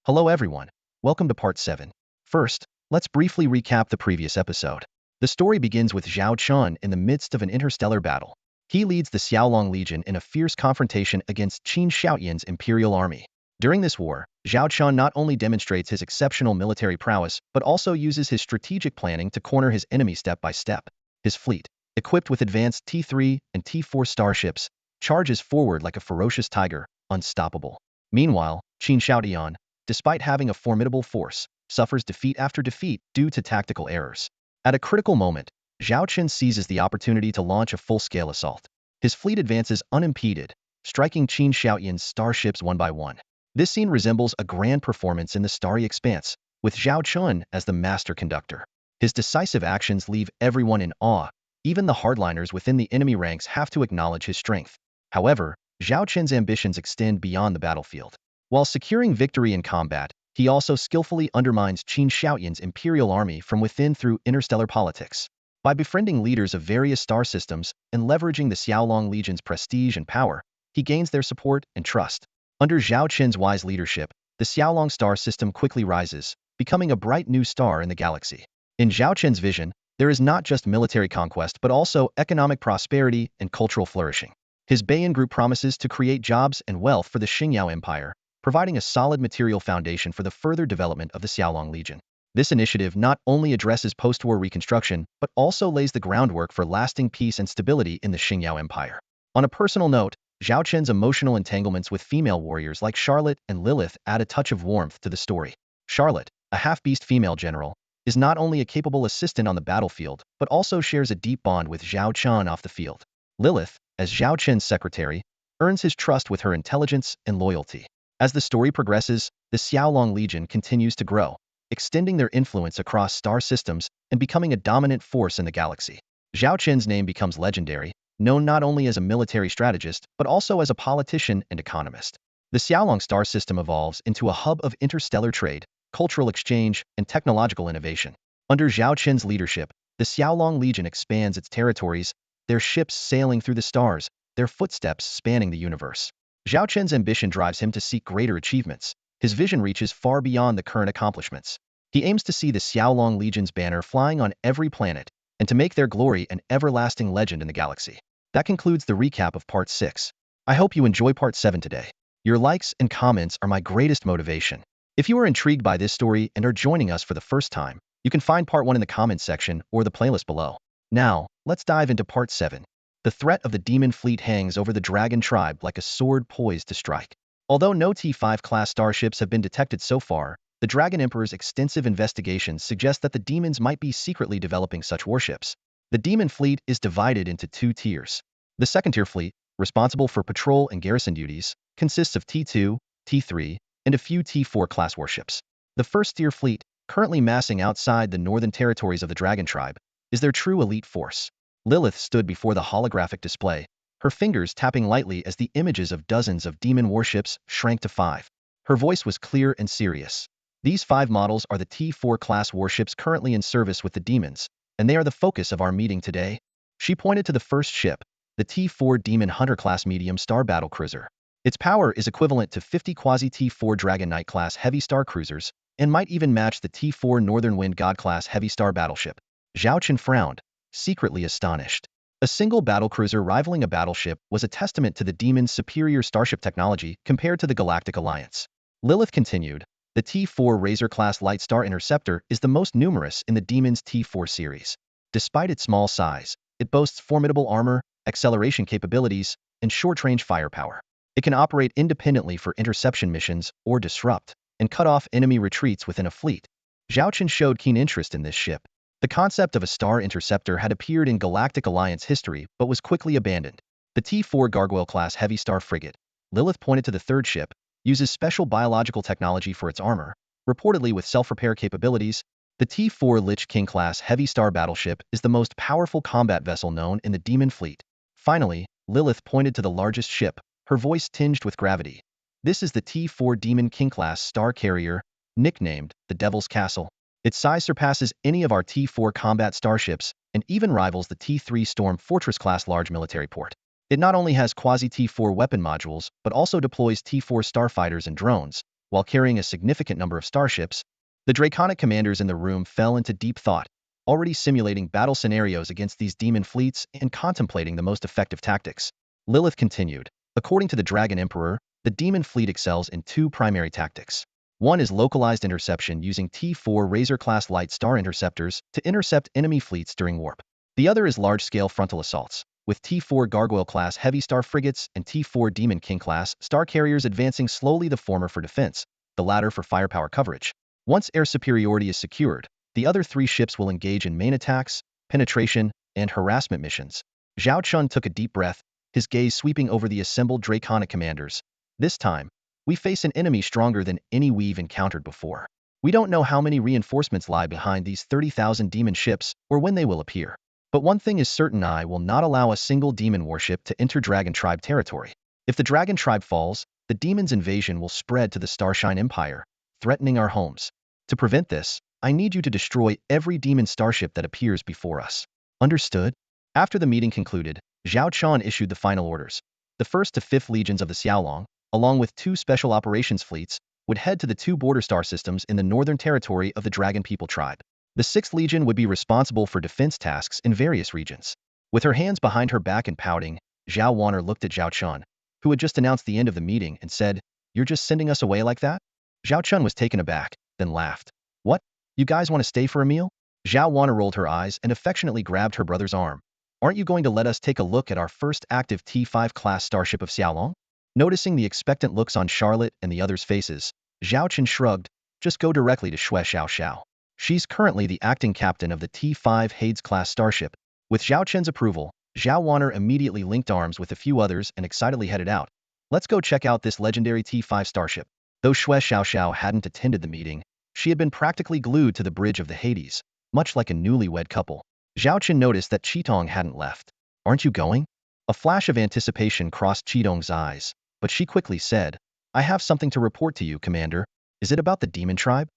Hello everyone, welcome to part 7. First, let's briefly recap the previous episode. The story begins with Zhao Chun in the midst of an interstellar battle. He leads the Xiaolong Legion in a fierce confrontation against Qin Xiaoyan's imperial army. During this war, Zhao Chun not only demonstrates his exceptional military prowess, but also uses his strategic planning to corner his enemy step by step. His fleet, equipped with advanced T3 and T4 starships, charges forward like a ferocious tiger, unstoppable. Meanwhile, Qin Xiaoyan, despite having a formidable force, suffers defeat after defeat due to tactical errors. At a critical moment, Zhao Qin seizes the opportunity to launch a full-scale assault. His fleet advances unimpeded, striking Qin Xiaoyan's starships one by one. This scene resembles a grand performance in the starry expanse, with Zhao Qin as the master conductor. His decisive actions leave everyone in awe. Even the hardliners within the enemy ranks have to acknowledge his strength. However, Zhao Qin's ambitions extend beyond the battlefield. While securing victory in combat, he also skillfully undermines Qin Xiaoyan's imperial army from within through interstellar politics. By befriending leaders of various star systems and leveraging the Xiaolong Legion's prestige and power, he gains their support and trust. Under Zhao Qin's wise leadership, the Xiaolong star system quickly rises, becoming a bright new star in the galaxy. In Zhao Qin's vision, there is not just military conquest but also economic prosperity and cultural flourishing. His Bayan Group promises to create jobs and wealth for the Xingyao Empire, providing a solid material foundation for the further development of the Xiaolong Legion. This initiative not only addresses post-war reconstruction, but also lays the groundwork for lasting peace and stability in the Xingyao Empire. On a personal note, Zhao Qin's emotional entanglements with female warriors like Charlotte and Lilith add a touch of warmth to the story. Charlotte, a half-beast female general, is not only a capable assistant on the battlefield, but also shares a deep bond with Zhao Qin off the field. Lilith, as Zhao Qin's secretary, earns his trust with her intelligence and loyalty. As the story progresses, the Xiaolong Legion continues to grow, extending their influence across star systems and becoming a dominant force in the galaxy. Zhao Qin's name becomes legendary, known not only as a military strategist, but also as a politician and economist. The Xiaolong star system evolves into a hub of interstellar trade, cultural exchange, and technological innovation. Under Zhao Qin's leadership, the Xiaolong Legion expands its territories, their ships sailing through the stars, their footsteps spanning the universe. Zhao Qin's ambition drives him to seek greater achievements. His vision reaches far beyond the current accomplishments. He aims to see the Xiaolong Legion's banner flying on every planet, and to make their glory an everlasting legend in the galaxy. That concludes the recap of Part 6. I hope you enjoy Part 7 today. Your likes and comments are my greatest motivation. If you are intrigued by this story and are joining us for the first time, you can find Part 1 in the comments section or the playlist below. Now, let's dive into Part 7. The threat of the demon fleet hangs over the dragon tribe like a sword poised to strike. Although no T5-class starships have been detected so far, the Dragon Emperor's extensive investigations suggest that the demons might be secretly developing such warships. The demon fleet is divided into two tiers. The second-tier fleet, responsible for patrol and garrison duties, consists of T2, T3, and a few T4-class warships. The first-tier fleet, currently massing outside the northern territories of the Dragon Tribe, is their true elite force. Lilith stood before the holographic display, her fingers tapping lightly as the images of dozens of demon warships shrank to 5. Her voice was clear and serious. These 5 models are the T4-class warships currently in service with the demons, and they are the focus of our meeting today. She pointed to the first ship, the T4 Demon Hunter-class medium star battlecruiser. Its power is equivalent to 50 quasi-T4 Dragon Knight-class heavy star cruisers, and might even match the T4 Northern Wind God-class heavy star battleship. Zhao Qin frowned, secretly astonished. A single battlecruiser rivaling a battleship was a testament to the Demon's superior starship technology compared to the Galactic Alliance. Lilith continued, the T4 Razor-class Light Star Interceptor is the most numerous in the Demon's T4 series. Despite its small size, it boasts formidable armor, acceleration capabilities, and short-range firepower. It can operate independently for interception missions or disrupt and cut off enemy retreats within a fleet. Zhao Qin showed keen interest in this ship. The concept of a star interceptor had appeared in Galactic Alliance history but was quickly abandoned. The T4 Gargoyle-class heavy star frigate, Lilith pointed to the third ship, uses special biological technology for its armor, reportedly with self-repair capabilities. The T4 Lich King-class heavy star battleship is the most powerful combat vessel known in the Demon Fleet. Finally, Lilith pointed to the largest ship, her voice tinged with gravity. This is the T4 Demon King-class star carrier, nicknamed the Devil's Castle. Its size surpasses any of our T4 combat starships and even rivals the T3 Storm Fortress-class large military port. It not only has quasi-T4 weapon modules, but also deploys T4 starfighters and drones, while carrying a significant number of starships. The Draconic commanders in the room fell into deep thought, already simulating battle scenarios against these demon fleets and contemplating the most effective tactics. Lilith continued, according to the Dragon Emperor, the demon fleet excels in two primary tactics. One is localized interception using T4 Razor-class light star interceptors to intercept enemy fleets during warp. The other is large-scale frontal assaults, with T4 Gargoyle-class heavy star frigates and T4 Demon King-class star carriers advancing slowly, the former for defense, the latter for firepower coverage. Once air superiority is secured, the other three ships will engage in main attacks, penetration, and harassment missions. Zhao Chun took a deep breath, his gaze sweeping over the assembled Draconic commanders. This time, we face an enemy stronger than any we've encountered before. We don't know how many reinforcements lie behind these 30,000 demon ships or when they will appear. But one thing is certain, I will not allow a single demon warship to enter Dragon Tribe territory. If the Dragon Tribe falls, the demon's invasion will spread to the Starshine Empire, threatening our homes. To prevent this, I need you to destroy every demon starship that appears before us. Understood? After the meeting concluded, Zhao Chun issued the final orders. The 1st to 5th legions of the Xiaolong, along with 2 special operations fleets, would head to the 2 border star systems in the northern territory of the Dragon People Tribe. The 6th Legion would be responsible for defense tasks in various regions. With her hands behind her back and pouting, Zhao Wanner looked at Zhao Chun, who had just announced the end of the meeting, and said, "You're just sending us away like that?" Zhao Chun was taken aback, then laughed. "What? You guys want to stay for a meal?" Zhao Wanner rolled her eyes and affectionately grabbed her brother's arm. "Aren't you going to let us take a look at our first active T5 class starship of Xiaolong?" Noticing the expectant looks on Charlotte and the others' faces, Zhao Chun shrugged. "Just go directly to Xue Xiao. She's currently the acting captain of the T5 Hades-class starship." With Zhao Chun's approval, Zhao Wanner immediately linked arms with a few others and excitedly headed out. "Let's go check out this legendary T5 starship." Though Xue Xiao hadn't attended the meeting, she had been practically glued to the bridge of the Hades, much like a newlywed couple. Zhao Chun noticed that Qitong hadn't left. "Aren't you going?" A flash of anticipation crossed Qitong's eyes, but she quickly said, "I have something to report to you, Commander. Is it about the demon tribe?"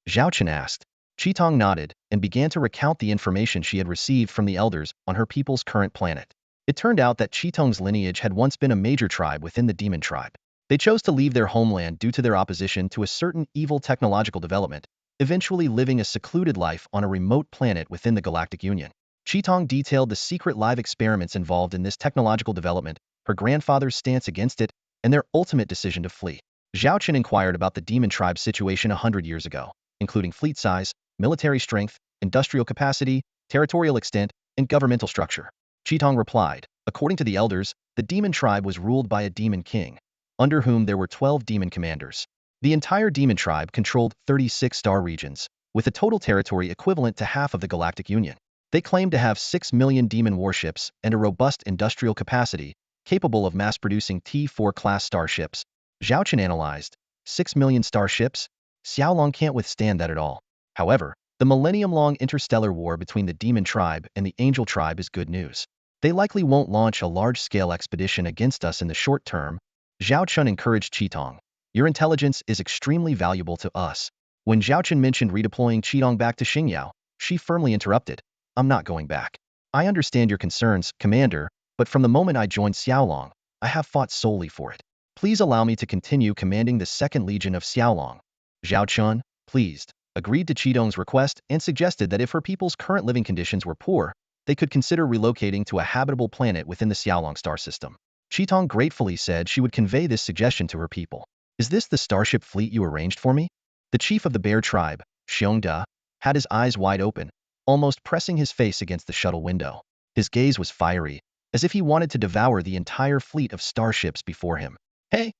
Zhao Chun asked. Qitong nodded and began to recount the information she had received from the elders on her people's current planet. It turned out that Qitong's lineage had once been a major tribe within the demon tribe. They chose to leave their homeland due to their opposition to a certain evil technological development, eventually living a secluded life on a remote planet within the Galactic Union. Qitong detailed the secret live experiments involved in this technological development, her grandfather's stance against it, and their ultimate decision to flee. Zhao Chun inquired about the demon tribe's situation 100 years ago, including fleet size, military strength, industrial capacity, territorial extent, and governmental structure. Qitong replied, "According to the elders, the demon tribe was ruled by a demon king, under whom there were 12 demon commanders. The entire demon tribe controlled 36 star regions, with a total territory equivalent to half of the Galactic Union. They claimed to have 6 million demon warships and a robust industrial capacity, capable of mass-producing T4 class starships." Zhao Chun analyzed. 6 million starships? Xiaolong can't withstand that at all. However, the millennium-long interstellar war between the demon tribe and the angel tribe is good news. They likely won't launch a large-scale expedition against us in the short term. Zhao Chun encouraged Qitong. "Your intelligence is extremely valuable to us." When Zhao Chun mentioned redeploying Qitong back to Xingyao, she firmly interrupted. "I'm not going back. I understand your concerns, Commander, but from the moment I joined Xiaolong, I have fought solely for it. Please allow me to continue commanding the 2nd Legion of Xiaolong." Zhao Chun, pleased, agreed to Qitong's request and suggested that if her people's current living conditions were poor, they could consider relocating to a habitable planet within the Xiaolong star system. Qitong gratefully said she would convey this suggestion to her people. "Is this the starship fleet you arranged for me?" The chief of the bear tribe, Xiongda, had his eyes wide open, almost pressing his face against the shuttle window. His gaze was fiery, as if he wanted to devour the entire fleet of starships before him. Hey,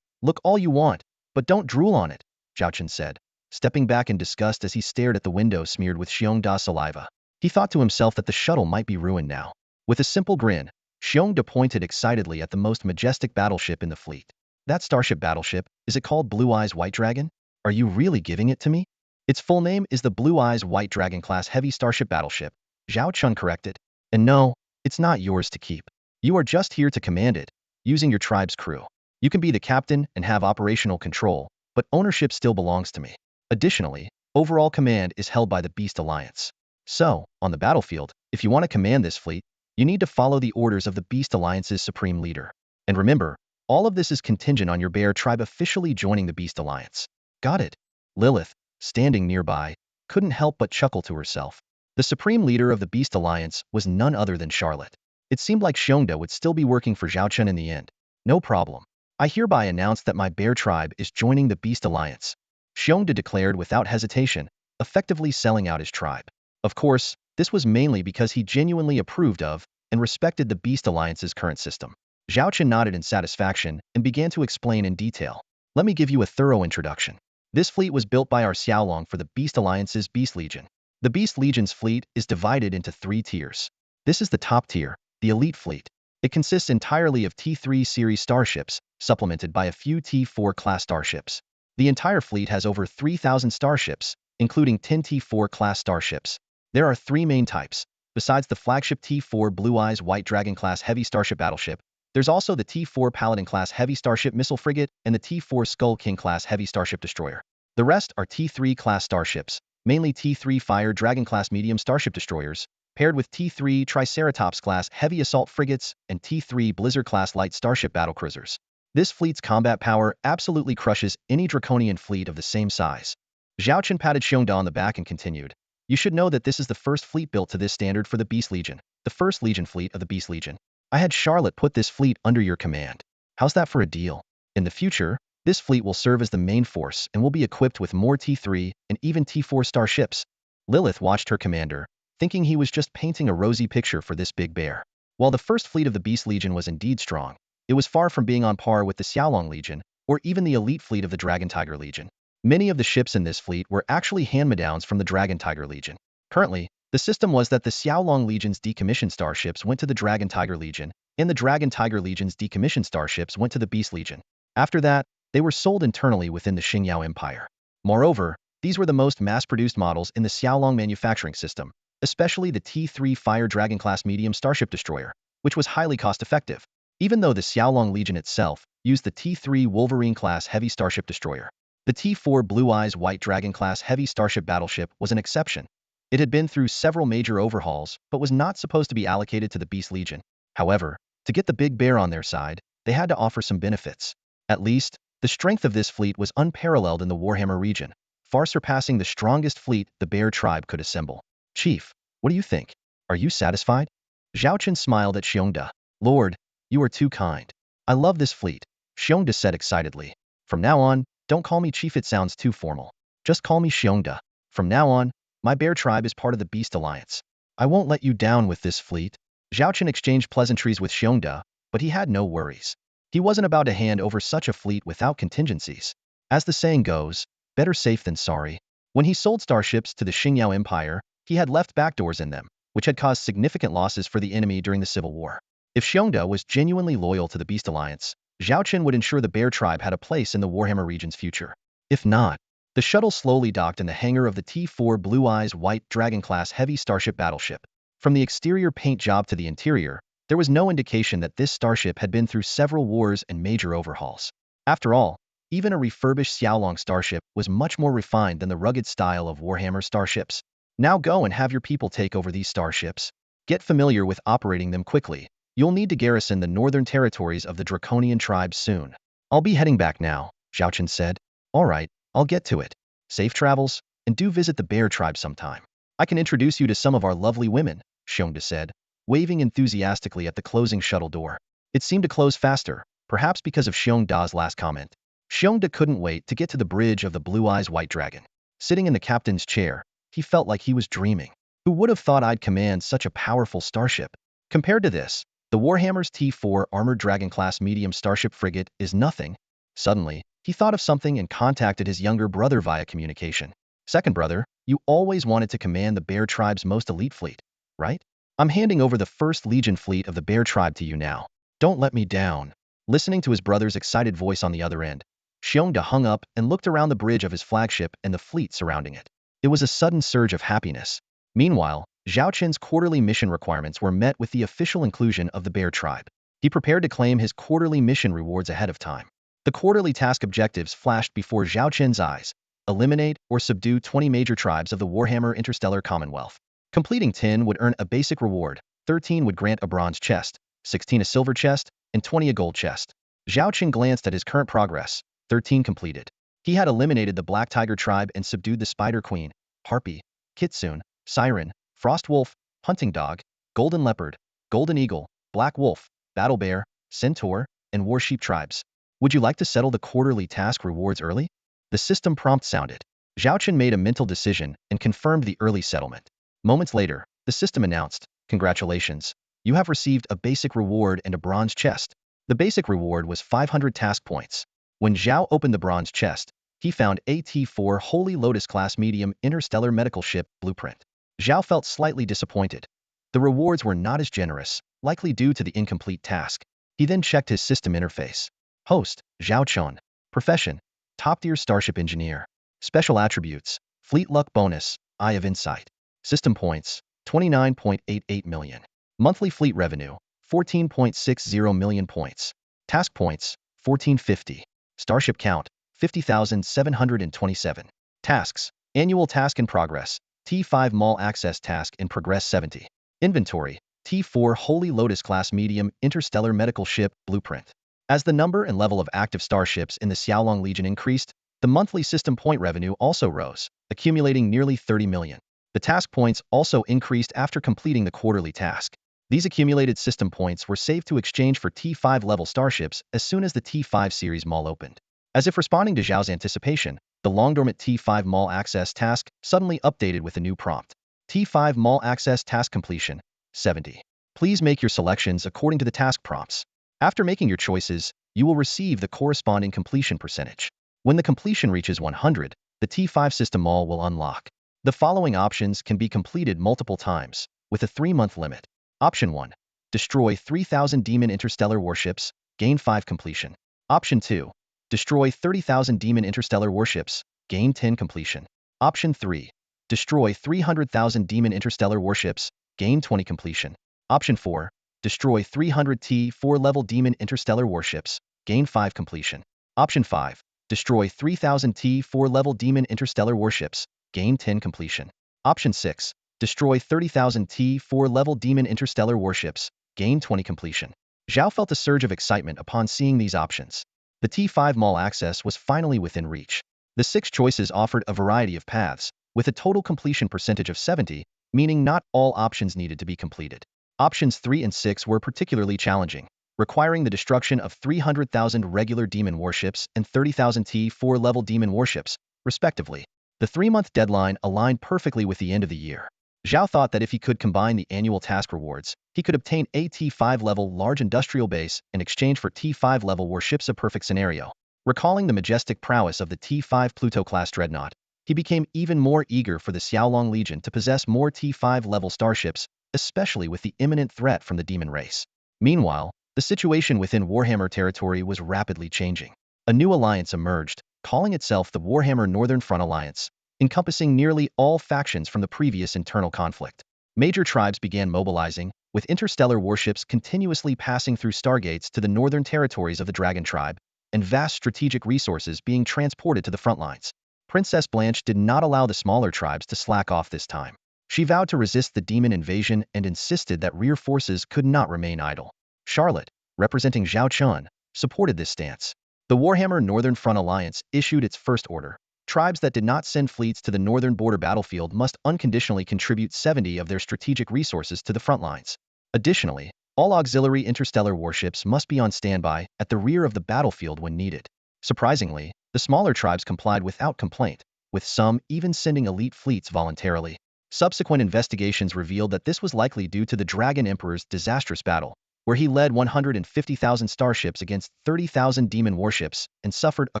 look all you want, but don't drool on it," Zhao Chun said, stepping back in disgust as he stared at the window smeared with Xiongda saliva. He thought to himself that the shuttle might be ruined now. With a simple grin, Xiongda pointed excitedly at the most majestic battleship in the fleet. "That starship battleship, is it called Blue Eyes White Dragon? Are you really giving it to me?" "Its full name is the Blue Eyes White Dragon class heavy starship battleship," Zhao Chun corrected. "And no, it's not yours to keep. You are just here to command it, using your tribe's crew. You can be the captain and have operational control, but ownership still belongs to me. Additionally, overall command is held by the Beast Alliance. So, on the battlefield, if you want to command this fleet, you need to follow the orders of the Beast Alliance's supreme leader. And remember, All of this is contingent on your bear tribe officially joining the Beast Alliance. Got it. Lilith, standing nearby, couldn't help but chuckle to herself. The supreme leader of the Beast Alliance was none other than Charlotte. It seemed like Xiongda would still be working for Zhao Chun in the end. No problem. I hereby announce that my bear tribe is joining the Beast Alliance. Xiongda declared without hesitation, effectively selling out his tribe. Of course, this was mainly because he genuinely approved of and respected the Beast Alliance's current system. Zhao Chun nodded in satisfaction and began to explain in detail. Let me give you a thorough introduction. This fleet was built by our Xiaolong for the Beast Alliance's Beast Legion. The Beast Legion's fleet is divided into 3 tiers. This is the top tier, the Elite Fleet. It consists entirely of T3 series starships, supplemented by a few T4 class starships. The entire fleet has over 3,000 starships, including 10 T4 class starships. There are 3 main types. Besides the flagship T4 Blue Eyes White Dragon class heavy starship battleship, there's also the T4 Paladin class heavy starship missile frigate and the T4 Skull King class heavy starship destroyer. The rest are T3 class starships, mainly T3 Fire Dragon class medium starship destroyers, paired with T3 Triceratops class heavy assault frigates and T3 Blizzard class light starship battlecruisers. This fleet's combat power absolutely crushes any draconian fleet of the same size. Zhao Chun patted Xiongda on the back and continued. You should know that this is the first fleet built to this standard for the Beast Legion, the first Legion fleet of the Beast Legion. I had Charlotte put this fleet under your command. How's that for a deal? In the future, this fleet will serve as the main force and will be equipped with more T3 and even T4 starships. Lilith watched her commander, thinking he was just painting a rosy picture for this big bear. While the first fleet of the Beast Legion was indeed strong, it was far from being on par with the Xiaolong Legion or even the elite fleet of the Dragon Tiger Legion. Many of the ships in this fleet were actually hand-me-downs from the Dragon Tiger Legion. Currently, the system was that the Xiaolong Legion's decommissioned starships went to the Dragon Tiger Legion, and the Dragon Tiger Legion's decommissioned starships went to the Beast Legion. After that, they were sold internally within the Xingyao Empire. Moreover, these were the most mass-produced models in the Xiaolong manufacturing system, especially the T3 Fire Dragon class medium starship destroyer, which was highly cost-effective, even though the Xiaolong Legion itself used the T3 Wolverine class heavy starship destroyer. The T4 Blue Eyes White Dragon class heavy starship battleship was an exception. It had been through several major overhauls, but was not supposed to be allocated to the Beast Legion. However, to get the big bear on their side, they had to offer some benefits. At least, the strength of this fleet was unparalleled in the Warhammer region, far surpassing the strongest fleet the bear tribe could assemble. Chief, what do you think? Are you satisfied? Zhao Chun smiled at Xiongda. Lord, you are too kind. I love this fleet, Xiongda said excitedly. From now on, don't call me Chief, it sounds too formal. Just call me Xiongda. From now on, my bear tribe is part of the Beast Alliance. I won't let you down with this fleet. Zhao Chun exchanged pleasantries with Xiongda, but he had no worries. He wasn't about to hand over such a fleet without contingencies. As the saying goes, better safe than sorry. When he sold starships to the Xingyao Empire, he had left backdoors in them, which had caused significant losses for the enemy during the Civil War. If Xiongda was genuinely loyal to the Beast Alliance, Zhao Chun would ensure the bear tribe had a place in the Warhammer region's future. If not, the shuttle slowly docked in the hangar of the T4 Blue Eyes White Dragon class heavy starship battleship. From the exterior paint job to the interior, there was no indication that this starship had been through several wars and major overhauls. After all, even a refurbished Xiaolong starship was much more refined than the rugged style of Warhammer starships. Now go and have your people take over these starships. Get familiar with operating them quickly. You'll need to garrison the northern territories of the Draconian tribes soon. I'll be heading back now, Zhao Chun said. All right, I'll get to it. Safe travels, and do visit the bear tribe sometime. I can introduce you to some of our lovely women, Xiongda said, waving enthusiastically at the closing shuttle door. It seemed to close faster, perhaps because of Xiongda's last comment. Xiongda couldn't wait to get to the bridge of the Blue Eyes White Dragon. Sitting in the captain's chair, he felt like he was dreaming. Who would have thought I'd command such a powerful starship? Compared to this, the Warhammer's T4 Armored Dragon class medium starship frigate is nothing. Suddenly, he thought of something and contacted his younger brother via communication. Second brother, you always wanted to command the bear tribe's most elite fleet, right? I'm handing over the first Legion fleet of the bear tribe to you now. Don't let me down. Listening to his brother's excited voice on the other end, Xiongda hung up and looked around the bridge of his flagship and the fleet surrounding it. It was a sudden surge of happiness. Meanwhile, Zhao Chun's quarterly mission requirements were met with the official inclusion of the bear tribe. He prepared to claim his quarterly mission rewards ahead of time. The quarterly task objectives flashed before Zhao Chun's eyes. Eliminate or subdue 20 major tribes of the Warhammer Interstellar Commonwealth. Completing 10 would earn a basic reward, 13 would grant a bronze chest, 16 a silver chest, and 20 a gold chest. Zhao Qin glanced at his current progress, 13 completed. He had eliminated the Black Tiger tribe and subdued the Spider Queen, Harpy, Kitsune, Siren, Frost Wolf, Hunting Dog, Golden Leopard, Golden Eagle, Black Wolf, Battle Bear, Centaur, and War Sheep tribes. Would you like to settle the quarterly task rewards early? The system prompt sounded. Zhao Qin made a mental decision and confirmed the early settlement. Moments later, the system announced, "Congratulations. You have received a basic reward and a bronze chest." The basic reward was 500 task points. When Zhao opened the bronze chest, he found AT-4 Holy Lotus-class medium interstellar medical ship blueprint. Zhao felt slightly disappointed. The rewards were not as generous, likely due to the incomplete task. He then checked his system interface. Host, Zhao Chun. Profession, top-tier starship engineer. Special attributes, fleet luck bonus, Eye of Insight. System points, 29.88 million. Monthly fleet revenue, 14.60 million points. Task points, 1450. Starship count, 50,727. Tasks, annual task in progress, T5 Mall access task in progress 70. Inventory, T4 Holy Lotus class medium interstellar medical ship blueprint. As the number and level of active starships in the Xiaolong Legion increased, the monthly system point revenue also rose, accumulating nearly 30 million. The task points also increased after completing the quarterly task. These accumulated system points were saved to exchange for T5 level starships as soon as the T5 series mall opened. As if responding to Zhao's anticipation, the long-dormant T5 mall access task suddenly updated with a new prompt. T5 mall access task completion, 70. Please make your selections according to the task prompts. After making your choices, you will receive the corresponding completion percentage. When the completion reaches 100, the T5 system mall will unlock. The following options can be completed multiple times, with a 3-month limit. Option 1. Destroy 3,000 demon interstellar warships, gain 5 completion. Option 2. Destroy 30,000 demon interstellar warships, gain 10 completion. Option 3. Destroy 300,000 demon interstellar warships, gain 20 completion. Option 4. Destroy 300 T4 level demon interstellar warships, gain 5 completion. Option 5. Destroy 3,000 T4 level demon interstellar warships, gain 10 completion. Option 6. Destroy 30,000 T4 level demon interstellar warships, gain 20 completion. Zhao felt a surge of excitement upon seeing these options. The T5 mall access was finally within reach. The 6 choices offered a variety of paths, with a total completion percentage of 70, meaning not all options needed to be completed. Options 3 and 6 were particularly challenging, requiring the destruction of 300,000 regular demon warships and 30,000 T4 level demon warships, respectively. The 3-month deadline aligned perfectly with the end of the year. Zhao thought that if he could combine the annual task rewards, he could obtain a T5 level large industrial base in exchange for T5 level warships, a perfect scenario. Recalling the majestic prowess of the T5 Pluto-class dreadnought, he became even more eager for the Xiaolong Legion to possess more T5 level starships, especially with the imminent threat from the demon race. Meanwhile, the situation within Warhammer territory was rapidly changing. A new alliance emerged, calling itself the Warhammer Northern Front Alliance, encompassing nearly all factions from the previous internal conflict. Major tribes began mobilizing, with interstellar warships continuously passing through stargates to the northern territories of the Dragon Tribe, and vast strategic resources being transported to the front lines. Princess Blanche did not allow the smaller tribes to slack off this time. She vowed to resist the demon invasion and insisted that rear forces could not remain idle. Charlotte, representing Zhao Chun, supported this stance. The Warhammer Northern Front Alliance issued its first order. Tribes that did not send fleets to the northern border battlefield must unconditionally contribute 70 of their strategic resources to the front lines. Additionally, all auxiliary interstellar warships must be on standby at the rear of the battlefield when needed. Surprisingly, the smaller tribes complied without complaint, with some even sending elite fleets voluntarily. Subsequent investigations revealed that this was likely due to the Dragon Emperor's disastrous battle, where he led 150,000 starships against 30,000 demon warships and suffered a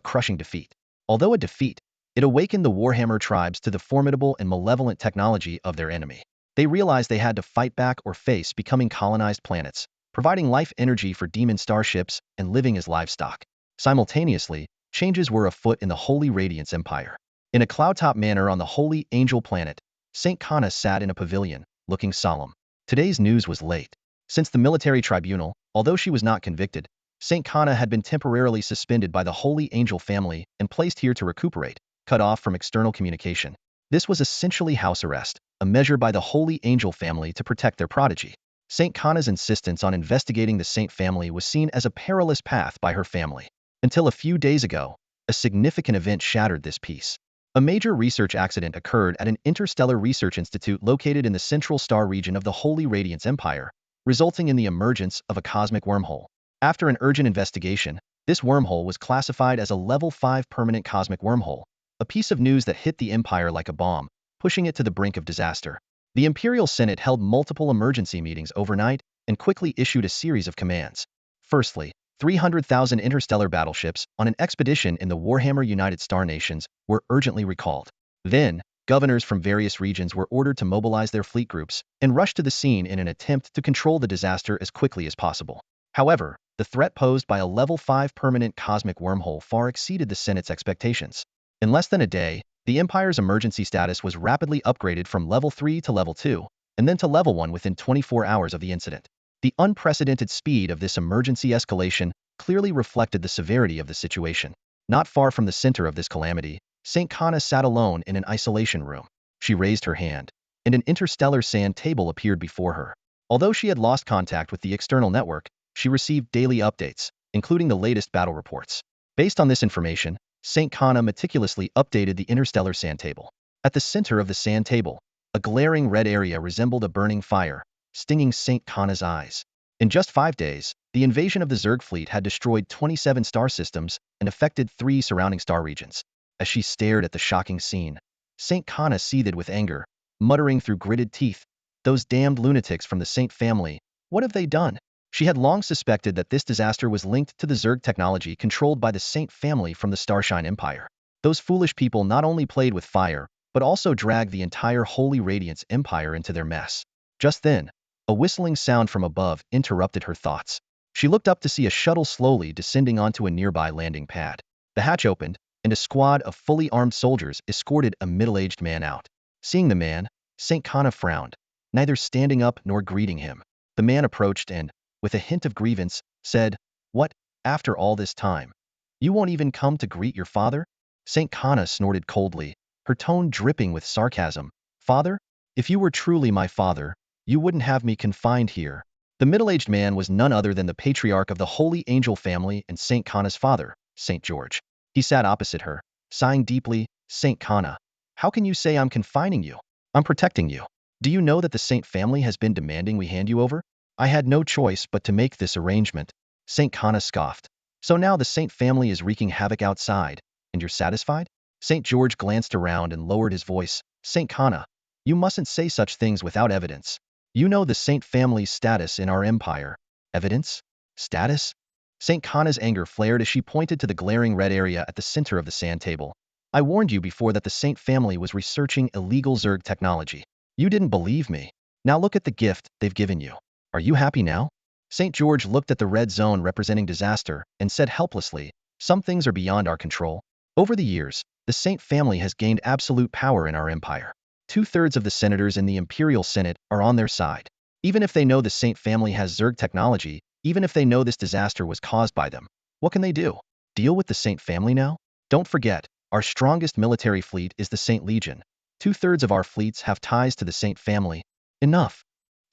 crushing defeat. Although a defeat, it awakened the Warhammer tribes to the formidable and malevolent technology of their enemy. They realized they had to fight back or face becoming colonized planets, providing life energy for demon starships and living as livestock. Simultaneously, changes were afoot in the Holy Radiance Empire. In a cloud-top manor on the Holy Angel planet, Saint Kana sat in a pavilion, looking solemn. Today's news was late. Since the military tribunal, although she was not convicted, Saint Kana had been temporarily suspended by the Holy Angel family and placed here to recuperate, cut off from external communication. This was essentially house arrest, a measure by the Holy Angel family to protect their prodigy. Saint Kana's insistence on investigating the Saint family was seen as a perilous path by her family. Until a few days ago, a significant event shattered this peace. A major research accident occurred at an interstellar research institute located in the central star region of the Holy Radiance Empire, resulting in the emergence of a cosmic wormhole. After an urgent investigation, this wormhole was classified as a Level 5 permanent cosmic wormhole, a piece of news that hit the Empire like a bomb, pushing it to the brink of disaster. The Imperial Senate held multiple emergency meetings overnight and quickly issued a series of commands. Firstly, 300,000 interstellar battleships on an expedition in the Warhammer United Star Nations were urgently recalled. Then, governors from various regions were ordered to mobilize their fleet groups and rush to the scene in an attempt to control the disaster as quickly as possible. However, the threat posed by a Level 5 permanent cosmic wormhole far exceeded the Senate's expectations. In less than a day, the Empire's emergency status was rapidly upgraded from Level 3 to Level 2, and then to Level 1 within 24 hours of the incident. The unprecedented speed of this emergency escalation clearly reflected the severity of the situation. Not far from the center of this calamity, Saint Kana sat alone in an isolation room. She raised her hand, and an interstellar sand table appeared before her. Although she had lost contact with the external network, she received daily updates, including the latest battle reports. Based on this information, Saint Kana meticulously updated the interstellar sand table. At the center of the sand table, a glaring red area resembled a burning fire, stinging Saint Kana's eyes. In just 5 days, the invasion of the Zerg fleet had destroyed 27 star systems and affected 3 surrounding star regions. As she stared at the shocking scene, Saint Kana seethed with anger, muttering through gritted teeth, "Those damned lunatics from the Saint family, what have they done?" She had long suspected that this disaster was linked to the Zerg technology controlled by the Saint family from the Starshine Empire. Those foolish people not only played with fire, but also dragged the entire Holy Radiance Empire into their mess. Just then, a whistling sound from above interrupted her thoughts. She looked up to see a shuttle slowly descending onto a nearby landing pad. The hatch opened, and a squad of fully armed soldiers escorted a middle-aged man out. Seeing the man, Saint Kana frowned, neither standing up nor greeting him. The man approached and, with a hint of grievance, said, "What, after all this time? You won't even come to greet your father?" Saint Kana snorted coldly, her tone dripping with sarcasm. "Father? If you were truly my father, you wouldn't have me confined here." The middle-aged man was none other than the patriarch of the Holy Angel family and Saint Kana's father, Saint George. He sat opposite her, sighing deeply. "Saint Kana, how can you say I'm confining you? I'm protecting you. Do you know that the Saint family has been demanding we hand you over? I had no choice but to make this arrangement." Saint Kana scoffed. "So now the Saint family is wreaking havoc outside, and you're satisfied?" Saint George glanced around and lowered his voice. "Saint Kana, you mustn't say such things without evidence. You know the Saint family's status in our empire." "Evidence? Status?" Saint Kana's anger flared as she pointed to the glaring red area at the center of the sand table. "I warned you before that the Saint family was researching illegal Zerg technology. You didn't believe me. Now look at the gift they've given you. Are you happy now?" Saint George looked at the red zone representing disaster and said helplessly, "Some things are beyond our control. Over the years, the Saint family has gained absolute power in our empire. 2/3 of the senators in the Imperial Senate are on their side. Even if they know the Saint family has Zerg technology, even if they know this disaster was caused by them, what can they do? Deal with the Saint family now? Don't forget, our strongest military fleet is the Saint Legion. 2/3 of our fleets have ties to the Saint family." "Enough."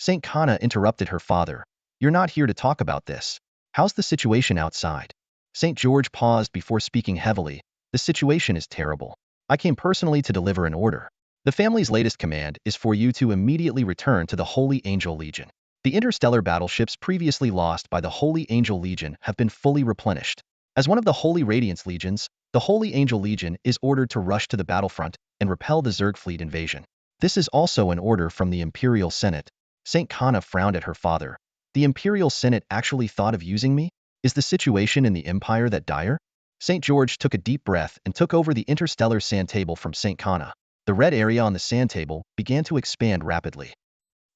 Saint Kana interrupted her father. "You're not here to talk about this. How's the situation outside?" Saint George paused before speaking heavily. "The situation is terrible. I came personally to deliver an order. The family's latest command is for you to immediately return to the Holy Angel Legion. The interstellar battleships previously lost by the Holy Angel Legion have been fully replenished. As one of the Holy Radiance Legions, the Holy Angel Legion is ordered to rush to the battlefront and repel the Zerg fleet invasion. This is also an order from the Imperial Senate." Saint Kana frowned at her father. "The Imperial Senate actually thought of using me? Is the situation in the Empire that dire?" Saint George took a deep breath and took over the interstellar sand table from Saint Kana. The red area on the sand table began to expand rapidly.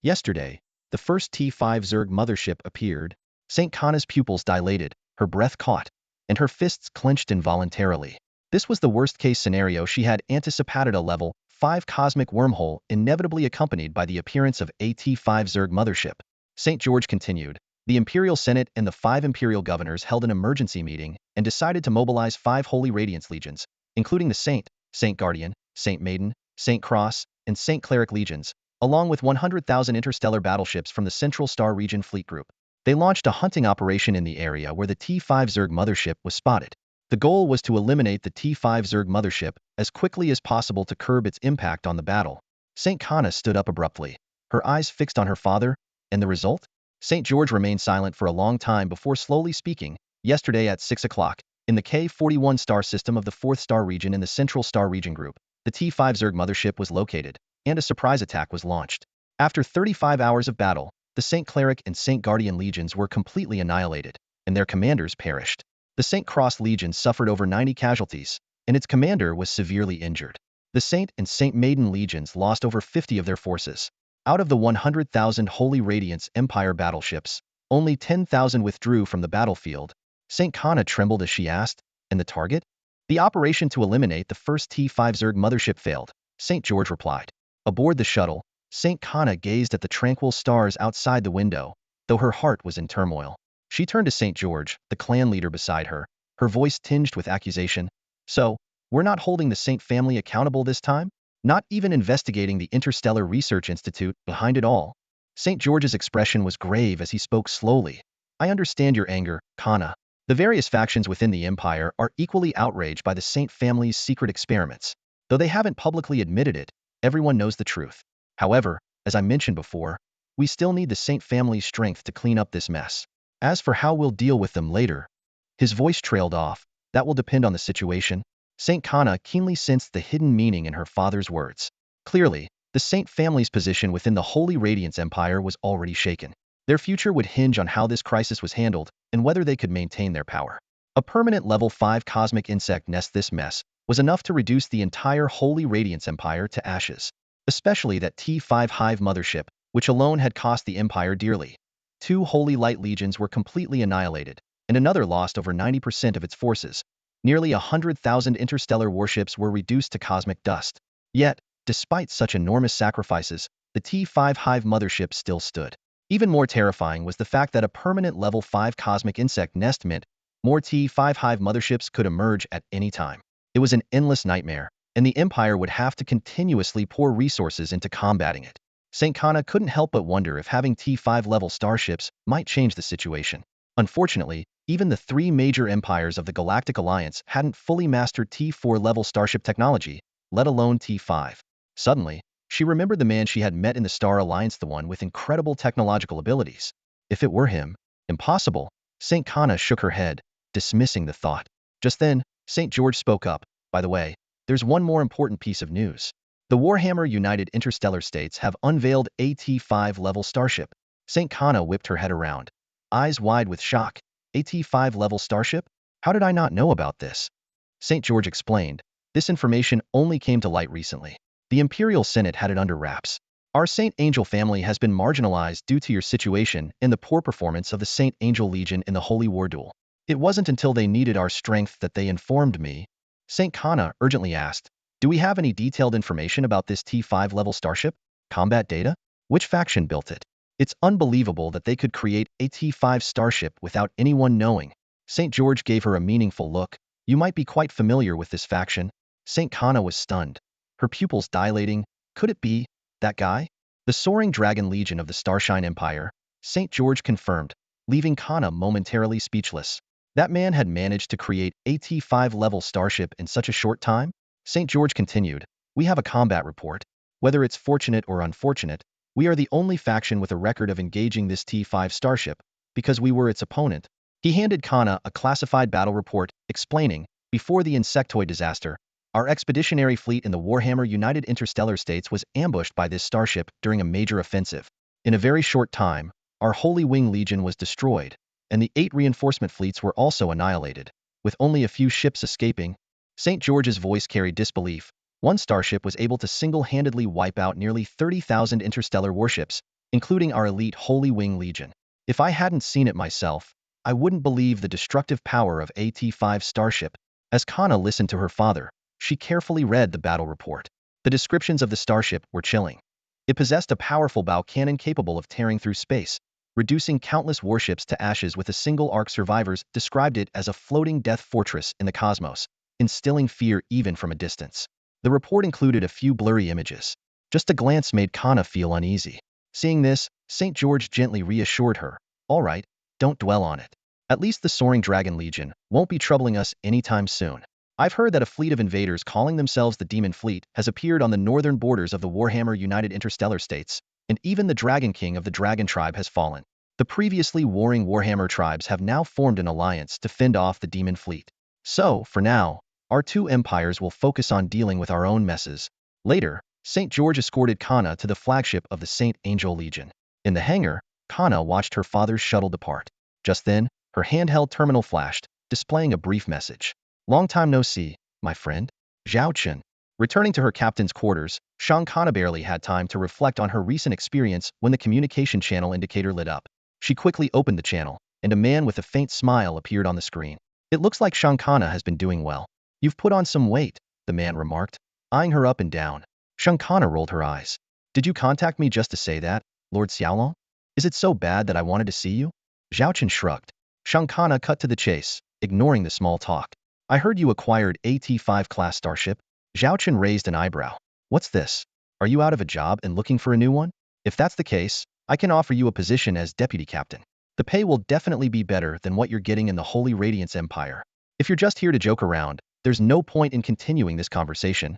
Yesterday, the first T5 Zerg mothership appeared. Saint Kana's pupils dilated, her breath caught, and her fists clenched involuntarily. This was the worst-case scenario she had anticipated: a level 5 cosmic wormhole inevitably accompanied by the appearance of a T5 Zerg mothership. Saint George continued. The Imperial Senate and the 5 Imperial governors held an emergency meeting and decided to mobilize 5 Holy Radiance Legions, including the Saint, Saint Guardian, Saint Maiden, Saint Cross, and Saint Cleric Legions, along with 100,000 interstellar battleships from the Central Star Region Fleet Group. They launched a hunting operation in the area where the T-5 Zerg mothership was spotted. The goal was to eliminate the T-5 Zerg mothership as quickly as possible to curb its impact on the battle. St. Kana stood up abruptly, her eyes fixed on her father, and the result? St. George remained silent for a long time before slowly speaking. Yesterday at 6 o'clock, in the K-41 star system of the 4th star region in the Central Star Region Group, the T-5 Zerg mothership was located, and a surprise attack was launched. After 35 hours of battle, the St. Cleric and St. Guardian legions were completely annihilated, and their commanders perished. The St. Cross Legion suffered over 90 casualties, and its commander was severely injured. The Saint and St. Maiden legions lost over 50 of their forces. Out of the 100,000 Holy Radiance Empire battleships, only 10,000 withdrew from the battlefield. St. Kana trembled as she asked, and the target? The operation to eliminate the first T-5 Zerg mothership failed, St. George replied. Aboard the shuttle, St. Kana gazed at the tranquil stars outside the window, though her heart was in turmoil. She turned to St. George, the clan leader beside her, her voice tinged with accusation. So, we're not holding the Saint family accountable this time? Not even investigating the Interstellar Research Institute behind it all? St. George's expression was grave as he spoke slowly. I understand your anger, Kana. The various factions within the Empire are equally outraged by the Saint family's secret experiments. Though they haven't publicly admitted it, everyone knows the truth. However, as I mentioned before, we still need the Saint family's strength to clean up this mess. As for how we'll deal with them later, his voice trailed off. That will depend on the situation. St. Kana keenly sensed the hidden meaning in her father's words. Clearly, the Saint family's position within the Holy Radiance Empire was already shaken. Their future would hinge on how this crisis was handled and whether they could maintain their power. A permanent level 5 cosmic insect nest this mess was enough to reduce the entire Holy Radiance Empire to ashes, especially that T-5 Hive mothership, which alone had cost the Empire dearly. 2 Holy Light Legions were completely annihilated, and another lost over 90% of its forces. Nearly 100,000 interstellar warships were reduced to cosmic dust. Yet, despite such enormous sacrifices, the T-5 Hive mothership still stood. Even more terrifying was the fact that a permanent level 5 cosmic insect nest meant more T-5 Hive motherships could emerge at any time. It was an endless nightmare, and the Empire would have to continuously pour resources into combating it. St. Kana couldn't help but wonder if having T-5 level starships might change the situation. Unfortunately, even the 3 major empires of the Galactic Alliance hadn't fully mastered T-4 level starship technology, let alone T-5. Suddenly, she remembered the man she had met in the Star Alliance, the one with incredible technological abilities. If it were him, impossible. St. Kana shook her head, dismissing the thought. Just then, St. George spoke up. By the way, there's one more important piece of news. The Warhammer United Interstellar States have unveiled a T-5 level starship. St. Kana whipped her head around, eyes wide with shock. A T-5 level starship? How did I not know about this? St. George explained. This information only came to light recently. The Imperial Senate had it under wraps. Our Saint Angel family has been marginalized due to your situation and the poor performance of the Saint Angel Legion in the Holy War Duel. It wasn't until they needed our strength that they informed me. St. Kana urgently asked, do we have any detailed information about this T-5 level starship? Combat data? Which faction built it? It's unbelievable that they could create a T-5 starship without anyone knowing. St. George gave her a meaningful look. You might be quite familiar with this faction. St. Kana was stunned, her pupils dilating. Could it be that guy? The Soaring Dragon Legion of the Starshine Empire, St. George confirmed, leaving Kana momentarily speechless. That man had managed to create a T-5 level starship in such a short time? St. George continued, we have a combat report. Whether it's fortunate or unfortunate, we are the only faction with a record of engaging this T-5 starship, because we were its opponent. He handed Kana a classified battle report, explaining, before the insectoid disaster, our expeditionary fleet in the Warhammer United Interstellar States was ambushed by this starship during a major offensive. In a very short time, our Holy Wing Legion was destroyed, and the 8 reinforcement fleets were also annihilated, with only a few ships escaping. St. George's voice carried disbelief. One starship was able to single-handedly wipe out nearly 30,000 interstellar warships, including our elite Holy Wing Legion. If I hadn't seen it myself, I wouldn't believe the destructive power of a T-5 starship. As Kana listened to her father, she carefully read the battle report. The descriptions of the starship were chilling. It possessed a powerful bow cannon capable of tearing through space, reducing countless warships to ashes with a single arc. Survivors described it as a floating death fortress in the cosmos, instilling fear even from a distance. The report included a few blurry images. Just a glance made Kana feel uneasy. Seeing this, St. George gently reassured her. All right, don't dwell on it. At least the Soaring Dragon Legion won't be troubling us anytime soon. I've heard that a fleet of invaders calling themselves the Demon Fleet has appeared on the northern borders of the Warhammer United Interstellar States, and even the Dragon King of the Dragon Tribe has fallen. The previously warring Warhammer tribes have now formed an alliance to fend off the Demon Fleet. So, for now, our two empires will focus on dealing with our own messes. Later, St. George escorted Kana to the flagship of the St. Angel Legion. In the hangar, Kana watched her father's shuttle depart. Just then, her handheld terminal flashed, displaying a brief message. Long time no see, my friend. Zhao Chen. Returning to her captain's quarters, Kana barely had time to reflect on her recent experience when the communication channel indicator lit up. She quickly opened the channel, and a man with a faint smile appeared on the screen. It looks like Kana has been doing well. You've put on some weight, the man remarked, eyeing her up and down. Kana rolled her eyes. Did you contact me just to say that, Lord Xiaolong? Is it so bad that I wanted to see you? Zhao Chen shrugged. Kana cut to the chase, ignoring the small talk. I heard you acquired a T5 class starship. Zhao Chen raised an eyebrow. What's this? Are you out of a job and looking for a new one? If that's the case, I can offer you a position as deputy captain. The pay will definitely be better than what you're getting in the Holy Radiance Empire. If you're just here to joke around, there's no point in continuing this conversation,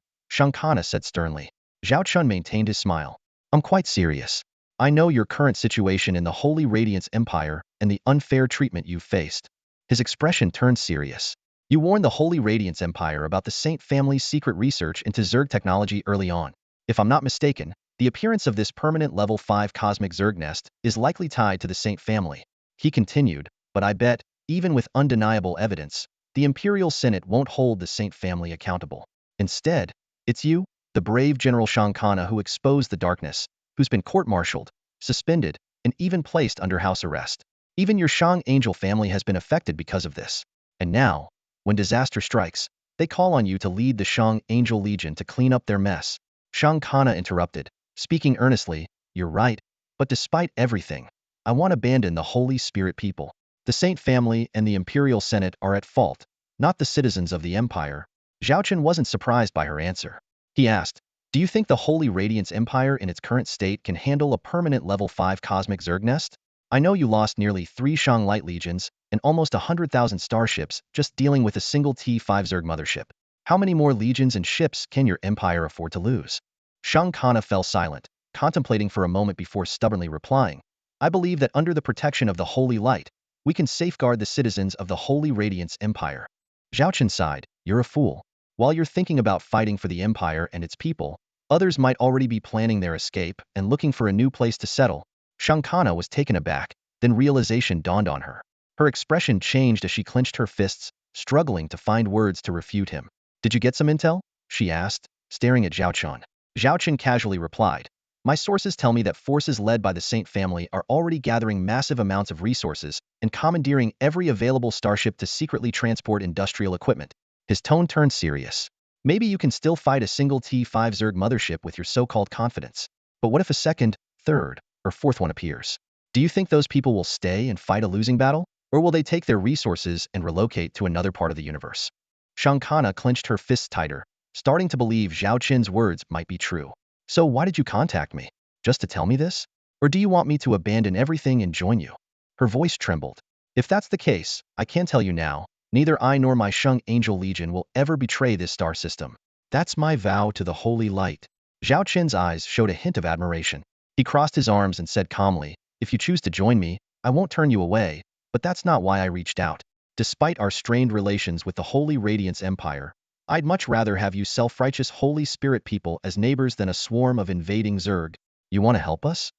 Kana said sternly. Zhao Chun maintained his smile. I'm quite serious. I know your current situation in the Holy Radiance Empire and the unfair treatment you've faced. His expression turned serious. You warned the Holy Radiance Empire about the Saint family's secret research into Zerg technology early on. If I'm not mistaken, the appearance of this permanent level 5 cosmic Zerg nest is likely tied to the Saint family. He continued, but I bet, even with undeniable evidence, the Imperial Senate won't hold the Saint family accountable. Instead, it's you, the brave General Kana, who exposed the darkness, who's been court-martialed, suspended, and even placed under house arrest. Even your Shang Angel family has been affected because of this. And now, when disaster strikes, they call on you to lead the Shang Angel Legion to clean up their mess. Kana interrupted, speaking earnestly, you're right, but despite everything, I want to abandon the Holy Spirit people. The Saint family and the Imperial Senate are at fault, not the citizens of the Empire. Zhao Chen wasn't surprised by her answer. He asked, do you think the Holy Radiance Empire in its current state can handle a permanent level 5 cosmic Zerg nest? I know you lost nearly 3 Shang Light Legions and almost 100,000 starships just dealing with a single T5 Zerg mothership. How many more legions and ships can your empire afford to lose? Kana fell silent, contemplating for a moment before stubbornly replying. I believe that under the protection of the Holy Light, we can safeguard the citizens of the Holy Radiance Empire. Zhao Chen sighed, you're a fool. While you're thinking about fighting for the Empire and its people, others might already be planning their escape and looking for a new place to settle. Kana was taken aback, then realization dawned on her. Her expression changed as she clenched her fists, struggling to find words to refute him. Did you get some intel? She asked, staring at Zhao Chen. Zhao Chen casually replied, my sources tell me that forces led by the Saint family are already gathering massive amounts of resources and commandeering every available starship to secretly transport industrial equipment. His tone turned serious. Maybe you can still fight a single T5 Zerg mothership with your so-called confidence. But what if a second, third, or fourth one appears? Do you think those people will stay and fight a losing battle? Or will they take their resources and relocate to another part of the universe? Kana clenched her fists tighter, starting to believe Zhao Chen's words might be true. So why did you contact me? Just to tell me this? Or do you want me to abandon everything and join you? Her voice trembled. If that's the case, I can tell you now, neither I nor my Shang Angel Legion will ever betray this star system. That's my vow to the Holy Light. Zhao Chen's eyes showed a hint of admiration. He crossed his arms and said calmly, if you choose to join me, I won't turn you away, but that's not why I reached out. Despite our strained relations with the Holy Radiance Empire, I'd much rather have you self-righteous Holy Spirit people as neighbors than a swarm of invading Zerg. You want to help us?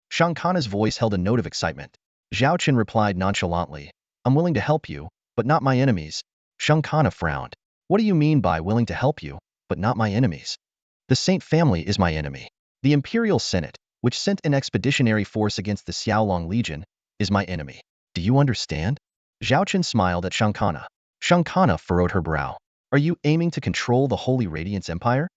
Kana's voice held a note of excitement. Zhao Chen replied nonchalantly, I'm willing to help you, but not my enemies. Kana frowned. What do you mean by willing to help you, but not my enemies? The Saint family is my enemy. The Imperial Senate, which sent an expeditionary force against the Xiaolong Legion, is my enemy. Do you understand? Zhao Chen smiled at Kana. Kana furrowed her brow. Are you aiming to control the Holy Radiance Empire?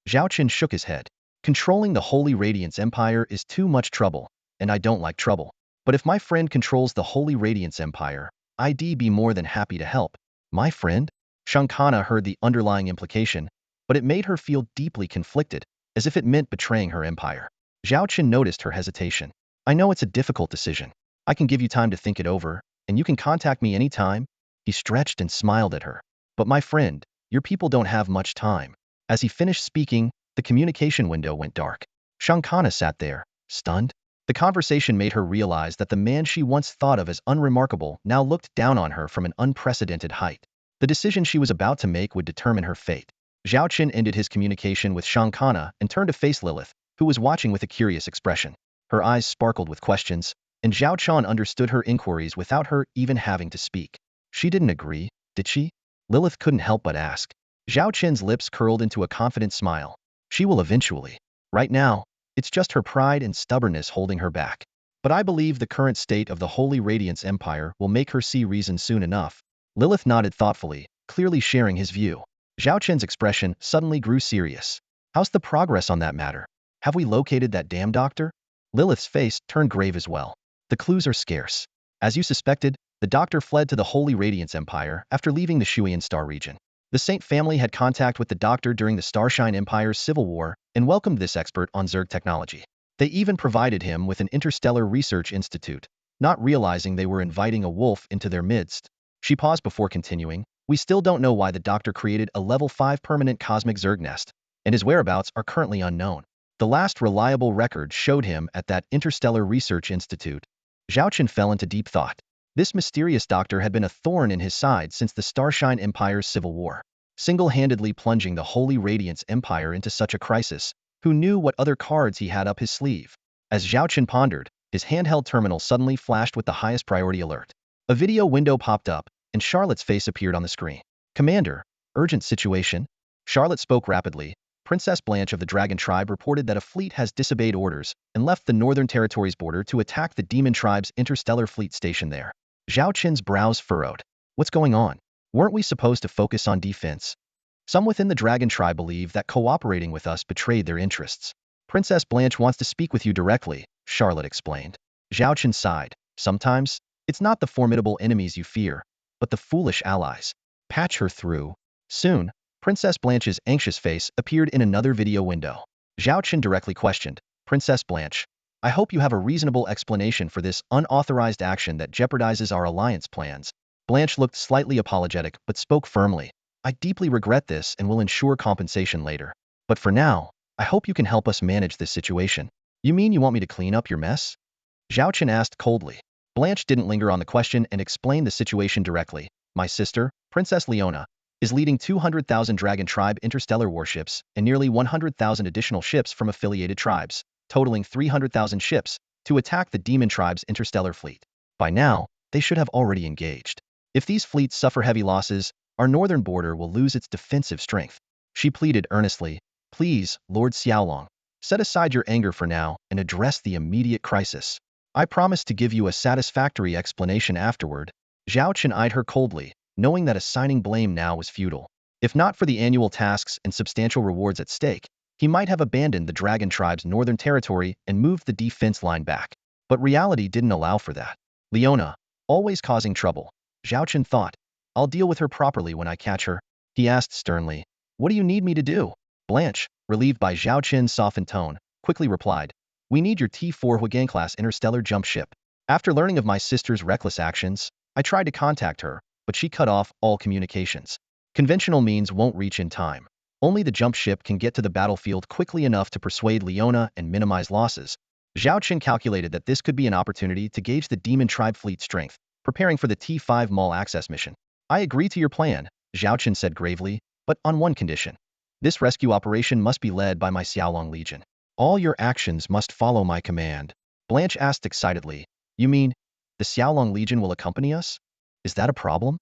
Zhao Chen shook his head. Controlling the Holy Radiance Empire is too much trouble, and I don't like trouble. But if my friend controls the Holy Radiance Empire, I'd be more than happy to help. My friend? Kana heard the underlying implication, but it made her feel deeply conflicted. as if it meant betraying her empire. Zhao Qin noticed her hesitation. I know it's a difficult decision. I can give you time to think it over, and you can contact me anytime. He stretched and smiled at her. But my friend, your people don't have much time. As he finished speaking, the communication window went dark. Shankana sat there, stunned. The conversation made her realize that the man she once thought of as unremarkable now looked down on her from an unprecedented height. The decision she was about to make would determine her fate. Zhao Qin ended his communication with Shankana and turned to face Lilith, who was watching with a curious expression. Her eyes sparkled with questions, and Zhao Qin understood her inquiries without her even having to speak. She didn't agree, did she? Lilith couldn't help but ask. Zhao Qin's lips curled into a confident smile. She will eventually. Right now, it's just her pride and stubbornness holding her back. But I believe the current state of the Holy Radiance Empire will make her see reason soon enough. Lilith nodded thoughtfully, clearly sharing his view. Zhao Qin's expression suddenly grew serious. How's the progress on that matter? Have we located that damn doctor? Lilith's face turned grave as well. The clues are scarce. As you suspected, the doctor fled to the Holy Radiance Empire after leaving the Shuian Star region. The Saint family had contact with the doctor during the Starshine Empire's civil war and welcomed this expert on Zerg technology. They even provided him with an interstellar research institute, not realizing they were inviting a wolf into their midst. She paused before continuing. We still don't know why the doctor created a level 5 permanent cosmic Zerg nest, and his whereabouts are currently unknown. The last reliable record showed him at that interstellar research institute. Zhao Qin fell into deep thought. This mysterious doctor had been a thorn in his side since the Starshine Empire's civil war, single-handedly plunging the Holy Radiance Empire into such a crisis. Who knew what other cards he had up his sleeve? As Zhao Qin pondered, his handheld terminal suddenly flashed with the highest priority alert. A video window popped up, and Charlotte's face appeared on the screen. Commander, urgent situation? Charlotte spoke rapidly. Princess Blanche of the Dragon Tribe reported that a fleet has disobeyed orders and left the Northern Territories border to attack the Demon Tribe's interstellar fleet station there. Zhao Qin's brows furrowed. What's going on? Weren't we supposed to focus on defense? Some within the Dragon Tribe believe that cooperating with us betrayed their interests. Princess Blanche wants to speak with you directly, Charlotte explained. Zhao Qin sighed. Sometimes, it's not the formidable enemies you fear, but the foolish allies. Patch her through. Soon, Princess Blanche's anxious face appeared in another video window. Zhao Qin directly questioned, Princess Blanche, I hope you have a reasonable explanation for this unauthorized action that jeopardizes our alliance plans. Blanche looked slightly apologetic but spoke firmly. I deeply regret this and will ensure compensation later. But for now, I hope you can help us manage this situation. You mean you want me to clean up your mess? Zhao Qin asked coldly. Blanche didn't linger on the question and explained the situation directly. My sister, Princess Leona, is leading 200,000 Dragon Tribe interstellar warships and nearly 100,000 additional ships from affiliated tribes, totaling 300,000 ships, to attack the Demon Tribe's interstellar fleet. By now, they should have already engaged. If these fleets suffer heavy losses, our northern border will lose its defensive strength. She pleaded earnestly. Please, Lord Xiaolong, set aside your anger for now and address the immediate crisis. I promise to give you a satisfactory explanation afterward. Zhao Qin eyed her coldly, knowing that assigning blame now was futile. If not for the annual tasks and substantial rewards at stake, he might have abandoned the Dragon Tribe's northern territory and moved the defense line back. But reality didn't allow for that. Leona, always causing trouble. Zhao Qin thought. I'll deal with her properly when I catch her. He asked sternly. What do you need me to do? Blanche, relieved by Zhao Qin's softened tone, quickly replied. We need your T4 Huigang-class interstellar jump ship. After learning of my sister's reckless actions, I tried to contact her, but she cut off all communications. Conventional means won't reach in time. Only the jump ship can get to the battlefield quickly enough to persuade Leona and minimize losses. Zhao Qin calculated that this could be an opportunity to gauge the Demon Tribe fleet strength, preparing for the T5 Mall access mission. I agree to your plan, Zhao Qin said gravely, but on one condition. This rescue operation must be led by my Xiaolong Legion. All your actions must follow my command. Blanche asked excitedly. You mean, the Xiaolong Legion will accompany us? Is that a problem?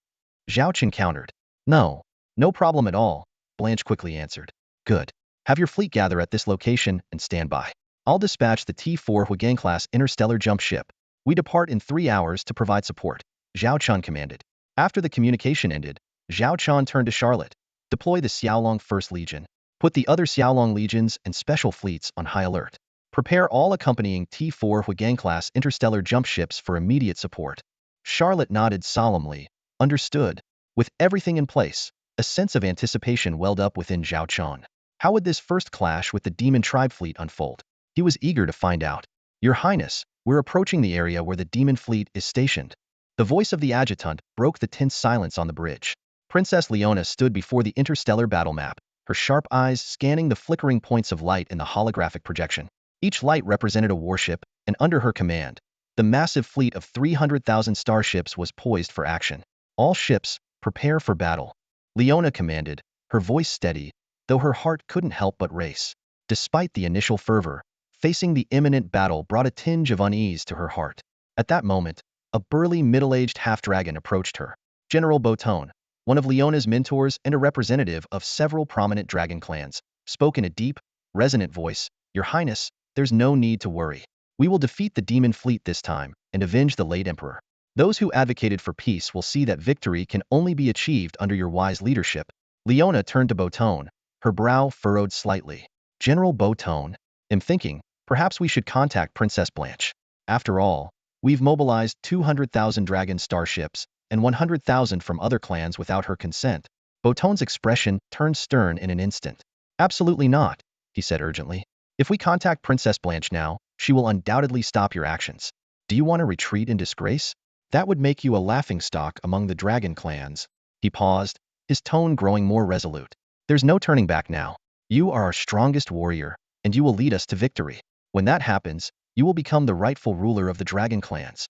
Zhao Qin countered. No, no problem at all, Blanche quickly answered. Good. Have your fleet gather at this location and stand by. I'll dispatch the T4 Huigang-class interstellar jump ship. We depart in 3 hours to provide support, Zhao Qin commanded. After the communication ended, Zhao Qin turned to Charlotte. Deploy the Xiaolong First Legion. Put the other Xiaolong Legions and special fleets on high alert. Prepare all accompanying T4 Huigang-class interstellar jump ships for immediate support. Charlotte nodded solemnly. Understood. With everything in place, a sense of anticipation welled up within Zhao Qin. How would this first clash with the demon tribe fleet unfold? He was eager to find out. Your Highness, we're approaching the area where the demon fleet is stationed. The voice of the adjutant broke the tense silence on the bridge. Princess Leona stood before the interstellar battle map, her sharp eyes scanning the flickering points of light in the holographic projection. Each light represented a warship, and under her command, the massive fleet of 300,000 starships was poised for action. All ships, prepare for battle. Leona commanded, her voice steady, though her heart couldn't help but race. Despite the initial fervor, facing the imminent battle brought a tinge of unease to her heart. At that moment, a burly middle-aged half-dragon approached her. General Boton, one of Leona's mentors and a representative of several prominent dragon clans, spoke in a deep, resonant voice. Your Highness, there's no need to worry. We will defeat the demon fleet this time and avenge the late emperor. Those who advocated for peace will see that victory can only be achieved under your wise leadership. Leona turned to Boton, her brow furrowed slightly. General Boton, I'm thinking, perhaps we should contact Princess Blanche. After all, we've mobilized 200,000 dragon starships and 100,000 from other clans without her consent. Boton's expression turned stern in an instant. Absolutely not, he said urgently. If we contact Princess Blanche now, she will undoubtedly stop your actions. Do you want to retreat in disgrace? That would make you a laughingstock among the dragon clans. He paused, his tone growing more resolute. There's no turning back now. You are our strongest warrior, and you will lead us to victory. When that happens, you will become the rightful ruler of the dragon clans.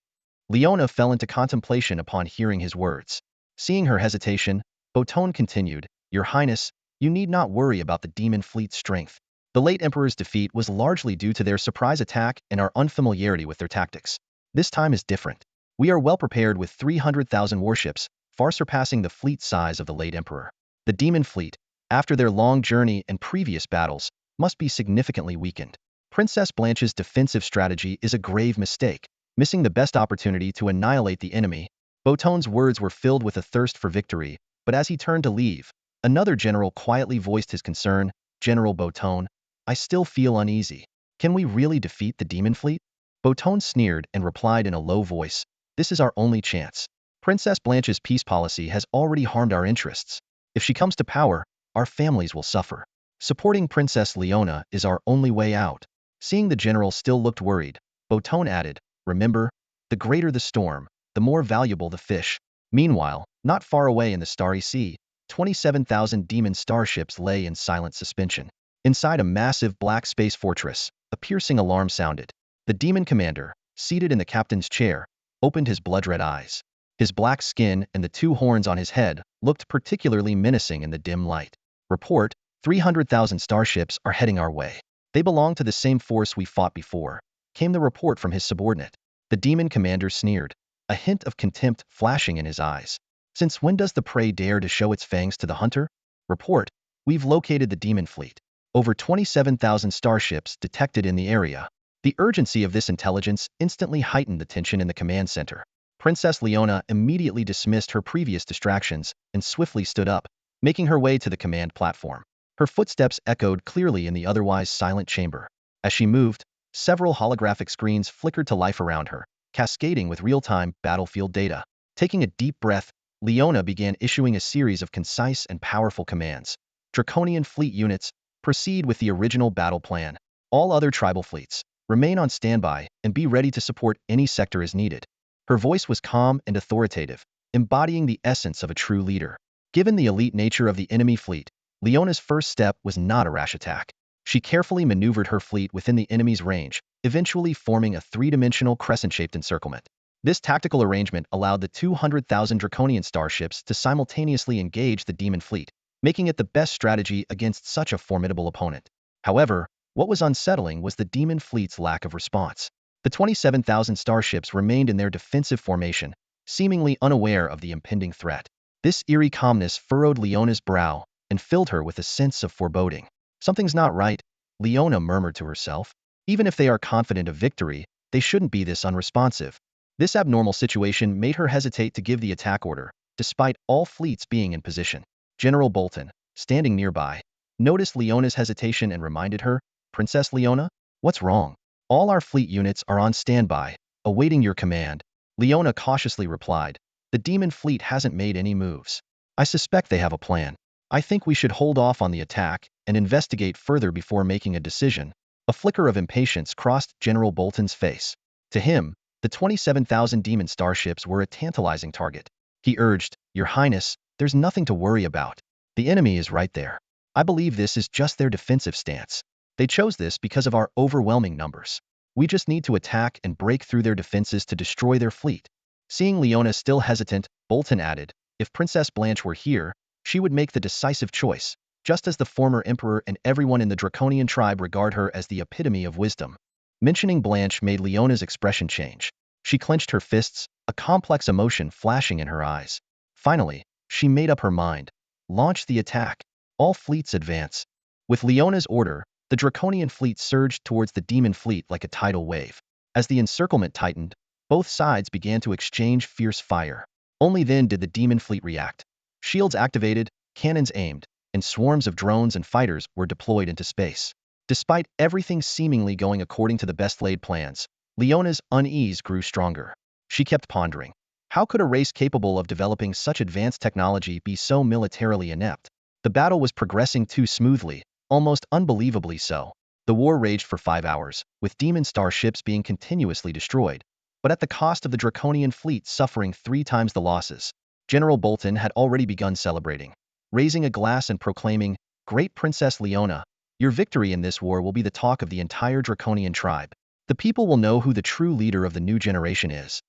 Leona fell into contemplation upon hearing his words. Seeing her hesitation, Boton continued, Your Highness, you need not worry about the demon fleet's strength. The late emperor's defeat was largely due to their surprise attack and our unfamiliarity with their tactics. This time is different. We are well prepared with 300,000 warships, far surpassing the fleet size of the late emperor. The demon fleet, after their long journey and previous battles, must be significantly weakened. Princess Blanche's defensive strategy is a grave mistake, missing the best opportunity to annihilate the enemy. Boton's words were filled with a thirst for victory, but as he turned to leave, another general quietly voiced his concern. General Boton, I still feel uneasy. Can we really defeat the demon fleet? Boton sneered and replied in a low voice, This is our only chance. Princess Blanche's peace policy has already harmed our interests. If she comes to power, our families will suffer. Supporting Princess Leona is our only way out. Seeing the general still looked worried, Boton added, Remember, the greater the storm, the more valuable the fish. Meanwhile, not far away in the starry sea, 27,000 demon starships lay in silent suspension. Inside a massive black space fortress, a piercing alarm sounded. The demon commander, seated in the captain's chair, opened his blood-red eyes. His black skin and the two horns on his head looked particularly menacing in the dim light. Report, 300,000 starships are heading our way. They belong to the same force we fought before, came the report from his subordinate. The demon commander sneered, a hint of contempt flashing in his eyes. Since when does the prey dare to show its fangs to the hunter? Report, we've located the demon fleet. Over 27,000 starships detected in the area. The urgency of this intelligence instantly heightened the tension in the command center. Princess Leona immediately dismissed her previous distractions and swiftly stood up, making her way to the command platform. Her footsteps echoed clearly in the otherwise silent chamber. As she moved, several holographic screens flickered to life around her, cascading with real-time battlefield data. Taking a deep breath, Leona began issuing a series of concise and powerful commands. Draconian fleet units, proceed with the original battle plan. All other tribal fleets, remain on standby and be ready to support any sector as needed. Her voice was calm and authoritative, embodying the essence of a true leader. Given the elite nature of the enemy fleet, Leona's first step was not a rash attack. She carefully maneuvered her fleet within the enemy's range, eventually forming a three-dimensional crescent-shaped encirclement. This tactical arrangement allowed the 200,000 Draconian starships to simultaneously engage the demon fleet, making it the best strategy against such a formidable opponent. However, what was unsettling was the demon fleet's lack of response. The 27,000 starships remained in their defensive formation, seemingly unaware of the impending threat. This eerie calmness furrowed Leona's brow and filled her with a sense of foreboding. Something's not right, Leona murmured to herself. Even if they are confident of victory, they shouldn't be this unresponsive. This abnormal situation made her hesitate to give the attack order, despite all fleets being in position. General Bolton, standing nearby, noticed Leona's hesitation and reminded her, Princess Leona, what's wrong? All our fleet units are on standby, awaiting your command. Leona cautiously replied, the demon fleet hasn't made any moves. I suspect they have a plan. I think we should hold off on the attack and investigate further before making a decision. A flicker of impatience crossed General Bolton's face. To him, the 27,000 demon starships were a tantalizing target. He urged, Your Highness, there's nothing to worry about. The enemy is right there. I believe this is just their defensive stance. They chose this because of our overwhelming numbers. We just need to attack and break through their defenses to destroy their fleet. Seeing Leona still hesitant, Bolton added, If Princess Blanche were here, she would make the decisive choice, just as the former emperor and everyone in the Draconian tribe regard her as the epitome of wisdom. Mentioning Blanche made Leona's expression change. She clenched her fists, a complex emotion flashing in her eyes. Finally, she made up her mind. Launch the attack. All fleets advance. With Leona's order, the Draconian fleet surged towards the demon fleet like a tidal wave. As the encirclement tightened, both sides began to exchange fierce fire. Only then did the demon fleet react. Shields activated, cannons aimed, and swarms of drones and fighters were deployed into space. Despite everything seemingly going according to the best-laid plans, Leona's unease grew stronger. She kept pondering. How could a race capable of developing such advanced technology be so militarily inept? The battle was progressing too smoothly, almost unbelievably so. The war raged for 5 hours, with demon starships being continuously destroyed, but at the cost of the Draconian fleet suffering 3 times the losses. General Bolton had already begun celebrating, raising a glass and proclaiming, Great Princess Leona, your victory in this war will be the talk of the entire Draconian tribe. The people will know who the true leader of the new generation is.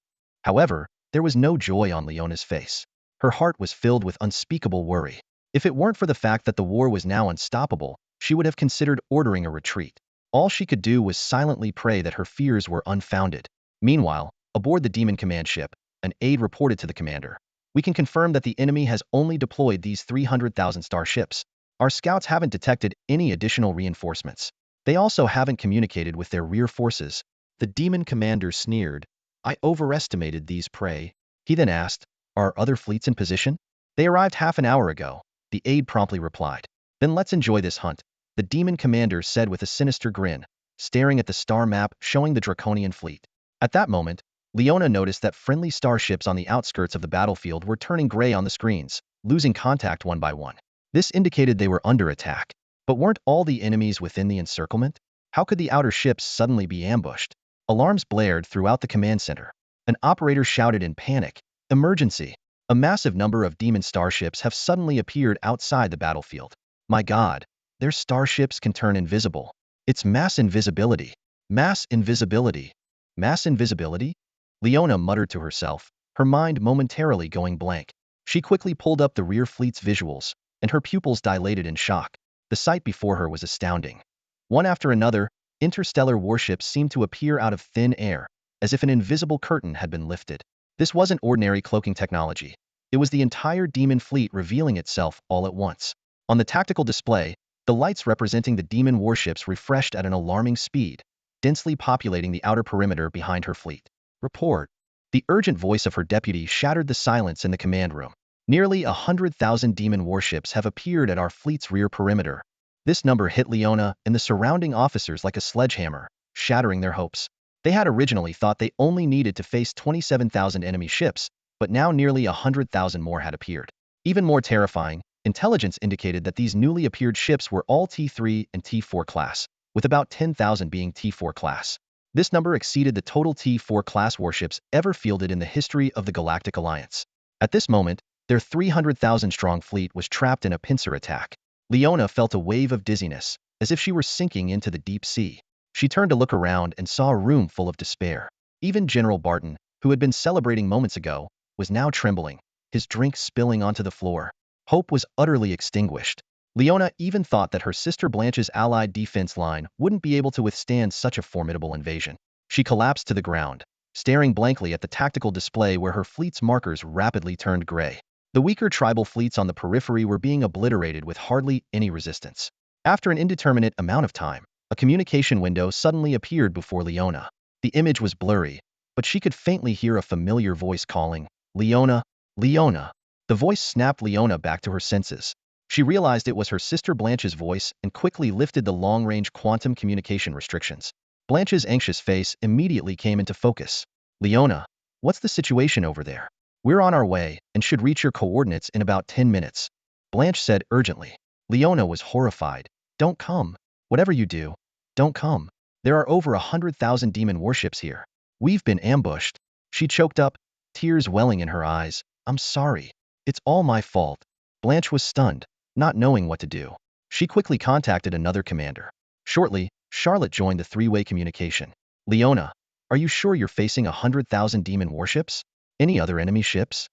However, there was no joy on Leona's face. Her heart was filled with unspeakable worry. If it weren't for the fact that the war was now unstoppable, she would have considered ordering a retreat. All she could do was silently pray that her fears were unfounded. Meanwhile, aboard the demon command ship, an aide reported to the commander. We can confirm that the enemy has only deployed these 300,000 starships. Our scouts haven't detected any additional reinforcements. They also haven't communicated with their rear forces. The demon commander sneered. I overestimated these prey. He then asked, Are other fleets in position? They arrived half an hour ago, the aide promptly replied. Then let's enjoy this hunt, the demon commander said with a sinister grin, staring at the star map showing the Draconian fleet. At that moment, Leona noticed that friendly starships on the outskirts of the battlefield were turning gray on the screens, losing contact one by one. This indicated they were under attack. But weren't all the enemies within the encirclement? How could the outer ships suddenly be ambushed? Alarms blared throughout the command center. An operator shouted in panic, Emergency! A massive number of demon starships have suddenly appeared outside the battlefield. My God, their starships can turn invisible. It's mass invisibility. Mass invisibility. Mass invisibility? Leona muttered to herself, her mind momentarily going blank. She quickly pulled up the rear fleet's visuals, and her pupils dilated in shock. The sight before her was astounding. One after another, interstellar warships seemed to appear out of thin air, as if an invisible curtain had been lifted. This wasn't ordinary cloaking technology. It was the entire demon fleet revealing itself all at once. On the tactical display, the lights representing the demon warships refreshed at an alarming speed, densely populating the outer perimeter behind her fleet. Report. The urgent voice of her deputy shattered the silence in the command room. Nearly 100,000 demon warships have appeared at our fleet's rear perimeter. This number hit Leona and the surrounding officers like a sledgehammer, shattering their hopes. They had originally thought they only needed to face 27,000 enemy ships, but now nearly 100,000 more had appeared. Even more terrifying, intelligence indicated that these newly appeared ships were all T3 and T4 class, with about 10,000 being T4 class. This number exceeded the total T4 class warships ever fielded in the history of the Galactic Alliance. At this moment, their 300,000-strong fleet was trapped in a pincer attack. Leona felt a wave of dizziness, as if she were sinking into the deep sea. She turned to look around and saw a room full of despair. Even General Barton, who had been celebrating moments ago, was now trembling, his drink spilling onto the floor. Hope was utterly extinguished. Leona even thought that her sister Blanche's allied defense line wouldn't be able to withstand such a formidable invasion. She collapsed to the ground, staring blankly at the tactical display where her fleet's markers rapidly turned gray. The weaker tribal fleets on the periphery were being obliterated with hardly any resistance. After an indeterminate amount of time, a communication window suddenly appeared before Leona. The image was blurry, but she could faintly hear a familiar voice calling, Leona, Leona. The voice snapped Leona back to her senses. She realized it was her sister Blanche's voice and quickly lifted the long-range quantum communication restrictions. Blanche's anxious face immediately came into focus. Leona, what's the situation over there? We're on our way and should reach your coordinates in about 10 minutes. Blanche said urgently. Leona was horrified. Don't come. Whatever you do, don't come. There are over 100,000 demon warships here. We've been ambushed. She choked up, tears welling in her eyes. I'm sorry. It's all my fault. Blanche was stunned, not knowing what to do. She quickly contacted another commander. Shortly, Charlotte joined the three-way communication. Leona, are you sure you're facing 100,000 demon warships? Any other enemy ships?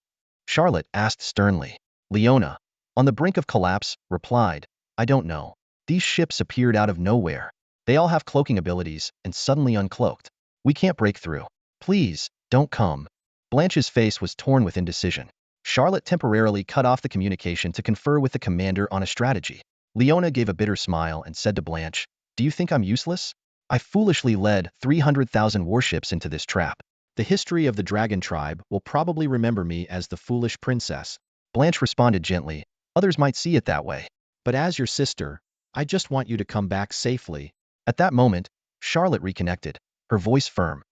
Charlotte asked sternly. Leona, on the brink of collapse, replied, I don't know. These ships appeared out of nowhere. They all have cloaking abilities and suddenly uncloaked. We can't break through. Please, don't come. Blanche's face was torn with indecision. Charlotte temporarily cut off the communication to confer with the commander on a strategy. Leona gave a bitter smile and said to Blanche, Do you think I'm useless? I foolishly led 300,000 warships into this trap. The history of the dragon tribe will probably remember me as the foolish princess. Blanche responded gently, Others might see it that way. But as your sister, I just want you to come back safely. At that moment, Charlotte reconnected, her voice firm.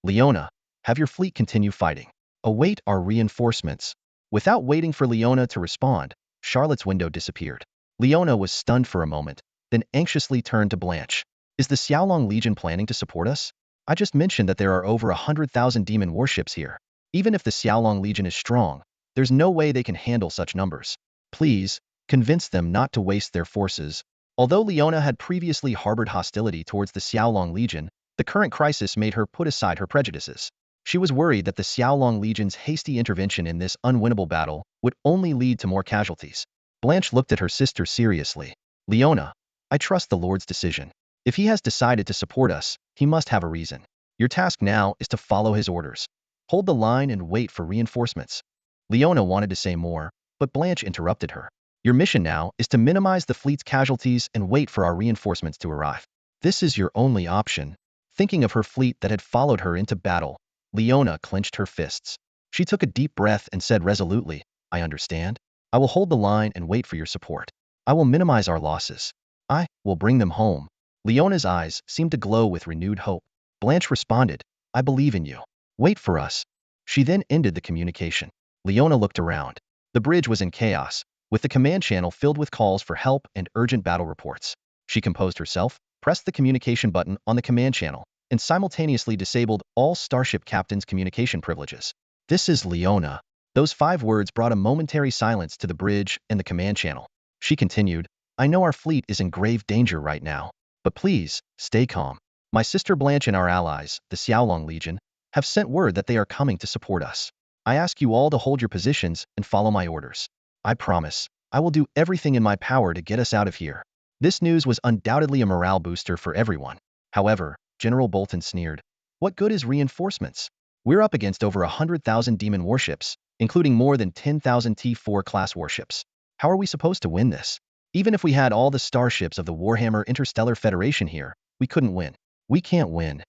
Leona, have your fleet continue fighting. Await our reinforcements. Without waiting for Leona to respond, Charlotte's window disappeared. Leona was stunned for a moment, then anxiously turned to Blanche. Is the Xiaolong Legion planning to support us? I just mentioned that there are over 100,000 demon warships here. Even if the Xiaolong Legion is strong, there's no way they can handle such numbers. Please, convince them not to waste their forces. Although Leona had previously harbored hostility towards the Xiaolong Legion, the current crisis made her put aside her prejudices. She was worried that the Xiaolong Legion's hasty intervention in this unwinnable battle would only lead to more casualties. Blanche looked at her sister seriously. Leona, I trust the Lord's decision. If he has decided to support us, he must have a reason. Your task now is to follow his orders. Hold the line and wait for reinforcements. Leona wanted to say more, but Blanche interrupted her. Your mission now is to minimize the fleet's casualties and wait for our reinforcements to arrive. This is your only option. Thinking of her fleet that had followed her into battle, Leona clenched her fists. She took a deep breath and said resolutely, I understand. I will hold the line and wait for your support. I will minimize our losses. I will bring them home. Leona's eyes seemed to glow with renewed hope. Blanche responded, I believe in you. Wait for us. She then ended the communication. Leona looked around. The bridge was in chaos, with the command channel filled with calls for help and urgent battle reports. She composed herself, pressed the communication button on the command channel, and simultaneously disabled all starship captains' communication privileges. This is Leona. Those 5 words brought a momentary silence to the bridge and the command channel. She continued, I know our fleet is in grave danger right now, but please, stay calm. My sister Blanche and our allies, the Xiaolong Legion, have sent word that they are coming to support us. I ask you all to hold your positions and follow my orders. I promise, I will do everything in my power to get us out of here. This news was undoubtedly a morale booster for everyone. However, General Bolton sneered. What good is reinforcements? We're up against over 100,000 demon warships, including more than 10,000 T4 class warships. How are we supposed to win this? Even if we had all the starships of the Warhammer Interstellar Federation here, we couldn't win. We can't win.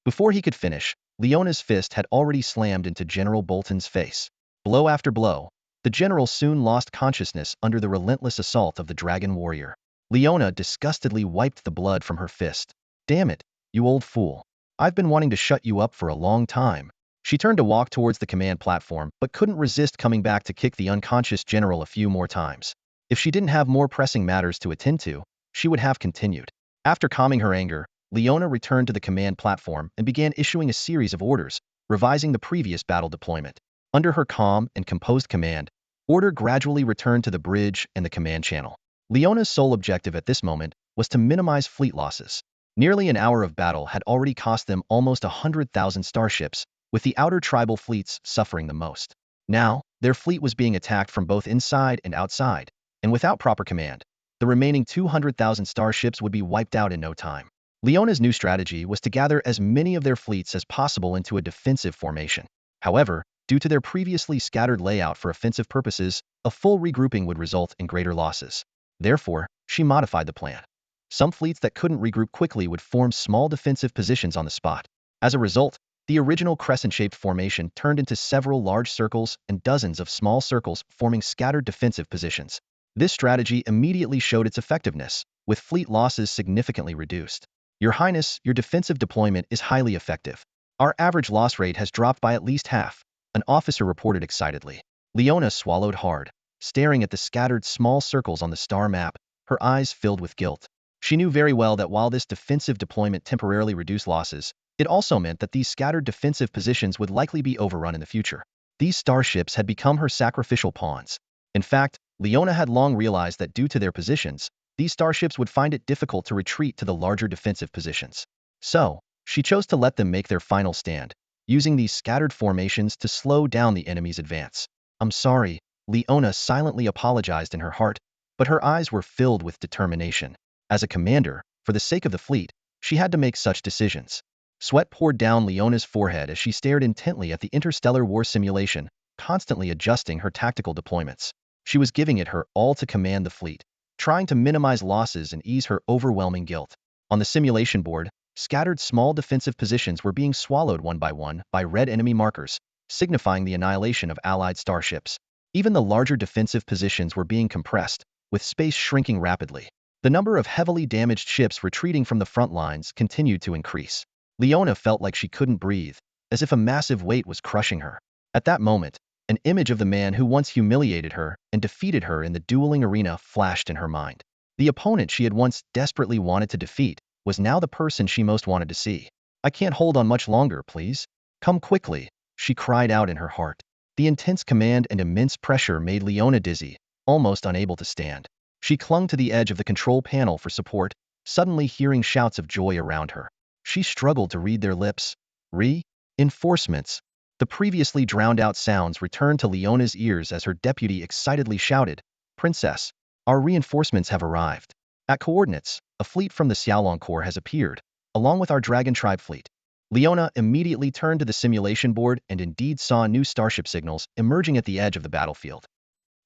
Before he could finish, Leona's fist had already slammed into General Bolton's face. Blow after blow, the general soon lost consciousness under the relentless assault of the dragon warrior. Leona disgustedly wiped the blood from her fist. Damn it, you old fool. I've been wanting to shut you up for a long time. She turned to walk towards the command platform, but couldn't resist coming back to kick the unconscious general a few more times. If she didn't have more pressing matters to attend to, she would have continued. After calming her anger, Leona returned to the command platform and began issuing a series of orders, revising the previous battle deployment. Under her calm and composed command, order gradually returned to the bridge and the command channel. Leona's sole objective at this moment was to minimize fleet losses. Nearly an hour of battle had already cost them almost 100,000 starships, with the outer tribal fleets suffering the most. Now, their fleet was being attacked from both inside and outside, and without proper command, the remaining 200,000 starships would be wiped out in no time. Leona's new strategy was to gather as many of their fleets as possible into a defensive formation. However, due to their previously scattered layout for offensive purposes, a full regrouping would result in greater losses. Therefore, she modified the plan. Some fleets that couldn't regroup quickly would form small defensive positions on the spot. As a result, the original crescent-shaped formation turned into several large circles and dozens of small circles forming scattered defensive positions. This strategy immediately showed its effectiveness, with fleet losses significantly reduced. Your Highness, your defensive deployment is highly effective. Our average loss rate has dropped by at least half, an officer reported excitedly. Leona swallowed hard. staring at the scattered small circles on the star map, her eyes filled with guilt. She knew very well that while this defensive deployment temporarily reduced losses, it also meant that these scattered defensive positions would likely be overrun in the future. These starships had become her sacrificial pawns. In fact, Leona had long realized that due to their positions, these starships would find it difficult to retreat to the larger defensive positions. So, she chose to let them make their final stand, using these scattered formations to slow down the enemy's advance. "I'm sorry," Leona silently apologized in her heart, but her eyes were filled with determination. As a commander, for the sake of the fleet, she had to make such decisions. Sweat poured down Leona's forehead as she stared intently at the interstellar war simulation, constantly adjusting her tactical deployments. She was giving it her all to command the fleet, trying to minimize losses and ease her overwhelming guilt. On the simulation board, scattered small defensive positions were being swallowed one by red enemy markers, signifying the annihilation of Allied starships. Even the larger defensive positions were being compressed, with space shrinking rapidly. The number of heavily damaged ships retreating from the front lines continued to increase. Leona felt like she couldn't breathe, as if a massive weight was crushing her. At that moment, an image of the man who once humiliated her and defeated her in the dueling arena flashed in her mind. The opponent she had once desperately wanted to defeat was now the person she most wanted to see. "I can't hold on much longer, please. Come quickly," she cried out in her heart. The intense command and immense pressure made Leona dizzy, almost unable to stand. She clung to the edge of the control panel for support, suddenly hearing shouts of joy around her. She struggled to read their lips. "Reinforcements." The previously drowned-out sounds returned to Leona's ears as her deputy excitedly shouted, "Princess, our reinforcements have arrived. At coordinates, a fleet from the Xiaolong Corps has appeared, along with our Dragon Tribe fleet." Leona immediately turned to the simulation board and indeed saw new starship signals emerging at the edge of the battlefield.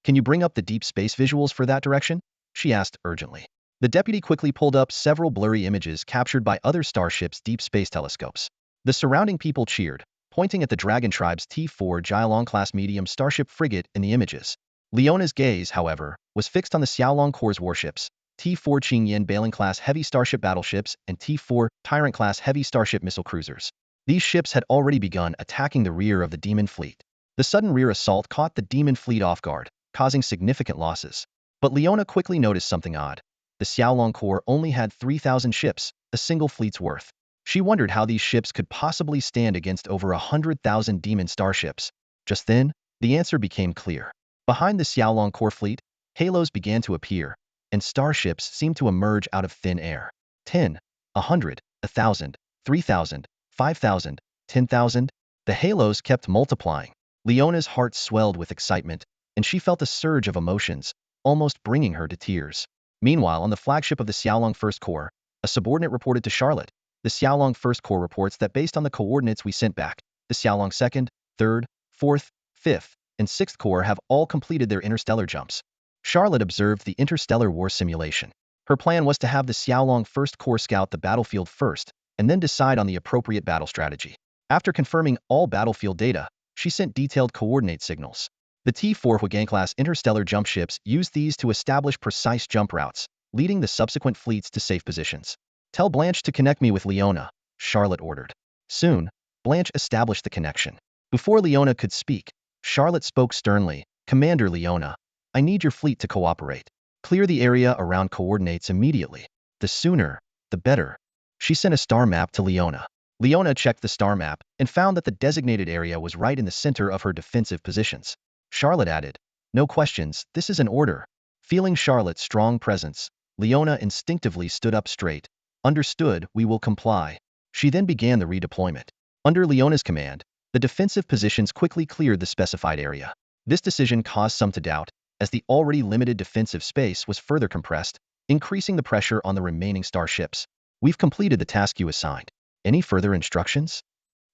"Can you bring up the deep space visuals for that direction?" she asked urgently. The deputy quickly pulled up several blurry images captured by other starships' deep space telescopes. The surrounding people cheered, pointing at the Dragon Tribe's T4 Jialong-class medium starship frigate in the images. Leona's gaze, however, was fixed on the Xiaolong Corps' warships, T4 Qingyan Baling-class heavy starship battleships and T4 Tyrant-class heavy starship missile cruisers. These ships had already begun attacking the rear of the Demon Fleet. The sudden rear assault caught the Demon Fleet off guard, causing significant losses. But Leona quickly noticed something odd. The Xiaolong Corps only had 3,000 ships, a single fleet's worth. She wondered how these ships could possibly stand against over 100,000 demon starships. Just then, the answer became clear. Behind the Xiaolong Corps fleet, halos began to appear, and starships seemed to emerge out of thin air. 10, 100, 1,000, 3,000, 5,000, 10,000. The halos kept multiplying. Leona's heart swelled with excitement, and she felt a surge of emotions, almost bringing her to tears. Meanwhile, on the flagship of the Xiaolong First Corps, a subordinate reported to Charlotte. "The Xiaolong First Corps reports that based on the coordinates we sent back, the Xiaolong 2nd, 3rd, 4th, 5th, and 6th Corps have all completed their interstellar jumps." Charlotte observed the interstellar war simulation. Her plan was to have the Xiaolong First Corps scout the battlefield first, and then decide on the appropriate battle strategy. After confirming all battlefield data, she sent detailed coordinate signals. The T4 Huigang-class interstellar jump ships used these to establish precise jump routes, leading the subsequent fleets to safe positions. "Tell Blanche to connect me with Leona," Charlotte ordered. Soon, Blanche established the connection. Before Leona could speak, Charlotte spoke sternly, "Commander Leona, I need your fleet to cooperate. Clear the area around coordinates immediately. The sooner, the better." She sent a star map to Leona. Leona checked the star map and found that the designated area was right in the center of her defensive positions. Charlotte added, "No questions, this is an order." Feeling Charlotte's strong presence, Leona instinctively stood up straight. "Understood, we will comply." She then began the redeployment. Under Leona's command, the defensive positions quickly cleared the specified area. This decision caused some to doubt, as the already limited defensive space was further compressed, increasing the pressure on the remaining starships. "We've completed the task you assigned. Any further instructions?"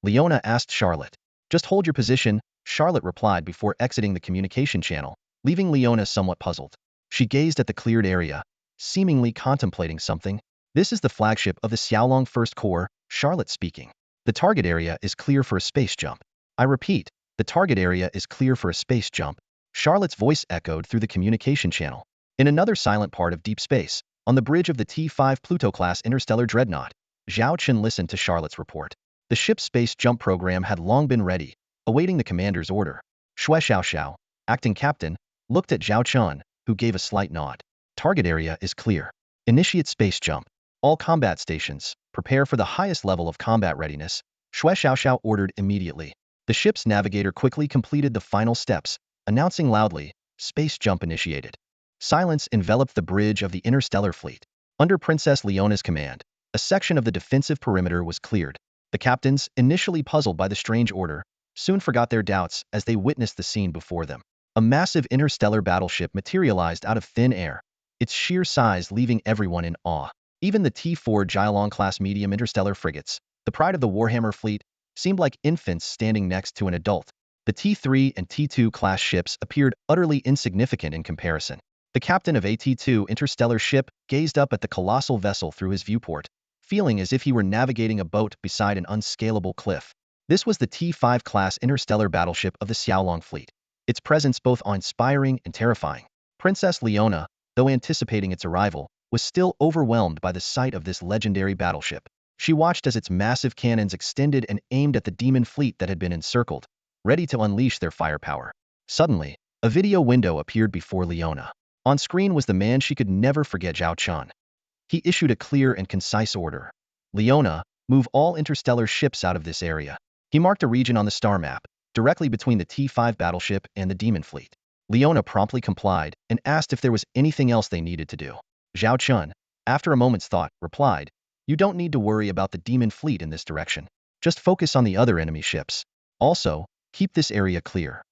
Leona asked Charlotte. "Just hold your position," Charlotte replied before exiting the communication channel, leaving Leona somewhat puzzled. She gazed at the cleared area, seemingly contemplating something. "This is the flagship of the Xiaolong First Corps," Charlotte speaking. "The target area is clear for a space jump." "I repeat, the target area is clear for a space jump." Charlotte's voice echoed through the communication channel. In another silent part of deep space, on the bridge of the T5 Pluto-class interstellar dreadnought, Zhao Chen listened to Charlotte's report. The ship's space jump program had long been ready, awaiting the commander's order. "Shui Xiaoxiao, acting captain, looked at Zhao Chun, who gave a slight nod. Target area is clear. Initiate space jump. All combat stations, prepare for the highest level of combat readiness, Shui Xiaoxiao ordered immediately. The ship's navigator quickly completed the final steps, announcing loudly, space jump initiated. Silence enveloped the bridge of the interstellar fleet. Under Princess Leona's command, a section of the defensive perimeter was cleared. The captains, initially puzzled by the strange order, soon forgot their doubts as they witnessed the scene before them. A massive interstellar battleship materialized out of thin air, its sheer size leaving everyone in awe. Even the T4 Jialong-class medium interstellar frigates, the pride of the Warhammer fleet, seemed like infants standing next to an adult. The T3 and T2 class ships appeared utterly insignificant in comparison. The captain of a T2 interstellar ship gazed up at the colossal vessel through his viewport, feeling as if he were navigating a boat beside an unscalable cliff. This was the T5 class interstellar battleship of the Xiaolong fleet, its presence both awe-inspiring and terrifying. Princess Leona, though anticipating its arrival, was still overwhelmed by the sight of this legendary battleship. She watched as its massive cannons extended and aimed at the demon fleet that had been encircled, ready to unleash their firepower. Suddenly, a video window appeared before Leona. On screen was the man she could never forget, Zhao Chun. He issued a clear and concise order. Leona, move all interstellar ships out of this area. He marked a region on the star map, directly between the T5 battleship and the demon fleet. Leona promptly complied and asked if there was anything else they needed to do. Zhao Chun, after a moment's thought, replied, "You don't need to worry about the demon fleet in this direction. Just focus on the other enemy ships. Also, keep this area clear.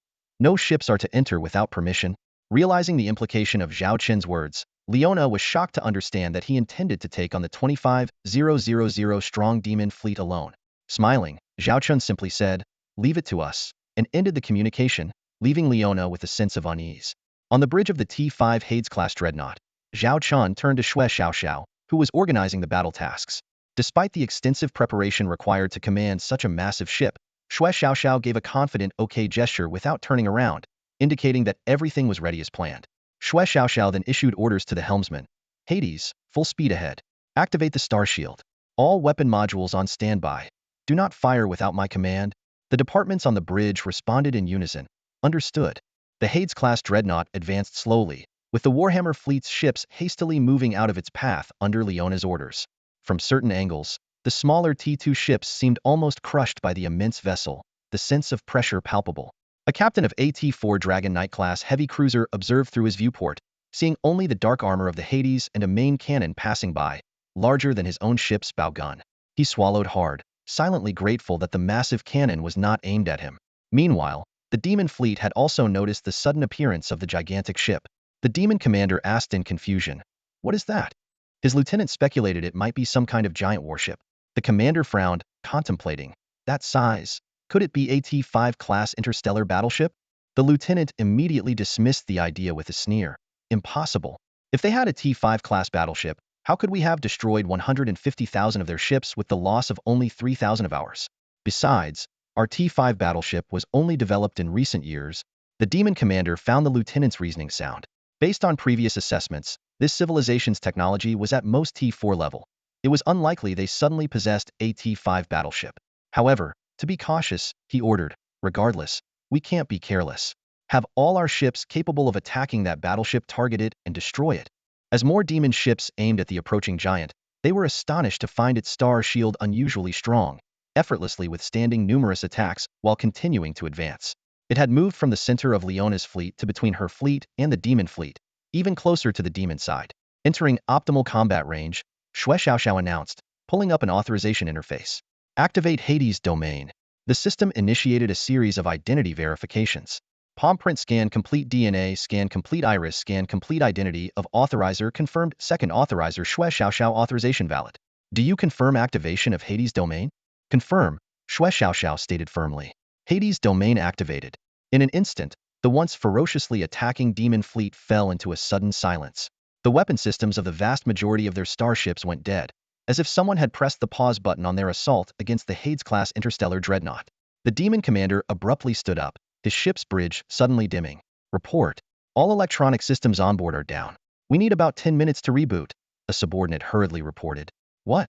No ships are to enter without permission." Realizing the implication of Zhao Chun's words, Leona was shocked to understand that he intended to take on the 25,000 strong demon fleet alone. Smiling, Zhao Chun simply said, "Leave it to us," and ended the communication, leaving Leona with a sense of unease. On the bridge of the T5 Hades-class dreadnought, Zhao Chun turned to Shui Xiaoxiao, who was organizing the battle tasks. Despite the extensive preparation required to command such a massive ship, Shui Xiaoxiao gave a confident OK gesture without turning around, indicating that everything was ready as planned. Shui Xiaoxiao then issued orders to the helmsman. "Hades, full speed ahead. Activate the star shield. All weapon modules on standby. Do not fire without my command." The departments on the bridge responded in unison. Understood. The Hades-class dreadnought advanced slowly, with the Warhammer fleet's ships hastily moving out of its path under Leona's orders. From certain angles, the smaller T2 ships seemed almost crushed by the immense vessel, the sense of pressure palpable. A captain of a T4 Dragon Knight-class heavy cruiser observed through his viewport, seeing only the dark armor of the Hades and a main cannon passing by, larger than his own ship's bow gun. He swallowed hard, silently grateful that the massive cannon was not aimed at him. Meanwhile, the demon fleet had also noticed the sudden appearance of the gigantic ship. The demon commander asked in confusion, "What is that?" His lieutenant speculated it might be some kind of giant warship. The commander frowned, contemplating. That size? Could it be a T5 class interstellar battleship? The lieutenant immediately dismissed the idea with a sneer. Impossible. If they had a T5 class battleship, how could we have destroyed 150,000 of their ships with the loss of only 3,000 of ours? Besides, our T5 battleship was only developed in recent years. The demon commander found the lieutenant's reasoning sound. Based on previous assessments, this civilization's technology was at most T4 level. It was unlikely they suddenly possessed a T5 battleship. However, to be cautious, he ordered, "Regardless, we can't be careless. Have all our ships capable of attacking that battleship target it and destroy it." As more demon ships aimed at the approaching giant, they were astonished to find its star shield unusually strong, effortlessly withstanding numerous attacks while continuing to advance. It had moved from the center of Leona's fleet to between her fleet and the demon fleet, even closer to the demon side. Entering optimal combat range, Shui Xiaoxiao announced, pulling up an authorization interface. "Activate Hades domain." The system initiated a series of identity verifications. Palm print scan, complete DNA scan, complete iris scan, complete identity of authorizer confirmed. Second authorizer Shui Xiaoxiao authorization valid. "Do you confirm activation of Hades domain?" "Confirm," Shui Xiaoxiao stated firmly. Hades domain activated. In an instant, the once ferociously attacking demon fleet fell into a sudden silence. The weapon systems of the vast majority of their starships went dead, as if someone had pressed the pause button on their assault against the Hades-class interstellar dreadnought. The demon commander abruptly stood up, his ship's bridge suddenly dimming. "Report. All electronic systems on board are down. We need about 10 minutes to reboot," a subordinate hurriedly reported. "What?"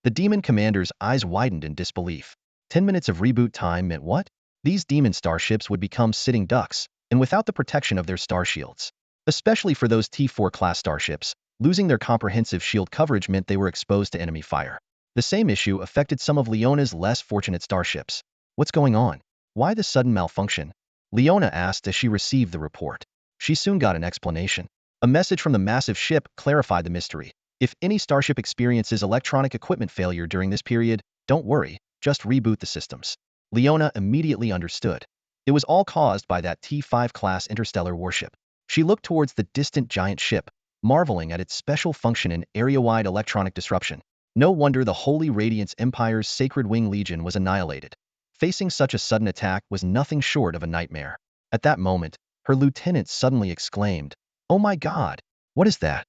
The demon commander's eyes widened in disbelief. 10 minutes of reboot time meant what? These demon starships would become sitting ducks, and without the protection of their star shields. Especially for those T4 class starships, losing their comprehensive shield coverage meant they were exposed to enemy fire. The same issue affected some of Leona's less fortunate starships. What's going on? Why the sudden malfunction? Leona asked as she received the report. She soon got an explanation. A message from the massive ship clarified the mystery. If any starship experiences electronic equipment failure during this period, don't worry, just reboot the systems. Leona immediately understood. It was all caused by that T5 class interstellar warship. She looked towards the distant giant ship, marveling at its special function in area-wide electronic disruption. No wonder the Holy Radiance Empire's Sacred Wing Legion was annihilated. Facing such a sudden attack was nothing short of a nightmare. At that moment, her lieutenant suddenly exclaimed, "Oh my God! What is that?"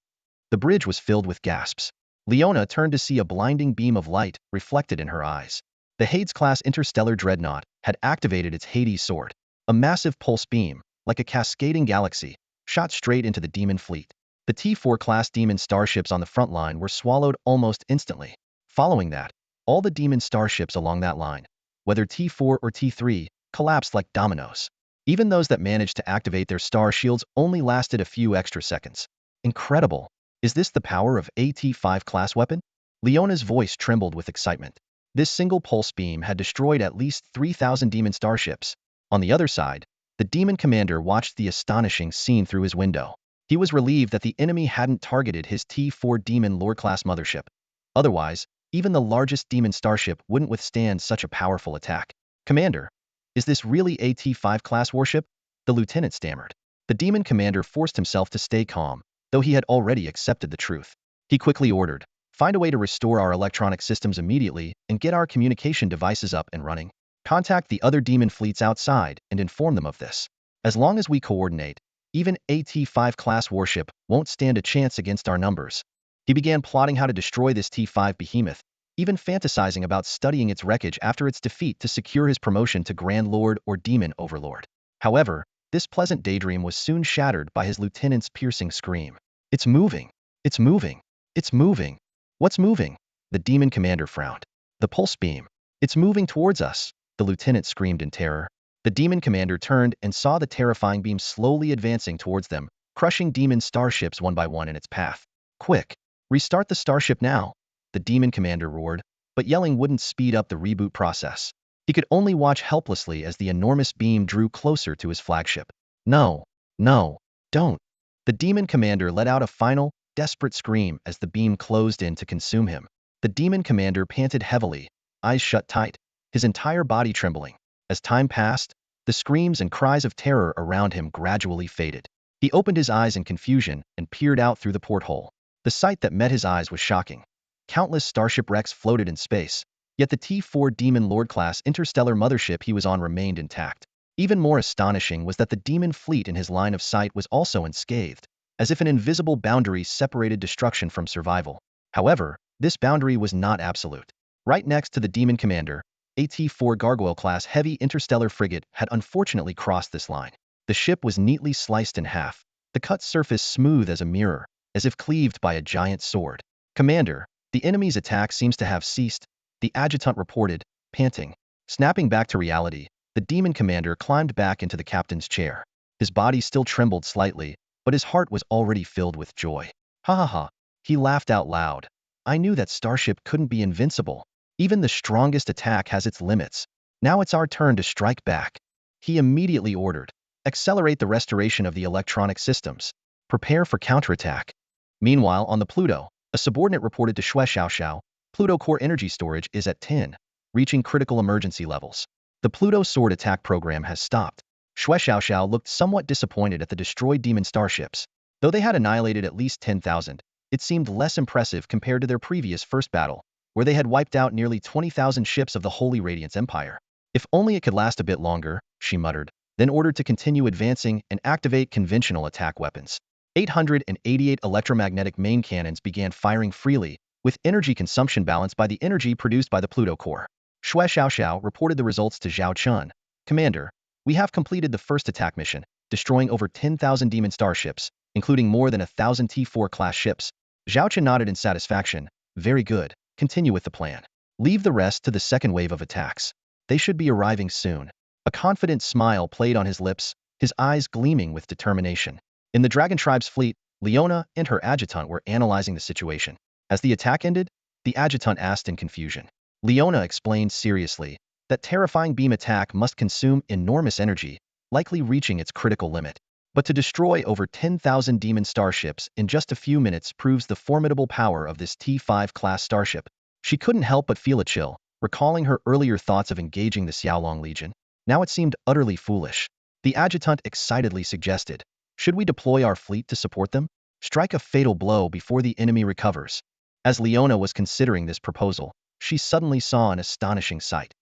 The bridge was filled with gasps. Leona turned to see a blinding beam of light reflected in her eyes. The Hades-class interstellar dreadnought had activated its Hades sword. A massive pulse beam, like a cascading galaxy, shot straight into the demon fleet. The T4 class demon starships on the front line were swallowed almost instantly. Following that, all the demon starships along that line, whether T4 or T3, collapsed like dominoes. Even those that managed to activate their star shields only lasted a few extra seconds. Incredible! Is this the power of a T5 class weapon? Leona's voice trembled with excitement. This single pulse beam had destroyed at least 3,000 demon starships. On the other side, the demon commander watched the astonishing scene through his window. He was relieved that the enemy hadn't targeted his T4 demon Lord-class mothership. Otherwise, even the largest demon starship wouldn't withstand such a powerful attack. "Commander, is this really a T5 class warship?" the lieutenant stammered. The demon commander forced himself to stay calm, though he had already accepted the truth. He quickly ordered, "Find a way to restore our electronic systems immediately and get our communication devices up and running. Contact the other demon fleets outside and inform them of this. As long as we coordinate, even a T5 class warship won't stand a chance against our numbers." He began plotting how to destroy this T5 behemoth, even fantasizing about studying its wreckage after its defeat to secure his promotion to Grand Lord or Demon Overlord. However, this pleasant daydream was soon shattered by his lieutenant's piercing scream. "It's moving! It's moving! It's moving! What's moving?" The demon commander frowned. "The pulse beam. It's moving towards us," the lieutenant screamed in terror. The demon commander turned and saw the terrifying beam slowly advancing towards them, crushing demon starships one by one in its path. "Quick! Restart the starship now!" the demon commander roared, but yelling wouldn't speed up the reboot process. He could only watch helplessly as the enormous beam drew closer to his flagship. "No! No! Don't!" The demon commander let out a final, desperate scream as the beam closed in to consume him. The demon commander panted heavily, eyes shut tight, his entire body trembling. As time passed, the screams and cries of terror around him gradually faded. He opened his eyes in confusion and peered out through the porthole. The sight that met his eyes was shocking. Countless starship wrecks floated in space, yet the T4 Demon Lord-class interstellar mothership he was on remained intact. Even more astonishing was that the demon fleet in his line of sight was also unscathed, as if an invisible boundary separated destruction from survival. However, this boundary was not absolute. Right next to the demon commander, a T4 Gargoyle-class heavy interstellar frigate had unfortunately crossed this line. The ship was neatly sliced in half, the cut surface smooth as a mirror, as if cleaved by a giant sword. "Commander, the enemy's attack seems to have ceased," the adjutant reported, panting. Snapping back to reality, the demon commander climbed back into the captain's chair. His body still trembled slightly, but his heart was already filled with joy. "Ha ha ha," he laughed out loud. "I knew that starship couldn't be invincible. Even the strongest attack has its limits. Now it's our turn to strike back." He immediately ordered, "Accelerate the restoration of the electronic systems. Prepare for counterattack." Meanwhile, on the Pluto, a subordinate reported to Xue Xiaoxiao, "Pluto core energy storage is at 10, reaching critical emergency levels. The Pluto sword attack program has stopped." Xue Xiaoxiao looked somewhat disappointed at the destroyed demon starships. Though they had annihilated at least 10,000, it seemed less impressive compared to their previous first battle, where they had wiped out nearly 20,000 ships of the Holy Radiance Empire. "If only it could last a bit longer," she muttered, then ordered to continue advancing and activate conventional attack weapons. 888 electromagnetic main cannons began firing freely, with energy consumption balanced by the energy produced by the Pluto core. Xue Xiaoxiao reported the results to Zhao Chun. "Commander, we have completed the first attack mission, destroying over 10,000 demon starships, including more than 1,000 T4 class ships." Zhao Chun nodded in satisfaction. "Very good. Continue with the plan. Leave the rest to the second wave of attacks. They should be arriving soon." A confident smile played on his lips, his eyes gleaming with determination. In the Dragon Tribe's fleet, Leona and her adjutant were analyzing the situation. As the attack ended, the adjutant asked in confusion. Leona explained seriously that terrifying beam attack must consume enormous energy, likely reaching its critical limit. But to destroy over 10,000 demon starships in just a few minutes proves the formidable power of this T5 class starship. She couldn't help but feel a chill, recalling her earlier thoughts of engaging the Xiaolong Legion. Now it seemed utterly foolish. The adjutant excitedly suggested, "Should we deploy our fleet to support them? Strike a fatal blow before the enemy recovers." As Leona was considering this proposal, she suddenly saw an astonishing sight.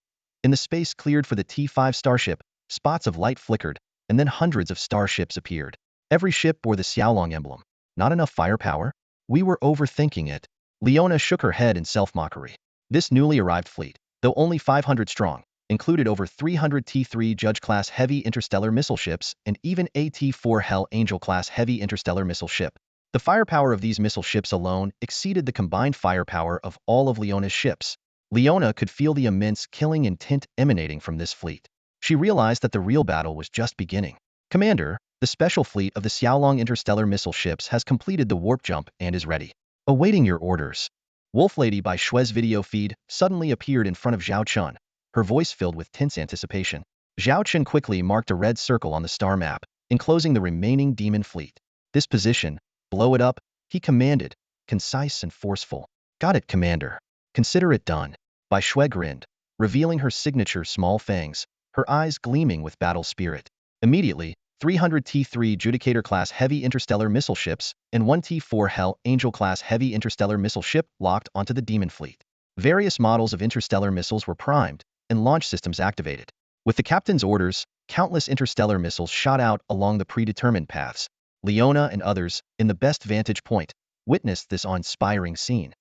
In the space cleared for the T5 starship, spots of light flickered, and then hundreds of starships appeared. Every ship bore the Xiaolong emblem. Not enough firepower? We were overthinking it. Leona shook her head in self-mockery. This newly arrived fleet, though only 500 strong, included over 300 T3 Judge-class heavy interstellar missile ships and even a T4 Hell Angel-class heavy interstellar missile ship. The firepower of these missile ships alone exceeded the combined firepower of all of Leona's ships. Leona could feel the immense killing intent emanating from this fleet. She realized that the real battle was just beginning. "Commander, the special fleet of the Xiaolong interstellar missile ships has completed the warp jump and is ready. Awaiting your orders." Wolf Lady by Shue's video feed suddenly appeared in front of Zhao Chun, her voice filled with tense anticipation. Zhao Chun quickly marked a red circle on the star map, enclosing the remaining demon fleet. "This position, blow it up," he commanded, concise and forceful. "Got it, Commander. Consider it done." Bai Shui grinned, revealing her signature small fangs, her eyes gleaming with battle spirit. Immediately, 300 T3 Judicator-class heavy interstellar missile ships and 1 T4 Hell Angel-class heavy interstellar missile ship locked onto the demon fleet. Various models of interstellar missiles were primed, and launch systems activated. With the captain's orders, countless interstellar missiles shot out along the predetermined paths. Leona and others, in the best vantage point, witnessed this awe-inspiring scene.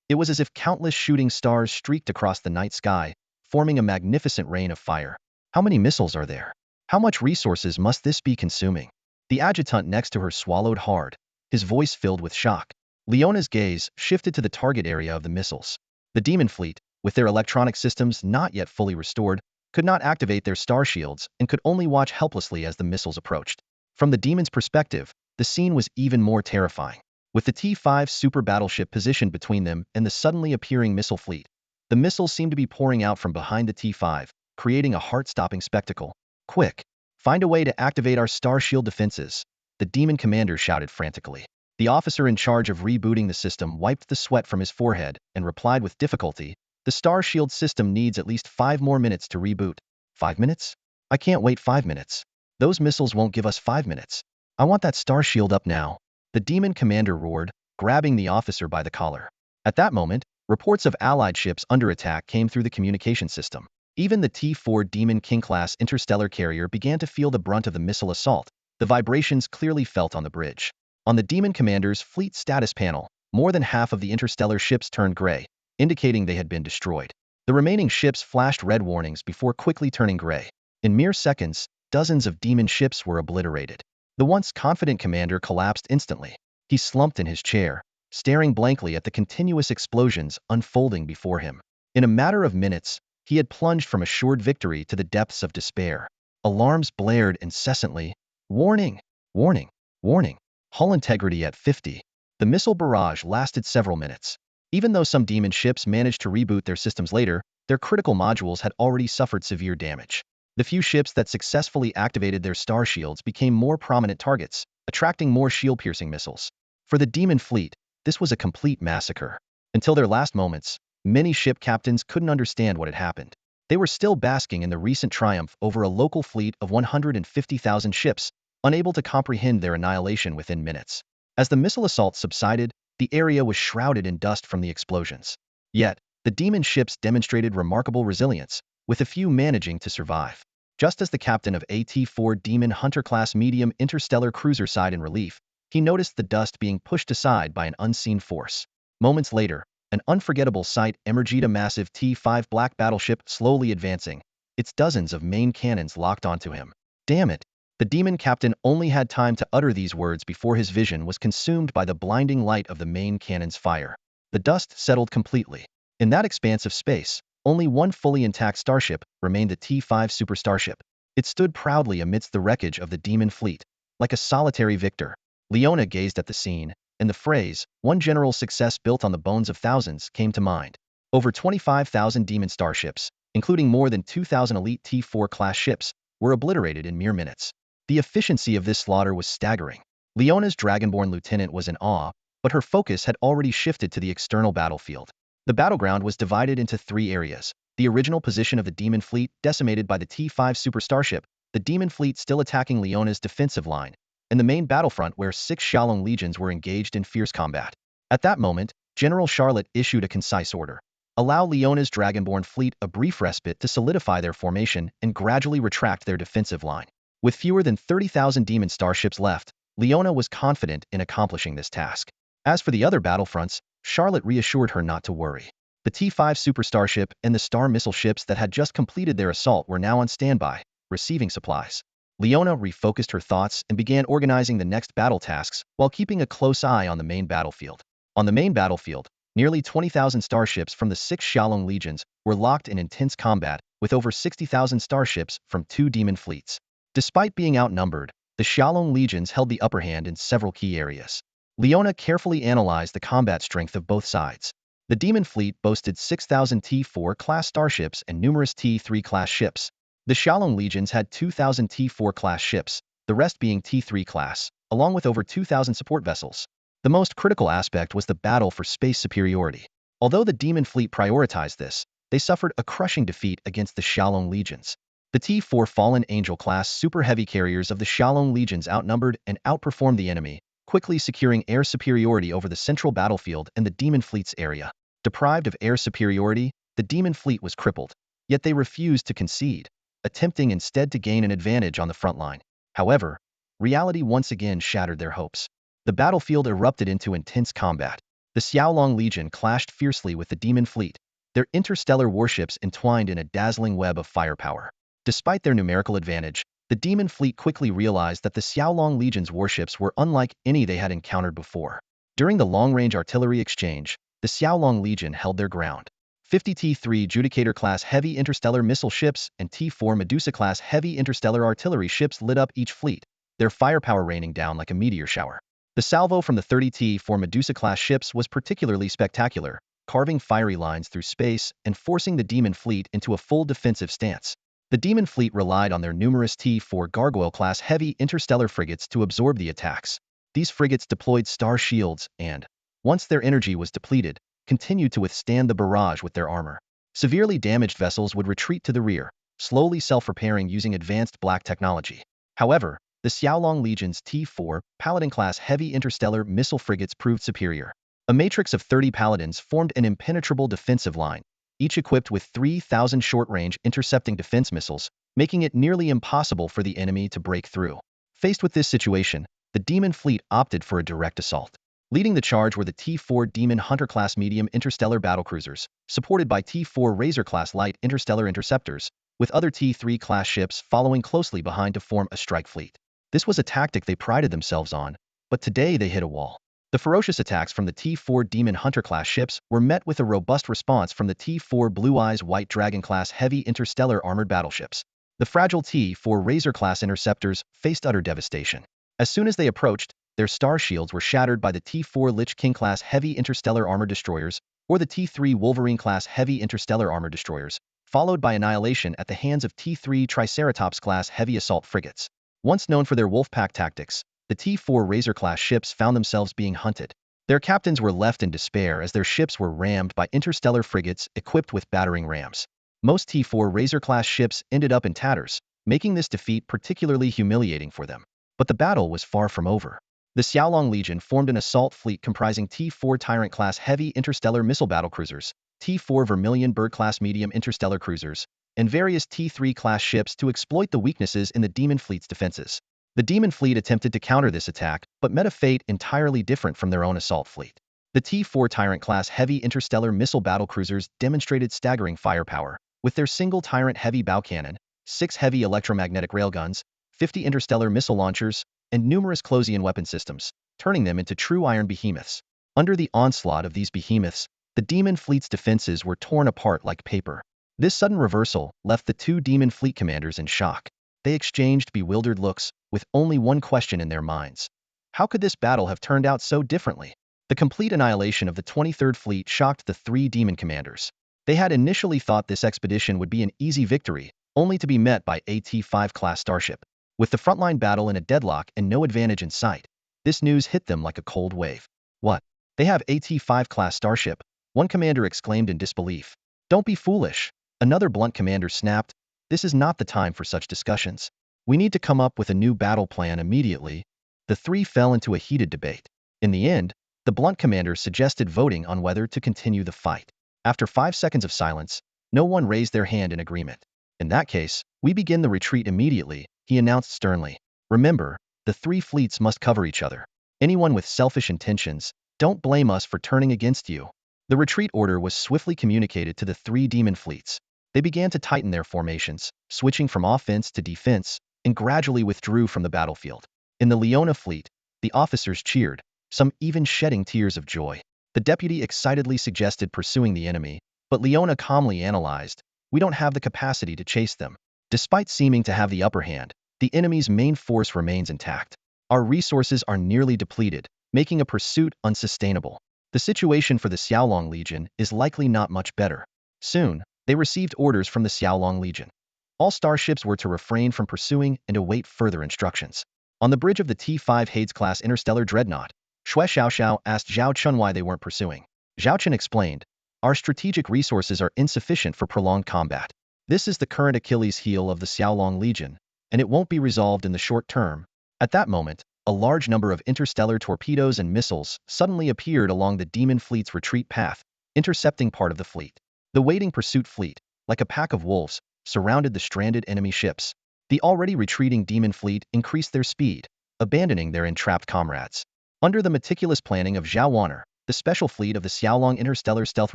It was as if countless shooting stars streaked across the night sky, forming a magnificent rain of fire. How many missiles are there? How much resources must this be consuming? The adjutant next to her swallowed hard, his voice filled with shock. Leona's gaze shifted to the target area of the missiles. The demon fleet, with their electronic systems not yet fully restored, could not activate their star shields and could only watch helplessly as the missiles approached. From the demon's perspective, the scene was even more terrifying. With the T5 super battleship positioned between them and the suddenly appearing missile fleet, the missiles seemed to be pouring out from behind the T5, creating a heart-stopping spectacle. "Quick! Find a way to activate our star shield defenses," the demon commander shouted frantically. The officer in charge of rebooting the system wiped the sweat from his forehead and replied with difficulty, "The star shield system needs at least 5 more minutes to reboot." 5 minutes? I can't wait 5 minutes. Those missiles won't give us 5 minutes. I want that star shield up now. The demon commander roared, grabbing the officer by the collar. At that moment, reports of allied ships under attack came through the communication system. Even the T4 Demon King-class interstellar carrier began to feel the brunt of the missile assault, the vibrations clearly felt on the bridge. On the demon commander's fleet status panel, more than half of the interstellar ships turned gray, indicating they had been destroyed. The remaining ships flashed red warnings before quickly turning gray. In mere seconds, dozens of demon ships were obliterated. The once confident commander collapsed instantly. He slumped in his chair, staring blankly at the continuous explosions unfolding before him. In a matter of minutes, he had plunged from assured victory to the depths of despair. Alarms blared incessantly. "Warning! Warning! Warning! Hull integrity at 50. The missile barrage lasted several minutes. Even though some demon ships managed to reboot their systems later, their critical modules had already suffered severe damage. The few ships that successfully activated their star shields became more prominent targets, attracting more shield-piercing missiles. For the demon fleet, this was a complete massacre. Until their last moments, many ship captains couldn't understand what had happened. They were still basking in the recent triumph over a local fleet of 150,000 ships, unable to comprehend their annihilation within minutes. As the missile assault subsided, the area was shrouded in dust from the explosions. Yet, the demon ships demonstrated remarkable resilience, with a few managing to survive. Just as the captain of AT-4 Demon Hunter-class medium interstellar cruiser sighed in relief, he noticed the dust being pushed aside by an unseen force. Moments later, an unforgettable sight emerged: a massive T-5 black battleship slowly advancing, its dozens of main cannons locked onto him. Damn it! The demon captain only had time to utter these words before his vision was consumed by the blinding light of the main cannon's fire. The dust settled completely. In that expanse of space, only one fully intact starship remained: the T-5 super starship. It stood proudly amidst the wreckage of the demon fleet, like a solitary victor. Leona gazed at the scene, and the phrase, "one general success built on the bones of thousands," came to mind. Over 25,000 demon starships, including more than 2,000 elite T4 class ships, were obliterated in mere minutes. The efficiency of this slaughter was staggering. Leona's Dragonborn lieutenant was in awe, but her focus had already shifted to the external battlefield. The battleground was divided into three areas: the original position of the demon fleet, decimated by the T5 super starship, the demon fleet still attacking Leona's defensive line, and the main battlefront where 6 Xiaolong legions were engaged in fierce combat. At that moment, General Charlotte issued a concise order: allow Leona's Dragonborn fleet a brief respite to solidify their formation and gradually retract their defensive line. With fewer than 30,000 demon starships left, Leona was confident in accomplishing this task. As for the other battlefronts, Charlotte reassured her not to worry. The T5 super starship and the Star missile ships that had just completed their assault were now on standby, receiving supplies. Leona refocused her thoughts and began organizing the next battle tasks while keeping a close eye on the main battlefield. On the main battlefield, nearly 20,000 starships from the 6 Xiaolong legions were locked in intense combat, with over 60,000 starships from 2 demon fleets. Despite being outnumbered, the Xiaolong legions held the upper hand in several key areas. Leona carefully analyzed the combat strength of both sides. The demon fleet boasted 6,000 T4 class starships and numerous T3 class ships. The Xiaolong legions had 2,000 T4 class ships, the rest being T3 class, along with over 2,000 support vessels. The most critical aspect was the battle for space superiority. Although the demon fleet prioritized this, they suffered a crushing defeat against the Xiaolong legions. The T4 Fallen Angel class super heavy carriers of the Xiaolong legions outnumbered and outperformed the enemy, quickly securing air superiority over the central battlefield and the demon fleet's area. Deprived of air superiority, the demon fleet was crippled, yet they refused to concede, attempting instead to gain an advantage on the front line. However, reality once again shattered their hopes. The battlefield erupted into intense combat. The Xiaolong Legion clashed fiercely with the demon fleet, their interstellar warships entwined in a dazzling web of firepower. Despite their numerical advantage, the demon fleet quickly realized that the Xiaolong Legion's warships were unlike any they had encountered before. During the long-range artillery exchange, the Xiaolong Legion held their ground. 50 T3 Judicator-class heavy interstellar missile ships and T4 Medusa-class heavy interstellar artillery ships lit up each fleet, their firepower raining down like a meteor shower. The salvo from the 30 T4 Medusa-class ships was particularly spectacular, carving fiery lines through space and forcing the demon fleet into a full defensive stance. The demon fleet relied on their numerous T4 Gargoyle-class heavy interstellar frigates to absorb the attacks. These frigates deployed star shields and, once their energy was depleted, continued to withstand the barrage with their armor. Severely damaged vessels would retreat to the rear, slowly self-repairing using advanced black technology. However, the Xiaolong Legion's T4 Paladin-class heavy interstellar missile frigates proved superior. A matrix of 30 Paladins formed an impenetrable defensive line, each equipped with 3,000 short-range intercepting defense missiles, making it nearly impossible for the enemy to break through. Faced with this situation, the demon fleet opted for a direct assault. Leading the charge were the T4 Demon Hunter-class medium interstellar battlecruisers, supported by T4 Razor-class light interstellar interceptors, with other T3 class ships following closely behind to form a strike fleet. This was a tactic they prided themselves on, but today they hit a wall. The ferocious attacks from the T4 Demon Hunter-class ships were met with a robust response from the T4 Blue Eyes White Dragon-class heavy interstellar armored battleships. The fragile T4 Razor-class interceptors faced utter devastation. As soon as they approached, their star shields were shattered by the T4 Lich King-class heavy interstellar armor destroyers, or the T3 Wolverine-class heavy interstellar armor destroyers, followed by annihilation at the hands of T3 Triceratops-class heavy assault frigates. Once known for their Wolfpack tactics, the T4 Razor-class ships found themselves being hunted. Their captains were left in despair as their ships were rammed by interstellar frigates equipped with battering rams. Most T4 Razor-class ships ended up in tatters, making this defeat particularly humiliating for them. But the battle was far from over. The Xiaolong Legion formed an assault fleet comprising T4 Tyrant-class heavy interstellar missile battlecruisers, T4 Vermilion Bird-class medium interstellar cruisers, and various T3 class ships to exploit the weaknesses in the demon fleet's defenses. The demon fleet attempted to counter this attack, but met a fate entirely different from their own assault fleet. The T4 Tyrant-class heavy interstellar missile battlecruisers demonstrated staggering firepower, with their single Tyrant heavy bow cannon, 6 heavy electromagnetic railguns, 50 interstellar missile launchers, and numerous Closian weapon systems, turning them into true iron behemoths. Under the onslaught of these behemoths, the demon fleet's defenses were torn apart like paper. This sudden reversal left the two demon fleet commanders in shock. They exchanged bewildered looks, with only one question in their minds. How could this battle have turned out so differently? The complete annihilation of the 23rd Fleet shocked the three demon commanders. They had initially thought this expedition would be an easy victory, only to be met by a T5 class starship. With the frontline battle in a deadlock and no advantage in sight, this news hit them like a cold wave. What? They have a T5 class starship? One commander exclaimed in disbelief. Don't be foolish. Another blunt commander snapped. This is not the time for such discussions. We need to come up with a new battle plan immediately. The three fell into a heated debate. In the end, the blunt commander suggested voting on whether to continue the fight. After 5 seconds of silence, no one raised their hand in agreement. In that case, we begin the retreat immediately, he announced sternly. Remember, the three fleets must cover each other. Anyone with selfish intentions, don't blame us for turning against you. The retreat order was swiftly communicated to the three demon fleets. They began to tighten their formations, switching from offense to defense, and gradually withdrew from the battlefield. In the Leona fleet, the officers cheered, some even shedding tears of joy. The deputy excitedly suggested pursuing the enemy, but Leona calmly analyzed, we don't have the capacity to chase them. Despite seeming to have the upper hand, the enemy's main force remains intact. Our resources are nearly depleted, making a pursuit unsustainable. The situation for the Xiaolong Legion is likely not much better. Soon, they received orders from the Xiaolong Legion. All starships were to refrain from pursuing and await further instructions. On the bridge of the T5 Hades-class interstellar dreadnought, Shui Xiaoxiao asked Zhao Chun why they weren't pursuing. Zhao Chun explained, our strategic resources are insufficient for prolonged combat. This is the current Achilles heel of the Xiaolong Legion, and it won't be resolved in the short term. At that moment, a large number of interstellar torpedoes and missiles suddenly appeared along the demon fleet's retreat path, intercepting part of the fleet. The waiting pursuit fleet, like a pack of wolves, surrounded the stranded enemy ships. The already retreating demon fleet increased their speed, abandoning their entrapped comrades. Under the meticulous planning of Zhao Wanner, the special fleet of the Xiaolong interstellar stealth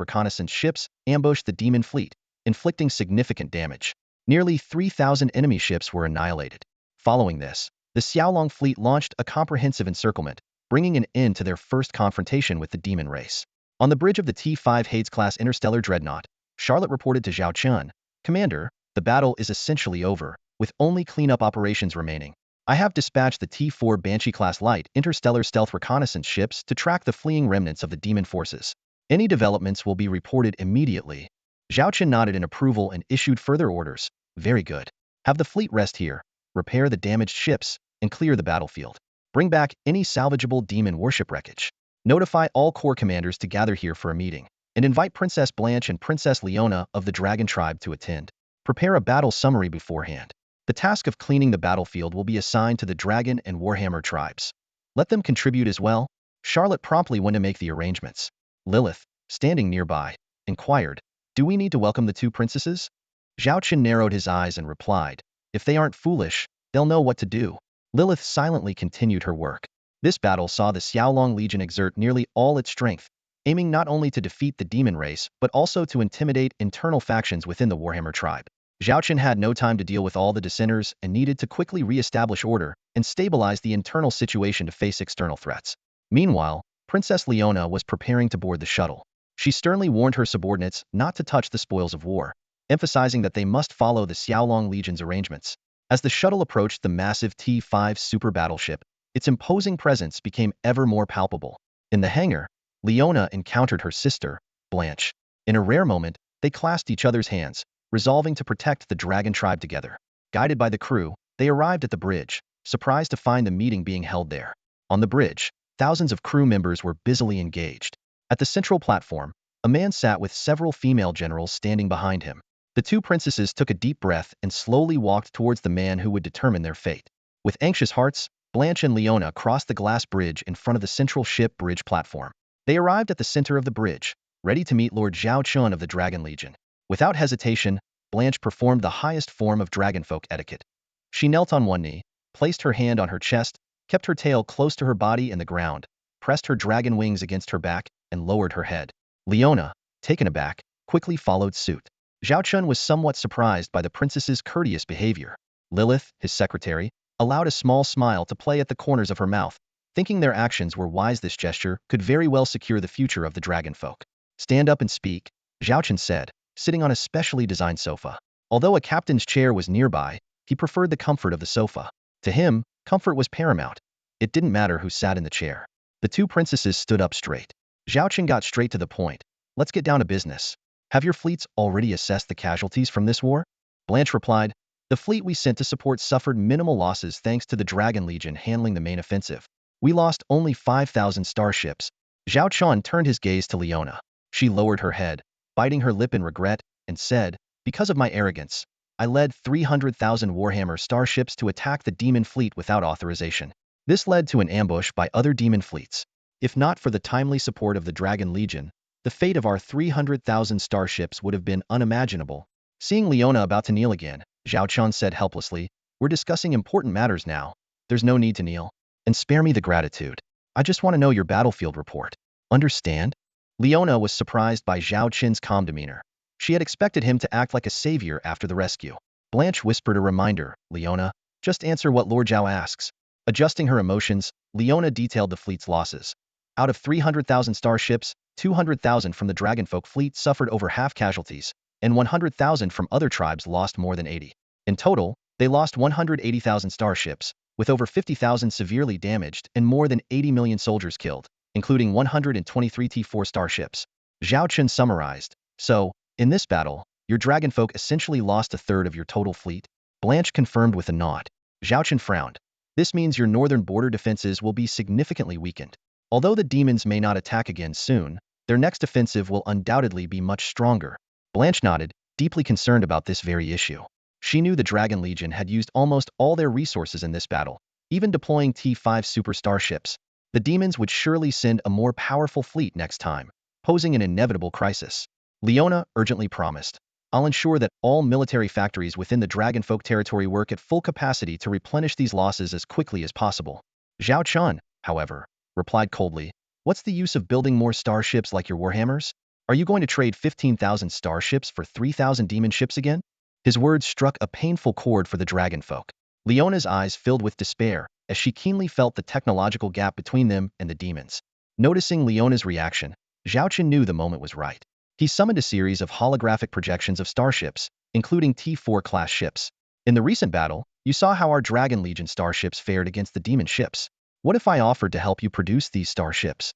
reconnaissance ships ambushed the demon fleet, inflicting significant damage. Nearly 3,000 enemy ships were annihilated. Following this, the Xiaolong fleet launched a comprehensive encirclement, bringing an end to their first confrontation with the demon race. On the bridge of the T5 Hades-class interstellar dreadnought, Charlotte reported to Zhao Chun, Commander, the battle is essentially over, with only cleanup operations remaining. I have dispatched the T4 Banshee-class light interstellar stealth reconnaissance ships to track the fleeing remnants of the demon forces. Any developments will be reported immediately. Zhao Chun nodded in approval and issued further orders. Very good. Have the fleet rest here, repair the damaged ships, and clear the battlefield. Bring back any salvageable demon worship wreckage. Notify all corps commanders to gather here for a meeting, and invite Princess Blanche and Princess Leona of the Dragon Tribe to attend. Prepare a battle summary beforehand. The task of cleaning the battlefield will be assigned to the Dragon and Warhammer tribes. Let them contribute as well. Charlotte promptly went to make the arrangements. Lilith, standing nearby, inquired, do we need to welcome the two princesses? Zhao Chun narrowed his eyes and replied, if they aren't foolish, they'll know what to do. Lilith silently continued her work. This battle saw the Xiaolong Legion exert nearly all its strength, aiming not only to defeat the demon race, but also to intimidate internal factions within the Warhammer tribe. Zhao Chun had no time to deal with all the dissenters and needed to quickly re-establish order and stabilize the internal situation to face external threats. Meanwhile, Princess Leona was preparing to board the shuttle. She sternly warned her subordinates not to touch the spoils of war, emphasizing that they must follow the Xiaolong Legion's arrangements. As the shuttle approached the massive T5 super battleship, its imposing presence became ever more palpable. In the hangar, Leona encountered her sister, Blanche. In a rare moment, they clasped each other's hands, resolving to protect the Dragon Tribe together. Guided by the crew, they arrived at the bridge, surprised to find the meeting being held there. On the bridge, thousands of crew members were busily engaged. At the central platform, a man sat with several female generals standing behind him. The two princesses took a deep breath and slowly walked towards the man who would determine their fate. With anxious hearts, Blanche and Leona crossed the glass bridge in front of the central ship bridge platform. They arrived at the center of the bridge, ready to meet Lord Zhao Chun of the Dragon Legion. Without hesitation, Blanche performed the highest form of dragonfolk etiquette. She knelt on one knee, placed her hand on her chest, kept her tail close to her body and the ground, pressed her dragon wings against her back, and lowered her head. Leona, taken aback, quickly followed suit. Zhao Chun was somewhat surprised by the princess's courteous behavior. Lilith, his secretary, allowed a small smile to play at the corners of her mouth, thinking their actions were wise. This gesture could very well secure the future of the dragonfolk. Stand up and speak, Zhao Chun said, sitting on a specially designed sofa. Although a captain's chair was nearby, He preferred the comfort of the sofa. To him, comfort was paramount. It didn't matter who sat in the chair. The two princesses stood up straight. Zhao Chen got straight to the point. Let's get down to business. Have your fleets already assessed the casualties from this war? Blanche replied, the fleet we sent to support suffered minimal losses thanks to the Dragon Legion handling the main offensive. We lost only 5,000 starships. Zhao Chen turned his gaze to Leona. She lowered her head, biting her lip in regret, and said, because of my arrogance, I led 300,000 Warhammer starships to attack the demon fleet without authorization. This led to an ambush by other demon fleets. If not for the timely support of the Dragon Legion, the fate of our 300,000 starships would have been unimaginable. Seeing Leona about to kneel again, Zhao Chen said helplessly, we're discussing important matters now. There's no need to kneel. And spare me the gratitude. I just want to know your battlefield report. Understand? Leona was surprised by Zhao Chen's calm demeanor. She had expected him to act like a savior after the rescue. Blanche whispered a reminder, Leona, just answer what Lord Zhao asks. Adjusting her emotions, Leona detailed the fleet's losses. Out of 300,000 starships, 200,000 from the Dragonfolk fleet suffered over half casualties, and 100,000 from other tribes lost more than 80. In total, they lost 180,000 starships, with over 50,000 severely damaged and more than 80 million soldiers killed, including 123 T4 starships. Zhao Chen summarized, so, in this battle, your Dragonfolk essentially lost a third of your total fleet? Blanche confirmed with a nod. Zhao Chen frowned. This means your northern border defenses will be significantly weakened. Although the demons may not attack again soon, their next offensive will undoubtedly be much stronger. Blanche nodded, deeply concerned about this very issue. She knew the Dragon Legion had used almost all their resources in this battle, even deploying T5 super starships. The demons would surely send a more powerful fleet next time, posing an inevitable crisis. Leona urgently promised, I'll ensure that all military factories within the Dragonfolk territory work at full capacity to replenish these losses as quickly as possible. Zhao Chen, however, replied coldly, what's the use of building more starships like your Warhammers? Are you going to trade 15,000 starships for 3,000 demon ships again? His words struck a painful chord for the Dragonfolk. Leona's eyes filled with despair as she keenly felt the technological gap between them and the demons. Noticing Leona's reaction, Zhao Chen knew the moment was right. He summoned a series of holographic projections of starships, including T4 class ships. In the recent battle, you saw how our Dragon Legion starships fared against the demon ships. What if I offered to help you produce these starships?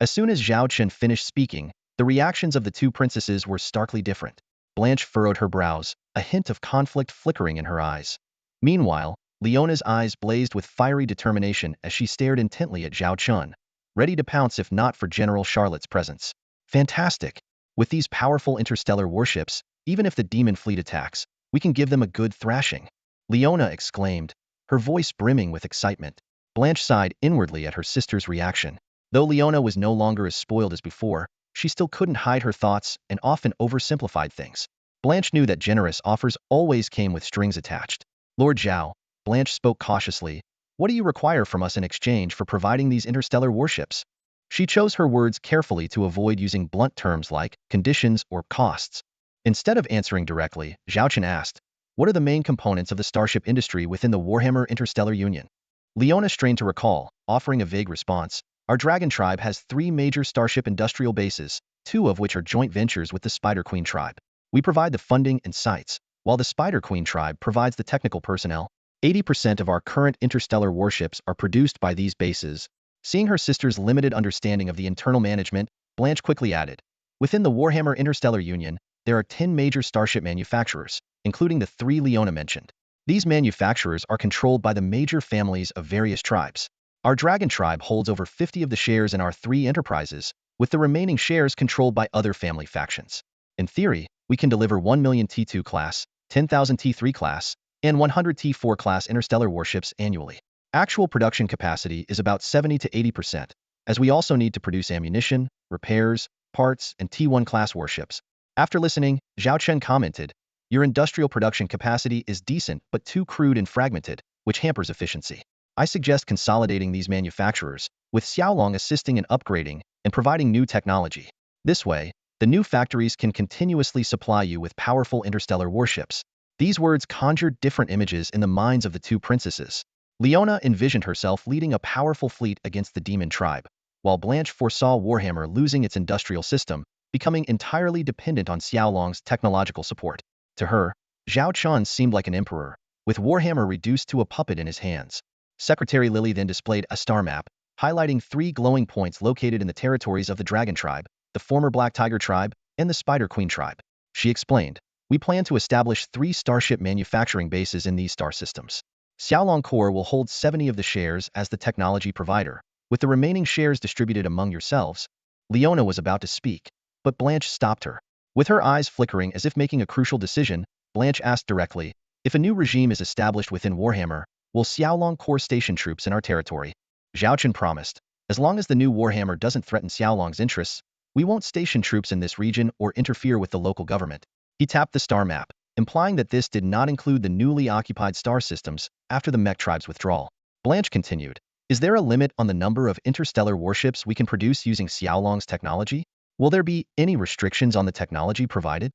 As soon as Zhao Chen finished speaking, the reactions of the two princesses were starkly different. Blanche furrowed her brows, a hint of conflict flickering in her eyes. Meanwhile, Leona's eyes blazed with fiery determination as she stared intently at Zhao Chen, ready to pounce if not for General Charlotte's presence. Fantastic! With these powerful interstellar warships, even if the demon fleet attacks, we can give them a good thrashing. Leona exclaimed, her voice brimming with excitement. Blanche sighed inwardly at her sister's reaction. Though Leona was no longer as spoiled as before, she still couldn't hide her thoughts and often oversimplified things. Blanche knew that generous offers always came with strings attached. Lord Zhao, Blanche spoke cautiously, what do you require from us in exchange for providing these interstellar warships? She chose her words carefully to avoid using blunt terms like conditions or costs. Instead of answering directly, Zhao Chen asked, what are the main components of the starship industry within the Warhammer Interstellar Union? Leona strained to recall, offering a vague response. Our Dragon Tribe has 3 major starship industrial bases, 2 of which are joint ventures with the Spider Queen Tribe. We provide the funding and sites, while the Spider Queen Tribe provides the technical personnel. 80% of our current interstellar warships are produced by these bases. Seeing her sister's limited understanding of the internal management, Blanche quickly added, within the Warhammer Interstellar Union, there are 10 major starship manufacturers, including the 3 Leona mentioned. These manufacturers are controlled by the major families of various tribes. Our Dragon Tribe holds over 50 of the shares in our 3 enterprises, with the remaining shares controlled by other family factions. In theory, we can deliver 1 million T2 class, 10,000 T3 class, and 100 T4 class interstellar warships annually. Actual production capacity is about 70 to 80%, as we also need to produce ammunition, repairs, parts, and T1 class warships. After listening, Zhao Chen commented, your industrial production capacity is decent but too crude and fragmented, which hampers efficiency. I suggest consolidating these manufacturers, with Xiaolong assisting in upgrading and providing new technology. This way, the new factories can continuously supply you with powerful interstellar warships. These words conjured different images in the minds of the two princesses. Leona envisioned herself leading a powerful fleet against the demon tribe, while Blanche foresaw Warhammer losing its industrial system, becoming entirely dependent on Xiaolong's technological support. To her, Zhao Chen seemed like an emperor, with Warhammer reduced to a puppet in his hands. Secretary Lily then displayed a star map, highlighting 3 glowing points located in the territories of the Dragon Tribe, the former Black Tiger Tribe, and the Spider Queen Tribe. She explained, "We plan to establish 3 starship manufacturing bases in these star systems. Xiaolong Corps will hold 70 of the shares as the technology provider, with the remaining shares distributed among yourselves." Leona was about to speak, but Blanche stopped her. With her eyes flickering as if making a crucial decision, Blanche asked directly, "If a new regime is established within Warhammer, will Xiaolong Corps station troops in our territory?" Zhao Chen promised, "As long as the new Warhammer doesn't threaten Xiaolong's interests, we won't station troops in this region or interfere with the local government." He tapped the star map, implying that this did not include the newly occupied star systems after the mech tribe's withdrawal. Blanche continued, "Is there a limit on the number of interstellar warships we can produce using Xiaolong's technology? Will there be any restrictions on the technology provided?"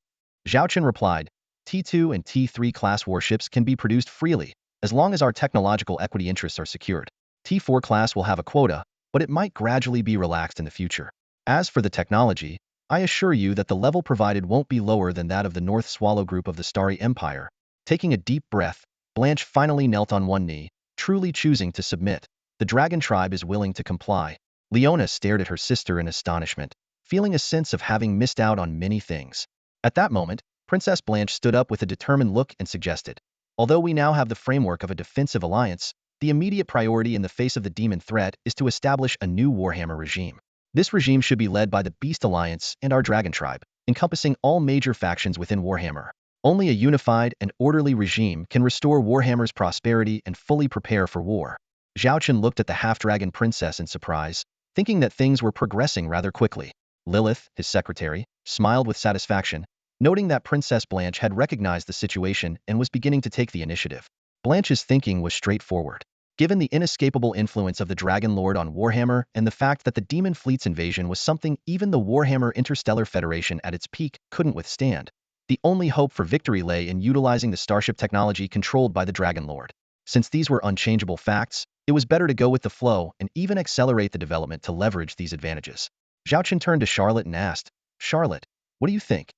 Zhao Chen replied, "T2 and T3 class warships can be produced freely, as long as our technological equity interests are secured. T4 class will have a quota, but it might gradually be relaxed in the future. As for the technology, I assure you that the level provided won't be lower than that of the North Swallow group of the Starry Empire." Taking a deep breath, Blanche finally knelt on one knee, truly choosing to submit. The Dragon Tribe is willing to comply. Leona stared at her sister in astonishment, feeling a sense of having missed out on many things. At that moment, Princess Blanche stood up with a determined look and suggested, "Although we now have the framework of a defensive alliance, the immediate priority in the face of the demon threat is to establish a new Warhammer regime. This regime should be led by the Beast Alliance and our Dragon Tribe, encompassing all major factions within Warhammer. Only a unified and orderly regime can restore Warhammer's prosperity and fully prepare for war." Zhao Chen looked at the half-dragon princess in surprise, thinking that things were progressing rather quickly. Lilith, his secretary, smiled with satisfaction, noting that Princess Blanche had recognized the situation and was beginning to take the initiative. Blanche's thinking was straightforward. Given the inescapable influence of the Dragon Lord on Warhammer and the fact that the Demon Fleet's invasion was something even the Warhammer Interstellar Federation at its peak couldn't withstand, the only hope for victory lay in utilizing the starship technology controlled by the Dragon Lord. Since these were unchangeable facts, it was better to go with the flow and even accelerate the development to leverage these advantages. Zhao Chen turned to Charlotte and asked, "Charlotte, what do you think?"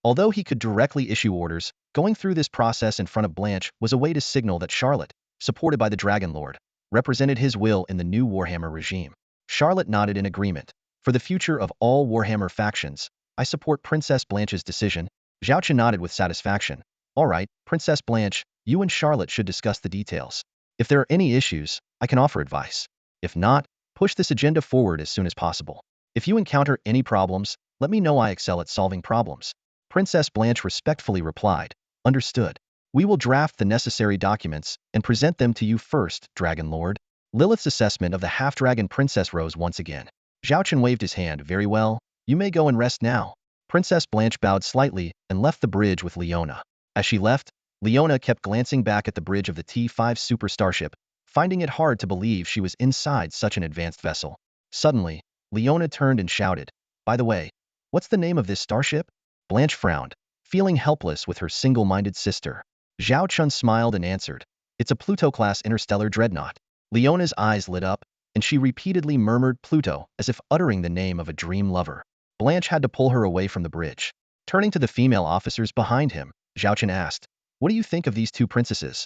Although he could directly issue orders, going through this process in front of Blanche was a way to signal that Charlotte, supported by the Dragon Lord, represented his will in the new Warhammer regime. Charlotte nodded in agreement. "For the future of all Warhammer factions, I support Princess Blanche's decision." Zhao Chen nodded with satisfaction. "All right, Princess Blanche, you and Charlotte should discuss the details. If there are any issues, I can offer advice. If not, push this agenda forward as soon as possible. If you encounter any problems, let me know. I excel at solving problems." Princess Blanche respectfully replied, "Understood. We will draft the necessary documents and present them to you first, Dragon Lord." Lilith's assessment of the half-dragon princess rose once again. Zhao Chen waved his hand. "Very well, you may go and rest now." Princess Blanche bowed slightly and left the bridge with Leona. As she left, Leona kept glancing back at the bridge of the T5 super starship, finding it hard to believe she was inside such an advanced vessel. Suddenly, Leona turned and shouted, "By the way, what's the name of this starship?" Blanche frowned, feeling helpless with her single-minded sister. Zhao Chen smiled and answered, "It's a Pluto-class interstellar dreadnought." Leona's eyes lit up, and she repeatedly murmured Pluto as if uttering the name of a dream lover. Blanche had to pull her away from the bridge. Turning to the female officers behind him, Zhao Chen asked, "What do you think of these two princesses?"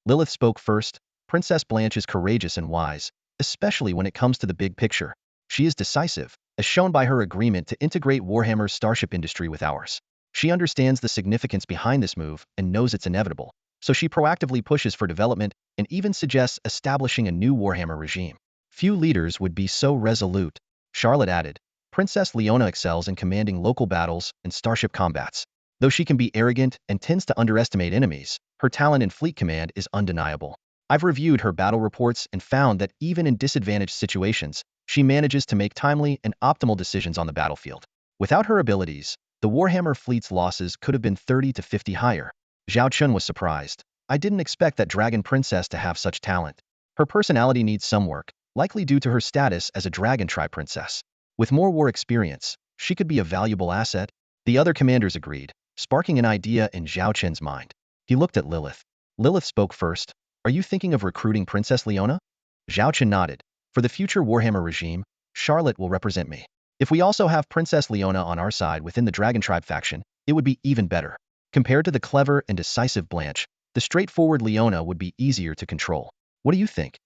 Lilith spoke first. "Princess Blanche is courageous and wise, especially when it comes to the big picture. She is decisive, as shown by her agreement to integrate Warhammer's starship industry with ours. She understands the significance behind this move and knows it's inevitable, so she proactively pushes for development and even suggests establishing a new Warhammer regime. Few leaders would be so resolute." Charlotte added, "Princess Leona excels in commanding local battles and starship combats. Though she can be arrogant and tends to underestimate enemies, her talent in fleet command is undeniable. I've reviewed her battle reports and found that even in disadvantaged situations, she manages to make timely and optimal decisions on the battlefield. Without her abilities, the Warhammer fleet's losses could have been 30 to 50 higher." Zhao Chen was surprised. "I didn't expect that Dragon Princess to have such talent. Her personality needs some work, likely due to her status as a Dragon Tribe princess. With more war experience, she could be a valuable asset." The other commanders agreed, sparking an idea in Zhao Chen's mind. He looked at Lilith. Lilith spoke first. "Are you thinking of recruiting Princess Leona?" Zhao Chen nodded. "For the future Warhammer regime, Charlotte will represent me. If we also have Princess Leona on our side within the Dragon Tribe faction, it would be even better." Compared to the clever and decisive Blanche, The straightforward Leona would be easier to control. What do you think?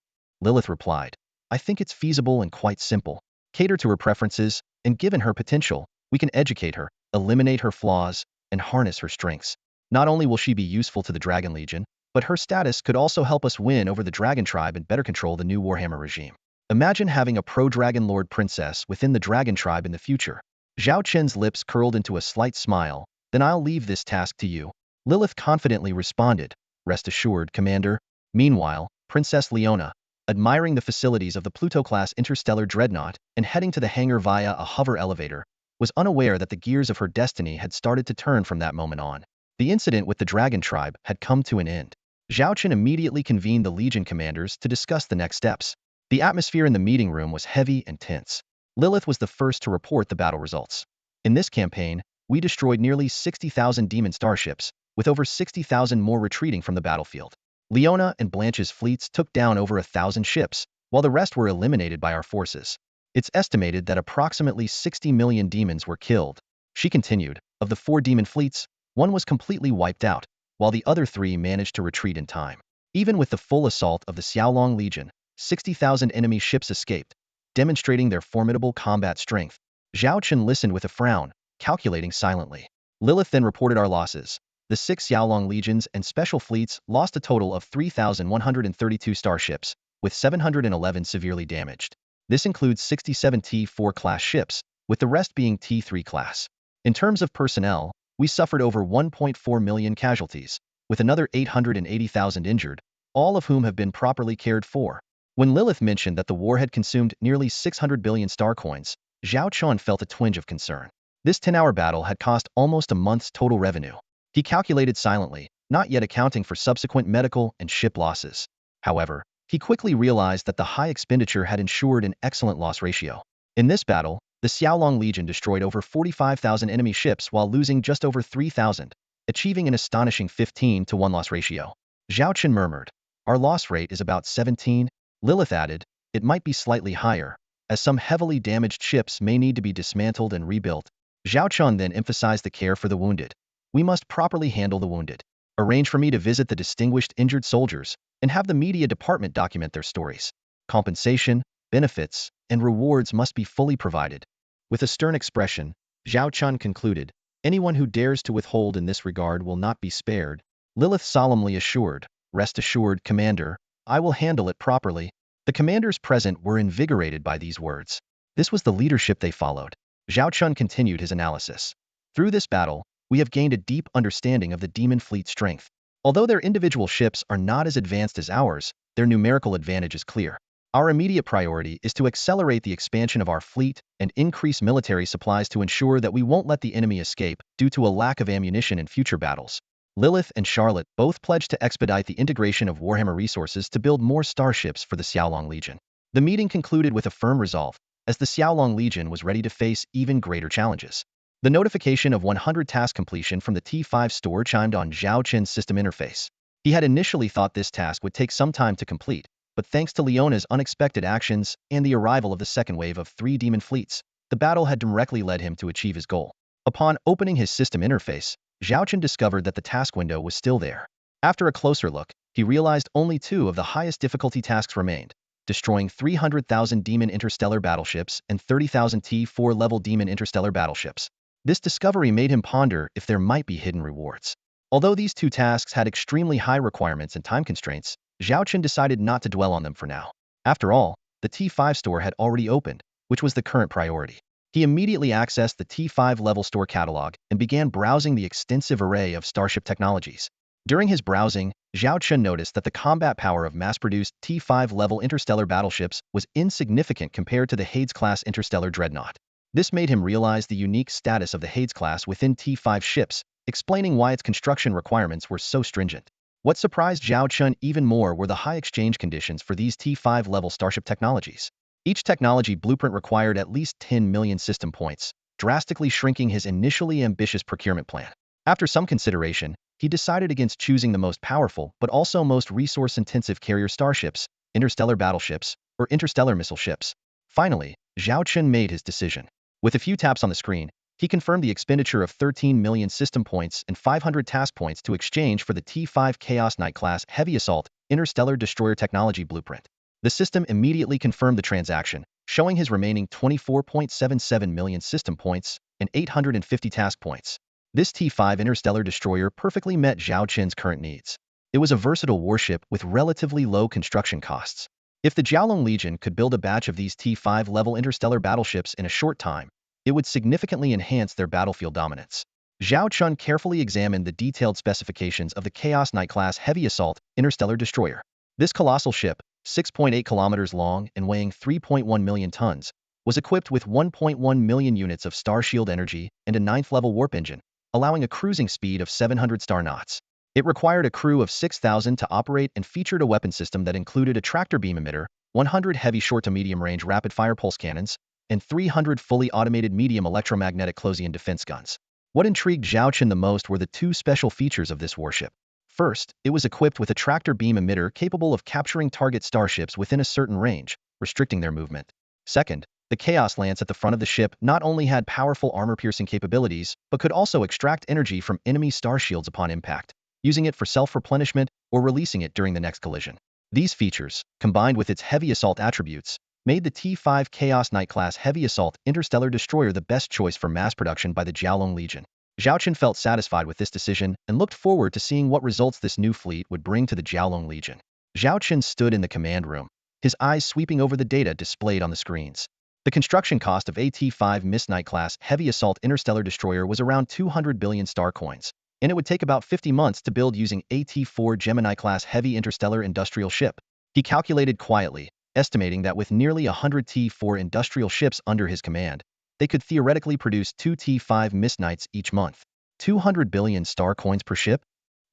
Lilith replied. I think it's feasible and quite simple. Cater to her preferences, and given her potential, we can educate her, eliminate her flaws, and harness her strengths. Not only will she be useful to the Dragon Legion, but her status could also help us win over the Dragon Tribe and better control the new Warhammer regime. Imagine having a pro-Dragon Lord princess within the Dragon Tribe in the future. Zhao Chen's lips curled into a slight smile. Then I'll leave this task to you. Lilith confidently responded. Rest assured, Commander. Meanwhile, Princess Leona, admiring the facilities of the Pluto-class interstellar dreadnought and heading to the hangar via a hover elevator, was unaware that the gears of her destiny had started to turn from that moment on. The incident with the Dragon Tribe had come to an end. Zhao Chen immediately convened the Legion commanders to discuss the next steps. The atmosphere in the meeting room was heavy and tense. Lilith was the first to report the battle results. In this campaign, we destroyed nearly 60,000 demon starships, with over 60,000 more retreating from the battlefield. Leona and Blanche's fleets took down over 1,000 ships, while the rest were eliminated by our forces. It's estimated that approximately 60 million demons were killed. She continued, of the 4 demon fleets, 1 was completely wiped out, while the other 3 managed to retreat in time. Even with the full assault of the Xiaolong Legion, 60,000 enemy ships escaped, demonstrating their formidable combat strength. Zhao Chen listened with a frown, calculating silently. Lilith then reported our losses. The 6 Xiaolong legions and special fleets lost a total of 3,132 starships, with 711 severely damaged. This includes 67 T4 class ships, with the rest being T3 class. In terms of personnel, we suffered over 1.4 million casualties, with another 880,000 injured, all of whom have been properly cared for. When Lilith mentioned that the war had consumed nearly 600 billion star coins, Zhao Chen felt a twinge of concern. This 10-hour battle had cost almost a month's total revenue. He calculated silently, not yet accounting for subsequent medical and ship losses. However, he quickly realized that the high expenditure had ensured an excellent loss ratio. In this battle, the Xiaolong Legion destroyed over 45,000 enemy ships while losing just over 3,000, achieving an astonishing 15-to-1 loss ratio. Zhao Chen murmured, our loss rate is about 17. Lilith added, it might be slightly higher, as some heavily damaged ships may need to be dismantled and rebuilt. Zhao Chen then emphasized the care for the wounded. We must properly handle the wounded. Arrange for me to visit the distinguished injured soldiers and have the media department document their stories. Compensation, benefits, and rewards must be fully provided. With a stern expression, Zhao Chen concluded, anyone who dares to withhold in this regard will not be spared. Lilith solemnly assured, rest assured, Commander, I will handle it properly. The commanders present were invigorated by these words. This was the leadership they followed. Zhao Chen continued his analysis. Through this battle, we have gained a deep understanding of the demon fleet strength. Although their individual ships are not as advanced as ours, their numerical advantage is clear. Our immediate priority is to accelerate the expansion of our fleet and increase military supplies to ensure that we won't let the enemy escape due to a lack of ammunition in future battles. Lilith and Charlotte both pledged to expedite the integration of Warhammer resources to build more starships for the Xiaolong Legion. The meeting concluded with a firm resolve, as the Xiaolong Legion was ready to face even greater challenges. The notification of 100 task completion from the T5 store chimed on Zhao Chen's system interface. He had initially thought this task would take some time to complete, but thanks to Leona's unexpected actions and the arrival of the second wave of 3 demon fleets, the battle had directly led him to achieve his goal. Upon opening his system interface, Zhao Chen discovered that the task window was still there. After a closer look, he realized only 2 of the highest difficulty tasks remained, destroying 300,000 demon interstellar battleships and 30,000 T4 level demon interstellar battleships. This discovery made him ponder if there might be hidden rewards. Although these 2 tasks had extremely high requirements and time constraints, Zhao Chen decided not to dwell on them for now. After all, the T5 store had already opened, which was the current priority. He immediately accessed the T5 level store catalog and began browsing the extensive array of starship technologies. During his browsing, Zhao Chen noticed that the combat power of mass-produced T5 level interstellar battleships was insignificant compared to the Hades-class interstellar dreadnought. This made him realize the unique status of the Hades class within T5 ships, explaining why its construction requirements were so stringent. What surprised Zhao Chen even more were the high exchange conditions for these T5 level starship technologies. Each technology blueprint required at least 10 million system points, drastically shrinking his initially ambitious procurement plan. After some consideration, he decided against choosing the most powerful but also most resource-intensive carrier starships, interstellar battleships, or interstellar missile ships. Finally, Zhao Chen made his decision. With a few taps on the screen, He confirmed the expenditure of 13 million system points and 500 task points to exchange for the T5 Chaos Knight class heavy assault interstellar destroyer technology blueprint. The system immediately confirmed the transaction, showing his remaining 24.77 million system points and 850 task points. This T5 interstellar destroyer perfectly met Zhao Qin's current needs. It was a versatile warship with relatively low construction costs. If the Jiaolong Legion could build a batch of these T5-level interstellar battleships in a short time, it would significantly enhance their battlefield dominance. Zhao Chun carefully examined the detailed specifications of the Chaos Knight class heavy assault interstellar destroyer. This colossal ship, 6.8 kilometers long and weighing 3.1 million tons, was equipped with 1.1 million units of star shield energy and a 9th-level warp engine, allowing a cruising speed of 700 star knots. It required a crew of 6,000 to operate and featured a weapon system that included a tractor beam emitter, 100 heavy short to medium range rapid-fire pulse cannons, and 300 fully automated medium electromagnetic close-in defense guns. What intrigued Zhao Qin the most were the two special features of this warship. First, it was equipped with a tractor beam emitter capable of capturing target starships within a certain range, restricting their movement. Second, the Chaos Lance at the front of the ship not only had powerful armor-piercing capabilities, but could also extract energy from enemy star shields upon impact, using it for self-replenishment or releasing it during the next collision. These features, combined with its heavy assault attributes, made the T5 Chaos Knight class heavy assault interstellar destroyer the best choice for mass production by the Jiaolong Legion. Zhao Qin felt satisfied with this decision and looked forward to seeing what results this new fleet would bring to the Jiaolong Legion. Zhao Qin stood in the command room, his eyes sweeping over the data displayed on the screens. The construction cost of a T5 Miss Knight class heavy assault interstellar destroyer was around 200 billion star coins, and it would take about 50 months to build using a T4 Gemini class heavy interstellar industrial ship. He calculated quietly, estimating that with nearly 100 T4 industrial ships under his command, they could theoretically produce 2 T5 Miss Knights each month. 200 billion star coins per ship?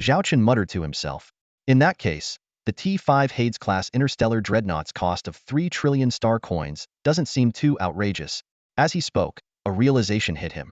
Zhao Qin muttered to himself. In that case, the T5 Hades-class interstellar dreadnought's cost of 3 trillion star coins doesn't seem too outrageous. As he spoke, a realization hit him.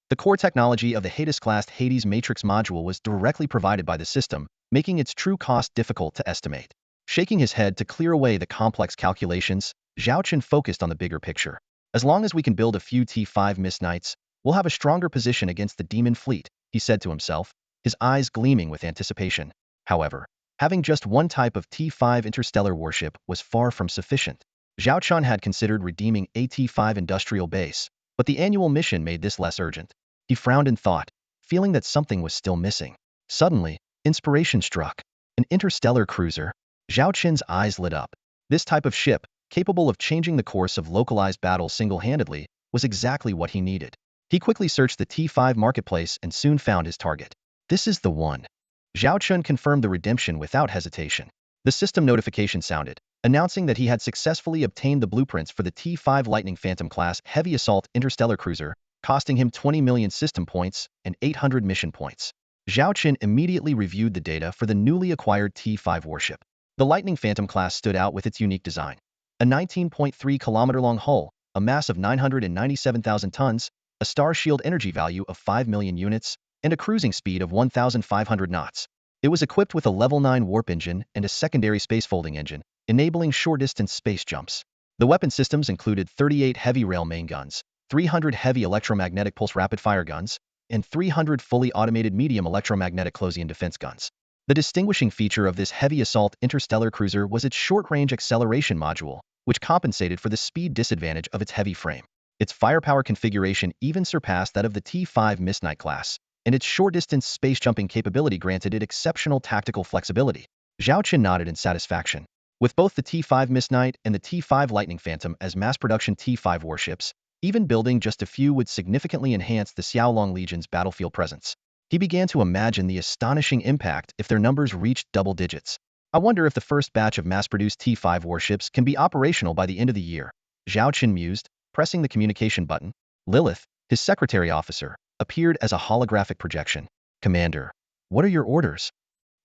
The core technology of the Hades-class Hades Matrix module was directly provided by the system, making its true cost difficult to estimate. Shaking his head to clear away the complex calculations, Zhao Qin focused on the bigger picture. As long as we can build a few T5 Miss Knights, we'll have a stronger position against the demon fleet, he said to himself, his eyes gleaming with anticipation. However, having just one type of T5 interstellar warship was far from sufficient. Zhao Chun had considered redeeming a T5 industrial base, but the annual mission made this less urgent. He frowned in thought, feeling that something was still missing. Suddenly, inspiration struck. An interstellar cruiser. Zhao Qin's eyes lit up. This type of ship, capable of changing the course of localized battles single-handedly, was exactly what he needed. He quickly searched the T5 marketplace and soon found his target. This is the one. Zhao Chun confirmed the redemption without hesitation. The system notification sounded, announcing that he had successfully obtained the blueprints for the T5 Lightning Phantom class heavy assault interstellar cruiser, costing him 20 million system points and 800 mission points. Zhao Qin immediately reviewed the data for the newly acquired T5 warship. The Lightning Phantom class stood out with its unique design. A 19.3-kilometer-long hull, a mass of 997,000 tons, a star shield energy value of 5 million units, and a cruising speed of 1,500 knots. It was equipped with a Level 9 warp engine and a secondary space-folding engine, enabling short-distance space jumps. The weapon systems included 38 heavy rail main guns, 300 heavy electromagnetic pulse rapid-fire guns, and 300 fully automated medium electromagnetic close-in defense guns. The distinguishing feature of this heavy assault interstellar cruiser was its short-range acceleration module, which compensated for the speed disadvantage of its heavy frame. Its firepower configuration even surpassed that of the T5 Miss Knight class, and its short-distance space-jumping capability granted it exceptional tactical flexibility. Zhao Qin nodded in satisfaction. With both the T5 Miss Knight and the T5 Lightning Phantom as mass-production T5 warships, even building just a few would significantly enhance the Xiaolong Legion's battlefield presence. He began to imagine the astonishing impact if their numbers reached double digits. I wonder if the first batch of mass-produced T5 warships can be operational by the end of the year. Zhao Qin mused, pressing the communication button. Lilith, his secretary officer, appeared as a holographic projection. Commander, what are your orders?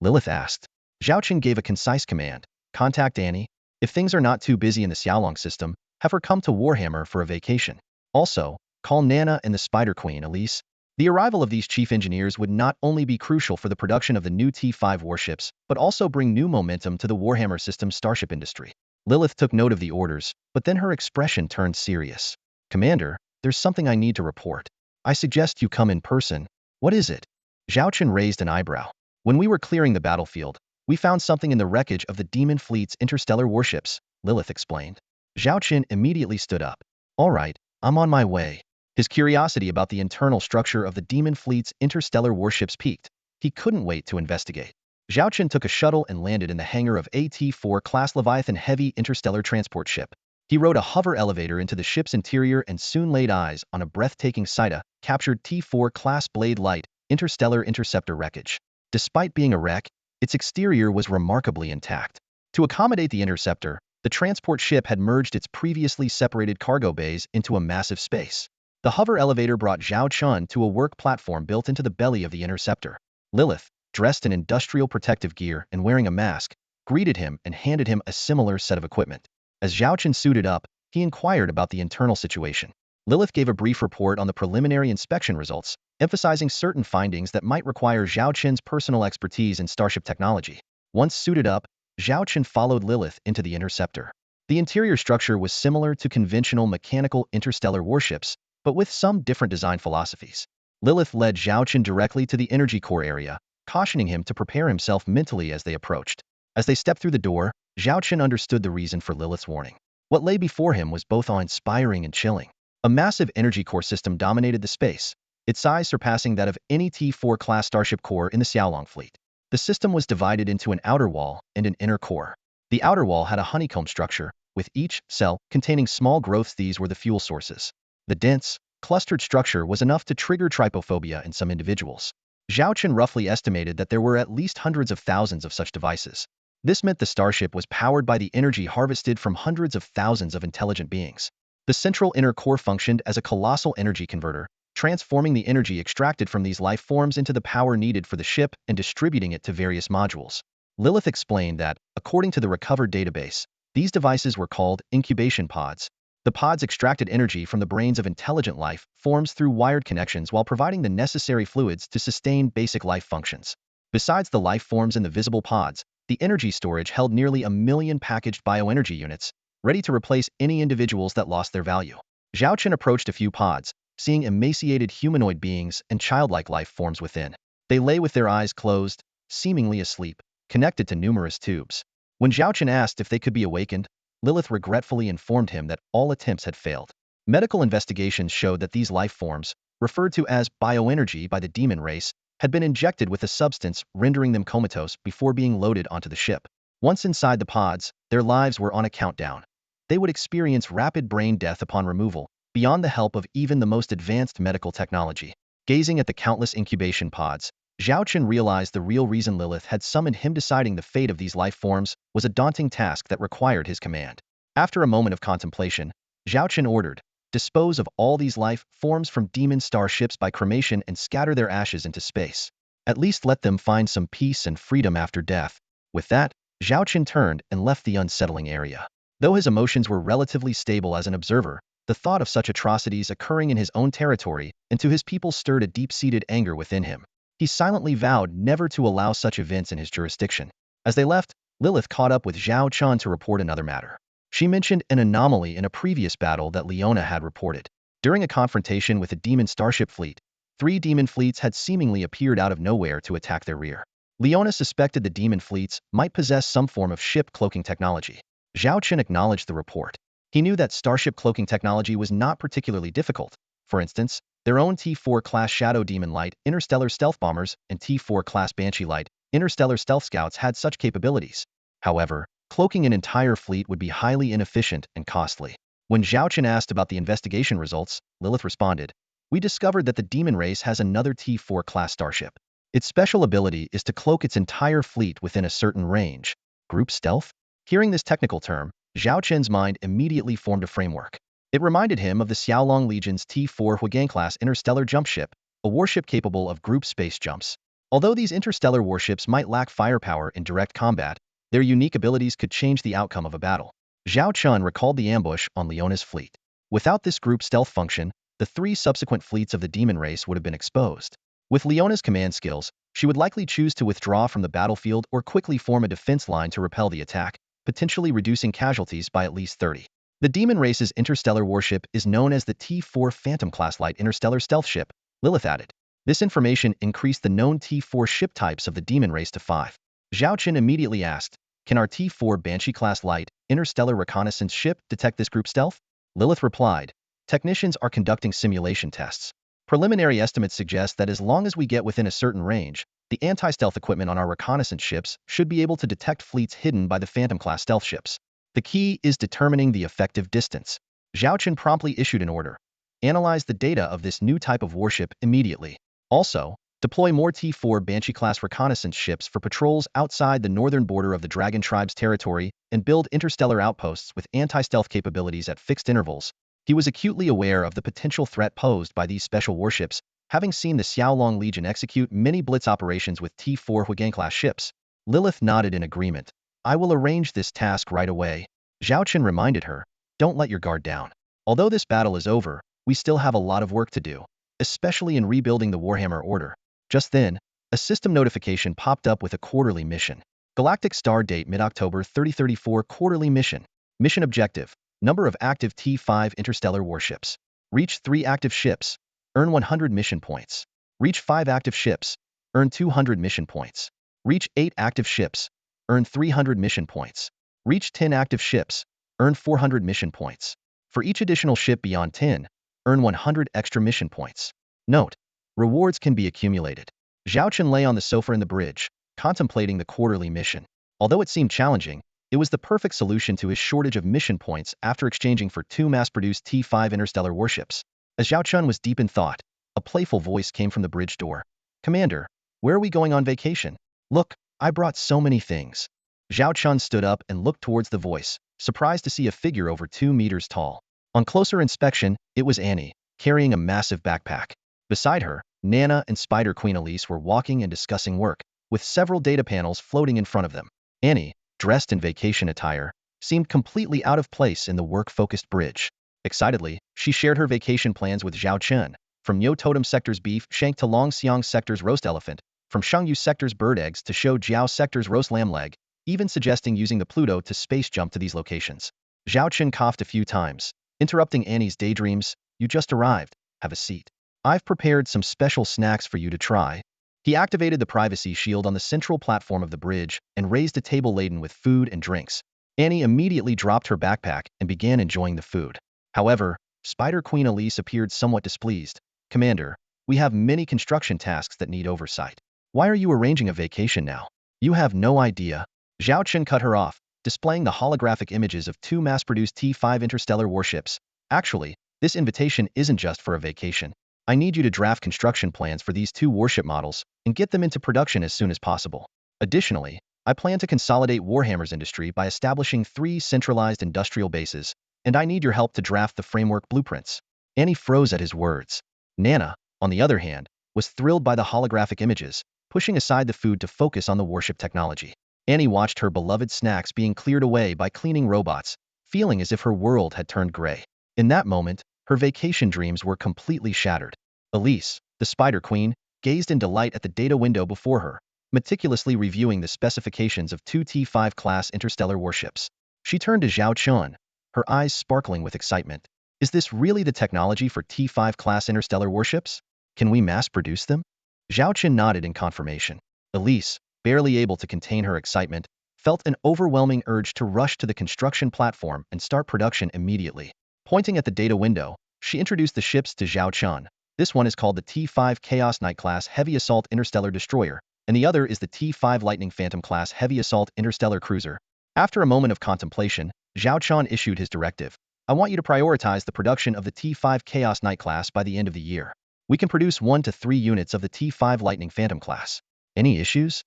Lilith asked. Zhao Qin gave a concise command. Contact Annie. If things are not too busy in the Xiaolong system, have her come to Warhammer for a vacation. Also, call Nana and the Spider Queen, Elise. The arrival of these chief engineers would not only be crucial for the production of the new T5 warships, but also bring new momentum to the Warhammer system's starship industry. Lilith took note of the orders, but then her expression turned serious. Commander, there's something I need to report. I suggest you come in person. What is it? Zhao Chen raised an eyebrow. When we were clearing the battlefield, we found something in the wreckage of the Demon Fleet's interstellar warships, Lilith explained. Zhao Chen immediately stood up. All right, I'm on my way. His curiosity about the internal structure of the Demon Fleet's interstellar warships piqued. He couldn't wait to investigate. Zhao Chen took a shuttle and landed in the hangar of a T4 class Leviathan heavy interstellar transport ship. He rode a hover elevator into the ship's interior and soon laid eyes on a breathtaking sight: a captured T4 class Blade Light interstellar interceptor wreckage. Despite being a wreck, its exterior was remarkably intact. To accommodate the interceptor, the transport ship had merged its previously separated cargo bays into a massive space. The hover elevator brought Zhao Chun to a work platform built into the belly of the interceptor. Lilith, dressed in industrial protective gear and wearing a mask, greeted him and handed him a similar set of equipment. As Zhao Chen suited up, he inquired about the internal situation. Lilith gave a brief report on the preliminary inspection results, emphasizing certain findings that might require Zhao Chen's personal expertise in starship technology. Once suited up, Zhao Chen followed Lilith into the interceptor. The interior structure was similar to conventional mechanical interstellar warships, but with some different design philosophies. Lilith led Zhao Chen directly to the energy core area, cautioning him to prepare himself mentally as they approached. As they stepped through the door, Zhao Chen understood the reason for Lilith's warning. What lay before him was both awe-inspiring and chilling. A massive energy core system dominated the space, its size surpassing that of any T4 class starship core in the Xiaolong fleet. The system was divided into an outer wall and an inner core. The outer wall had a honeycomb structure, with each cell containing small growths. These were the fuel sources. The dense, clustered structure was enough to trigger trypophobia in some individuals. Zhao Chen roughly estimated that there were at least hundreds of thousands of such devices. This meant the starship was powered by the energy harvested from hundreds of thousands of intelligent beings. The central inner core functioned as a colossal energy converter, transforming the energy extracted from these life forms into the power needed for the ship and distributing it to various modules. Lilith explained that, according to the recovered database, these devices were called incubation pods. The pods extracted energy from the brains of intelligent life forms through wired connections while providing the necessary fluids to sustain basic life functions. Besides the life forms in the visible pods, the energy storage held nearly 1 million packaged bioenergy units, ready to replace any individuals that lost their value. Zhao Chen approached a few pods, seeing emaciated humanoid beings and childlike life forms within. They lay with their eyes closed, seemingly asleep, connected to numerous tubes. When Zhao Chen asked if they could be awakened, Lilith regretfully informed him that all attempts had failed. Medical investigations showed that these life forms, referred to as bioenergy by the demon race, had been injected with a substance rendering them comatose before being loaded onto the ship. Once inside the pods, their lives were on a countdown. They would experience rapid brain death upon removal, beyond the help of even the most advanced medical technology. Gazing at the countless incubation pods, Zhao Chen realized the real reason Lilith had summoned him. Deciding the fate of these life forms was a daunting task that required his command. After a moment of contemplation, Zhao Chen ordered, "Dispose of all these life forms from demon starships by cremation and scatter their ashes into space. At least let them find some peace and freedom after death." With that, Zhao Chen turned and left the unsettling area. Though his emotions were relatively stable as an observer, the thought of such atrocities occurring in his own territory and to his people stirred a deep-seated anger within him. He silently vowed never to allow such events in his jurisdiction. As they left, Lilith caught up with Zhao Chen to report another matter. She mentioned an anomaly in a previous battle that Leona had reported. During a confrontation with a demon starship fleet, 3 demon fleets had seemingly appeared out of nowhere to attack their rear. Leona suspected the demon fleets might possess some form of ship cloaking technology. Zhao Chen acknowledged the report. He knew that starship cloaking technology was not particularly difficult. For instance, their own T4 class Shadow Demon Light interstellar stealth bombers and T4 class Banshee Light interstellar stealth scouts had such capabilities. However, cloaking an entire fleet would be highly inefficient and costly. When Zhao Chen asked about the investigation results, Lilith responded, "We discovered that the demon race has another T4 class starship. Its special ability is to cloak its entire fleet within a certain range. Group stealth?" Hearing this technical term, Zhao Chen's mind immediately formed a framework. It reminded him of the Xiaolong Legion's T4 Huigang-class interstellar jump ship, a warship capable of group space jumps. Although these interstellar warships might lack firepower in direct combat, their unique abilities could change the outcome of a battle. Zhao Chen recalled the ambush on Leona's fleet. Without this group stealth function, the 3 subsequent fleets of the demon race would have been exposed. With Leona's command skills, she would likely choose to withdraw from the battlefield or quickly form a defense line to repel the attack, potentially reducing casualties by at least 30. The Demon Race's interstellar warship is known as the T-4 Phantom-class light interstellar stealth ship, Lilith added. This information increased the known T-4 ship types of the Demon Race to 5. Zhao Qin immediately asked, "Can our T-4 Banshee-class light interstellar reconnaissance ship detect this group stealth?" Lilith replied, "Technicians are conducting simulation tests. Preliminary estimates suggest that as long as we get within a certain range, the anti-stealth equipment on our reconnaissance ships should be able to detect fleets hidden by the Phantom-class stealth ships. The key is determining the effective distance." Zhao Qin promptly issued an order. "Analyze the data of this new type of warship immediately. Also, deploy more T-4 Banshee-class reconnaissance ships for patrols outside the northern border of the Dragon Tribe's territory and build interstellar outposts with anti-stealth capabilities at fixed intervals." He was acutely aware of the potential threat posed by these special warships, having seen the Xiaolong Legion execute many blitz operations with T-4 Huigang-class ships. Lilith nodded in agreement. "I will arrange this task right away." Zhao Qin reminded her, "Don't let your guard down. Although this battle is over, we still have a lot of work to do, especially in rebuilding the Warhammer Order." Just then, a system notification popped up with a quarterly mission. Galactic Star Date Mid-October 3034 Quarterly Mission. Mission Objective: Number of active T-5 interstellar warships. Reach 3 active ships. Earn 100 mission points. Reach 5 active ships. Earn 200 mission points. Reach 8 active ships. Earn 300 mission points. Reach 10 active ships. Earn 400 mission points. For each additional ship beyond 10, earn 100 extra mission points. Note: rewards can be accumulated. Zhao Qin lay on the sofa in the bridge, contemplating the quarterly mission. Although it seemed challenging, it was the perfect solution to his shortage of mission points after exchanging for 2 mass-produced T-5 interstellar warships. As Zhao Qin was deep in thought, a playful voice came from the bridge door. "Commander, where are we going on vacation? Look, I brought so many things." Zhao Qin stood up and looked towards the voice, surprised to see a figure over 2 meters tall. On closer inspection, it was Annie, carrying a massive backpack. Beside her, Nana and Spider Queen Elise were walking and discussing work, with several data panels floating in front of them. Annie, dressed in vacation attire, seemed completely out of place in the work-focused bridge. Excitedly, she shared her vacation plans with Zhao Qin, from Yo Totem Sector's beef shank to Longxiang Sector's roast elephant, from Shangyu Sector's bird eggs to Shou Jiao Sector's roast lamb leg, even suggesting using the Pluto to space jump to these locations. Zhao Qin coughed a few times, interrupting Annie's daydreams. "You just arrived. Have a seat. I've prepared some special snacks for you to try." He activated the privacy shield on the central platform of the bridge and raised a table laden with food and drinks. Annie immediately dropped her backpack and began enjoying the food. However, Spider Queen Elise appeared somewhat displeased. "Commander, we have many construction tasks that need oversight. Why are you arranging a vacation now? You have no idea." Zhao Qin cut her off, displaying the holographic images of 2 mass-produced T-5 interstellar warships. "Actually, this invitation isn't just for a vacation. I need you to draft construction plans for these 2 warship models and get them into production as soon as possible. Additionally, I plan to consolidate Warhammer's industry by establishing 3 centralized industrial bases, and I need your help to draft the framework blueprints." Annie froze at his words. Nana, on the other hand, was thrilled by the holographic images, pushing aside the food to focus on the warship technology. Annie watched her beloved snacks being cleared away by cleaning robots, feeling as if her world had turned gray. In that moment, her vacation dreams were completely shattered. Elise, the Spider Queen, gazed in delight at the data window before her, meticulously reviewing the specifications of 2 T-5-class interstellar warships. She turned to Zhao Qin, her eyes sparkling with excitement. "Is this really the technology for T-5-class interstellar warships? Can we mass-produce them?" Zhao Qin nodded in confirmation. Elise, barely able to contain her excitement, felt an overwhelming urge to rush to the construction platform and start production immediately. Pointing at the data window, she introduced the ships to Zhao Qin. "This one is called the T-5 Chaos Knight-class Heavy Assault Interstellar Destroyer, and the other is the T-5 Lightning Phantom-class Heavy Assault Interstellar Cruiser." After a moment of contemplation, Zhao Qin issued his directive. "I want you to prioritize the production of the T-5 Chaos Knight class by the end of the year. We can produce 1 to 3 units of the T-5 Lightning Phantom class. Any issues?"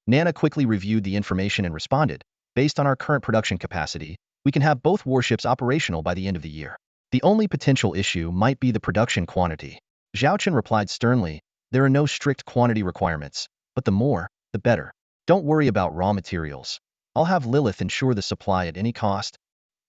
Nana quickly reviewed the information and responded, "Based on our current production capacity, we can have both warships operational by the end of the year. The only potential issue might be the production quantity." Zhao Qin replied sternly, "There are no strict quantity requirements, but the more, the better. Don't worry about raw materials. I'll have Lilith ensure the supply at any cost."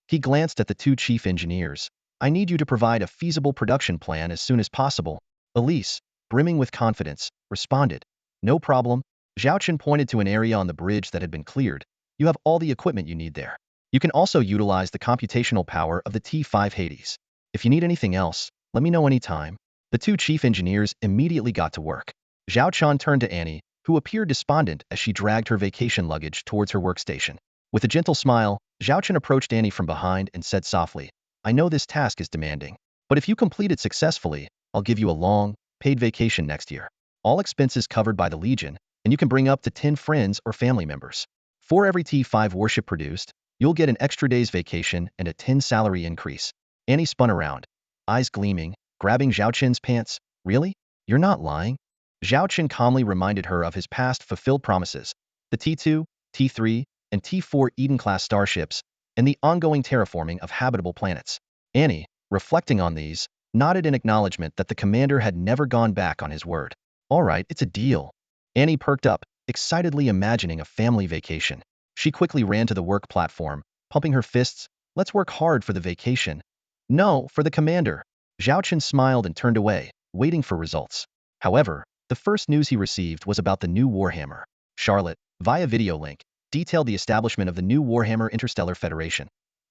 He glanced at the 2 chief engineers. "I need you to provide a feasible production plan as soon as possible." Elise, brimming with confidence, responded, "No problem." Zhao Qin pointed to an area on the bridge that had been cleared. "You have all the equipment you need there. You can also utilize the computational power of the T5 Hades. If you need anything else, let me know anytime. The two chief engineers immediately got to work. Zhao Chan turned to Annie, who appeared despondent as she dragged her vacation luggage towards her workstation. With a gentle smile, Zhao Chan approached Annie from behind and said softly, "I know this task is demanding, but if you complete it successfully, I'll give you a long, paid vacation next year. All expenses covered by the Legion, and you can bring up to 10 friends or family members. For every T5 warship produced, you'll get an extra day's vacation and a 10 salary increase." Annie spun around, eyes gleaming, grabbing Zhao Chen's pants. "Really? You're not lying?" Zhao Chen calmly reminded her of his past fulfilled promises, the T2, T3, and T4 Eden-class starships, and the ongoing terraforming of habitable planets. Annie, reflecting on these, nodded in acknowledgement that the commander had never gone back on his word. "All right, it's a deal." Annie perked up, excitedly imagining a family vacation. She quickly ran to the work platform, pumping her fists. "Let's work hard for the vacation." "No, for the commander." Zhao Chen smiled and turned away, waiting for results. However, the first news he received was about the new Warhammer. Charlotte, via video link, detailed the establishment of the new Warhammer Interstellar Federation.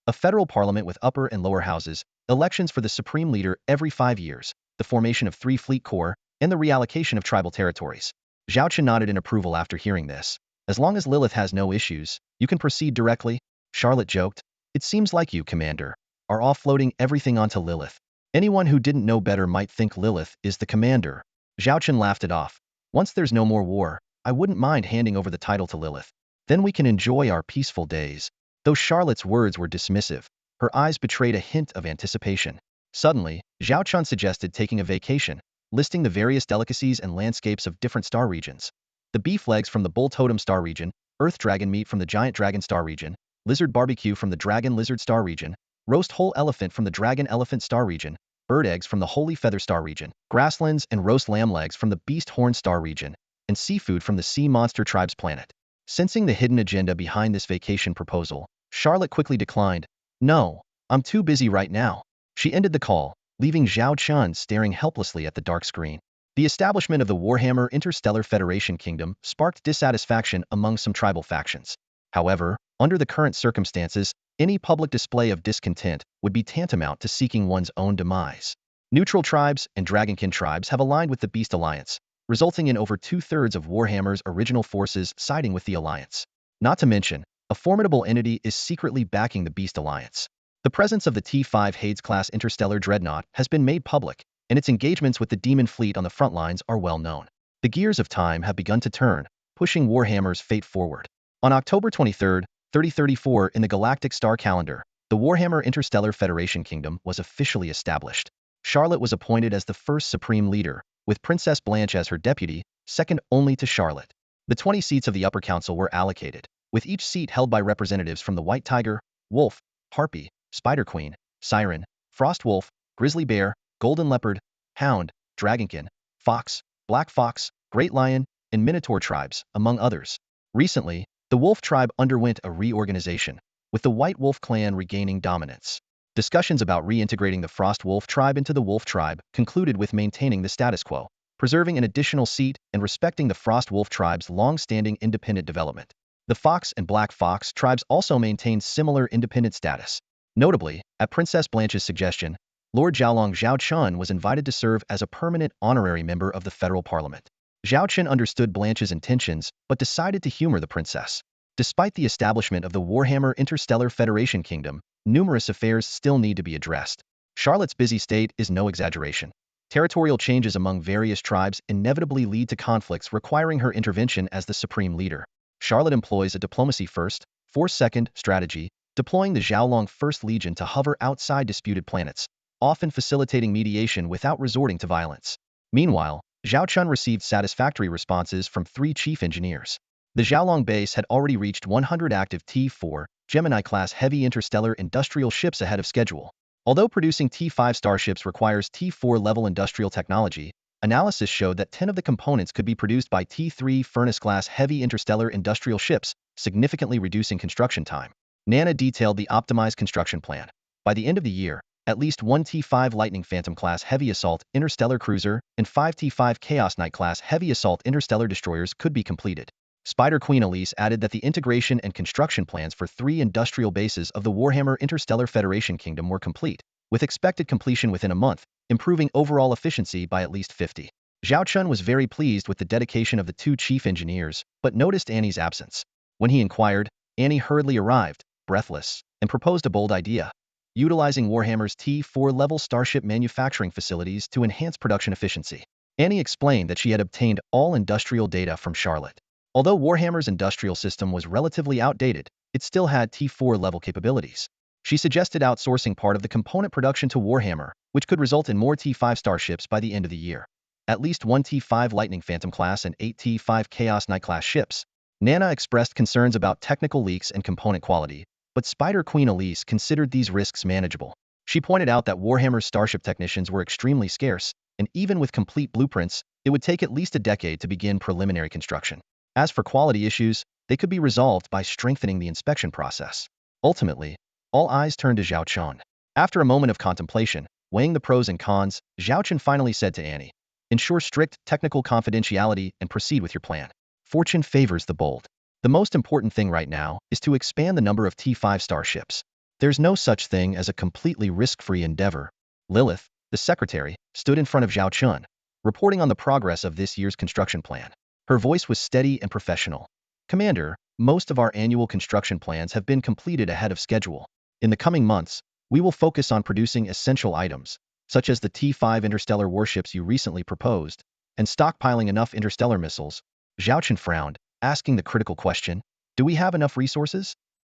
A federal parliament with upper and lower houses, elections for the supreme leader every 5 years, the formation of 3 fleet corps, and the reallocation of tribal territories. Zhao Chen nodded in approval after hearing this. "As long as Lilith has no issues, you can proceed directly." Charlotte joked. "It seems like you, Commander, are offloading everything onto Lilith. Anyone who didn't know better might think Lilith is the commander." Zhao Chen laughed it off. "Once there's no more war, I wouldn't mind handing over the title to Lilith. Then we can enjoy our peaceful days." Though Charlotte's words were dismissive, her eyes betrayed a hint of anticipation. Suddenly, Zhao Chen suggested taking a vacation, listing the various delicacies and landscapes of different star regions. The beef legs from the bull totem star region, earth dragon meat from the giant dragon star region, lizard barbecue from the dragon lizard star region, roast whole elephant from the dragon elephant star region, bird eggs from the holy feather star region, grasslands and roast lamb legs from the beast horn star region, and seafood from the sea monster tribe's planet. Sensing the hidden agenda behind this vacation proposal, Charlotte quickly declined. "No, I'm too busy right now." She ended the call, leaving Zhao Chen staring helplessly at the dark screen. The establishment of the Warhammer Interstellar Federation Kingdom sparked dissatisfaction among some tribal factions. However, under the current circumstances, any public display of discontent would be tantamount to seeking one's own demise. Neutral tribes and Dragonkin tribes have aligned with the Beast Alliance, resulting in over 2/3 of Warhammer's original forces siding with the Alliance. Not to mention, a formidable entity is secretly backing the Beast Alliance. The presence of the T5 Hades-class interstellar dreadnought has been made public, and its engagements with the Demon Fleet on the front lines are well known. The gears of time have begun to turn, pushing Warhammer's fate forward. On October 23, 3034 in the Galactic Star Calendar, the Warhammer Interstellar Federation Kingdom was officially established. Charlotte was appointed as the first supreme leader, with Princess Blanche as her deputy, second only to Charlotte. The 20 seats of the Upper Council were allocated, with each seat held by representatives from the White Tiger, Wolf, Harpy, Spider Queen, Siren, Frost Wolf, Grizzly Bear, Golden Leopard, Hound, Dragonkin, Fox, Black Fox, Great Lion, and Minotaur tribes, among others. Recently, the Wolf tribe underwent a reorganization, with the White Wolf clan regaining dominance. Discussions about reintegrating the Frost Wolf tribe into the Wolf tribe concluded with maintaining the status quo, preserving an additional seat and respecting the Frost Wolf tribe's long-standing independent development. The Fox and Black Fox tribes also maintained similar independent status. Notably, at Princess Blanche's suggestion, Lord Zhaolong Zhao Chun was invited to serve as a permanent honorary member of the federal parliament. Zhao Chen understood Blanche's intentions, but decided to humor the princess. Despite the establishment of the Warhammer Interstellar Federation Kingdom, numerous affairs still need to be addressed. Charlotte's busy state is no exaggeration. Territorial changes among various tribes inevitably lead to conflicts requiring her intervention as the supreme leader. Charlotte employs a diplomacy first, force second strategy, deploying the Zhaolong First Legion to hover outside disputed planets, often facilitating mediation without resorting to violence. Meanwhile, Zhao Chun received satisfactory responses from 3 chief engineers. The Zhaolong base had already reached 100 active T4 Gemini-class heavy interstellar industrial ships ahead of schedule. Although producing T5 starships requires T4-level industrial technology, analysis showed that 10 of the components could be produced by T3 Furnace-class heavy interstellar industrial ships, significantly reducing construction time. Nana detailed the optimized construction plan. By the end of the year, at least 1 T5 Lightning Phantom-class heavy assault interstellar cruiser and 5 T5 Chaos Knight-class heavy assault interstellar destroyers could be completed. Spider Queen Elise added that the integration and construction plans for 3 industrial bases of the Warhammer Interstellar Federation Kingdom were complete, with expected completion within a month, improving overall efficiency by at least 50. Zhao Chun was very pleased with the dedication of the 2 chief engineers, but noticed Annie's absence. When he inquired, Annie hurriedly arrived, breathless, and proposed a bold idea: utilizing Warhammer's T4-level starship manufacturing facilities to enhance production efficiency. Annie explained that she had obtained all industrial data from Charlotte. Although Warhammer's industrial system was relatively outdated, it still had T4-level capabilities. She suggested outsourcing part of the component production to Warhammer, which could result in more T5 starships by the end of the year. At least 1 T5 Lightning Phantom class and 8 T5 Chaos Knight class ships. Nana expressed concerns about technical leaks and component quality, but Spider Queen Elise considered these risks manageable. She pointed out that Warhammer's starship technicians were extremely scarce, and even with complete blueprints, it would take at least a decade to begin preliminary construction. As for quality issues, they could be resolved by strengthening the inspection process. Ultimately, all eyes turned to Zhao Chun. After a moment of contemplation, weighing the pros and cons, Zhao Chun finally said to Annie, "Ensure strict technical confidentiality and proceed with your plan. Fortune favors the bold. The most important thing right now is to expand the number of T5 starships. There's no such thing as a completely risk-free endeavor." Lilith, the secretary, stood in front of Zhao Chun, reporting on the progress of this year's construction plan. Her voice was steady and professional. "Commander, most of our annual construction plans have been completed ahead of schedule. In the coming months, we will focus on producing essential items, such as the T5 interstellar warships you recently proposed, and stockpiling enough interstellar missiles." Zhao Chun frowned, asking the critical question: "Do we have enough resources?"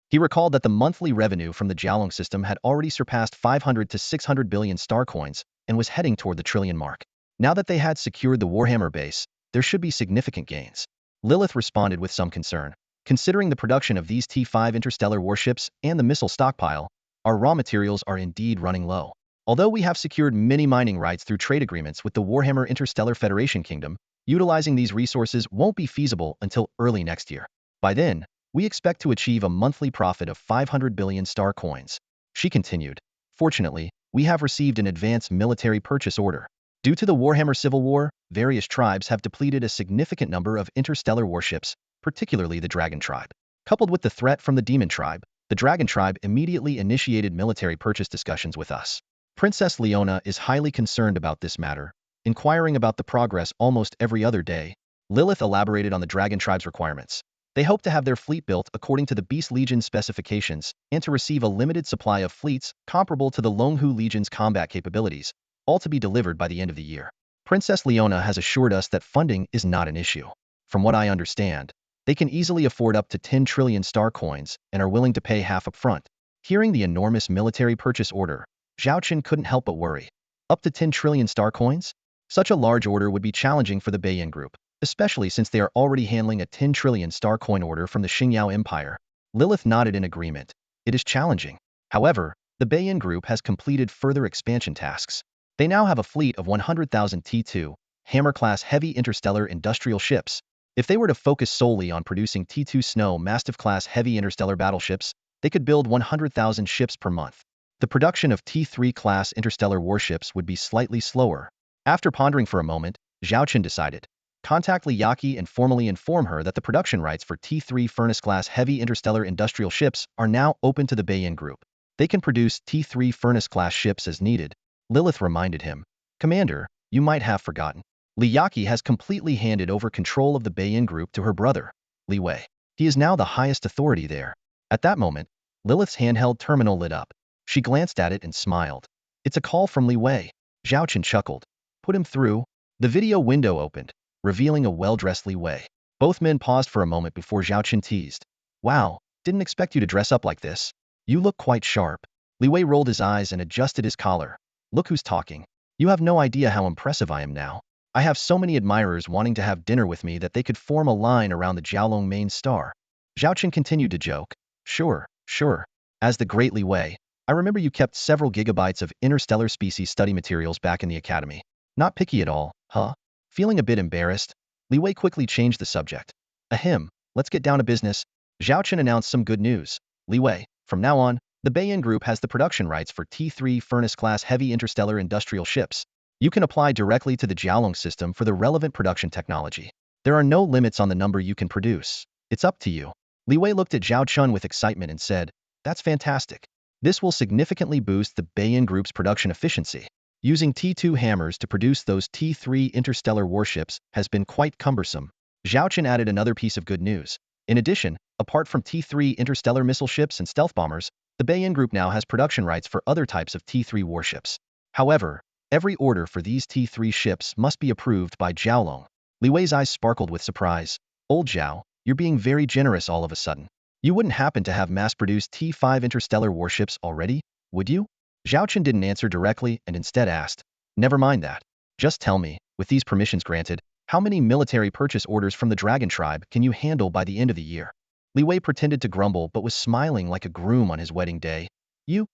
He recalled that the monthly revenue from the Jialong system had already surpassed 500 to 600 billion star coins and was heading toward the trillion mark. Now that they had secured the Warhammer base, there should be significant gains. Lilith responded with some concern. "Considering the production of these T5 interstellar warships and the missile stockpile, our raw materials are indeed running low. Although we have secured many mining rights through trade agreements with the Warhammer Interstellar Federation Kingdom, utilizing these resources won't be feasible until early next year. By then, we expect to achieve a monthly profit of 500 billion star coins." She continued, "Fortunately, we have received an advance military purchase order. Due to the Warhammer Civil War, various tribes have depleted a significant number of interstellar warships, particularly the Dragon Tribe. Coupled with the threat from the Demon Tribe, the Dragon Tribe immediately initiated military purchase discussions with us. Princess Leona is highly concerned about this matter, inquiring about the progress almost every other day." Lilith elaborated on the Dragon Tribe's requirements. They hope to have their fleet built according to the Beast Legion specifications and to receive a limited supply of fleets comparable to the Longhu Legion's combat capabilities, all to be delivered by the end of the year. Princess Leona has assured us that funding is not an issue. From what I understand, they can easily afford up to 10 trillion star coins and are willing to pay half up front. Hearing the enormous military purchase order, Zhao Chun couldn't help but worry. Up to 10 trillion star coins? Such a large order would be challenging for the Beiyin Group, especially since they are already handling a 10 trillion star coin order from the Xingyao Empire. Lilith nodded in agreement. It is challenging. However, the Beiyin Group has completed further expansion tasks. They now have a fleet of 100,000 T2, Hammer-class heavy interstellar industrial ships. If they were to focus solely on producing T2 Snow Mastiff-class heavy interstellar battleships, they could build 100,000 ships per month. The production of T3-class interstellar warships would be slightly slower. After pondering for a moment, Zhao Chun decided. Contact Li Yaqi and formally inform her that the production rights for T3 Furnace-class heavy interstellar industrial ships are now open to the Beiyin Group. They can produce T3 Furnace-class ships as needed. Lilith reminded him. "Commander, you might have forgotten. Li Yaqi has completely handed over control of the Beiyin Group to her brother, Li Wei. He is now the highest authority there." At that moment, Lilith's handheld terminal lit up. She glanced at it and smiled. "It's a call from Li Wei." Zhao Chun chuckled. "Put him through." The video window opened, revealing a well-dressed Li Wei. Both men paused for a moment before Zhao Chun teased. "Wow, didn't expect you to dress up like this. You look quite sharp." Li Wei rolled his eyes and adjusted his collar. "Look who's talking. You have no idea how impressive I am now. I have so many admirers wanting to have dinner with me that they could form a line around the Jialong main star." Zhao Chun continued to joke. Sure. As the great Li Wei, I remember you kept several gigabytes of interstellar species study materials back in the academy. Not picky at all, huh?" Feeling a bit embarrassed, Li Wei quickly changed the subject. "Ahem, let's get down to business." Zhao Chun announced some good news. "Li Wei, from now on, the Beiyin Group has the production rights for T3 Furnace-class heavy interstellar industrial ships. You can apply directly to the Jialong system for the relevant production technology. There are no limits on the number you can produce. It's up to you. Li Wei looked at Zhao Chun with excitement and said, "That's fantastic. This will significantly boost the Bayan Group's production efficiency. Using T2 hammers to produce those T3 interstellar warships has been quite cumbersome." Zhao Chun added another piece of good news. In addition, apart from T3 interstellar missile ships and stealth bombers, the Bayan Group now has production rights for other types of T3 warships. However, every order for these T3 ships must be approved by Zhaolong. Li Wei's eyes sparkled with surprise. "Old Zhao, you're being very generous all of a sudden. You wouldn't happen to have mass-produced T5 interstellar warships already, would you?" Zhao Chun didn't answer directly and instead asked, "Never mind that. Just tell me, with these permissions granted, how many military purchase orders from the Dragon Tribe can you handle by the end of the year?" Li Wei pretended to grumble but was smiling like a groom on his wedding day. "You?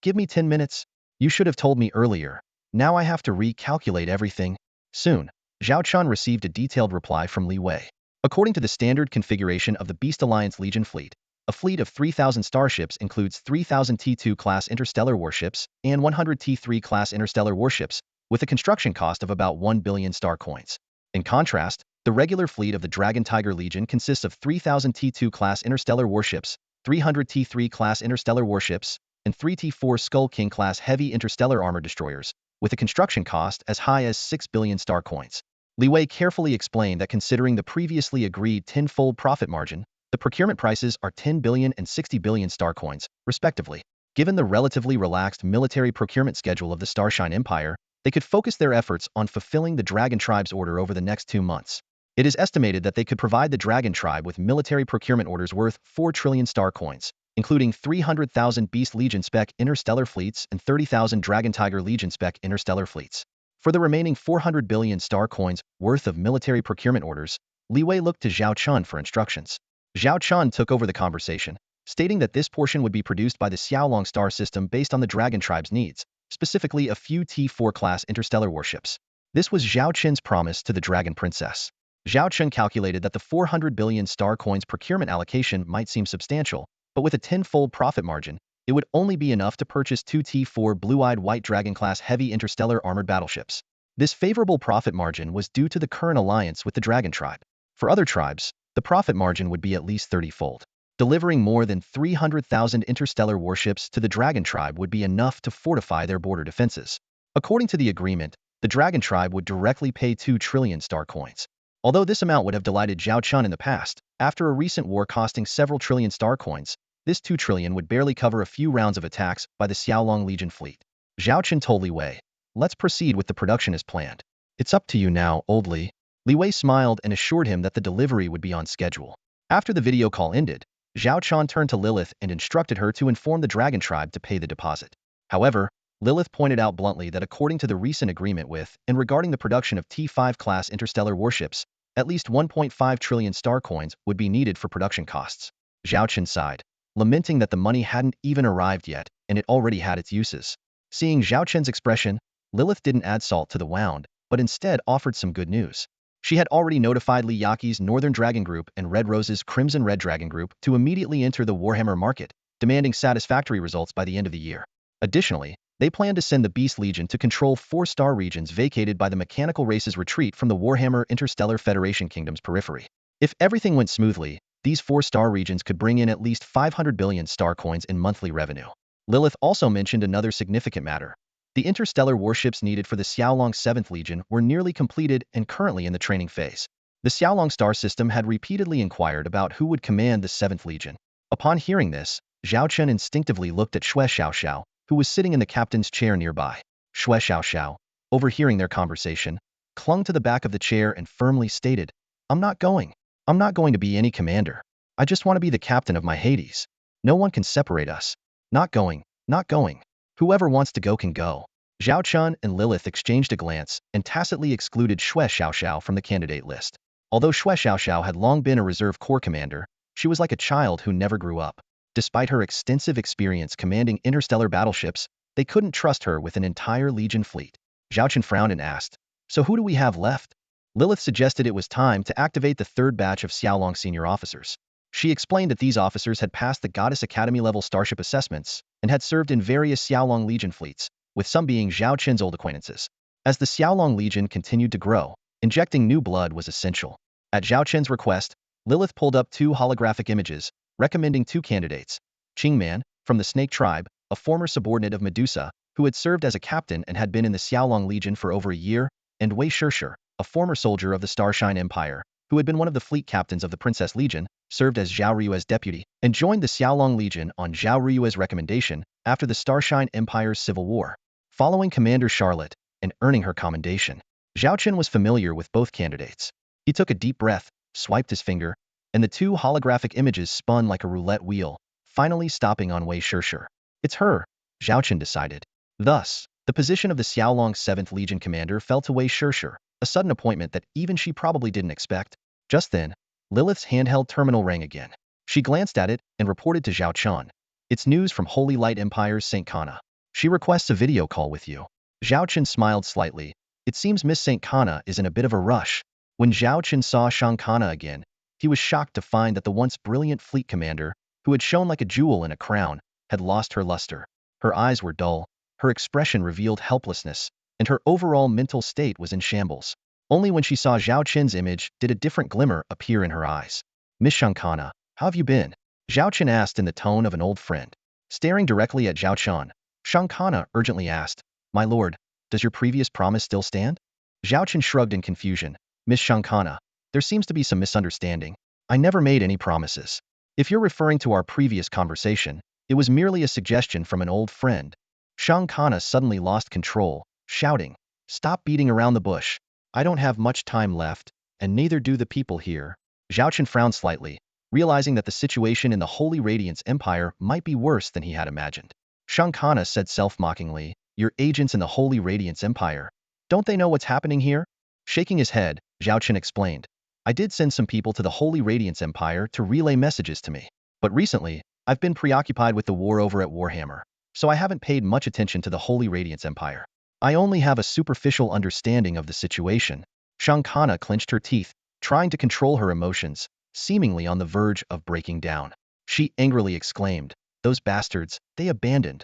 Give me 10 minutes? You should have told me earlier. Now I have to recalculate everything." Soon, Zhao Chun received a detailed reply from Li Wei. According to the standard configuration of the Beast Alliance Legion fleet, a fleet of 3,000 starships includes 3,000 T2-class interstellar warships and 100 T3-class interstellar warships, with a construction cost of about 1 billion star coins. In contrast, the regular fleet of the Dragon Tiger Legion consists of 3,000 T2-class interstellar warships, 300 T3-class interstellar warships, and 3 T4 Skull King-class heavy interstellar armor destroyers, with a construction cost as high as 6 billion star coins. Li Wei carefully explained that considering the previously agreed tenfold profit margin, the procurement prices are 10 billion and 60 billion star coins, respectively. Given the relatively relaxed military procurement schedule of the Starshine Empire, they could focus their efforts on fulfilling the Dragon Tribe's order over the next 2 months. It is estimated that they could provide the Dragon Tribe with military procurement orders worth 4 trillion star coins, including 300,000 Beast Legion spec interstellar fleets and 30,000 Dragon Tiger Legion spec interstellar fleets. For the remaining 400 billion star coins worth of military procurement orders, Li Wei looked to Zhao Chun for instructions. Zhao Chun took over the conversation, stating that this portion would be produced by the Xiaolong star system based on the Dragon Tribe's needs, specifically a few T4-class interstellar warships. This was Zhao Chun's promise to the Dragon Princess. Zhao Chun calculated that the 400 billion star coins procurement allocation might seem substantial, but with a tenfold profit margin, it would only be enough to purchase 2 T4 Blue-Eyed White Dragon-class heavy interstellar armored battleships. This favorable profit margin was due to the current alliance with the Dragon Tribe. For other tribes, the profit margin would be at least 30-fold. Delivering more than 300,000 interstellar warships to the Dragon Tribe would be enough to fortify their border defenses. According to the agreement, the Dragon Tribe would directly pay 2 trillion star coins. Although this amount would have delighted Zhao Chun in the past, after a recent war costing several trillion star coins, this 2 trillion would barely cover a few rounds of attacks by the Xiaolong Legion fleet. Zhao Chun told Li Wei, "Let's proceed with the production as planned." "It's up to you now, old Li." Li Wei smiled and assured him that the delivery would be on schedule. After the video call ended, Zhao Chun turned to Lilith and instructed her to inform the Dragon Tribe to pay the deposit. However, Lilith pointed out bluntly that according to the recent agreement with and regarding the production of T5-class interstellar warships, at least 1.5 trillion star coins would be needed for production costs. Zhao Chun sighed, lamenting that the money hadn't even arrived yet and it already had its uses. Seeing Zhao Chun's expression, Lilith didn't add salt to the wound, but instead offered some good news. She had already notified Li Yaqi's Northern Dragon Group and Red Rose's Crimson Red Dragon Group to immediately enter the Warhammer market, demanding satisfactory results by the end of the year. Additionally, they plan to send the Beast Legion to control 4 star regions vacated by the mechanical race's retreat from the Warhammer Interstellar Federation Kingdom's periphery. If everything went smoothly, these 4 star regions could bring in at least 500 billion star coins in monthly revenue. Lilith also mentioned another significant matter. The interstellar warships needed for the Xiaolong 7th Legion were nearly completed and currently in the training phase. The Xiaolong star system had repeatedly inquired about who would command the 7th Legion. Upon hearing this, Zhao Chun instinctively looked at Xue Xiaoxiao, who was sitting in the captain's chair nearby. Xue Xiaoxiao, overhearing their conversation, clung to the back of the chair and firmly stated, "I'm not going. I'm not going to be any commander. I just want to be the captain of my Hades. No one can separate us. Not going, not going. Whoever wants to go can go." Zhao Chun and Lilith exchanged a glance and tacitly excluded Xue Xiaoxiao from the candidate list. Although Xue Xiaoxiao had long been a reserve corps commander, she was like a child who never grew up. Despite her extensive experience commanding interstellar battleships, they couldn't trust her with an entire Legion fleet. Zhao Chun frowned and asked, "So who do we have left?" Lilith suggested it was time to activate the 3rd batch of Xiaolong senior officers. She explained that these officers had passed the Goddess Academy-level starship assessments and had served in various Xiaolong Legion fleets, with some being Zhao Chun's old acquaintances. As the Xiaolong Legion continued to grow, injecting new blood was essential. At Zhao Chen's request, Lilith pulled up 2 holographic images, recommending 2 candidates: Qingman, from the Snake Tribe, a former subordinate of Medusa, who had served as a captain and had been in the Xiaolong Legion for over a year, and Wei Shishir, a former soldier of the Starshine Empire, who had been one of the fleet captains of the Princess Legion, served as Zhao Riyue's deputy, and joined the Xiaolong Legion on Zhao Riyue's recommendation after the Starshine Empire's civil war. Following Commander Charlotte and earning her commendation, Zhao Chen was familiar with both candidates. He took a deep breath, swiped his finger, and the 2 holographic images spun like a roulette wheel, finally stopping on Wei Shishir. It's her, Zhao Chen decided. Thus, the position of the Xiaolong 7th Legion commander fell to Wei Shishir, a sudden appointment that even she probably didn't expect. Just then, Lilith's handheld terminal rang again. She glanced at it and reported to Zhao Chen. It's news from Holy Light Empire's St. Kana. She requests a video call with you. Zhao Chen smiled slightly. It seems Miss St. Kana is in a bit of a rush. When Zhao Chen saw Shang Kana again, he was shocked to find that the once brilliant fleet commander, who had shone like a jewel in a crown, had lost her luster. Her eyes were dull, her expression revealed helplessness, and her overall mental state was in shambles. Only when she saw Zhao Chen's image did a different glimmer appear in her eyes. Miss Shang Kana, how have you been? Zhao Chen asked in the tone of an old friend. Staring directly at Zhao Chen, Shang Kana urgently asked, My lord, does your previous promise still stand? Zhao Chen shrugged in confusion. Miss Shang Kana, there seems to be some misunderstanding. I never made any promises. If you're referring to our previous conversation, it was merely a suggestion from an old friend. Shang Kana suddenly lost control, shouting, Stop beating around the bush. I don't have much time left, and neither do the people here. Zhao Chen frowned slightly, realizing that the situation in the Holy Radiance Empire might be worse than he had imagined. Shang Kana said self-mockingly, Your agents in the Holy Radiance Empire. Don't they know what's happening here? Shaking his head, Zhao Chen explained, I did send some people to the Holy Radiance Empire to relay messages to me. But recently, I've been preoccupied with the war over at Warhammer, so I haven't paid much attention to the Holy Radiance Empire. I only have a superficial understanding of the situation. Shang Kana clenched her teeth, trying to control her emotions, seemingly on the verge of breaking down. She angrily exclaimed, Those bastards, they abandoned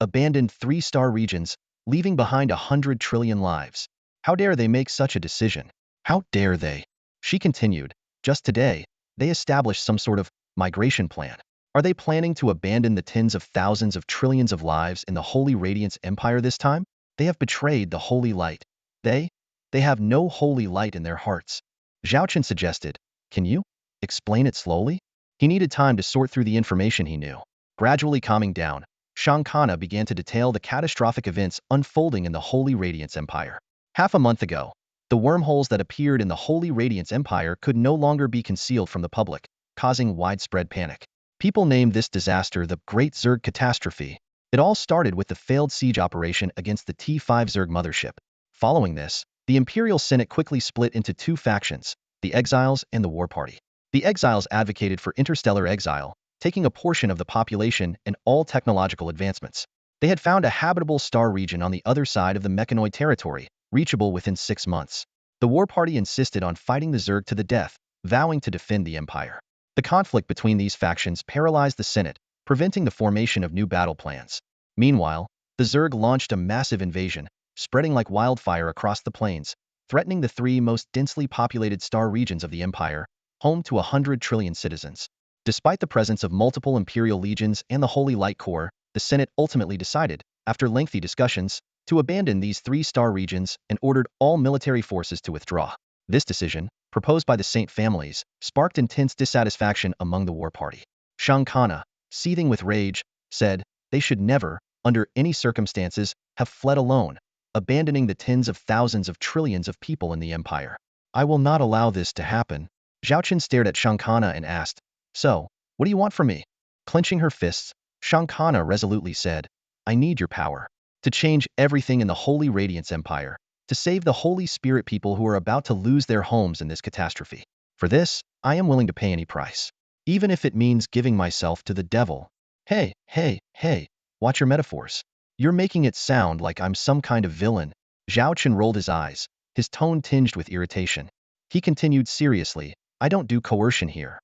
3-star regions, leaving behind 100 trillion lives. How dare they make such a decision? How dare they? She continued, Just today, they established some sort of migration plan. Are they planning to abandon the tens of thousands of trillions of lives in the Holy Radiance Empire this time? They have betrayed the Holy Light. They have no holy light in their hearts. Zhao Chen suggested, Can you explain it slowly? He needed time to sort through the information he knew. Gradually calming down, Shang Kana began to detail the catastrophic events unfolding in the Holy Radiance Empire. Half a month ago, the wormholes that appeared in the Holy Radiance Empire could no longer be concealed from the public, causing widespread panic. People named this disaster the Great Zerg Catastrophe. It all started with the failed siege operation against the T5 Zerg mothership. Following this, the Imperial Senate quickly split into 2 factions, the Exiles and the War Party. The Exiles advocated for interstellar exile, taking a portion of the population and all technological advancements. They had found a habitable star region on the other side of the Mechanoid territory, reachable within 6 months. The War Party insisted on fighting the Zerg to the death, vowing to defend the Empire. The conflict between these factions paralyzed the Senate, preventing the formation of new battle plans. Meanwhile, the Zerg launched a massive invasion, spreading like wildfire across the plains, threatening the 3 most densely populated star regions of the Empire, home to 100 trillion citizens. Despite the presence of multiple Imperial legions and the Holy Light Corps, the Senate ultimately decided, after lengthy discussions, to abandon these 3-star regions and ordered all military forces to withdraw. This decision, proposed by the Saint families, sparked intense dissatisfaction among the War Party. Shang Kana, seething with rage, said, They should never, under any circumstances, have fled alone, abandoning the tens of thousands of trillions of people in the Empire. I will not allow this to happen. Zhao Chen stared at Shang Kana and asked, So, what do you want from me? Clenching her fists, Shang Kana resolutely said, I need your power. To change everything in the Holy Radiance Empire, to save the Holy Spirit people who are about to lose their homes in this catastrophe. For this, I am willing to pay any price. Even if it means giving myself to the devil. Hey, watch your metaphors. You're making it sound like I'm some kind of villain. Zhao Chen rolled his eyes, his tone tinged with irritation. He continued seriously, I don't do coercion here.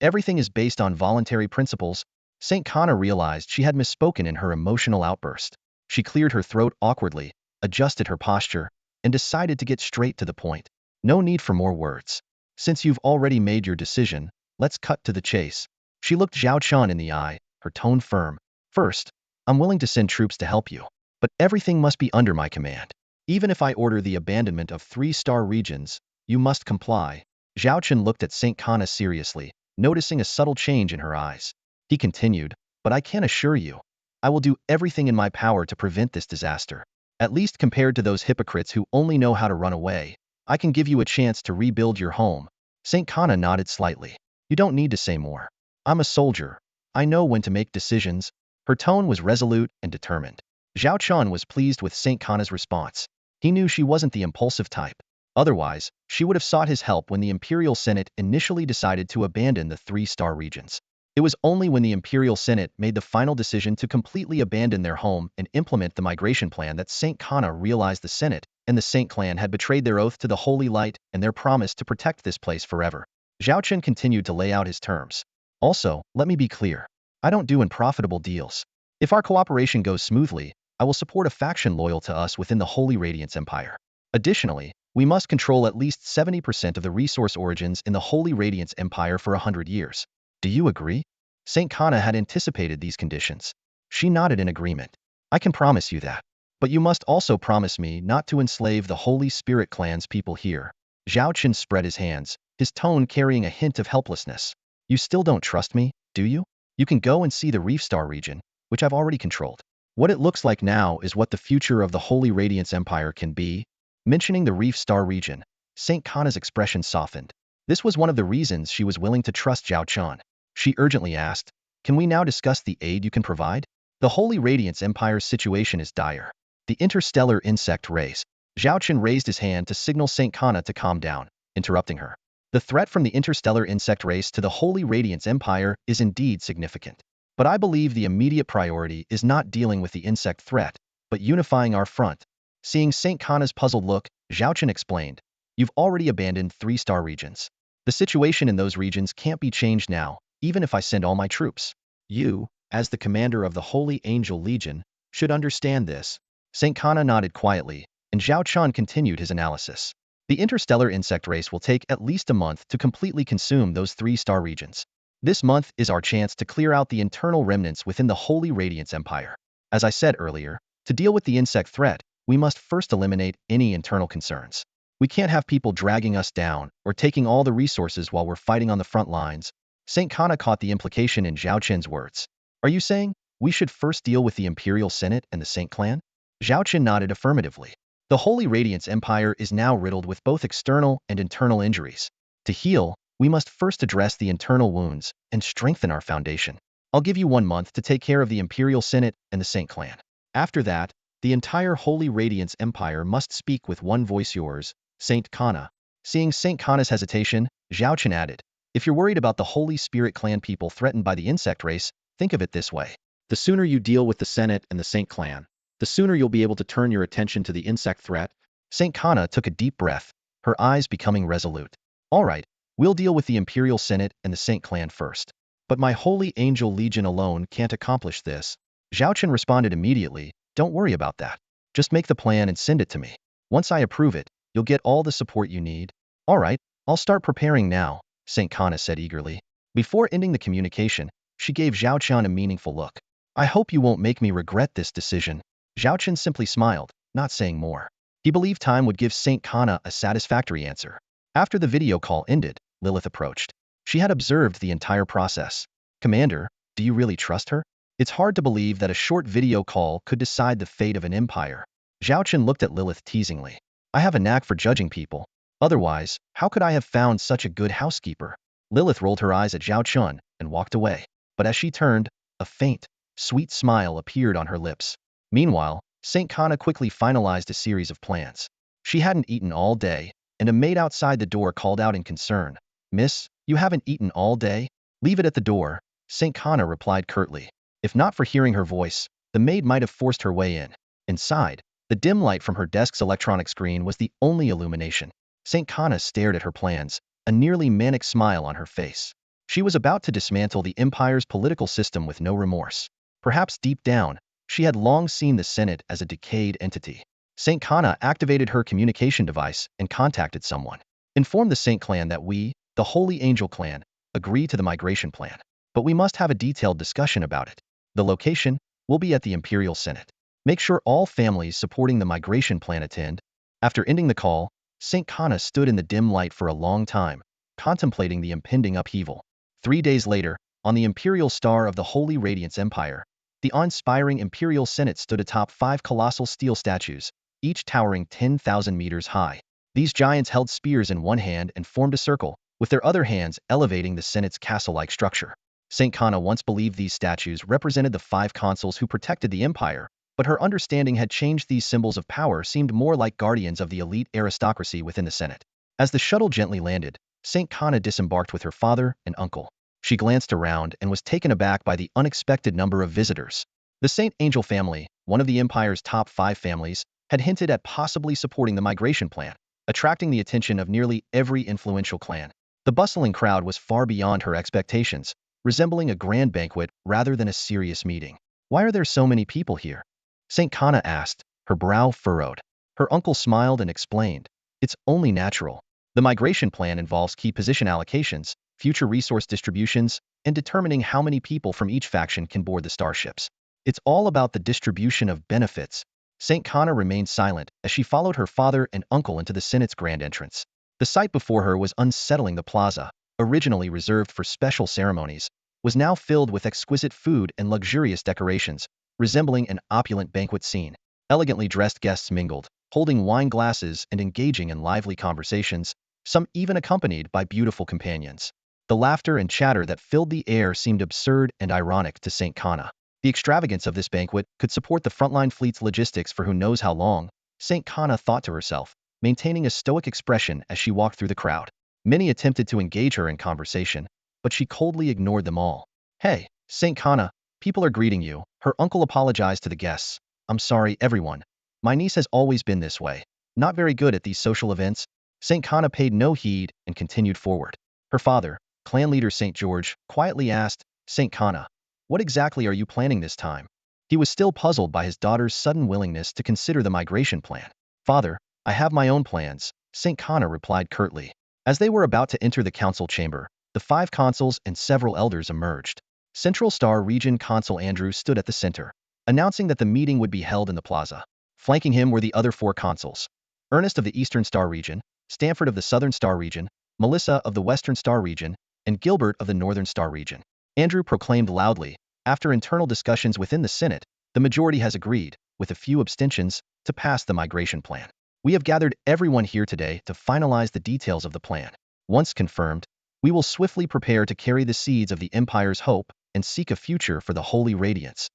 Everything is based on voluntary principles. St. Kana realized she had misspoken in her emotional outburst. She cleared her throat awkwardly, adjusted her posture, and decided to get straight to the point. No need for more words. Since you've already made your decision, let's cut to the chase. She looked Zhao Chun in the eye, her tone firm. First, I'm willing to send troops to help you, but everything must be under my command. Even if I order the abandonment of 3-star regions, you must comply. Zhao Chun looked at Saint Kana seriously, noticing a subtle change in her eyes. He continued, but I can assure you, I will do everything in my power to prevent this disaster. At least compared to those hypocrites who only know how to run away, I can give you a chance to rebuild your home. Saint Kana nodded slightly. You don't need to say more. I'm a soldier. I know when to make decisions. Her tone was resolute and determined. Zhao Chun was pleased with Saint Kana's response. He knew she wasn't the impulsive type. Otherwise, she would have sought his help when the Imperial Senate initially decided to abandon the 3-star regions. It was only when the Imperial Senate made the final decision to completely abandon their home and implement the migration plan that Saint Kana realized the Senate and the Saint clan had betrayed their oath to the Holy Light and their promise to protect this place forever. Zhao Chen continued to lay out his terms. Also, let me be clear. I don't do unprofitable deals. If our cooperation goes smoothly, I will support a faction loyal to us within the Holy Radiance Empire. Additionally, we must control at least 70% of the resource origins in the Holy Radiance Empire for 100 years. Do you agree? Saint Kana had anticipated these conditions. She nodded in agreement. I can promise you that. But you must also promise me not to enslave the Holy Spirit clan's people here. Zhao Chen spread his hands, his tone carrying a hint of helplessness. You still don't trust me, do you? You can go and see the Reef Star region, which I've already controlled. What it looks like now is what the future of the Holy Radiance Empire can be. Mentioning the Reef Star region, Saint Kana's expression softened. This was one of the reasons she was willing to trust Zhao Chun. She urgently asked, can we now discuss the aid you can provide? The Holy Radiance Empire's situation is dire. The interstellar insect race. Zhao Chun raised his hand to signal Saint Kana to calm down, interrupting her. The threat from the interstellar insect race to the Holy Radiance Empire is indeed significant. But I believe the immediate priority is not dealing with the insect threat, but unifying our front. Seeing Saint Kana's puzzled look, Zhao Chun explained, you've already abandoned 3-star regions. The situation in those regions can't be changed now, even if I send all my troops. You, as the commander of the Holy Angel Legion, should understand this. Saint Kana nodded quietly, and Zhao Chun continued his analysis. The interstellar insect race will take at least a month to completely consume those 3-star regions. This month is our chance to clear out the internal remnants within the Holy Radiance Empire. As I said earlier, to deal with the insect threat, we must first eliminate any internal concerns. We can't have people dragging us down or taking all the resources while we're fighting on the front lines. Saint Kana caught the implication in Zhao Chen's words. Are you saying we should first deal with the Imperial Senate and the Saint clan? Zhao Chen nodded affirmatively. The Holy Radiance Empire is now riddled with both external and internal injuries. To heal, we must first address the internal wounds and strengthen our foundation. I'll give you 1 month to take care of the Imperial Senate and the Saint clan. After that, the entire Holy Radiance Empire must speak with one voice. Yours, Saint Kana. Seeing Saint Kana's hesitation, Zhao Chen added, if you're worried about the Holy Spirit clan people threatened by the insect race, think of it this way. The sooner you deal with the Senate and the Saint clan, the sooner you'll be able to turn your attention to the insect threat. Saint Kana took a deep breath, her eyes becoming resolute. All right, we'll deal with the Imperial Senate and the Saint clan first. But my Holy Angel Legion alone can't accomplish this. Zhao Chen responded immediately, don't worry about that. Just make the plan and send it to me. Once I approve it, you'll get all the support you need. All right, I'll start preparing now, Saint Kana said eagerly. Before ending the communication, she gave Zhao Chen a meaningful look. I hope you won't make me regret this decision. Zhao Chen simply smiled, not saying more. He believed time would give Saint Kana a satisfactory answer. After the video call ended, Lilith approached. She had observed the entire process. Commander, do you really trust her? It's hard to believe that a short video call could decide the fate of an empire. Zhao Chen looked at Lilith teasingly. I have a knack for judging people. Otherwise, how could I have found such a good housekeeper? Lilith rolled her eyes at Zhao Chen and walked away. But as she turned, a faint, sweet smile appeared on her lips. Meanwhile, Saint Kana quickly finalized a series of plans. She hadn't eaten all day, and a maid outside the door called out in concern. Miss, you haven't eaten all day? Leave it at the door, Saint Kana replied curtly. If not for hearing her voice, the maid might have forced her way in. Inside, the dim light from her desk's electronic screen was the only illumination. Saint Kana stared at her plans, a nearly manic smile on her face. She was about to dismantle the Empire's political system with no remorse. Perhaps deep down, she had long seen the Senate as a decayed entity. Saint Kana activated her communication device and contacted someone. Inform the Saint clan that we, the Holy Angel clan, agree to the migration plan. But we must have a detailed discussion about it. The location will be at the Imperial Senate. Make sure all families supporting the migration plan attend. After ending the call, Saint Kana stood in the dim light for a long time, contemplating the impending upheaval. 3 days later, on the Imperial Star of the Holy Radiance Empire, the awe-inspiring Imperial Senate stood atop 5 colossal steel statues, each towering 10,000 meters high. These giants held spears in one hand and formed a circle, with their other hands elevating the Senate's castle-like structure. Saint Kana once believed these statues represented the 5 consuls who protected the empire, but her understanding had changed. These symbols of power seemed more like guardians of the elite aristocracy within the Senate. As the shuttle gently landed, Saint Kana disembarked with her father and uncle. She glanced around and was taken aback by the unexpected number of visitors. The Saint Angel family, one of the empire's top 5 families, had hinted at possibly supporting the migration plan, attracting the attention of nearly every influential clan. The bustling crowd was far beyond her expectations, resembling a grand banquet rather than a serious meeting. Why are there so many people here? Saint Kana asked, her brow furrowed. Her uncle smiled and explained, it's only natural. The migration plan involves key position allocations, future resource distributions, and determining how many people from each faction can board the starships. It's all about the distribution of benefits. Saint Kana remained silent as she followed her father and uncle into the Senate's grand entrance. The sight before her was unsettling. The plaza, originally reserved for special ceremonies, was now filled with exquisite food and luxurious decorations, resembling an opulent banquet scene. Elegantly dressed guests mingled, holding wine glasses and engaging in lively conversations, some even accompanied by beautiful companions. The laughter and chatter that filled the air seemed absurd and ironic to Saint Kana. The extravagance of this banquet could support the frontline fleet's logistics for who knows how long, Saint Kana thought to herself, maintaining a stoic expression as she walked through the crowd. Many attempted to engage her in conversation, but she coldly ignored them all. Hey, Saint Kana, people are greeting you. Her uncle apologized to the guests. I'm sorry, everyone. My niece has always been this way. Not very good at these social events. Saint Kana paid no heed and continued forward. Her father, clan leader Saint George, quietly asked, Saint Kana, what exactly are you planning this time? He was still puzzled by his daughter's sudden willingness to consider the migration plan. Father, I have my own plans, Saint Kana replied curtly. As they were about to enter the council chamber, the 5 consuls and several elders emerged. Central Star Region Consul Andrew stood at the center, announcing that the meeting would be held in the plaza. Flanking him were the other 4 consuls: Ernest of the Eastern Star Region, Stanford of the Southern Star Region, Melissa of the Western Star Region, and Gilbert of the Northern Star Region. Andrew proclaimed loudly, after internal discussions within the Senate, the majority has agreed, with a few abstentions, to pass the migration plan. We have gathered everyone here today to finalize the details of the plan. Once confirmed, we will swiftly prepare to carry the seeds of the Empire's hope and seek a future for the Holy Radiance.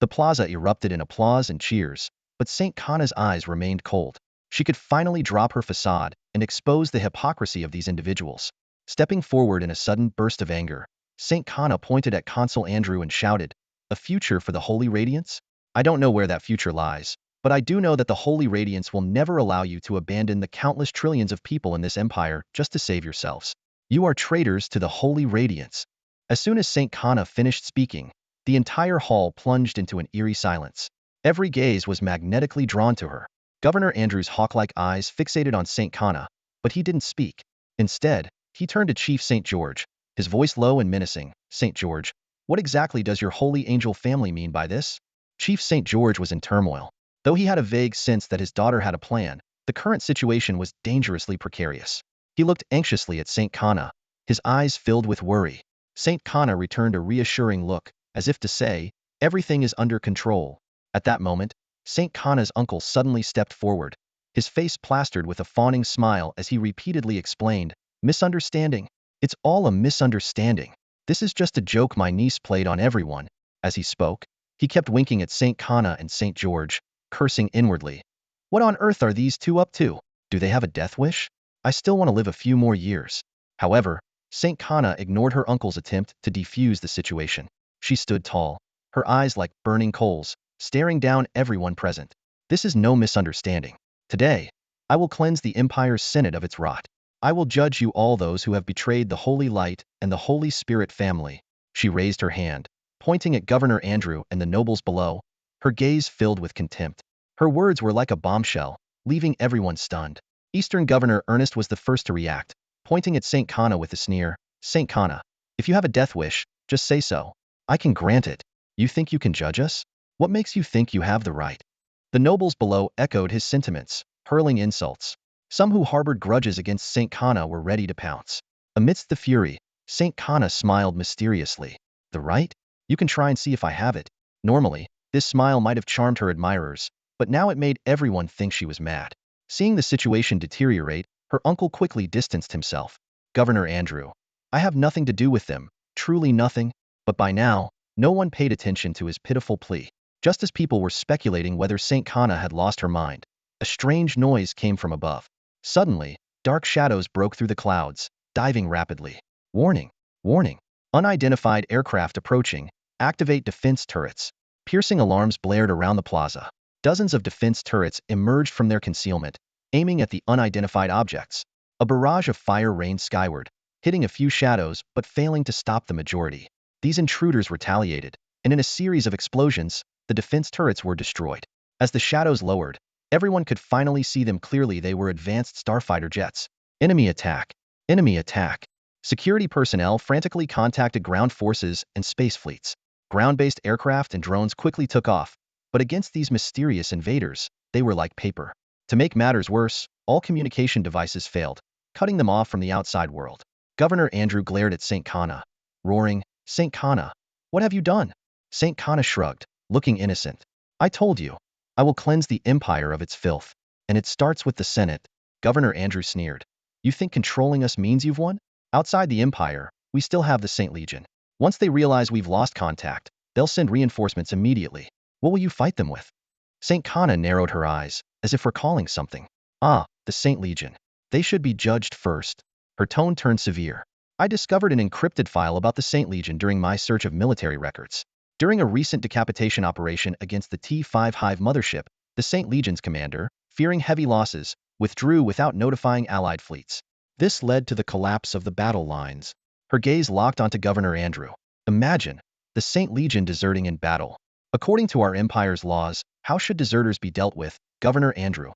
The plaza erupted in applause and cheers, but Saint Kana's eyes remained cold. She could finally drop her facade and expose the hypocrisy of these individuals. Stepping forward in a sudden burst of anger, Saint Kana pointed at Consul Andrew and shouted, a future for the Holy Radiance? I don't know where that future lies, but I do know that the Holy Radiance will never allow you to abandon the countless trillions of people in this empire just to save yourselves. You are traitors to the Holy Radiance. As soon as Saint Kana finished speaking, the entire hall plunged into an eerie silence. Every gaze was magnetically drawn to her. Governor Andrew's hawk-like eyes fixated on Saint Kana, but he didn't speak. Instead, he turned to Chief Saint George, his voice low and menacing. Saint George, what exactly does your Holy Angel family mean by this? Chief Saint George was in turmoil. Though he had a vague sense that his daughter had a plan, the current situation was dangerously precarious. He looked anxiously at Saint Kana, his eyes filled with worry. Saint Kana returned a reassuring look, as if to say, everything is under control. At that moment, Saint Kana's uncle suddenly stepped forward, his face plastered with a fawning smile as he repeatedly explained, misunderstanding. It's all a misunderstanding. This is just a joke my niece played on everyone. As he spoke, he kept winking at Saint Kana and Saint George, cursing inwardly. What on earth are these two up to? Do they have a death wish? I still want to live a few more years. However, Saint Kana ignored her uncle's attempt to defuse the situation. She stood tall, her eyes like burning coals, staring down everyone present. This is no misunderstanding. Today, I will cleanse the Empire's Senate of its rot. I will judge you all those who have betrayed the Holy Light and the Holy Spirit family. She raised her hand, pointing at Governor Andrew and the nobles below, her gaze filled with contempt. Her words were like a bombshell, leaving everyone stunned. Eastern Governor Ernest was the first to react, pointing at St. Kana with a sneer. St. Kana, if you have a death wish, just say so. I can grant it. You think you can judge us? What makes you think you have the right? The nobles below echoed his sentiments, hurling insults. Some who harbored grudges against St. Kana were ready to pounce. Amidst the fury, St. Kana smiled mysteriously. The right? You can try and see if I have it. Normally, this smile might have charmed her admirers, but now it made everyone think she was mad. Seeing the situation deteriorate, her uncle quickly distanced himself. Governor Andrew, I have nothing to do with them, truly nothing, but by now, no one paid attention to his pitiful plea. Just as people were speculating whether St. Kana had lost her mind, a strange noise came from above. Suddenly, dark shadows broke through the clouds, diving rapidly. Warning! Warning! Unidentified aircraft approaching. Activate defense turrets. Piercing alarms blared around the plaza. Dozens of defense turrets emerged from their concealment, aiming at the unidentified objects. A barrage of fire rained skyward, hitting a few shadows but failing to stop the majority. These intruders retaliated, and in a series of explosions, the defense turrets were destroyed. As the shadows lowered, everyone could finally see them clearly. They were advanced starfighter jets. Enemy attack! Enemy attack! Security personnel frantically contacted ground forces and space fleets. Ground-based aircraft and drones quickly took off, but against these mysterious invaders, they were like paper. To make matters worse, all communication devices failed, cutting them off from the outside world. Governor Andrew glared at St. Kana, roaring, St. Kana, what have you done? St. Kana shrugged, looking innocent. I told you, I will cleanse the empire of its filth. And it starts with the Senate. Governor Andrew sneered. You think controlling us means you've won? Outside the empire, we still have the Saint Legion. Once they realize we've lost contact, they'll send reinforcements immediately. What will you fight them with? St. Kana narrowed her eyes, as if recalling something. Ah, the Saint Legion. They should be judged first. Her tone turned severe. I discovered an encrypted file about the Saint Legion during my search of military records. During a recent decapitation operation against the T5 Hive mothership, the Saint Legion's commander, fearing heavy losses, withdrew without notifying allied fleets. This led to the collapse of the battle lines. Her gaze locked onto Governor Andrew. Imagine, the Saint Legion deserting in battle. According to our empire's laws, how should deserters be dealt with, Governor Andrew?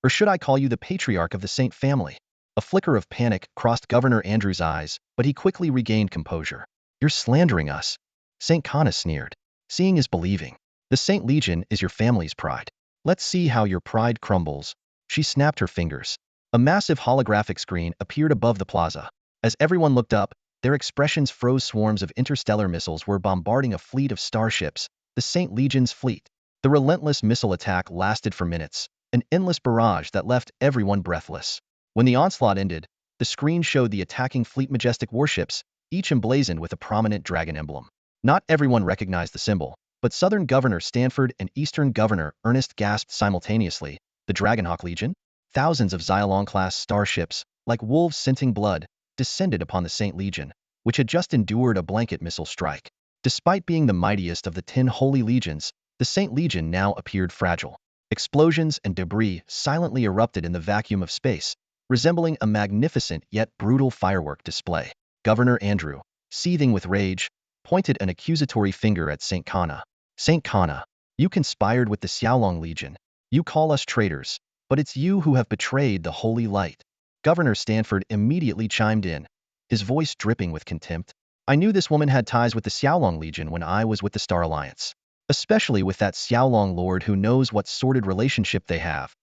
Or should I call you the patriarch of the Saint family? A flicker of panic crossed Governor Andrew's eyes, but he quickly regained composure. You're slandering us. St. Kana sneered. Seeing is believing. The Saint Legion is your family's pride. Let's see how your pride crumbles. She snapped her fingers. A massive holographic screen appeared above the plaza. As everyone looked up, their expressions froze. Swarms of interstellar missiles were bombarding a fleet of starships, the Saint Legion's fleet. The relentless missile attack lasted for minutes, an endless barrage that left everyone breathless. When the onslaught ended, the screen showed the attacking fleet majestic warships, each emblazoned with a prominent dragon emblem. Not everyone recognized the symbol, but Southern Governor Stanford and Eastern Governor Ernest gasped simultaneously. The Dragonhawk Legion? Thousands of Xialong-class starships, like wolves scenting blood, descended upon the Saint Legion, which had just endured a blanket missile strike. Despite being the mightiest of the 10 holy legions, the Saint Legion now appeared fragile. Explosions and debris silently erupted in the vacuum of space, resembling a magnificent yet brutal firework display. Governor Andrew, seething with rage, pointed an accusatory finger at St. Kana. St. Kana, you conspired with the Xiaolong Legion. You call us traitors, but it's you who have betrayed the holy light. Governor Stanford immediately chimed in, his voice dripping with contempt. I knew this woman had ties with the Xiaolong Legion when I was with the Star Alliance. Especially with that Xiaolong lord who knows what sordid relationship they have.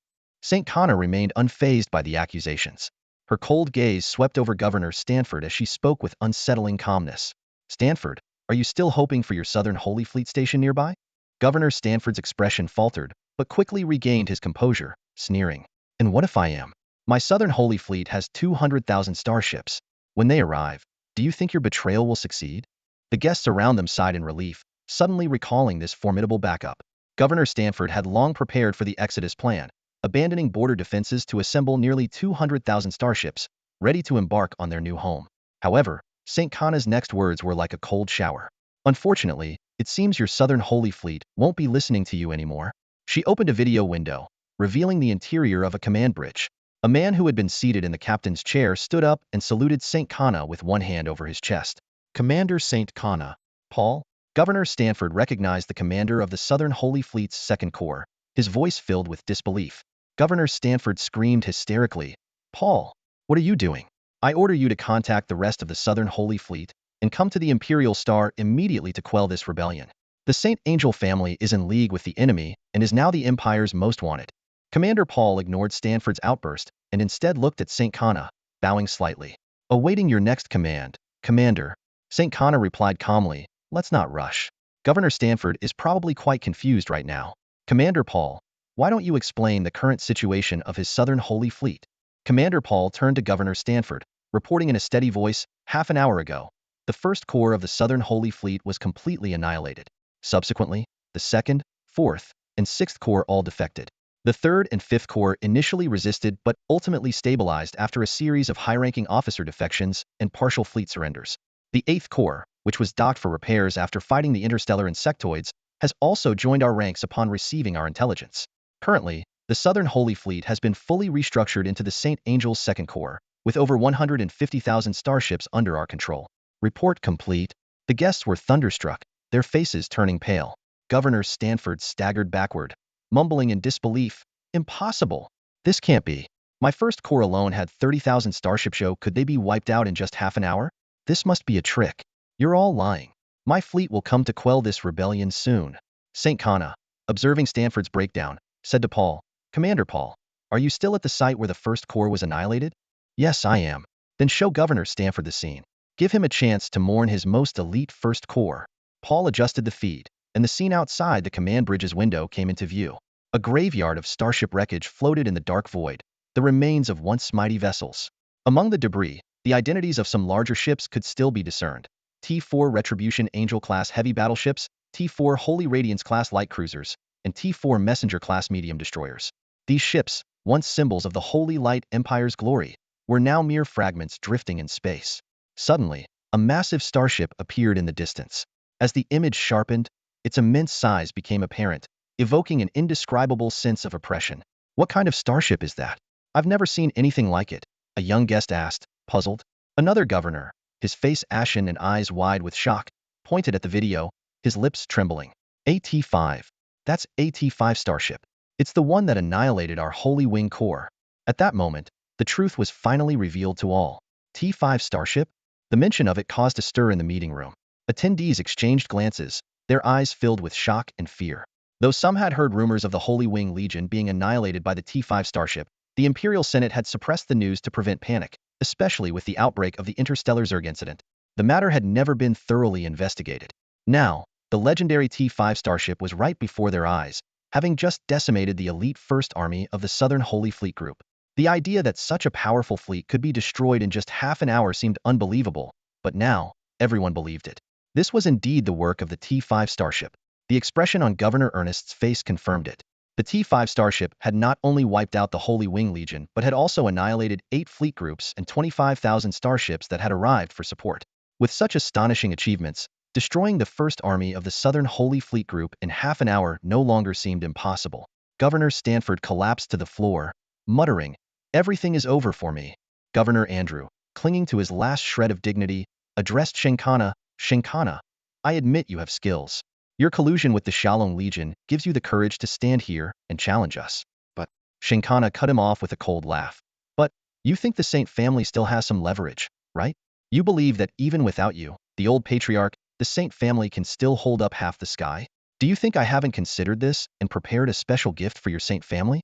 St. Kana remained unfazed by the accusations. Her cold gaze swept over Governor Stanford as she spoke with unsettling calmness. Stanford, are you still hoping for your Southern Holy Fleet station nearby? Governor Stanford's expression faltered, but quickly regained his composure, sneering. And what if I am? My Southern Holy Fleet has 200,000 starships. When they arrive, do you think your betrayal will succeed? The guests around them sighed in relief, suddenly recalling this formidable backup. Governor Stanford had long prepared for the Exodus plan, abandoning border defenses to assemble nearly 200,000 starships, ready to embark on their new home. However, St. Kana's next words were like a cold shower. Unfortunately, it seems your Southern Holy Fleet won't be listening to you anymore. She opened a video window, revealing the interior of a command bridge. A man who had been seated in the captain's chair stood up and saluted St. Kana with one hand over his chest. Commander St. Kana. Paul? Governor Stanford recognized the commander of the Southern Holy Fleet's Second Corps, his voice filled with disbelief. Governor Stanford screamed hysterically. Paul, what are you doing? I order you to contact the rest of the Southern Holy Fleet and come to the Imperial Star immediately to quell this rebellion. The Saint Angel family is in league with the enemy and is now the Empire's most wanted. Commander Paul ignored Stanford's outburst and instead looked at St. Kana, bowing slightly. Awaiting your next command, Commander. St. Kana replied calmly, let's not rush. Governor Stanford is probably quite confused right now. Commander Paul, why don't you explain the current situation of his Southern Holy Fleet? Commander Paul turned to Governor Stanford, reporting in a steady voice, half an hour ago, the first corps of the Southern Holy Fleet was completely annihilated. Subsequently, the 2nd, 4th, and 6th Corps all defected. The 3rd and 5th Corps initially resisted but ultimately stabilized after a series of high-ranking officer defections and partial fleet surrenders. The 8th Corps, which was docked for repairs after fighting the interstellar insectoids, has also joined our ranks upon receiving our intelligence. Currently, the Southern Holy Fleet has been fully restructured into the St. Angel's 2nd Corps, with over 150,000 starships under our control. Report complete. The guests were thunderstruck, their faces turning pale. Governor Stanford staggered backward, mumbling in disbelief. Impossible. This can't be. My first corps alone had 30,000 starship show. Could they be wiped out in just half an hour? This must be a trick. You're all lying. My fleet will come to quell this rebellion soon. St. Kana, observing Stanford's breakdown, said to Paul, Commander Paul, are you still at the site where the first corps was annihilated? Yes, I am. Then show Governor Stanford the scene. Give him a chance to mourn his most elite first corps. Paul adjusted the feed, and the scene outside the command bridge's window came into view. A graveyard of starship wreckage floated in the dark void, the remains of once mighty vessels. Among the debris, the identities of some larger ships could still be discerned. T4 Retribution Angel-class heavy battleships, T4 Holy Radiance-class light cruisers, and T4 Messenger-class medium destroyers. These ships, once symbols of the Holy Light Empire's glory, were now mere fragments drifting in space. Suddenly, a massive starship appeared in the distance. As the image sharpened, its immense size became apparent, evoking an indescribable sense of oppression. What kind of starship is that? I've never seen anything like it, a young guest asked, puzzled. Another governor, his face ashen and eyes wide with shock, pointed at the video, his lips trembling. AT-5. That's AT-5 starship. It's the one that annihilated our Holy Wing Corps. At that moment, the truth was finally revealed to all. T-5 starship? The mention of it caused a stir in the meeting room. Attendees exchanged glances, their eyes filled with shock and fear. Though some had heard rumors of the Holy Wing Legion being annihilated by the T-5 starship, the Imperial Senate had suppressed the news to prevent panic, especially with the outbreak of the interstellar Zerg incident. The matter had never been thoroughly investigated. Now, the legendary T-5 starship was right before their eyes, having just decimated the elite First Army of the Southern Holy Fleet Group. The idea that such a powerful fleet could be destroyed in just half an hour seemed unbelievable, but now, everyone believed it. This was indeed the work of the T-5 starship. The expression on Governor Ernest's face confirmed it. The T-5 starship had not only wiped out the Holy Wing Legion but had also annihilated 8 fleet groups and 25,000 starships that had arrived for support. With such astonishing achievements, destroying the First Army of the Southern Holy Fleet Group in half an hour no longer seemed impossible. Governor Stanford collapsed to the floor, muttering, "Everything is over for me." Governor Andrew, clinging to his last shred of dignity, addressed Shenkana. Shenkana, I admit you have skills. Your collusion with the Shalong Legion gives you the courage to stand here and challenge us. But Shenkana cut him off with a cold laugh. But you think the Saint family still has some leverage, right? You believe that even without you, the old patriarch, the Saint family can still hold up half the sky? Do you think I haven't considered this and prepared a special gift for your Saint family?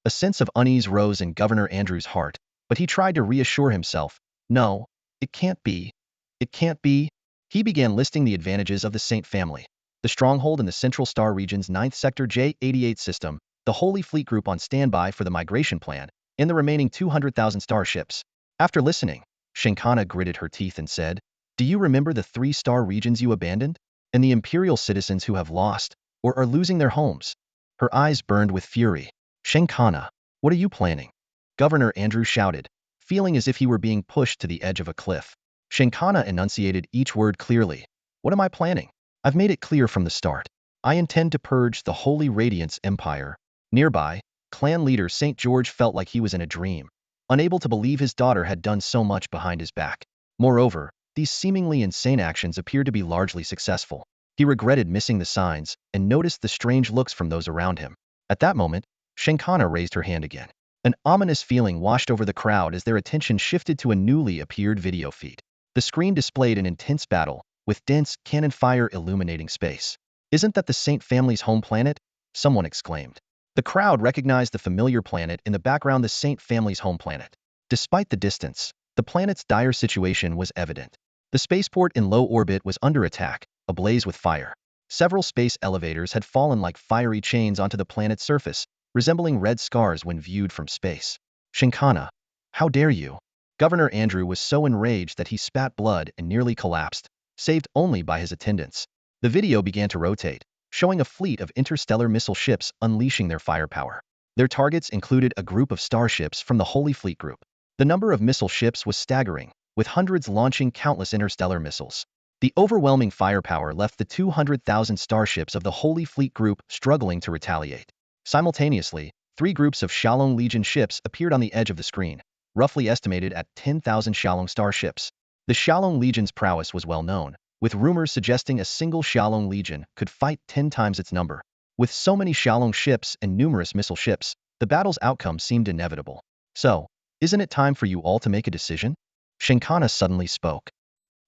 A sense of unease rose in Governor Andrew's heart, but he tried to reassure himself. No, it can't be. It can't be. He began listing the advantages of the Saint family. The stronghold in the Central Star region's 9th Sector J88 system, the Holy Fleet Group on standby for the migration plan, and the remaining 200,000 starships. After listening, Shenkana gritted her teeth and said, Do you remember the 3-star regions you abandoned? And the Imperial citizens who have lost, or are losing their homes? Her eyes burned with fury. Shenkana, what are you planning? Governor Andrew shouted, feeling as if he were being pushed to the edge of a cliff. Shenkana enunciated each word clearly. What am I planning? I've made it clear from the start. I intend to purge the Holy Radiance Empire. Nearby, clan leader St. George felt like he was in a dream, unable to believe his daughter had done so much behind his back. Moreover, these seemingly insane actions appeared to be largely successful. He regretted missing the signs and noticed the strange looks from those around him. At that moment, Shankana raised her hand again. An ominous feeling washed over the crowd as their attention shifted to a newly appeared video feed. The screen displayed an intense battle, with dense cannon fire illuminating space. "Isn't that the Saint family's home planet?" someone exclaimed. The crowd recognized the familiar planet in the background, the Saint family's home planet. Despite the distance, the planet's dire situation was evident. The spaceport in low orbit was under attack, ablaze with fire. Several space elevators had fallen like fiery chains onto the planet's surface, resembling red scars when viewed from space. "Shankana, how dare you?" Governor Andrew was so enraged that he spat blood and nearly collapsed, saved only by his attendants. The video began to rotate, showing a fleet of interstellar missile ships unleashing their firepower. Their targets included a group of starships from the Holy Fleet Group. The number of missile ships was staggering, with hundreds launching countless interstellar missiles. The overwhelming firepower left the 200,000 starships of the Holy Fleet Group struggling to retaliate. Simultaneously, 3 groups of Xiaolong Legion ships appeared on the edge of the screen, roughly estimated at 10,000 Xiaolong starships. The Xiaolong Legion's prowess was well known, with rumors suggesting a single Xiaolong Legion could fight 10 times its number. With so many Xiaolong ships and numerous missile ships, the battle's outcome seemed inevitable. "So, isn't it time for you all to make a decision?" Shankana suddenly spoke.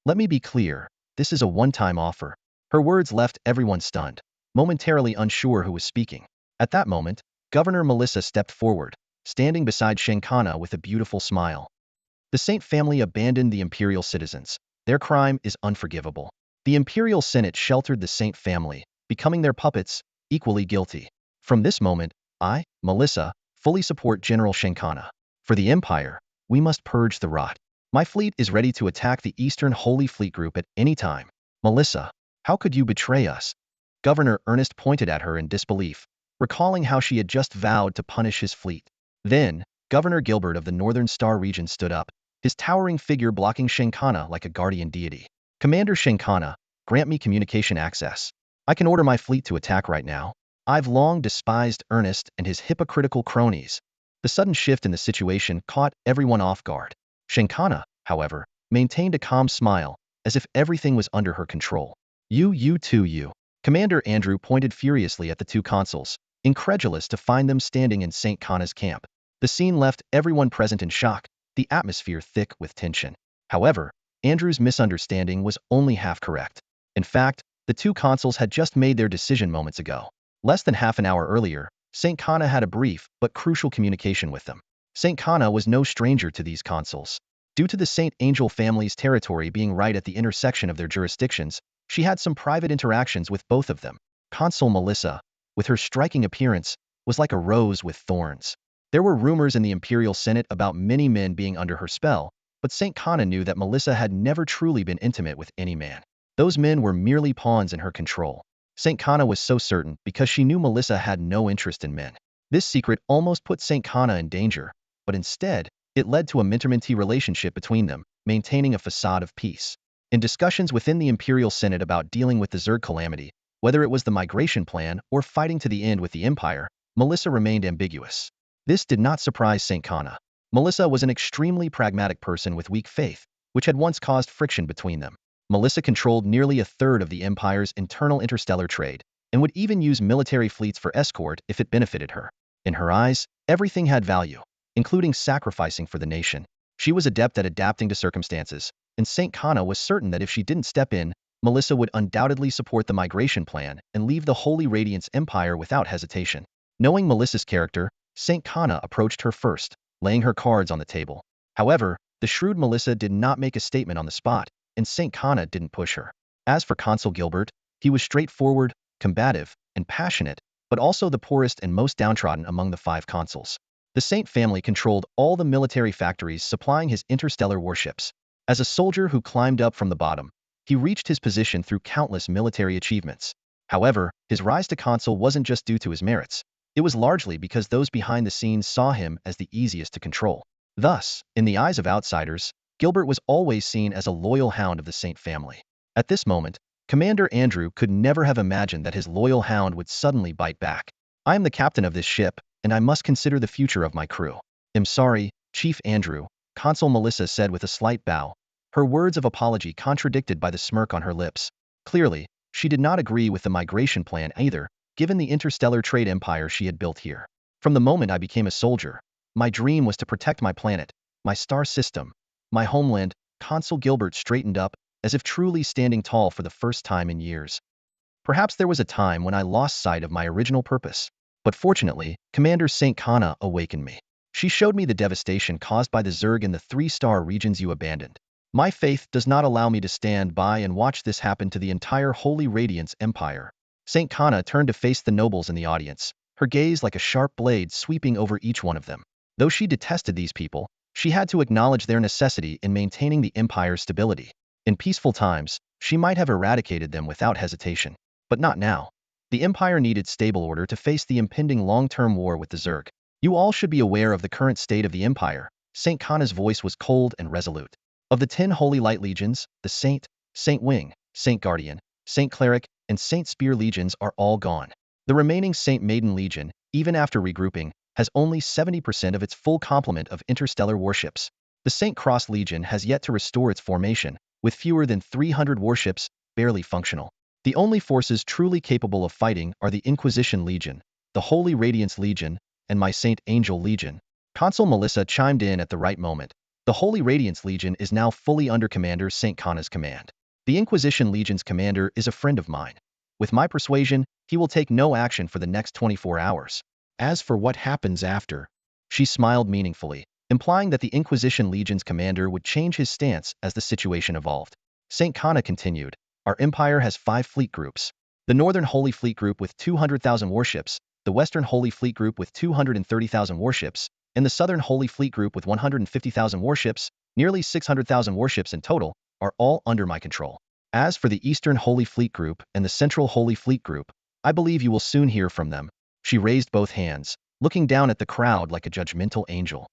"Let me be clear, this is a one-time offer." Her words left everyone stunned, momentarily unsure who was speaking. At that moment, Governor Melissa stepped forward, standing beside Shankana with a beautiful smile. "The Saint family abandoned the imperial citizens. Their crime is unforgivable. The imperial senate sheltered the Saint family, becoming their puppets, equally guilty. From this moment, I, Melissa, fully support General Shankana. For the Empire, we must purge the rot. My fleet is ready to attack the Eastern Holy Fleet Group at any time." "Melissa, how could you betray us?" Governor Ernest pointed at her in disbelief, recalling how she had just vowed to punish his fleet. Then, Governor Gilbert of the Northern Star region stood up, his towering figure blocking Shankana like a guardian deity. "Commander Shankana, grant me communication access. I can order my fleet to attack right now." I've long despised Ernest and his hypocritical cronies. The sudden shift in the situation caught everyone off guard. Shankana, however, maintained a calm smile, as if everything was under her control. You. Commander Andrew pointed furiously at the 2 consuls, incredulous to find them standing in St. Kana's camp. The scene left everyone present in shock, the atmosphere thick with tension. However, Andrew's misunderstanding was only half correct. In fact, the 2 consuls had just made their decision moments ago. Less than half an hour earlier, St. Kana had a brief but crucial communication with them. St. Kana was no stranger to these consuls. Due to the St. Angel family's territory being right at the intersection of their jurisdictions, she had some private interactions with both of them. Consul Melissa, with her striking appearance, was like a rose with thorns. There were rumors in the Imperial Senate about many men being under her spell, but St. Kana knew that Melissa had never truly been intimate with any man. Those men were merely pawns in her control. St. Kana was so certain because she knew Melissa had no interest in men. This secret almost put St. Kana in danger, but instead, it led to a mentor-mentee relationship between them, maintaining a facade of peace. In discussions within the Imperial Senate about dealing with the Zerg calamity, whether it was the migration plan or fighting to the end with the Empire, Melissa remained ambiguous. This did not surprise St. Kana. Melissa was an extremely pragmatic person with weak faith, which had once caused friction between them. Melissa controlled nearly a third of the Empire's internal interstellar trade, and would even use military fleets for escort if it benefited her. In her eyes, everything had value, including sacrificing for the nation. She was adept at adapting to circumstances, and St. Kana was certain that if she didn't step in, Melissa would undoubtedly support the migration plan and leave the Holy Radiance Empire without hesitation. Knowing Melissa's character, St. Kana approached her first, laying her cards on the table. However, the shrewd Melissa did not make a statement on the spot, and St. Kana didn't push her. As for Consul Gilbert, he was straightforward, combative, and passionate, but also the poorest and most downtrodden among the 5 consuls. The Saint family controlled all the military factories supplying his interstellar warships. As a soldier who climbed up from the bottom, he reached his position through countless military achievements. However, his rise to consul wasn't just due to his merits. It was largely because those behind the scenes saw him as the easiest to control. Thus, in the eyes of outsiders, Gilbert was always seen as a loyal hound of the Saint family. At this moment, Commander Andrew could never have imagined that his loyal hound would suddenly bite back. "I am the captain of this ship, and I must consider the future of my crew." "I'm sorry, Chief Andrew," Consul Melissa said with a slight bow, her words of apology contradicted by the smirk on her lips. Clearly, she did not agree with the migration plan either, given the interstellar trade empire she had built here. From the moment I became a soldier, my dream was to protect my planet, my star system, my homeland. Consul Gilbert straightened up, as if truly standing tall for the first time in years. Perhaps there was a time when I lost sight of my original purpose. But fortunately, Commander St. Kana awakened me. She showed me the devastation caused by the Zerg in the 3-star regions you abandoned. My faith does not allow me to stand by and watch this happen to the entire Holy Radiance Empire. St. Kana turned to face the nobles in the audience, her gaze like a sharp blade sweeping over each one of them. Though she detested these people, she had to acknowledge their necessity in maintaining the empire's stability. In peaceful times, she might have eradicated them without hesitation. But not now. The empire needed stable order to face the impending long-term war with the Zerg. You all should be aware of the current state of the empire. St. Kana's voice was cold and resolute. Of the 10 Holy Light Legions, the Saint, Saint Wing, Saint Guardian, Saint Cleric, and Saint Spear Legions are all gone. The remaining Saint Maiden Legion, even after regrouping, has only 70% of its full complement of interstellar warships. The Saint Cross Legion has yet to restore its formation, with fewer than 300 warships, barely functional. The only forces truly capable of fighting are the Inquisition Legion, the Holy Radiance Legion, and my Saint Angel Legion. Consul Melissa chimed in at the right moment. The Holy Radiance Legion is now fully under Commander St. Kana's command. The Inquisition Legion's commander is a friend of mine. With my persuasion, he will take no action for the next 24 hours. As for what happens after, she smiled meaningfully, implying that the Inquisition Legion's commander would change his stance as the situation evolved. St. Kana continued, our empire has 5 fleet groups. The Northern Holy Fleet Group with 200,000 warships, the Western Holy Fleet Group with 230,000 warships, and the Southern Holy Fleet Group with 150,000 warships, nearly 600,000 warships in total, are all under my control. As for the Eastern Holy Fleet Group and the Central Holy Fleet Group, I believe you will soon hear from them. She raised both hands, looking down at the crowd like a judgmental angel.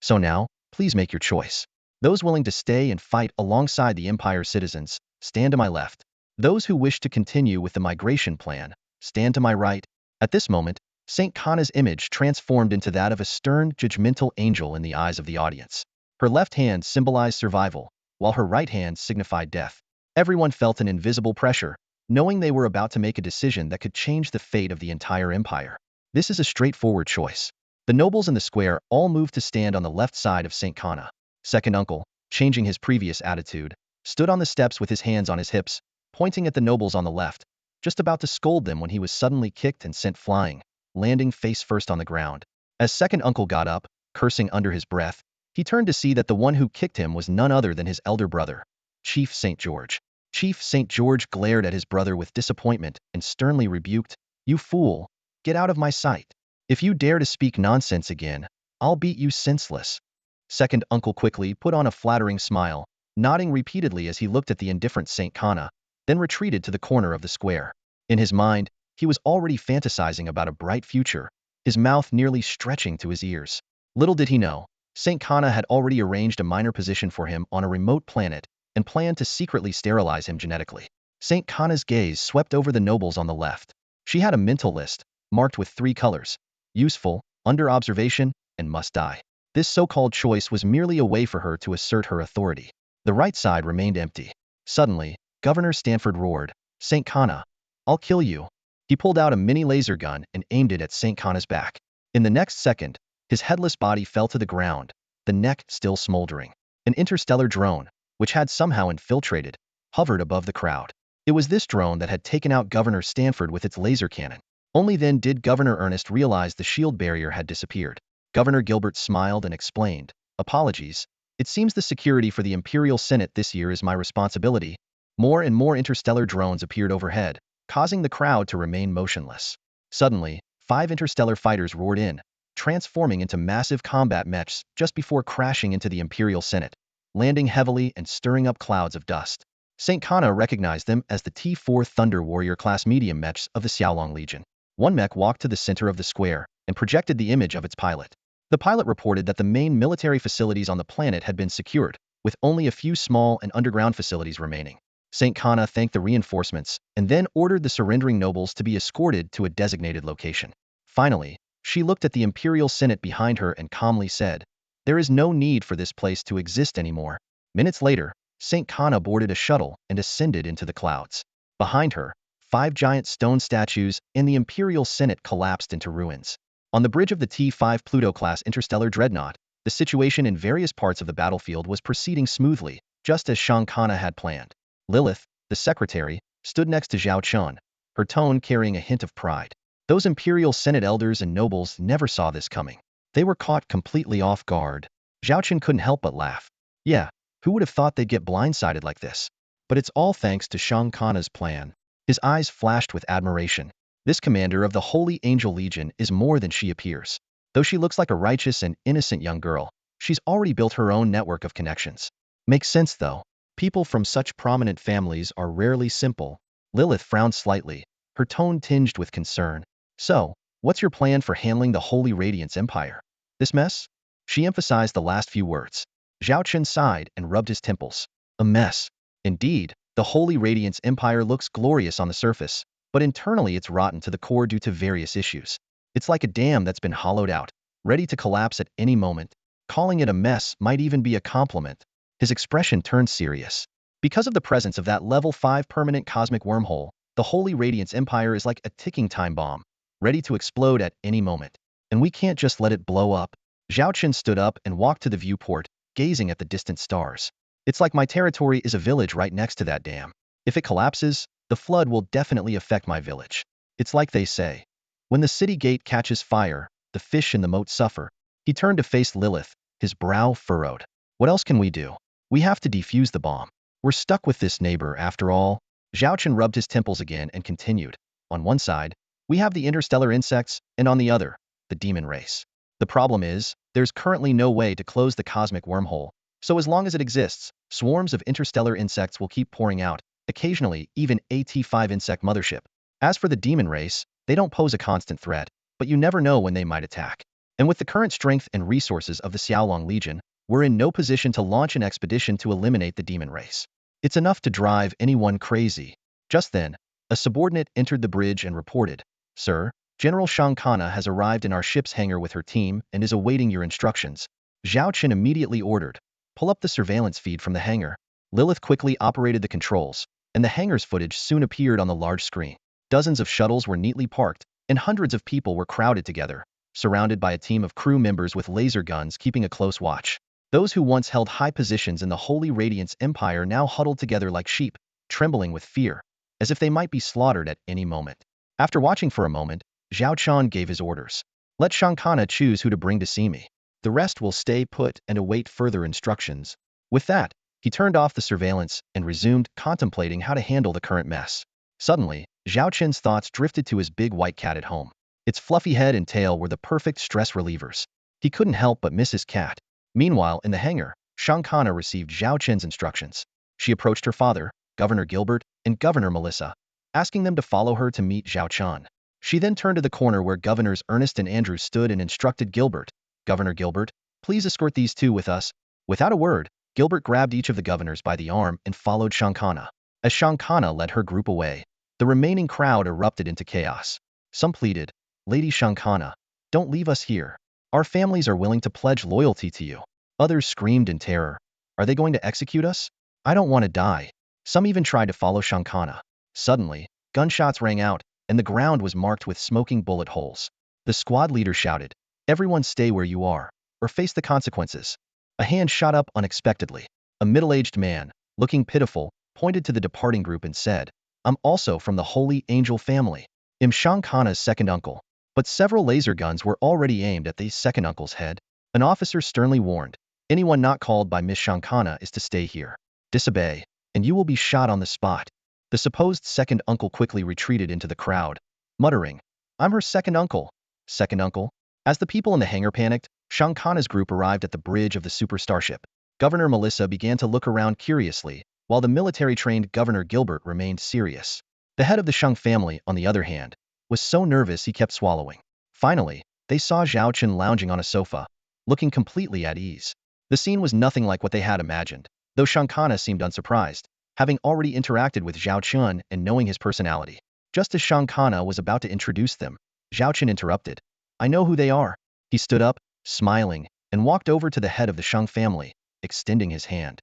So now, please make your choice. Those willing to stay and fight alongside the Empire's citizens, stand to my left. Those who wish to continue with the migration plan, stand to my right. At this moment, St. Kana's image transformed into that of a stern, judgmental angel in the eyes of the audience. Her left hand symbolized survival, while her right hand signified death. Everyone felt an invisible pressure, knowing they were about to make a decision that could change the fate of the entire empire. This is a straightforward choice. The nobles in the square all moved to stand on the left side of St. Kana. Second uncle, changing his previous attitude, stood on the steps with his hands on his hips, pointing at the nobles on the left, just about to scold them when he was suddenly kicked and sent flying, landing face first on the ground. As second uncle got up, cursing under his breath, he turned to see that the one who kicked him was none other than his elder brother, Chief St. George. Chief St. George glared at his brother with disappointment and sternly rebuked, "You fool, get out of my sight. If you dare to speak nonsense again, I'll beat you senseless." Second uncle quickly put on a flattering smile, nodding repeatedly as he looked at the indifferent St. Kana, then retreated to the corner of the square. In his mind, he was already fantasizing about a bright future, his mouth nearly stretching to his ears. Little did he know, St. Kana had already arranged a minor position for him on a remote planet and planned to secretly sterilize him genetically. St. Kana's gaze swept over the nobles on the left. She had a mental list, marked with 3 colors: useful, under observation, and must die. This so-called choice was merely a way for her to assert her authority. The right side remained empty. Suddenly, Governor Stanford roared, "St. Kana, I'll kill you." He pulled out a mini laser gun and aimed it at St. Kana's back. In the next second, his headless body fell to the ground, the neck still smoldering. An interstellar drone, which had somehow infiltrated, hovered above the crowd. It was this drone that had taken out Governor Stanford with its laser cannon. Only then did Governor Ernest realize the shield barrier had disappeared. Governor Gilbert smiled and explained, "Apologies. It seems the security for the Imperial Senate this year is my responsibility." More and more interstellar drones appeared overhead, causing the crowd to remain motionless. Suddenly, 5 interstellar fighters roared in, transforming into massive combat mechs just before crashing into the Imperial Senate, landing heavily and stirring up clouds of dust. St. Kana recognized them as the T-4 Thunder Warrior-class medium mechs of the Xiaolong Legion. One mech walked to the center of the square and projected the image of its pilot. The pilot reported that the main military facilities on the planet had been secured, with only a few small and underground facilities remaining. St. Kana thanked the reinforcements and then ordered the surrendering nobles to be escorted to a designated location. Finally, she looked at the Imperial Senate behind her and calmly said, "There is no need for this place to exist anymore." Minutes later, St. Kana boarded a shuttle and ascended into the clouds. Behind her, 5 giant stone statues in the Imperial Senate collapsed into ruins. On the bridge of the T5 Pluto-class interstellar dreadnought, the situation in various parts of the battlefield was proceeding smoothly, just as Shang Kana had planned. Lilith, the secretary, stood next to Zhao Chun, her tone carrying a hint of pride. Those Imperial Senate elders and nobles never saw this coming. They were caught completely off guard. Zhao Chun couldn't help but laugh. Yeah, who would have thought they'd get blindsided like this? But it's all thanks to Shang Kana's plan. His eyes flashed with admiration. This commander of the Holy Angel Legion is more than she appears. Though she looks like a righteous and innocent young girl, she's already built her own network of connections. Makes sense though. People from such prominent families are rarely simple. Lilith frowned slightly, her tone tinged with concern. So, what's your plan for handling the Holy Radiance Empire? This mess? She emphasized the last few words. Zhao Chen sighed and rubbed his temples. A mess. Indeed, the Holy Radiance Empire looks glorious on the surface, but internally it's rotten to the core due to various issues. It's like a dam that's been hollowed out, ready to collapse at any moment. Calling it a mess might even be a compliment. His expression turned serious. Because of the presence of that level 5 permanent cosmic wormhole, the Holy Radiance Empire is like a ticking time bomb, ready to explode at any moment. And we can't just let it blow up. Zhao Chen stood up and walked to the viewport, gazing at the distant stars. It's like my territory is a village right next to that dam. If it collapses, the flood will definitely affect my village. It's like they say, when the city gate catches fire, the fish in the moat suffer. He turned to face Lilith, his brow furrowed. What else can we do? We have to defuse the bomb. We're stuck with this neighbor after all. Zhao Chen rubbed his temples again and continued. On one side, we have the interstellar insects, and on the other, the demon race. The problem is, there's currently no way to close the cosmic wormhole, so as long as it exists, swarms of interstellar insects will keep pouring out, occasionally even a T5 insect mothership. As for the demon race, they don't pose a constant threat, but you never know when they might attack. And with the current strength and resources of the Xiaolong Legion, we're in no position to launch an expedition to eliminate the demon race. It's enough to drive anyone crazy. Just then, a subordinate entered the bridge and reported, Sir, General Shang Kana has arrived in our ship's hangar with her team and is awaiting your instructions. Zhao Chen immediately ordered, pull up the surveillance feed from the hangar. Lilith quickly operated the controls, and the hangar's footage soon appeared on the large screen. Dozens of shuttles were neatly parked, and hundreds of people were crowded together, surrounded by a team of crew members with laser guns keeping a close watch. Those who once held high positions in the Holy Radiance Empire now huddled together like sheep, trembling with fear, as if they might be slaughtered at any moment. After watching for a moment, Zhao Chun gave his orders. Let Shang Kana choose who to bring to see me. The rest will stay put and await further instructions. With that, he turned off the surveillance and resumed contemplating how to handle the current mess. Suddenly, Zhao Chen's thoughts drifted to his big white cat at home. Its fluffy head and tail were the perfect stress relievers. He couldn't help but miss his cat. Meanwhile, in the hangar, Shang Kana received Zhao Chen's instructions. She approached her father, Governor Gilbert, and Governor Melissa, asking them to follow her to meet Zhao Chun. She then turned to the corner where Governors Ernest and Andrew stood and instructed Gilbert, Governor Gilbert, please escort these two with us. Without a word, Gilbert grabbed each of the governors by the arm and followed Shang Kana. As Shang Kana led her group away, the remaining crowd erupted into chaos. Some pleaded, Lady Shang Kana, don't leave us here. Our families are willing to pledge loyalty to you. Others screamed in terror. Are they going to execute us? I don't want to die. Some even tried to follow Shang Kana. Suddenly, gunshots rang out, and the ground was marked with smoking bullet holes. The squad leader shouted, everyone stay where you are, or face the consequences. A hand shot up unexpectedly. A middle-aged man, looking pitiful, pointed to the departing group and said, I'm also from the Holy Angel family. I'm Shang Kana's second uncle. But several laser guns were already aimed at the second uncle's head. An officer sternly warned, anyone not called by Miss Shang Kana is to stay here. Disobey, and you will be shot on the spot. The supposed second uncle quickly retreated into the crowd, muttering, I'm her second uncle. Second uncle? As the people in the hangar panicked, Shang Kana's group arrived at the bridge of the super starship. Governor Melissa began to look around curiously, while the military-trained Governor Gilbert remained serious. The head of the Shang family, on the other hand, was so nervous he kept swallowing. Finally, they saw Zhao Chun lounging on a sofa, looking completely at ease. The scene was nothing like what they had imagined, though Shang Kana seemed unsurprised, having already interacted with Zhao Chun and knowing his personality. Just as Shang Kana was about to introduce them, Zhao Chun interrupted. I know who they are. He stood up, smiling, and walked over to the head of the Shang family, extending his hand.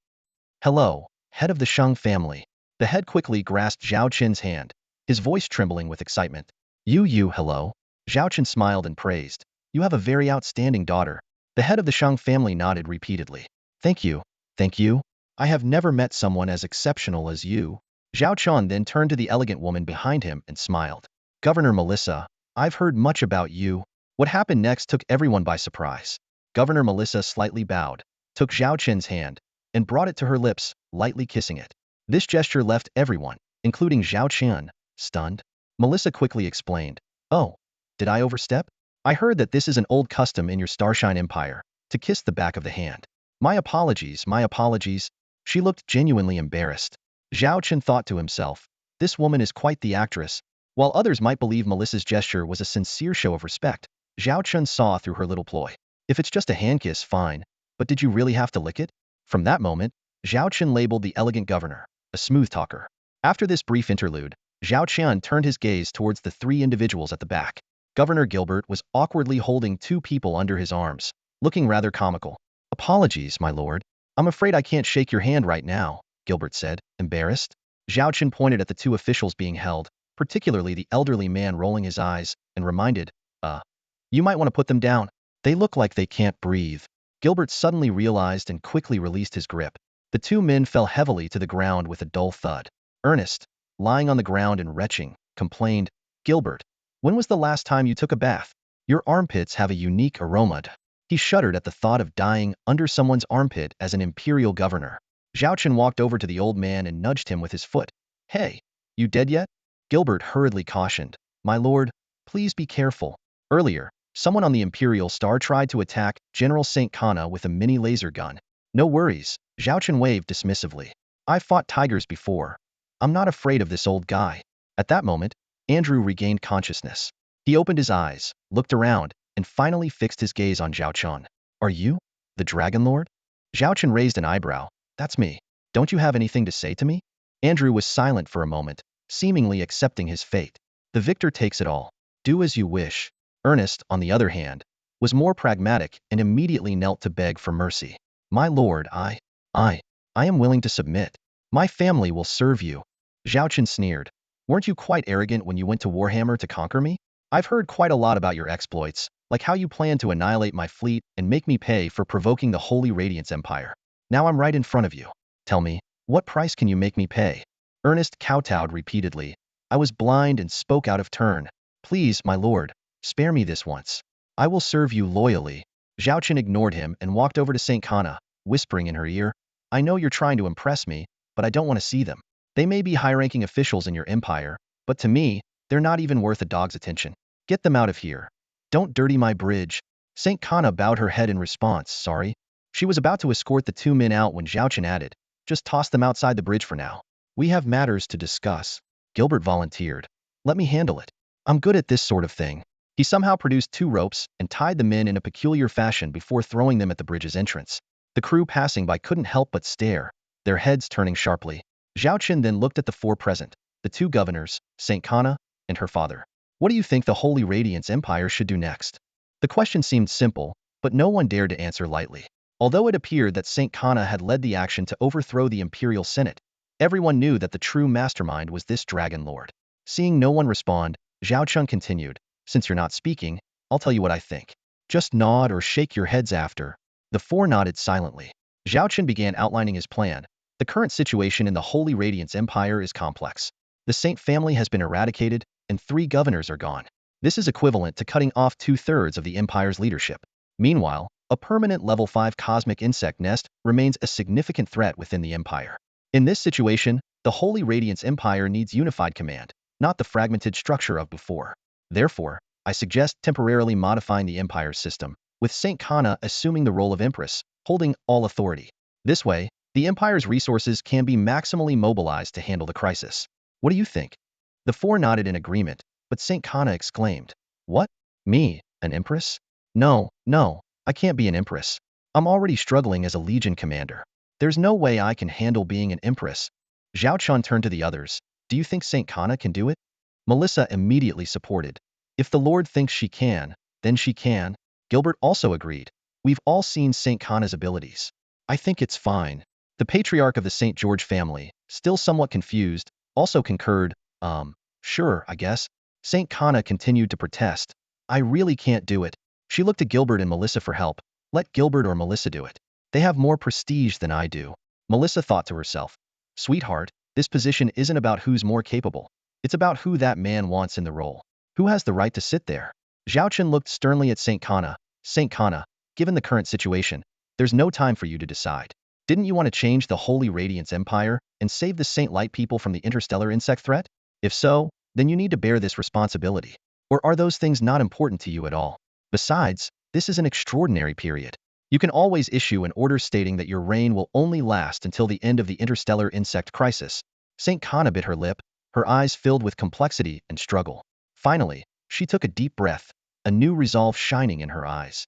Hello, head of the Shang family. The head quickly grasped Zhao Chun's hand, his voice trembling with excitement. You, hello. Zhao Chun smiled and praised. You have a very outstanding daughter. The head of the Shang family nodded repeatedly. Thank you. Thank you. I have never met someone as exceptional as you. Zhao Chun then turned to the elegant woman behind him and smiled. Governor Melissa, I've heard much about you. What happened next took everyone by surprise. Governor Melissa slightly bowed, took Zhao Chen's hand, and brought it to her lips, lightly kissing it. This gesture left everyone, including Zhao Chen, stunned. Melissa quickly explained, "Oh, did I overstep? I heard that this is an old custom in your Starshine Empire, to kiss the back of the hand. My apologies, my apologies." She looked genuinely embarrassed. Zhao Chen thought to himself, this woman is quite the actress. While others might believe Melissa's gesture was a sincere show of respect, Zhao Chen saw through her little ploy. If it's just a hand kiss, fine, but did you really have to lick it? From that moment, Zhao Chen labeled the elegant governor a smooth talker. After this brief interlude, Zhao Chen turned his gaze towards the three individuals at the back. Governor Gilbert was awkwardly holding two people under his arms, looking rather comical. "Apologies, my lord. I'm afraid I can't shake your hand right now," Gilbert said, embarrassed. Zhao Chen pointed at the two officials being held, particularly the elderly man rolling his eyes, and reminded, you might want to put them down. They look like they can't breathe." Gilbert suddenly realized and quickly released his grip. The two men fell heavily to the ground with a dull thud. Ernest, lying on the ground and retching, complained, "Gilbert, when was the last time you took a bath? Your armpits have a unique aroma." He shuddered at the thought of dying under someone's armpit as an imperial governor. Zhao Chen walked over to the old man and nudged him with his foot. "Hey, you dead yet?" Gilbert hurriedly cautioned, "My lord, please be careful. Earlier, someone on the Imperial Star tried to attack General St. Kana with a mini laser gun." "No worries," Zhao Chen waved dismissively. "I've fought tigers before. I'm not afraid of this old guy." At that moment, Andrew regained consciousness. He opened his eyes, looked around, and finally fixed his gaze on Zhao Chen. "Are you the Dragon Lord?" Zhao Chen raised an eyebrow. "That's me. Don't you have anything to say to me?" Andrew was silent for a moment, seemingly accepting his fate. The victor takes it all. Do as you wish. Ernest, on the other hand, was more pragmatic and immediately knelt to beg for mercy. "My lord, I am willing to submit. My family will serve you." Zhao Chen sneered. "Weren't you quite arrogant when you went to Warhammer to conquer me? I've heard quite a lot about your exploits, like how you plan to annihilate my fleet and make me pay for provoking the Holy Radiance Empire. Now I'm right in front of you. Tell me, what price can you make me pay?" Ernest kowtowed repeatedly. "I was blind and spoke out of turn. Please, my lord, spare me this once. I will serve you loyally." Zhao Chen ignored him and walked over to St. Kana, whispering in her ear, "I know you're trying to impress me, but I don't want to see them. They may be high-ranking officials in your empire, but to me, they're not even worth a dog's attention. Get them out of here. Don't dirty my bridge." St. Kana bowed her head in response, sorry. She was about to escort the two men out when Zhao Chen added, "Just toss them outside the bridge for now. We have matters to discuss." Gilbert volunteered. "Let me handle it. I'm good at this sort of thing." He somehow produced two ropes and tied the men in a peculiar fashion before throwing them at the bridge's entrance. The crew passing by couldn't help but stare, their heads turning sharply. Zhao Chen then looked at the four present, the two governors, St. Kana, and her father. "What do you think the Holy Radiance Empire should do next?" The question seemed simple, but no one dared to answer lightly. Although it appeared that St. Kana had led the action to overthrow the Imperial Senate, everyone knew that the true mastermind was this Dragon Lord. Seeing no one respond, Zhao Chun continued, "Since you're not speaking, I'll tell you what I think. Just nod or shake your heads after." The four nodded silently. Zhao Chen began outlining his plan. The current situation in the Holy Radiance Empire is complex. The Saint family has been eradicated, and 3 governors are gone. This is equivalent to cutting off 2/3 of the Empire's leadership. Meanwhile, a permanent level 5 cosmic insect nest remains a significant threat within the Empire. In this situation, the Holy Radiance Empire needs unified command, not the fragmented structure of before. Therefore, I suggest temporarily modifying the Empire's system, with Saint Kana assuming the role of Empress, holding all authority. This way, the Empire's resources can be maximally mobilized to handle the crisis. What do you think? The 4 nodded in agreement, but Saint Kana exclaimed, "What? Me, an Empress? No, I can't be an Empress. I'm already struggling as a Legion commander. There's no way I can handle being an Empress." Zhao Chun turned to the others. "Do you think Saint Kana can do it?" Melissa immediately supported. "If the Lord thinks she can, then she can." Gilbert also agreed. "We've all seen Saint Kana's abilities. I think it's fine." The patriarch of the St. George family, still somewhat confused, also concurred, sure, I guess." Saint Kana continued to protest. "I really can't do it. She looked to Gilbert and Melissa for help. Let Gilbert or Melissa do it. They have more prestige than I do. Melissa thought to herself. Sweetheart, this position isn't about who's more capable. It's about who that man wants in the role. Who has the right to sit there? Zhao Chen looked sternly at Saint Kana. Saint Kana, given the current situation, there's no time for you to decide. Didn't you want to change the Holy Radiance Empire and save the Saint Light people from the interstellar insect threat? If so, then you need to bear this responsibility. Or are those things not important to you at all? Besides, this is an extraordinary period. You can always issue an order stating that your reign will only last until the end of the interstellar insect crisis. Saint Kana bit her lip, her eyes filled with complexity and struggle. Finally, she took a deep breath, a new resolve shining in her eyes.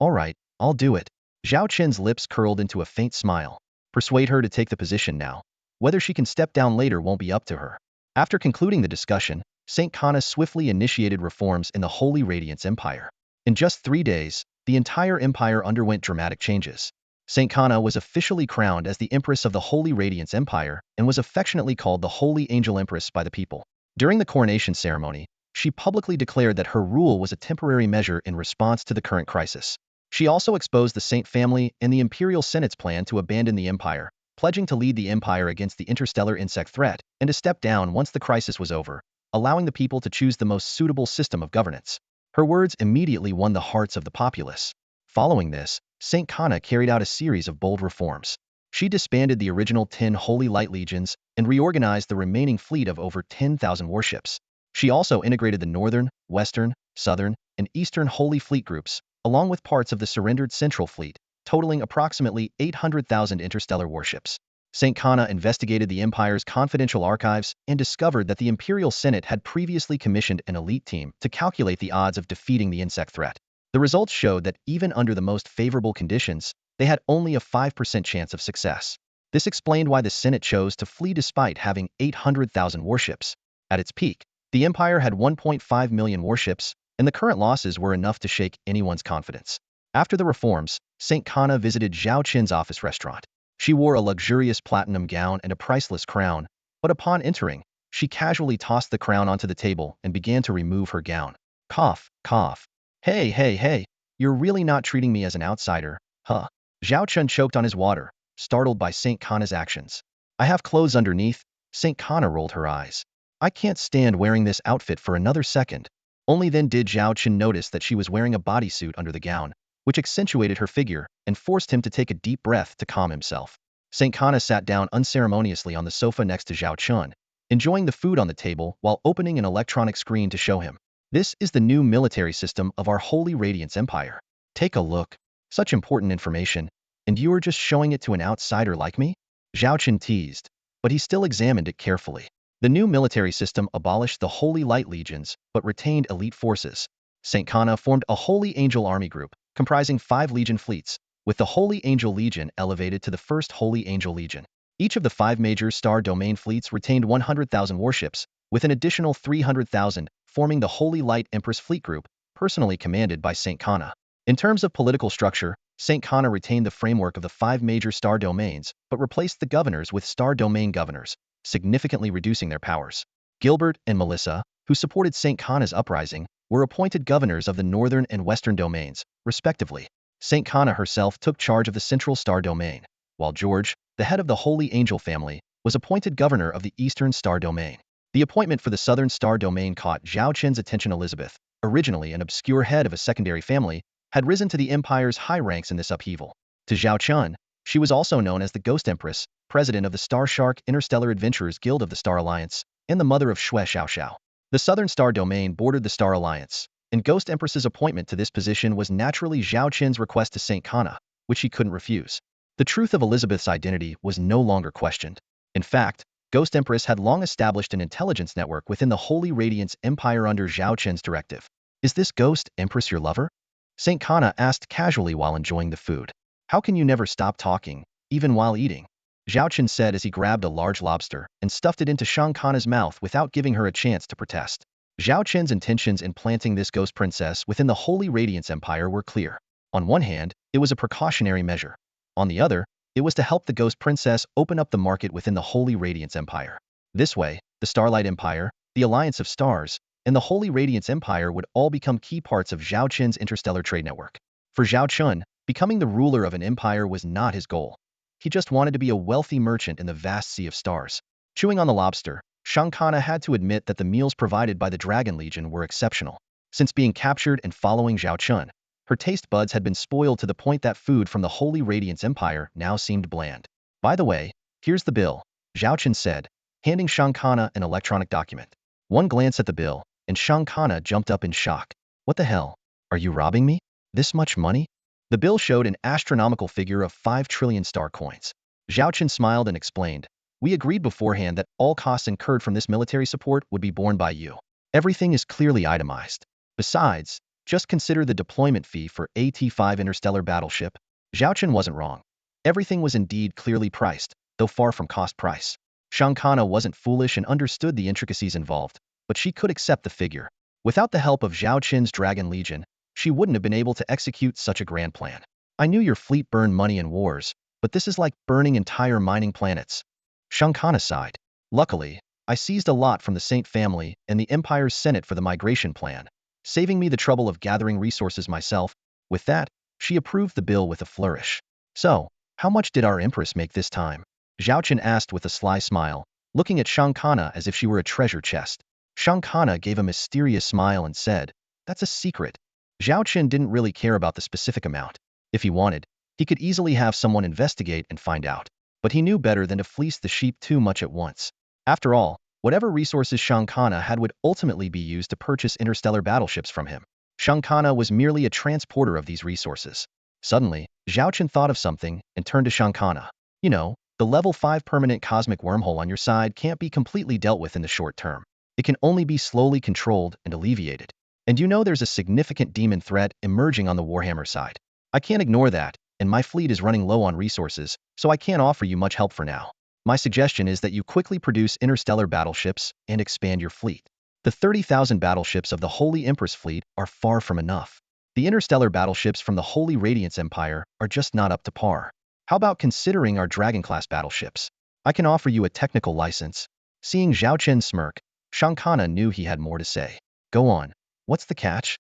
All right, I'll do it. Zhao Chen's lips curled into a faint smile. Persuade her to take the position now. Whether she can step down later won't be up to her. After concluding the discussion, Saint Kana swiftly initiated reforms in the Holy Radiance Empire. In just 3 days, the entire empire underwent dramatic changes. Saint Kana was officially crowned as the Empress of the Holy Radiance Empire and was affectionately called the Holy Angel Empress by the people. During the coronation ceremony, she publicly declared that her rule was a temporary measure in response to the current crisis. She also exposed the Saint family and the Imperial Senate's plan to abandon the empire, pledging to lead the empire against the interstellar insect threat and to step down once the crisis was over, allowing the people to choose the most suitable system of governance. Her words immediately won the hearts of the populace. Following this, Saint Kana carried out a series of bold reforms. She disbanded the original 10 Holy Light Legions and reorganized the remaining fleet of over 10,000 warships. She also integrated the Northern, Western, Southern, and Eastern Holy Fleet groups, along with parts of the surrendered Central Fleet, totaling approximately 800,000 interstellar warships. Saint Kana investigated the Empire's confidential archives and discovered that the Imperial Senate had previously commissioned an elite team to calculate the odds of defeating the insect threat. The results showed that even under the most favorable conditions, they had only a 5% chance of success. This explained why the Senate chose to flee despite having 800,000 warships. At its peak, the Empire had 1.5 million warships, and the current losses were enough to shake anyone's confidence. After the reforms, Saint Kana visited Zhao Chen's office restaurant. She wore a luxurious platinum gown and a priceless crown, but upon entering, she casually tossed the crown onto the table and began to remove her gown. Cough, cough. Hey, you're really not treating me as an outsider, huh? Zhao Chen choked on his water, startled by Saint Kana's actions. I have clothes underneath. Saint Kana rolled her eyes. I can't stand wearing this outfit for another second. Only then did Zhao Chen notice that she was wearing a bodysuit under the gown, which accentuated her figure and forced him to take a deep breath to calm himself. Saint Kana sat down unceremoniously on the sofa next to Zhao Chen, enjoying the food on the table while opening an electronic screen to show him. This is the new military system of our Holy Radiance Empire. Take a look. Such important information, and you are just showing it to an outsider like me? Zhao Chen teased, but he still examined it carefully. The new military system abolished the Holy Light Legions, but retained elite forces. Saint Kana formed a Holy Angel Army group, comprising 5 Legion fleets, with the Holy Angel Legion elevated to the First Holy Angel Legion. Each of the 5 major star domain fleets retained 100,000 warships, with an additional 300,000 forming the Holy Light Empress Fleet Group, personally commanded by Saint Kana. In terms of political structure, Saint Kana retained the framework of the 5 major star domains, but replaced the governors with star domain governors, significantly reducing their powers. Gilbert and Melissa, who supported Saint Kana's uprising, were appointed governors of the northern and western domains, respectively. Saint Kana herself took charge of the central star domain, while George, the head of the Holy Angel family, was appointed governor of the eastern star domain. The appointment for the southern star domain caught Zhao Chen's attention. Elizabeth, originally an obscure head of a secondary family, had risen to the empire's high ranks in this upheaval. To Zhao Chen, she was also known as the Ghost Empress, president of the Star Shark Interstellar Adventurers Guild of the Star Alliance, and the mother of Shui Xiaoxiao. The southern star domain bordered the Star Alliance, and Ghost Empress's appointment to this position was naturally Zhao Chen's request to Saint Kana, which he couldn't refuse. The truth of Elizabeth's identity was no longer questioned. In fact, Ghost Empress had long established an intelligence network within the Holy Radiance Empire under Zhao Chen's directive. Is this Ghost Empress your lover? Saint Kana asked casually while enjoying the food. How can you never stop talking, even while eating? Zhao Chen said as he grabbed a large lobster and stuffed it into Shang Kana's mouth without giving her a chance to protest. Zhao Chen's intentions in planting this ghost princess within the Holy Radiance Empire were clear. On one hand, it was a precautionary measure. On the other, it was to help the ghost princess open up the market within the Holy Radiance Empire. This way, the Starlight Empire, the Alliance of Stars, and the Holy Radiance Empire would all become key parts of Zhao Qin's interstellar trade network. For Zhao Qin, becoming the ruler of an empire was not his goal. He just wanted to be a wealthy merchant in the vast sea of stars. Chewing on the lobster, Shankana had to admit that the meals provided by the Dragon Legion were exceptional. Since being captured and following Zhao Qin, her taste buds had been spoiled to the point that food from the Holy Radiance Empire now seemed bland. By the way, here's the bill, Zhao Qin said, handing Shankana an electronic document. One glance at the bill, and Shankana jumped up in shock. What the hell? Are you robbing me? This much money? The bill showed an astronomical figure of 5 trillion star coins. Zhao Qin smiled and explained, we agreed beforehand that all costs incurred from this military support would be borne by you. Everything is clearly itemized. Besides, just consider the deployment fee for EP7 interstellar battleship. Zhao Qin wasn't wrong. Everything was indeed clearly priced, though far from cost price. Shankana wasn't foolish and understood the intricacies involved, but she could accept the figure. Without the help of Zhao Qin's Dragon Legion, she wouldn't have been able to execute such a grand plan. I knew your fleet burned money in wars, but this is like burning entire mining planets. Shankana sighed. Luckily, I seized a lot from the Saint family and the Empire's Senate for the migration plan, saving me the trouble of gathering resources myself. With that, she approved the bill with a flourish. So, how much did our Empress make this time? Zhao Qin asked with a sly smile, looking at Shankana as if she were a treasure chest. Shankana gave a mysterious smile and said, that's a secret. Zhao Qin didn't really care about the specific amount. If he wanted, he could easily have someone investigate and find out. But he knew better than to fleece the sheep too much at once. After all, whatever resources Shankana had would ultimately be used to purchase interstellar battleships from him. Shankana was merely a transporter of these resources. Suddenly, Zhao Qin thought of something and turned to Shankana. You know, the level 5 permanent cosmic wormhole on your side can't be completely dealt with in the short term. It can only be slowly controlled and alleviated. And you know there's a significant demon threat emerging on the Warhammer side. I can't ignore that, and my fleet is running low on resources, so I can't offer you much help for now. My suggestion is that you quickly produce interstellar battleships and expand your fleet. The 30,000 battleships of the Holy Empress fleet are far from enough. The interstellar battleships from the Holy Radiance Empire are just not up to par. How about considering our Dragon-class battleships? I can offer you a technical license. Seeing Zhao Qin smirk, Shankana knew he had more to say. Go on. What's the catch?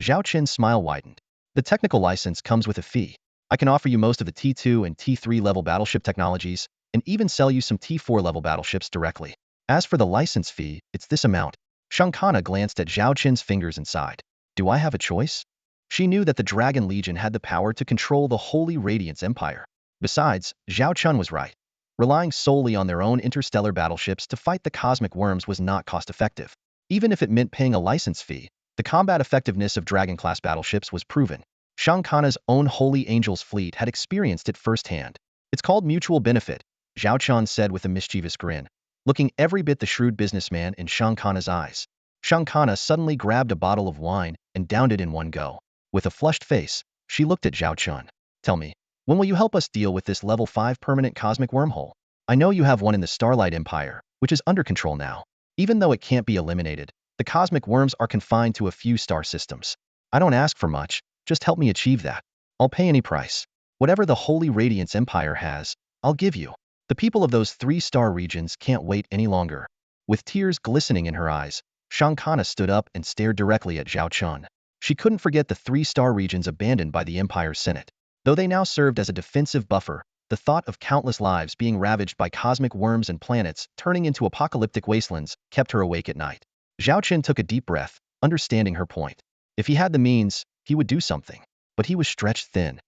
Zhao Qin's smile widened. The technical license comes with a fee. I can offer you most of the T2 and T3 level battleship technologies, and even sell you some T4 level battleships directly. As for the license fee, it's this amount. Shankana glanced at Zhao Qin's fingers and sighed. Do I have a choice? She knew that the Dragon Legion had the power to control the Holy Radiance Empire. Besides, Zhao Qin was right. Relying solely on their own interstellar battleships to fight the cosmic worms was not cost-effective. Even if it meant paying a license fee, the combat effectiveness of Dragon-class battleships was proven. Shankana's own Holy Angels fleet had experienced it firsthand. It's called mutual benefit, Zhao Qin said with a mischievous grin, looking every bit the shrewd businessman in Shankana's eyes. Shankana suddenly grabbed a bottle of wine and downed it in one go. With a flushed face, she looked at Zhao Qin. Tell me, when will you help us deal with this level 5 permanent cosmic wormhole? I know you have one in the Starlight Empire, which is under control now. Even though it can't be eliminated, the cosmic worms are confined to a few star systems. I don't ask for much, just help me achieve that. I'll pay any price. Whatever the Holy Radiance Empire has, I'll give you. The people of those 3-star regions can't wait any longer. With tears glistening in her eyes, Shankana stood up and stared directly at Zhao Qin. She couldn't forget the 3-star regions abandoned by the Empire's Senate. Though they now served as a defensive buffer, the thought of countless lives being ravaged by cosmic worms and planets turning into apocalyptic wastelands kept her awake at night. Zhao Qin took a deep breath, understanding her point. If he had the means, he would do something. But he was stretched thin.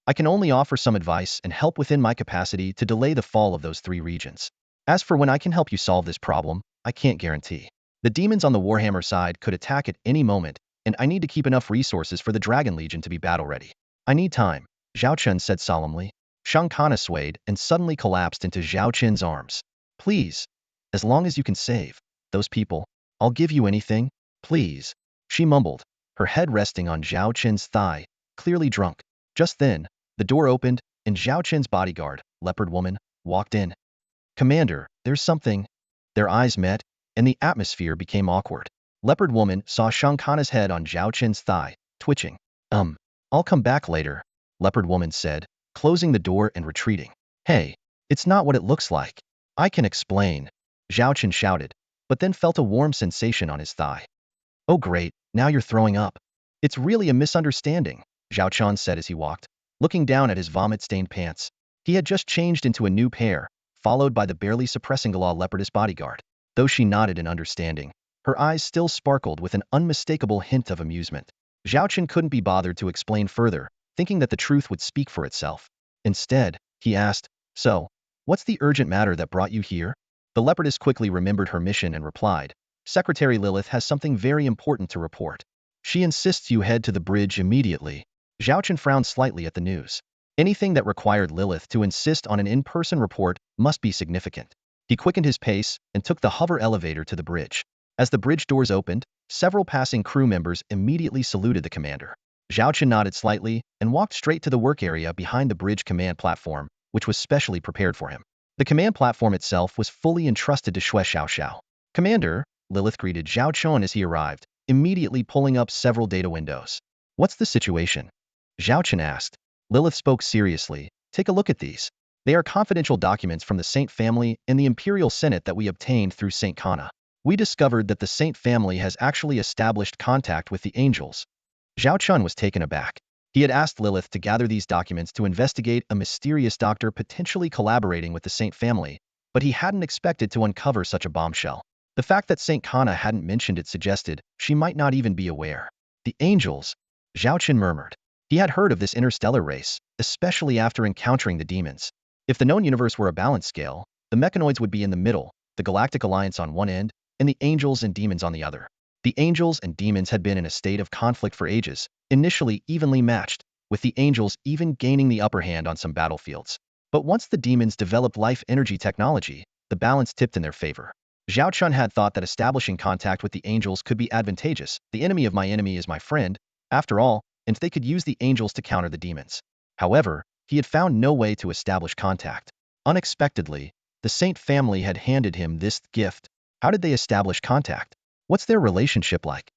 I can only offer some advice and help within my capacity to delay the fall of those 3 regions. As for when I can help you solve this problem, I can't guarantee. The demons on the Warhammer side could attack at any moment, and I need to keep enough resources for the Dragon Legion to be battle-ready. I need time, Zhao Qin said solemnly. Shankana swayed and suddenly collapsed into Zhao Qin's arms. Please, as long as you can save those people, I'll give you anything, please. She mumbled, her head resting on Zhao Qin's thigh, clearly drunk. Just then, the door opened, and Zhao Qin's bodyguard, Leopard Woman, walked in. Commander, there's something. Their eyes met, and the atmosphere became awkward. Leopard Woman saw Shankana's head on Zhao Qin's thigh, twitching. I'll come back later, Leopard Woman said, closing the door and retreating. Hey, it's not what it looks like. I can explain, Zhao Qin shouted, but then felt a warm sensation on his thigh. Oh great, now you're throwing up. It's really a misunderstanding, Zhao Chun said as he walked, looking down at his vomit-stained pants. He had just changed into a new pair, followed by the barely suppressing Gala leopardess bodyguard. Though she nodded in understanding, her eyes still sparkled with an unmistakable hint of amusement. Zhao Chun couldn't be bothered to explain further, thinking that the truth would speak for itself. Instead, he asked, "So, what's the urgent matter that brought you here?" The leopardess quickly remembered her mission and replied, "Secretary Lilith has something very important to report. She insists you head to the bridge immediately." Zhao Chun frowned slightly at the news. Anything that required Lilith to insist on an in-person report must be significant. He quickened his pace and took the hover elevator to the bridge. As the bridge doors opened, several passing crew members immediately saluted the commander. Zhao Chun nodded slightly and walked straight to the work area behind the bridge command platform, which was specially prepared for him. The command platform itself was fully entrusted to Xue Xiaoxiao. "Commander," Lilith greeted Zhao Chun as he arrived, immediately pulling up several data windows. "What's the situation?" Zhao Chun asked. Lilith spoke seriously. "Take a look at these. They are confidential documents from the Saint family and the Imperial Senate that we obtained through Saint Kana. We discovered that the Saint family has actually established contact with the angels." Zhao Chun was taken aback. He had asked Lilith to gather these documents to investigate a mysterious doctor potentially collaborating with the Saint family, but he hadn't expected to uncover such a bombshell. The fact that Saint Kana hadn't mentioned it suggested she might not even be aware. "The angels," Zhao Chun murmured. He had heard of this interstellar race, especially after encountering the demons. If the known universe were a balanced scale, the mechanoids would be in the middle, the Galactic Alliance on one end, and the angels and demons on the other. The angels and demons had been in a state of conflict for ages, initially evenly matched, with the angels even gaining the upper hand on some battlefields. But once the demons developed life energy technology, the balance tipped in their favor. Zhao Chun had thought that establishing contact with the angels could be advantageous. The enemy of my enemy is my friend, after all, and they could use the angels to counter the demons. However, he had found no way to establish contact. Unexpectedly, the Saint family had handed him this gift. How did they establish contact? What's their relationship like?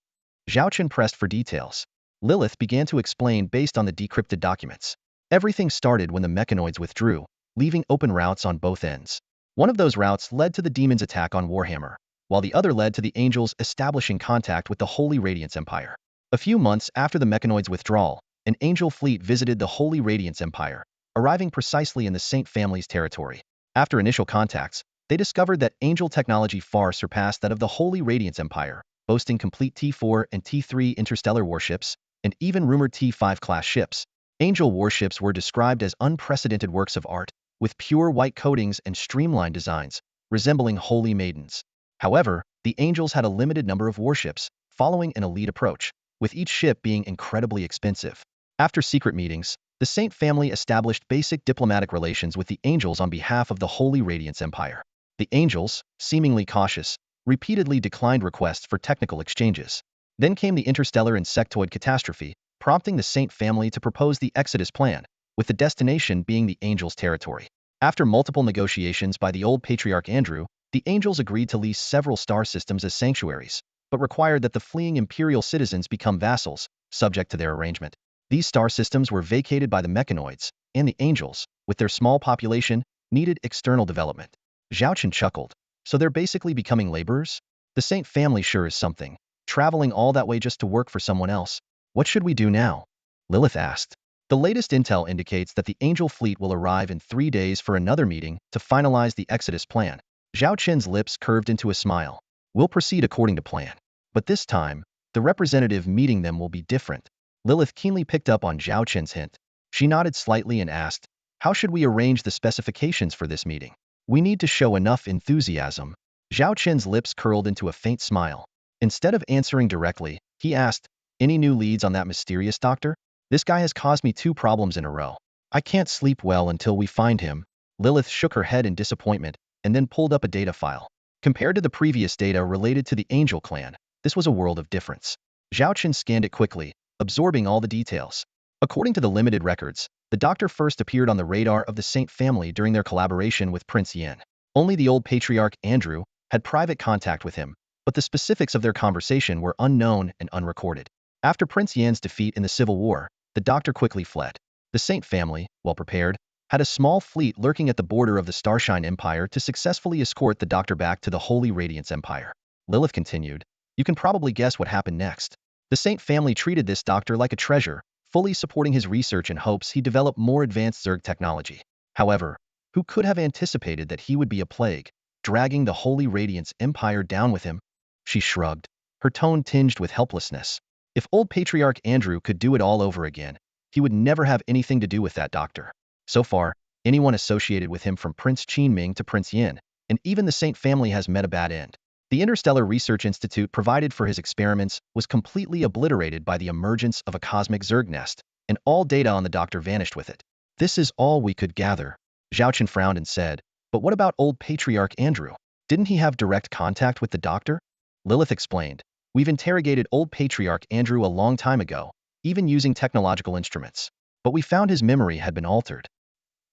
Zhao Chun pressed for details. Lilith began to explain based on the decrypted documents. Everything started when the mechanoids withdrew, leaving open routes on both ends. One of those routes led to the demons' attack on Warhammer, while the other led to the angels establishing contact with the Holy Radiance Empire. A few months after the mechanoids' withdrawal, an angel fleet visited the Holy Radiance Empire, arriving precisely in the Saint family's territory. After initial contacts, they discovered that angel technology far surpassed that of the Holy Radiance Empire, boasting complete T4 and T3 interstellar warships, and even rumored T5 class ships. Angel warships were described as unprecedented works of art, with pure white coatings and streamlined designs, resembling holy maidens. However, the angels had a limited number of warships, following an elite approach, with each ship being incredibly expensive. After secret meetings, the Saint family established basic diplomatic relations with the angels on behalf of the Holy Radiance Empire. The angels, seemingly cautious, repeatedly declined requests for technical exchanges. Then came the interstellar insectoid catastrophe, prompting the Saint family to propose the Exodus plan, with the destination being the angels' territory. After multiple negotiations by the old patriarch Andrew, the angels agreed to lease several star systems as sanctuaries, but required that the fleeing imperial citizens become vassals, subject to their arrangement. These star systems were vacated by the mechanoids, and the angels, with their small population, needed external development. Zhao Chun chuckled. "So they're basically becoming laborers? The Saint family sure is something, traveling all that way just to work for someone else. What should we do now?" Lilith asked. The latest intel indicates that the angel fleet will arrive in 3 days for another meeting to finalize the Exodus plan. Zhao Chun's lips curved into a smile. "We'll proceed according to plan. But this time, the representative meeting them will be different." Lilith keenly picked up on Zhao Chun's hint. She nodded slightly and asked, "How should we arrange the specifications for this meeting?" "We need to show enough enthusiasm." Zhao Chun's lips curled into a faint smile. Instead of answering directly, he asked, "Any new leads on that mysterious doctor? This guy has caused me 2 problems in a row. I can't sleep well until we find him." Lilith shook her head in disappointment and then pulled up a data file. Compared to the previous data related to the Angel clan, this was a world of difference. Zhao Chun scanned it quickly, absorbing all the details. According to the limited records, the doctor first appeared on the radar of the Saint family during their collaboration with Prince Yen. Only the old patriarch Andrew had private contact with him, but the specifics of their conversation were unknown and unrecorded. After Prince Yen's defeat in the Civil War, the doctor quickly fled. The Saint family, well prepared, had a small fleet lurking at the border of the Starshine Empire to successfully escort the doctor back to the Holy Radiance Empire. Lilith continued, You can probably guess what happened next. The Saint family treated this doctor like a treasure, fully supporting his research in hopes he develop more advanced Zerg technology. However, who could have anticipated that he would be a plague, dragging the Holy Radiance Empire down with him? She shrugged, her tone tinged with helplessness. If old Patriarch Andrew could do it all over again, he would never have anything to do with that doctor. So far, anyone associated with him from Prince Qinming to Prince Yin, and even the Saint family has met a bad end. The Interstellar Research Institute provided for his experiments was completely obliterated by the emergence of a cosmic Zerg nest, and all data on the doctor vanished with it. This is all we could gather. Zhao Chen frowned and said, but what about old Patriarch Andrew? Didn't he have direct contact with the doctor? Lilith explained, we've interrogated old Patriarch Andrew a long time ago, even using technological instruments. But we found his memory had been altered.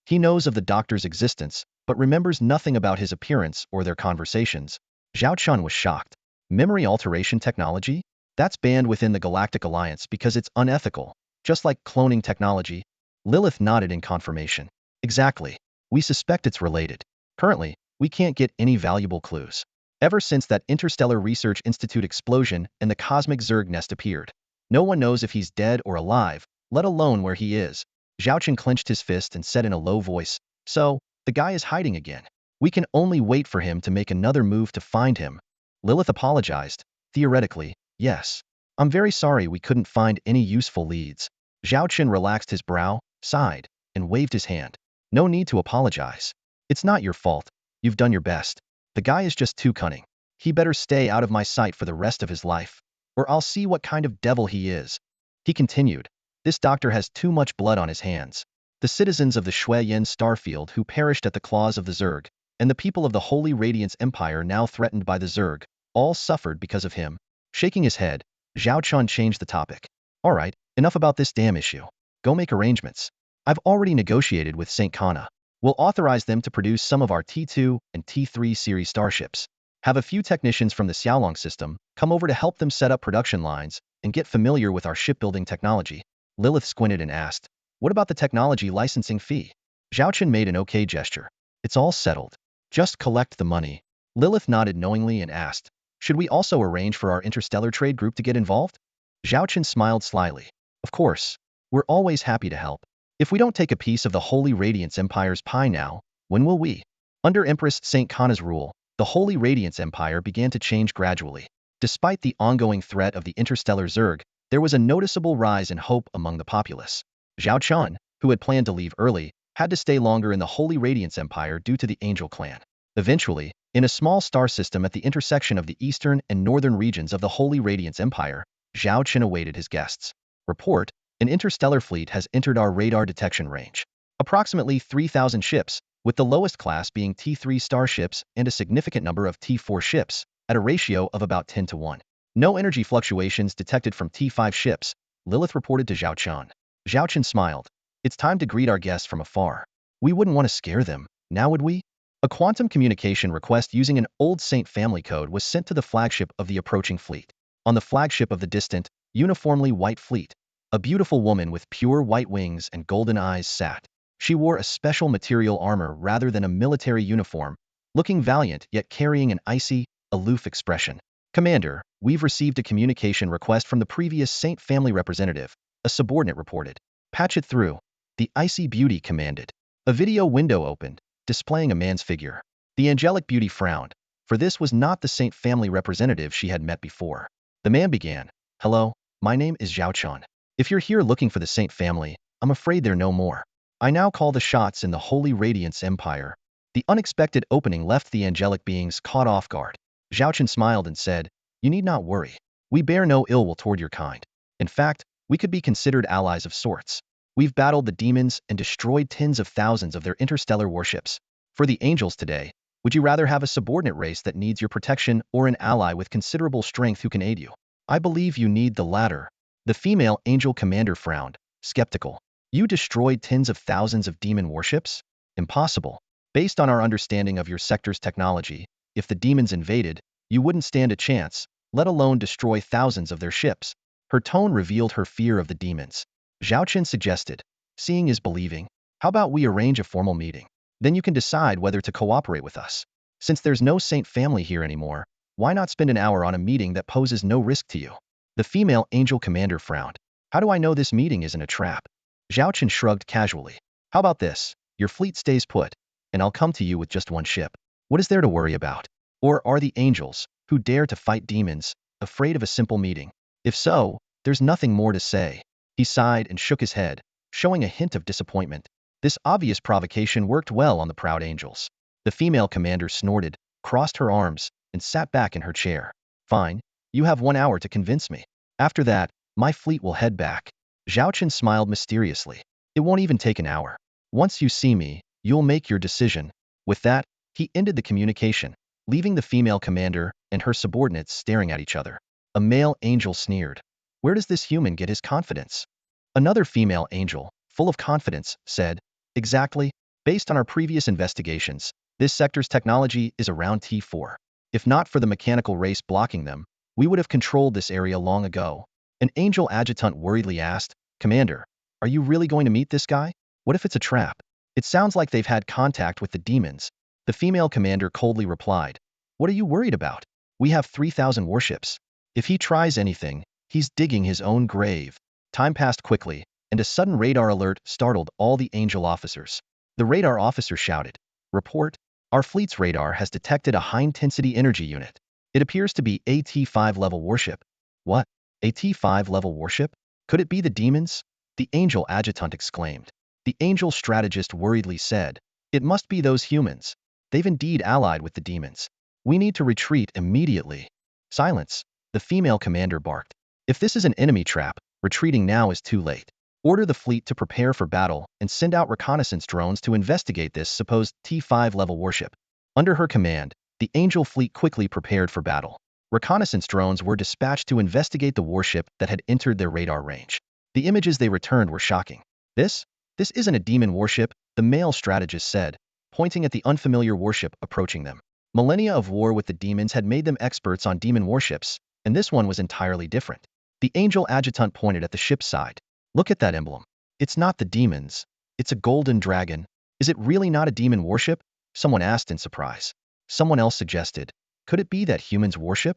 He knows of the doctor's existence, but remembers nothing about his appearance or their conversations. Zhao Chun was shocked. Memory alteration technology? That's banned within the Galactic Alliance because it's unethical, just like cloning technology. Lilith nodded in confirmation. Exactly. We suspect it's related. Currently, we can't get any valuable clues. Ever since that Interstellar Research Institute explosion and the cosmic Zerg nest appeared, no one knows if he's dead or alive, let alone where he is. Zhao Chen clenched his fist and said in a low voice, so, the guy is hiding again. We can only wait for him to make another move to find him. Lilith apologized. Theoretically, yes. I'm very sorry we couldn't find any useful leads. Zhao Chen relaxed his brow, sighed, and waved his hand. No need to apologize. It's not your fault. You've done your best. The guy is just too cunning. He better stay out of my sight for the rest of his life, or I'll see what kind of devil he is. He continued, this doctor has too much blood on his hands. The citizens of the Shui Yin starfield who perished at the claws of the Zerg, and the people of the Holy Radiance Empire now threatened by the Zerg, all suffered because of him. Shaking his head, Zhao Chun changed the topic. All right, enough about this damn issue. Go make arrangements. I've already negotiated with St. Kana. We'll authorize them to produce some of our T2 and T3 series starships. Have a few technicians from the Xiaolong system come over to help them set up production lines and get familiar with our shipbuilding technology. Lilith squinted and asked, what about the technology licensing fee? Zhao Chen made an okay gesture. It's all settled. Just collect the money. Lilith nodded knowingly and asked, should we also arrange for our interstellar trade group to get involved? Zhao Chen smiled slyly. Of course. We're always happy to help. If we don't take a piece of the Holy Radiance Empire's pie now, when will we? Under Empress St. Kana's rule, the Holy Radiance Empire began to change gradually. Despite the ongoing threat of the interstellar Zerg, there was a noticeable rise in hope among the populace. Zhao Chun, who had planned to leave early, had to stay longer in the Holy Radiance Empire due to the Angel clan. Eventually, in a small star system at the intersection of the eastern and northern regions of the Holy Radiance Empire, Zhao Chen awaited his guests. Report, an interstellar fleet has entered our radar detection range. Approximately 3,000 ships, with the lowest class being T3 starships and a significant number of T4 ships, at a ratio of about 10 to 1. No energy fluctuations detected from T5 ships, Lilith reported to Zhao Chen. Zhao Chen smiled. It's time to greet our guests from afar. We wouldn't want to scare them, now would we? A quantum communication request using an old Saint family code was sent to the flagship of the approaching fleet. On the flagship of the distant, uniformly white fleet, a beautiful woman with pure white wings and golden eyes sat. She wore a special material armor rather than a military uniform, looking valiant yet carrying an icy, aloof expression. Commander, we've received a communication request from the previous Saint family representative, a subordinate reported. Patch it through. The icy beauty commanded. A video window opened, displaying a man's figure. The angelic beauty frowned, for this was not the Saint family representative she had met before. The man began, hello, my name is Zhao Chun. If you're here looking for the Saint family, I'm afraid they're no more. I now call the shots in the Holy Radiance Empire. The unexpected opening left the angelic beings caught off guard. Zhao Chen smiled and said, you need not worry. We bear no ill will toward your kind. In fact, we could be considered allies of sorts. We've battled the demons and destroyed tens of thousands of their interstellar warships. For the angels today, would you rather have a subordinate race that needs your protection or an ally with considerable strength who can aid you? I believe you need the latter. The female angel commander frowned, skeptical. You destroyed tens of thousands of demon warships? Impossible. Based on our understanding of your sector's technology, if the demons invaded, you wouldn't stand a chance, let alone destroy thousands of their ships. Her tone revealed her fear of the demons. Zhao Chen suggested, seeing is believing. How about we arrange a formal meeting? Then you can decide whether to cooperate with us. Since there's no Saint family here anymore, Why not spend an hour on a meeting that poses no risk to you? The female angel commander frowned. How do I know this meeting isn't a trap? Zhao Chen shrugged casually. How about this? Your fleet stays put, and I'll come to you with just one ship. What is there to worry about? Or are the angels, who dare to fight demons, afraid of a simple meeting? If so, there's nothing more to say. He sighed and shook his head, showing a hint of disappointment. This obvious provocation worked well on the proud angels. The female commander snorted, crossed her arms, and sat back in her chair. Fine, you have 1 hour to convince me. After that, my fleet will head back. Zhao Chen smiled mysteriously. It won't even take an hour. Once you see me, you'll make your decision. With that, he ended the communication, leaving the female commander and her subordinates staring at each other. A male angel sneered. Where does this human get his confidence? Another female angel, full of confidence, said, Exactly, based on our previous investigations, this sector's technology is around T4. If not for the mechanical race blocking them, we would have controlled this area long ago. An angel adjutant worriedly asked, Commander, are you really going to meet this guy? What if it's a trap? It sounds like they've had contact with the demons. The female commander coldly replied, What are you worried about? We have 3,000 warships. If he tries anything, he's digging his own grave. Time passed quickly, and a sudden radar alert startled all the angel officers. The radar officer shouted, Report, our fleet's radar has detected a high-intensity energy unit. It appears to be a T5 level warship. What? A T5 level warship? Could it be the demons? The angel adjutant exclaimed. The angel strategist worriedly said, It must be those humans. They've indeed allied with the demons. We need to retreat immediately. Silence, the female commander barked. If this is an enemy trap, retreating now is too late. Order the fleet to prepare for battle and send out reconnaissance drones to investigate this supposed T5 level warship. Under her command, the Angel fleet quickly prepared for battle. Reconnaissance drones were dispatched to investigate the warship that had entered their radar range. The images they returned were shocking. This isn't a demon warship, the male strategist said, pointing at the unfamiliar warship approaching them. Millennia of war with the demons had made them experts on demon warships, and this one was entirely different. The Angel adjutant pointed at the ship's side. Look at that emblem. It's not the demons. It's a golden dragon. Is it really not a demon warship? Someone asked in surprise. Someone else suggested, could it be that humans warship?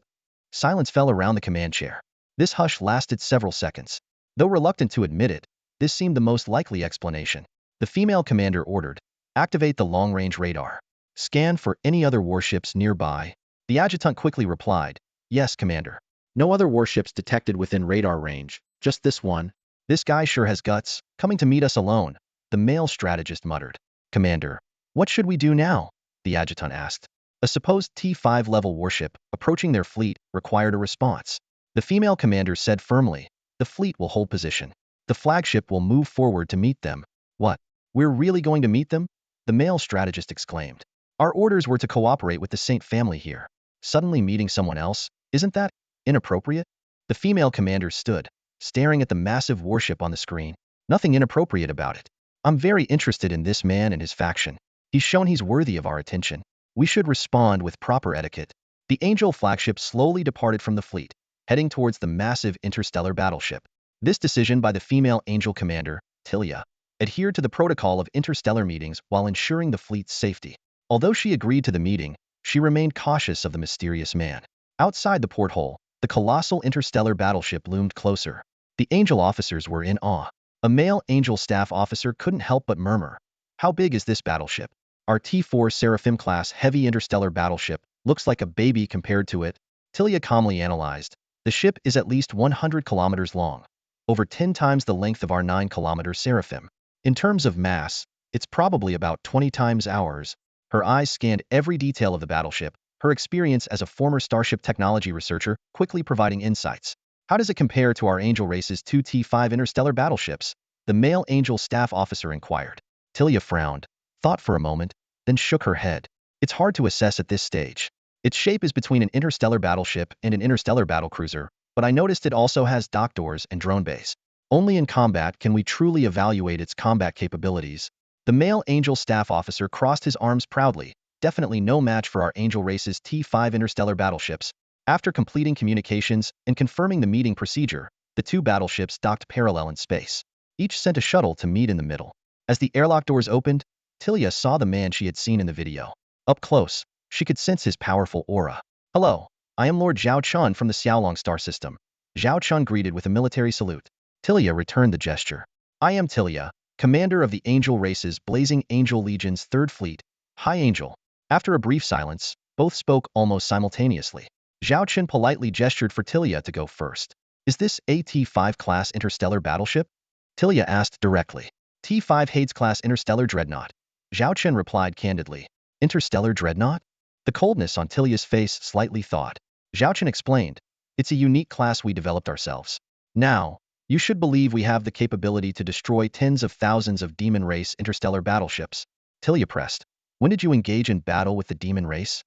Silence fell around the command chair. This hush lasted several seconds. Though reluctant to admit it, this seemed the most likely explanation. The female commander ordered, activate the long-range radar. Scan for any other warships nearby. The adjutant quickly replied, Yes, Commander. No other warships detected within radar range, just this one. This guy sure has guts, coming to meet us alone, the male strategist muttered. Commander, what should we do now? The adjutant asked. A supposed T5 level warship, approaching their fleet, required a response. The female commander said firmly, the fleet will hold position. The flagship will move forward to meet them. What? We're really going to meet them? The male strategist exclaimed. Our orders were to cooperate with the Saint family here. Suddenly meeting someone else, isn't that inappropriate? The female commander stood, staring at the massive warship on the screen. Nothing inappropriate about it. I'm very interested in this man and his faction. He's shown he's worthy of our attention. We should respond with proper etiquette. The Angel flagship slowly departed from the fleet, heading towards the massive interstellar battleship. This decision by the female Angel commander, Tilia, adhered to the protocol of interstellar meetings while ensuring the fleet's safety. Although she agreed to the meeting, she remained cautious of the mysterious man. Outside the porthole, the colossal interstellar battleship loomed closer. The Angel officers were in awe. A male Angel staff officer couldn't help but murmur, How big is this battleship? Our T4 Seraphim-class heavy interstellar battleship looks like a baby compared to it. Tilia calmly analyzed. The ship is at least 100 kilometers long, over 10 times the length of our 9-kilometer Seraphim. In terms of mass, it's probably about 20 times ours. Her eyes scanned every detail of the battleship, her experience as a former Starship technology researcher quickly providing insights. How does it compare to our Angel race's 2 T5 interstellar battleships? The male Angel staff officer inquired. Tilia frowned, thought for a moment, then shook her head. It's hard to assess at this stage. Its shape is between an interstellar battleship and an interstellar battlecruiser, but I noticed it also has dock doors and drone bays. Only in combat can we truly evaluate its combat capabilities. The male Angel staff officer crossed his arms proudly. Definitely no match for our Angel race's T5 interstellar battleships. After completing communications and confirming the meeting procedure, the two battleships docked parallel in space. Each sent a shuttle to meet in the middle. As the airlock doors opened, Tilia saw the man she had seen in the video. Up close, she could sense his powerful aura. Hello, I am Lord Zhao Chun from the Xiaolong star system. Zhao Chun greeted with a military salute. Tilia returned the gesture. I am Tilia, commander of the Angel Race's Blazing Angel Legion's 3rd Fleet. High Angel. After a brief silence, both spoke almost simultaneously. Zhao Chun politely gestured for Tilia to go first. Is this a T5 class interstellar battleship? Tilia asked directly. T5 Hades class interstellar dreadnought. Zhao Chun replied candidly. Interstellar dreadnought? The coldness on Tilia's face slightly thawed. Zhao Chun explained. It's a unique class we developed ourselves. Now, you should believe we have the capability to destroy tens of thousands of demon race interstellar battleships. Tilia pressed. When did you engage in battle with the demon race?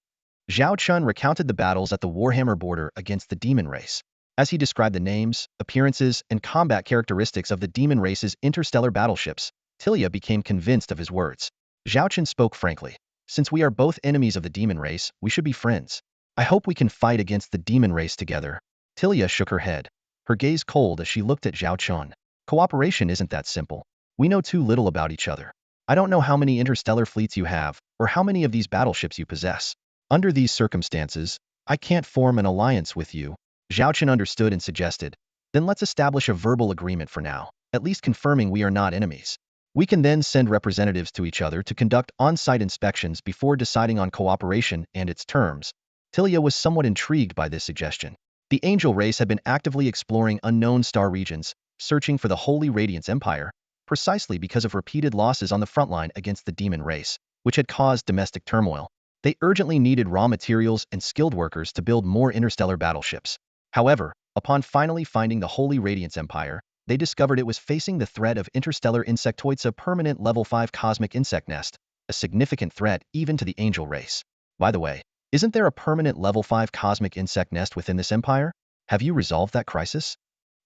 Zhao Chun recounted the battles at the Warhammer border against the demon race. As he described the names, appearances, and combat characteristics of the demon race's interstellar battleships, Tilia became convinced of his words. Zhao Chun spoke frankly. Since we are both enemies of the demon race, we should be friends. I hope we can fight against the demon race together. Tilia shook her head, her gaze cold as she looked at Zhao Chun. Cooperation isn't that simple. We know too little about each other. I don't know how many interstellar fleets you have, or how many of these battleships you possess. Under these circumstances, I can't form an alliance with you. Zhao Chun understood and suggested. Then let's establish a verbal agreement for now, at least confirming we are not enemies. We can then send representatives to each other to conduct on-site inspections before deciding on cooperation and its terms. Tilia was somewhat intrigued by this suggestion. The Angel race had been actively exploring unknown star regions, searching for the Holy Radiance Empire, precisely because of repeated losses on the front line against the demon race, which had caused domestic turmoil. They urgently needed raw materials and skilled workers to build more interstellar battleships. However, upon finally finding the Holy Radiance Empire, they discovered it was facing the threat of interstellar insectoids, a permanent level 5 cosmic insect nest, a significant threat even to the Angel race. By the way, isn't there a permanent level 5 cosmic insect nest within this empire? Have you resolved that crisis?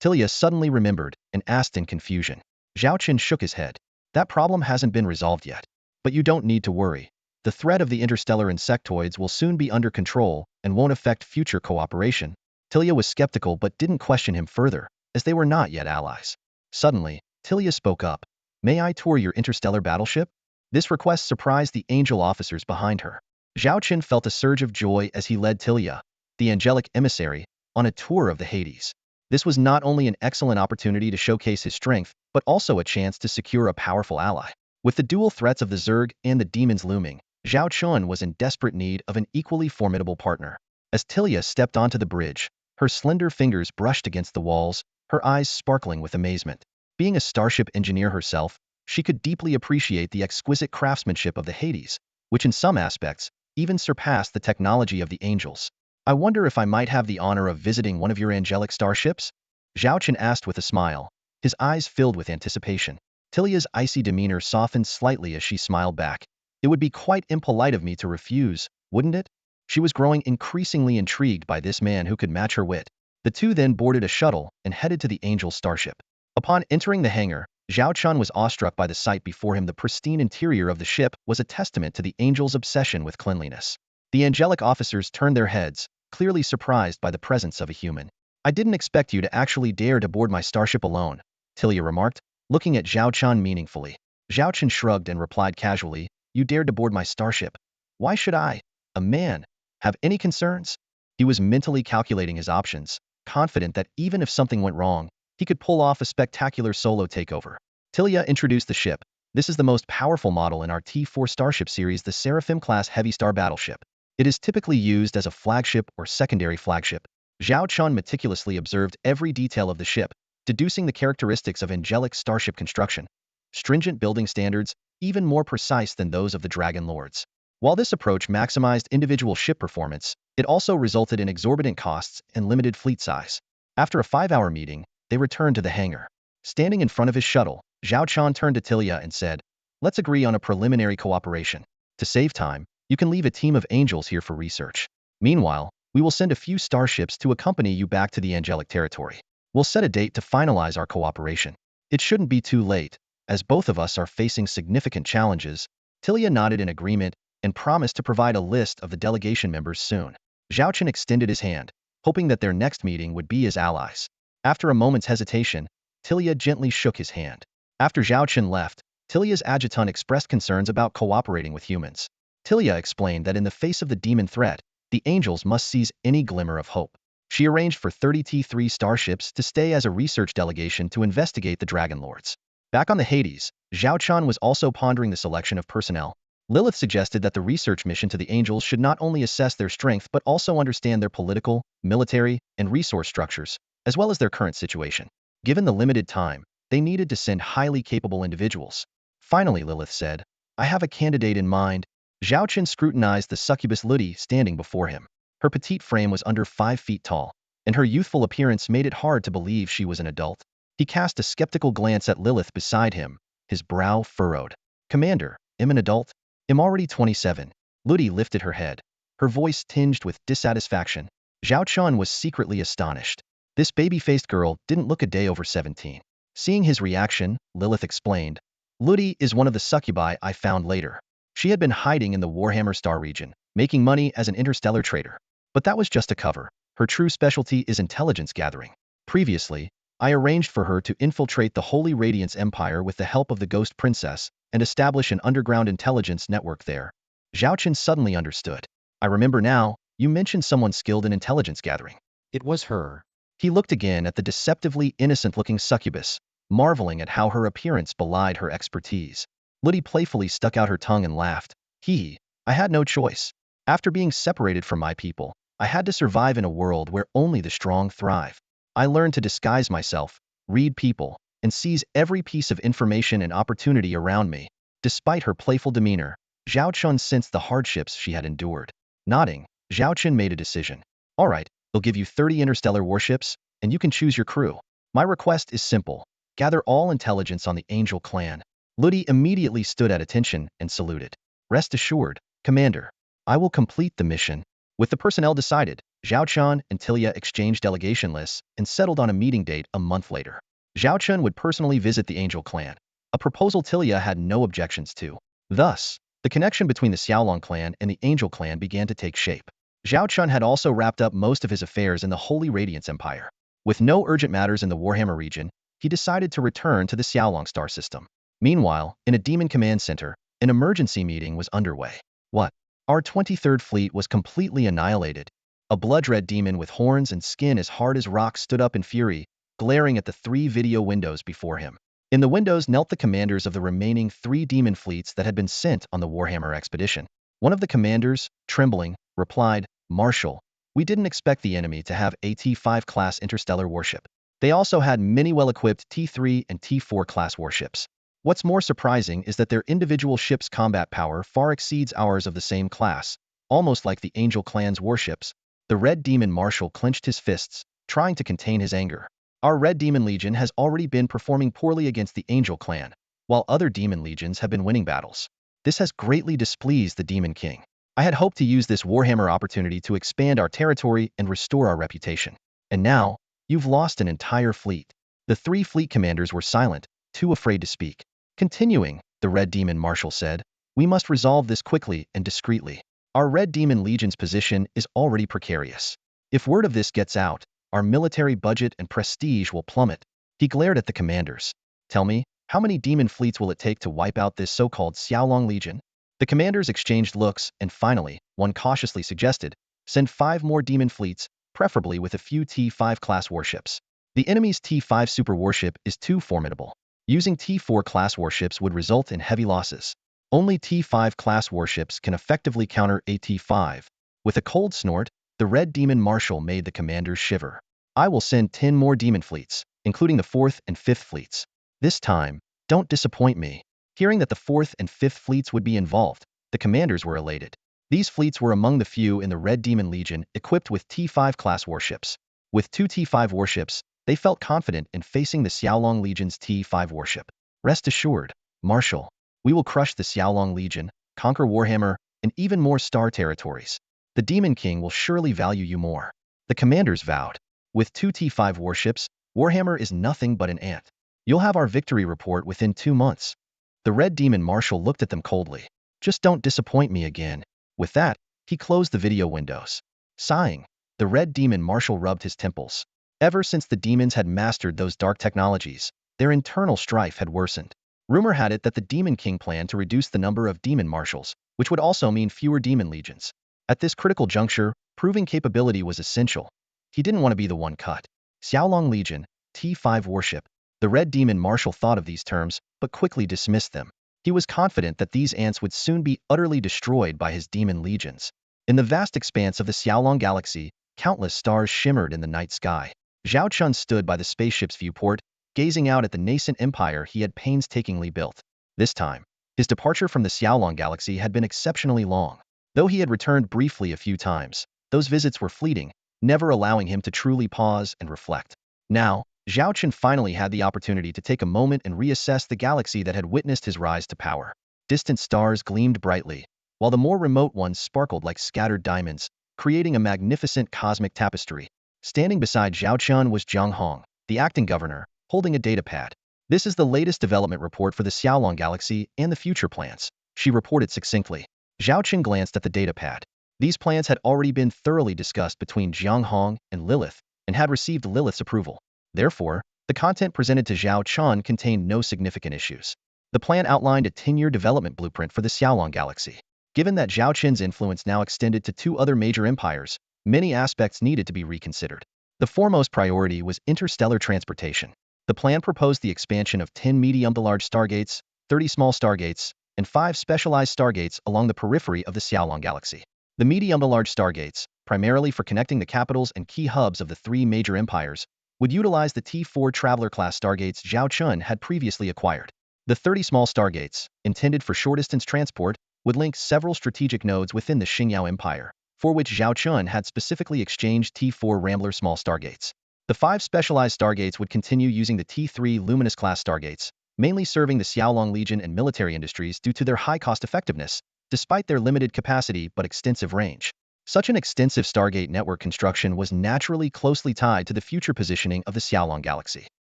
Tilia suddenly remembered and asked in confusion. Zhao Chun shook his head. That problem hasn't been resolved yet. But you don't need to worry. The threat of the interstellar insectoids will soon be under control and won't affect future cooperation. Tilia was skeptical but didn't question him further, as they were not yet allies. Suddenly, Tilia spoke up. May I tour your interstellar battleship? This request surprised the angel officers behind her. Zhao Chun felt a surge of joy as he led Tilia, the angelic emissary, on a tour of the Hades. This was not only an excellent opportunity to showcase his strength, but also a chance to secure a powerful ally. With the dual threats of the Zerg and the demons looming, Zhao Chun was in desperate need of an equally formidable partner. As Tilia stepped onto the bridge, her slender fingers brushed against the walls, her eyes sparkling with amazement. Being a starship engineer herself, she could deeply appreciate the exquisite craftsmanship of the Hades, which in some aspects even surpassed the technology of the angels. I wonder if I might have the honor of visiting one of your angelic starships? Zhao Chun asked with a smile, his eyes filled with anticipation. Tilia's icy demeanor softened slightly as she smiled back. It would be quite impolite of me to refuse, wouldn't it? She was growing increasingly intrigued by this man who could match her wit. The two then boarded a shuttle and headed to the Angel starship. Upon entering the hangar, Zhao Chun was awestruck by the sight before him. The pristine interior of the ship was a testament to the Angel's obsession with cleanliness. The angelic officers turned their heads, clearly surprised by the presence of a human. I didn't expect you to actually dare to board my starship alone, Tilia remarked, looking at Zhao Chun meaningfully. Zhao Chun shrugged and replied casually, you dared to board my starship. Why should I, a man, have any concerns? He was mentally calculating his options, confident that even if something went wrong, he could pull off a spectacular solo takeover. Tilia introduced the ship. This is the most powerful model in our T4 starship series, the Seraphim-class heavy star battleship. It is typically used as a flagship or secondary flagship. Zhao Chun meticulously observed every detail of the ship, deducing the characteristics of angelic starship construction. Stringent building standards, even more precise than those of the Dragon Lords. While this approach maximized individual ship performance, it also resulted in exorbitant costs and limited fleet size. After a 5-hour meeting, they returned to the hangar. Standing in front of his shuttle, Zhao Chun turned to Tilia and said, let's agree on a preliminary cooperation. To save time, you can leave a team of angels here for research. Meanwhile, we will send a few starships to accompany you back to the angelic territory. We'll set a date to finalize our cooperation. It shouldn't be too late, as both of us are facing significant challenges. Tilia nodded in agreement and promised to provide a list of the delegation members soon. Zhao Chun extended his hand, hoping that their next meeting would be as allies. After a moment's hesitation, Tilia gently shook his hand. After Zhao Chun left, Tilia's adjutant expressed concerns about cooperating with humans. Tilia explained that in the face of the demon threat, The Angels must seize any glimmer of hope. She arranged for 30 T3 starships to stay as a research delegation to investigate the Dragon Lords. Back on the Hades, Zhao Chun was also pondering the selection of personnel. Lilith suggested that the research mission to the Angels should not only assess their strength but also understand their political, military, and resource structures, as well as their current situation. Given the limited time, they needed to send highly capable individuals. Finally, Lilith said, "I have a candidate in mind." Zhao Chun scrutinized the succubus Ludi standing before him. Her petite frame was under 5 feet tall, and her youthful appearance made it hard to believe she was an adult. He cast a skeptical glance at Lilith beside him, his brow furrowed. "Commander, am an adult? I'm already 27. Ludi lifted her head, her voice tinged with dissatisfaction. Zhao Chun was secretly astonished. This baby-faced girl didn't look a day over 17. Seeing his reaction, Lilith explained, "Ludi is one of the succubi I found later. She had been hiding in the Warhammer Star region, making money as an interstellar trader. But that was just a cover. Her true specialty is intelligence gathering. Previously, I arranged for her to infiltrate the Holy Radiance Empire with the help of the Ghost Princess and establish an underground intelligence network there." Zhao Chun suddenly understood. "I remember now, you mentioned someone skilled in intelligence gathering. It was her." He looked again at the deceptively innocent-looking succubus, marveling at how her appearance belied her expertise. Ludi playfully stuck out her tongue and laughed. I had no choice. After being separated from my people, I had to survive in a world where only the strong thrive. I learned to disguise myself, read people, and seize every piece of information and opportunity around me." Despite her playful demeanor, Zhao Chun sensed the hardships she had endured. Nodding, Zhao Chun made a decision. "All right, they'll give you 30 interstellar warships, and you can choose your crew. My request is simple. Gather all intelligence on the Angel clan." Ludi immediately stood at attention and saluted. "Rest assured, Commander. I will complete the mission." With the personnel decided, Zhao Chun and Tilia exchanged delegation lists and settled on a meeting date a month later. Zhao Chun would personally visit the Angel clan, a proposal Tilia had no objections to. Thus, the connection between the Xiaolong clan and the Angel clan began to take shape. Zhao Chun had also wrapped up most of his affairs in the Holy Radiance Empire. With no urgent matters in the Warhammer region, he decided to return to the Xiaolong star system. Meanwhile, in a demon command center, an emergency meeting was underway. "What? Our 23rd Fleet was completely annihilated." A blood-red demon with horns and skin as hard as rock stood up in fury, glaring at the 3 video windows before him. In the windows knelt the commanders of the remaining 3 demon fleets that had been sent on the Warhammer expedition. One of the commanders, trembling, replied, "Marshal, we didn't expect the enemy to have a T5 class interstellar warship. They also had many well-equipped T3 and T4 class warships. What's more surprising is that their individual ships' combat power far exceeds ours of the same class, almost like the Angel clan's warships." The Red Demon Marshal clenched his fists, trying to contain his anger. "Our Red Demon Legion has already been performing poorly against the Angel clan, while other demon legions have been winning battles. This has greatly displeased the Demon King. I had hoped to use this Warhammer opportunity to expand our territory and restore our reputation. And now, you've lost an entire fleet." The 3 fleet commanders were silent, too afraid to speak. Continuing, the Red Demon Marshal said, "We must resolve this quickly and discreetly. Our Red Demon Legion's position is already precarious. If word of this gets out, our military budget and prestige will plummet." He glared at the commanders. "Tell me, how many demon fleets will it take to wipe out this so-called Xiaolong Legion?" The commanders exchanged looks, and finally, one cautiously suggested, "Send 5 more demon fleets, preferably with a few T5 class warships. The enemy's T5 super warship is too formidable. Using T4 class warships would result in heavy losses. Only T5 class warships can effectively counter a T5. With a cold snort, the Red Demon Marshal made the commanders shiver. "I will send 10 more demon fleets, including the 4th and 5th fleets. This time, don't disappoint me." Hearing that the 4th and 5th fleets would be involved, the commanders were elated. These fleets were among the few in the Red Demon Legion equipped with T5 class warships. With 2 T5 warships, they felt confident in facing the Xiaolong Legion's T5 warship. "Rest assured, Marshal, we will crush the Xiaolong Legion, conquer Warhammer, and even more star territories. The Demon King will surely value you more." The commanders vowed. "With 2 T5 warships, Warhammer is nothing but an ant. You'll have our victory report within 2 months." The Red Demon Marshal looked at them coldly. "Just don't disappoint me again." With that, he closed the video windows. Sighing, the Red Demon Marshal rubbed his temples. Ever since the demons had mastered those dark technologies, their internal strife had worsened. Rumor had it that the Demon King planned to reduce the number of demon marshals, which would also mean fewer demon legions. At this critical juncture, proving capability was essential. He didn't want to be the one cut. Xiaolong Legion, T5 warship. The Red Demon Marshal thought of these terms, but quickly dismissed them. He was confident that these ants would soon be utterly destroyed by his demon legions. In the vast expanse of the Xiaolong galaxy, countless stars shimmered in the night sky. Zhao Chun stood by the spaceship's viewport, gazing out at the nascent empire he had painstakingly built. This time, his departure from the Xiaolong galaxy had been exceptionally long. Though he had returned briefly a few times, those visits were fleeting, never allowing him to truly pause and reflect. Now, Zhao Chun finally had the opportunity to take a moment and reassess the galaxy that had witnessed his rise to power. Distant stars gleamed brightly, while the more remote ones sparkled like scattered diamonds, creating a magnificent cosmic tapestry. Standing beside Zhao Chun was Zhang Hong, the acting governor, holding a datapad. This is the latest development report for the Xiaolong galaxy and the future plans, she reported succinctly. Zhao Chun glanced at the datapad. These plans had already been thoroughly discussed between Zhang Hong and Lilith, and had received Lilith's approval. Therefore, the content presented to Zhao Chun contained no significant issues. The plan outlined a 10-year development blueprint for the Xiaolong galaxy. Given that Zhao Chun's influence now extended to 2 other major empires, many aspects needed to be reconsidered. The foremost priority was interstellar transportation. The plan proposed the expansion of 10 medium to large stargates, 30 small stargates, and 5 specialized stargates along the periphery of the Xiaolong galaxy. The medium to large stargates, primarily for connecting the capitals and key hubs of the 3 major empires, would utilize the T4 Traveler-class stargates Zhao Chun had previously acquired. The 30 small stargates, intended for short-distance transport, would link several strategic nodes within the Xingyao Empire, for which Zhao Chun had specifically exchanged T4 Rambler small stargates. The 5 specialized stargates would continue using the T3 Luminous-class stargates, mainly serving the Xiaolong Legion and military industries due to their high cost-effectiveness, despite their limited capacity but extensive range. Such an extensive stargate network construction was naturally closely tied to the future positioning of the Xiaolong galaxy.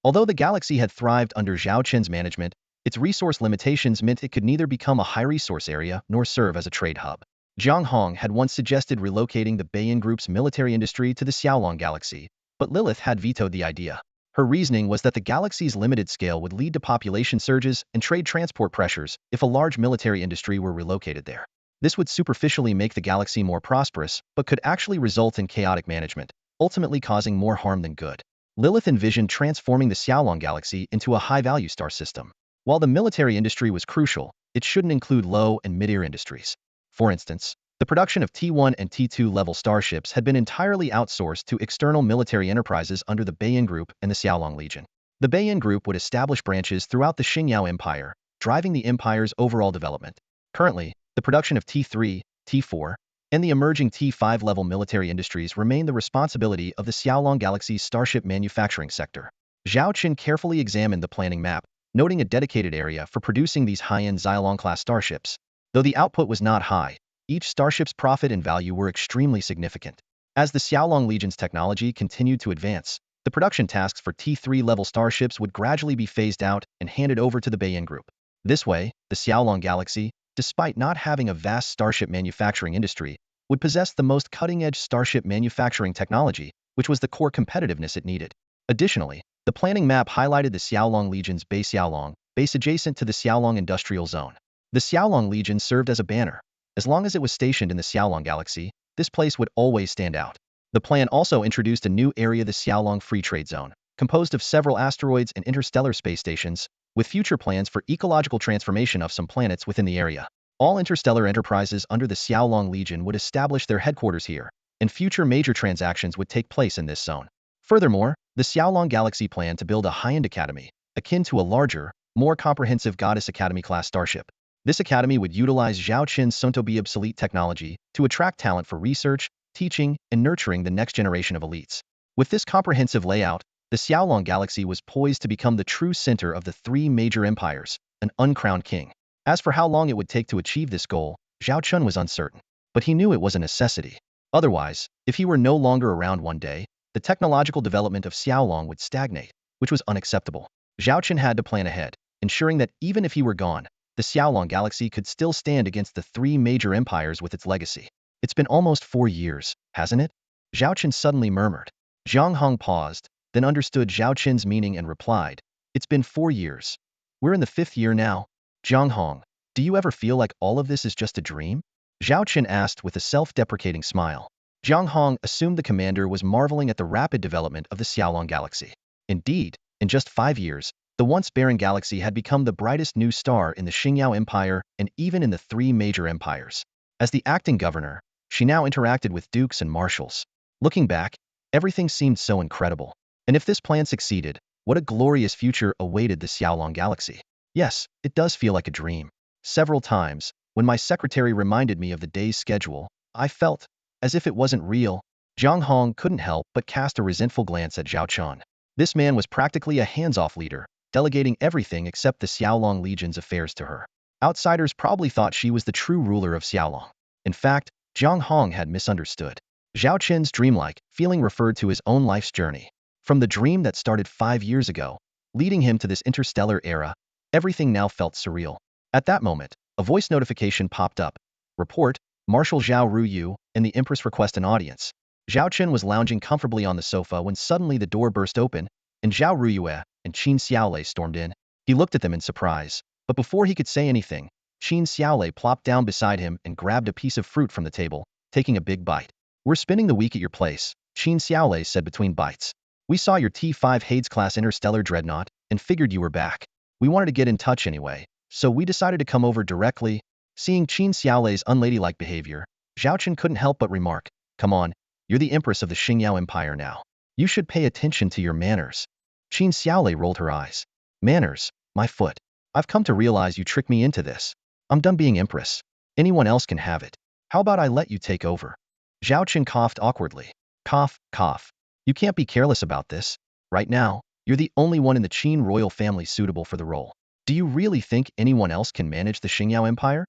Although the galaxy had thrived under Zhao Chun's management, its resource limitations meant it could neither become a high-resource area nor serve as a trade hub. Zhang Hong had once suggested relocating the Bayan Group's military industry to the Xiaolong galaxy, but Lilith had vetoed the idea. Her reasoning was that the galaxy's limited scale would lead to population surges and trade transport pressures if a large military industry were relocated there. This would superficially make the galaxy more prosperous, but could actually result in chaotic management, ultimately causing more harm than good. Lilith envisioned transforming the Xiaolong galaxy into a high-value star system. While the military industry was crucial, it shouldn't include low and mid-tier industries. For instance, the production of T1 and T2 level starships had been entirely outsourced to external military enterprises under the Bayan Group and the Xiaolong Legion. The Bayan Group would establish branches throughout the Xingyao Empire, driving the empire's overall development. Currently, the production of T3, T4, and the emerging T5 level military industries remain the responsibility of the Xiaolong galaxy's starship manufacturing sector. Zhao Chun carefully examined the planning map, noting a dedicated area for producing these high-end Xiaolong-class starships. Though the output was not high, each starship's profit and value were extremely significant. As the Xiaolong Legion's technology continued to advance, the production tasks for T3-level starships would gradually be phased out and handed over to the Bayan Group. This way, the Xiaolong galaxy, despite not having a vast starship manufacturing industry, would possess the most cutting-edge starship manufacturing technology, which was the core competitiveness it needed. Additionally, the planning map highlighted the Xiaolong Legion's base Xiaolong, base adjacent to the Xiaolong Industrial Zone. The Xiaolong Legion served as a banner. As long as it was stationed in the Xiaolong galaxy, this place would always stand out. The plan also introduced a new area, the Xiaolong Free Trade Zone, composed of several asteroids and interstellar space stations, with future plans for ecological transformation of some planets within the area. All interstellar enterprises under the Xiaolong Legion would establish their headquarters here, and future major transactions would take place in this zone. Furthermore, the Xiaolong galaxy planned to build a high-end academy, akin to a larger, more comprehensive Goddess Academy-class starship. This academy would utilize Zhao Qin's soon-to-be obsolete technology to attract talent for research, teaching, and nurturing the next generation of elites. With this comprehensive layout, the Xiaolong galaxy was poised to become the true center of the 3 major empires, an uncrowned king. As for how long it would take to achieve this goal, Zhao Chun was uncertain. But he knew it was a necessity. Otherwise, if he were no longer around one day, the technological development of Xiaolong would stagnate, which was unacceptable. Zhao Chun had to plan ahead, ensuring that even if he were gone, the Xiaolong galaxy could still stand against the 3 major empires with its legacy. It's been almost 4 years, hasn't it? Zhao Chun suddenly murmured. Zhang Hong paused, then understood Zhao Chun's meaning and replied, "It's been 4 years. We're in the 5th year now." Zhang Hong, do you ever feel like all of this is just a dream? Zhao Qin asked with a self-deprecating smile. Jiang Hong assumed the commander was marveling at the rapid development of the Xiaolong galaxy. Indeed, in just 5 years, the once barren galaxy had become the brightest new star in the Xingyao Empire and even in the three major empires. As the acting governor, she now interacted with dukes and marshals. Looking back, everything seemed so incredible. And if this plan succeeded, what a glorious future awaited the Xiaolong galaxy. Yes, it does feel like a dream. Several times, when my secretary reminded me of the day's schedule, I felt as if it wasn't real. Jiang Hong couldn't help but cast a resentful glance at Zhao Qian. This man was practically a hands-off leader, delegating everything except the Xiaolong Legion's affairs to her. Outsiders probably thought she was the true ruler of Xiaolong. In fact, Jiang Hong had misunderstood. Zhao Qin's dreamlike feeling referred to his own life's journey. From the dream that started 5 years ago, leading him to this interstellar era, everything now felt surreal. At that moment, a voice notification popped up. Report, Marshal Zhao Ruyu and the Empress request an audience. Zhao Qin was lounging comfortably on the sofa when suddenly the door burst open, and Zhao Ruyue and Qin Xiaolei stormed in. He looked at them in surprise, but before he could say anything, Qin Xiaolei plopped down beside him and grabbed a piece of fruit from the table, taking a big bite. We're spending the week at your place, Qin Xiaolei said between bites. We saw your T5 Hades-class interstellar dreadnought and figured you were back. We wanted to get in touch anyway, so we decided to come over directly. Seeing Qin Xiaolei's unladylike behavior, Zhao Qin couldn't help but remark, come on, you're the Empress of the Xingyao Empire now. You should pay attention to your manners. Qin Xiaolei rolled her eyes. Manners, my foot. I've come to realize you tricked me into this. I'm done being Empress. Anyone else can have it. How about I let you take over? Zhao Qin coughed awkwardly. Cough, cough. You can't be careless about this. Right now, you're the only one in the Qin royal family suitable for the role. Do you really think anyone else can manage the Xingyao Empire?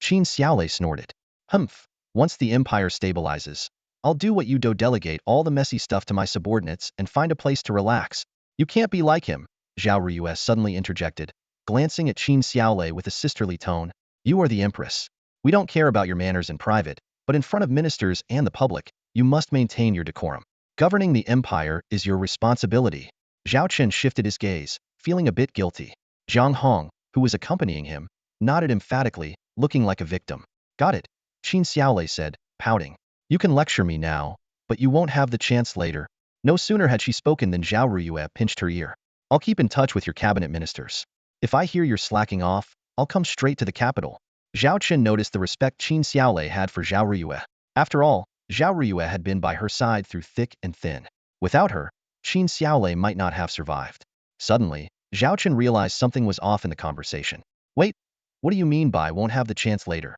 Qin Xiaolei snorted. Humph. Once the empire stabilizes, I'll do what you do, delegate all the messy stuff to my subordinates and find a place to relax. You can't be like him, Zhao Ruyue suddenly interjected, glancing at Qin Xiaolei with a sisterly tone. You are the Empress. We don't care about your manners in private, but in front of ministers and the public, you must maintain your decorum. Governing the empire is your responsibility. Zhao Qin shifted his gaze, feeling a bit guilty. Jiang Hong, who was accompanying him, nodded emphatically, looking like a victim. Got it, Qin Xiaolei said, pouting. You can lecture me now, but you won't have the chance later. No sooner had she spoken than Zhao Ruyue pinched her ear. I'll keep in touch with your cabinet ministers. If I hear you're slacking off, I'll come straight to the capital. Zhao Qin noticed the respect Qin Xiaolei had for Zhao Ruyue. After all, Zhao Ruyue had been by her side through thick and thin. Without her, Qin Xiaolei might not have survived. Suddenly, Zhao Qin realized something was off in the conversation. Wait, what do you mean by won't have the chance later?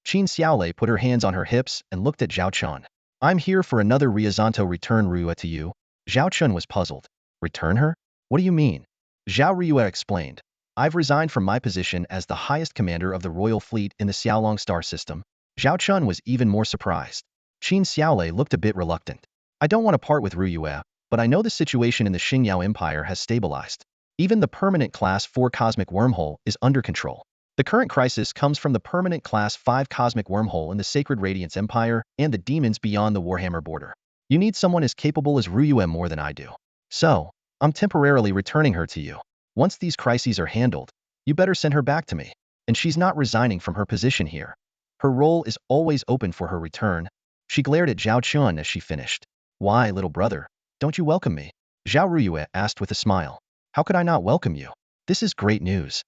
Qin Xiaolei put her hands on her hips and looked at Zhao Qian. I'm here for another Riazanto return Ruyue to you. Zhao Qian was puzzled. Return her? What do you mean? Zhao Ruyue explained. I've resigned from my position as the highest commander of the royal fleet in the Xiaolong star system. Zhao Qian was even more surprised. Qin Xiaolei looked a bit reluctant. I don't want to part with Ruyue, but I know the situation in the Xingyao Empire has stabilized. Even the permanent Class 4 cosmic wormhole is under control. The current crisis comes from the permanent Class 5 cosmic wormhole in the Sacred Radiance Empire and the demons beyond the Warhammer border. You need someone as capable as Ruyue more than I do. So, I'm temporarily returning her to you. Once these crises are handled, you better send her back to me. And she's not resigning from her position here. Her role is always open for her return. She glared at Zhao Qian as she finished. Why, little brother, don't you welcome me? Zhao Ruyue asked with a smile. How could I not welcome you? This is great news.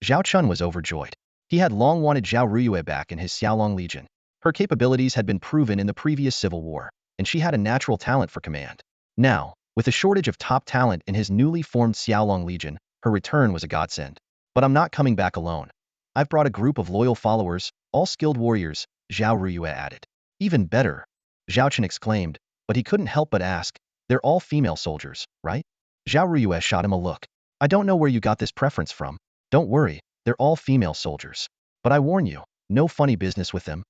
Zhao Qian was overjoyed. He had long wanted Zhao Ruyue back in his Xiaolong Legion. Her capabilities had been proven in the previous civil war, and she had a natural talent for command. Now, with a shortage of top talent in his newly formed Xiaolong Legion, her return was a godsend. But I'm not coming back alone. I've brought a group of loyal followers, all skilled warriors, Zhao Ruyue added. Even better, Zhao Qian exclaimed, but he couldn't help but ask, they're all female soldiers, right? Zhao Ruyue shot him a look. I don't know where you got this preference from. Don't worry, they're all female soldiers. But I warn you, no funny business with them.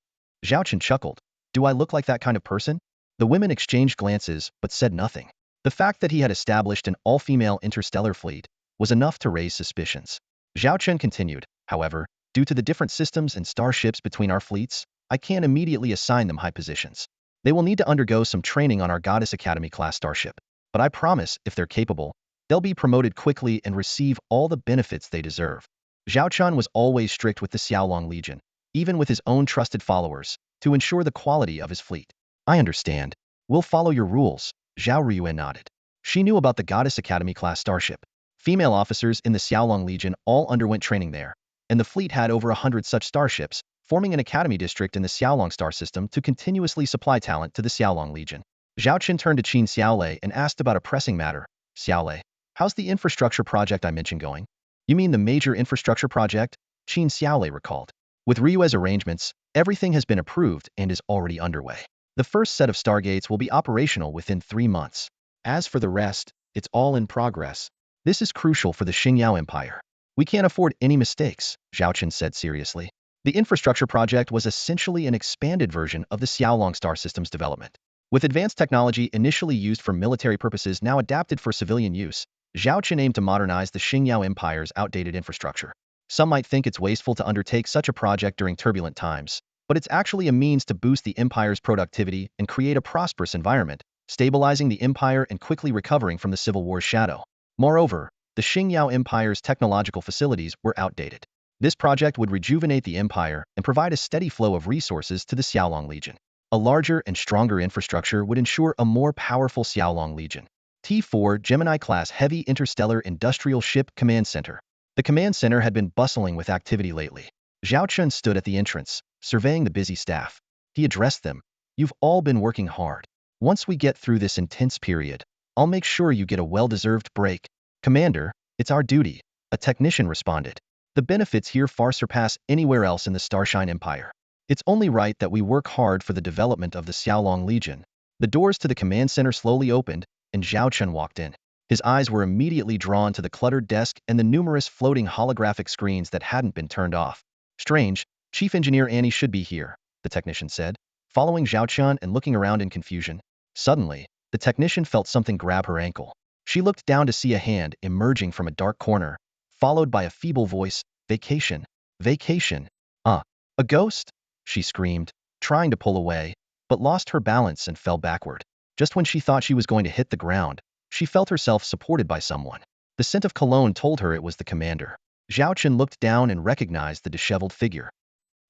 Zhao Qian chuckled. Do I look like that kind of person? The women exchanged glances, but said nothing. The fact that he had established an all-female interstellar fleet was enough to raise suspicions. Zhao Qian continued, however, due to the different systems and starships between our fleets, I can't immediately assign them high positions. They will need to undergo some training on our Goddess Academy class starship. But I promise, if they're capable, they'll be promoted quickly and receive all the benefits they deserve. Zhao Qian was always strict with the Xiaolong Legion, even with his own trusted followers, to ensure the quality of his fleet. I understand. We'll follow your rules, Zhao Ryuan nodded. She knew about the Goddess Academy-class starship. Female officers in the Xiaolong Legion all underwent training there, and the fleet had over 100 such starships, forming an academy district in the Xiaolong star system to continuously supply talent to the Xiaolong Legion. Zhao Qin turned to Qin Xiaolei and asked about a pressing matter. Xiaolei, how's the infrastructure project I mentioned going? You mean the major infrastructure project? Qin Xiaolei recalled. With Ryue's arrangements, everything has been approved and is already underway. The first set of stargates will be operational within 3 months. As for the rest, it's all in progress. This is crucial for the Xingyao Empire. We can't afford any mistakes, Zhao Qin said seriously. The infrastructure project was essentially an expanded version of the Xiaolong star system's development. With advanced technology initially used for military purposes now adapted for civilian use, Zhao Qin aimed to modernize the Xingyao Empire's outdated infrastructure. Some might think it's wasteful to undertake such a project during turbulent times, but it's actually a means to boost the empire's productivity and create a prosperous environment, stabilizing the empire and quickly recovering from the civil war's shadow. Moreover, the Xingyao Empire's technological facilities were outdated. This project would rejuvenate the empire and provide a steady flow of resources to the Xiaolong Legion. A larger and stronger infrastructure would ensure a more powerful Xiaolong Legion. T4 Gemini-class Heavy Interstellar Industrial Ship Command Center. The command center had been bustling with activity lately. Zhao Qin stood at the entrance, surveying the busy staff. He addressed them. You've all been working hard. Once we get through this intense period, I'll make sure you get a well-deserved break. Commander, it's our duty, a technician responded. The benefits here far surpass anywhere else in the Starshine Empire. It's only right that we work hard for the development of the Xiaolong Legion. The doors to the command center slowly opened, and Zhao Qin walked in. His eyes were immediately drawn to the cluttered desk and the numerous floating holographic screens that hadn't been turned off. Strange, Chief Engineer Annie should be here, the technician said, following Zhao Qin and looking around in confusion. Suddenly, the technician felt something grab her ankle. She looked down to see a hand emerging from a dark corner, followed by a feeble voice, "Vacation. Vacation. A ghost?" she screamed, trying to pull away, but lost her balance and fell backward. Just when she thought she was going to hit the ground, she felt herself supported by someone. The scent of cologne told her it was the commander. Zhao Qin looked down and recognized the disheveled figure.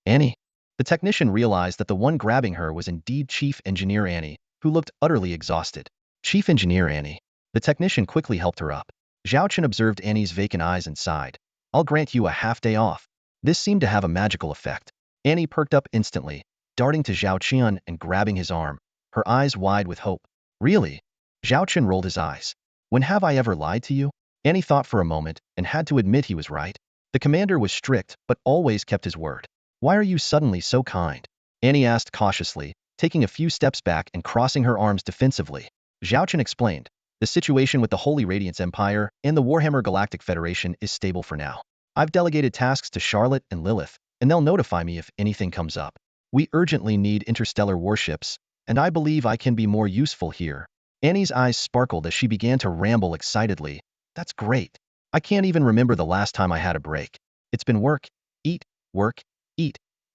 Annie. The technician realized that the one grabbing her was indeed Chief Engineer Annie, who looked utterly exhausted. Chief Engineer Annie. The technician quickly helped her up. Zhao Qin observed Annie's vacant eyes and sighed. I'll grant you a half-day off. This seemed to have a magical effect. Annie perked up instantly, darting to Zhao Qin and grabbing his arm, her eyes wide with hope. Really? Zhao Qin rolled his eyes. When have I ever lied to you? Annie thought for a moment and had to admit he was right. The commander was strict but always kept his word. Why are you suddenly so kind? Annie asked cautiously, taking a few steps back and crossing her arms defensively. Zhao Qin explained. The situation with the Holy Radiance Empire and the Warhammer Galactic Federation is stable for now. I've delegated tasks to Charlotte and Lilith, and they'll notify me if anything comes up. We urgently need interstellar warships, and I believe I can be more useful here. Annie's eyes sparkled as she began to ramble excitedly. That's great. I can't even remember the last time I had a break. It's been work, eat,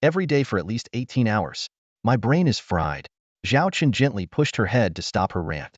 every day for at least 18 hours. My brain is fried. Zhao Qin gently pushed her head to stop her rant.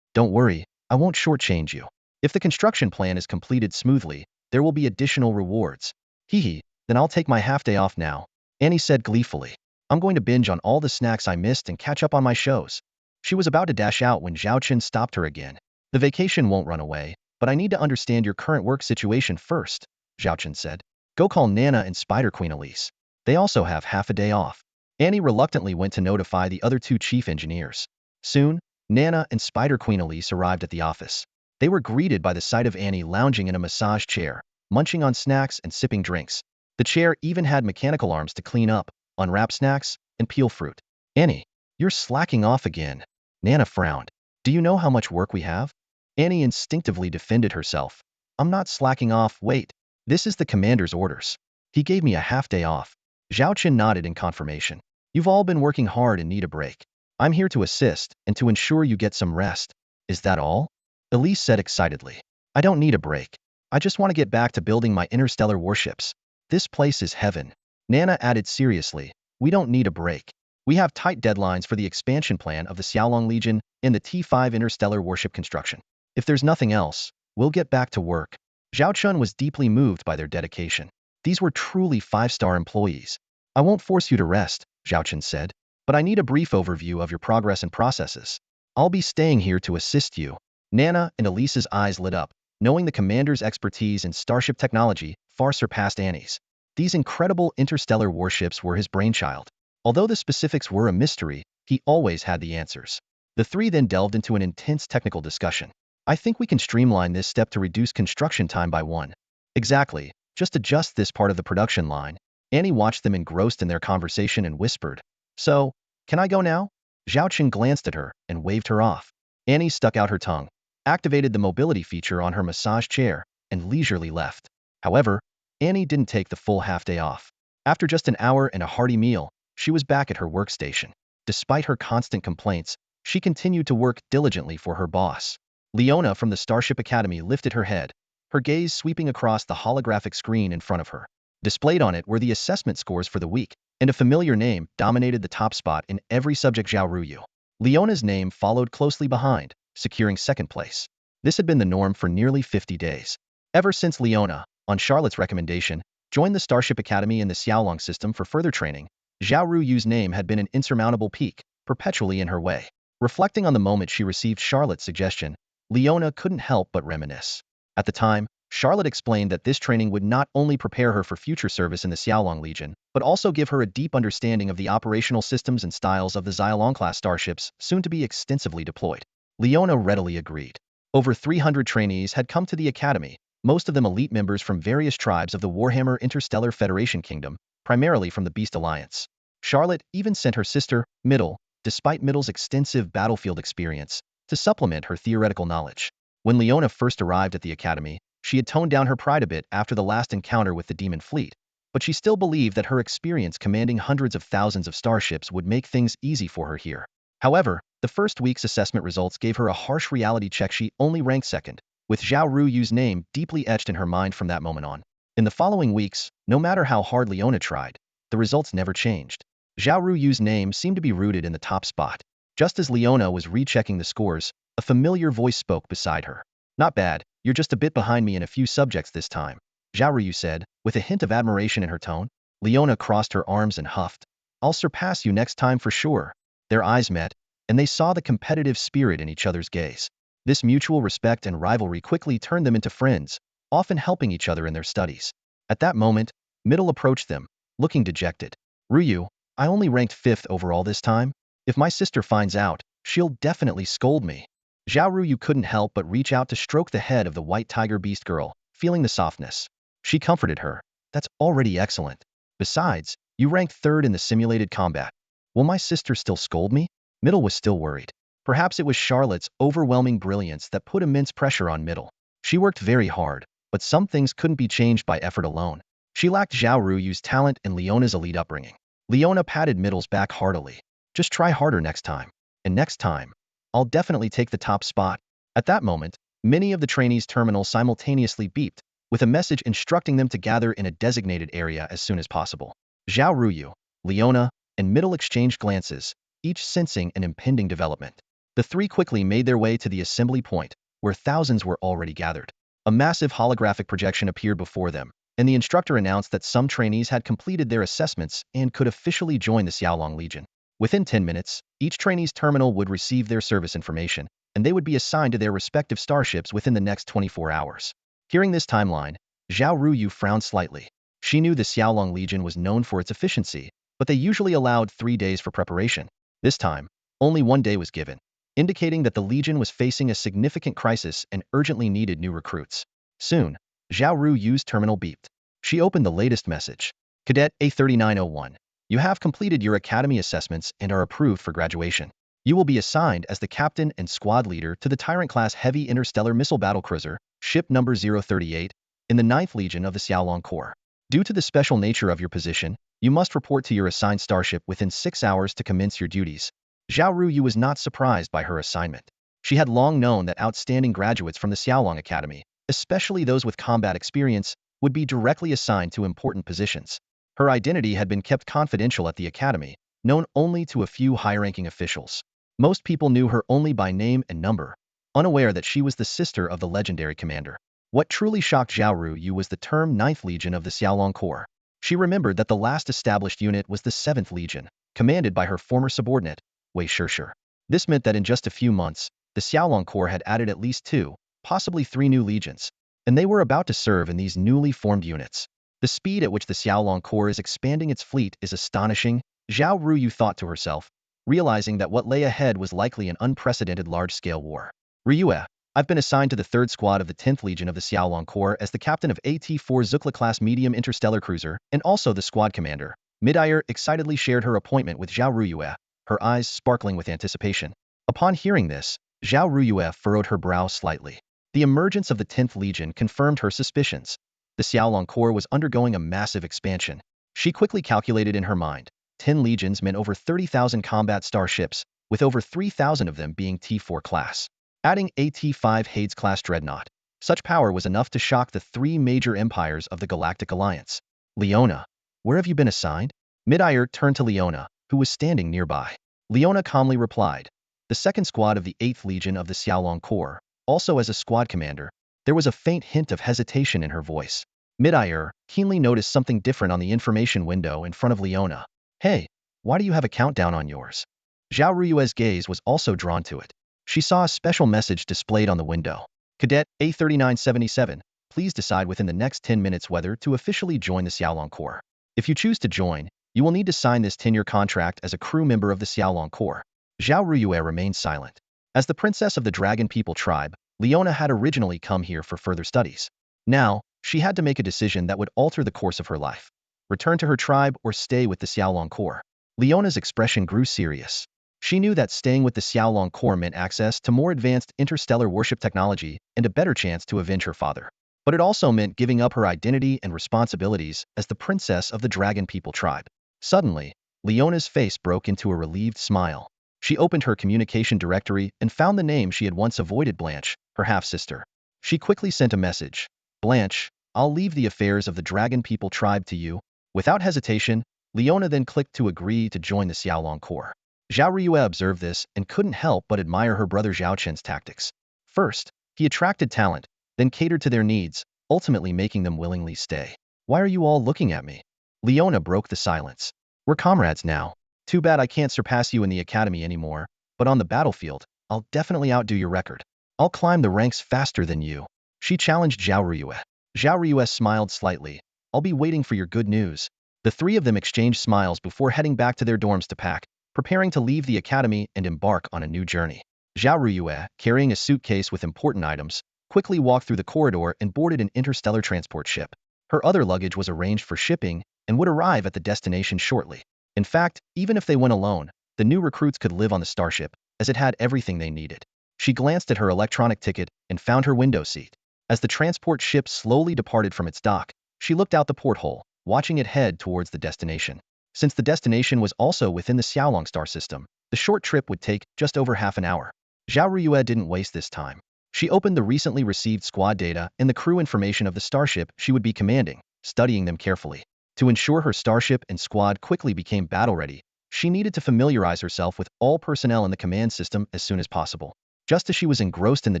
Don't worry, I won't shortchange you. If the construction plan is completed smoothly, there will be additional rewards. Hee, then I'll take my half-day off now, Annie said gleefully. I'm going to binge on all the snacks I missed and catch up on my shows. She was about to dash out when Zhao Qin stopped her again. The vacation won't run away, but I need to understand your current work situation first, Zhao Qin said. Go call Nana and Spider Queen Elise. They also have half a day off. Annie reluctantly went to notify the other two chief engineers. Soon, Nana and Spider Queen Elise arrived at the office. They were greeted by the sight of Annie lounging in a massage chair, munching on snacks and sipping drinks. The chair even had mechanical arms to clean up, unwrap snacks, and peel fruit. Annie, you're slacking off again. Nana frowned. Do you know how much work we have? Annie instinctively defended herself. I'm not slacking off, wait. This is the commander's orders. He gave me a half-day off. Zhao Qin nodded in confirmation. You've all been working hard and need a break. I'm here to assist and to ensure you get some rest. Is that all? Elise said excitedly. I don't need a break. I just want to get back to building my interstellar warships. This place is heaven. Nana added seriously. We don't need a break. We have tight deadlines for the expansion plan of the Xiaolong Legion and the T5 interstellar warship construction. If there's nothing else, we'll get back to work. Zhao Qin was deeply moved by their dedication. These were truly 5-star employees. I won't force you to rest, Zhao Chen said, but I need a brief overview of your progress and processes. I'll be staying here to assist you. Nana and Elise's eyes lit up, knowing the commander's expertise in starship technology far surpassed Annie's. These incredible interstellar warships were his brainchild. Although the specifics were a mystery, he always had the answers. The three then delved into an intense technical discussion. I think we can streamline this step to reduce construction time by one. Exactly. Just adjust this part of the production line. Annie watched them engrossed in their conversation and whispered, So, can I go now? Zhao Qin glanced at her and waved her off. Annie stuck out her tongue, activated the mobility feature on her massage chair, and leisurely left. However, Annie didn't take the full half-day off. After just an hour and a hearty meal, she was back at her workstation. Despite her constant complaints, she continued to work diligently for her boss. Leona from the Starship Academy lifted her head, her gaze sweeping across the holographic screen in front of her. Displayed on it were the assessment scores for the week, and a familiar name dominated the top spot in every subject: Zhao Ruyu. Leona's name followed closely behind, securing second place. This had been the norm for nearly 50 days. Ever since Leona, on Charlotte's recommendation, joined the Starship Academy in the Xiaolong system for further training, Zhao Ruyu's name had been an insurmountable peak, perpetually in her way. Reflecting on the moment she received Charlotte's suggestion, Leona couldn't help but reminisce. At the time, Charlotte explained that this training would not only prepare her for future service in the Xiaolong Legion, but also give her a deep understanding of the operational systems and styles of the Xiaolong-class starships soon to be extensively deployed. Leona readily agreed. Over 300 trainees had come to the academy, most of them elite members from various tribes of the Warhammer Interstellar Federation Kingdom, primarily from the Beast Alliance. Charlotte even sent her sister, Middle, despite Middle's extensive battlefield experience, to supplement her theoretical knowledge. When Leona first arrived at the academy, she had toned down her pride a bit after the last encounter with the Demon Fleet, but she still believed that her experience commanding hundreds of thousands of starships would make things easy for her here. However, the first week's assessment results gave her a harsh reality check. She only ranked second, with Zhao Ruyu's name deeply etched in her mind from that moment on. In the following weeks, no matter how hard Leona tried, the results never changed. Zhao Ruyu's name seemed to be rooted in the top spot. Just as Leona was rechecking the scores, a familiar voice spoke beside her. Not bad, you're just a bit behind me in a few subjects this time, Zhao Ruyu said, with a hint of admiration in her tone. Leona crossed her arms and huffed. I'll surpass you next time for sure. Their eyes met, and they saw the competitive spirit in each other's gaze. This mutual respect and rivalry quickly turned them into friends, often helping each other in their studies. At that moment, Middle approached them, looking dejected. Ruyu, I only ranked 5th overall this time. If my sister finds out, she'll definitely scold me. Zhao Ruyu couldn't help but reach out to stroke the head of the white tiger beast girl, feeling the softness. She comforted her. That's already excellent. Besides, you ranked 3rd in the simulated combat. Will my sister still scold me? Middle was still worried. Perhaps it was Charlotte's overwhelming brilliance that put immense pressure on Middle. She worked very hard, but some things couldn't be changed by effort alone. She lacked Zhao Ruyu's talent and Leona's elite upbringing. Leona patted Middle's back heartily. Just try harder next time. And next time, I'll definitely take the top spot. At that moment, many of the trainees' terminals simultaneously beeped, with a message instructing them to gather in a designated area as soon as possible. Zhao Ruyu, Leona, and Middle exchanged glances, each sensing an impending development. The three quickly made their way to the assembly point, where thousands were already gathered. A massive holographic projection appeared before them, and the instructor announced that some trainees had completed their assessments and could officially join the Xiaolong Legion. Within 10 minutes, each trainee's terminal would receive their service information, and they would be assigned to their respective starships within the next 24 hours. Hearing this timeline, Zhao Ruyu frowned slightly. She knew the Xiaolong Legion was known for its efficiency, but they usually allowed 3 days for preparation. This time, only 1 day was given, indicating that the Legion was facing a significant crisis and urgently needed new recruits. Soon, Zhao Ruyu's terminal beeped. She opened the latest message. Cadet A3901. You have completed your academy assessments and are approved for graduation. You will be assigned as the captain and squad leader to the Tyrant-class heavy interstellar missile battlecruiser, ship number 038, in the 9th Legion of the Xiaolong Corps. Due to the special nature of your position, you must report to your assigned starship within 6 hours to commence your duties. Zhao Ruyu was not surprised by her assignment. She had long known that outstanding graduates from the Xiaolong Academy, especially those with combat experience, would be directly assigned to important positions. Her identity had been kept confidential at the academy, known only to a few high-ranking officials. Most people knew her only by name and number, unaware that she was the sister of the legendary commander. What truly shocked Zhao Ruyu was the term 9th Legion of the Xiaolong Corps. She remembered that the last established unit was the 7th Legion, commanded by her former subordinate, Wei Shishir. This meant that in just a few months, the Xiaolong Corps had added at least 2, possibly 3 new legions, and they were about to serve in these newly formed units. The speed at which the Xiaolong Corps is expanding its fleet is astonishing, Zhao Ruyu thought to herself, realizing that what lay ahead was likely an unprecedented large-scale war. Ryue, I've been assigned to the 3rd Squad of the 10th Legion of the Xiaolong Corps as the captain of AT-4 Zukla-class medium interstellar cruiser and also the squad commander. Midair excitedly shared her appointment with Zhao Ruyu, her eyes sparkling with anticipation. Upon hearing this, Zhao Ruyu furrowed her brow slightly. The emergence of the 10th Legion confirmed her suspicions. The Xiaolong Corps was undergoing a massive expansion. She quickly calculated in her mind. 10 legions meant over 30,000 combat starships, with over 3,000 of them being T4 class. Adding AT-5 Hades-class dreadnought, such power was enough to shock the 3 major empires of the Galactic Alliance. Leona, where have you been assigned? Midair turned to Leona, who was standing nearby. Leona calmly replied, the 2nd Squad of the 8th Legion of the Xiaolong Corps, also as a squad commander. There was a faint hint of hesitation in her voice. Midair keenly noticed something different on the information window in front of Leona. Hey, why do you have a countdown on yours? Zhao Ruyue's gaze was also drawn to it. She saw a special message displayed on the window. Cadet A3977, please decide within the next 10 minutes whether to officially join the Xiaolong Corps. If you choose to join, you will need to sign this 10-year contract as a crew member of the Xiaolong Corps. Zhao Ruyue remained silent. As the princess of the Dragon People tribe, Leona had originally come here for further studies. Now, she had to make a decision that would alter the course of her life. Return to her tribe or stay with the Xiaolong Corps. Leona's expression grew serious. She knew that staying with the Xiaolong Corps meant access to more advanced interstellar worship technology and a better chance to avenge her father. But it also meant giving up her identity and responsibilities as the princess of the Dragon People tribe. Suddenly, Leona's face broke into a relieved smile. She opened her communication directory and found the name she had once avoided, Blanche, her half-sister. She quickly sent a message. Blanche, I'll leave the affairs of the Dragon People tribe to you. Without hesitation, Leona then clicked to agree to join the Xiaolong Corps. Zhao Ruyue observed this and couldn't help but admire her brother Zhao Chen's tactics. First, he attracted talent, then catered to their needs, ultimately making them willingly stay. Why are you all looking at me? Leona broke the silence. We're comrades now. Too bad I can't surpass you in the academy anymore, but on the battlefield, I'll definitely outdo your record. I'll climb the ranks faster than you. She challenged Zhao Ruyue. Zhao Ruyue smiled slightly. I'll be waiting for your good news. The 3 of them exchanged smiles before heading back to their dorms to pack, preparing to leave the academy and embark on a new journey. Zhao Ruyue, carrying a suitcase with important items, quickly walked through the corridor and boarded an interstellar transport ship. Her other luggage was arranged for shipping and would arrive at the destination shortly. In fact, even if they went alone, the new recruits could live on the starship, as it had everything they needed. She glanced at her electronic ticket and found her window seat. As the transport ship slowly departed from its dock, she looked out the porthole, watching it head towards the destination. Since the destination was also within the Xiaolong star system, the short trip would take just over half an hour. Zhao Ruyue didn't waste this time. She opened the recently received squad data and the crew information of the starship she would be commanding, studying them carefully. To ensure her starship and squad quickly became battle-ready, she needed to familiarize herself with all personnel in the command system as soon as possible. Just as she was engrossed in the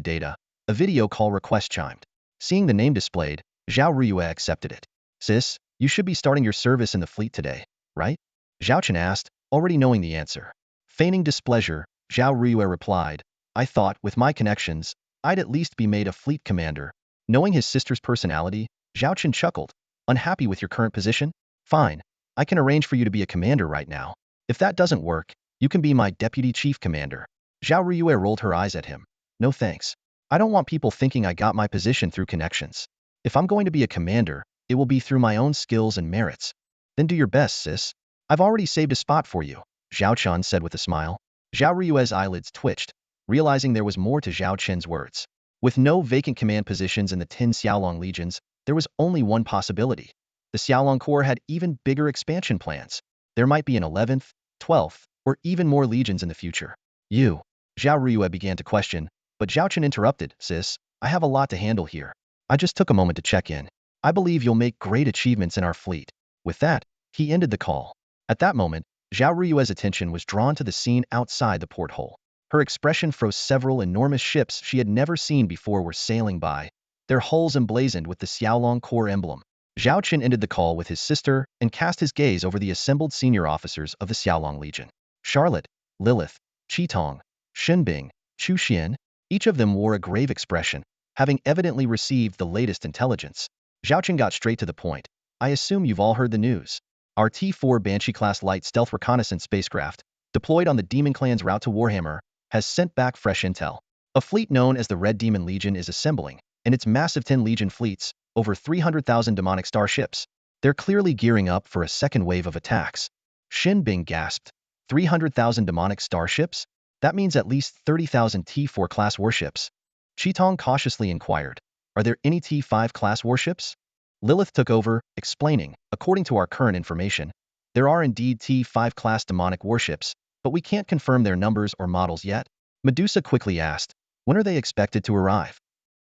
data, a video call request chimed. Seeing the name displayed, Zhao Ruyue accepted it. Sis, you should be starting your service in the fleet today, right? Zhao Chen asked, already knowing the answer. Feigning displeasure, Zhao Ruyue replied, I thought, with my connections, I'd at least be made a fleet commander. Knowing his sister's personality, Zhao Chen chuckled. Unhappy with your current position? Fine, I can arrange for you to be a commander right now. If that doesn't work, you can be my deputy chief commander. Zhao Ruyue rolled her eyes at him. No thanks. I don't want people thinking I got my position through connections. If I'm going to be a commander, it will be through my own skills and merits. Then do your best, sis. I've already saved a spot for you, Zhao Chen said with a smile. Zhao Ruyue's eyelids twitched, realizing there was more to Zhao Chen's words. With no vacant command positions in the 10 Xiaolong legions, there was only one possibility. The Xiaolong Corps had even bigger expansion plans. There might be an 11th, 12th, or even more legions in the future. You, Zhao Ruyue began to question, but Zhao Chen interrupted, sis, I have a lot to handle here. I just took a moment to check in. I believe you'll make great achievements in our fleet. With that, he ended the call. At that moment, Zhao Ruyue's attention was drawn to the scene outside the porthole. Her expression froze. Several enormous ships she had never seen before were sailing by, their hulls emblazoned with the Xiaolong Corps emblem. Zhao Qin ended the call with his sister and cast his gaze over the assembled senior officers of the Xiaolong Legion. Charlotte, Lilith, Qitong, Shenbing, Chu Xian, each of them wore a grave expression, having evidently received the latest intelligence. Zhao Qin got straight to the point. I assume you've all heard the news. Our T-4 Banshee-class light stealth reconnaissance spacecraft, deployed on the Demon Clan's route to Warhammer, has sent back fresh intel. A fleet known as the Red Demon Legion is assembling, and its massive 10 Legion fleets, over 300,000 demonic starships. They're clearly gearing up for a second wave of attacks. Shin Bing gasped. 300,000 demonic starships? That means at least 30,000 T-4 class warships. Qitong cautiously inquired. Are there any T-5 class warships? Lilith took over, explaining, according to our current information, there are indeed T-5 class demonic warships, but we can't confirm their numbers or models yet. Medusa quickly asked, when are they expected to arrive?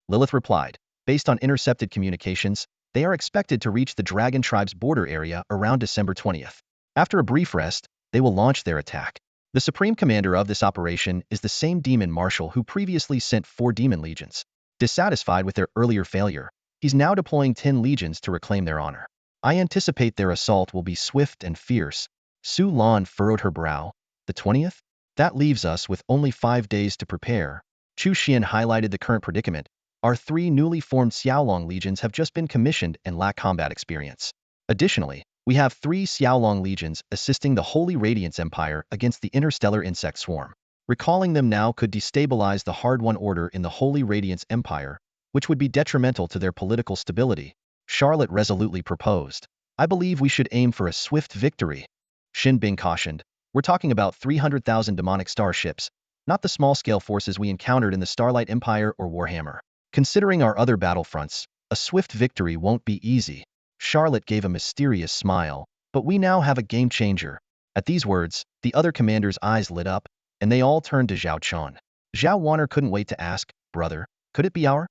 Lilith replied, based on intercepted communications, they are expected to reach the Dragon Tribe's border area around December 20th. After a brief rest, they will launch their attack. The supreme commander of this operation is the same demon marshal who previously sent 4 demon legions. Dissatisfied with their earlier failure, he's now deploying 10 legions to reclaim their honor. I anticipate their assault will be swift and fierce. Su Lan furrowed her brow. The 20th? That leaves us with only 5 days to prepare. Chu Xian highlighted the current predicament. Our 3 newly formed Xiaolong legions have just been commissioned and lack combat experience. Additionally, we have 3 Xiaolong legions assisting the Holy Radiance Empire against the interstellar insect swarm. Recalling them now could destabilize the hard-won order in the Holy Radiance Empire, which would be detrimental to their political stability. Charlotte resolutely proposed. I believe we should aim for a swift victory. Shin Bing cautioned. We're talking about 300,000 demonic starships, not the small-scale forces we encountered in the Starlight Empire or Warhammer. Considering our other battlefronts, a swift victory won't be easy. Charlotte gave a mysterious smile. But we now have a game-changer. At these words, the other commanders' eyes lit up, and they all turned to Zhao Qian. Zhao Wanner couldn't wait to ask, brother, could it be our?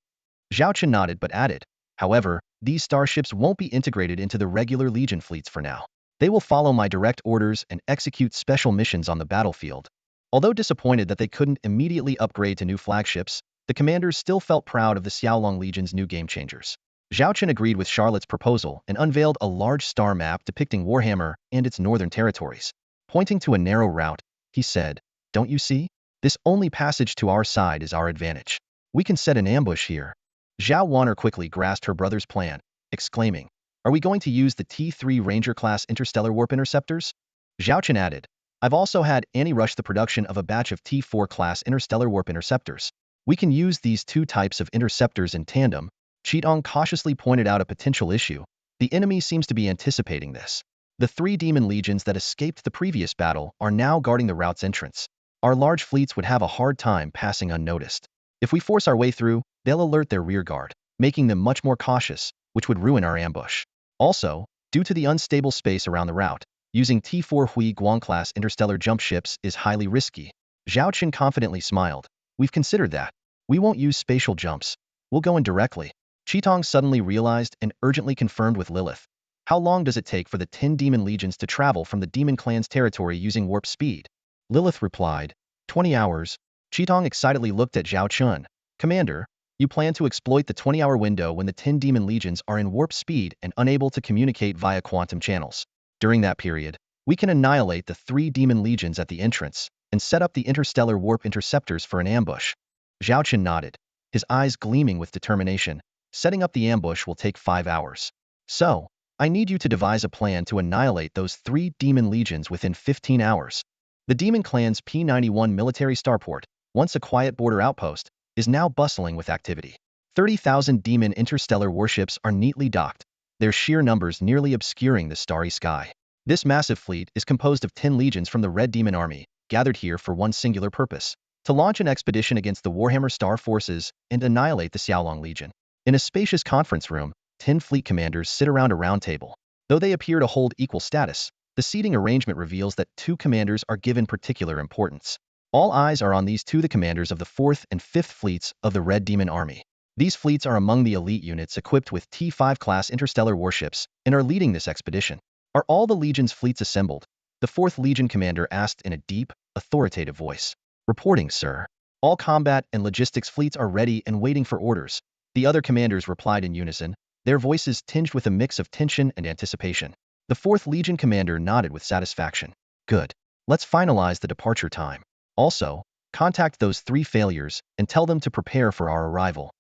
Zhao Qian nodded but added, however, these starships won't be integrated into the regular Legion fleets for now. They will follow my direct orders and execute special missions on the battlefield. Although disappointed that they couldn't immediately upgrade to new flagships, the commanders still felt proud of the Xiaolong Legion's new game-changers. Zhao Qian agreed with Charlotte's proposal and unveiled a large star map depicting Warhammer and its northern territories. Pointing to a narrow route, he said, don't you see? This only passage to our side is our advantage. We can set an ambush here. Zhao Wanner quickly grasped her brother's plan, exclaiming, are we going to use the T-3 Ranger-class interstellar warp interceptors? Zhao Qian added, I've also had Annie rush the production of a batch of T-4 class interstellar warp interceptors. We can use these 2 types of interceptors in tandem. Qitong cautiously pointed out a potential issue. The enemy seems to be anticipating this. The 3 demon legions that escaped the previous battle are now guarding the route's entrance. Our large fleets would have a hard time passing unnoticed. If we force our way through, they'll alert their rear guard, making them much more cautious, which would ruin our ambush. Also, due to the unstable space around the route, using T-4 Hui Guang-class interstellar jump ships is highly risky. Zhao Qian confidently smiled. We've considered that. We won't use spatial jumps. We'll go in directly. Qitong suddenly realized and urgently confirmed with Lilith. How long does it take for the 10 demon legions to travel from the demon clan's territory using warp speed? Lilith replied, 20 hours. Qitong excitedly looked at Zhao Qian. Commander, you plan to exploit the 20-hour window when the 10 demon legions are in warp speed and unable to communicate via quantum channels. During that period, we can annihilate the 3 demon legions at the entrance and set up the interstellar warp interceptors for an ambush. Zhao Qian nodded, his eyes gleaming with determination. Setting up the ambush will take 5 hours. So, I need you to devise a plan to annihilate those 3 demon legions within 15 hours. The demon clan's P-91 military starport, once a quiet border outpost, is now bustling with activity. 30,000 demon interstellar warships are neatly docked, their sheer numbers nearly obscuring the starry sky. This massive fleet is composed of 10 legions from the Red Demon Army, gathered here for one singular purpose: to launch an expedition against the Warhammer Star forces and annihilate the Xiaolong Legion. In a spacious conference room, 10 fleet commanders sit around a round table. Though they appear to hold equal status, the seating arrangement reveals that 2 commanders are given particular importance. All eyes are on these 2, the commanders of the 4th and 5th fleets of the Red Demon Army. These fleets are among the elite units equipped with T-5 class interstellar warships and are leading this expedition. Are all the Legion's fleets assembled? The 4th Legion commander asked in a deep, authoritative voice. Reporting, sir. All combat and logistics fleets are ready and waiting for orders. The other commanders replied in unison. their voices tinged with a mix of tension and anticipation. The 4th Legion commander nodded with satisfaction. Good. Let's finalize the departure time. Also, contact those 3 failures and tell them to prepare for our arrival.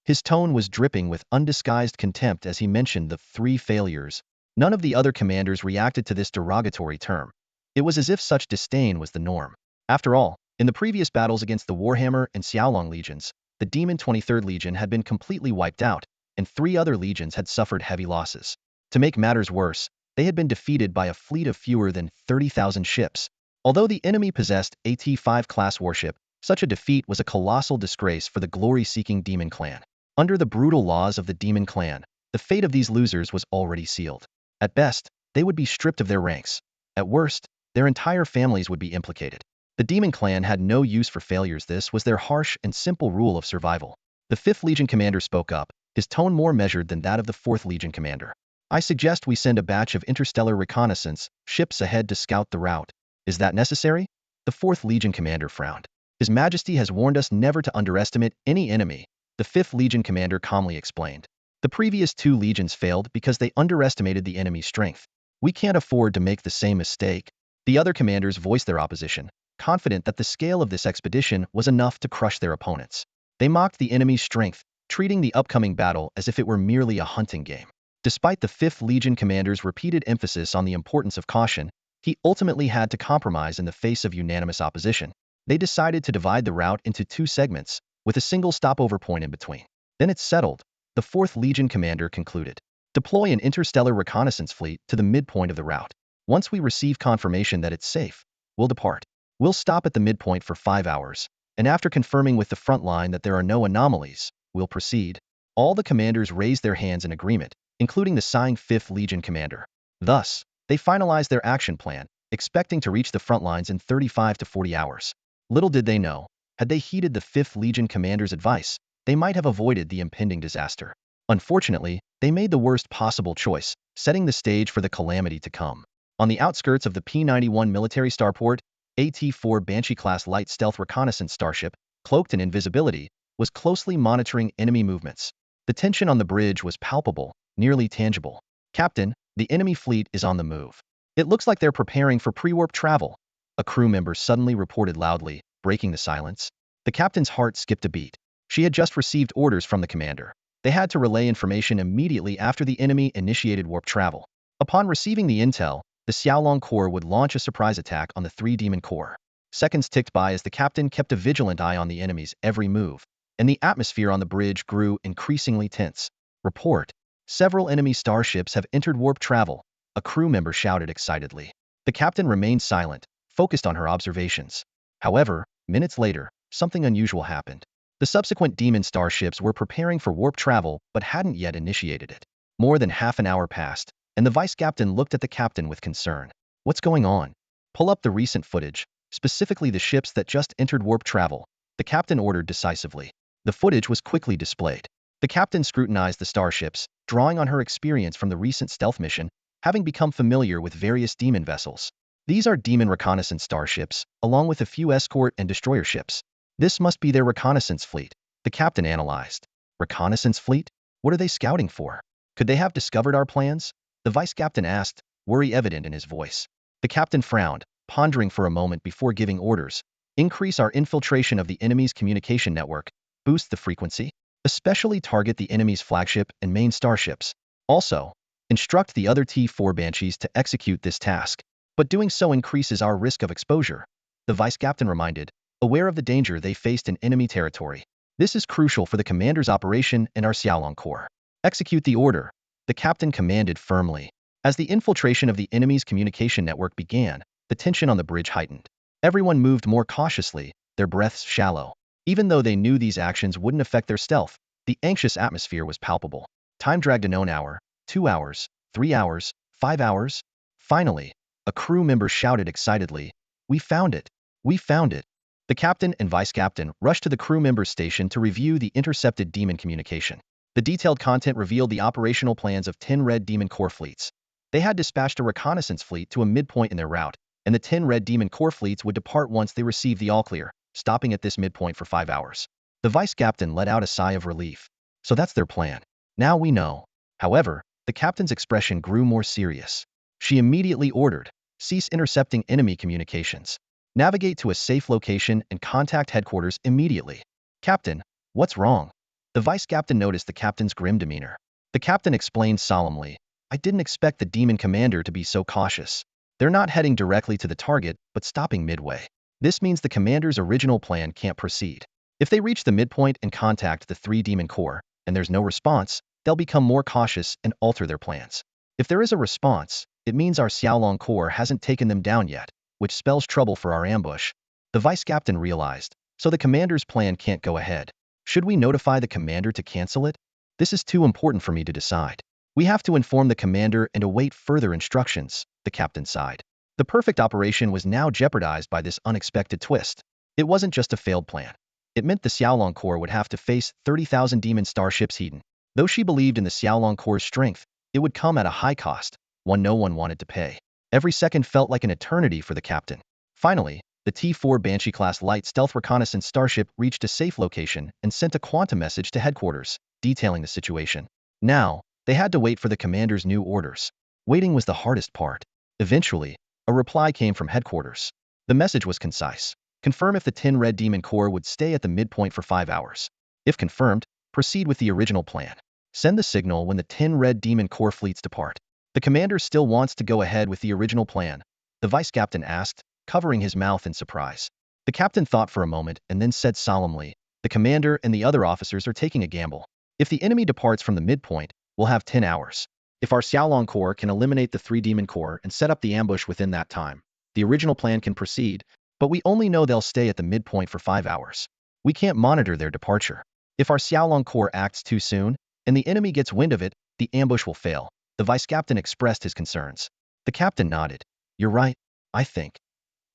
His tone was dripping with undisguised contempt as he mentioned the 3 failures. None of the other commanders reacted to this derogatory term. It was as if such disdain was the norm. After all, in the previous battles against the Warhammer and Xiaolong legions, the Demon 23rd Legion had been completely wiped out, and 3 other legions had suffered heavy losses. To make matters worse, they had been defeated by a fleet of fewer than 30,000 ships. Although the enemy possessed a T5 class warship, such a defeat was a colossal disgrace for the glory-seeking Demon clan. Under the brutal laws of the Demon clan, the fate of these losers was already sealed. At best, they would be stripped of their ranks. At worst, their entire families would be implicated. The Demon clan had no use for failures. This was their harsh and simple rule of survival. The 5th Legion commander spoke up, his tone more measured than that of the 4th Legion commander. I suggest we send a batch of interstellar reconnaissance ships ahead to scout the route. Is that necessary? The 4th Legion commander frowned. His Majesty has warned us never to underestimate any enemy, the 5th Legion commander calmly explained. The previous 2 legions failed because they underestimated the enemy's strength. We can't afford to make the same mistake. The other commanders voiced their opposition, confident that the scale of this expedition was enough to crush their opponents. They mocked the enemy's strength, treating the upcoming battle as if it were merely a hunting game. Despite the 5th Legion commander's repeated emphasis on the importance of caution, he ultimately had to compromise in the face of unanimous opposition. They decided to divide the route into 2 segments, with a single stopover point in between. Then it's settled, the 4th Legion commander concluded. Deploy an interstellar reconnaissance fleet to the midpoint of the route. Once we receive confirmation that it's safe, we'll depart. We'll stop at the midpoint for 5 hours, and after confirming with the front line that there are no anomalies, we'll proceed. All the commanders raised their hands in agreement, including the sighing 5th Legion commander. Thus, they finalized their action plan, expecting to reach the front lines in 35 to 40 hours. Little did they know, had they heeded the 5th Legion commander's advice, they might have avoided the impending disaster. Unfortunately, they made the worst possible choice, setting the stage for the calamity to come. On the outskirts of the P-91 military starport, a T-4 Banshee-class light stealth reconnaissance starship, cloaked in invisibility, was closely monitoring enemy movements. The tension on the bridge was palpable, nearly tangible. Captain, the enemy fleet is on the move. It looks like they're preparing for pre-warp travel, a crew member suddenly reported loudly, breaking the silence. The captain's heart skipped a beat. She had just received orders from the commander. They had to relay information immediately after the enemy initiated warp travel. Upon receiving the intel, the Xiaolong Corps would launch a surprise attack on the 3 Demon Corps. Seconds ticked by as the captain kept a vigilant eye on the enemy's every move, and the atmosphere on the bridge grew increasingly tense. Report. Several enemy starships have entered warp travel, a crew member shouted excitedly. The captain remained silent, focused on her observations. However, minutes later, something unusual happened. The subsequent Demon starships were preparing for warp travel but hadn't yet initiated it. More than half an hour passed, and the vice captain looked at the captain with concern. What's going on? Pull up the recent footage, specifically the ships that just entered warp travel, the captain ordered decisively. The footage was quickly displayed. The captain scrutinized the starships, drawing on her experience from the recent stealth mission, having become familiar with various Demon vessels. These are Demon reconnaissance starships, along with a few escort and destroyer ships. This must be their reconnaissance fleet, the captain analyzed. Reconnaissance fleet? What are they scouting for? Could they have discovered our plans? The vice captain asked, worry evident in his voice. The captain frowned, pondering for a moment before giving orders. Increase our infiltration of the enemy's communication network, boost the frequency, especially target the enemy's flagship and main starships. Also, instruct the other T-4 Banshees to execute this task. But doing so increases our risk of exposure, the vice captain reminded, aware of the danger they faced in enemy territory. This is crucial for the commander's operation and our Xiaolong Corps. Execute the order, the captain commanded firmly. As the infiltration of the enemy's communication network began, the tension on the bridge heightened. Everyone moved more cautiously, their breaths shallow. Even though they knew these actions wouldn't affect their stealth, the anxious atmosphere was palpable. Time dragged a known hour, 2 hours, 3 hours, 5 hours. Finally, a crew member shouted excitedly, "We found it! We found it!" The captain and vice captain rushed to the crew member's station to review the intercepted Demon communication. The detailed content revealed the operational plans of 10 Red Demon Corps fleets. They had dispatched a reconnaissance fleet to a midpoint in their route, and the 10 Red Demon Corps fleets would depart once they received the all-clear, stopping at this midpoint for 5 hours. The vice captain let out a sigh of relief. So that's their plan. Now we know. However, the captain's expression grew more serious. She immediately ordered, cease intercepting enemy communications. Navigate to a safe location and contact headquarters immediately. Captain, what's wrong? The vice captain noticed the captain's grim demeanor. The captain explained solemnly, I didn't expect the demon commander to be so cautious. They're not heading directly to the target, but stopping midway. This means the commander's original plan can't proceed. If they reach the midpoint and contact the 3 demon core, and there's no response, they'll become more cautious and alter their plans. If there is a response, it means our Xiaolong core hasn't taken them down yet, which spells trouble for our ambush. The vice captain realized, so the commander's plan can't go ahead. Should we notify the commander to cancel it? This is too important for me to decide. We have to inform the commander and await further instructions, the captain sighed. The perfect operation was now jeopardized by this unexpected twist. It wasn't just a failed plan. It meant the Xiaolong Corps would have to face 30,000 demon starships hidden. Though she believed in the Xiaolong Corps' strength, it would come at a high cost, one no one wanted to pay. Every second felt like an eternity for the captain. Finally, the T-4 Banshee-class light stealth reconnaissance starship reached a safe location and sent a quantum message to headquarters, detailing the situation. Now, they had to wait for the commander's new orders. Waiting was the hardest part. Eventually, a reply came from headquarters. The message was concise. Confirm if the 10 Red Demon Corps would stay at the midpoint for 5 hours. If confirmed, proceed with the original plan. Send the signal when the 10 Red Demon Corps fleets depart. The commander still wants to go ahead with the original plan, the vice captain asked, covering his mouth in surprise. The captain thought for a moment and then said solemnly, the commander and the other officers are taking a gamble. If the enemy departs from the midpoint, we'll have 10 hours. If our Xiaolong Corps can eliminate the 3 Demon Corps and set up the ambush within that time, the original plan can proceed, but we only know they'll stay at the midpoint for 5 hours. We can't monitor their departure. If our Xiaolong Corps acts too soon, and the enemy gets wind of it, the ambush will fail. The vice captain expressed his concerns. The captain nodded. You're right, I think.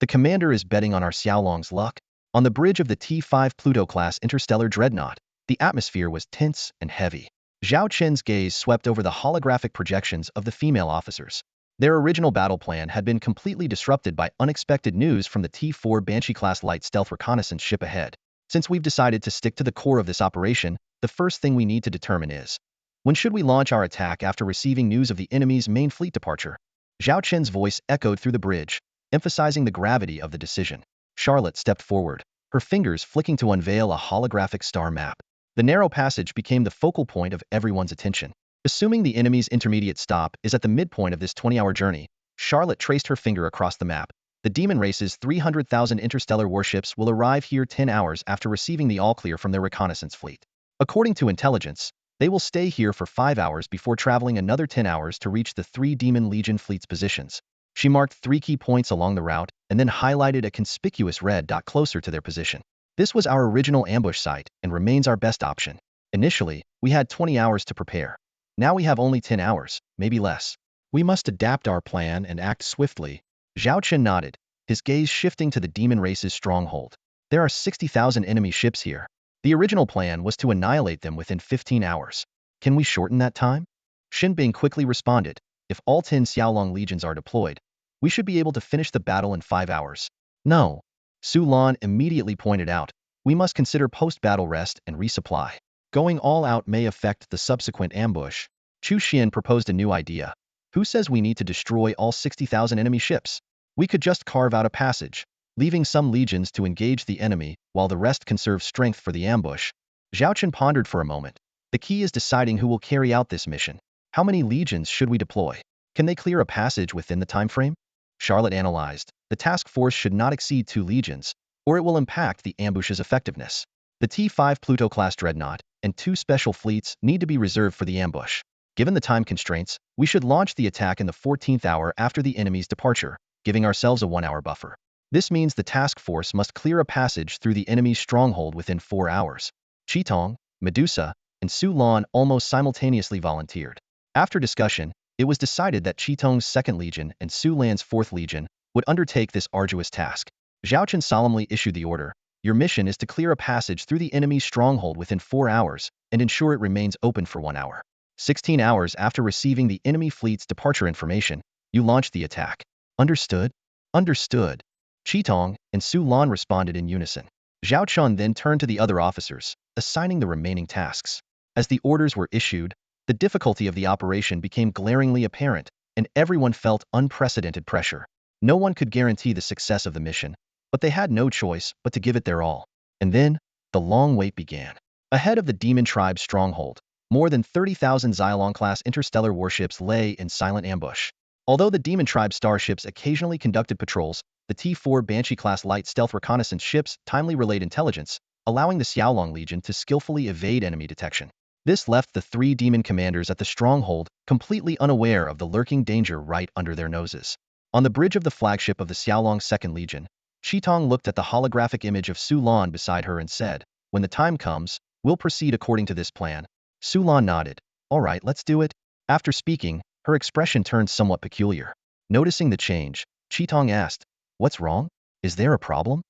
The commander is betting on our Xiaolong's luck. On the bridge of the T-5 Pluto-class interstellar dreadnought, the atmosphere was tense and heavy. Zhao Chen's gaze swept over the holographic projections of the female officers. Their original battle plan had been completely disrupted by unexpected news from the T-4 Banshee-class light stealth reconnaissance ship ahead. Since we've decided to stick to the core of this operation, the first thing we need to determine is, when should we launch our attack after receiving news of the enemy's main fleet departure? Zhao Chen's voice echoed through the bridge, emphasizing the gravity of the decision. Charlotte stepped forward, her fingers flicking to unveil a holographic star map. The narrow passage became the focal point of everyone's attention. Assuming the enemy's intermediate stop is at the midpoint of this 20-hour journey, Charlotte traced her finger across the map. The demon race's 300,000 interstellar warships will arrive here 10 hours after receiving the all-clear from their reconnaissance fleet. According to intelligence, they will stay here for 5 hours before traveling another 10 hours to reach the 3 Demon Legion fleet's positions. She marked 3 key points along the route and then highlighted a conspicuous red dot closer to their position. This was our original ambush site and remains our best option. Initially, we had 20 hours to prepare. Now we have only 10 hours, maybe less. We must adapt our plan and act swiftly. Zhao Chen nodded, his gaze shifting to the demon race's stronghold. There are 60,000 enemy ships here. The original plan was to annihilate them within 15 hours. Can we shorten that time? Xin Bing quickly responded, if all 10 Xiaolong legions are deployed, we should be able to finish the battle in 5 hours. No. Su Lan immediately pointed out, we must consider post-battle rest and resupply. Going all out may affect the subsequent ambush. Chu Xian proposed a new idea. Who says we need to destroy all 60,000 enemy ships? We could just carve out a passage, leaving some legions to engage the enemy while the rest conserve strength for the ambush. Zhao Chen pondered for a moment. The key is deciding who will carry out this mission. How many legions should we deploy? Can they clear a passage within the time frame? Charlotte analyzed. The task force should not exceed 2 legions, or it will impact the ambush's effectiveness. The T-5 Pluto-class dreadnought and 2 special fleets need to be reserved for the ambush. Given the time constraints, we should launch the attack in the 14th hour after the enemy's departure, giving ourselves a 1-hour buffer. This means the task force must clear a passage through the enemy's stronghold within 4 hours. Qitong, Medusa, and Su Lan almost simultaneously volunteered. After discussion, it was decided that Qitong's 2nd Legion and Su Lan's 4th Legion would undertake this arduous task. Zhao Chen solemnly issued the order. Your mission is to clear a passage through the enemy's stronghold within 4 hours and ensure it remains open for 1 hour. 16 hours after receiving the enemy fleet's departure information, you launch the attack. Understood? Understood. Qitong and Su Lan responded in unison. Zhao Chun then turned to the other officers, assigning the remaining tasks. As the orders were issued, The difficulty of the operation became glaringly apparent, and everyone felt unprecedented pressure. No one could guarantee the success of the mission, but they had no choice but to give it their all. And then, the long wait began. Ahead of the Demon Tribe's stronghold, more than 30,000 Xylon-class interstellar warships lay in silent ambush. Although the Demon Tribe starships occasionally conducted patrols, the T-4 Banshee-class light stealth reconnaissance ships timely relayed intelligence, allowing the Xiaolong Legion to skillfully evade enemy detection. This left the three demon commanders at the stronghold completely unaware of the lurking danger right under their noses. On the bridge of the flagship of the Xiaolong Second Legion, Qitong looked at the holographic image of Su Lan beside her and said, "When the time comes, we'll proceed according to this plan." Su Lan nodded. "All right, let's do it." After speaking, her expression turned somewhat peculiar. Noticing the change, Qitong asked, "What's wrong? Is there a problem?"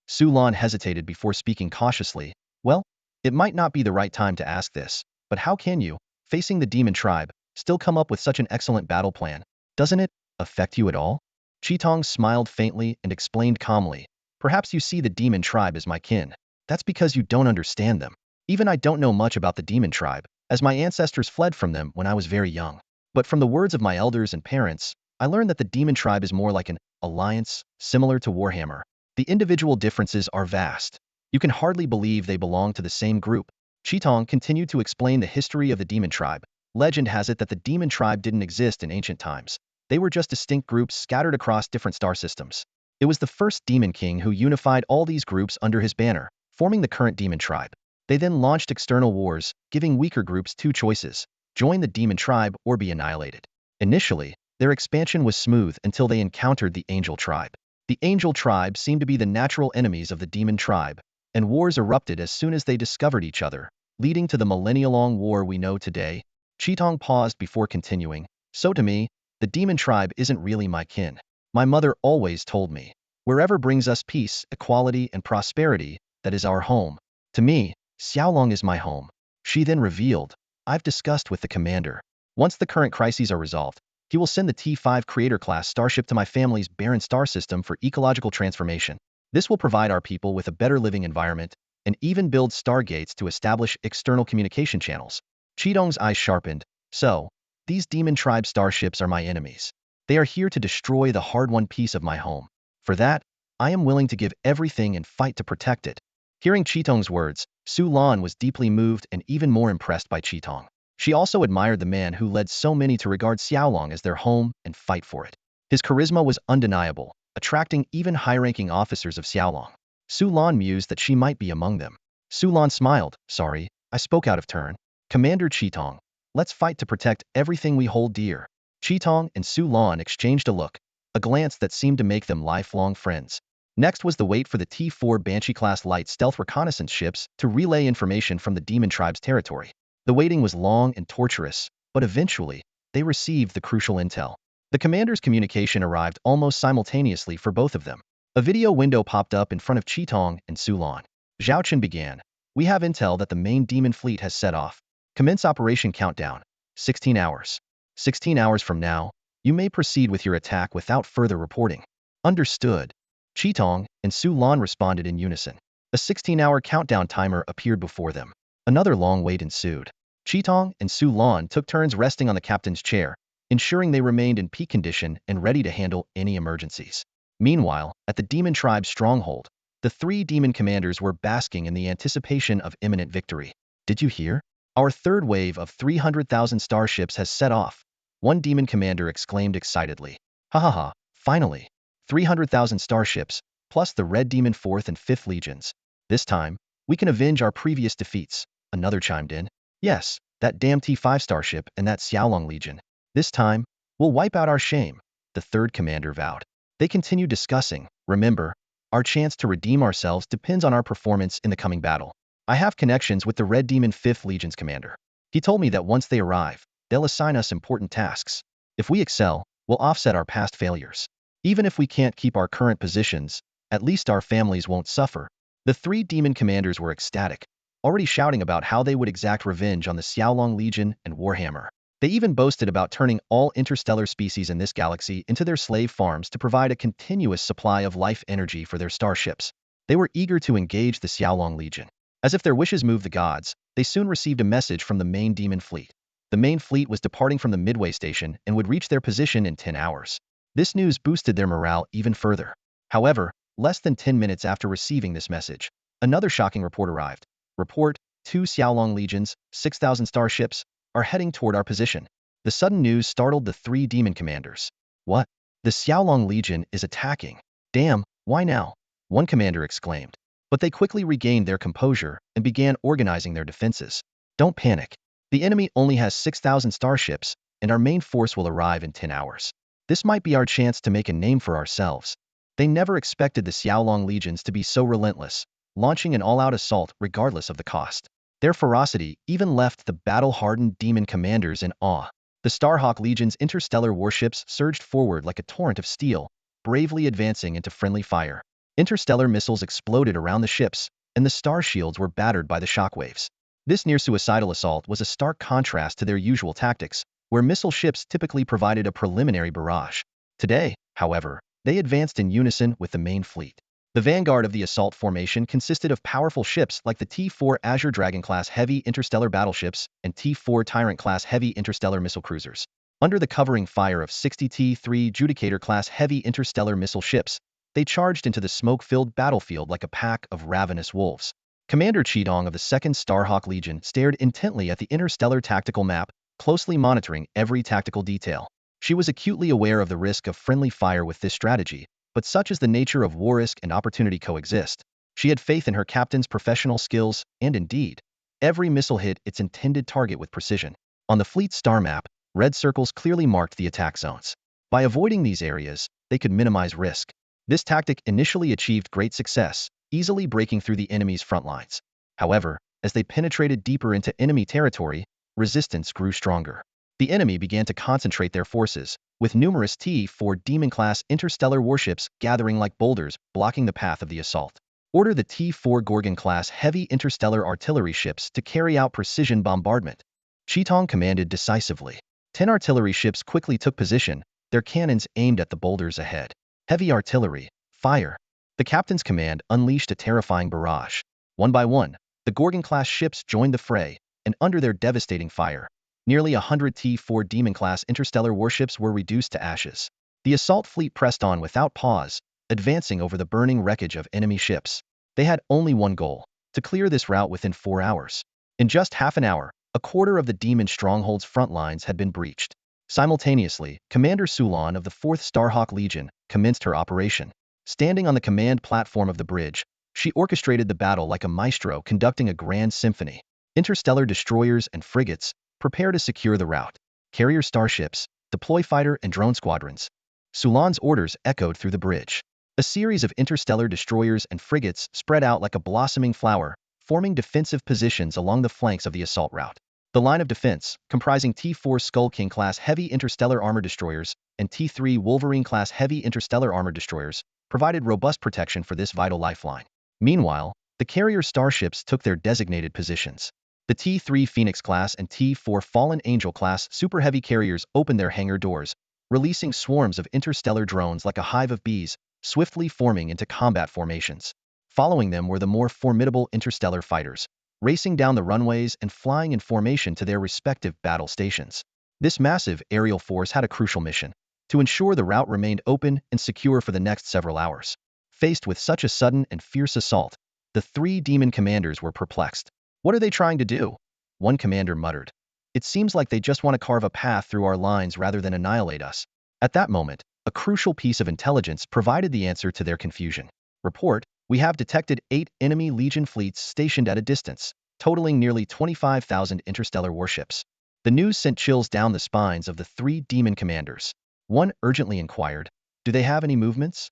Su Lan hesitated before speaking cautiously. "Well, it might not be the right time to ask this, but how can you, facing the demon tribe, still come up with such an excellent battle plan? Doesn't it affect you at all?" Qitong smiled faintly and explained calmly, "Perhaps you see the demon tribe as my kin. That's because you don't understand them. Even I don't know much about the demon tribe, as my ancestors fled from them when I was very young. But from the words of my elders and parents, I learned that the demon tribe is more like an alliance, similar to Warhammer. The individual differences are vast. You can hardly believe they belong to the same group." Qitong continued to explain the history of the demon tribe. Legend has it that the demon tribe didn't exist in ancient times. They were just distinct groups scattered across different star systems. It was the first demon king who unified all these groups under his banner, forming the current demon tribe. They then launched external wars, giving weaker groups two choices: join the demon tribe or be annihilated. Initially, their expansion was smooth until they encountered the angel tribe. The angel tribe seemed to be the natural enemies of the demon tribe, and wars erupted as soon as they discovered each other, leading to the millennia-long war we know today. Qitong paused before continuing, "So to me, the demon tribe isn't really my kin. My mother always told me, wherever brings us peace, equality, and prosperity, that is our home. To me, Xiaolong is my home." She then revealed, "I've discussed with the commander. Once the current crises are resolved, he will send the T5 Creator-class starship to my family's barren star system for ecological transformation. This will provide our people with a better living environment and even build stargates to establish external communication channels." Qitong's eyes sharpened. "So, these demon tribe starships are my enemies. They are here to destroy the hard-won peace of my home. For that, I am willing to give everything and fight to protect it." Hearing Qitong's words, Su Lan was deeply moved and even more impressed by Qitong. She also admired the man who led so many to regard Xiaolong as their home and fight for it. His charisma was undeniable, attracting even high-ranking officers of Xiaolong. Su Lan mused that she might be among them. Su Lan smiled. "Sorry, I spoke out of turn. Commander Qitong, let's fight to protect everything we hold dear." Qitong and Su Lan exchanged a look, a glance that seemed to make them lifelong friends. Next was the wait for the T-4 Banshee-class light stealth reconnaissance ships to relay information from the demon tribe's territory. The waiting was long and torturous, but eventually, they received the crucial intel. The commander's communication arrived almost simultaneously for both of them. A video window popped up in front of Qitong and Su Lan. Zhao Chen began, "We have intel that the main demon fleet has set off. Commence operation countdown. 16 hours. 16 hours from now, you may proceed with your attack without further reporting." "Understood." Qitong and Su Lan responded in unison. A 16-hour countdown timer appeared before them. Another long wait ensued. Qitong and Su Lan took turns resting on the captain's chair, ensuring they remained in peak condition and ready to handle any emergencies. Meanwhile, at the demon tribe's stronghold, the three demon commanders were basking in the anticipation of imminent victory. "Did you hear? Our third wave of 300,000 starships has set off," one demon commander exclaimed excitedly. "Ha ha ha, finally! 300,000 starships, plus the Red Demon 4th and 5th Legions. This time, we can avenge our previous defeats," another chimed in. "Yes, that damn T5 starship and that Xiaolong Legion. This time, we'll wipe out our shame," the third commander vowed. They continued discussing, "Remember, our chance to redeem ourselves depends on our performance in the coming battle. I have connections with the Red Demon 5th Legion's commander. He told me that once they arrive, they'll assign us important tasks. If we excel, we'll offset our past failures. Even if we can't keep our current positions, at least our families won't suffer." The three demon commanders were ecstatic, already shouting about how they would exact revenge on the Xiaolong Legion and Warhammer. They even boasted about turning all interstellar species in this galaxy into their slave farms to provide a continuous supply of life energy for their starships. They were eager to engage the Xiaolong Legion. As if their wishes moved the gods, they soon received a message from the main demon fleet. The main fleet was departing from the Midway station and would reach their position in 10 hours. This news boosted their morale even further. However, less than 10 minutes after receiving this message, another shocking report arrived. Report, 2 Xiaolong legions, 6,000 starships, are heading toward our position. The sudden news startled the 3 demon commanders. What? The Xiaolong legion is attacking. Damn, why now? One commander exclaimed. But they quickly regained their composure and began organizing their defenses. Don't panic. The enemy only has 6,000 starships, and our main force will arrive in 10 hours. This might be our chance to make a name for ourselves. They never expected the Xiaolong legions to be so relentless, launching an all-out assault regardless of the cost. Their ferocity even left the battle-hardened demon commanders in awe. The Starhawk Legion's interstellar warships surged forward like a torrent of steel, bravely advancing into friendly fire. Interstellar missiles exploded around the ships, and the star shields were battered by the shockwaves. This near-suicidal assault was a stark contrast to their usual tactics, where missile ships typically provided a preliminary barrage. Today, however, they advanced in unison with the main fleet. The vanguard of the assault formation consisted of powerful ships like the T-4 Azure Dragon-class heavy interstellar battleships and T-4 Tyrant-class heavy interstellar missile cruisers. Under the covering fire of 60 T-3 Judicator-class heavy interstellar missile ships, they charged into the smoke-filled battlefield like a pack of ravenous wolves. Commander Qidong of the 2nd Starhawk Legion stared intently at the interstellar tactical map, closely monitoring every tactical detail. She was acutely aware of the risk of friendly fire with this strategy, but such is the nature of war, risk and opportunity coexist. She had faith in her captain's professional skills, and indeed, every missile hit its intended target with precision. On the fleet's star map, red circles clearly marked the attack zones. By avoiding these areas, they could minimize risk. This tactic initially achieved great success, easily breaking through the enemy's front lines. However, as they penetrated deeper into enemy territory, resistance grew stronger. The enemy began to concentrate their forces, with numerous T-4 Demon-class interstellar warships gathering like boulders, blocking the path of the assault. Order the T-4 Gorgon-class heavy interstellar artillery ships to carry out precision bombardment. Qidong commanded decisively. 10 artillery ships quickly took position, their cannons aimed at the boulders ahead. Heavy artillery, fire. The captain's command unleashed a terrifying barrage. One by one, the Gorgon-class ships joined the fray, and under their devastating fire, nearly 100 T-4 Demon-class interstellar warships were reduced to ashes. The assault fleet pressed on without pause, advancing over the burning wreckage of enemy ships. They had only one goal: to clear this route within 4 hours. In just half an hour, a quarter of the demon stronghold's front lines had been breached. Simultaneously, Commander Sulan of the 4th Starhawk Legion commenced her operation. Standing on the command platform of the bridge, she orchestrated the battle like a maestro conducting a grand symphony. Interstellar destroyers and frigates, prepare to secure the route. Carrier starships, deploy fighter and drone squadrons. Sulan's orders echoed through the bridge. A series of interstellar destroyers and frigates spread out like a blossoming flower, forming defensive positions along the flanks of the assault route. The line of defense, comprising T-4 Skull King-class heavy interstellar armor destroyers and T-3 Wolverine-class heavy interstellar armor destroyers, provided robust protection for this vital lifeline. Meanwhile, the carrier starships took their designated positions. The T-3 Phoenix-class and T-4 Fallen Angel-class super heavy carriers opened their hangar doors, releasing swarms of interstellar drones like a hive of bees, swiftly forming into combat formations. Following them were the more formidable interstellar fighters, racing down the runways and flying in formation to their respective battle stations. This massive aerial force had a crucial mission: to ensure the route remained open and secure for the next several hours. Faced with such a sudden and fierce assault, the 3 demon commanders were perplexed. What are they trying to do? One commander muttered. It seems like they just want to carve a path through our lines rather than annihilate us. At that moment, a crucial piece of intelligence provided the answer to their confusion. Report: we have detected 8 enemy Legion fleets stationed at a distance, totaling nearly 25,000 interstellar warships. The news sent chills down the spines of the 3 demon commanders. One urgently inquired, do they have any movements?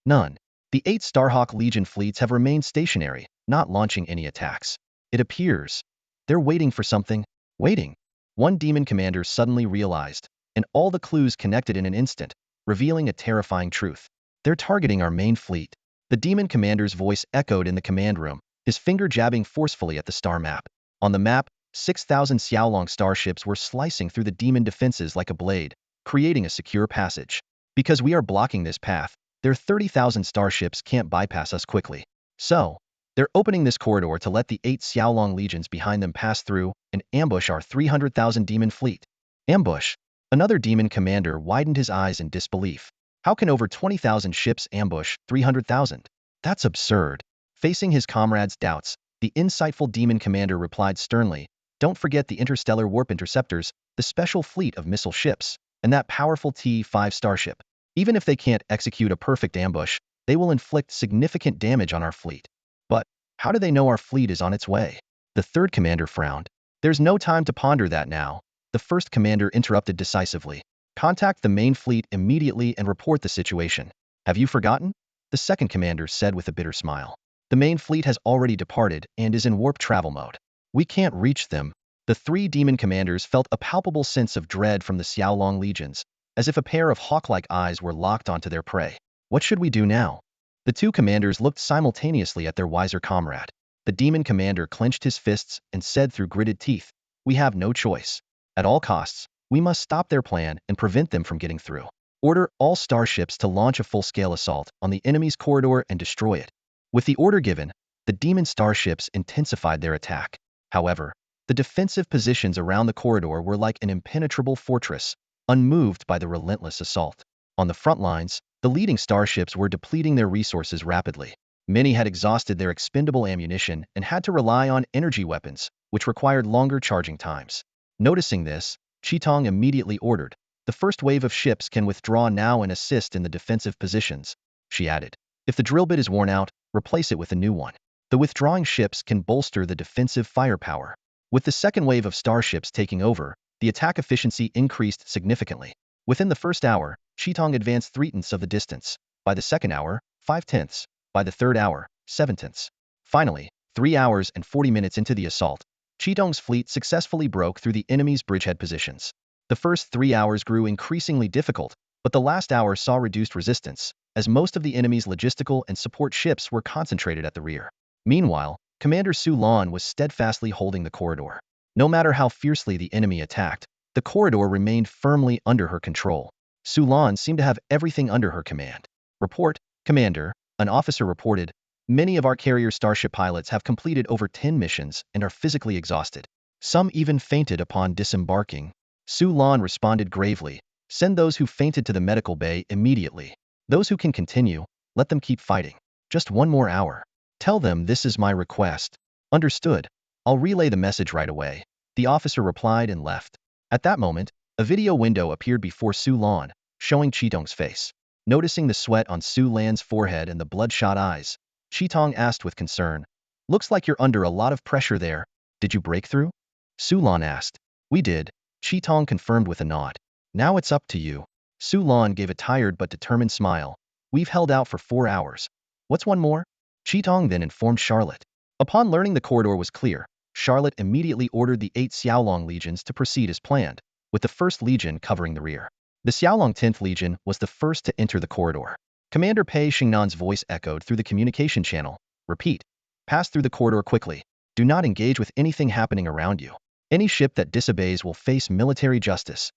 None. The 8 Starhawk Legion fleets have remained stationary, not launching any attacks. It appears they're waiting for something. Waiting. One demon commander suddenly realized, and all the clues connected in an instant, revealing a terrifying truth. They're targeting our main fleet. The demon commander's voice echoed in the command room, his finger jabbing forcefully at the star map. On the map, 6,000 Xiaolong starships were slicing through the demon defenses like a blade, creating a secure passage. Because we are blocking this path, their 30,000 starships can't bypass us quickly. So, They're opening this corridor to let the 8 Xiaolong legions behind them pass through and ambush our 300,000 demon fleet. Ambush. Another demon commander widened his eyes in disbelief. How can over 20,000 ships ambush 300,000? That's absurd. Facing his comrades' doubts, the insightful demon commander replied sternly, don't forget the interstellar warp interceptors, the special fleet of missile ships, and that powerful T-5 starship. Even if they can't execute a perfect ambush, they will inflict significant damage on our fleet. But how do they know our fleet is on its way? The third commander frowned. There's no time to ponder that now. The first commander interrupted decisively. Contact the main fleet immediately and report the situation. Have you forgotten? The second commander said with a bitter smile. The main fleet has already departed and is in warp travel mode. We can't reach them. The 3 demon commanders felt a palpable sense of dread from the Xiaolong legions, as if a pair of hawk-like eyes were locked onto their prey. What should we do now? The 2 commanders looked simultaneously at their wiser comrade. The demon commander clenched his fists and said through gritted teeth, we have no choice. At all costs, we must stop their plan and prevent them from getting through. Order all starships to launch a full-scale assault on the enemy's corridor and destroy it. With the order given, the demon starships intensified their attack. However, the defensive positions around the corridor were like an impenetrable fortress, unmoved by the relentless assault. On the front lines, the leading starships were depleting their resources rapidly. Many had exhausted their expendable ammunition and had to rely on energy weapons, which required longer charging times. Noticing this, Qitong immediately ordered, the first wave of ships can withdraw now and assist in the defensive positions. She added, if the drill bit is worn out, replace it with a new one. The withdrawing ships can bolster the defensive firepower. With the second wave of starships taking over, the attack efficiency increased significantly. Within the first hour, Qitong advanced 3/10 of the distance. By the second hour, 5/10. By the third hour, 7/10. Finally, 3 hours and 40 minutes into the assault, Qitong's fleet successfully broke through the enemy's bridgehead positions. The first 3 hours grew increasingly difficult, but the last hour saw reduced resistance, as most of the enemy's logistical and support ships were concentrated at the rear. Meanwhile, Commander Su Lan was steadfastly holding the corridor. No matter how fiercely the enemy attacked, the corridor remained firmly under her control. Su Lan seemed to have everything under her command. Report, Commander, an officer reported, many of our carrier starship pilots have completed over 10 missions and are physically exhausted. Some even fainted upon disembarking. Su Lan responded gravely, send those who fainted to the medical bay immediately. Those who can continue, let them keep fighting. Just one more hour. Tell them this is my request. Understood. I'll relay the message right away. The officer replied and left. At that moment, a video window appeared before Su Lan, showing Qitong's face. Noticing the sweat on Su Lan's forehead and the bloodshot eyes, Qitong asked with concern, looks like you're under a lot of pressure there. Did you break through? Su Lan asked. We did. Qitong confirmed with a nod. Now it's up to you. Su Lan gave a tired but determined smile. We've held out for 4 hours. What's one more? Qitong then informed Charlotte. Upon learning the corridor was clear, Charlotte immediately ordered the 8 Xiaolong legions to proceed as planned, with the 1st Legion covering the rear. The Xiaolong 10th Legion was the first to enter the corridor. Commander Pei Xingnan's voice echoed through the communication channel. Repeat. Pass through the corridor quickly. Do not engage with anything happening around you. Any ship that disobeys will face military justice.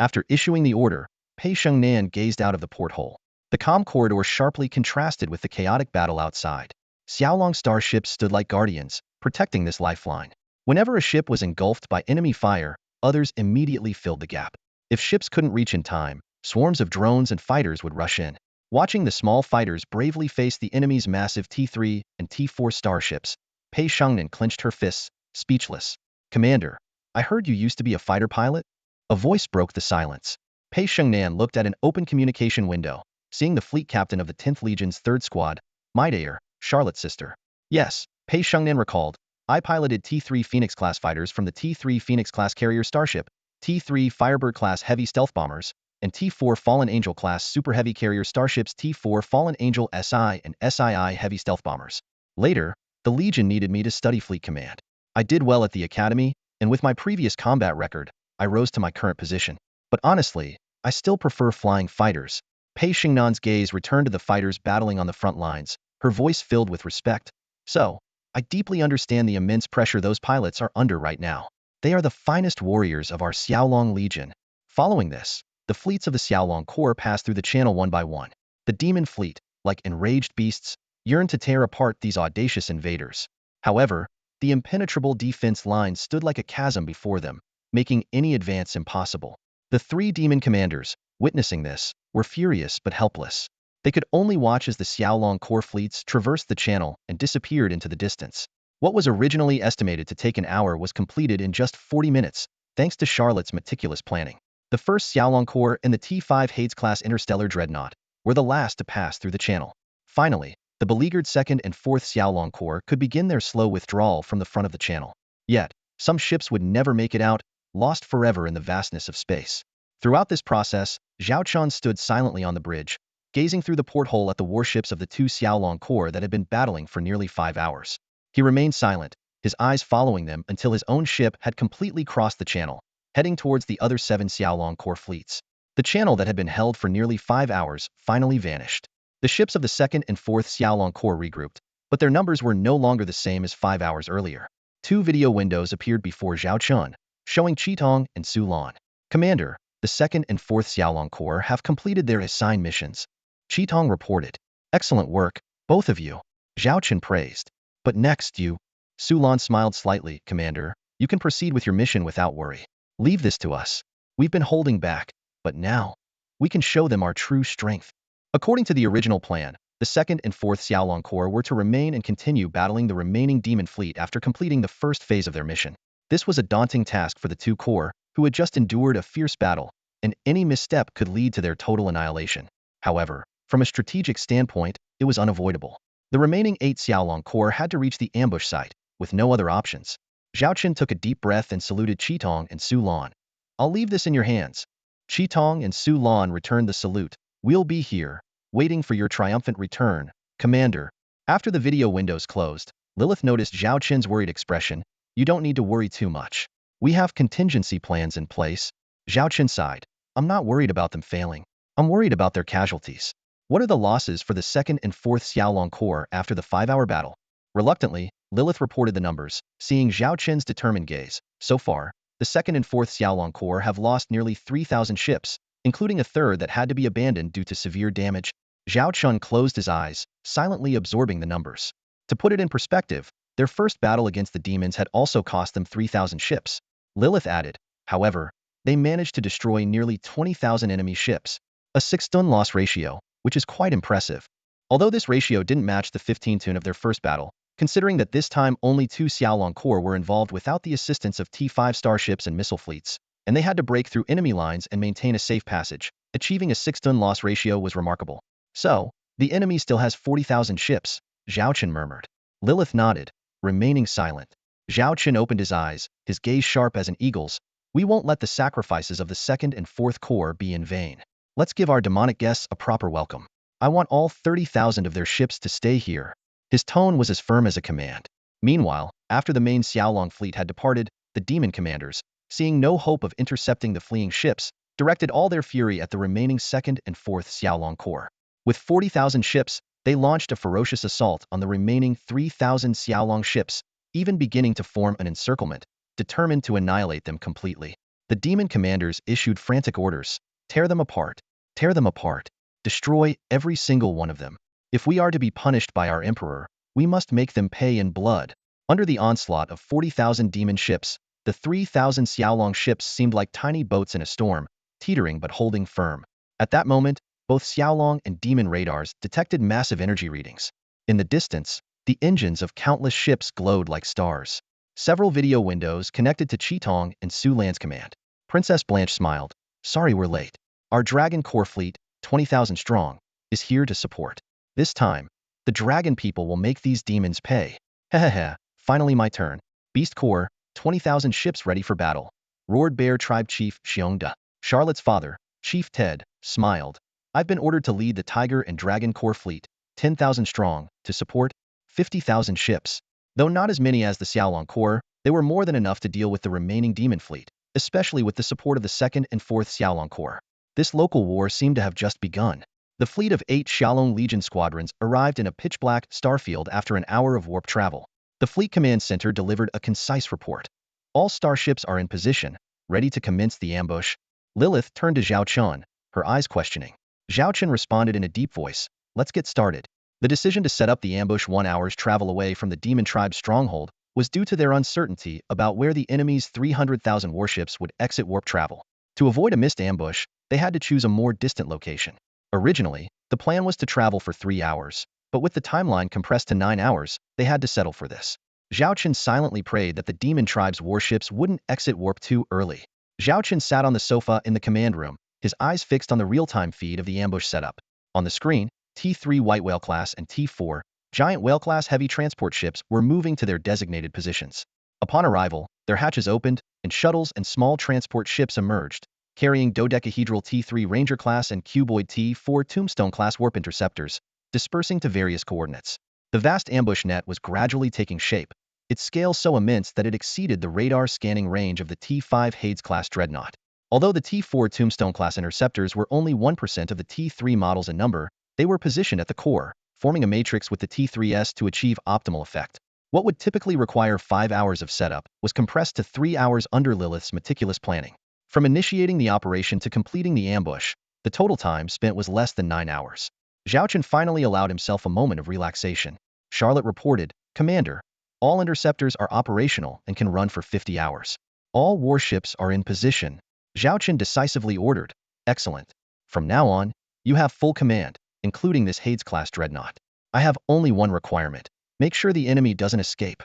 After issuing the order, Pei Xingnan gazed out of the porthole. The comm corridor sharply contrasted with the chaotic battle outside. Xiaolong starships stood like guardians, protecting this lifeline. Whenever a ship was engulfed by enemy fire, others immediately filled the gap. If ships couldn't reach in time, swarms of drones and fighters would rush in. Watching the small fighters bravely face the enemy's massive T3 and T4 starships, Pei Xingnan clenched her fists, speechless. Commander, I heard you used to be a fighter pilot? A voice broke the silence. Pei Xingnan looked at an open communication window, seeing the fleet captain of the 10th Legion's 3rd Squad, Maidair, Charlotte's sister. Yes, Pei Xingnan recalled, I piloted T3 Phoenix-class fighters from the T3 Phoenix-class carrier starship, T3 Firebird-class heavy stealth bombers, and T4 Fallen Angel-class super heavy carrier starships T4 Fallen Angel SI and SII heavy stealth bombers. Later, the Legion needed me to study fleet command. I did well at the academy, and with my previous combat record, I rose to my current position. But honestly, I still prefer flying fighters. Pei Xingnan's gaze returned to the fighters battling on the front lines, her voice filled with respect. So, I deeply understand the immense pressure those pilots are under right now. They are the finest warriors of our Xiaolong Legion. Following this, the fleets of the Xiaolong Corps passed through the channel one by one. The demon fleet, like enraged beasts, yearned to tear apart these audacious invaders. However, the impenetrable defense line stood like a chasm before them, making any advance impossible. The three demon commanders, witnessing this, were furious but helpless. They could only watch as the Xiaolong core fleets traversed the channel and disappeared into the distance. What was originally estimated to take an hour was completed in just 40 minutes, thanks to Charlotte's meticulous planning. The first Xiaolong core and the T5 Hades-class interstellar dreadnought were the last to pass through the channel. Finally, the beleaguered second and fourth Xiaolong Corps could begin their slow withdrawal from the front of the channel. Yet, some ships would never make it out, lost forever in the vastness of space. Throughout this process, Zhao Chun stood silently on the bridge, gazing through the porthole at the warships of the two Xiaolong Corps that had been battling for nearly 5 hours. He remained silent, his eyes following them until his own ship had completely crossed the channel, heading towards the other 7 Xiaolong Corps fleets. The channel that had been held for nearly 5 hours finally vanished. The ships of the 2nd and 4th Xiaolong Corps regrouped, but their numbers were no longer the same as 5 hours earlier. 2 video windows appeared before Zhao Chun, showing Qitong and Su Lan. Commander, the 2nd and 4th Xiaolong Corps have completed their assigned missions. Qitong reported. Excellent work, both of you. Zhao Chun praised. But next you. Su Lan smiled slightly. Commander, you can proceed with your mission without worry. Leave this to us. We've been holding back, but now, we can show them our true strength. According to the original plan, the 2nd and 4th Xiaolong Corps were to remain and continue battling the remaining demon fleet after completing the first phase of their mission. This was a daunting task for the two corps, who had just endured a fierce battle, and any misstep could lead to their total annihilation. However, from a strategic standpoint, it was unavoidable. The remaining 8 Xiaolong Corps had to reach the ambush site, with no other options. Zhao Chun took a deep breath and saluted Qitong and Su Lan. I'll leave this in your hands. Qitong and Su Lan returned the salute. We'll be here, waiting for your triumphant return, Commander. After the video windows closed, Lilith noticed Zhao Chun's worried expression. You don't need to worry too much. We have contingency plans in place. Zhao Chun sighed. I'm not worried about them failing. I'm worried about their casualties. What are the losses for the 2nd and 4th Xiaolong Corps after the 5-hour battle? Reluctantly, Lilith reported the numbers, seeing Zhao Chun's determined gaze. So far, the 2nd and 4th Xiaolong Corps have lost nearly 3,000 ships, including a third that had to be abandoned due to severe damage. Zhao Chun closed his eyes, silently absorbing the numbers. To put it in perspective, their first battle against the demons had also cost them 3,000 ships. Lilith added, however, they managed to destroy nearly 20,000 enemy ships, a 6-to-1 loss ratio, which is quite impressive. Although this ratio didn't match the 15-to-1 of their first battle, considering that this time only 2 Xiaolong Corps were involved without the assistance of T5 starships and missile fleets, and they had to break through enemy lines and maintain a safe passage, achieving a 6-to-1 loss ratio was remarkable. So, the enemy still has 40,000 ships, Zhao Chun murmured. Lilith nodded, remaining silent. Zhao Chun opened his eyes, his gaze sharp as an eagle's. We won't let the sacrifices of the 2nd and 4th Corps be in vain. Let's give our demonic guests a proper welcome. I want all 30,000 of their ships to stay here. His tone was as firm as a command. Meanwhile, after the main Xiaolong fleet had departed, the demon commanders, seeing no hope of intercepting the fleeing ships, directed all their fury at the remaining 2nd and 4th Xiaolong Corps. With 40,000 ships, they launched a ferocious assault on the remaining 3,000 Xiaolong ships, even beginning to form an encirclement, determined to annihilate them completely. The demon commanders issued frantic orders. Tear them apart. Tear them apart. Destroy every single one of them. If we are to be punished by our emperor, we must make them pay in blood. Under the onslaught of 40,000 demon ships, the 3,000 Xiaolong ships seemed like tiny boats in a storm, teetering but holding firm. At that moment, both Xiaolong and demon radars detected massive energy readings. In the distance, the engines of countless ships glowed like stars. Several video windows connected to Qitong and Su Lan's command. Princess Blanche smiled. Sorry we're late. Our Dragon Corps fleet, 20,000 strong, is here to support. This time, the Dragon people will make these demons pay. Hehehe, finally my turn. Beast Corps, 20,000 ships ready for battle. Roared Bear Tribe Chief Xiongda. Charlotte's father, Chief Ted, smiled. I've been ordered to lead the Tiger and Dragon Corps fleet, 10,000 strong, to support 50,000 ships. Though not as many as the Xiaolong Corps, they were more than enough to deal with the remaining demon fleet, especially with the support of the 2nd and 4th Xiaolong Corps. This local war seemed to have just begun. The fleet of 8 Xiaolong Legion squadrons arrived in a pitch-black starfield after an hour of warp travel. The Fleet Command Center delivered a concise report. All starships are in position, ready to commence the ambush. Lilith turned to Zhao Chun, her eyes questioning. Zhao Chun responded in a deep voice, let's get started. The decision to set up the ambush 1 hour's travel away from the demon tribe's stronghold was due to their uncertainty about where the enemy's 300,000 warships would exit warp travel. To avoid a missed ambush, they had to choose a more distant location. Originally, the plan was to travel for 3 hours, but with the timeline compressed to 9 hours, they had to settle for this. Zhao Qian silently prayed that the demon tribe's warships wouldn't exit warp too early. Zhao Qian sat on the sofa in the command room, his eyes fixed on the real-time feed of the ambush setup. On the screen, T3 White Whale class and T4 Giant Whale class heavy transport ships were moving to their designated positions. Upon arrival, their hatches opened, and shuttles and small transport ships emerged, carrying dodecahedral T3 Ranger class and cuboid T4 Tombstone class warp interceptors, dispersing to various coordinates. The vast ambush net was gradually taking shape, its scale so immense that it exceeded the radar scanning range of the T5 Hades-class dreadnought. Although the T4 Tombstone-class interceptors were only 1% of the T3 models in number, they were positioned at the core, forming a matrix with the T3S to achieve optimal effect. What would typically require 5 hours of setup was compressed to 3 hours under Lilith's meticulous planning. From initiating the operation to completing the ambush, the total time spent was less than 9 hours. Zhao Qian finally allowed himself a moment of relaxation. Charlotte reported, "Commander, all interceptors are operational and can run for 50 hours. All warships are in position." Zhao Qian decisively ordered, "Excellent. From now on, you have full command, including this Hades-class dreadnought. I have only one requirement. Make sure the enemy doesn't escape."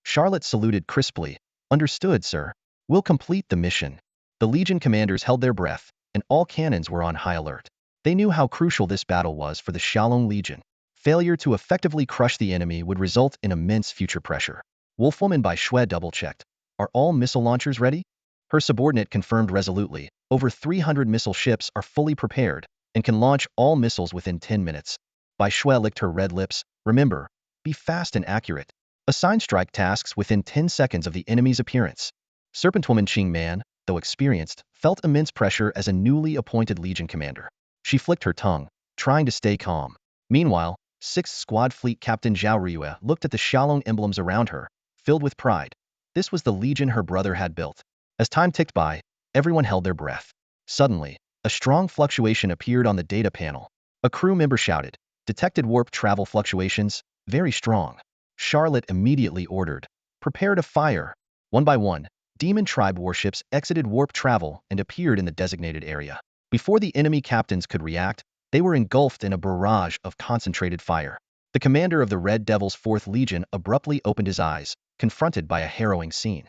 Charlotte saluted crisply. "Understood, sir. We'll complete the mission." The Legion commanders held their breath, and all cannons were on high alert. They knew how crucial this battle was for the Xiaolong Legion. Failure to effectively crush the enemy would result in immense future pressure. Wolfwoman by Xue double-checked. "Are all missile launchers ready?" Her subordinate confirmed resolutely. "Over 300 missile ships are fully prepared and can launch all missiles within 10 minutes. Bai Xue licked her red lips. "Remember, be fast and accurate. Assign strike tasks within 10 seconds of the enemy's appearance." Serpentwoman Qing Man, though experienced, felt immense pressure as a newly appointed Legion commander. She flicked her tongue, trying to stay calm. Meanwhile, 6th Squad Fleet Captain Zhao Riyue looked at the Xiaolong emblems around her, filled with pride. This was the Legion her brother had built. As time ticked by, everyone held their breath. Suddenly, a strong fluctuation appeared on the data panel. A crew member shouted, "Detected warp travel fluctuations, very strong." Charlotte immediately ordered, "Prepare to fire." One by one, Demon Tribe warships exited warp travel and appeared in the designated area. Before the enemy captains could react, they were engulfed in a barrage of concentrated fire. The commander of the Red Devil's 4th Legion abruptly opened his eyes, confronted by a harrowing scene.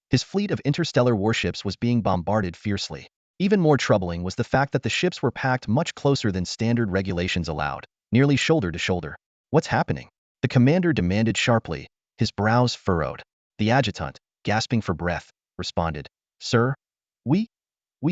His fleet of interstellar warships was being bombarded fiercely. Even more troubling was the fact that the ships were packed much closer than standard regulations allowed, nearly shoulder to shoulder. "What's happening?" the commander demanded sharply, his brows furrowed. The adjutant, gasping for breath, responded, "Sir, we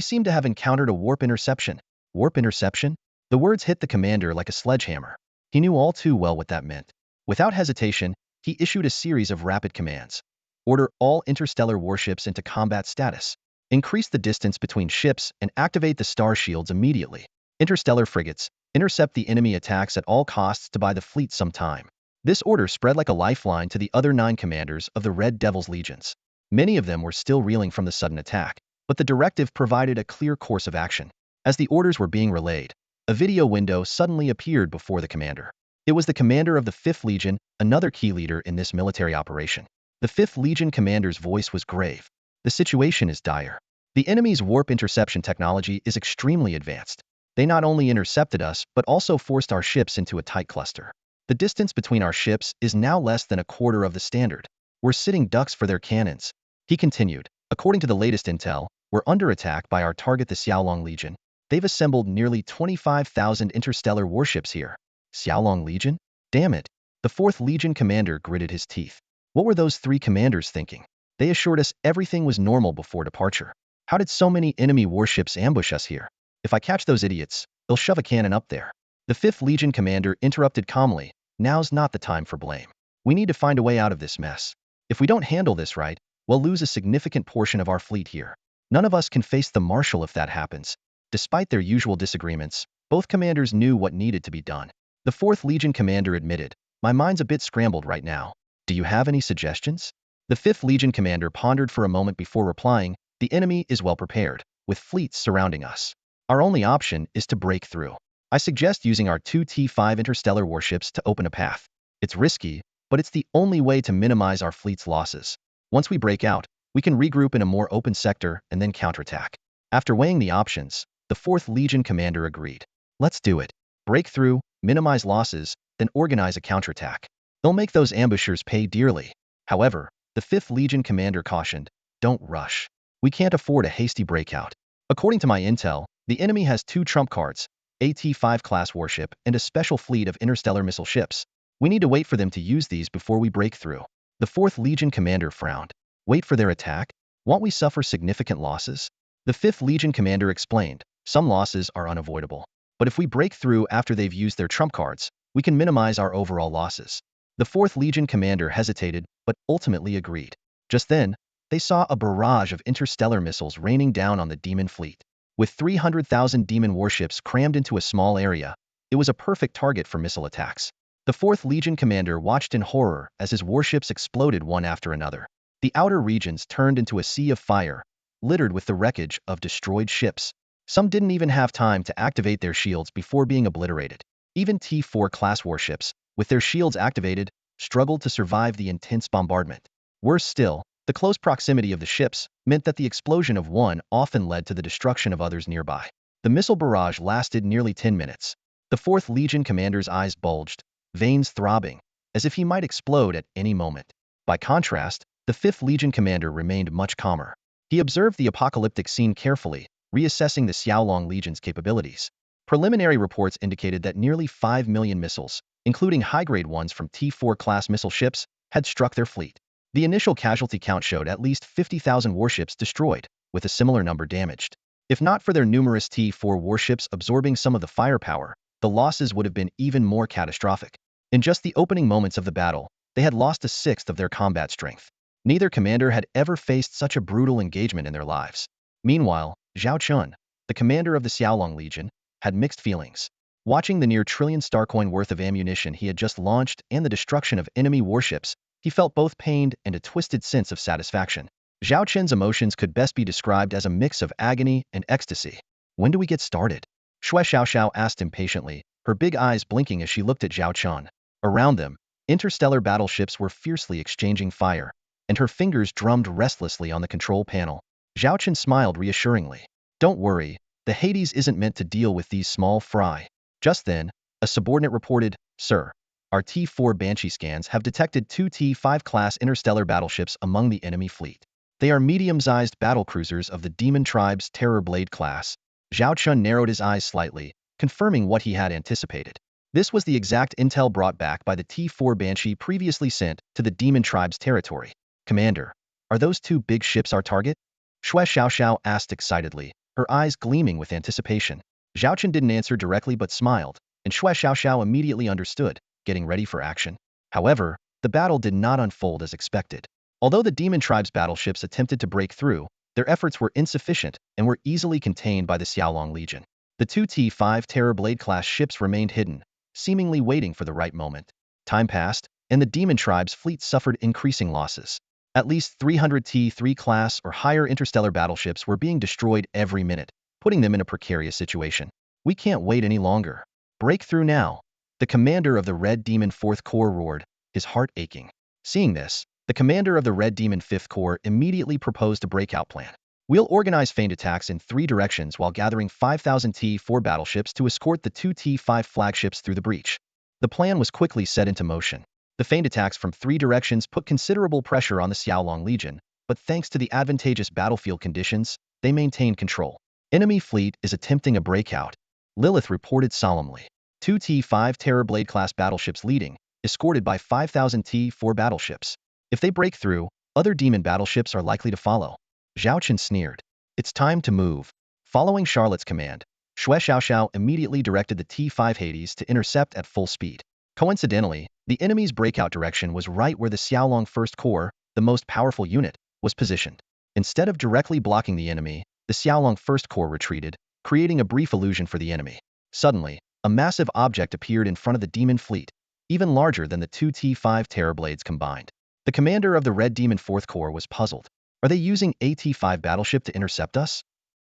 seem to have encountered a warp interception." Warp interception? The words hit the commander like a sledgehammer. He knew all too well what that meant. Without hesitation, he issued a series of rapid commands. Order all interstellar warships into combat status. Increase the distance between ships and activate the star shields immediately. Interstellar frigates, intercept the enemy attacks at all costs to buy the fleet some time. This order spread like a lifeline to the other 9 commanders of the Red Devil's legions. Many of them were still reeling from the sudden attack, but the directive provided a clear course of action. As the orders were being relayed, a video window suddenly appeared before the commander. It was the commander of the 5th Legion, another key leader in this military operation. The 5th Legion commander's voice was grave. "The situation is dire. The enemy's warp interception technology is extremely advanced. They not only intercepted us, but also forced our ships into a tight cluster. The distance between our ships is now less than a quarter of the standard. We're sitting ducks for their cannons." He continued, "According to the latest intel, we're under attack by our target, the Xiaolong Legion. They've assembled nearly 25,000 interstellar warships here." Xiaolong Legion? Damn it. The 4th Legion commander gritted his teeth. What were those 3 commanders thinking? They assured us everything was normal before departure. How did so many enemy warships ambush us here? If I catch those idiots, they'll shove a cannon up there. The 5th Legion commander interrupted calmly, "Now's not the time for blame. We need to find a way out of this mess. If we don't handle this right, we'll lose a significant portion of our fleet here. None of us can face the Marshal if that happens." Despite their usual disagreements, both commanders knew what needed to be done. The 4th Legion commander admitted, "My mind's a bit scrambled right now. Do you have any suggestions?" The 5th Legion commander pondered for a moment before replying, "The enemy is well prepared, with fleets surrounding us. Our only option is to break through. I suggest using our two T5 interstellar warships to open a path. It's risky, but it's the only way to minimize our fleet's losses. Once we break out, we can regroup in a more open sector and then counterattack. After weighing the options, the 4th Legion commander agreed. Let's do it. Break through, minimize losses, then organize a counterattack. They'll make those ambushers pay dearly. However, the 5th Legion commander cautioned, don't rush. We can't afford a hasty breakout. According to my intel, the enemy has 2 trump cards, a T5 class warship and a special fleet of interstellar missile ships. We need to wait for them to use these before we break through. The 4th Legion commander frowned. Wait for their attack? Won't we suffer significant losses? The 5th Legion commander explained, some losses are unavoidable. But if we break through after they've used their trump cards, we can minimize our overall losses. The 4th Legion commander hesitated, but ultimately agreed. Just then, they saw a barrage of interstellar missiles raining down on the demon fleet. With 300,000 demon warships crammed into a small area, it was a perfect target for missile attacks. The 4th Legion commander watched in horror as his warships exploded one after another. The outer regions turned into a sea of fire, littered with the wreckage of destroyed ships. Some didn't even have time to activate their shields before being obliterated. Even T4 class warships, with their shields activated, struggled to survive the intense bombardment. Worse still, the close proximity of the ships meant that the explosion of one often led to the destruction of others nearby. The missile barrage lasted nearly 10 minutes. The 4th Legion commander's eyes bulged, veins throbbing, as if he might explode at any moment. By contrast, the 5th Legion commander remained much calmer. He observed the apocalyptic scene carefully, reassessing the Xiaolong Legion's capabilities. Preliminary reports indicated that nearly 5 million missiles, including high-grade ones from T4-class missile ships, had struck their fleet. The initial casualty count showed at least 50,000 warships destroyed, with a similar number damaged. If not for their numerous T4 warships absorbing some of the firepower, the losses would have been even more catastrophic. In just the opening moments of the battle, they had lost a sixth of their combat strength. Neither commander had ever faced such a brutal engagement in their lives. Meanwhile, Zhao Chun, the commander of the Xiaolong Legion, had mixed feelings. Watching the near trillion starcoin worth of ammunition he had just launched and the destruction of enemy warships, he felt both pained and a twisted sense of satisfaction. Zhao Chun's emotions could best be described as a mix of agony and ecstasy. When do we get started? Shui Xiaoxiao asked impatiently, her big eyes blinking as she looked at Zhao Chun. Around them, interstellar battleships were fiercely exchanging fire, and her fingers drummed restlessly on the control panel. Zhao Chun smiled reassuringly. Don't worry, the Hades isn't meant to deal with these small fry. Just then, a subordinate reported, Sir, our T4 Banshee scans have detected 2 T5 class interstellar battleships among the enemy fleet. They are medium-sized battlecruisers of the Demon Tribe's Terror Blade class. Zhao Chun narrowed his eyes slightly, confirming what he had anticipated. This was the exact intel brought back by the T4 Banshee previously sent to the Demon Tribe's territory. Commander, are those 2 big ships our target? Shui Xiaoxiao asked excitedly, her eyes gleaming with anticipation. Zhao Chun didn't answer directly but smiled, and Shui Xiaoxiao immediately understood, getting ready for action. However, the battle did not unfold as expected. Although the Demon Tribe's battleships attempted to break through, their efforts were insufficient and were easily contained by the Xiaolong Legion. The 2 T5 Terror Blade-class ships remained hidden, seemingly waiting for the right moment. Time passed, and the Demon Tribe's fleet suffered increasing losses. At least 300 T3 class or higher interstellar battleships were being destroyed every minute, putting them in a precarious situation. We can't wait any longer. Break through now. The commander of the Red Demon 4th Corps roared, his heart aching. Seeing this, the commander of the Red Demon 5th Corps immediately proposed a breakout plan. We'll organize feint attacks in 3 directions while gathering 5,000 T4 battleships to escort the 2 T5 flagships through the breach. The plan was quickly set into motion. The feint attacks from 3 directions put considerable pressure on the Xiaolong Legion, but thanks to the advantageous battlefield conditions, they maintained control. Enemy fleet is attempting a breakout, Lilith reported solemnly. 2 T5 Terror Blade-class battleships leading, escorted by 5,000 T4 battleships. If they break through, other demon battleships are likely to follow. Zhao Chun sneered. It's time to move. Following Charlotte's command, Shui Xiaoxiao immediately directed the T5 Hades to intercept at full speed. Coincidentally, the enemy's breakout direction was right where the Xiaolong 1st Corps, the most powerful unit, was positioned. Instead of directly blocking the enemy, the Xiaolong 1st Corps retreated, creating a brief illusion for the enemy. Suddenly, a massive object appeared in front of the demon fleet, even larger than the 2 T5 Terror Blades combined. The commander of the Red Demon 4th Corps was puzzled. Are they using a T5 battleship to intercept us?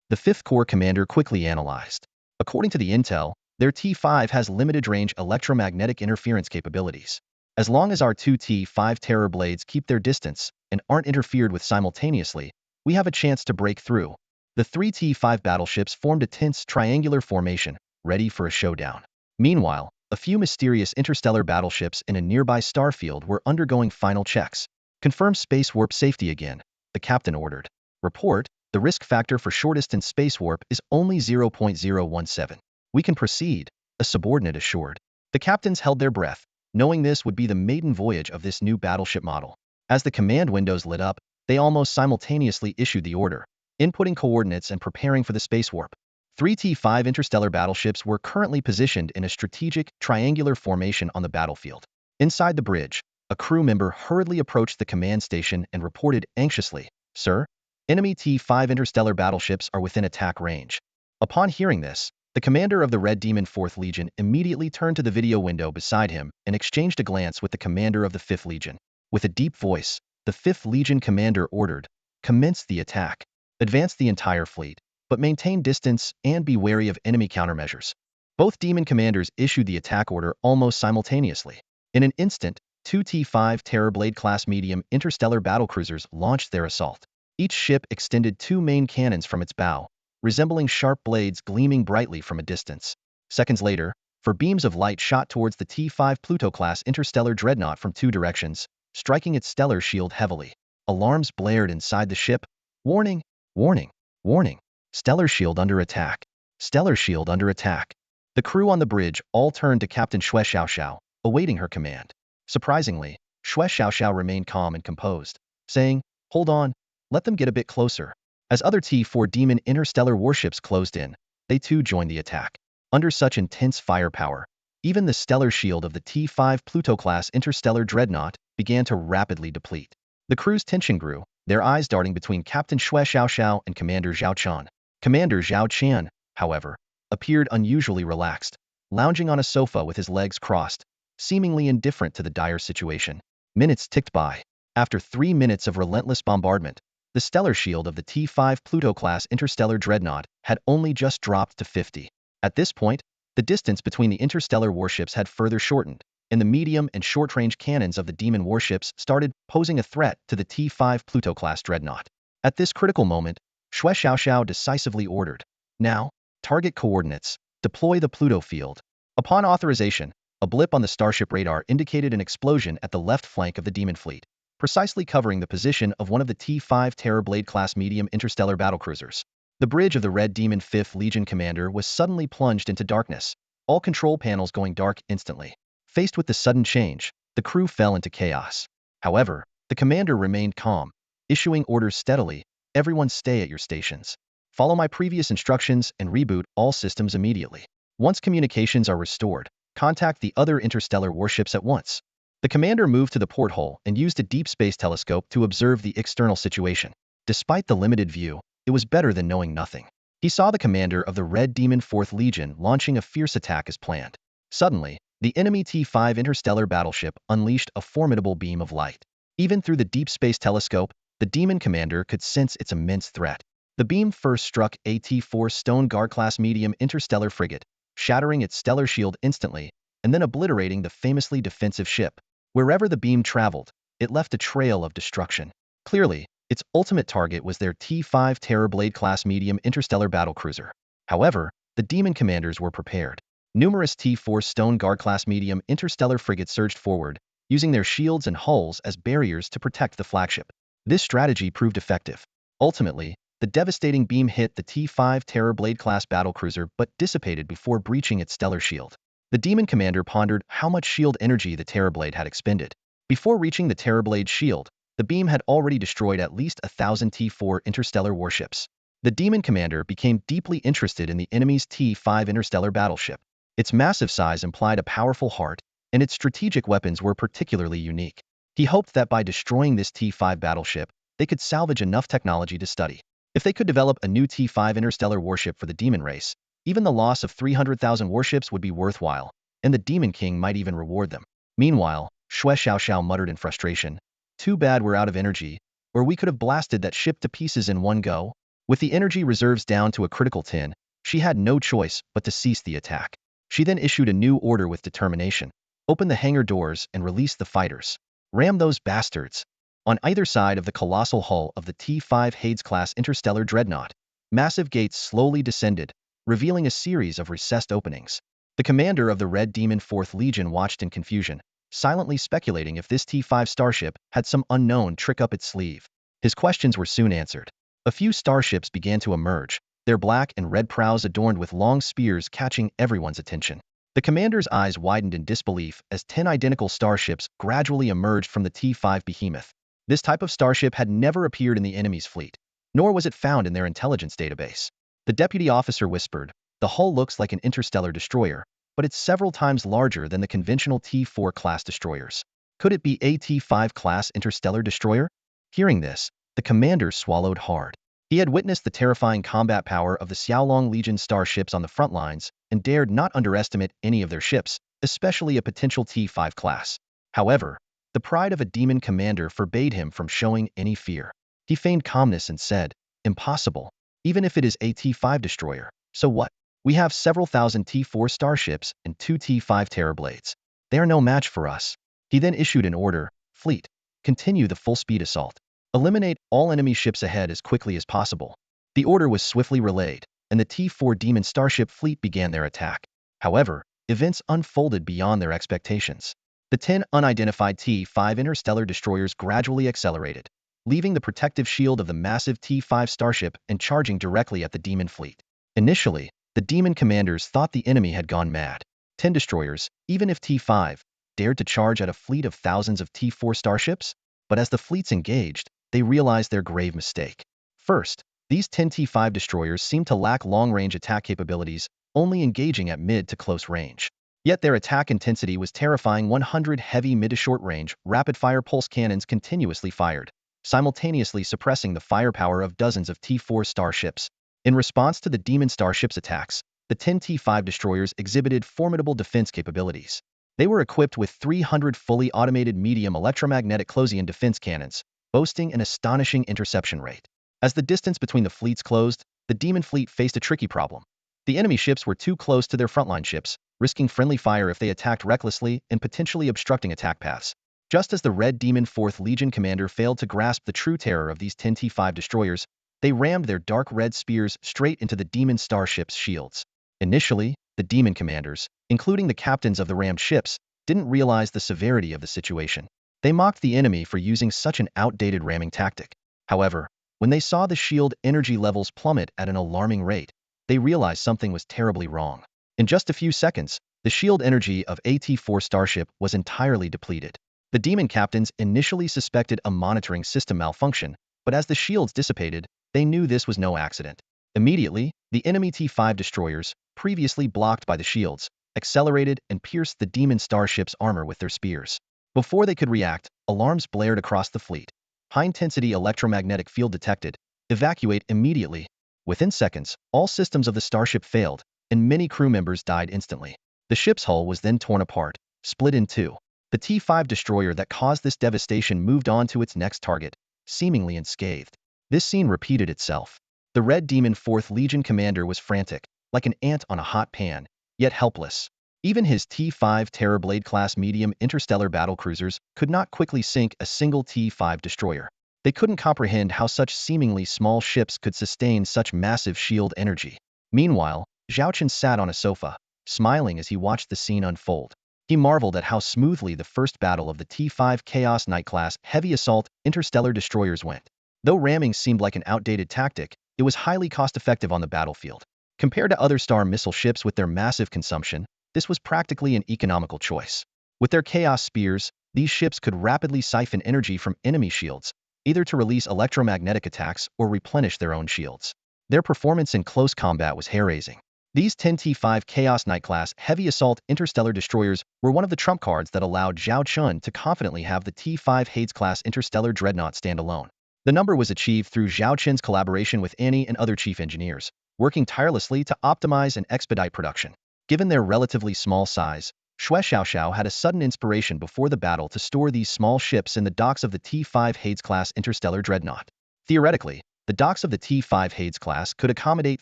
The 5th Corps commander quickly analyzed. According to the intel, Their T5 has limited-range electromagnetic interference capabilities. As long as our two T5 terror blades keep their distance and aren't interfered with simultaneously, we have a chance to break through. The three T5 battleships formed a tense triangular formation, ready for a showdown. Meanwhile, a few mysterious interstellar battleships in a nearby starfield were undergoing final checks. Confirm space warp safety again, the captain ordered. Report, the risk factor for short-distance space warp is only 0.017. We can proceed, a subordinate assured. The captains held their breath, knowing this would be the maiden voyage of this new battleship model. As the command windows lit up, they almost simultaneously issued the order, inputting coordinates and preparing for the space warp. Three T5 interstellar battleships were currently positioned in a strategic, triangular formation on the battlefield. Inside the bridge, a crew member hurriedly approached the command station and reported anxiously, "Sir, enemy T5 interstellar battleships are within attack range." Upon hearing this, the commander of the Red Demon 4th Legion immediately turned to the video window beside him and exchanged a glance with the commander of the 5th Legion. With a deep voice, the 5th Legion commander ordered, "Commence the attack. Advance the entire fleet, but maintain distance and be wary of enemy countermeasures." Both demon commanders issued the attack order almost simultaneously. In an instant, two T5 Terrorblade-class medium interstellar battlecruisers launched their assault. Each ship extended two main cannons from its bow, resembling sharp blades gleaming brightly from a distance. Seconds later, four beams of light shot towards the T5 Pluto-class interstellar dreadnought from two directions, striking its stellar shield heavily. Alarms blared inside the ship. "Warning! Warning! Warning! Stellar shield under attack! Stellar shield under attack!" The crew on the bridge all turned to Captain Xue Xiaoxiao, awaiting her command. Surprisingly, Xue Xiaoxiao remained calm and composed, saying, "Hold on, let them get a bit closer." As other T4 Demon interstellar warships closed in, they too joined the attack. Under such intense firepower, even the stellar shield of the T5 Pluto-class interstellar dreadnought began to rapidly deplete. The crew's tension grew, their eyes darting between Captain Xue Xiaoxiao and Commander Zhao Qian. Commander Zhao Qian, however, appeared unusually relaxed, lounging on a sofa with his legs crossed, seemingly indifferent to the dire situation. Minutes ticked by. After 3 minutes of relentless bombardment, the stellar shield of the T5 Pluto-class interstellar dreadnought had only just dropped to 50. At this point, the distance between the interstellar warships had further shortened, and the medium and short-range cannons of the demon warships started posing a threat to the T5 Pluto-class dreadnought. At this critical moment, Xue Xiaoxiao decisively ordered, "Now, target coordinates, deploy the Pluto field." Upon authorization, a blip on the starship radar indicated an explosion at the left flank of the demon fleet, precisely covering the position of one of the T5 Terrorblade-class medium interstellar battlecruisers. The bridge of the Red Demon 5th Legion commander was suddenly plunged into darkness, all control panels going dark instantly. Faced with the sudden change, the crew fell into chaos. However, the commander remained calm, issuing orders steadily, "Everyone stay at your stations. Follow my previous instructions and reboot all systems immediately. Once communications are restored, contact the other interstellar warships at once." The commander moved to the porthole and used a deep space telescope to observe the external situation. Despite the limited view, it was better than knowing nothing. He saw the commander of the Red Demon 4th Legion launching a fierce attack as planned. Suddenly, the enemy T5 interstellar battleship unleashed a formidable beam of light. Even through the deep space telescope, the demon commander could sense its immense threat. The beam first struck a T4 Stone Guard-class medium interstellar frigate, shattering its stellar shield instantly, and then obliterating the famously defensive ship. Wherever the beam traveled, it left a trail of destruction. Clearly, its ultimate target was their T5 Terrorblade-class medium interstellar battlecruiser. However, the demon commanders were prepared. Numerous T4 Stone Guard-class medium interstellar frigates surged forward, using their shields and hulls as barriers to protect the flagship. This strategy proved effective. Ultimately, the devastating beam hit the T5 Terrorblade-class battlecruiser but dissipated before breaching its stellar shield. The demon commander pondered how much shield energy the Terrorblade had expended. Before reaching the Terrorblade's shield, the beam had already destroyed at least 1,000 T4 interstellar warships. The demon commander became deeply interested in the enemy's T5 interstellar battleship. Its massive size implied a powerful heart, and its strategic weapons were particularly unique. He hoped that by destroying this T5 battleship, they could salvage enough technology to study. If they could develop a new T5 interstellar warship for the demon race, even the loss of 300,000 warships would be worthwhile, and the Demon King might even reward them. Meanwhile, Xue Xiaoxiao muttered in frustration, "Too bad we're out of energy, or we could have blasted that ship to pieces in one go." With the energy reserves down to a critical 10, she had no choice but to cease the attack. She then issued a new order with determination. Open the hangar doors and release the fighters. Ram those bastards. On either side of the colossal hull of the T-5 Hades-class interstellar dreadnought, massive gates slowly descended, revealing a series of recessed openings. The commander of the Red Demon 4th Legion watched in confusion, silently speculating if this T-5 starship had some unknown trick up its sleeve. His questions were soon answered. A few starships began to emerge, their black and red prows adorned with long spears catching everyone's attention. The commander's eyes widened in disbelief as 10 identical starships gradually emerged from the T-5 behemoth. This type of starship had never appeared in the enemy's fleet, nor was it found in their intelligence database. The deputy officer whispered, "The hull looks like an interstellar destroyer, but it's several times larger than the conventional T-4 class destroyers. Could it be a T-5 class interstellar destroyer?" Hearing this, the commander swallowed hard. He had witnessed the terrifying combat power of the Xiaolong Legion starships on the front lines and dared not underestimate any of their ships, especially a potential T-5 class. However, the pride of a demon commander forbade him from showing any fear. He feigned calmness and said, "Impossible. Even if it is a T-5 destroyer, so what? We have several thousand T-4 starships and 2 T-5 Terrorblades. They are no match for us." He then issued an order, "Fleet, continue the full-speed assault. Eliminate all enemy ships ahead as quickly as possible." The order was swiftly relayed, and the T-4 Demon starship fleet began their attack. However, events unfolded beyond their expectations. The 10 unidentified T-5 interstellar destroyers gradually accelerated, leaving the protective shield of the massive T-5 starship and charging directly at the Demon fleet. Initially, the Demon commanders thought the enemy had gone mad. 10 destroyers, even if T-5, dared to charge at a fleet of thousands of T-4 starships? But as the fleets engaged, they realized their grave mistake. First, these 10 T-5 destroyers seemed to lack long-range attack capabilities, only engaging at mid to close range. Yet their attack intensity was terrifying. 100 heavy mid to short range, rapid-fire pulse cannons continuously fired, simultaneously suppressing the firepower of dozens of T-4 starships. In response to the Demon starship's attacks, the 10 T-5 destroyers exhibited formidable defense capabilities. They were equipped with 300 fully automated medium electromagnetic close-in defense cannons, boasting an astonishing interception rate. As the distance between the fleets closed, the Demon fleet faced a tricky problem. The enemy ships were too close to their frontline ships, risking friendly fire if they attacked recklessly and potentially obstructing attack paths. Just as the Red Demon 4th Legion commander failed to grasp the true terror of these 10 T-5 destroyers, they rammed their dark red spears straight into the Demon starship's shields. Initially, the Demon commanders, including the captains of the rammed ships, didn't realize the severity of the situation. They mocked the enemy for using such an outdated ramming tactic. However, when they saw the shield energy levels plummet at an alarming rate, they realized something was terribly wrong. In just a few seconds, the shield energy of a T-4 starship was entirely depleted. The Demon captains initially suspected a monitoring system malfunction, but as the shields dissipated, they knew this was no accident. Immediately, the enemy T-5 destroyers, previously blocked by the shields, accelerated and pierced the Demon starship's armor with their spears. Before they could react, alarms blared across the fleet. High-intensity electromagnetic field detected. Evacuate immediately. Within seconds, all systems of the starship failed, and many crew members died instantly. The ship's hull was then torn apart, split in two. The T-5 destroyer that caused this devastation moved on to its next target, seemingly unscathed. This scene repeated itself. The Red Demon 4th Legion commander was frantic, like an ant on a hot pan, yet helpless. Even his T-5 Terrorblade-class medium interstellar battlecruisers could not quickly sink a single T-5 destroyer. They couldn't comprehend how such seemingly small ships could sustain such massive shield energy. Meanwhile, Zhao Chen sat on a sofa, smiling as he watched the scene unfold. He marveled at how smoothly the first battle of the T-5 Chaos Knight-class heavy assault interstellar destroyers went. Though ramming seemed like an outdated tactic, it was highly cost-effective on the battlefield. Compared to other Star missile ships with their massive consumption, this was practically an economical choice. With their Chaos spears, these ships could rapidly siphon energy from enemy shields, either to release electromagnetic attacks or replenish their own shields. Their performance in close combat was hair-raising. These 10 T-5 Chaos Knight-class heavy assault interstellar destroyers were one of the trump cards that allowed Zhao Chun to confidently have the T-5 Hades-class interstellar dreadnought stand alone. The number was achieved through Zhao Chen's collaboration with Annie and other chief engineers, working tirelessly to optimize and expedite production. Given their relatively small size, Xue Xiaoxiao had a sudden inspiration before the battle to store these small ships in the docks of the T-5 Hades-class interstellar dreadnought. Theoretically, the docks of the T-5 Hades class could accommodate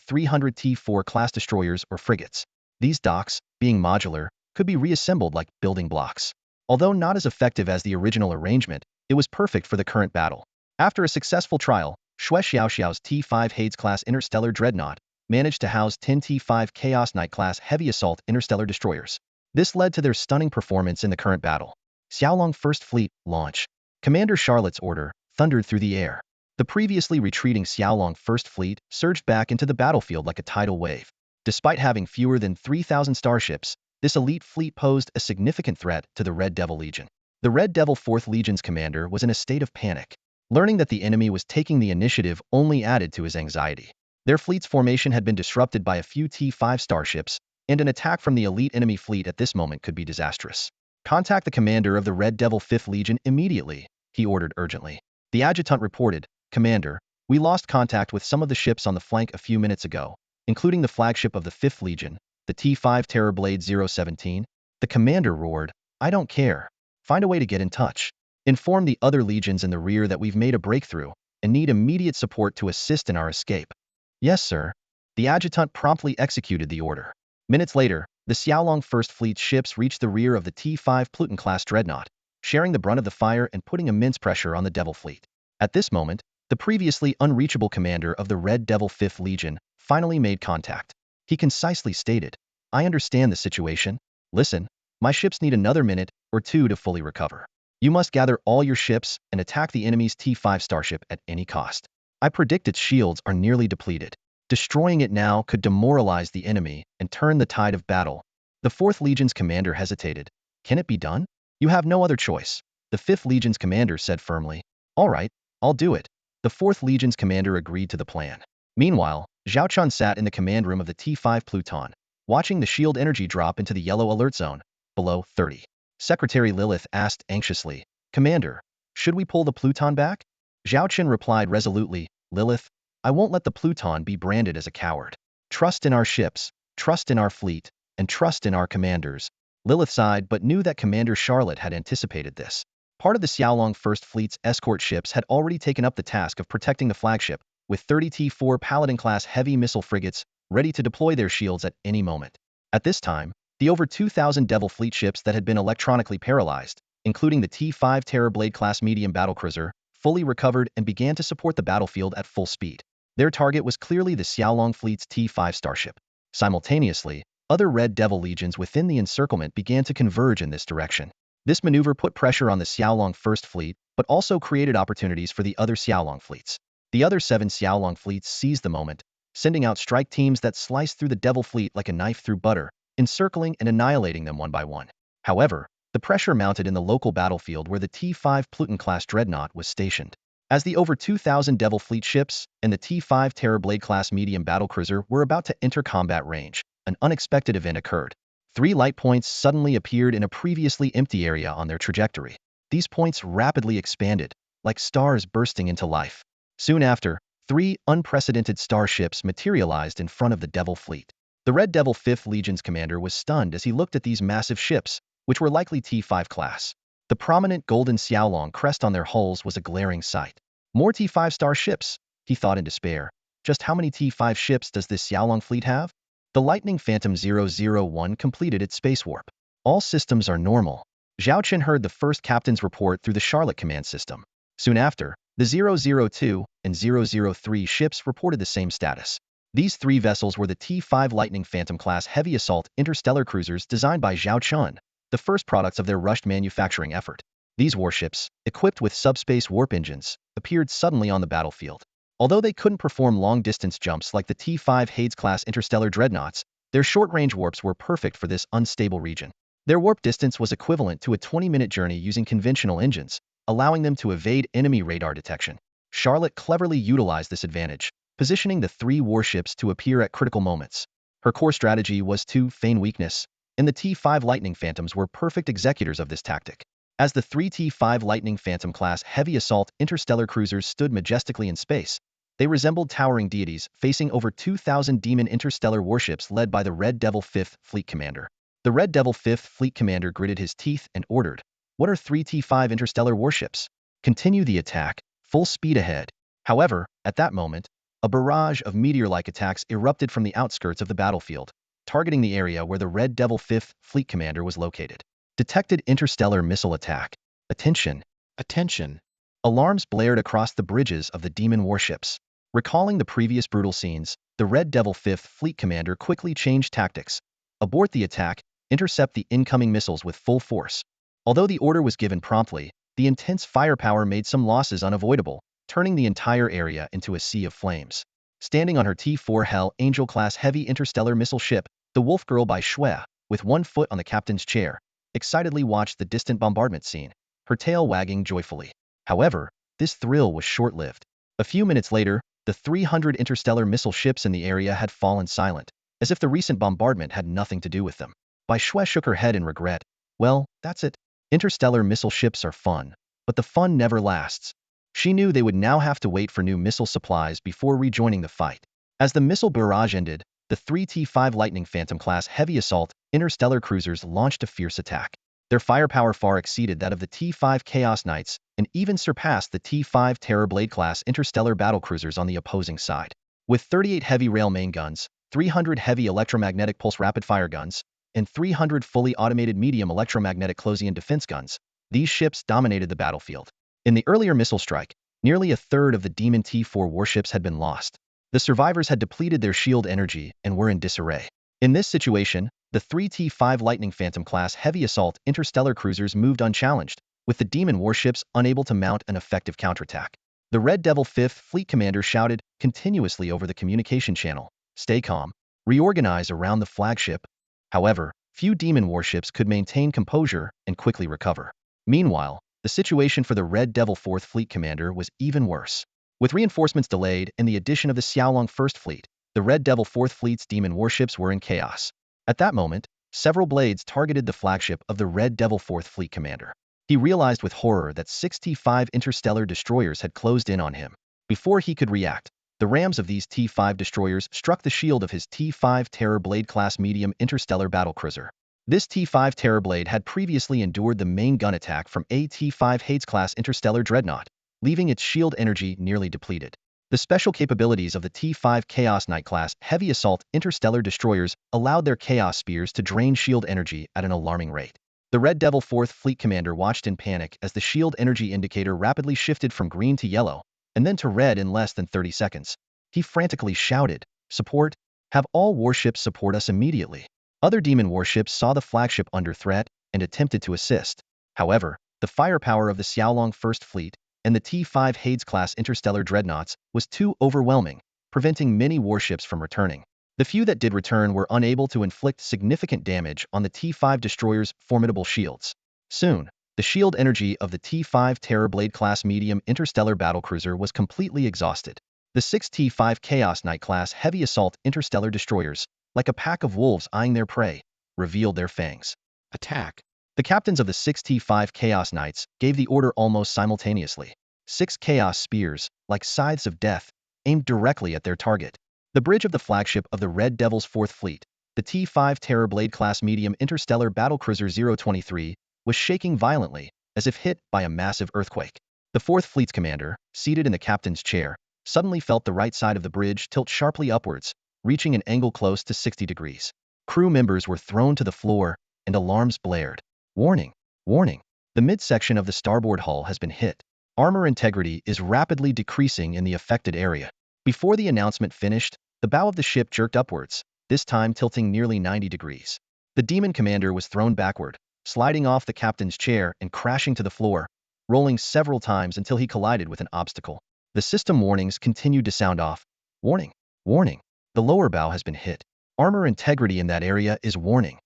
300 T-4 class destroyers or frigates. These docks, being modular, could be reassembled like building blocks. Although not as effective as the original arrangement, it was perfect for the current battle. After a successful trial, Shui Xiaoxiao's T5 Hades-class interstellar dreadnought managed to house 10 T5 Chaos Knight-class heavy assault interstellar destroyers. This led to their stunning performance in the current battle. Xiaolong First Fleet, launch. Commander Charlotte's order thundered through the air. The previously retreating Xiaolong First Fleet surged back into the battlefield like a tidal wave. Despite having fewer than 3,000 starships, this elite fleet posed a significant threat to the Red Devil Legion. The Red Devil 4th Legion's commander was in a state of panic. Learning that the enemy was taking the initiative only added to his anxiety. Their fleet's formation had been disrupted by a few T5 starships, and an attack from the elite enemy fleet at this moment could be disastrous. Contact the commander of the Red Devil 5th Legion immediately, he ordered urgently. The adjutant reported, Commander, we lost contact with some of the ships on the flank a few minutes ago, including the flagship of the 5th Legion, the T5 Terrorblade 017. The commander roared, I don't care. Find a way to get in touch. Inform the other legions in the rear that we've made a breakthrough and need immediate support to assist in our escape. Yes, sir. The adjutant promptly executed the order. Minutes later, the Xiaolong First Fleet ships reached the rear of the T5 Pluton-class dreadnought, sharing the brunt of the fire and putting immense pressure on the Devil Fleet. At this moment, the previously unreachable commander of the Red Devil 5th Legion finally made contact. He concisely stated, I understand the situation. Listen, my ships need another minute or two to fully recover. You must gather all your ships and attack the enemy's T5 starship at any cost. I predict its shields are nearly depleted. Destroying it now could demoralize the enemy and turn the tide of battle. The 4th Legion's commander hesitated. Can it be done? You have no other choice. The 5th Legion's commander said firmly. All right, I'll do it. The 4th Legion's commander agreed to the plan. Meanwhile, Zhao Chun sat in the command room of the T5 Pluton, watching the shield energy drop into the yellow alert zone, below 30. Secretary Lilith asked anxiously, Commander, should we pull the Pluton back? Zhao Chun replied resolutely, Lilith, I won't let the Pluton be branded as a coward. Trust in our ships, trust in our fleet, and trust in our commanders. Lilith sighed but knew that Commander Charlotte had anticipated this. Part of the Xiaolong First Fleet's escort ships had already taken up the task of protecting the flagship, with 30 T4 Paladin-class heavy missile frigates ready to deploy their shields at any moment. At this time, the over 2,000 Devil Fleet ships that had been electronically paralyzed, including the T5 Terrorblade-class medium battlecruiser, fully recovered and began to support the battlefield at full speed. Their target was clearly the Xiaolong Fleet's T5 starship. Simultaneously, other Red Devil legions within the encirclement began to converge in this direction. This maneuver put pressure on the Xiaolong First Fleet, but also created opportunities for the other Xiaolong fleets. The other 7 Xiaolong fleets seized the moment, sending out strike teams that sliced through the Devil Fleet like a knife through butter, encircling and annihilating them one by one. However, the pressure mounted in the local battlefield where the T5 Pluton-class dreadnought was stationed. As the over 2,000 Devil Fleet ships and the T5 Terrorblade-class medium battlecruiser were about to enter combat range, an unexpected event occurred. 3 light points suddenly appeared in a previously empty area on their trajectory. These points rapidly expanded, like stars bursting into life. Soon after, 3 unprecedented starships materialized in front of the Devil Fleet. The Red Devil 5th Legion's commander was stunned as he looked at these massive ships, which were likely T5 class. The prominent golden Xiaolong crest on their hulls was a glaring sight. More T5 star ships, he thought in despair. Just how many T5 ships does this Xiaolong fleet have? The Lightning Phantom 001 completed its space warp. All systems are normal. Zhao Chen heard the first captain's report through the Charlotte command system. Soon after, the 002 and 003 ships reported the same status. These 3 vessels were the T5 Lightning Phantom class heavy assault interstellar cruisers designed by Zhao Chun, the first products of their rushed manufacturing effort. These warships, equipped with subspace warp engines, appeared suddenly on the battlefield. Although they couldn't perform long-distance jumps like the T5 Hades-class interstellar dreadnoughts, their short-range warps were perfect for this unstable region. Their warp distance was equivalent to a 20-minute journey using conventional engines, allowing them to evade enemy radar detection. Charlotte cleverly utilized this advantage, positioning the 3 warships to appear at critical moments. Her core strategy was to feign weakness, and the T5 Lightning Phantoms were perfect executors of this tactic. As the 3 T5 Lightning Phantom-class heavy assault interstellar cruisers stood majestically in space, they resembled towering deities facing over 2,000 demon interstellar warships led by the Red Devil 5th Fleet Commander. The Red Devil 5th Fleet Commander gritted his teeth and ordered, "What are 3 T5 interstellar warships? Continue the attack, full speed ahead." However, at that moment, a barrage of meteor-like attacks erupted from the outskirts of the battlefield. targeting the area where the Red Devil 5th Fleet Commander was located. Detected interstellar missile attack. Attention! Attention! Alarms blared across the bridges of the demon warships. Recalling the previous brutal scenes, the Red Devil 5th Fleet Commander quickly changed tactics. Abort the attack, intercept the incoming missiles with full force. Although the order was given promptly, the intense firepower made some losses unavoidable, turning the entire area into a sea of flames. Standing on her T-4 Hell Angel-class heavy interstellar missile ship, the Wolf Girl by Shui, with one foot on the captain's chair, excitedly watched the distant bombardment scene, her tail wagging joyfully. However, this thrill was short-lived. A few minutes later, the 300 interstellar missile ships in the area had fallen silent, as if the recent bombardment had nothing to do with them. Bai Shui shook her head in regret. Well, that's it. Interstellar missile ships are fun, but the fun never lasts. She knew they would now have to wait for new missile supplies before rejoining the fight. As the missile barrage ended, the 3 T-5 Lightning Phantom-class heavy assault interstellar cruisers launched a fierce attack. Their firepower far exceeded that of the T-5 Chaos Knights and even surpassed the T-5 Terrorblade-class interstellar battlecruisers on the opposing side. With 38 heavy rail main guns, 300 heavy electromagnetic pulse rapid-fire guns, and 300 fully automated medium electromagnetic close-in defense guns, these ships dominated the battlefield. In the earlier missile strike, nearly a third of the Demon T-4 warships had been lost. The survivors had depleted their shield energy and were in disarray. In this situation, the 3 T-5 Lightning Phantom-class heavy assault interstellar cruisers moved unchallenged, with the Demon warships unable to mount an effective counterattack. The Red Devil 5th Fleet Commander shouted continuously over the communication channel, "Stay calm. Reorganize around the flagship." However, few Demon warships could maintain composure and quickly recover. Meanwhile, the situation for the Red Devil 4th Fleet Commander was even worse. With reinforcements delayed and the addition of the Xiaolong 1st Fleet, the Red Devil 4th Fleet's Demon warships were in chaos. At that moment, several blades targeted the flagship of the Red Devil 4th Fleet Commander. He realized with horror that 6 T-5 interstellar destroyers had closed in on him. Before he could react, the rams of these T-5 destroyers struck the shield of his T-5 Terrorblade-class medium interstellar battlecruiser. This T-5 Terrorblade had previously endured the main gun attack from a T-5 Hades-class interstellar dreadnought, leaving its shield energy nearly depleted. The special capabilities of the T-5 Chaos Knight-class heavy assault interstellar destroyers allowed their Chaos Spears to drain shield energy at an alarming rate. The Red Devil 4th Fleet Commander watched in panic as the shield energy indicator rapidly shifted from green to yellow, and then to red in less than 30 seconds. He frantically shouted, "Support! Have all warships support us immediately!" Other Demon warships saw the flagship under threat and attempted to assist. However, the firepower of the Xiaolong 1st Fleet and the T-5 Hades-class interstellar dreadnoughts was too overwhelming, preventing many warships from returning. The few that did return were unable to inflict significant damage on the T-5 destroyer's formidable shields. Soon, the shield energy of the T-5 Terrorblade-class medium interstellar battlecruiser was completely exhausted. The 6 T-5 Chaos Knight-class heavy assault interstellar destroyers, like a pack of wolves eyeing their prey, revealed their fangs. Attack! The captains of the 6 T-5 Chaos Knights gave the order almost simultaneously. 6 Chaos Spears, like scythes of death, aimed directly at their target. The bridge of the flagship of the Red Devil's 4th Fleet, the T-5 Terrorblade-class medium interstellar battlecruiser 023, was shaking violently, as if hit by a massive earthquake. The 4th Fleet's commander, seated in the captain's chair, suddenly felt the right side of the bridge tilt sharply upwards, reaching an angle close to 60 degrees. Crew members were thrown to the floor, and alarms blared. Warning! Warning! The midsection of the starboard hull has been hit. Armor integrity is rapidly decreasing in the affected area. Before the announcement finished, the bow of the ship jerked upwards, this time tilting nearly 90 degrees. The Demon commander was thrown backward, sliding off the captain's chair and crashing to the floor, rolling several times until he collided with an obstacle. The system warnings continued to sound off. Warning! Warning! The lower bow has been hit. Armor integrity in that area is warning.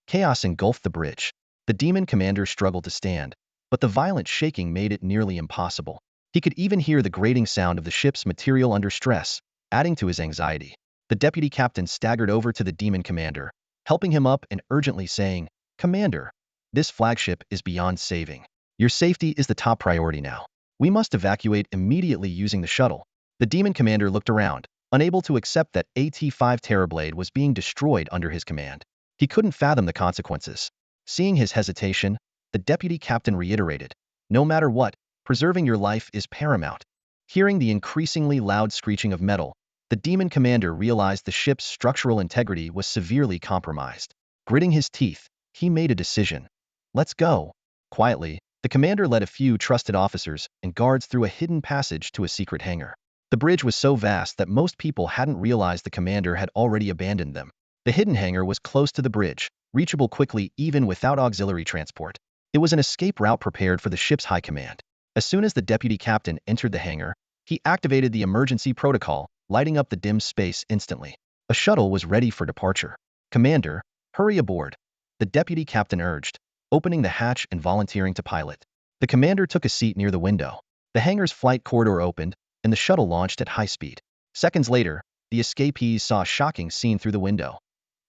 Chaos engulfed the bridge. The Demon commander struggled to stand, but the violent shaking made it nearly impossible. He could even hear the grating sound of the ship's material under stress, adding to his anxiety. The deputy captain staggered over to the Demon commander, helping him up and urgently saying, "Commander, this flagship is beyond saving. Your safety is the top priority now. We must evacuate immediately using the shuttle." The Demon commander looked around, unable to accept that AT-5 Terrorblade was being destroyed under his command. He couldn't fathom the consequences. Seeing his hesitation, the deputy captain reiterated, "No matter what, preserving your life is paramount." Hearing the increasingly loud screeching of metal, the demon commander realized the ship's structural integrity was severely compromised. Gritting his teeth, he made a decision. Let's go. Quietly, the commander led a few trusted officers and guards through a hidden passage to a secret hangar. The bridge was so vast that most people hadn't realized the commander had already abandoned them. The hidden hangar was close to the bridge, reachable quickly even without auxiliary transport. It was an escape route prepared for the ship's high command. As soon as the deputy captain entered the hangar, he activated the emergency protocol, lighting up the dim space instantly. A shuttle was ready for departure. Commander, hurry aboard, the deputy captain urged, opening the hatch and volunteering to pilot. The commander took a seat near the window. The hangar's flight corridor opened, and the shuttle launched at high speed. Seconds later, the escapees saw a shocking scene through the window.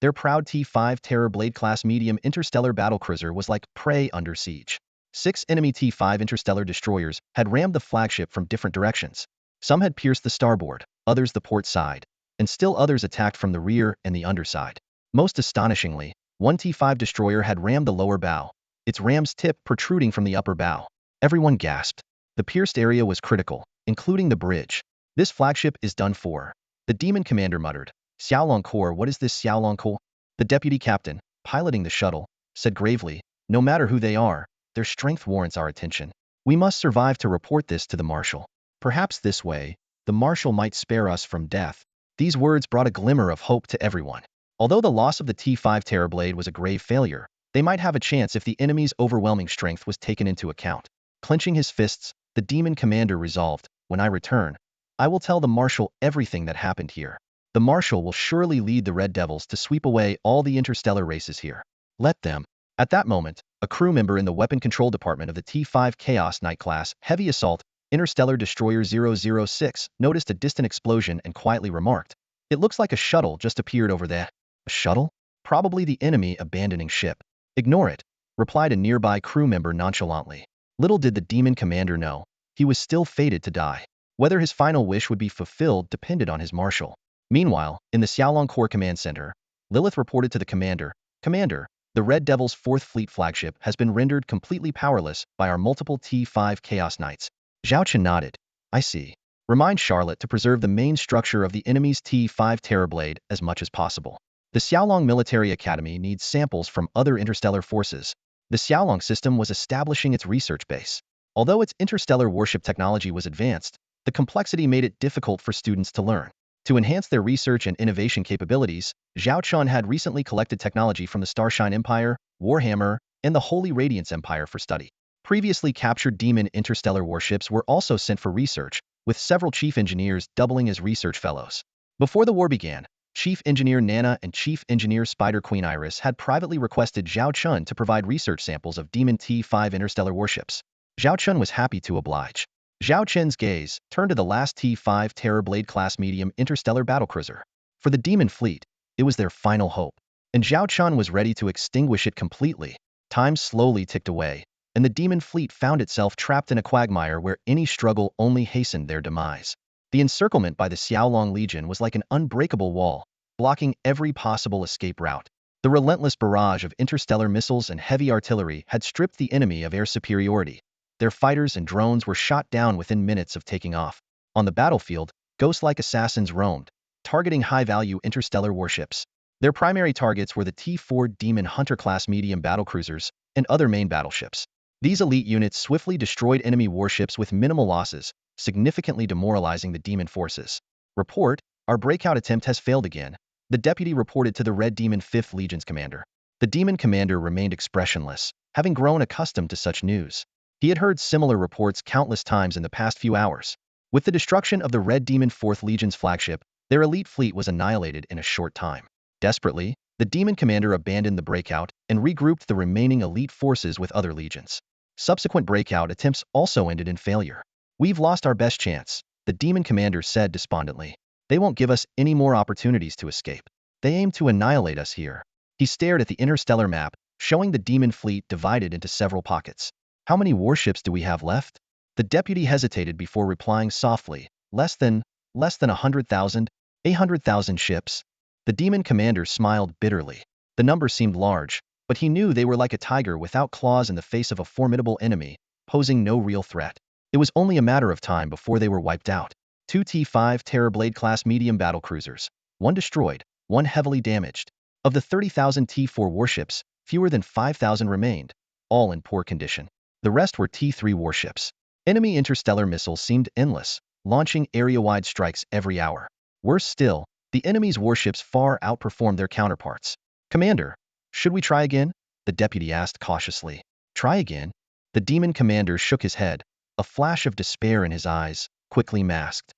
Their proud T-5 Terror Blade-class medium interstellar battlecruiser was like prey under siege. 6 enemy T-5 interstellar destroyers had rammed the flagship from different directions. Some had pierced the starboard, others the port side, and still others attacked from the rear and the underside. Most astonishingly, one T-5 destroyer had rammed the lower bow, its ram's tip protruding from the upper bow. Everyone gasped. The pierced area was critical, including the bridge. This flagship is done for, the demon commander muttered. Xiaolong Corps, what is this Xiaolong Corps? The deputy captain, piloting the shuttle, said gravely, no matter who they are, their strength warrants our attention. We must survive to report this to the marshal. Perhaps this way, the marshal might spare us from death. These words brought a glimmer of hope to everyone. Although the loss of the T-5 Terrorblade was a grave failure, they might have a chance if the enemy's overwhelming strength was taken into account. Clenching his fists, the demon commander resolved, when I return, I will tell the marshal everything that happened here. The marshal will surely lead the Red Devils to sweep away all the interstellar races here. Let them. At that moment, a crew member in the weapon control department of the T-5 Chaos Knight class Heavy Assault Interstellar Destroyer 006 noticed a distant explosion and quietly remarked, it looks like a shuttle just appeared over there. A shuttle? Probably the enemy abandoning ship. Ignore it, replied a nearby crew member nonchalantly. Little did the demon commander know, he was still fated to die. Whether his final wish would be fulfilled depended on his marshal. Meanwhile, in the Xiaolong Corps Command Center, Lilith reported to the commander, Commander, the Red Devil's 4th Fleet flagship has been rendered completely powerless by our multiple T-5 Chaos Knights. Zhao Chen nodded. I see. Remind Charlotte to preserve the main structure of the enemy's T-5 Terrorblade as much as possible. The Xiaolong Military Academy needs samples from other interstellar forces. The Xiaolong system was establishing its research base. Although its interstellar warship technology was advanced, the complexity made it difficult for students to learn. To enhance their research and innovation capabilities, Zhao Chun had recently collected technology from the Starshine Empire, Warhammer, and the Holy Radiance Empire for study. Previously captured demon interstellar warships were also sent for research, with several chief engineers doubling as research fellows. Before the war began, Chief Engineer Nana and Chief Engineer Spider Queen Iris had privately requested Zhao Chun to provide research samples of demon T-5 interstellar warships. Zhao Chun was happy to oblige. Zhao Chen's gaze turned to the last T-5 Terrorblade-class medium interstellar battlecruiser. For the demon fleet, it was their final hope, and Zhao Chun was ready to extinguish it completely. Time slowly ticked away, and the demon fleet found itself trapped in a quagmire where any struggle only hastened their demise. The encirclement by the Xiaolong Legion was like an unbreakable wall, blocking every possible escape route. The relentless barrage of interstellar missiles and heavy artillery had stripped the enemy of air superiority. Their fighters and drones were shot down within minutes of taking off. On the battlefield, ghost-like assassins roamed, targeting high-value interstellar warships. Their primary targets were the T-4 Demon Hunter-class medium battlecruisers and other main battleships. These elite units swiftly destroyed enemy warships with minimal losses, significantly demoralizing the demon forces. Report, our breakout attempt has failed again, the deputy reported to the Red Demon 5th Legion's commander. The demon commander remained expressionless, having grown accustomed to such news. He had heard similar reports countless times in the past few hours. With the destruction of the Red Demon 4th Legion's flagship, their elite fleet was annihilated in a short time. Desperately, the demon commander abandoned the breakout and regrouped the remaining elite forces with other legions. Subsequent breakout attempts also ended in failure. We've lost our best chance, the demon commander said despondently. They won't give us any more opportunities to escape. They aim to annihilate us here. He stared at the interstellar map, showing the demon fleet divided into several pockets. How many warships do we have left? The deputy hesitated before replying softly, less than 100,000, 800,000 ships. The demon commander smiled bitterly. The number seemed large, but he knew they were like a tiger without claws in the face of a formidable enemy, posing no real threat. It was only a matter of time before they were wiped out. 2 T5 Terrorblade-class medium battlecruisers, 1 destroyed, 1 heavily damaged. Of the 30,000 T4 warships, fewer than 5,000 remained, all in poor condition. The rest were T3 warships. Enemy interstellar missiles seemed endless, launching area-wide strikes every hour. Worse still, the enemy's warships far outperformed their counterparts. "Commander, should we try again?" the deputy asked cautiously. "Try again?" The demon commander shook his head, a flash of despair in his eyes, quickly masked.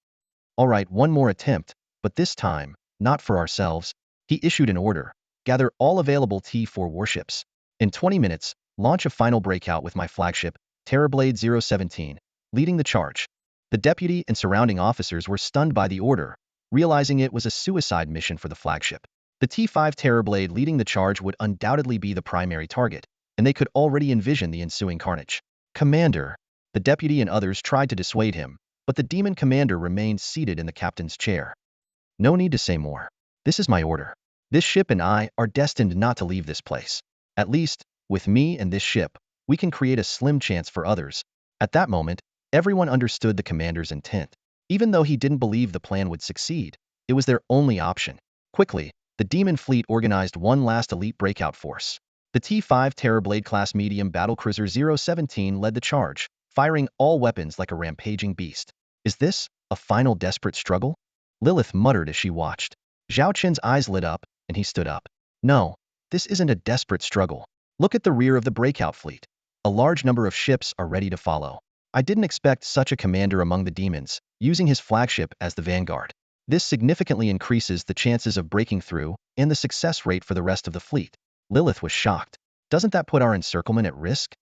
"All right, one more attempt, but this time, not for ourselves." He issued an order: "Gather all available T4 warships. In 20 minutes, launch a final breakout with my flagship, Terrorblade 017, leading the charge." The deputy and surrounding officers were stunned by the order, realizing it was a suicide mission for the flagship. The T5 Terrorblade leading the charge would undoubtedly be the primary target, and they could already envision the ensuing carnage. "Commander," the deputy and others tried to dissuade him, but the demon commander remained seated in the captain's chair. "No need to say more. This is my order. This ship and I are destined not to leave this place. At least, with me and this ship, we can create a slim chance for others." At that moment, everyone understood the commander's intent. Even though he didn't believe the plan would succeed, it was their only option. Quickly, the demon fleet organized one last elite breakout force. The T5 Terrorblade-class medium battlecruiser 017 led the charge, firing all weapons like a rampaging beast. "Is this a final desperate struggle?" Lilith muttered as she watched. Zhao Qin's eyes lit up, and he stood up. "No, this isn't a desperate struggle. Look at the rear of the breakout fleet. A large number of ships are ready to follow. I didn't expect such a commander among the demons, using his flagship as the vanguard. This significantly increases the chances of breaking through and the success rate for the rest of the fleet." Lilith was shocked. "Doesn't that put our encirclement at risk?"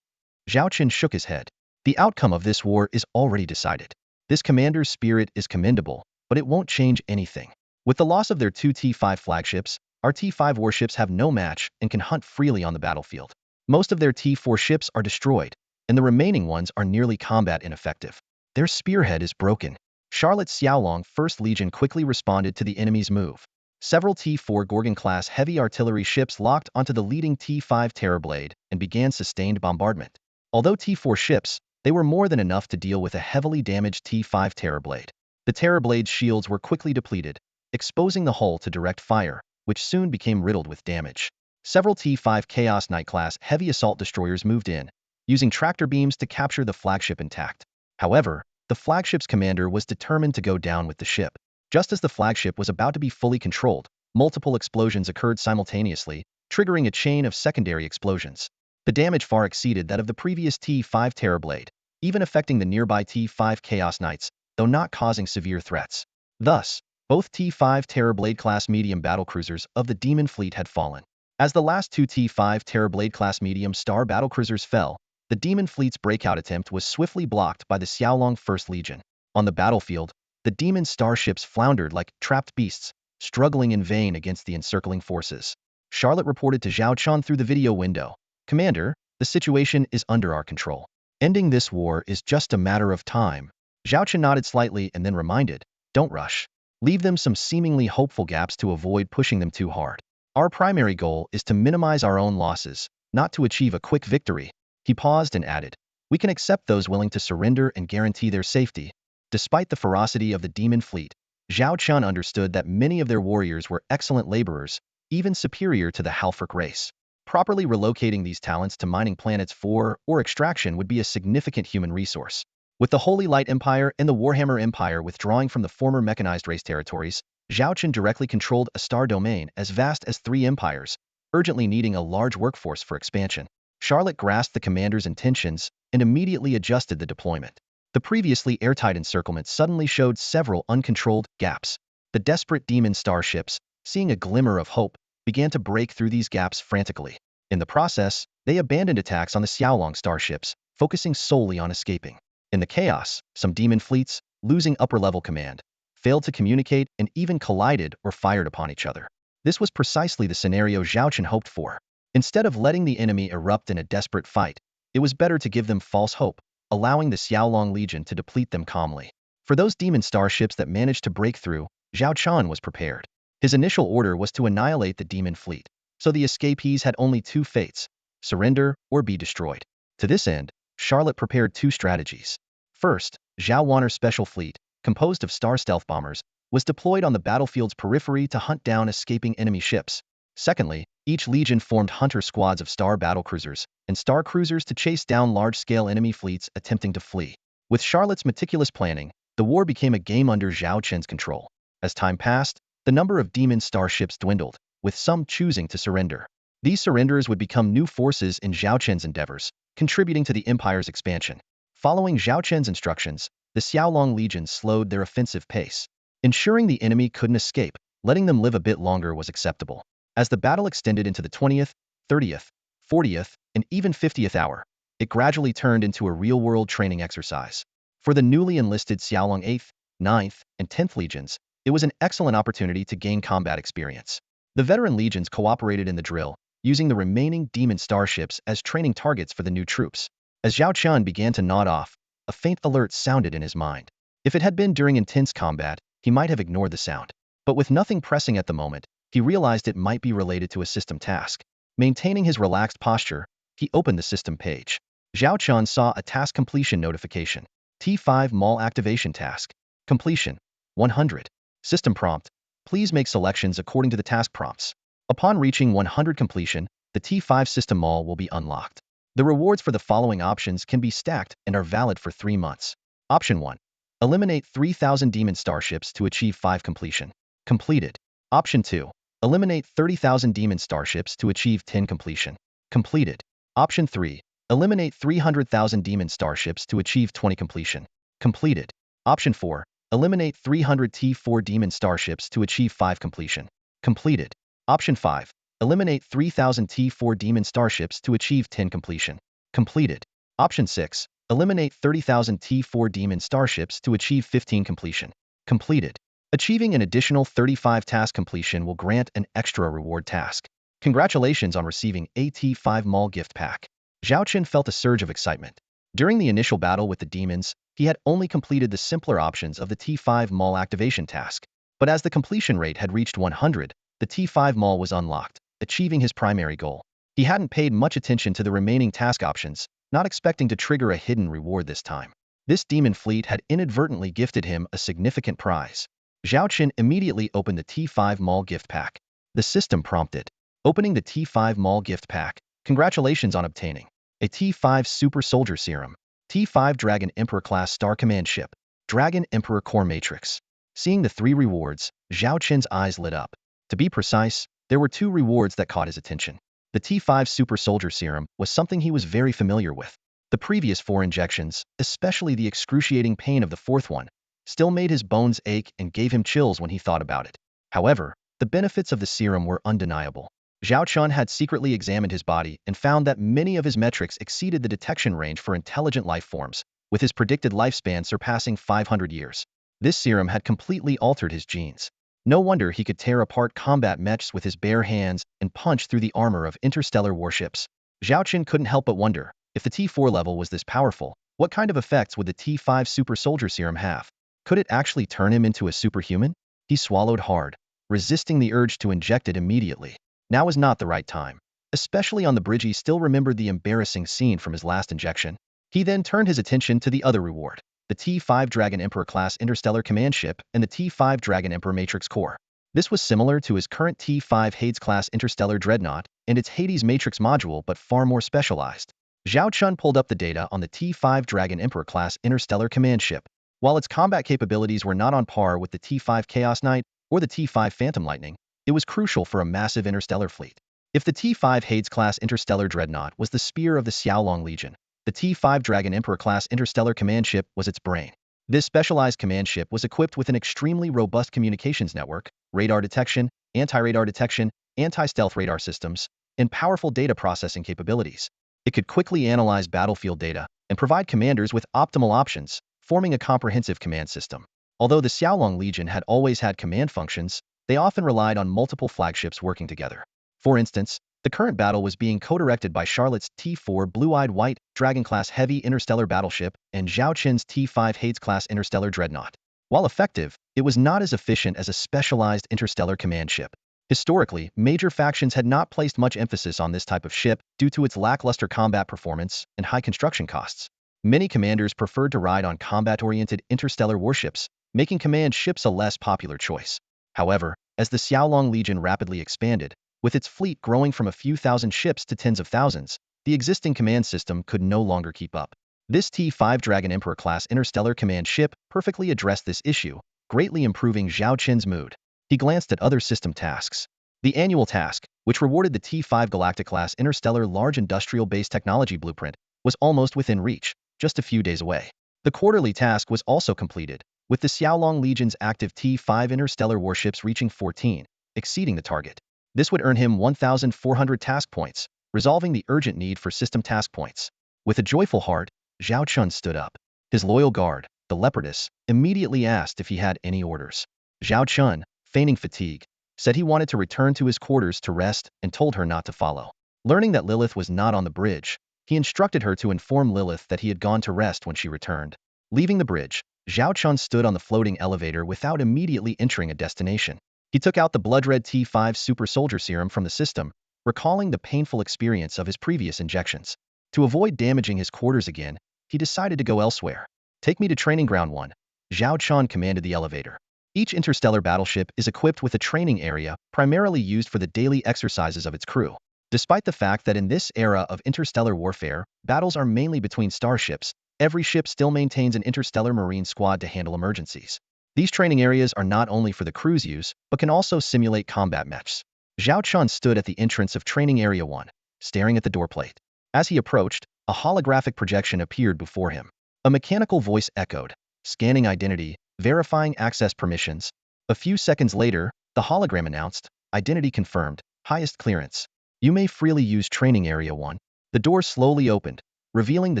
Zhao Qin shook his head. "The outcome of this war is already decided. This commander's spirit is commendable, but it won't change anything. With the loss of their 2 T5 flagships, our T5 warships have no match and can hunt freely on the battlefield. Most of their T4 ships are destroyed, and the remaining ones are nearly combat ineffective. Their spearhead is broken." Charlotte's Xiaolong 1st Legion quickly responded to the enemy's move. Several T4 Gorgon-class heavy artillery ships locked onto the leading T5 Terrorblade and began sustained bombardment. Although T4 ships, they were more than enough to deal with a heavily damaged T5 Terrorblade. The Terrorblade's shields were quickly depleted, exposing the hull to direct fire, which soon became riddled with damage. Several T5 Chaos Knight-class heavy assault destroyers moved in, using tractor beams to capture the flagship intact. However, the flagship's commander was determined to go down with the ship. Just as the flagship was about to be fully controlled, multiple explosions occurred simultaneously, triggering a chain of secondary explosions. The damage far exceeded that of the previous T5 Terrorblade, even affecting the nearby T5 Chaos Knights, though not causing severe threats. Thus, both T5 Terrorblade-class medium battlecruisers of the Demon Fleet had fallen. As the last 2 T5 Terrorblade-class medium star battlecruisers fell, the Demon Fleet's breakout attempt was swiftly blocked by the Xiaolong 1st Legion. On the battlefield, the demon starships floundered like trapped beasts, struggling in vain against the encircling forces. Charlotte reported to Zhao Qin through the video window. "Commander, the situation is under our control. Ending this war is just a matter of time." Zhao Qin nodded slightly and then reminded, "Don't rush. Leave them some seemingly hopeful gaps to avoid pushing them too hard. Our primary goal is to minimize our own losses, not to achieve a quick victory." He paused and added, "We can accept those willing to surrender and guarantee their safety." Despite the ferocity of the demon fleet, Zhao Qin understood that many of their warriors were excellent laborers, even superior to the Halfric race. Properly relocating these talents to mining planets for or extraction would be a significant human resource. With the Holy Light Empire and the Warhammer Empire withdrawing from the former mechanized race territories, Zhao Qin directly controlled a star domain as vast as 3 empires, urgently needing a large workforce for expansion. Charlotte grasped the commander's intentions and immediately adjusted the deployment. The previously airtight encirclement suddenly showed several uncontrolled gaps. The desperate demon starships, seeing a glimmer of hope, began to break through these gaps frantically. In the process, they abandoned attacks on the Xiaolong starships, focusing solely on escaping. In the chaos, some demon fleets, losing upper-level command, failed to communicate and even collided or fired upon each other. This was precisely the scenario Zhao Qin hoped for. Instead of letting the enemy erupt in a desperate fight, it was better to give them false hope, allowing the Xiaolong Legion to deplete them calmly. For those demon starships that managed to break through, Zhao Qin was prepared. His initial order was to annihilate the demon fleet, so the escapees had only 2 fates: surrender or be destroyed. To this end, Charlotte prepared 2 strategies. First, Zhao Wanner's special fleet, composed of star stealth bombers, was deployed on the battlefield's periphery to hunt down escaping enemy ships. Secondly, each legion formed hunter squads of star battlecruisers and star cruisers to chase down large-scale enemy fleets attempting to flee. With Charlotte's meticulous planning, the war became a game under Zhao Qian's control. As time passed, the number of demon starships dwindled, with some choosing to surrender. These surrenders would become new forces in Zhao Qian's endeavors, contributing to the empire's expansion. Following Zhao Qian's instructions, the Xiaolong legions slowed their offensive pace. Ensuring the enemy couldn't escape, letting them live a bit longer was acceptable. As the battle extended into the 20th, 30th, 40th, and even 50th hour, it gradually turned into a real-world training exercise. For the newly enlisted Xiaolong 8th, 9th, and 10th legions, it was an excellent opportunity to gain combat experience. The veteran legions cooperated in the drill, using the remaining demon starships as training targets for the new troops. As Zhao Qian began to nod off, a faint alert sounded in his mind. If it had been during intense combat, he might have ignored the sound. But with nothing pressing at the moment, he realized it might be related to a system task. Maintaining his relaxed posture, he opened the system page. Zhao Qian saw a task completion notification. T5 Mall Activation Task. Completion. 100. System prompt. Please make selections according to the task prompts. Upon reaching 100 completion, the T5 system mall will be unlocked. The rewards for the following options can be stacked and are valid for 3 months. Option 1. Eliminate 3,000 demon starships to achieve 5 completion. Completed. Option 2. Eliminate 30,000 demon starships to achieve 10 completion. Completed. Option 3. Eliminate 300,000 demon starships to achieve 20 completion. Completed. Option 4. Eliminate 300 T4 demon starships to achieve 5 completion. Completed. Option 5. Eliminate 3,000 T4 demon starships to achieve 10 completion. Completed. Option 6. Eliminate 30,000 T4 demon starships to achieve 15 completion. Completed. Achieving an additional 35 task completion will grant an extra reward task. Congratulations on receiving a T5 Mall gift pack. Zhao Qian felt a surge of excitement. During the initial battle with the demons, he had only completed the simpler options of the T5 Mall activation task. But as the completion rate had reached 100, the T5 Mall was unlocked, achieving his primary goal. He hadn't paid much attention to the remaining task options, not expecting to trigger a hidden reward this time. This demon fleet had inadvertently gifted him a significant prize. Zhao Qian immediately opened the T5 Mall gift pack. The system prompted. Opening the T5 Mall gift pack. Congratulations on obtaining a T5 Super Soldier Serum, T5 Dragon Emperor Class Star Command Ship, Dragon Emperor Core Matrix. Seeing the 3 rewards, Zhao Qian's eyes lit up. To be precise, there were 2 rewards that caught his attention. The T5 Super Soldier Serum was something he was very familiar with. The previous 4 injections, especially the excruciating pain of the 4th one, still made his bones ache and gave him chills when he thought about it. However, the benefits of the serum were undeniable. Zhao Qian had secretly examined his body and found that many of his metrics exceeded the detection range for intelligent life forms, with his predicted lifespan surpassing 500 years. This serum had completely altered his genes. No wonder he could tear apart combat mechs with his bare hands and punch through the armor of interstellar warships. Zhao Qian couldn't help but wonder, if the T4 level was this powerful, what kind of effects would the T5 Super Soldier Serum have? Could it actually turn him into a superhuman? He swallowed hard, resisting the urge to inject it immediately. Now was not the right time. Especially on the bridge, he still remembered the embarrassing scene from his last injection. He then turned his attention to the other reward, the T5 Dragon Emperor Class Interstellar Command Ship and the T5 Dragon Emperor Matrix Core. This was similar to his current T5 Hades Class Interstellar Dreadnought and its Hades Matrix module, but far more specialized. Zhao Qian pulled up the data on the T5 Dragon Emperor Class Interstellar Command Ship. While its combat capabilities were not on par with the T5 Chaos Knight or the T5 Phantom Lightning, it was crucial for a massive interstellar fleet. If the T5 Hades-class Interstellar Dreadnought was the spear of the Xiaolong Legion, the T5 Dragon Emperor-class Interstellar Command Ship was its brain. This specialized command ship was equipped with an extremely robust communications network, radar detection, anti-radar detection, anti-stealth radar systems, and powerful data processing capabilities. It could quickly analyze battlefield data and provide commanders with optimal options, forming a comprehensive command system. Although the Xiaolong Legion had always had command functions, they often relied on multiple flagships working together. For instance, the current battle was being co-directed by Charlotte's T4 Blue-Eyed White Dragon-class Heavy Interstellar Battleship and Zhao Qian's T5 Hades-class Interstellar Dreadnought. While effective, it was not as efficient as a specialized interstellar command ship. Historically, major factions had not placed much emphasis on this type of ship due to its lackluster combat performance and high construction costs. Many commanders preferred to ride on combat-oriented interstellar warships, making command ships a less popular choice. However, as the Xiaolong Legion rapidly expanded, with its fleet growing from a few thousand ships to tens of thousands, the existing command system could no longer keep up. This T5 Dragon Emperor-class interstellar command ship perfectly addressed this issue, greatly improving Zhao Qin's mood. He glanced at other system tasks. The annual task, which rewarded the T5 Galactic-class interstellar large industrial-based technology blueprint, was almost within reach, just a few days away. The quarterly task was also completed, with the Xiaolong Legion's active T5 interstellar warships reaching 14, exceeding the target. This would earn him 1,400 task points, resolving the urgent need for system task points. With a joyful heart, Zhao Chun stood up. His loyal guard, the Leopardess, immediately asked if he had any orders. Zhao Chun, feigning fatigue, said he wanted to return to his quarters to rest and told her not to follow. Learning that Lilith was not on the bridge, he instructed her to inform Lilith that he had gone to rest when she returned. Leaving the bridge, Zhao Chun stood on the floating elevator without immediately entering a destination. He took out the blood-red T5 super soldier serum from the system, recalling the painful experience of his previous injections. To avoid damaging his quarters again, he decided to go elsewhere. Take me to Training Ground 1, Zhao Chun commanded the elevator. Each interstellar battleship is equipped with a training area primarily used for the daily exercises of its crew. Despite the fact that in this era of interstellar warfare, battles are mainly between starships, every ship still maintains an interstellar marine squad to handle emergencies. These training areas are not only for the crew's use, but can also simulate combat matches. Zhao Chun stood at the entrance of Training Area 1, staring at the door plate. As he approached, a holographic projection appeared before him. A mechanical voice echoed, scanning identity, verifying access permissions. A few seconds later, the hologram announced, identity confirmed, highest clearance. You may freely use Training Area 1. The door slowly opened, revealing the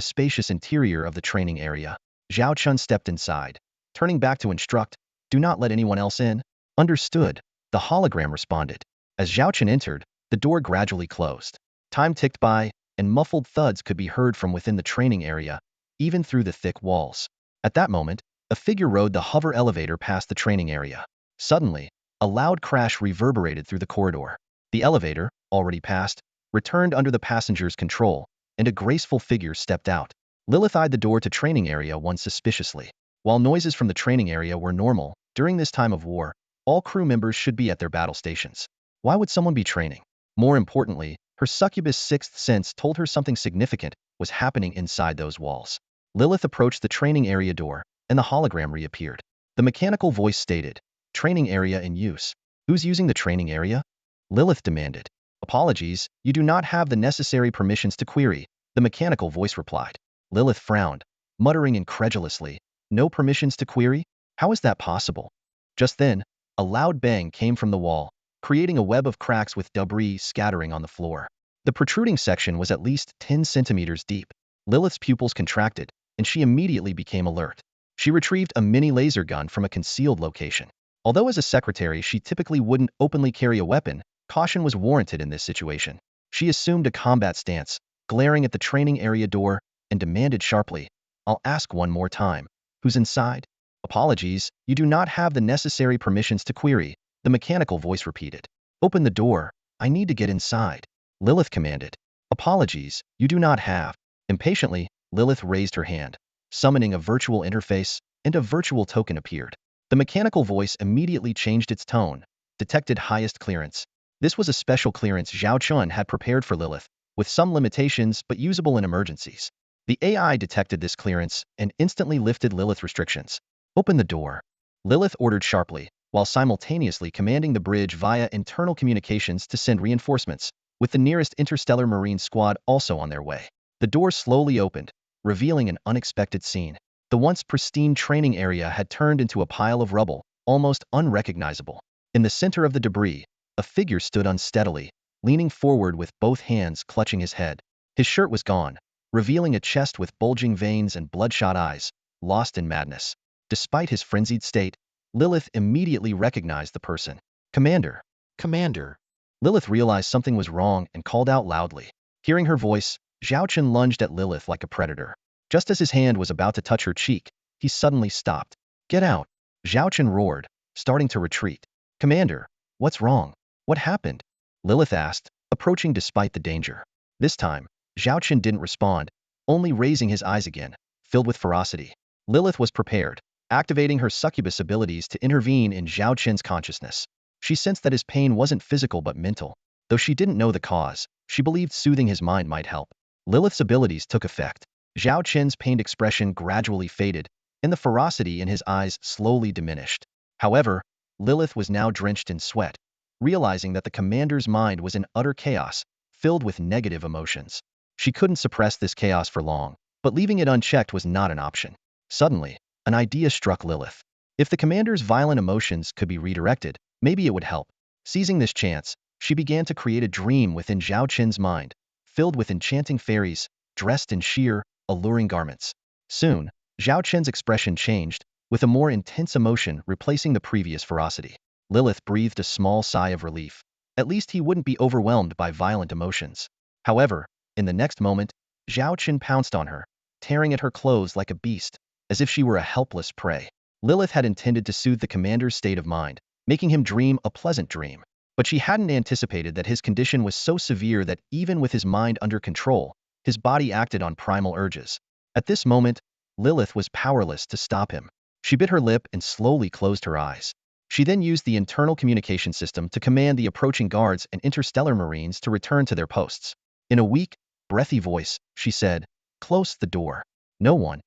spacious interior of the training area. Zhao Chun stepped inside, turning back to instruct, do not let anyone else in. Understood, the hologram responded. As Zhao Chun entered, the door gradually closed. Time ticked by, and muffled thuds could be heard from within the training area, even through the thick walls. At that moment, a figure rode the hover elevator past the training area. Suddenly, a loud crash reverberated through the corridor. The elevator, already passed, returned under the passenger's control, and a graceful figure stepped out. Lilith eyed the door to Training Area 1 suspiciously. While noises from the training area were normal, during this time of war, all crew members should be at their battle stations. Why would someone be training? More importantly, her succubus sixth sense told her something significant was happening inside those walls. Lilith approached the training area door, and the hologram reappeared. The mechanical voice stated, training area in use. Who's using the training area? Lilith demanded. Apologies, you do not have the necessary permissions to query, the mechanical voice replied. Lilith frowned, muttering incredulously, no permissions to query? How is that possible? Just then, a loud bang came from the wall, creating a web of cracks with debris scattering on the floor. The protruding section was at least 10 centimeters deep. Lilith's pupils contracted, and she immediately became alert. She retrieved a mini laser gun from a concealed location. Although as a secretary she typically wouldn't openly carry a weapon, caution was warranted in this situation. She assumed a combat stance, glaring at the training area door, and demanded sharply, I'll ask one more time. Who's inside? Apologies, you do not have the necessary permissions to query, the mechanical voice repeated. Open the door, I need to get inside. Lilith commanded. Apologies, you do not have. Impatiently, Lilith raised her hand, summoning a virtual interface, and a virtual token appeared. The mechanical voice immediately changed its tone, detected highest clearance. This was a special clearance Zhao Chun had prepared for Lilith, with some limitations but usable in emergencies. The AI detected this clearance and instantly lifted Lilith restrictions. Open the door. Lilith ordered sharply, while simultaneously commanding the bridge via internal communications to send reinforcements, with the nearest interstellar marine squad also on their way. The door slowly opened, revealing an unexpected scene. The once pristine training area had turned into a pile of rubble, almost unrecognizable. In the center of the debris, a figure stood unsteadily, leaning forward with both hands clutching his head. His shirt was gone, revealing a chest with bulging veins and bloodshot eyes, lost in madness. Despite his frenzied state, Lilith immediately recognized the person. Commander! Commander! Lilith realized something was wrong and called out loudly. Hearing her voice, Zhao Chun lunged at Lilith like a predator. Just as his hand was about to touch her cheek, he suddenly stopped. Get out! Zhao Chun roared, starting to retreat. Commander! What's wrong? What happened? Lilith asked, approaching despite the danger. This time, Zhao Chun didn't respond, only raising his eyes again, filled with ferocity. Lilith was prepared. activating her succubus abilities to intervene in Zhao Qin's consciousness. She sensed that his pain wasn't physical but mental. Though she didn't know the cause, she believed soothing his mind might help. Lilith's abilities took effect. Zhao Qin's pained expression gradually faded, and the ferocity in his eyes slowly diminished. However, Lilith was now drenched in sweat, realizing that the commander's mind was in utter chaos, filled with negative emotions. She couldn't suppress this chaos for long, but leaving it unchecked was not an option. Suddenly, an idea struck Lilith. If the commander's violent emotions could be redirected, maybe it would help. Seizing this chance, she began to create a dream within Zhao Qin's mind, filled with enchanting fairies, dressed in sheer, alluring garments. Soon, Zhao Qin's expression changed, with a more intense emotion replacing the previous ferocity. Lilith breathed a small sigh of relief. At least he wouldn't be overwhelmed by violent emotions. However, in the next moment, Zhao Qin pounced on her, tearing at her clothes like a beast, as if she were a helpless prey. Lilith had intended to soothe the commander's state of mind, making him dream a pleasant dream. But she hadn't anticipated that his condition was so severe that even with his mind under control, his body acted on primal urges. At this moment, Lilith was powerless to stop him. She bit her lip and slowly closed her eyes. She then used the internal communication system to command the approaching guards and interstellar marines to return to their posts. In a weak, breathy voice, she said, "Close the door. No one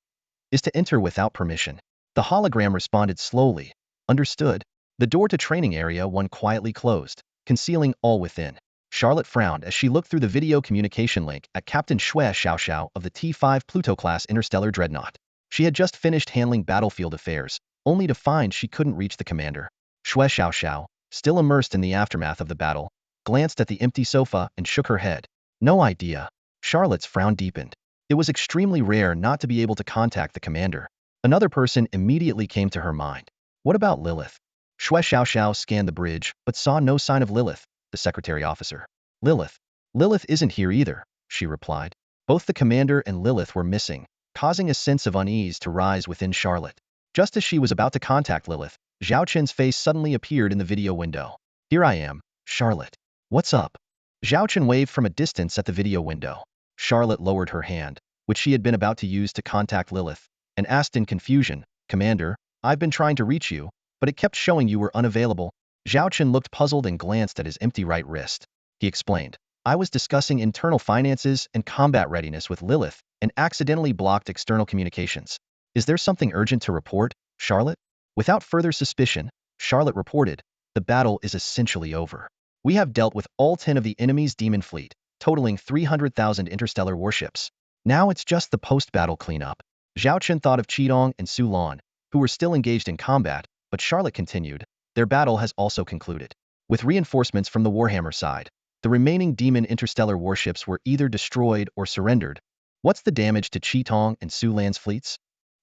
is to enter without permission." The hologram responded slowly, "Understood." The door to training area 1 quietly closed, concealing all within. Charlotte frowned as she looked through the video communication link at Captain Xue Xiaoxiao of the T5 Pluto-class interstellar dreadnought. She had just finished handling battlefield affairs, only to find she couldn't reach the commander. Xue Xiaoxiao, still immersed in the aftermath of the battle, glanced at the empty sofa and shook her head. No idea. Charlotte's frown deepened. It was extremely rare not to be able to contact the commander. Another person immediately came to her mind. What about Lilith? Xue Xiaoxiao scanned the bridge, but saw no sign of Lilith, the secretary officer. Lilith isn't here either, she replied. Both the commander and Lilith were missing, causing a sense of unease to rise within Charlotte. Just as she was about to contact Lilith, Zhao Qin's face suddenly appeared in the video window. "Here I am, Charlotte. What's up?" Zhao Qin waved from a distance at the video window. Charlotte lowered her hand, which she had been about to use to contact Lilith, and asked in confusion, "Commander, I've been trying to reach you, but it kept showing you were unavailable." Zhao Qin looked puzzled and glanced at his empty right wrist. He explained, "I was discussing internal finances and combat readiness with Lilith and accidentally blocked external communications. Is there something urgent to report, Charlotte?" Without further suspicion, Charlotte reported, "The battle is essentially over. We have dealt with all 10 of the enemy's demon fleet, totaling 300,000 interstellar warships. Now it's just the post-battle cleanup." Zhao Qin thought of Qidong and Su Lan, who were still engaged in combat, but Charlotte continued, "Their battle has also concluded. With reinforcements from the Warhammer side, the remaining demon interstellar warships were either destroyed or surrendered." "What's the damage to Qitong and Su Lan's fleets?"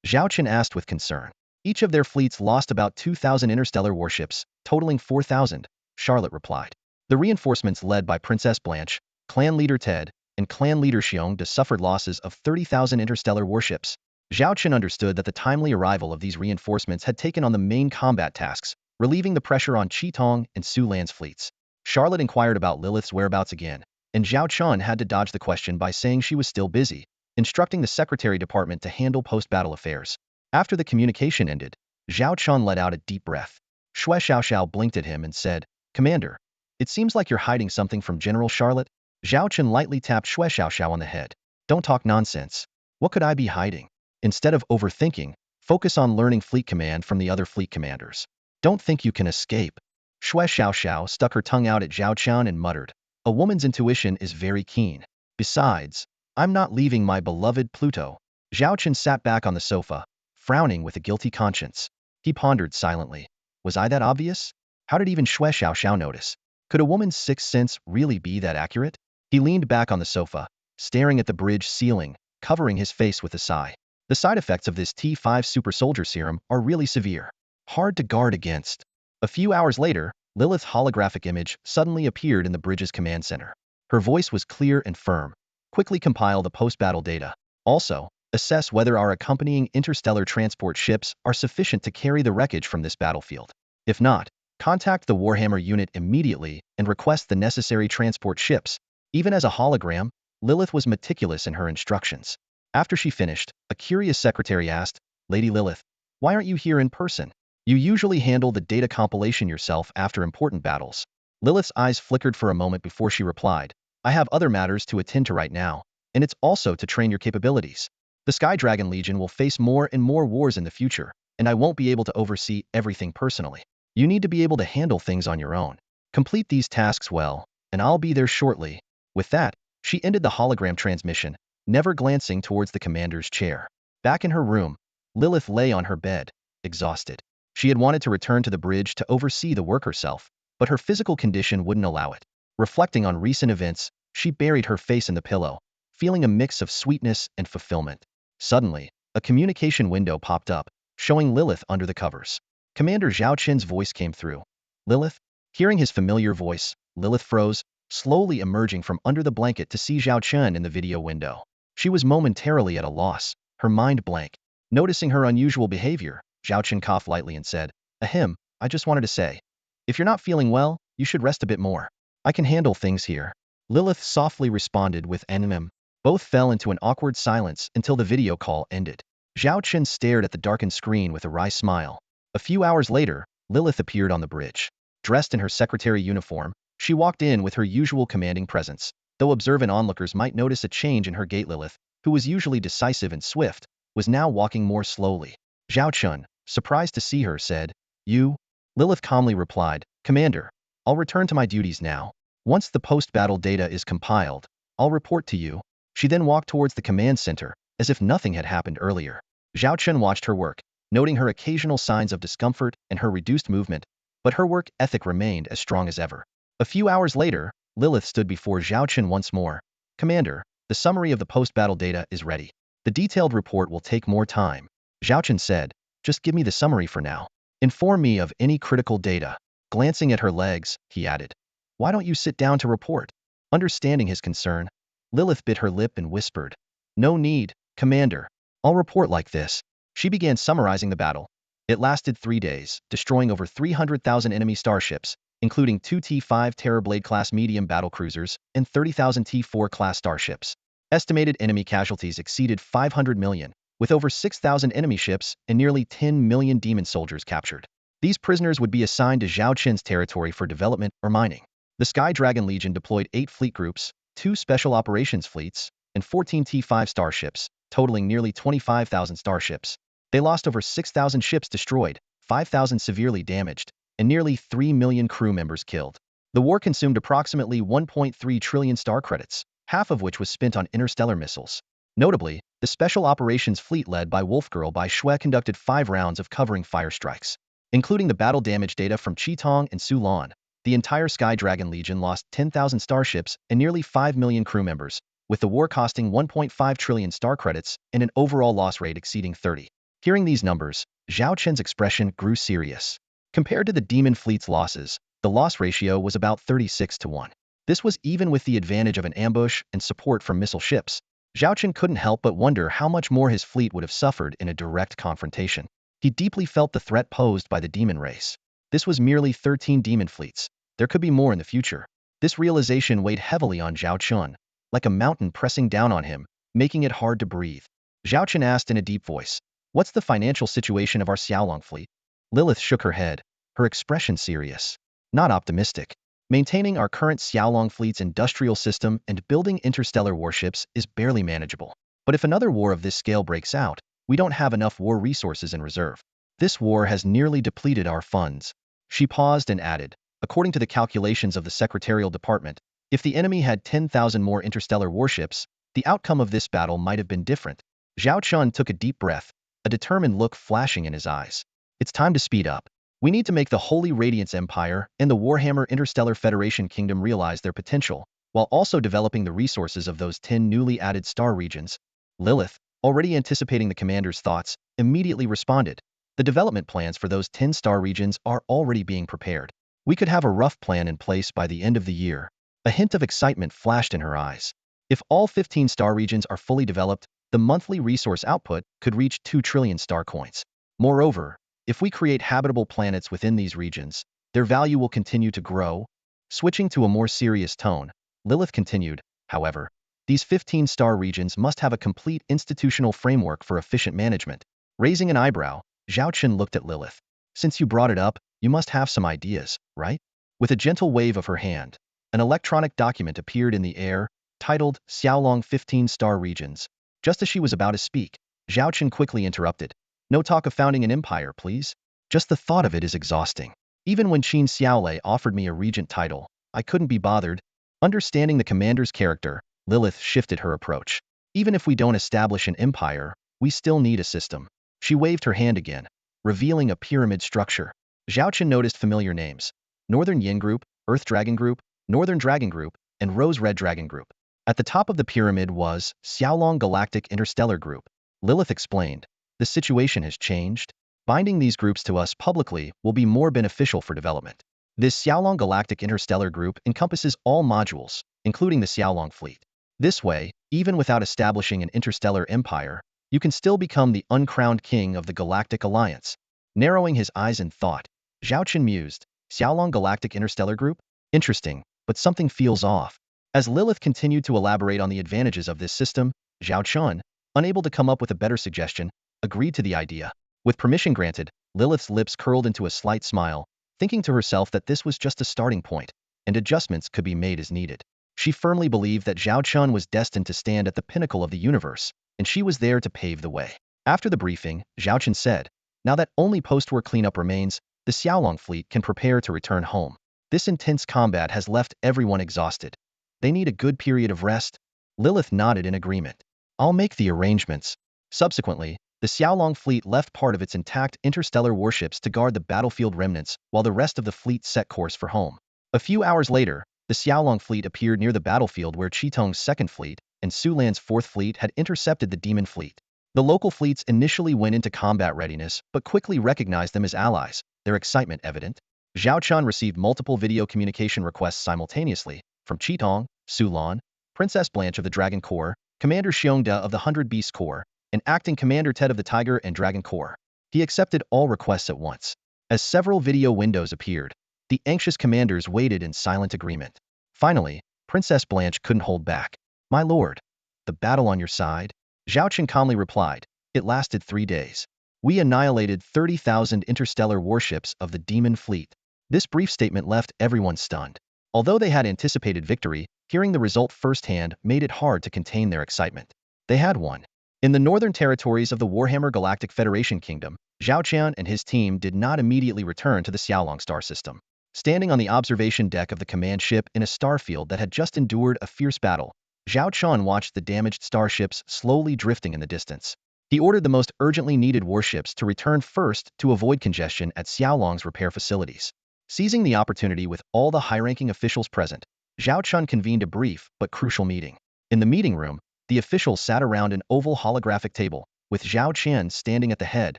Zhao Qin asked with concern. "Each of their fleets lost about 2,000 interstellar warships, totaling 4,000, Charlotte replied. The reinforcements led by Princess Blanche, clan leader Ted, and clan leader Xiong suffered losses of 30,000 interstellar warships. Zhao Qin understood that the timely arrival of these reinforcements had taken on the main combat tasks, relieving the pressure on Qitong and Su Lan's fleets. Charlotte inquired about Lilith's whereabouts again, and Zhao Qin had to dodge the question by saying she was still busy, instructing the secretary department to handle post-battle affairs. After the communication ended, Zhao Qin let out a deep breath. Xue Xiaoxiao blinked at him and said, "Commander, it seems like you're hiding something from General Charlotte." Zhao Qin lightly tapped Xue Xiaoxiao on the head. "Don't talk nonsense. What could I be hiding? Instead of overthinking, focus on learning fleet command from the other fleet commanders. Don't think you can escape." Xue Xiaoxiao stuck her tongue out at Zhao Qin and muttered, "A woman's intuition is very keen. Besides, I'm not leaving my beloved Pluto." Zhao Qin sat back on the sofa, frowning with a guilty conscience. He pondered silently. Was I that obvious? How did even Xue Xiaoxiao notice? Could a woman's sixth sense really be that accurate? He leaned back on the sofa, staring at the bridge ceiling, covering his face with a sigh. The side effects of this T5 super soldier serum are really severe. Hard to guard against. A few hours later, Lilith's holographic image suddenly appeared in the bridge's command center. Her voice was clear and firm. "Quickly compile the post-battle data. Also, assess whether our accompanying interstellar transport ships are sufficient to carry the wreckage from this battlefield. If not, contact the Warhammer unit immediately and request the necessary transport ships." Even as a hologram, Lilith was meticulous in her instructions. After she finished, a curious secretary asked, "Lady Lilith, Why aren't you here in person? You usually handle the data compilation yourself after important battles. Lilith's eyes flickered for a moment before she replied, I have other matters to attend to right now, and it's also to train your capabilities. The Sky Dragon Legion will face more and more wars in the future, and I won't be able to oversee everything personally. You need to be able to handle things on your own. Complete these tasks well, and I'll be there shortly. With that, she ended the hologram transmission, never glancing towards the commander's chair. Back in her room, Lilith lay on her bed, exhausted. She had wanted to return to the bridge to oversee the work herself, but her physical condition wouldn't allow it. Reflecting on recent events, she buried her face in the pillow, feeling a mix of sweetness and fulfillment. Suddenly, a communication window popped up, showing Lilith under the covers. Commander Zhao Qin's voice came through. Lilith? Hearing his familiar voice, Lilith froze, slowly emerging from under the blanket to see Zhao Qin in the video window. She was momentarily at a loss, her mind blank. Noticing her unusual behavior, Zhao Qin coughed lightly and said, Ahem, I just wanted to say, if you're not feeling well, you should rest a bit more. I can handle things here. Lilith softly responded with an. Both fell into an awkward silence until the video call ended. Zhao Qin stared at the darkened screen with a wry smile. A few hours later, Lilith appeared on the bridge. Dressed in her secretary uniform, she walked in with her usual commanding presence. Though observant onlookers might notice a change in her gait, Lilith, who was usually decisive and swift, was now walking more slowly. Zhao Qin, surprised to see her, said, You? Lilith calmly replied, Commander, I'll return to my duties now. Once the post-battle data is compiled, I'll report to you. She then walked towards the command center, as if nothing had happened earlier. Zhao Qin watched her work, noting her occasional signs of discomfort and her reduced movement, but her work ethic remained as strong as ever. A few hours later, Lilith stood before Zhao Qin once more. Commander, the summary of the post-battle data is ready. The detailed report will take more time. Zhao Qin said, Just give me the summary for now. Inform me of any critical data. Glancing at her legs, he added, Why don't you sit down to report? Understanding his concern, Lilith bit her lip and whispered, No need, Commander. I'll report like this. She began summarizing the battle. It lasted 3 days, destroying over 300,000 enemy starships, including 2 T-5 Terrorblade-class medium battlecruisers and 30,000 T-4-class starships. Estimated enemy casualties exceeded 500 million, with over 6,000 enemy ships and nearly 10 million demon soldiers captured. These prisoners would be assigned to Zhao Qin's territory for development or mining. The Sky Dragon Legion deployed 8 fleet groups, 2 special operations fleets, and 14 T-5 starships, totaling nearly 25,000 starships. They lost over 6,000 ships destroyed, 5,000 severely damaged, and nearly 3 million crew members killed. The war consumed approximately 1.3 trillion star credits, half of which was spent on interstellar missiles. Notably, the Special Operations Fleet led by Wolfgirl by Shui conducted 5 rounds of covering fire strikes. Including the battle damage data from Qitong and Sulan, the entire Sky Dragon Legion lost 10,000 starships and nearly 5 million crew members, with the war costing 1.5 trillion star credits and an overall loss rate exceeding 30. Hearing these numbers, Zhao Qin's expression grew serious. Compared to the Demon Fleet's losses, the loss ratio was about 36-1. This was even with the advantage of an ambush and support from missile ships. Zhao Qin couldn't help but wonder how much more his fleet would have suffered in a direct confrontation. He deeply felt the threat posed by the demon race. This was merely 13 demon fleets. There could be more in the future. This realization weighed heavily on Zhao Qin, like a mountain pressing down on him, making it hard to breathe. Zhao Qin asked in a deep voice, What's the financial situation of our Xiaolong fleet? Lilith shook her head, her expression serious. Not optimistic. Maintaining our current Xiaolong fleet's industrial system and building interstellar warships is barely manageable. But if another war of this scale breaks out, we don't have enough war resources in reserve. This war has nearly depleted our funds. She paused and added, according to the calculations of the Secretarial Department, if the enemy had 10,000 more interstellar warships, the outcome of this battle might have been different. Zhao Qin took a deep breath, a determined look flashing in his eyes. It's time to speed up. We need to make the Holy Radiance Empire and the Warhammer Interstellar Federation Kingdom realize their potential, while also developing the resources of those 10 newly added star regions. Lilith, already anticipating the commander's thoughts, immediately responded. The development plans for those 10 star regions are already being prepared. We could have a rough plan in place by the end of the year. A hint of excitement flashed in her eyes. If all 15 star regions are fully developed, the monthly resource output could reach 2 trillion star coins. Moreover, if we create habitable planets within these regions, their value will continue to grow. Switching to a more serious tone, Lilith continued, however, these 15 star regions must have a complete institutional framework for efficient management. Raising an eyebrow, Zhao Chen looked at Lilith. Since you brought it up, you must have some ideas, right? With a gentle wave of her hand, an electronic document appeared in the air, titled Xiaolong 15-Star Regions. Just as she was about to speak, Zhao Chen quickly interrupted. No talk of founding an empire, please. Just the thought of it is exhausting. Even when Qin Xiaolei offered me a regent title, I couldn't be bothered. Understanding the commander's character, Lilith shifted her approach. Even if we don't establish an empire, we still need a system. She waved her hand again, revealing a pyramid structure. Zhao Chen noticed familiar names. Northern Yin Group, Earth Dragon Group, Northern Dragon Group, and Rose Red Dragon Group. At the top of the pyramid was Xiaolong Galactic Interstellar Group. Lilith explained, the situation has changed. Binding these groups to us publicly will be more beneficial for development. This Xiaolong Galactic Interstellar Group encompasses all modules, including the Xiaolong fleet. This way, even without establishing an interstellar empire, you can still become the uncrowned king of the Galactic Alliance. Narrowing his eyes in thought, Zhao Chen mused, Xiaolong Galactic Interstellar Group? Interesting, but something feels off. As Lilith continued to elaborate on the advantages of this system, Zhao Chen, unable to come up with a better suggestion, agreed to the idea. With permission granted, Lilith's lips curled into a slight smile, thinking to herself that this was just a starting point, and adjustments could be made as needed. She firmly believed that Zhao Chen was destined to stand at the pinnacle of the universe, and she was there to pave the way. After the briefing, Zhao Chen said, now that only post-war cleanup remains, the Xiaolong fleet can prepare to return home. This intense combat has left everyone exhausted. They need a good period of rest. Lilith nodded in agreement. I'll make the arrangements. Subsequently, the Xiaolong fleet left part of its intact interstellar warships to guard the battlefield remnants while the rest of the fleet set course for home. A few hours later, the Xiaolong fleet appeared near the battlefield where Qitong's second fleet and Su Lan's fourth fleet had intercepted the demon fleet. The local fleets initially went into combat readiness but quickly recognized them as allies, their excitement evident. Zhao Chen received multiple video communication requests simultaneously, from Qitong, Su Lan, Princess Blanche of the Dragon Corps, Commander Xiongda of the 100 Beast Corps, and Acting Commander Ted of the Tiger and Dragon Corps. He accepted all requests at once. As several video windows appeared, the anxious commanders waited in silent agreement. Finally, Princess Blanche couldn't hold back. My lord, the battle on your side? Zhao Chen calmly replied, it lasted 3 days. We annihilated 30,000 interstellar warships of the demon fleet. This brief statement left everyone stunned. Although they had anticipated victory, hearing the result firsthand made it hard to contain their excitement. They had won. In the northern territories of the Warhammer Galactic Federation Kingdom, Zhao Qian and his team did not immediately return to the Xiaolong star system. Standing on the observation deck of the command ship in a starfield that had just endured a fierce battle, Zhao Qian watched the damaged starships slowly drifting in the distance. He ordered the most urgently needed warships to return first to avoid congestion at Xiaolong's repair facilities. Seizing the opportunity with all the high-ranking officials present, Zhao Qian convened a brief but crucial meeting. In the meeting room, the officials sat around an oval holographic table, with Zhao Qian standing at the head,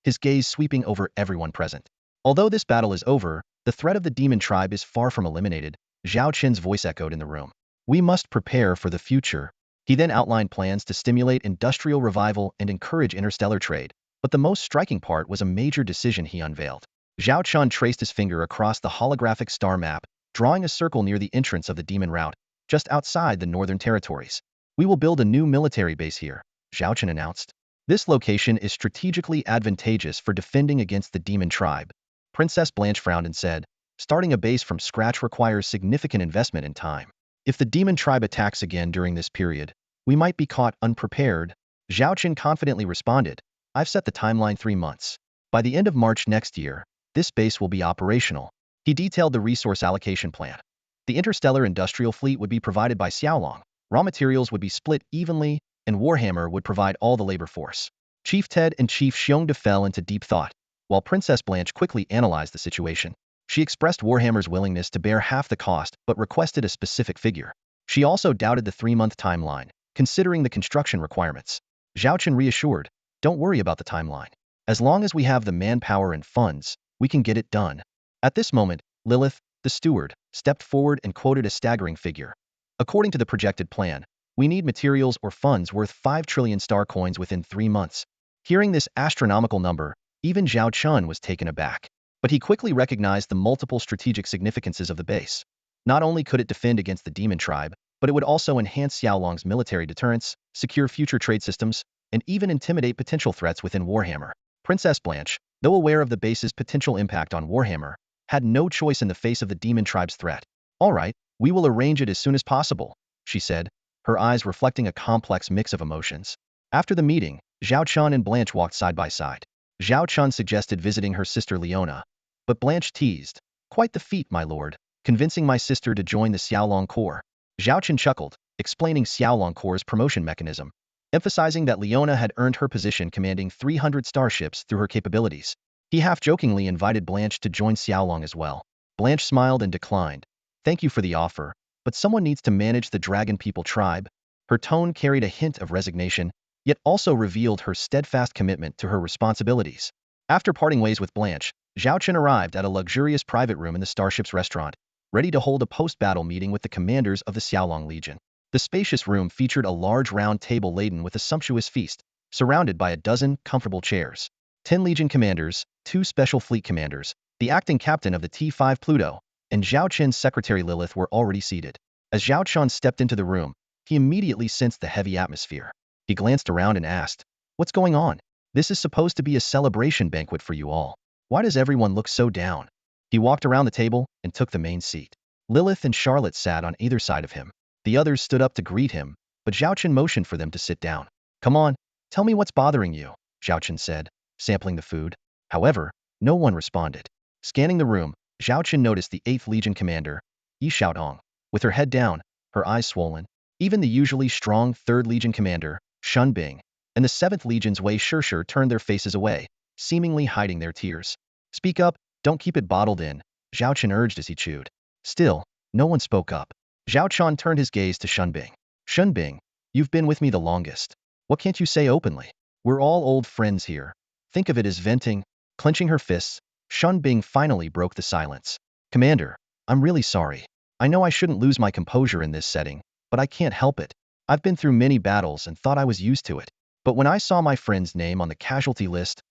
his gaze sweeping over everyone present. Although this battle is over, the threat of the demon tribe is far from eliminated, Zhao Qian's voice echoed in the room. We must prepare for the future. He then outlined plans to stimulate industrial revival and encourage interstellar trade, but the most striking part was a major decision he unveiled. Zhao Qian traced his finger across the holographic star map, drawing a circle near the entrance of the demon route, just outside the northern territories. We will build a new military base here, Zhao Qian announced. This location is strategically advantageous for defending against the demon tribe. Princess Blanche frowned and said, starting a base from scratch requires significant investment in time. If the demon tribe attacks again during this period, we might be caught unprepared. Zhao Qian confidently responded, I've set the timeline 3 months. By the end of March next year, this base will be operational. He detailed the resource allocation plan. The interstellar industrial fleet would be provided by Xiaolong, raw materials would be split evenly, and Warhammer would provide all the labor force. Chief Ted and Chief Xiongda fell into deep thought, while Princess Blanche quickly analyzed the situation. She expressed Warhammer's willingness to bear half the cost but requested a specific figure. She also doubted the 3-month timeline, considering the construction requirements. Zhao Qian reassured, don't worry about the timeline. As long as we have the manpower and funds, we can get it done. At this moment, Lilith, the steward, stepped forward and quoted a staggering figure. According to the projected plan, we need materials or funds worth 5 trillion star coins within 3 months. Hearing this astronomical number, even Zhao Qian was taken aback. But he quickly recognized the multiple strategic significances of the base. Not only could it defend against the demon tribe, but it would also enhance Xiaolong's military deterrence, secure future trade systems, and even intimidate potential threats within Warhammer. Princess Blanche, though aware of the base's potential impact on Warhammer, had no choice in the face of the demon tribe's threat. All right, we will arrange it as soon as possible, she said, her eyes reflecting a complex mix of emotions. After the meeting, Zhao Chun and Blanche walked side by side. Zhao Chun suggested visiting her sister Leona, but Blanche teased, "Quite the feat, my lord, convincing my sister to join the Xiaolong Corps." Zhao Chun chuckled, explaining Xiaolong Corps' promotion mechanism, emphasizing that Leona had earned her position commanding 300 starships through her capabilities. He half-jokingly invited Blanche to join Xiaolong as well. Blanche smiled and declined. "Thank you for the offer, but someone needs to manage the Dragon People tribe." Her tone carried a hint of resignation, yet also revealed her steadfast commitment to her responsibilities. After parting ways with Blanche, Zhao Chen arrived at a luxurious private room in the starship's restaurant, ready to hold a post-battle meeting with the commanders of the Xiaolong Legion. The spacious room featured a large round table laden with a sumptuous feast, surrounded by a dozen comfortable chairs. 10 Legion commanders, 2 special fleet commanders, the acting captain of the T5 Pluto, and Zhao Chen's secretary Lilith were already seated. As Zhao Chen stepped into the room, he immediately sensed the heavy atmosphere. He glanced around and asked, "What's going on? This is supposed to be a celebration banquet for you all. Why does everyone look so down?" He walked around the table and took the main seat. Lilith and Charlotte sat on either side of him. The others stood up to greet him, but Zhao Chen motioned for them to sit down. "Come on, tell me what's bothering you," Zhao Chen said, sampling the food. However, no one responded. Scanning the room, Zhao Chen noticed the 8th Legion commander, Yi Xiaodong, with her head down, her eyes swollen. Even the usually strong 3rd Legion commander, Shun Bing, and the 7th Legion's Wei Shishir turned their faces away, seemingly hiding their tears. "Speak up, don't keep it bottled in," Zhao Chen urged as he chewed. Still, no one spoke up. Zhao Chen turned his gaze to Shun Bing. "Shun Bing, you've been with me the longest. What can't you say openly? We're all old friends here. Think of it as venting." Clenching her fists, Shun Bing finally broke the silence. "Commander, I'm really sorry. I know I shouldn't lose my composure in this setting, but I can't help it. I've been through many battles and thought I was used to it. But when I saw my friend's name on the casualty list,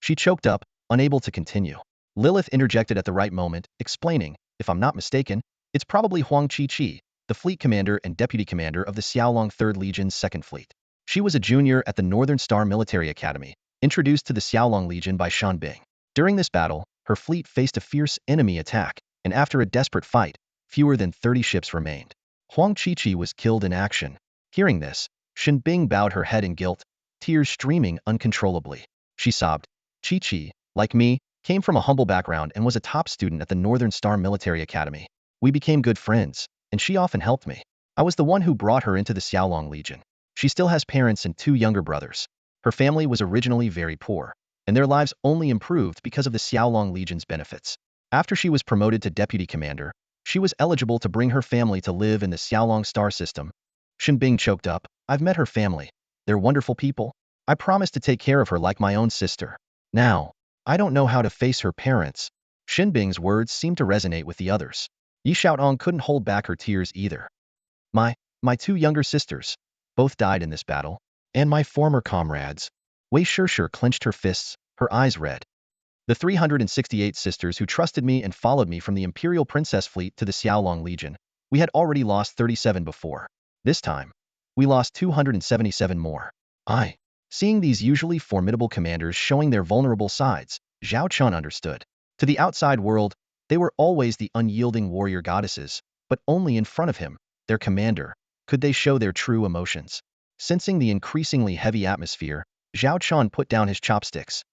She choked up, unable to continue. Lilith interjected at the right moment, explaining, "If I'm not mistaken, it's probably Huang Chi-Chi, the fleet commander and deputy commander of the Xiaolong 3rd Legion's 2nd Fleet. She was a junior at the Northern Star Military Academy, introduced to the Xiaolong Legion by Shan Bing. During this battle, her fleet faced a fierce enemy attack, and after a desperate fight, fewer than 30 ships remained. Huang Chi-Chi was killed in action." Hearing this, Shan Bing bowed her head in guilt, tears streaming uncontrollably. She sobbed. "Chi-Chi, like me, came from a humble background and was a top student at the Northern Star Military Academy. We became good friends, and she often helped me. I was the one who brought her into the Xiaolong Legion. She still has parents and 2 younger brothers. Her family was originally very poor, and their lives only improved because of the Xiaolong Legion's benefits. After she was promoted to deputy commander, she was eligible to bring her family to live in the Xiaolong star system." Shan Bing choked up. "I've met her family. They're wonderful people. I promised to take care of her like my own sister. Now, I don't know how to face her parents." Shan Bing's words seemed to resonate with the others. Yi Xiaodong couldn't hold back her tears either. My 2 younger sisters. Both died in this battle. And my former comrades." Wei Shishir clenched her fists, her eyes red. "The 368 sisters who trusted me and followed me from the Imperial Princess Fleet to the Xiaolong Legion. We had already lost 37 before. This time, we lost 277 more." Seeing these usually formidable commanders showing their vulnerable sides, Zhao Chun understood. To the outside world, they were always the unyielding warrior goddesses, but only in front of him, their commander, could they show their true emotions. Sensing the increasingly heavy atmosphere, Zhao Chun put down his chopsticks.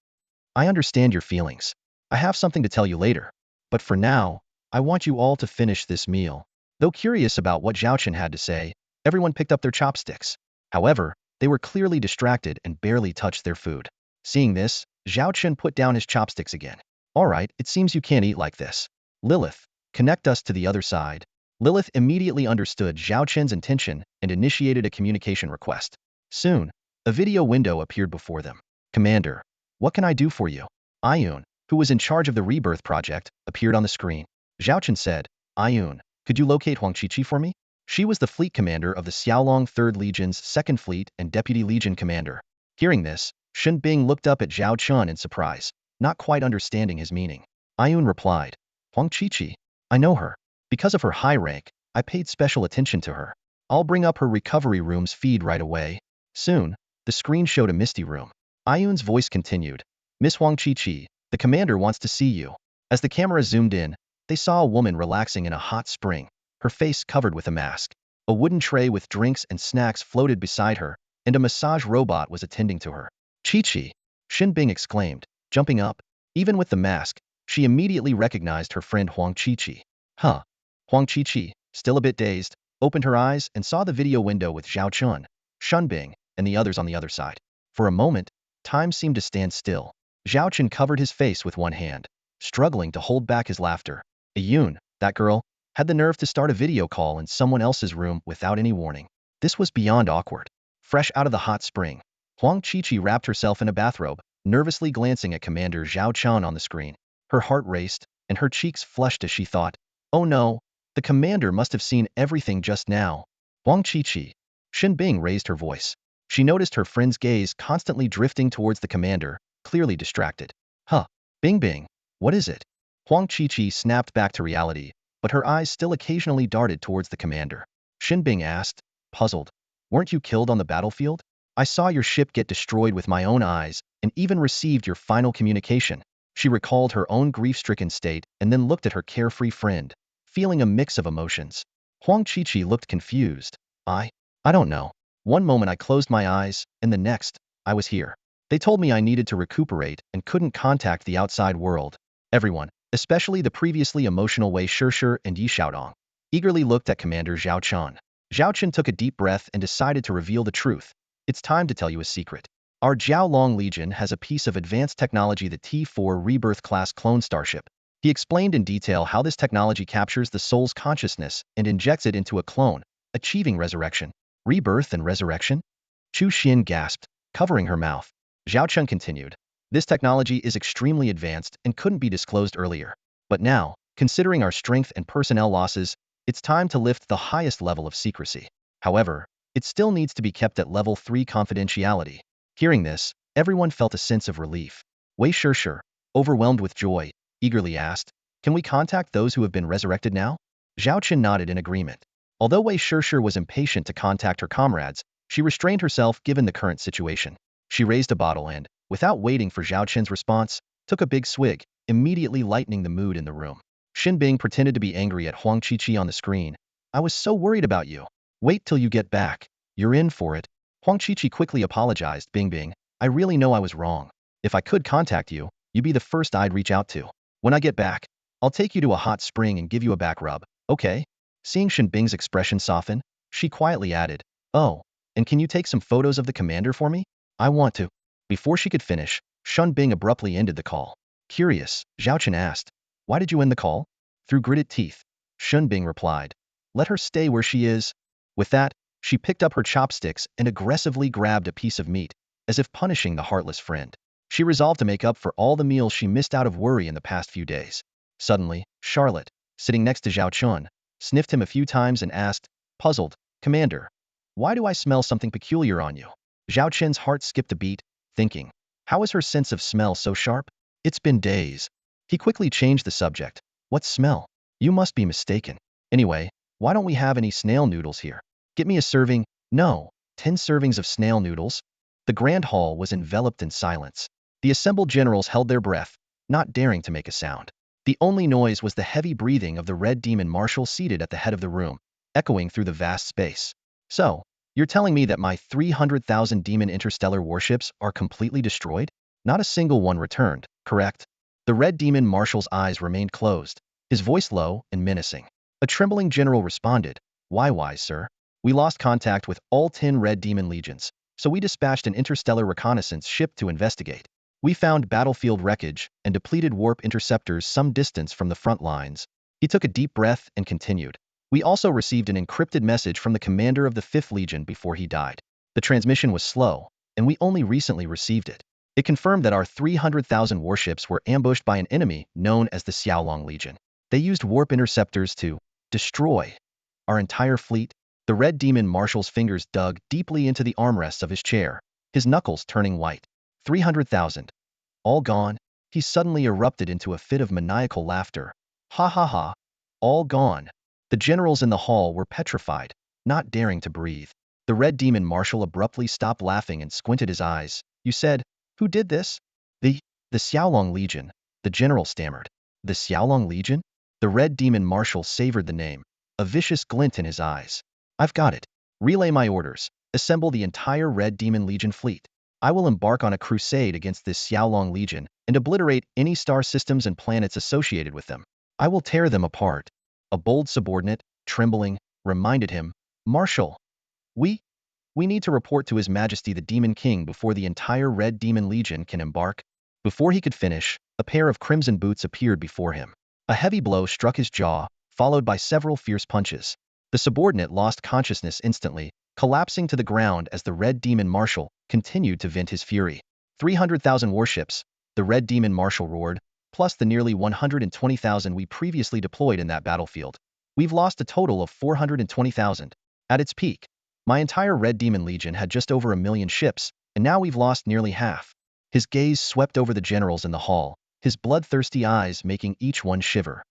"I understand your feelings. I have something to tell you later. But for now, I want you all to finish this meal." Though curious about what Zhao Chun had to say, everyone picked up their chopsticks. However, they were clearly distracted and barely touched their food. Seeing this, Zhao Chun put down his chopsticks again. "All right, it seems you can't eat like this. Lilith, connect us to the other side." Lilith immediately understood Zhao Chun's intention and initiated a communication request. Soon, a video window appeared before them. "Commander, what can I do for you?" Ayun, who was in charge of the Rebirth project, appeared on the screen. Zhao Chun said, "Ayun, could you locate Huang Chi-Chi for me?" She was the fleet commander of the Xiaolong 3rd Legion's 2nd Fleet and deputy legion commander. Hearing this, Shan Bing looked up at Zhao Chun in surprise, not quite understanding his meaning. Ayun replied, "Huang Chi-Chi, I know her. Because of her high rank, I paid special attention to her. I'll bring up her recovery room's feed right away." Soon, the screen showed a misty room. Ayun's voice continued. Miss Huang Chi-Chi, the commander wants to see you. As the camera zoomed in, they saw a woman relaxing in a hot spring, her face covered with a mask. A wooden tray with drinks and snacks floated beside her, and a massage robot was attending to her. Chi-Chi, Shin Bing exclaimed, jumping up. Even with the mask, she immediately recognized her friend Huang Chi-Chi. Huh. Huang Chi-Chi, still a bit dazed, opened her eyes and saw the video window with Zhao Chun, Shun Bing, and the others on the other side. For a moment, time seemed to stand still. Zhao Chun covered his face with one hand, struggling to hold back his laughter. Ayun, that girl, had the nerve to start a video call in someone else's room without any warning. This was beyond awkward. Fresh out of the hot spring, Huang Chi-Chi wrapped herself in a bathrobe, nervously glancing at Commander Zhao Chun on the screen. Her heart raced, and her cheeks flushed as she thought, oh no, the commander must have seen everything just now. Huang Chi-Chi. Shin Bing raised her voice. She noticed her friend's gaze constantly drifting towards the commander, clearly distracted. Huh. Bing Bing. What is it? Huang Chi-Chi snapped back to reality, but her eyes still occasionally darted towards the commander. Shin Bing asked, puzzled. Weren't you killed on the battlefield? I saw your ship get destroyed with my own eyes, and even received your final communication. She recalled her own grief-stricken state and then looked at her carefree friend, feeling a mix of emotions. Huang Chi-Chi looked confused. I don't know. One moment I closed my eyes, and the next, I was here. They told me I needed to recuperate and couldn't contact the outside world. Everyone, especially the previously emotional Wei Shishir and Yi Xiaodong, eagerly looked at Commander Zhao Chun. Zhao Chun took a deep breath and decided to reveal the truth. It's time to tell you a secret. Our Jiaolong Legion has a piece of advanced technology, the T4 Rebirth-class clone starship. He explained in detail how this technology captures the soul's consciousness and injects it into a clone, achieving resurrection. Rebirth and resurrection? Chu Xin gasped, covering her mouth. Zhao Chun continued. This technology is extremely advanced and couldn't be disclosed earlier. But now, considering our strength and personnel losses, it's time to lift the highest level of secrecy. However, it still needs to be kept at level 3 confidentiality. Hearing this, everyone felt a sense of relief. Wei Shishir, overwhelmed with joy, eagerly asked, can we contact those who have been resurrected now? Zhao Chun nodded in agreement. Although Wei Shishir was impatient to contact her comrades, she restrained herself given the current situation. She raised a bottle and, without waiting for Zhao Chun's response, took a big swig, immediately lightening the mood in the room. Shin Bing pretended to be angry at Huang Chi-Chi on the screen. I was so worried about you. Wait till you get back. You're in for it. Huang Chi-Chi quickly apologized. Bing Bing, I really know I was wrong. If I could contact you, you'd be the first I'd reach out to. When I get back, I'll take you to a hot spring and give you a back rub, okay? Seeing Shin Bing's expression soften, she quietly added, oh, and can you take some photos of the commander for me? I want to. Before she could finish, Shun Bing abruptly ended the call. Curious, Zhao Chun asked, why did you end the call? Through gritted teeth, Shun Bing replied, let her stay where she is. With that, she picked up her chopsticks and aggressively grabbed a piece of meat, as if punishing the heartless friend. She resolved to make up for all the meals she missed out of worry in the past few days. Suddenly, Charlotte, sitting next to Zhao Chun, sniffed him a few times and asked, puzzled, Commander, why do I smell something peculiar on you? Zhao Chen's heart skipped a beat, thinking, how is her sense of smell so sharp? It's been days. He quickly changed the subject. What smell? You must be mistaken. Anyway, why don't we have any snail noodles here? Get me a serving. No, 10 servings of snail noodles. The grand hall was enveloped in silence. The assembled generals held their breath, not daring to make a sound. The only noise was the heavy breathing of the Red Demon Marshal seated at the head of the room, echoing through the vast space. So, you're telling me that my 300,000 demon interstellar warships are completely destroyed? Not a single one returned, correct? The Red Demon Marshal's eyes remained closed, his voice low and menacing. A trembling general responded, why, sir? We lost contact with all 10 Red Demon legions, so we dispatched an interstellar reconnaissance ship to investigate. We found battlefield wreckage and depleted warp interceptors some distance from the front lines. He took a deep breath and continued. We also received an encrypted message from the commander of the 5th Legion before he died. The transmission was slow, and we only recently received it. It confirmed that our 300,000 warships were ambushed by an enemy known as the Xiaolong Legion. They used warp interceptors to destroy our entire fleet. The Red Demon Marshal's fingers dug deeply into the armrests of his chair, his knuckles turning white. 300,000. All gone? He suddenly erupted into a fit of maniacal laughter. Ha ha ha. All gone. The generals in the hall were petrified, not daring to breathe. The Red Demon Marshal abruptly stopped laughing and squinted his eyes. You said, Who did this? The, the Xiaolong Legion, the general stammered. The Xiaolong Legion? The Red Demon Marshal savored the name, a vicious glint in his eyes. I've got it. Relay my orders. Assemble the entire Red Demon Legion fleet. I will embark on a crusade against this Xiaolong Legion and obliterate any star systems and planets associated with them. I will tear them apart. A bold subordinate, trembling, reminded him, Marshal, we need to report to His Majesty the Demon King before the entire Red Demon Legion can embark. Before he could finish, a pair of crimson boots appeared before him. A heavy blow struck his jaw, followed by several fierce punches. The subordinate lost consciousness instantly, collapsing to the ground as the Red Demon Marshal continued to vent his fury. 300,000 warships, the Red Demon Marshal roared, plus the nearly 120,000 we previously deployed in that battlefield. We've lost a total of 420,000. At its peak, my entire Red Demon Legion had just over 1 million ships, and now we've lost nearly half. His gaze swept over the generals in the hall, his bloodthirsty eyes making each one shiver.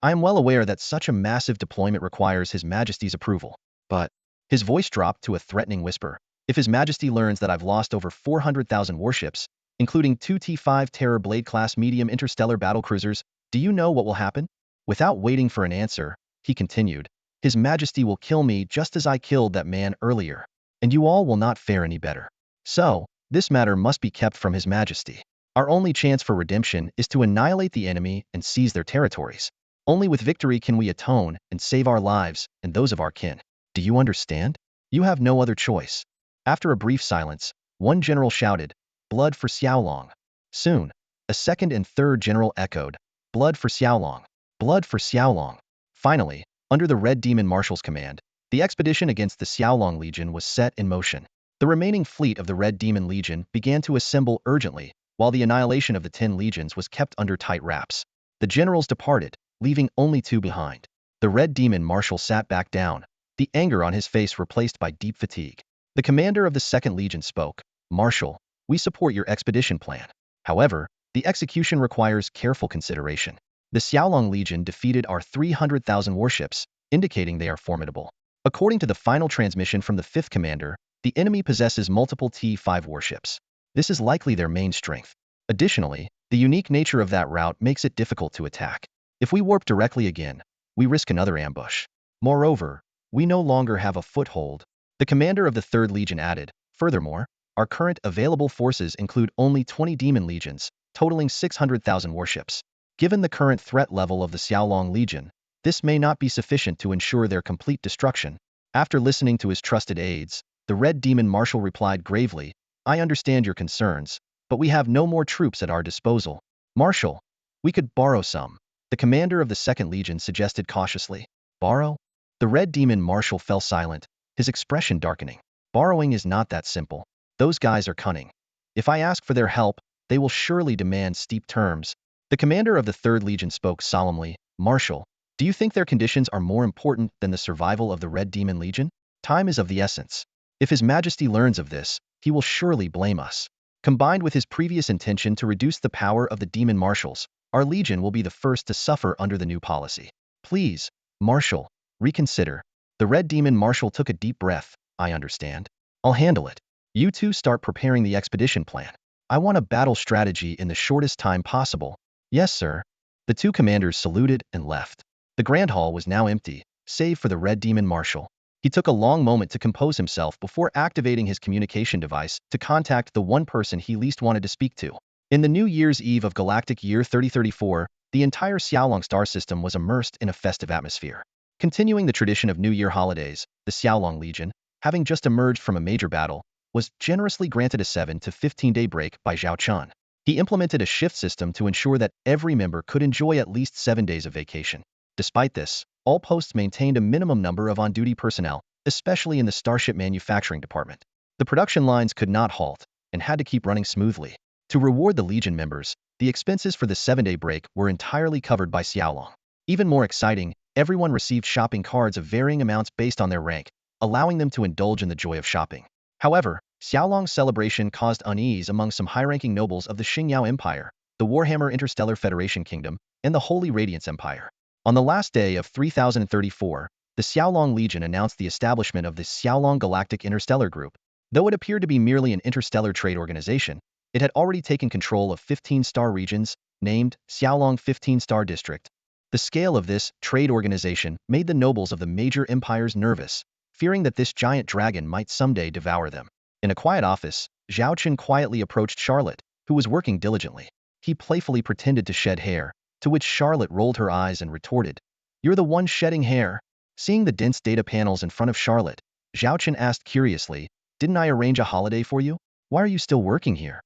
I am well aware that such a massive deployment requires His Majesty's approval, but his voice dropped to a threatening whisper. If His Majesty learns that I've lost over 400,000 warships, including 2 T5 Terror Blade-class medium interstellar battlecruisers, do you know what will happen? Without waiting for an answer, he continued, His Majesty will kill me just as I killed that man earlier, and you all will not fare any better. So, this matter must be kept from His Majesty. Our only chance for redemption is to annihilate the enemy and seize their territories. Only with victory can we atone and save our lives and those of our kin. Do you understand? You have no other choice. After a brief silence, one general shouted, Blood for Xiaolong. Soon, a second and third general echoed, Blood for Xiaolong. Blood for Xiaolong. Finally, under the Red Demon Marshal's command, the expedition against the Xiaolong Legion was set in motion. The remaining fleet of the Red Demon Legion began to assemble urgently, while the annihilation of the 10 legions was kept under tight wraps. The generals departed, leaving only 2 behind. The Red Demon Marshal sat back down, the anger on his face replaced by deep fatigue. The commander of the 2nd Legion spoke, Marshal, we support your expedition plan. However, the execution requires careful consideration. The Xiaolong Legion defeated our 300,000 warships, indicating they are formidable. According to the final transmission from the 5th commander, the enemy possesses multiple T5 warships. This is likely their main strength. Additionally, the unique nature of that route makes it difficult to attack. If we warp directly again, we risk another ambush. Moreover, we no longer have a foothold. The commander of the 3rd Legion added, furthermore, our current available forces include only 20 demon legions, totaling 600,000 warships. Given the current threat level of the Xiaolong Legion, this may not be sufficient to ensure their complete destruction. After listening to his trusted aides, the Red Demon Marshal replied gravely, I understand your concerns, but we have no more troops at our disposal. Marshal, we could borrow some. The commander of the 2nd Legion suggested cautiously. Borrow? The Red Demon Marshal fell silent, his expression darkening. Borrowing is not that simple. Those guys are cunning. If I ask for their help, they will surely demand steep terms. The commander of the 3rd Legion spoke solemnly, Marshal, do you think their conditions are more important than the survival of the Red Demon Legion? Time is of the essence. If His Majesty learns of this, he will surely blame us. Combined with his previous intention to reduce the power of the Demon Marshals, our Legion will be the first to suffer under the new policy. Please, Marshal, reconsider. The Red Demon Marshal took a deep breath. I understand. I'll handle it. You two start preparing the expedition plan. I want a battle strategy in the shortest time possible. Yes, sir. The 2 commanders saluted and left. The Grand Hall was now empty, save for the Red Demon Marshal. He took a long moment to compose himself before activating his communication device to contact the one person he least wanted to speak to. In the New Year's Eve of Galactic Year 3034, the entire Xiaolong star system was immersed in a festive atmosphere. Continuing the tradition of New Year holidays, the Xiaolong Legion, having just emerged from a major battle, was generously granted a 7 to 15-day break by Zhao Chun. He implemented a shift system to ensure that every member could enjoy at least 7 days of vacation. Despite this, all posts maintained a minimum number of on-duty personnel, especially in the starship manufacturing department. The production lines could not halt and had to keep running smoothly. To reward the Legion members, the expenses for the 7-day break were entirely covered by Xiaolong. Even more exciting, everyone received shopping cards of varying amounts based on their rank, allowing them to indulge in the joy of shopping. However, Xiaolong's celebration caused unease among some high-ranking nobles of the Xingyao Empire, the Warhammer Interstellar Federation Kingdom, and the Holy Radiance Empire. On the last day of 3034, the Xiaolong Legion announced the establishment of the Xiaolong Galactic Interstellar Group. Though it appeared to be merely an interstellar trade organization, It had already taken control of 15-star regions, named Xiaolong 15-star District. The scale of this trade organization made the nobles of the major empires nervous, fearing that this giant dragon might someday devour them. In a quiet office, Zhao Chen quietly approached Charlotte, who was working diligently. He playfully pretended to shed hair, to which Charlotte rolled her eyes and retorted, "You're the one shedding hair." Seeing the dense data panels in front of Charlotte, Zhao Chen asked curiously, "Didn't I arrange a holiday for you? Why are you still working here?"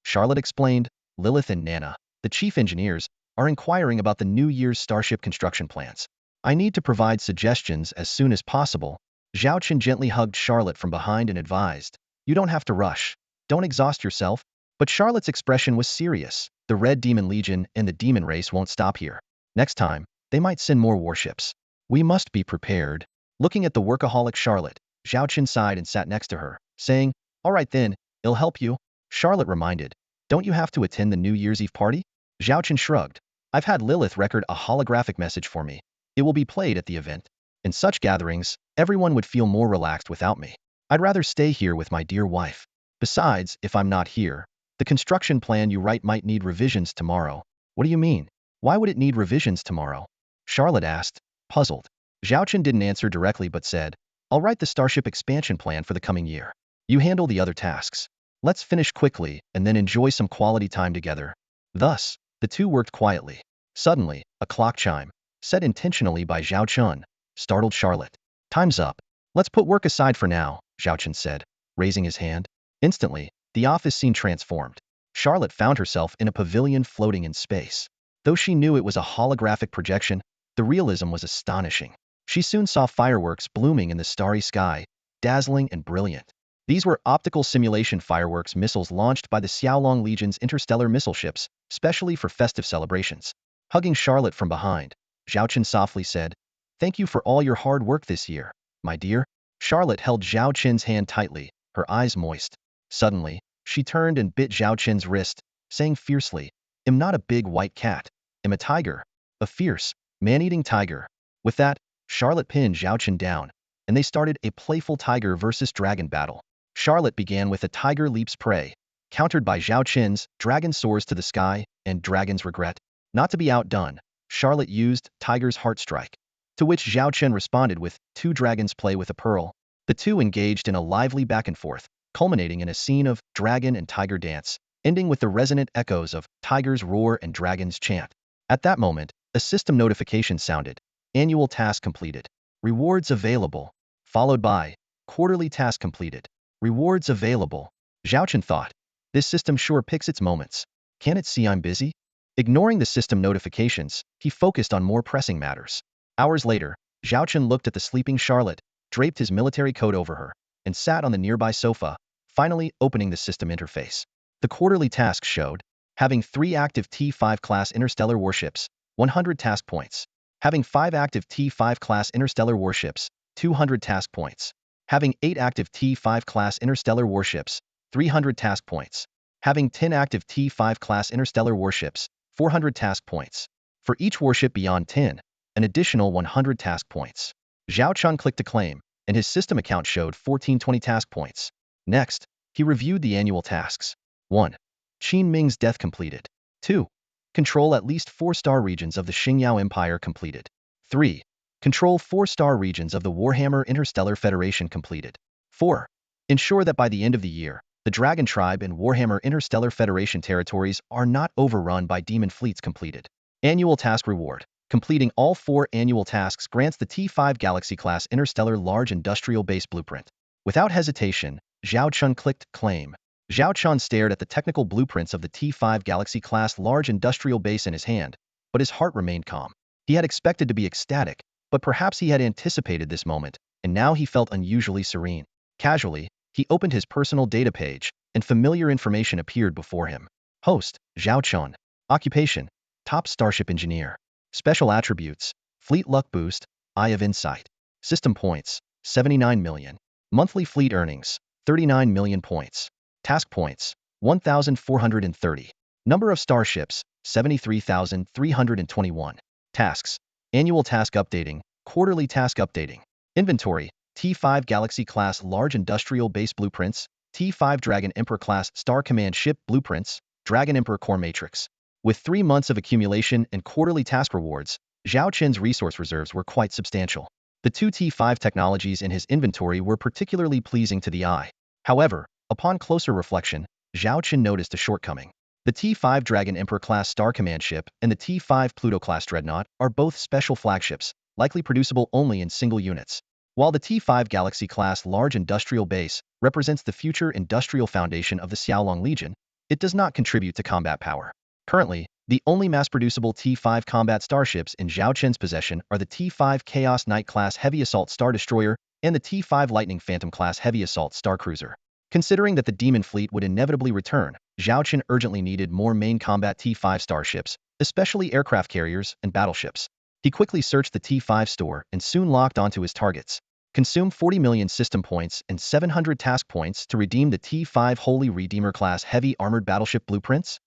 Charlotte explained, "Lilith and Nana, the chief engineers, are inquiring about the New Year's starship construction plans. I need to provide suggestions as soon as possible." Zhao Chen gently hugged Charlotte from behind and advised, "You don't have to rush. Don't exhaust yourself." But Charlotte's expression was serious. "The Red Demon Legion and the Demon Race won't stop here. Next time, they might send more warships. We must be prepared." Looking at the workaholic Charlotte, Zhao Chen sighed and sat next to her, saying, "All right then, it'll help you." Charlotte reminded, "Don't you have to attend the New Year's Eve party?" Zhao Chen shrugged. "I've had Lilith record a holographic message for me. It will be played at the event. In such gatherings, everyone would feel more relaxed without me. I'd rather stay here with my dear wife. Besides, if I'm not here, the construction plan you write might need revisions tomorrow." "What do you mean? Why would it need revisions tomorrow?" Charlotte asked, puzzled. Zhao Chen didn't answer directly but said, "I'll write the starship expansion plan for the coming year. You handle the other tasks. Let's finish quickly and then enjoy some quality time together." Thus, the two worked quietly. Suddenly, a clock chime, set intentionally by Zhao Chen, startled Charlotte. "Time's up. Let's put work aside for now," Zhao Chen said, raising his hand. Instantly, the office scene transformed. Charlotte found herself in a pavilion floating in space. Though she knew it was a holographic projection, the realism was astonishing. She soon saw fireworks blooming in the starry sky, dazzling and brilliant. These were optical simulation fireworks missiles launched by the Xiaolong Legion's interstellar missile ships, specially for festive celebrations. Hugging Charlotte from behind, Zhao Chen softly said, "Thank you for all your hard work this year, my dear." Charlotte held Zhao Chen's hand tightly, her eyes moist. Suddenly, she turned and bit Zhao Chen's wrist, saying fiercely, "I'm not a big white cat. I'm a tiger. A fierce, man-eating tiger." With that, Charlotte pinned Zhao Chen down, and they started a playful tiger versus dragon battle. Charlotte began with a tiger leaps prey, countered by Zhao Chen's dragon soars to the sky and dragon's regret. Not to be outdone, Charlotte used tiger's heart strike, to which Zhao Chen responded with two dragons play with a pearl. The two engaged in a lively back and forth, culminating in a scene of dragon and tiger dance, ending with the resonant echoes of tiger's roar and dragon's chant. At that moment, a system notification sounded. Annual task completed. Rewards available. Followed by quarterly task completed. Rewards available. Zhao Chen thought, this system sure picks its moments. Can it see I'm busy? Ignoring the system notifications, he focused on more pressing matters. Hours later, Zhao Chen looked at the sleeping Charlotte, draped his military coat over her, and sat on the nearby sofa, finally opening the system interface. The quarterly tasks showed, having 3 active T5 class interstellar warships, 100 task points. Having 5 active T5 class interstellar warships, 200 task points. Having 8 active T5 class interstellar warships, 300 task points. Having 10 active T5 class interstellar warships, 400 task points. For each warship beyond 10, an additional 100 task points. Zhao Chen clicked to claim, and his system account showed 1420 task points. Next, he reviewed the annual tasks. 1. Qin Ming's death completed. 2. Control at least 4-star regions of the Xingyao Empire completed. 3. Control 4-star regions of the Warhammer Interstellar Federation completed. 4. Ensure that by the end of the year, the Dragon Tribe and Warhammer Interstellar Federation territories are not overrun by demon fleets completed. Annual task reward. Completing all 4 annual tasks grants the T5 Galaxy-class Interstellar Large Industrial Base Blueprint. Without hesitation, Zhao Chen clicked Claim. Zhao Chen stared at the technical blueprints of the T5 Galaxy-class Large Industrial Base in his hand, but his heart remained calm. He had expected to be ecstatic, but perhaps he had anticipated this moment, and now he felt unusually serene. Casually, he opened his personal data page, and familiar information appeared before him. Host, Zhao Chen. Occupation, top starship engineer. Special attributes, fleet luck boost, eye of insight. System points, 79 million. Monthly fleet earnings, 39 million points. Task points, 1,430. Number of starships, 73,321. Tasks, annual task updating, quarterly task updating. Inventory, T5 Galaxy-class large industrial base blueprints, T5 Dragon Emperor-class Star Command Ship Blueprints, Dragon Emperor Core Matrix. With 3 months of accumulation and quarterly task rewards, Zhao Qin's resource reserves were quite substantial. The two T5 technologies in his inventory were particularly pleasing to the eye. However, upon closer reflection, Zhao Qin noticed a shortcoming. The T5 Dragon Emperor-class Star Command Ship and the T5 Pluto-class Dreadnought are both special flagships, likely producible only in single units. While the T5 Galaxy-class Large Industrial Base represents the future industrial foundation of the Xiaolong Legion, it does not contribute to combat power. Currently, the only mass-producible T5 combat starships in Zhao Qin's possession are the T5 Chaos Knight-class Heavy Assault Star Destroyer and the T5 Lightning Phantom-class Heavy Assault Star Cruiser. Considering that the Demon Fleet would inevitably return, Zhao Qin urgently needed more main combat T5 starships, especially aircraft carriers and battleships. He quickly searched the T5 store and soon locked onto his targets. Consume 40 million system points and 700 task points to redeem the T5 Holy Redeemer-class Heavy Armored Battleship Blueprints?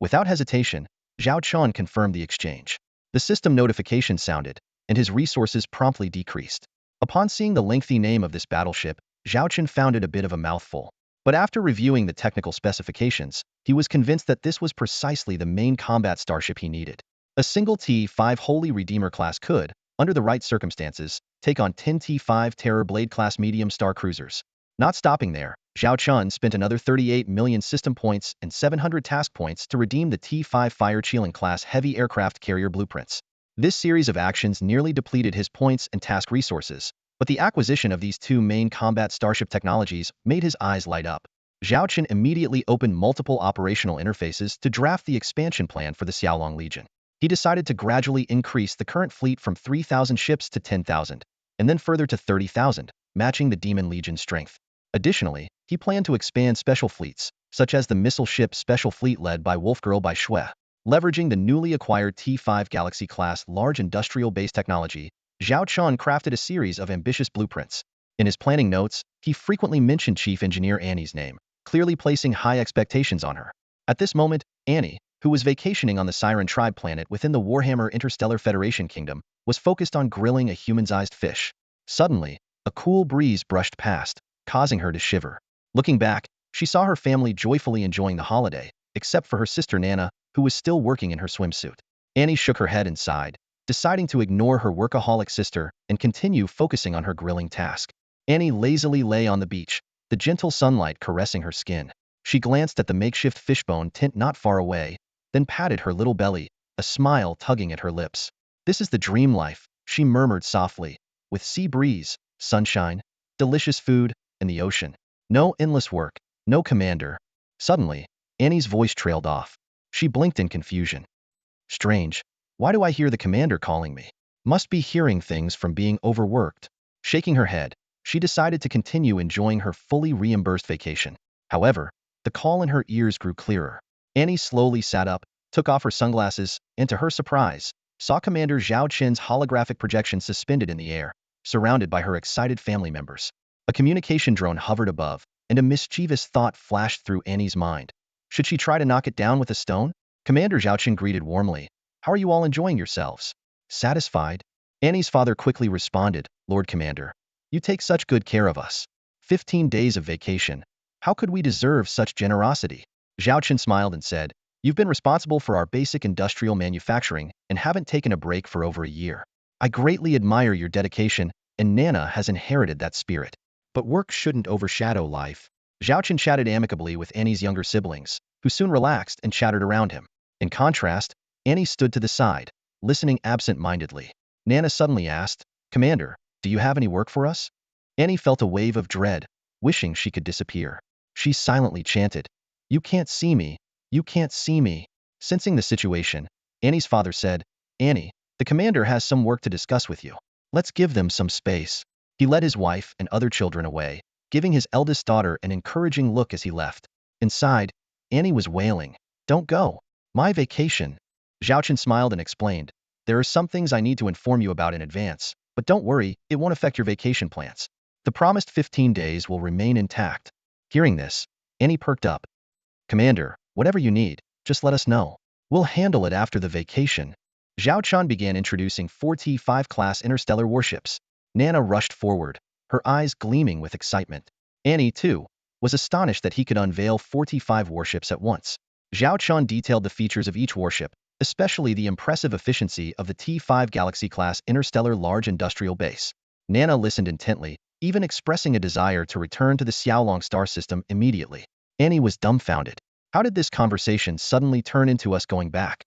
Without hesitation, Zhao Qin confirmed the exchange. The system notification sounded, and his resources promptly decreased. Upon seeing the lengthy name of this battleship, Zhao Qin found it a bit of a mouthful. But after reviewing the technical specifications, he was convinced that this was precisely the main combat starship he needed. A single T5 Holy Redeemer class could, under the right circumstances, take on 10 T5 Terror Blade class medium star cruisers. Not stopping there, Zhao Qin spent another 38 million system points and 700 task points to redeem the T5 Fire Chilling class heavy aircraft carrier blueprints. This series of actions nearly depleted his points and task resources, but the acquisition of these two main combat starship technologies made his eyes light up. Zhao Qin immediately opened multiple operational interfaces to draft the expansion plan for the Xiaolong Legion. He decided to gradually increase the current fleet from 3,000 ships to 10,000, and then further to 30,000, matching the Demon Legion's strength. Additionally, he planned to expand special fleets, such as the missile ship special fleet led by Wolfgirl by Shui. Leveraging the newly acquired T5 Galaxy-class large industrial base technology, Zhao Qin crafted a series of ambitious blueprints. In his planning notes, he frequently mentioned Chief Engineer Annie's name, clearly placing high expectations on her. At this moment, Annie, who was vacationing on the Siren Tribe planet within the Warhammer Interstellar Federation Kingdom, was focused on grilling a human-sized fish. Suddenly, a cool breeze brushed past, causing her to shiver. Looking back, she saw her family joyfully enjoying the holiday, except for her sister Nana, who was still working in her swimsuit. Annie shook her head and sighed, deciding to ignore her workaholic sister and continue focusing on her grilling task. Annie lazily lay on the beach, the gentle sunlight caressing her skin. She glanced at the makeshift fishbone tent not far away, then patted her little belly, a smile tugging at her lips. "This is the dream life," she murmured softly, "with sea breeze, sunshine, delicious food, and the ocean. No endless work, no commander." Suddenly, Annie's voice trailed off. She blinked in confusion. "Strange. Why do I hear the commander calling me? Must be hearing things from being overworked." Shaking her head, she decided to continue enjoying her fully reimbursed vacation. However, the call in her ears grew clearer. Annie slowly sat up, took off her sunglasses, and to her surprise, saw Commander Zhao Qin's holographic projection suspended in the air, surrounded by her excited family members. A communication drone hovered above, and a mischievous thought flashed through Annie's mind. Should she try to knock it down with a stone? Commander Zhao Qin greeted warmly. "How are you all enjoying yourselves? Satisfied?" Annie's father quickly responded, "Lord Commander, you take such good care of us. 15 days of vacation. How could we deserve such generosity?" Zhao Qin smiled and said, "You've been responsible for our basic industrial manufacturing and haven't taken a break for over a year. I greatly admire your dedication, and Nana has inherited that spirit. But work shouldn't overshadow life." Zhao Qin chatted amicably with Annie's younger siblings, who soon relaxed and chattered around him. In contrast, Annie stood to the side, listening absent-mindedly. Nana suddenly asked, "Commander, do you have any work for us?" Annie felt a wave of dread, wishing she could disappear. She silently chanted, "You can't see me. You can't see me." Sensing the situation, Annie's father said, "Annie, the commander has some work to discuss with you. Let's give them some space." He led his wife and other children away, giving his eldest daughter an encouraging look as he left. Inside, Annie was wailing, "Don't go. My vacation." Zhao Qin smiled and explained, "There are some things I need to inform you about in advance, but don't worry, it won't affect your vacation plans. The promised 15 days will remain intact." Hearing this, Annie perked up. "Commander, whatever you need, just let us know. We'll handle it after the vacation." Zhao Qin began introducing 4 T5 class interstellar warships. Nana rushed forward, her eyes gleaming with excitement. Annie, too, was astonished that he could unveil 45 warships at once. Zhao Chun detailed the features of each warship, especially the impressive efficiency of the T5 Galaxy-class interstellar large industrial base. Nana listened intently, even expressing a desire to return to the Xiaolong star system immediately. Annie was dumbfounded. How did this conversation suddenly turn into us going back?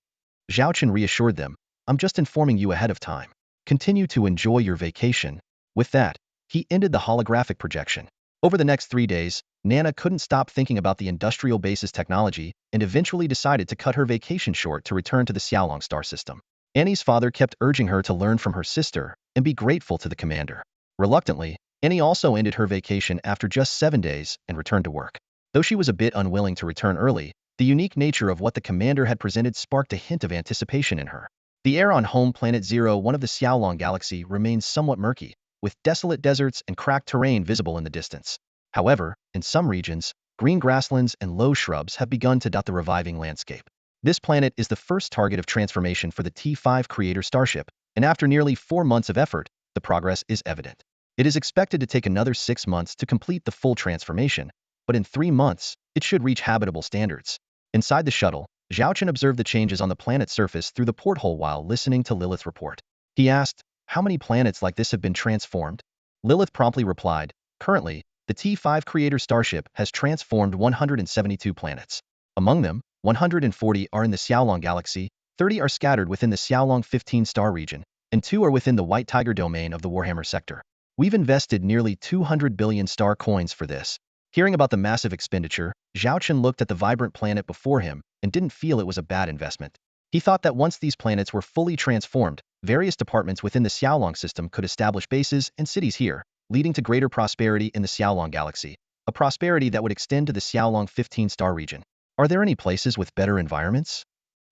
Zhao Chun reassured them, I'm just informing you ahead of time. Continue to enjoy your vacation. With that, he ended the holographic projection. Over the next 3 days, Nana couldn't stop thinking about the industrial base's technology and eventually decided to cut her vacation short to return to the Xiaolong star system. Annie's father kept urging her to learn from her sister and be grateful to the commander. Reluctantly, Annie also ended her vacation after just 7 days and returned to work. Though she was a bit unwilling to return early, the unique nature of what the commander had presented sparked a hint of anticipation in her. The air on home planet 01 of the Xiaolong galaxy remains somewhat murky, with desolate deserts and cracked terrain visible in the distance. However, in some regions, green grasslands and low shrubs have begun to dot the reviving landscape. This planet is the first target of transformation for the T5 Creator Starship, and after nearly 4 months of effort, the progress is evident. It is expected to take another 6 months to complete the full transformation, but in 3 months, it should reach habitable standards. Inside the shuttle, Zhao Chun observed the changes on the planet's surface through the porthole while listening to Lilith's report. He asked, how many planets like this have been transformed? Lilith promptly replied, currently, the T5 Creator Starship has transformed 172 planets. Among them, 140 are in the Xiaolong Galaxy, 30 are scattered within the Xiaolong 15-star region, and 2 are within the White Tiger domain of the Warhammer sector. We've invested nearly 200 billion star coins for this. Hearing about the massive expenditure, Zhao Chun looked at the vibrant planet before him and didn't feel it was a bad investment. He thought that once these planets were fully transformed, various departments within the Xiaolong system could establish bases and cities here, leading to greater prosperity in the Xiaolong Galaxy, a prosperity that would extend to the Xiaolong 15-star region. Are there any places with better environments?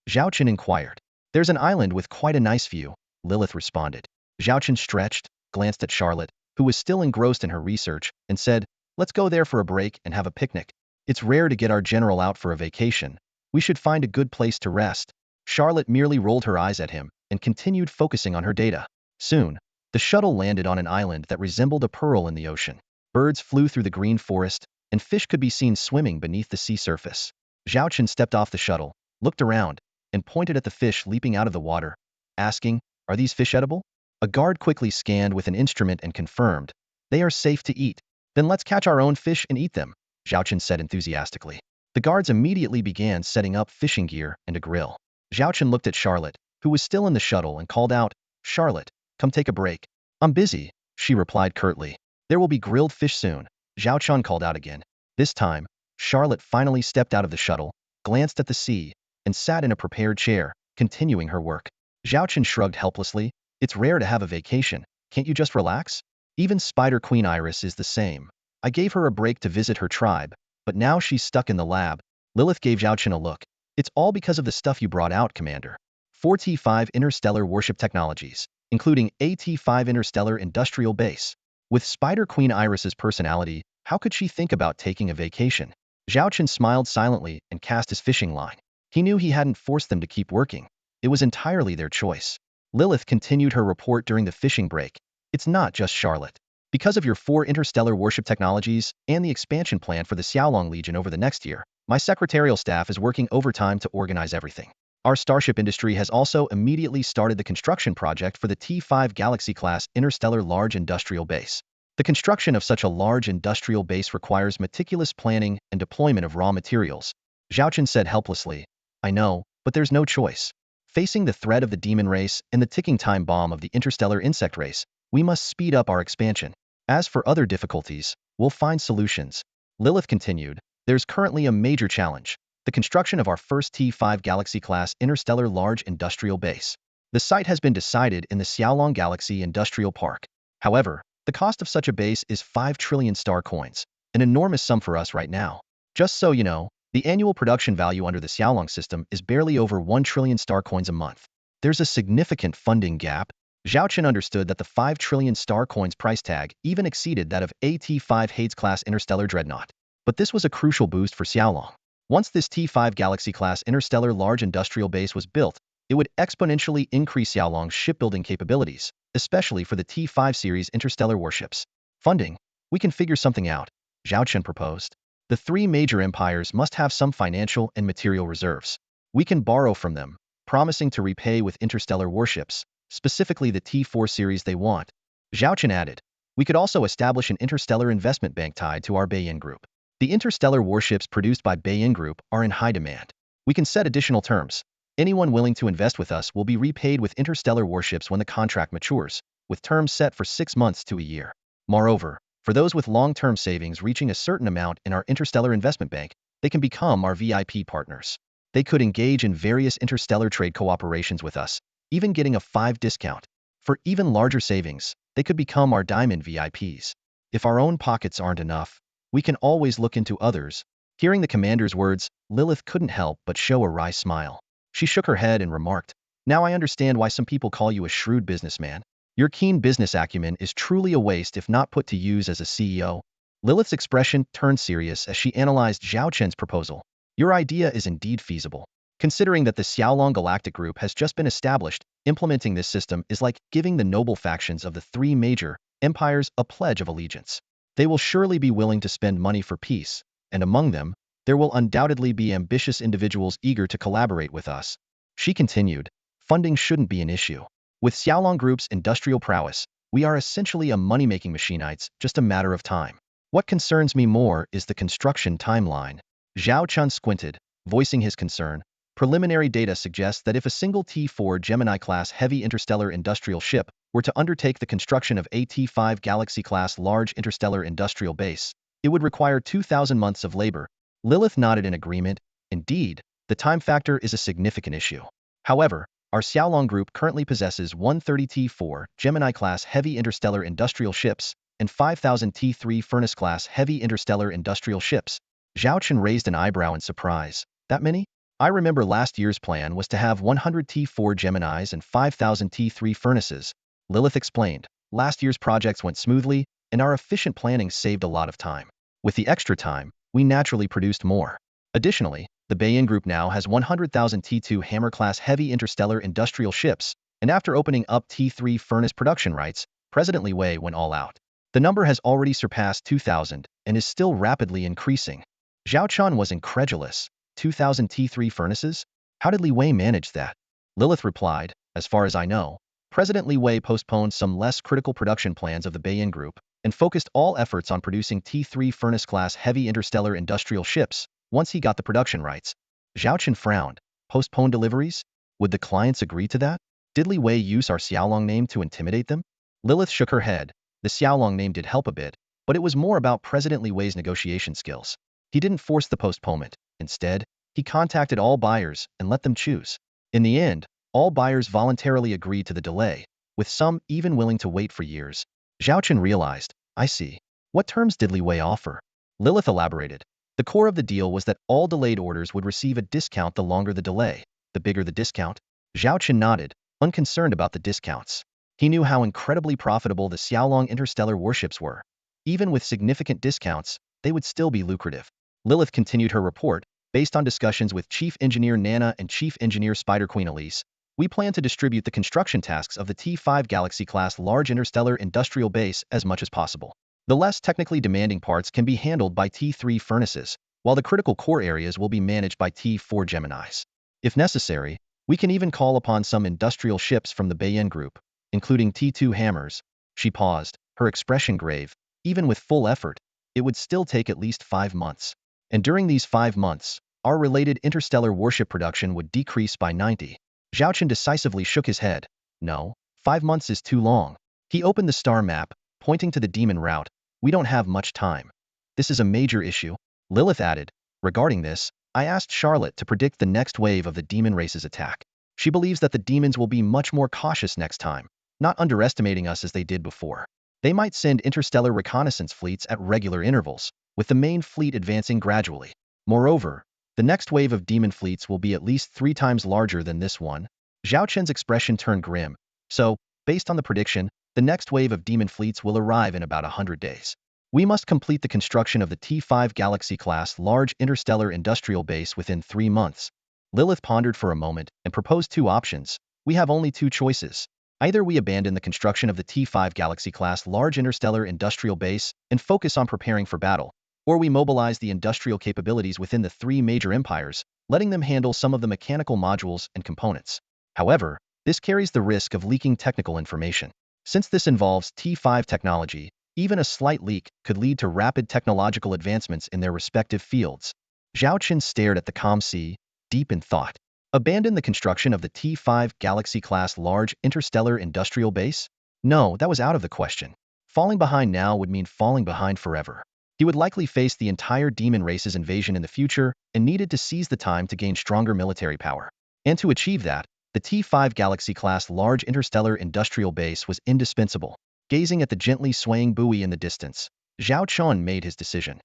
Zhao Chun inquired. There's an island with quite a nice view, Lilith responded. Zhao Chun stretched, glanced at Charlotte, who was still engrossed in her research, and said, let's go there for a break and have a picnic. It's rare to get our general out for a vacation. We should find a good place to rest. Charlotte merely rolled her eyes at him and continued focusing on her data. Soon, the shuttle landed on an island that resembled a pearl in the ocean. Birds flew through the green forest, and fish could be seen swimming beneath the sea surface. Zhao Chun stepped off the shuttle, looked around, and pointed at the fish leaping out of the water, asking, are these fish edible? A guard quickly scanned with an instrument and confirmed, they are safe to eat. Then let's catch our own fish and eat them, Zhao Chun said enthusiastically. The guards immediately began setting up fishing gear and a grill. Zhao Chun looked at Charlotte, who was still in the shuttle, and called out, Charlotte, come take a break. I'm busy, she replied curtly. There will be grilled fish soon, Zhao Chun called out again. This time, Charlotte finally stepped out of the shuttle, glanced at the sea, and sat in a prepared chair, continuing her work. Zhao Chun shrugged helplessly. It's rare to have a vacation. Can't you just relax? Even Spider Queen Iris is the same. I gave her a break to visit her tribe, but now she's stuck in the lab. Lilith gave Zhao Chun a look. It's all because of the stuff you brought out, Commander. 4T5 Interstellar Warship Technologies, including AT5 Interstellar Industrial Base. With Spider Queen Iris's personality, how could she think about taking a vacation? Zhao Chun smiled silently and cast his fishing line. He knew he hadn't forced them to keep working. It was entirely their choice. Lilith continued her report during the fishing break. It's not just Charlotte. Because of your 4 interstellar warship technologies and the expansion plan for the Xiaolong Legion over the next year, my secretarial staff is working overtime to organize everything. Our starship industry has also immediately started the construction project for the T5 Galaxy-class interstellar large industrial base. The construction of such a large industrial base requires meticulous planning and deployment of raw materials. Zhao Chun said helplessly, I know, but there's no choice. Facing the threat of the demon race and the ticking time bomb of the interstellar insect race, we must speed up our expansion. As for other difficulties, we'll find solutions. Lilith continued, there's currently a major challenge, the construction of our first T5 Galaxy-class interstellar large industrial base. The site has been decided in the Xiaolong Galaxy Industrial Park. However, the cost of such a base is 5 trillion star coins, an enormous sum for us right now. Just so you know, the annual production value under the Xiaolong system is barely over 1 trillion star coins a month. There's a significant funding gap. Zhao Chun understood that the 5 trillion star coins price tag even exceeded that of AT5 Hades-class interstellar dreadnought. But this was a crucial boost for Xiaolong. Once this T5 Galaxy-class interstellar large industrial base was built, it would exponentially increase Xiaolong's shipbuilding capabilities, especially for the T5 series interstellar warships. Funding? We can figure something out, Zhao Chun proposed. The three major empires must have some financial and material reserves. We can borrow from them, promising to repay with interstellar warships, specifically the T4 series they want. Zhao Chen added. We could also establish an interstellar investment bank tied to our Bayin Group. The interstellar warships produced by Bayin Group are in high demand. We can set additional terms. Anyone willing to invest with us will be repaid with interstellar warships when the contract matures, with terms set for 6 months to a year. Moreover, for those with long-term savings reaching a certain amount in our interstellar investment bank, they can become our VIP partners. They could engage in various interstellar trade cooperations with us, even getting a 5 discount. For even larger savings, they could become our diamond VIPs. If our own pockets aren't enough, we can always look into others. Hearing the commander's words, Lilith couldn't help but show a wry smile. She shook her head and remarked, "Now I understand why some people call you a shrewd businessman. Your keen business acumen is truly a waste if not put to use as a CEO." Lilith's expression turned serious as she analyzed Zhao Chen's proposal. Your idea is indeed feasible. Considering that the Xiaolong Galactic Group has just been established, implementing this system is like giving the noble factions of the three major empires a pledge of allegiance. They will surely be willing to spend money for peace, and among them, there will undoubtedly be ambitious individuals eager to collaborate with us. She continued, funding shouldn't be an issue. With Xiaolong Group's industrial prowess, we are essentially a money-making machine. It's just a matter of time. What concerns me more is the construction timeline. Zhao Chun squinted, voicing his concern. Preliminary data suggests that if a single T4 Gemini-class heavy interstellar industrial ship were to undertake the construction of a T5 Galaxy-class large interstellar industrial base, it would require 2,000 months of labor. Lilith nodded in agreement. Indeed, the time factor is a significant issue. However, our Xiaolong Group currently possesses 130 T4 Gemini-class heavy interstellar industrial ships and 5,000 T3 Furnace-class heavy interstellar industrial ships. Zhao Chen raised an eyebrow in surprise. That many? I remember last year's plan was to have 100 T4 Geminis and 5,000 T3 Furnaces. Lilith explained. Last year's projects went smoothly, and our efficient planning saved a lot of time. With the extra time, we naturally produced more. Additionally, the Bayin Group now has 100,000 T2 Hammer-class heavy interstellar industrial ships, and after opening up T3 Furnace production rights, President Li Wei went all out. The number has already surpassed 2,000 and is still rapidly increasing. Zhao Chun was incredulous. 2,000 T3 furnaces? How did Li Wei manage that? Lilith replied, as far as I know, President Li Wei postponed some less critical production plans of the Bayin Group and focused all efforts on producing T3 Furnace-class heavy interstellar industrial ships once he got the production rights. Zhao Chen frowned. Postpone deliveries? Would the clients agree to that? Did Li Wei use our Xiaolong name to intimidate them? Lilith shook her head. The Xiaolong name did help a bit, but it was more about President Li Wei's negotiation skills. He didn't force the postponement. Instead, he contacted all buyers and let them choose. In the end, all buyers voluntarily agreed to the delay, with some even willing to wait for years. Zhao Chen realized, I see. What terms did Li Wei offer? Lilith elaborated. The core of the deal was that all delayed orders would receive a discount the longer the delay, the bigger the discount. Zhao Chen nodded, unconcerned about the discounts. He knew how incredibly profitable the Xiaolong interstellar warships were. Even with significant discounts, they would still be lucrative. Lilith continued her report. Based on discussions with Chief Engineer Nana and Chief Engineer Spider Queen Elise, we plan to distribute the construction tasks of the T5 Galaxy-class large interstellar industrial base as much as possible. The less technically demanding parts can be handled by T3 furnaces, while the critical core areas will be managed by T4 Geminis. If necessary, we can even call upon some industrial ships from the Bayin Group, including T2 hammers. She paused, her expression grave. Even with full effort, it would still take at least 5 months. And during these 5 months, our related interstellar warship production would decrease by 90. Zhao Chen decisively shook his head. No, 5 months is too long. He opened the star map, pointing to the demon route. We don't have much time. This is a major issue. Lilith added. Regarding this, I asked Charlotte to predict the next wave of the demon race's attack. She believes that the demons will be much more cautious next time, not underestimating us as they did before. They might send interstellar reconnaissance fleets at regular intervals, with the main fleet advancing gradually. Moreover, the next wave of demon fleets will be at least 3 times larger than this one. Zhao Chen's expression turned grim. So, based on the prediction, the next wave of demon fleets will arrive in about 100 days. We must complete the construction of the T5 Galaxy-class large interstellar industrial base within 3 months. Lilith pondered for a moment and proposed 2 options. We have only 2 choices. Either we abandon the construction of the T5 Galaxy-class large interstellar industrial base and focus on preparing for battle, or we mobilize the industrial capabilities within the three major empires, letting them handle some of the mechanical modules and components. However, this carries the risk of leaking technical information. Since this involves T5 technology, even a slight leak could lead to rapid technological advancements in their respective fields. Zhao Qin stared at the calm sea, deep in thought. Abandon the construction of the T5 Galaxy-class large interstellar industrial base? No, that was out of the question. Falling behind now would mean falling behind forever. He would likely face the entire demon race's invasion in the future and needed to seize the time to gain stronger military power. And to achieve that, the T5 Galaxy-class large interstellar industrial base was indispensable. Gazing at the gently swaying buoy in the distance, Zhao Chun made his decision.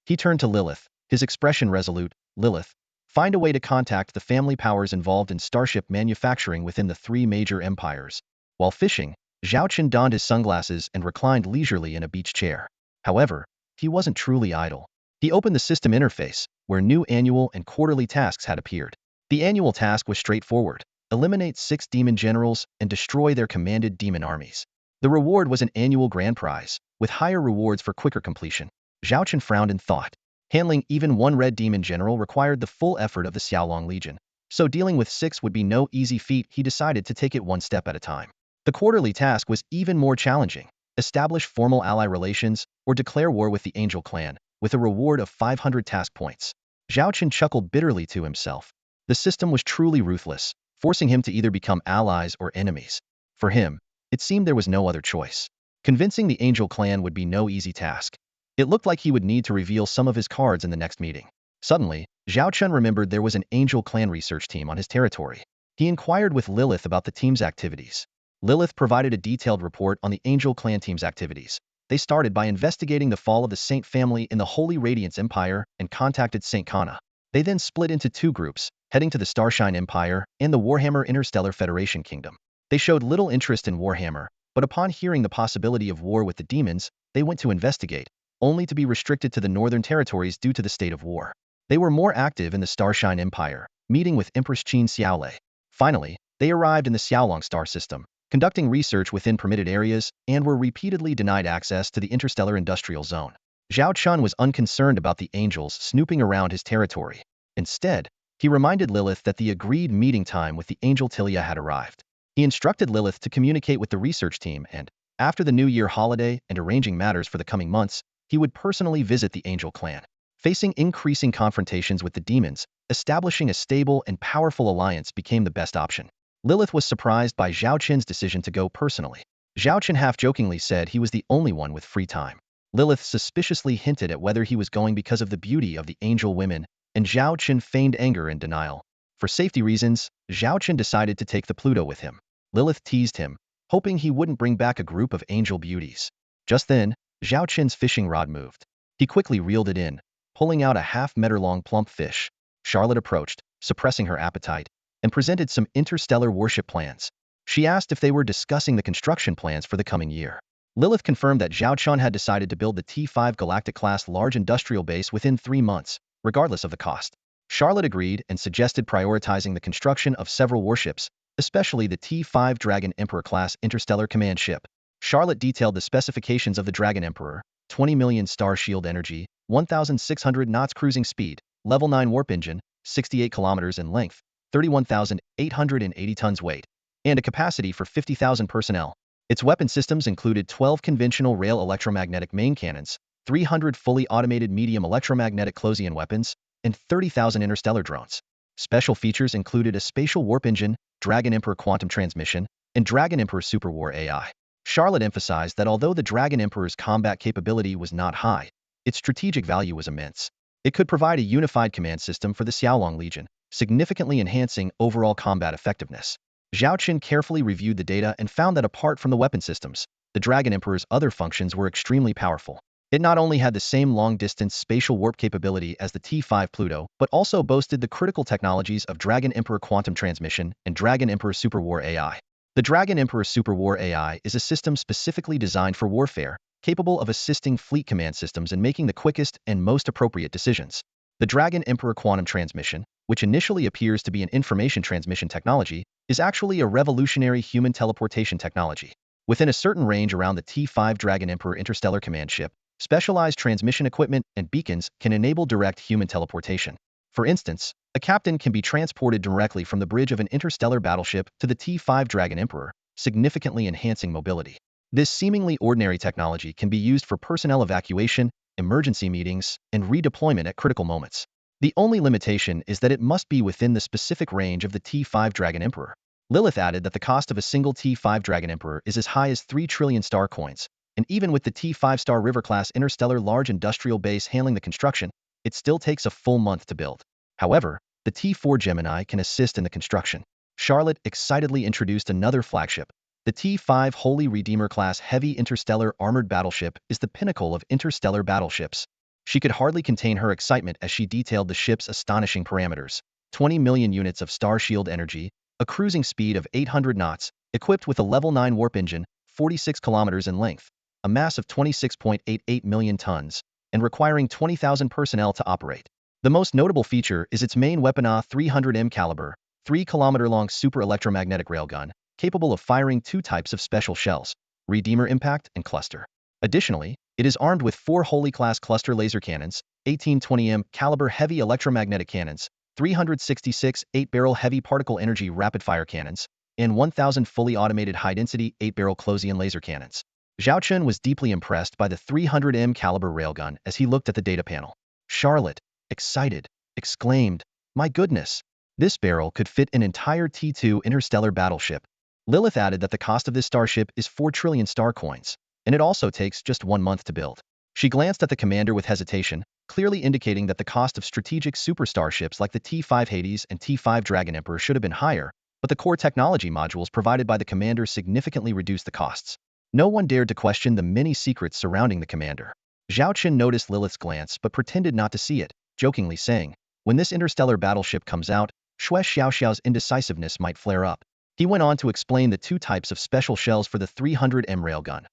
He turned to Lilith, his expression resolute. Lilith, find a way to contact the family powers involved in starship manufacturing within the three major empires. While fishing, Zhao Qin donned his sunglasses and reclined leisurely in a beach chair. However, he wasn't truly idle. He opened the system interface, where new annual and quarterly tasks had appeared. The annual task was straightforward: eliminate 6 demon generals and destroy their commanded demon armies. The reward was an annual grand prize, with higher rewards for quicker completion. Zhao Qin frowned in thought. Handling even one red demon general required the full effort of the Xiaolong Legion, so dealing with 6 would be no easy feat. He decided to take it one step at a time. The quarterly task was even more challenging: establish formal ally relations or declare war with the Angel Clan, with a reward of 500 task points. Zhao Qin chuckled bitterly to himself. The system was truly ruthless, forcing him to either become allies or enemies. For him, it seemed there was no other choice. Convincing the Angel Clan would be no easy task. It looked like he would need to reveal some of his cards in the next meeting. Suddenly, Zhao Chun remembered there was an Angel Clan research team on his territory. He inquired with Lilith about the team's activities. Lilith provided a detailed report on the Angel Clan team's activities. They started by investigating the fall of the Saint family in the Holy Radiance Empire and contacted Saint Kana. They then split into 2 groups, heading to the Starshine Empire and the Warhammer Interstellar Federation Kingdom. They showed little interest in Warhammer, but upon hearing the possibility of war with the demons, they went to investigate, only to be restricted to the northern territories due to the state of war. They were more active in the Starshine Empire, meeting with Empress Qin Xiaolei. Finally, they arrived in the Xiaolong star system, conducting research within permitted areas, and were repeatedly denied access to the interstellar industrial zone. Zhao Chun was unconcerned about the angels snooping around his territory. Instead, he reminded Lilith that the agreed meeting time with the Angel Tilia had arrived. He instructed Lilith to communicate with the research team and, after the New Year holiday and arranging matters for the coming months, he would personally visit the Angel Clan. Facing increasing confrontations with the demons, establishing a stable and powerful alliance became the best option. Lilith was surprised by Zhao Qin's decision to go personally. Zhao Qin half-jokingly said he was the only one with free time. Lilith suspiciously hinted at whether he was going because of the beauty of the angel women, and Zhao Qin feigned anger and denial. For safety reasons, Zhao Qin decided to take the Pluto with him. Lilith teased him, hoping he wouldn't bring back a group of angel beauties. Just then, Zhao Qin's fishing rod moved. He quickly reeled it in, pulling out a half-meter-long plump fish. Charlotte approached, suppressing her appetite, and presented some interstellar worship plans. She asked if they were discussing the construction plans for the coming year. Lilith confirmed that Zhao Chun had decided to build the T5 Galactic-class large industrial base within 3 months, regardless of the cost. Charlotte agreed and suggested prioritizing the construction of several warships, especially the T5 Dragon Emperor-class interstellar command ship. Charlotte detailed the specifications of the Dragon Emperor: 20 million star shield energy, 1,600 knots cruising speed, level 9 warp engine, 68 kilometers in length, 31,880 tons weight, and a capacity for 50,000 personnel. Its weapon systems included 12 conventional rail electromagnetic main cannons, 300 fully automated medium electromagnetic Closian weapons, and 30,000 interstellar drones. Special features included a spatial warp engine, Dragon Emperor quantum transmission, and Dragon Emperor Super War AI. Charlotte emphasized that although the Dragon Emperor's combat capability was not high, its strategic value was immense. It could provide a unified command system for the Xiaolong Legion, significantly enhancing overall combat effectiveness. Zhao Qin carefully reviewed the data and found that apart from the weapon systems, the Dragon Emperor's other functions were extremely powerful. It not only had the same long-distance spatial warp capability as the T5 Pluto, but also boasted the critical technologies of Dragon Emperor Quantum Transmission and Dragon Emperor Super War AI. The Dragon Emperor Super War AI is a system specifically designed for warfare, capable of assisting fleet command systems in making the quickest and most appropriate decisions. The Dragon Emperor Quantum Transmission, which initially appears to be an information transmission technology, is actually a revolutionary human teleportation technology. Within a certain range around the T5 Dragon Emperor interstellar command ship, Specialized transmission equipment and beacons can enable direct human teleportation. For instance, a captain can be transported directly from the bridge of an interstellar battleship to the T5 Dragon Emperor, significantly enhancing mobility. This seemingly ordinary technology can be used for personnel evacuation, emergency meetings, and redeployment at critical moments. The only limitation is that it must be within the specific range of the T5 Dragon Emperor. Lilith added that the cost of a single T5 Dragon Emperor is as high as 3 trillion star coins, and even with the T5 Star River-class interstellar large industrial base handling the construction, it still takes a full month to build. However, the T4 Gemini can assist in the construction. Charlotte excitedly introduced another flagship. The T5 Holy Redeemer-class heavy interstellar armored battleship is the pinnacle of interstellar battleships. She could hardly contain her excitement as she detailed the ship's astonishing parameters. 20 million units of star shield energy, a cruising speed of 800 knots, equipped with a level 9 warp engine, 46 kilometers in length, a mass of 26.88 million tons, and requiring 20,000 personnel to operate. The most notable feature is its main weapon, a 300M caliber, 3-kilometer-long super electromagnetic railgun, capable of firing 2 types of special shells, Redeemer Impact and Cluster. Additionally, it is armed with 4 Holy-class cluster laser cannons, 1820M caliber heavy electromagnetic cannons, 366 8-barrel heavy particle energy rapid-fire cannons, and 1,000 fully automated high-density 8-barrel Closian laser cannons. Zhao Chun was deeply impressed by the 300M caliber railgun as he looked at the data panel. Charlotte, excited, exclaimed, "My goodness! This barrel could fit an entire T2 interstellar battleship." Lilith added that the cost of this starship is 4 trillion star coins, and it also takes just 1 month to build. She glanced at the commander with hesitation, clearly indicating that the cost of strategic superstarships like the T5 Hades and T5 Dragon Emperor should have been higher, but the core technology modules provided by the commander significantly reduced the costs. No one dared to question the many secrets surrounding the commander. Zhao Qin noticed Lilith's glance but pretended not to see it, jokingly saying, "When this interstellar battleship comes out, Shui Xiaoxiao's indecisiveness might flare up." He went on to explain the 2 types of special shells for the 300M railgun.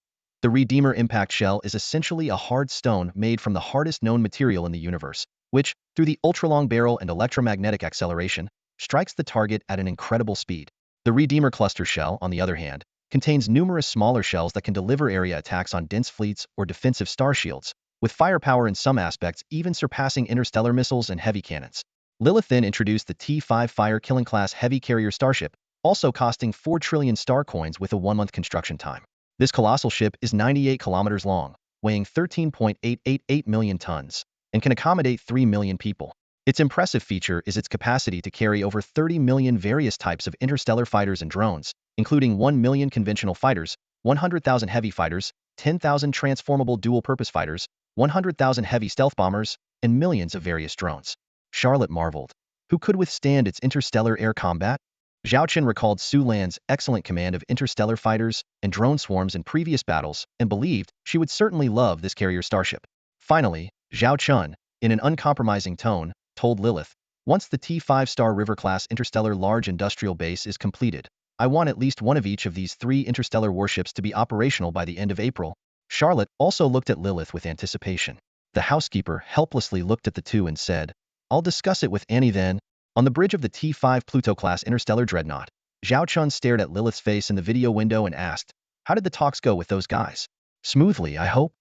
The Redeemer Impact Shell is essentially a hard stone made from the hardest known material in the universe, which, through the ultra-long barrel and electromagnetic acceleration, strikes the target at an incredible speed. The Redeemer Cluster Shell, on the other hand, contains numerous smaller shells that can deliver area attacks on dense fleets or defensive star shields, with firepower in some aspects even surpassing interstellar missiles and heavy cannons. Lilith then introduced the T5 Fire-killing class heavy carrier starship, also costing 4 trillion star coins with a 1-month construction time. This colossal ship is 98 kilometers long, weighing 13.888 million tons, and can accommodate 3 million people. Its impressive feature is its capacity to carry over 30 million various types of interstellar fighters and drones, including 1 million conventional fighters, 100,000 heavy fighters, 10,000 transformable dual-purpose fighters, 100,000 heavy stealth bombers, and millions of various drones. Charlotte marveled. Who could withstand its interstellar air combat? Zhao Qin recalled Su Lan's excellent command of interstellar fighters and drone swarms in previous battles and believed she would certainly love this carrier starship. Finally, Zhao Chun, in an uncompromising tone, told Lilith, "Once the T5 Star River-class interstellar large industrial base is completed, I want at least one of each of these 3 interstellar warships to be operational by the end of April." Charlotte also looked at Lilith with anticipation. The housekeeper helplessly looked at the two and said, "I'll discuss it with Annie then." On the bridge of the T5 Pluto-class interstellar dreadnought, Zhao Chun stared at Lilith's face in the video window and asked, "How did the talks go with those guys?" "Smoothly, I hope."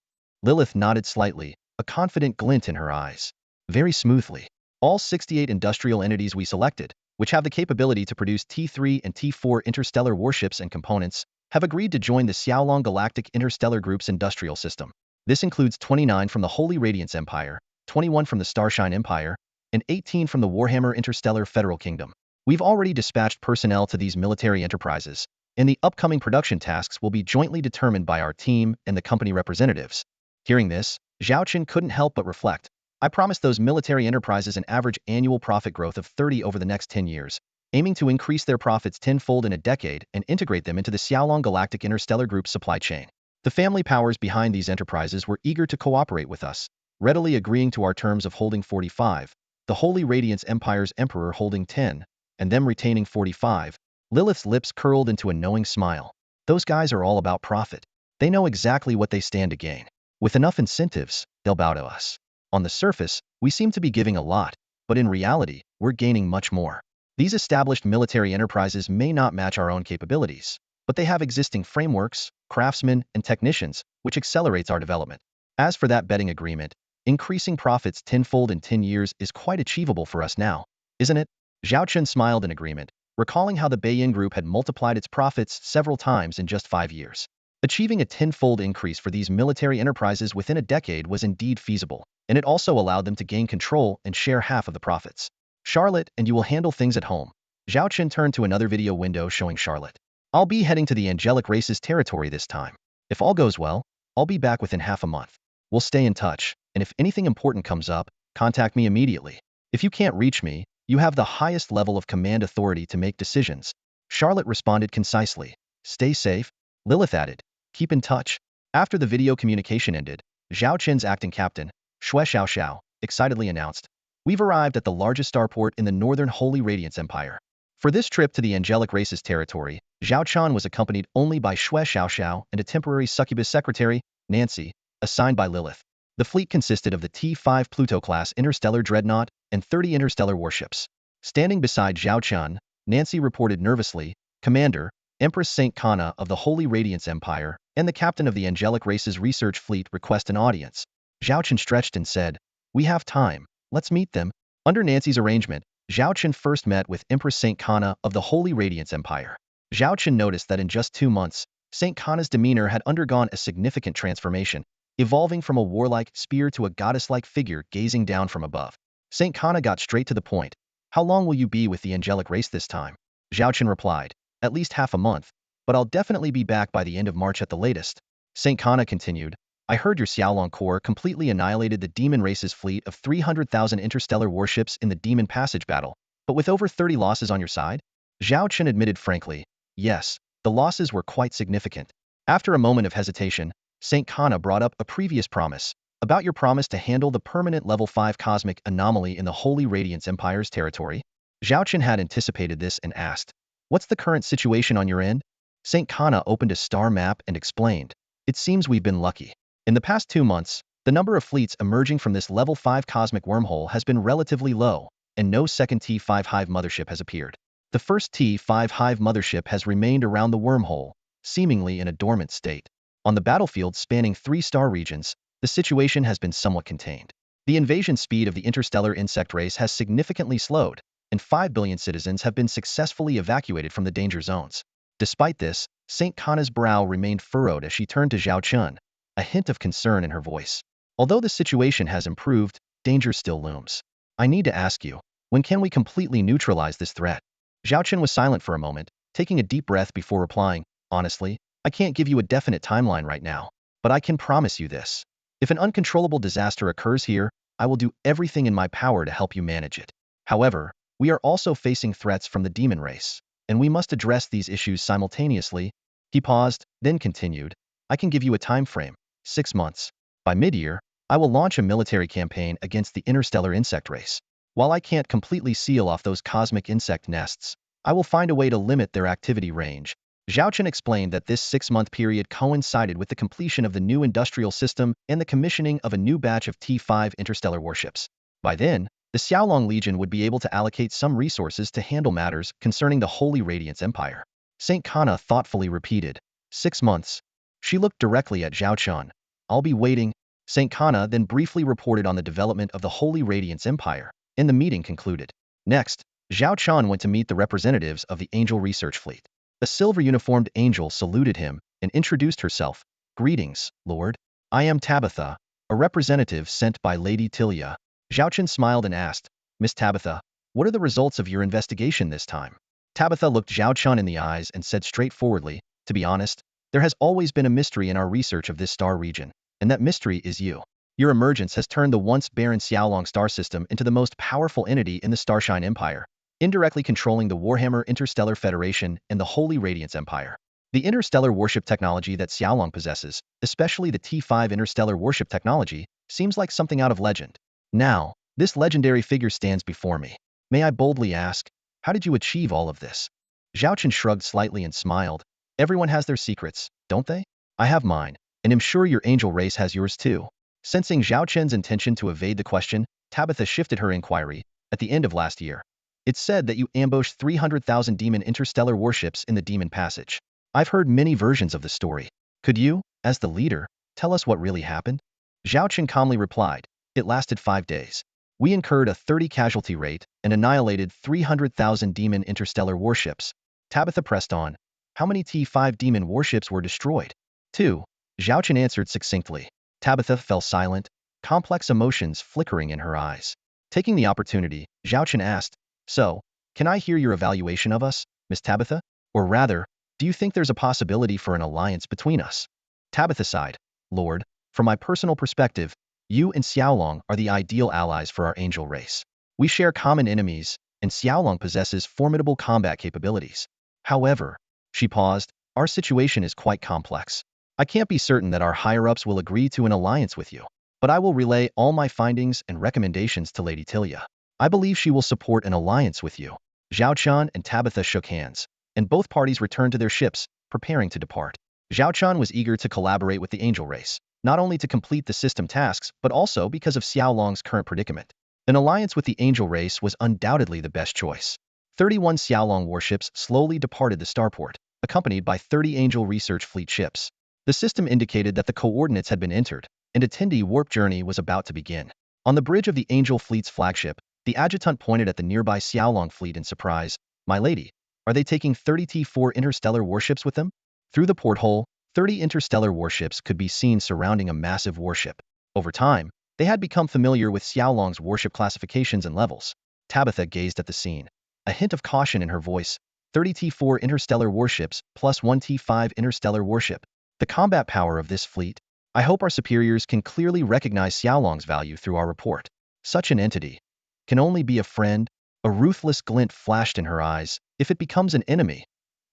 Lilith nodded slightly, a confident glint in her eyes. "Very smoothly. All 68 industrial entities we selected, which have the capability to produce T3 and T4 interstellar warships and components, have agreed to join the Xiaolong Galactic Interstellar Group's industrial system. This includes 29 from the Holy Radiance Empire, 21 from the Starshine Empire, and 18 from the Warhammer Interstellar Federal Kingdom. We've already dispatched personnel to these military enterprises, and the upcoming production tasks will be jointly determined by our team and the company representatives." Hearing this, Zhao Qin couldn't help but reflect. "I promised those military enterprises an average annual profit growth of 30 over the next 10 years, aiming to increase their profits tenfold in a decade and integrate them into the Xiaolong Galactic Interstellar Group's supply chain. The family powers behind these enterprises were eager to cooperate with us, readily agreeing to our terms of holding 45, the Holy Radiance Empire's Emperor holding 10, and them retaining 45. Lilith's lips curled into a knowing smile. "Those guys are all about profit. They know exactly what they stand to gain. With enough incentives, they'll bow to us. On the surface, we seem to be giving a lot, but in reality, we're gaining much more. These established military enterprises may not match our own capabilities, but they have existing frameworks, craftsmen, and technicians, which accelerates our development. As for that betting agreement, increasing profits tenfold in 10 years is quite achievable for us now, isn't it? Zhao Chen smiled in agreement, recalling how the Beiyin Group had multiplied its profits several times in just 5 years. Achieving a tenfold increase for these military enterprises within a decade was indeed feasible, and it also allowed them to gain control and share half of the profits. Charlotte, and you will handle things at home. Zhao Chen turned to another video window showing Charlotte. I'll be heading to the angelic race's territory this time. If all goes well, I'll be back within half a month. We'll stay in touch, and if anything important comes up, contact me immediately. If you can't reach me, you have the highest level of command authority to make decisions. Charlotte responded concisely. Stay safe, Lilith added. Keep in touch. After the video communication ended, Zhao Chen's acting captain, Xue Xiao, excitedly announced, We've arrived at the largest starport in the northern Holy Radiance Empire. For this trip to the angelic race's territory, Zhao Chen was accompanied only by Xue Xiao and a temporary succubus secretary, Nancy, assigned by Lilith. The fleet consisted of the T5 Pluto-class interstellar dreadnought and 30 interstellar warships. Standing beside Zhao Chen, Nancy reported nervously, Commander, Empress Saint Kana of the Holy Radiance Empire, and the captain of the angelic race's research fleet request an audience. Zhao Chen stretched and said, We have time, let's meet them. Under Nancy's arrangement, Zhao Chen first met with Empress Saint Kana of the Holy Radiance Empire. Zhao Chen noticed that in just 2 months, Saint Kana's demeanor had undergone a significant transformation, evolving from a warlike spear to a goddess-like figure gazing down from above. Saint Kana got straight to the point. How long will you be with the angelic race this time? Zhao Chen replied, At least half a month, but I'll definitely be back by the end of March at the latest. Saint Kana continued, I heard your Xiaolong Corps completely annihilated the demon race's fleet of 300,000 interstellar warships in the Demon Passage battle, but with over 30 losses on your side? Zhao Chen admitted frankly, yes, the losses were quite significant. After a moment of hesitation, Saint Kana brought up a previous promise, about your promise to handle the permanent level 5 cosmic anomaly in the Holy Radiance Empire's territory. Zhao Chen had anticipated this and asked, What's the current situation on your end? Saint Kana opened a star map and explained, It seems we've been lucky. In the past 2 months, the number of fleets emerging from this level 5 cosmic wormhole has been relatively low, and no second T5 Hive mothership has appeared. The first T5 Hive mothership has remained around the wormhole, seemingly in a dormant state. On the battlefield spanning 3 star regions, the situation has been somewhat contained. The invasion speed of the interstellar insect race has significantly slowed, and 5 billion citizens have been successfully evacuated from the danger zones. Despite this, Saint Kana's brow remained furrowed as she turned to Zhao Chen, a hint of concern in her voice. Although the situation has improved, danger still looms. I need to ask you, when can we completely neutralize this threat? Zhao Chen was silent for a moment, taking a deep breath before replying, Honestly, I can't give you a definite timeline right now, but I can promise you this. If an uncontrollable disaster occurs here, I will do everything in my power to help you manage it. However, we are also facing threats from the demon race, and we must address these issues simultaneously. He paused, then continued, I can give you a time frame, 6 months. By mid-year, I will launch a military campaign against the interstellar insect race. While I can't completely seal off those cosmic insect nests, I will find a way to limit their activity range. Zhao Chen explained that this 6-month period coincided with the completion of the new industrial system and the commissioning of a new batch of T5 interstellar warships. By then, the Xiaolong Legion would be able to allocate some resources to handle matters concerning the Holy Radiance Empire. Saint Kana thoughtfully repeated, 6 months. She looked directly at Zhao Chen. I'll be waiting. Saint Kana then briefly reported on the development of the Holy Radiance Empire, and the meeting concluded. Next, Zhao Chen went to meet the representatives of the Angel Research Fleet. A silver-uniformed angel saluted him and introduced herself. Greetings, Lord. I am Tabitha, a representative sent by Lady Tilia. Zhao Chen smiled and asked, Miss Tabitha, what are the results of your investigation this time? Tabitha looked Zhao Chen in the eyes and said straightforwardly, To be honest, there has always been a mystery in our research of this star region, and that mystery is you. Your emergence has turned the once barren Xiaolong star system into the most powerful entity in the Starshine Empire, indirectly controlling the Warhammer Interstellar Federation and the Holy Radiance Empire. The interstellar warship technology that Xiaolong possesses, especially the T5 interstellar warship technology, seems like something out of legend. Now, this legendary figure stands before me. May I boldly ask, how did you achieve all of this? Zhao Chen shrugged slightly and smiled. Everyone has their secrets, don't they? I have mine, and am sure your angel race has yours too. Sensing Zhao Chen's intention to evade the question, Tabitha shifted her inquiry. At the end of last year, it's said that you ambushed 300,000 demon interstellar warships in the Demon Passage. I've heard many versions of the story. Could you, as the leader, tell us what really happened? Zhao Chen calmly replied, "It lasted 5 days. We incurred a 30 casualty rate and annihilated 300,000 demon interstellar warships." Tabitha pressed on. "How many T5 demon warships were destroyed?" "2." Zhao Chen answered succinctly. Tabitha fell silent, complex emotions flickering in her eyes. Taking the opportunity, Zhao Chen asked, "So, can I hear your evaluation of us, Miss Tabitha? Or rather, do you think there's a possibility for an alliance between us?" Tabitha sighed. "Lord, from my personal perspective, you and Xiaolong are the ideal allies for our angel race. We share common enemies, and Xiaolong possesses formidable combat capabilities. However," she paused, "our situation is quite complex. I can't be certain that our higher-ups will agree to an alliance with you, but I will relay all my findings and recommendations to Lady Tilia. I believe she will support an alliance with you." Zhao Chen and Tabitha shook hands, and both parties returned to their ships, preparing to depart. Zhao Chen was eager to collaborate with the angel race, not only to complete the system tasks, but also because of Xiaolong's current predicament. An alliance with the angel race was undoubtedly the best choice. 31 Xiaolong warships slowly departed the starport, accompanied by 30 angel research fleet ships. The system indicated that the coordinates had been entered, and a Tindi warp journey was about to begin. On the bridge of the angel fleet's flagship, the adjutant pointed at the nearby Xiaolong fleet in surprise. "My lady, are they taking 30 T4 interstellar warships with them?" Through the porthole, 30 interstellar warships could be seen surrounding a massive warship. Over time, they had become familiar with Xiaolong's warship classifications and levels. Tabitha gazed at the scene, a hint of caution in her voice. 30 T4 interstellar warships plus 1 T5 interstellar warship. The combat power of this fleet. I hope our superiors can clearly recognize Xiaolong's value through our report. Such an entity can only be a friend. A ruthless glint flashed in her eyes. If it becomes an enemy,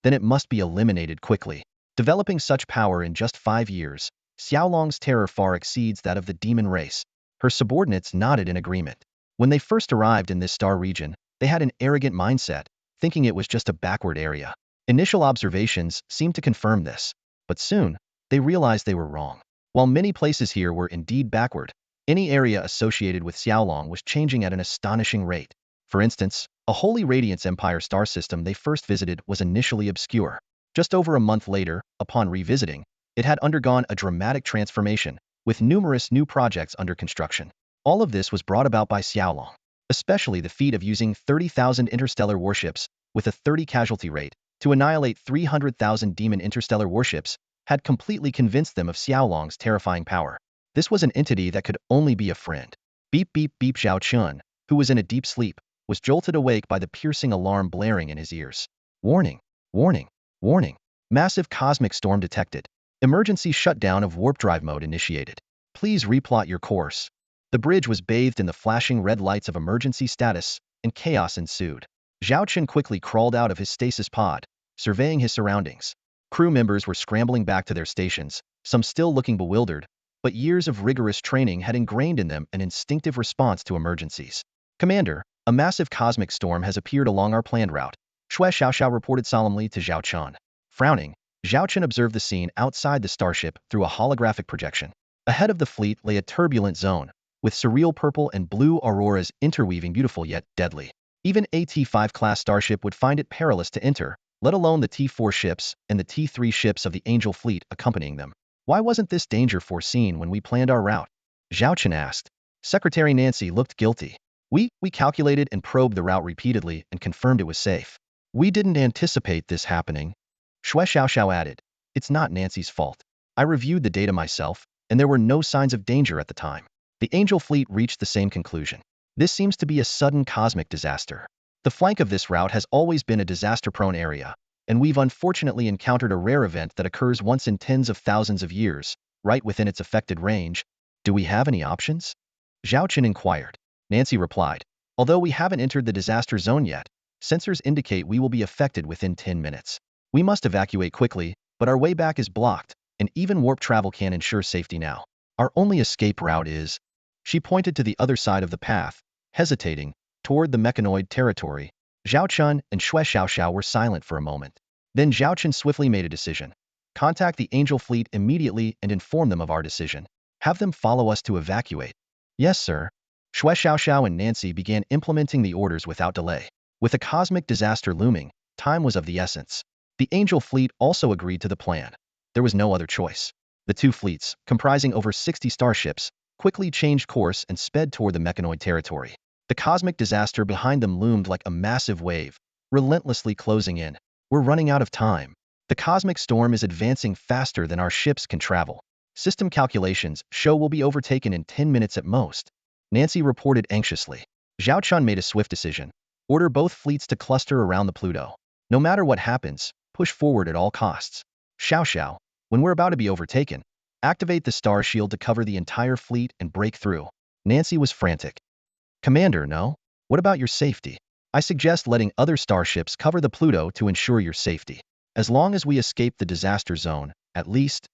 then it must be eliminated quickly. Developing such power in just 5 years, Xiaolong's terror far exceeds that of the demon race. Her subordinates nodded in agreement. When they first arrived in this star region, they had an arrogant mindset, thinking it was just a backward area. Initial observations seemed to confirm this, but soon, they realized they were wrong. While many places here were indeed backward, any area associated with Xiaolong was changing at an astonishing rate. For instance, a Holy Radiance Empire star system they first visited was initially obscure. Just over a month later, upon revisiting, it had undergone a dramatic transformation, with numerous new projects under construction. All of this was brought about by Xiaolong, especially the feat of using 30,000 interstellar warships, with a 30 casualty rate, to annihilate 300,000 demon interstellar warships, had completely convinced them of Xiaolong's terrifying power. This was an entity that could only be a friend. Beep beep beep. Zhao Chun, who was in a deep sleep, was jolted awake by the piercing alarm blaring in his ears. "Warning! Warning! Warning! Massive cosmic storm detected. Emergency shutdown of warp drive mode initiated. Please replot your course." The bridge was bathed in the flashing red lights of emergency status, and chaos ensued. Zhao Chen quickly crawled out of his stasis pod, surveying his surroundings. Crew members were scrambling back to their stations, some still looking bewildered, but years of rigorous training had ingrained in them an instinctive response to emergencies. "Commander, a massive cosmic storm has appeared along our planned route," Shui Xiaoxiao reported solemnly to Zhao Chen. Frowning, Zhao Chen observed the scene outside the starship through a holographic projection. Ahead of the fleet lay a turbulent zone, with surreal purple and blue auroras interweaving, beautiful yet deadly. Even a T5 class starship would find it perilous to enter, let alone the T4 ships and the T3 ships of the Angel fleet accompanying them. "Why wasn't this danger foreseen when we planned our route?" Zhao Chen asked. Secretary Nancy looked guilty. We calculated and probed the route repeatedly and confirmed it was safe. We didn't anticipate this happening." Shui Xiaoxiao added. "It's not Nancy's fault. I reviewed the data myself, and there were no signs of danger at the time." The Angel fleet reached the same conclusion. "This seems to be a sudden cosmic disaster. The flank of this route has always been a disaster-prone area, and we've unfortunately encountered a rare event that occurs once in tens of thousands of years, right within its affected range. Do we have any options?" Zhao Chen inquired. Nancy replied, "Although we haven't entered the disaster zone yet, sensors indicate we will be affected within 10 minutes. We must evacuate quickly, but our way back is blocked, and even warp travel can't ensure safety now. Our only escape route is..." She pointed to the other side of the path, hesitating, toward the mechanoid territory. Zhao Chun and Shui Xiaoxiao were silent for a moment. Then Zhao Chen swiftly made a decision. "Contact the Angel fleet immediately and inform them of our decision. Have them follow us to evacuate." "Yes, sir." Shui Xiaoxiao and Nancy began implementing the orders without delay. With a cosmic disaster looming, time was of the essence. The Angel fleet also agreed to the plan. There was no other choice. The two fleets, comprising over 60 starships, quickly changed course and sped toward the mechanoid territory. The cosmic disaster behind them loomed like a massive wave, relentlessly closing in. We're running out of time. The cosmic storm is advancing faster than our ships can travel. System calculations show we'll be overtaken in 10 minutes at most. Nancy reported anxiously. Zhao Chun made a swift decision. Order both fleets to cluster around the Pluto. No matter what happens, push forward at all costs. Xiao Xiao, when we're about to be overtaken, activate the star shield to cover the entire fleet and break through. Nancy was frantic. Commander, no? What about your safety? I suggest letting other starships cover the Pluto to ensure your safety. As long as we escape the disaster zone, at least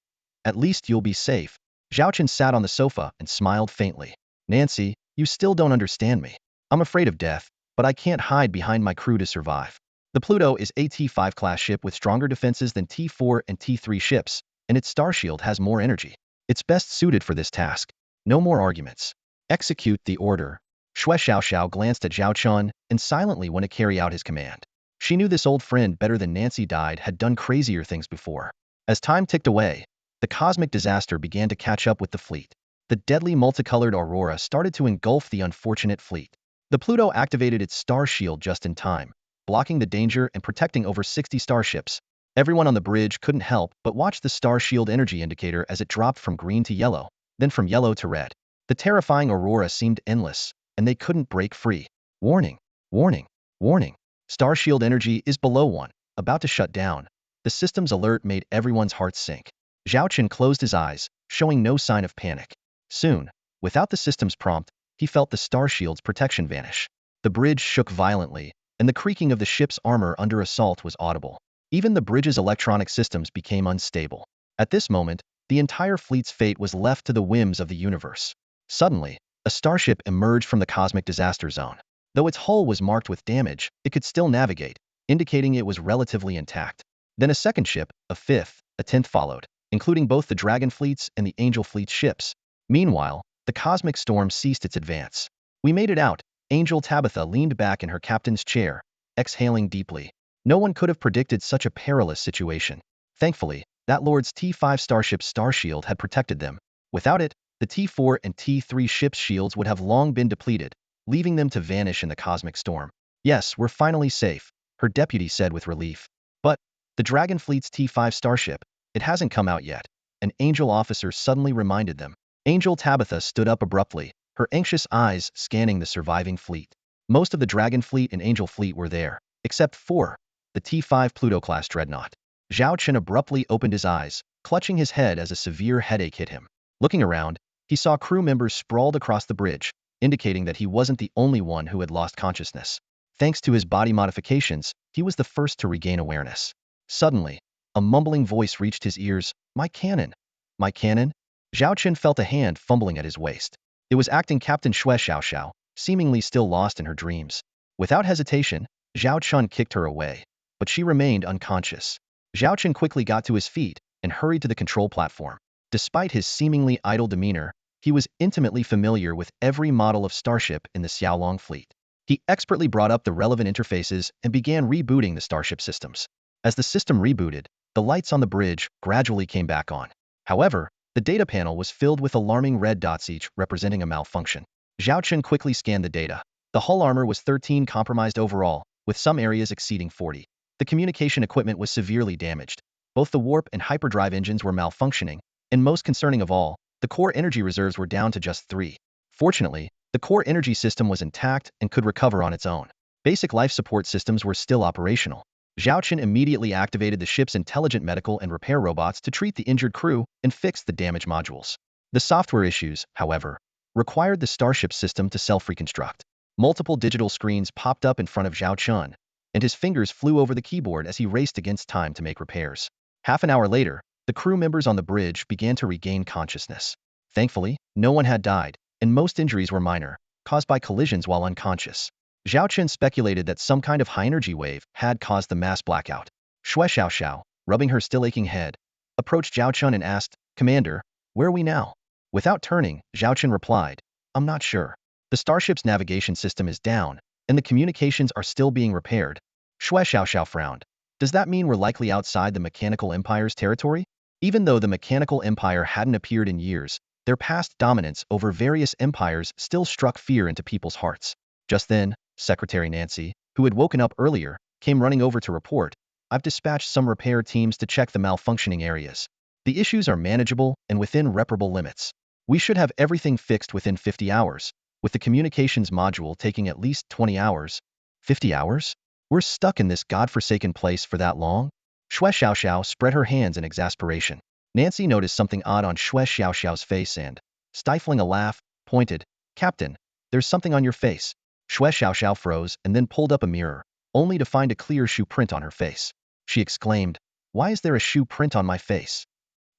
you'll be safe. Zhao Chen sat on the sofa and smiled faintly. Nancy, you still don't understand me. I'm afraid of death, but I can't hide behind my crew to survive. The Pluto is a T5 class ship with stronger defenses than T4 and T3 ships, and its starshield has more energy. It's best suited for this task. No more arguments. Execute the order. Shui Xiaoxiao glanced at Zhao Chun and silently went to carry out his command. She knew this old friend better than Nancy had done crazier things before. As time ticked away, the cosmic disaster began to catch up with the fleet. The deadly multicolored aurora started to engulf the unfortunate fleet. The Pluto activated its star shield just in time, blocking the danger and protecting over 60 starships. Everyone on the bridge couldn't help but watch the star shield energy indicator as it dropped from green to yellow, then from yellow to red. The terrifying aurora seemed endless, and they couldn't break free. Warning, warning, warning. Star shield energy is below 1, about to shut down. The system's alert made everyone's hearts sink. Zhao Chen closed his eyes, showing no sign of panic. Soon, without the system's prompt, he felt the star shield's protection vanish. The bridge shook violently, and the creaking of the ship's armor under assault was audible. Even the bridge's electronic systems became unstable. At this moment, the entire fleet's fate was left to the whims of the universe. Suddenly, a starship emerged from the cosmic disaster zone. Though its hull was marked with damage, it could still navigate, indicating it was relatively intact. Then a second ship, a fifth, a 10th followed, including both the Dragon Fleet's and the Angel Fleet's ships. Meanwhile, the cosmic storm ceased its advance. We made it out. Angel Tabitha leaned back in her captain's chair, exhaling deeply. No one could have predicted such a perilous situation. Thankfully, that Lord's T5 starship's star shield had protected them. Without it, the T4 and T3 ships' shields would have long been depleted, leaving them to vanish in the cosmic storm. Yes, we're finally safe, her deputy said with relief. But the Dragon Fleet's T5 starship, it hasn't come out yet. An Angel officer suddenly reminded them. Angel Tabitha stood up abruptly, her anxious eyes scanning the surviving fleet. Most of the Dragon Fleet and Angel Fleet were there, except for the T5 Pluto-class dreadnought. Zhao Chen abruptly opened his eyes, clutching his head as a severe headache hit him. Looking around, he saw crew members sprawled across the bridge, indicating that he wasn't the only one who had lost consciousness. Thanks to his body modifications, he was the first to regain awareness. Suddenly, a mumbling voice reached his ears. My cannon! My cannon? Zhao Chen felt a hand fumbling at his waist. It was acting Captain Shui Xiaoxiao, seemingly still lost in her dreams. Without hesitation, Zhao Chun kicked her away, but she remained unconscious. Zhao Chen quickly got to his feet and hurried to the control platform. Despite his seemingly idle demeanor, he was intimately familiar with every model of starship in the Xiaolong fleet. He expertly brought up the relevant interfaces and began rebooting the starship systems. As the system rebooted, the lights on the bridge gradually came back on. However, the data panel was filled with alarming red dots, each representing a malfunction. Zhao Chen quickly scanned the data. The hull armor was 13 compromised overall, with some areas exceeding 40. The communication equipment was severely damaged. Both the warp and hyperdrive engines were malfunctioning, and most concerning of all, the core energy reserves were down to just 3. Fortunately, the core energy system was intact and could recover on its own. Basic life support systems were still operational. Zhao Chen immediately activated the ship's intelligent medical and repair robots to treat the injured crew and fix the damaged modules. The software issues, however, required the starship system to self-reconstruct. Multiple digital screens popped up in front of Zhao Chen, and his fingers flew over the keyboard as he raced against time to make repairs. Half an hour later, the crew members on the bridge began to regain consciousness. Thankfully, no one had died, and most injuries were minor, caused by collisions while unconscious. Zhao Chen speculated that some kind of high-energy wave had caused the mass blackout. Shui Xiaoxiao, rubbing her still aching head, approached Zhao Chen and asked, Commander, where are we now? Without turning, Zhao Chen replied, I'm not sure. The starship's navigation system is down, and the communications are still being repaired. Shui Xiaoxiao frowned. Does that mean we're likely outside the Mechanical Empire's territory? Even though the Mechanical Empire hadn't appeared in years, Their past dominance over various empires still struck fear into people's hearts. Just then, Secretary Nancy, who had woken up earlier, came running over to report, "I've dispatched some repair teams to check the malfunctioning areas. The issues are manageable and within reparable limits. We should have everything fixed within 50 hours, with the communications module taking at least 20 hours. 50 hours? We're stuck in this godforsaken place for that long?" Shui Xiaoxiao spread her hands in exasperation. Nancy noticed something odd on Shui Xiaoxiao's face and, stifling a laugh, pointed, "Captain, there's something on your face." Shui Xiaoxiao froze and then pulled up a mirror, only to find a clear shoe print on her face. She exclaimed, "Why is there a shoe print on my face?"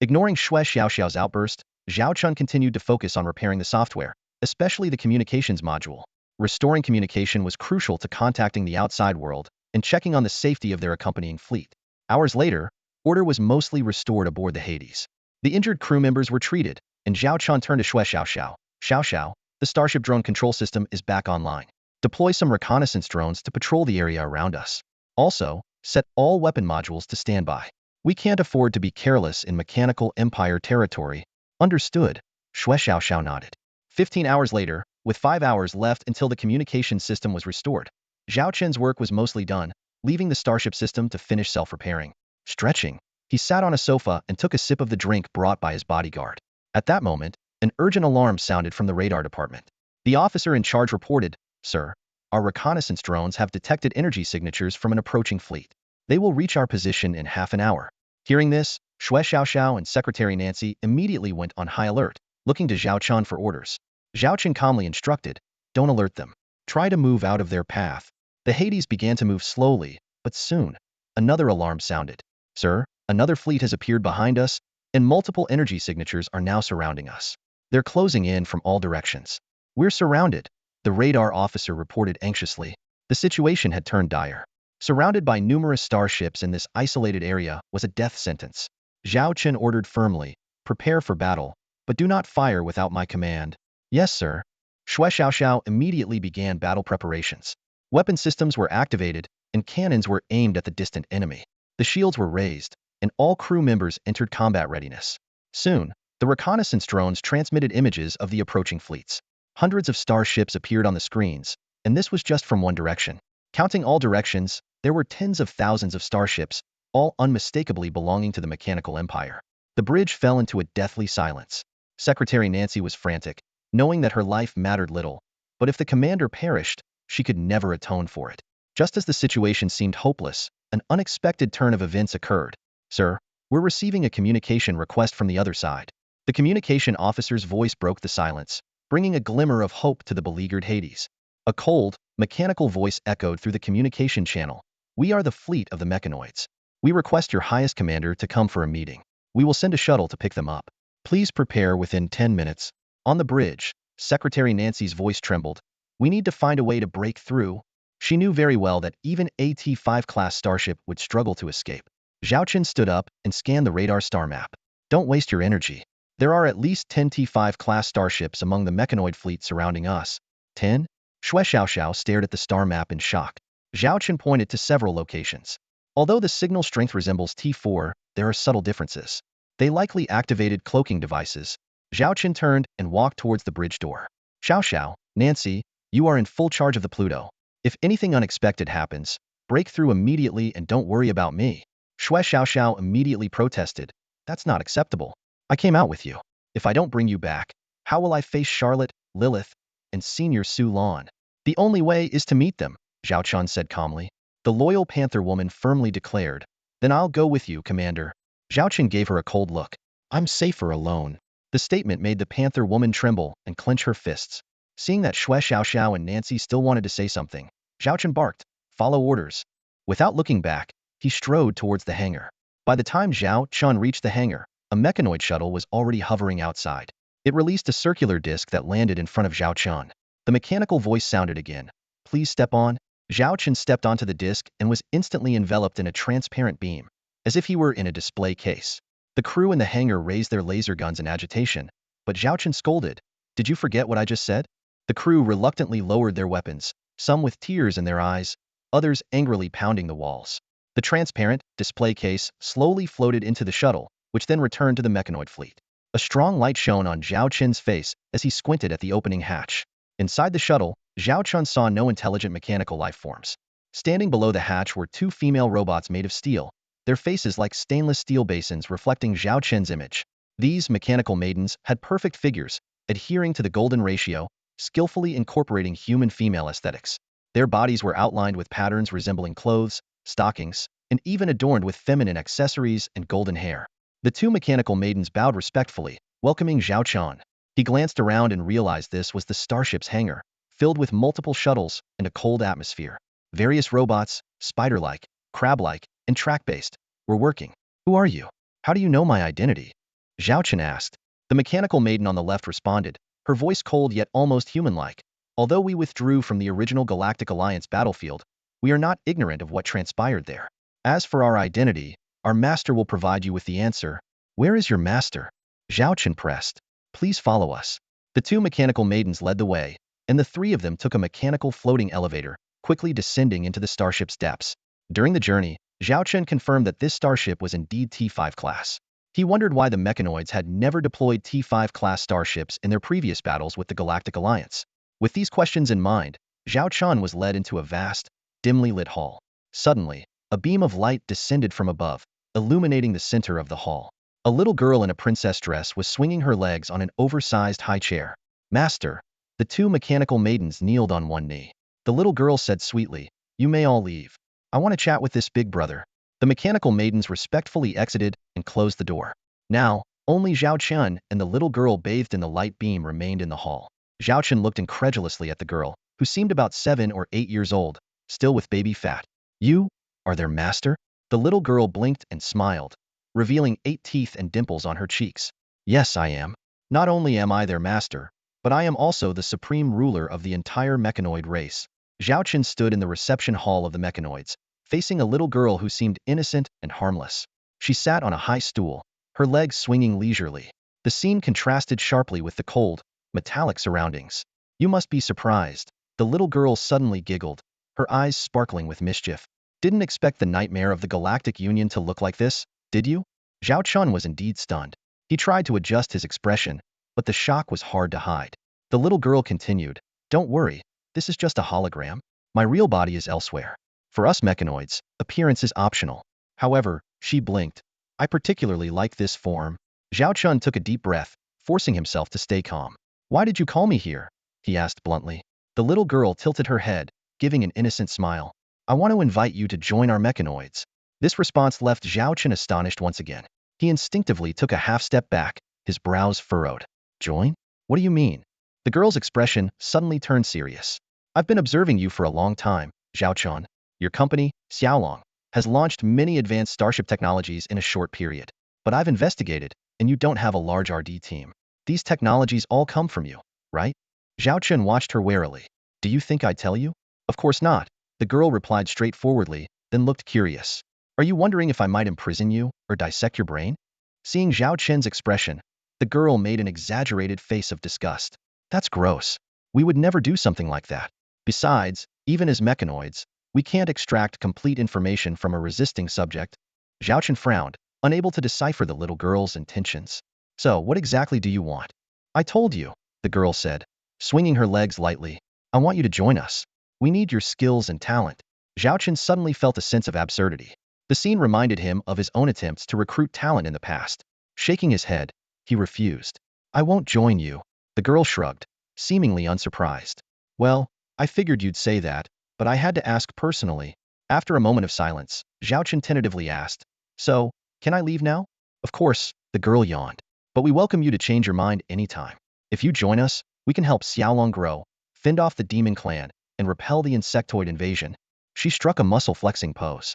Ignoring Shui Xiaoxiao's outburst, Zhao Chun continued to focus on repairing the software, especially the communications module. Restoring communication was crucial to contacting the outside world and checking on the safety of their accompanying fleet. Hours later, order was mostly restored aboard the Hades. The injured crew members were treated, and Zhao Chun turned to Shui Xiaoxiao. "Xiaoxiao, the Starship drone control system is back online. Deploy some reconnaissance drones to patrol the area around us. Also, set all weapon modules to standby. We can't afford to be careless in mechanical empire territory." "Understood," Shui Xiaoxiao nodded. 15 hours later, with 5 hours left until the communication system was restored, Zhao Chen's work was mostly done, leaving the Starship system to finish self-repairing. Stretching, he sat on a sofa and took a sip of the drink brought by his bodyguard. At that moment, an urgent alarm sounded from the radar department. The officer in charge reported, "Sir, our reconnaissance drones have detected energy signatures from an approaching fleet. They will reach our position in half an hour." Hearing this, Shui Xiaoxiao and Secretary Nancy immediately went on high alert, looking to Zhao Chun for orders. Zhao Chun calmly instructed, "Don't alert them. Try to move out of their path." The Hades began to move slowly, but soon, another alarm sounded. "Sir, another fleet has appeared behind us, and multiple energy signatures are now surrounding us. They're closing in from all directions." "We're surrounded," the radar officer reported anxiously. The situation had turned dire. Surrounded by numerous starships in this isolated area was a death sentence. Zhao Chun ordered firmly, "Prepare for battle, but do not fire without my command." "Yes, sir." Shui Xiaoxiao immediately began battle preparations. Weapon systems were activated, and cannons were aimed at the distant enemy. The shields were raised, and all crew members entered combat readiness. Soon, the reconnaissance drones transmitted images of the approaching fleets. Hundreds of starships appeared on the screens, and this was just from one direction. Counting all directions, there were tens of thousands of starships, all unmistakably belonging to the mechanical empire. The bridge fell into a deathly silence. Secretary Nancy was frantic, knowing that her life mattered little, but if the commander perished, she could never atone for it. Just as the situation seemed hopeless, an unexpected turn of events occurred. "Sir, we're receiving a communication request from the other side." The communication officer's voice broke the silence, bringing a glimmer of hope to the beleaguered Hades. A cold, mechanical voice echoed through the communication channel. "We are the fleet of the mechanoids. We request your highest commander to come for a meeting. We will send a shuttle to pick them up. Please prepare within 10 minutes. On the bridge, Secretary Nancy's voice trembled. "We need to find a way to break through." She knew very well that even a T5 class starship would struggle to escape. Zhao Qin stood up and scanned the radar star map. "Don't waste your energy. There are at least 10 T5 class starships among the mechanoid fleet surrounding us." 10? Shui Xiaoxiao stared at the star map in shock. Zhao Qin pointed to several locations. Although the signal strength resembles T4, there are subtle differences. They likely activated cloaking devices. Zhao Qin turned and walked towards the bridge door. "Xiaoxiao, Nancy, you are in full charge of the Pluto. If anything unexpected happens, break through immediately and don't worry about me." Shui Xiaoxiao immediately protested. "That's not acceptable. I came out with you. If I don't bring you back, how will I face Charlotte, Lilith, and Senior Su Lan?" "The only way is to meet them," Zhao Chun said calmly. The loyal Panther woman firmly declared. "Then I'll go with you, Commander." Zhao Chun gave her a cold look. "I'm safer alone." The statement made the Panther woman tremble and clench her fists. Seeing that Shui Xiaoxiao and Nancy still wanted to say something, Zhao Chun barked, "Follow orders." Without looking back, he strode towards the hangar. By the time Zhao Chun reached the hangar, a mechanoid shuttle was already hovering outside. It released a circular disc that landed in front of Zhao Chun. The mechanical voice sounded again. "Please step on." Zhao Chun stepped onto the disc and was instantly enveloped in a transparent beam, as if he were in a display case. The crew in the hangar raised their laser guns in agitation, but Zhao Chun scolded, "Did you forget what I just said?" The crew reluctantly lowered their weapons, some with tears in their eyes, others angrily pounding the walls. The transparent display case slowly floated into the shuttle, which then returned to the mechanoid fleet. A strong light shone on Zhao Chen's face as he squinted at the opening hatch. Inside the shuttle, Zhao Chun saw no intelligent mechanical life forms. Standing below the hatch were two female robots made of steel, their faces like stainless steel basins reflecting Zhao Chen's image. These mechanical maidens had perfect figures, adhering to the golden ratio, skillfully incorporating human-female aesthetics. Their bodies were outlined with patterns resembling clothes, stockings, and even adorned with feminine accessories and golden hair. The two mechanical maidens bowed respectfully, welcoming Zhao Chun. He glanced around and realized this was the starship's hangar, filled with multiple shuttles and a cold atmosphere. Various robots, spider-like, crab-like, and track-based, were working. Who are you? How do you know my identity? Zhao Chun asked. The mechanical maiden on the left responded, her voice cold yet almost human-like. Although we withdrew from the original Galactic Alliance battlefield, we are not ignorant of what transpired there. As for our identity, our master will provide you with the answer. Where is your master? Zhao Chun pressed. Please follow us. The two mechanical maidens led the way, and the three of them took a mechanical floating elevator, quickly descending into the starship's depths. During the journey, Zhao Chun confirmed that this starship was indeed T5 class. He wondered why the mechanoids had never deployed T5 class starships in their previous battles with the Galactic Alliance. With these questions in mind, Zhao Chun was led into a vast, dimly lit hall. Suddenly, a beam of light descended from above, illuminating the center of the hall. A little girl in a princess dress was swinging her legs on an oversized high chair. Master, the two mechanical maidens kneeled on one knee. The little girl said sweetly, "You may all leave. I want to chat with this big brother." The mechanical maidens respectfully exited and closed the door. Now, only Zhao Chun and the little girl bathed in the light beam remained in the hall. Zhao Chun looked incredulously at the girl, who seemed about 7 or 8 years old, still with baby fat. You are their master? The little girl blinked and smiled, revealing 8 teeth and dimples on her cheeks. Yes, I am. Not only am I their master, but I am also the supreme ruler of the entire mechanoid race. Zhao Chun stood in the reception hall of the mechanoids, facing a little girl who seemed innocent and harmless. She sat on a high stool, her legs swinging leisurely. The scene contrasted sharply with the cold, metallic surroundings. You must be surprised. The little girl suddenly giggled, her eyes sparkling with mischief. Didn't expect the nightmare of the Galactic Union to look like this, did you? Zhao Chun was indeed stunned. He tried to adjust his expression, but the shock was hard to hide. The little girl continued, "Don't worry, this is just a hologram. My real body is elsewhere. For us mechanoids, appearance is optional." However, she blinked. "I particularly like this form." Zhao Chun took a deep breath, forcing himself to stay calm. "Why did you call me here?" he asked bluntly. The little girl tilted her head, giving an innocent smile. "I want to invite you to join our mechanoids." This response left Zhao Chun astonished once again. He instinctively took a half step back, his brows furrowed. "Join? What do you mean?" The girl's expression suddenly turned serious. "I've been observing you for a long time, Zhao Chun. Your company, Xiaolong, has launched many advanced starship technologies in a short period. But I've investigated, and you don't have a large RD team. These technologies all come from you, right?" Zhao Chun watched her warily. "Do you think I'd tell you?" "Of course not," the girl replied straightforwardly, then looked curious. "Are you wondering if I might imprison you or dissect your brain?" Seeing Zhao Chen's expression, the girl made an exaggerated face of disgust. "That's gross. We would never do something like that. Besides, even as mechanoids, we can't extract complete information from a resisting subject." Zhao Chen frowned, unable to decipher the little girl's intentions. "So, what exactly do you want?" "I told you," the girl said, swinging her legs lightly. "I want you to join us. We need your skills and talent." Zhao Chen suddenly felt a sense of absurdity. The scene reminded him of his own attempts to recruit talent in the past. Shaking his head, he refused. "I won't join you." The girl shrugged, seemingly unsurprised. "Well, I figured you'd say that, but I had to ask personally." After a moment of silence, Zhao Chen tentatively asked, "So, can I leave now?" "Of course," the girl yawned. "But we welcome you to change your mind anytime. If you join us, we can help Xiaolong grow, fend off the demon clan, and repel the insectoid invasion." She struck a muscle-flexing pose.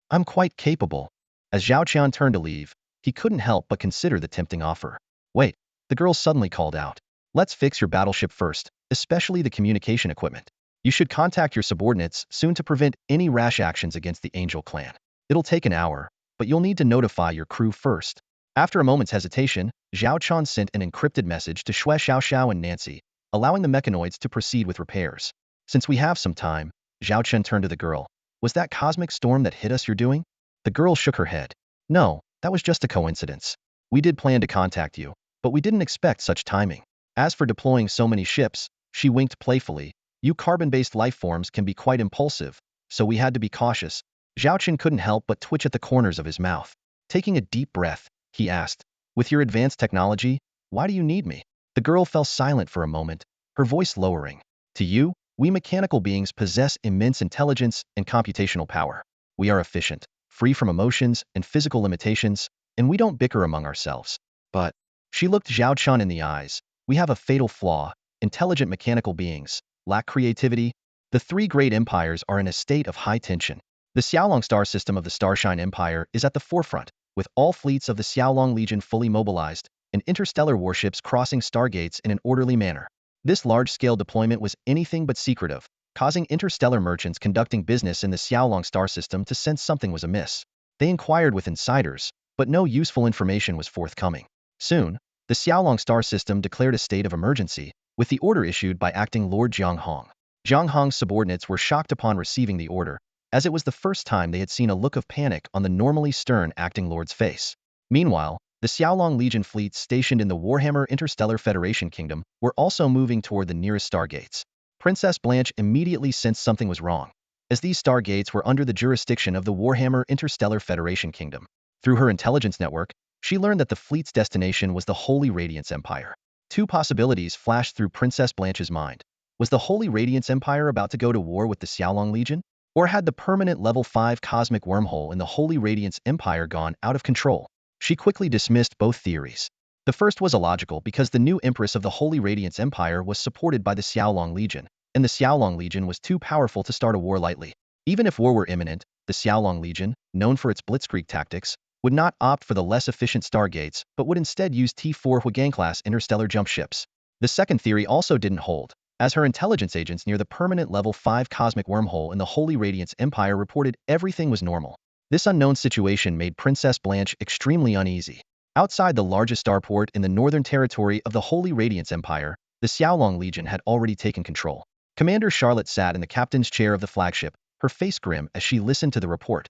"I'm quite capable." As Zhao Qian turned to leave, he couldn't help but consider the tempting offer. "Wait," the girl suddenly called out. "Let's fix your battleship first, especially the communication equipment. You should contact your subordinates soon to prevent any rash actions against the Angel clan. It'll take an hour, but you'll need to notify your crew first." After a moment's hesitation, Zhao Qian sent an encrypted message to Xue Xiaoxiao and Nancy, allowing the mechanoids to proceed with repairs. "Since we have some time," Zhao Chen turned to the girl. "Was that cosmic storm that hit us you're doing?" The girl shook her head. "No, that was just a coincidence. We did plan to contact you, but we didn't expect such timing. As for deploying so many ships, she winked playfully, you carbon-based life forms can be quite impulsive, so we had to be cautious. Zhao Chen couldn't help but twitch at the corners of his mouth. Taking a deep breath, he asked, with your advanced technology, why do you need me? The girl fell silent for a moment, her voice lowering. To you, we mechanical beings possess immense intelligence and computational power. We are efficient, free from emotions and physical limitations, and we don't bicker among ourselves. But, she looked Zhao Chun in the eyes, we have a fatal flaw, intelligent mechanical beings, lack creativity. The three great empires are in a state of high tension. The Xiaolong star system of the Starshine Empire is at the forefront, with all fleets of the Xiaolong Legion fully mobilized, and interstellar warships crossing stargates in an orderly manner. This large-scale deployment was anything but secretive, causing interstellar merchants conducting business in the Xiaolong star system to sense something was amiss. They inquired with insiders, but no useful information was forthcoming. Soon, the Xiaolong star system declared a state of emergency, with the order issued by acting Lord Jiang Hong. Jiang Hong's subordinates were shocked upon receiving the order, as it was the first time they had seen a look of panic on the normally stern acting lord's face. Meanwhile, the Xiaolong Legion fleets stationed in the Warhammer Interstellar Federation Kingdom were also moving toward the nearest stargates. Princess Blanche immediately sensed something was wrong, as these stargates were under the jurisdiction of the Warhammer Interstellar Federation Kingdom. Through her intelligence network, she learned that the fleet's destination was the Holy Radiance Empire. Two possibilities flashed through Princess Blanche's mind. Was the Holy Radiance Empire about to go to war with the Xiaolong Legion? Or had the permanent level 5 cosmic wormhole in the Holy Radiance Empire gone out of control? She quickly dismissed both theories. The first was illogical because the new Empress of the Holy Radiance Empire was supported by the Xiaolong Legion, and the Xiaolong Legion was too powerful to start a war lightly. Even if war were imminent, the Xiaolong Legion, known for its blitzkrieg tactics, would not opt for the less efficient stargates but would instead use T4 Huigang-class interstellar jump ships. The second theory also didn't hold, as her intelligence agents near the permanent level 5 cosmic wormhole in the Holy Radiance Empire reported everything was normal. This unknown situation made Princess Blanche extremely uneasy. Outside the largest starport in the northern territory of the Holy Radiance Empire, the Xiaolong Legion had already taken control. Commander Charlotte sat in the captain's chair of the flagship, her face grim as she listened to the report.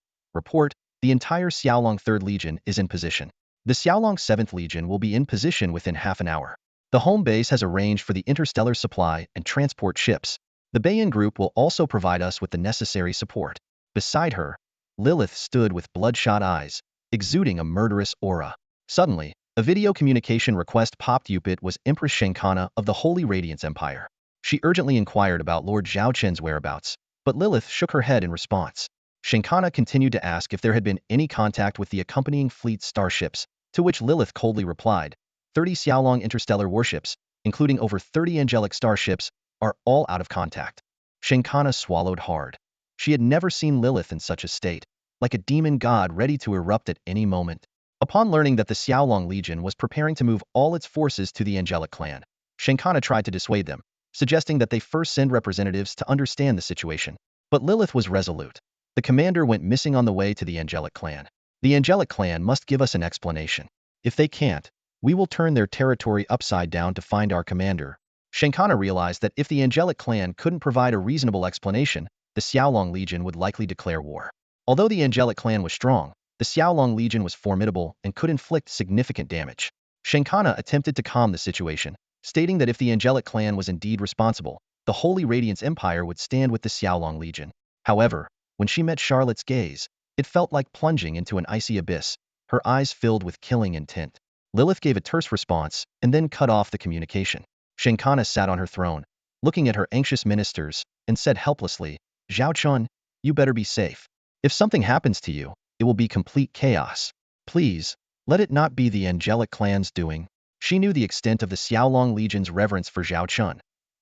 The entire Xiaolong 3rd Legion is in position. The Xiaolong 7th Legion will be in position within half an hour. The home base has arranged for the interstellar supply and transport ships. The Bayan group will also provide us with the necessary support. Beside her, Lilith stood with bloodshot eyes, exuding a murderous aura. Suddenly, a video communication request popped. It was Empress Shenkana of the Holy Radiance Empire. She urgently inquired about Lord Zhao Chen's whereabouts, but Lilith shook her head in response. Shenkana continued to ask if there had been any contact with the accompanying fleet's starships, to which Lilith coldly replied, 30 Xiaolong interstellar warships, including over 30 angelic starships, are all out of contact. Shenkana swallowed hard. She had never seen Lilith in such a state, like a demon god ready to erupt at any moment. Upon learning that the Xiaolong Legion was preparing to move all its forces to the angelic clan, Shenkana tried to dissuade them, suggesting that they first send representatives to understand the situation. But Lilith was resolute. The commander went missing on the way to the angelic clan. The angelic clan must give us an explanation. If they can't, we will turn their territory upside down to find our commander. Shenkana realized that if the angelic clan couldn't provide a reasonable explanation, the Xiaolong Legion would likely declare war. Although the angelic clan was strong, the Xiaolong Legion was formidable and could inflict significant damage. Shenkana attempted to calm the situation, stating that if the angelic clan was indeed responsible, the Holy Radiance Empire would stand with the Xiaolong Legion. However, when she met Charlotte's gaze, it felt like plunging into an icy abyss, her eyes filled with killing intent. Lilith gave a terse response and then cut off the communication. Shenkana sat on her throne, looking at her anxious ministers, and said helplessly, Zhao Chun, you better be safe. If something happens to you, it will be complete chaos. Please, let it not be the angelic clan's doing. She knew the extent of the Xiaolong Legion's reverence for Zhao Chun.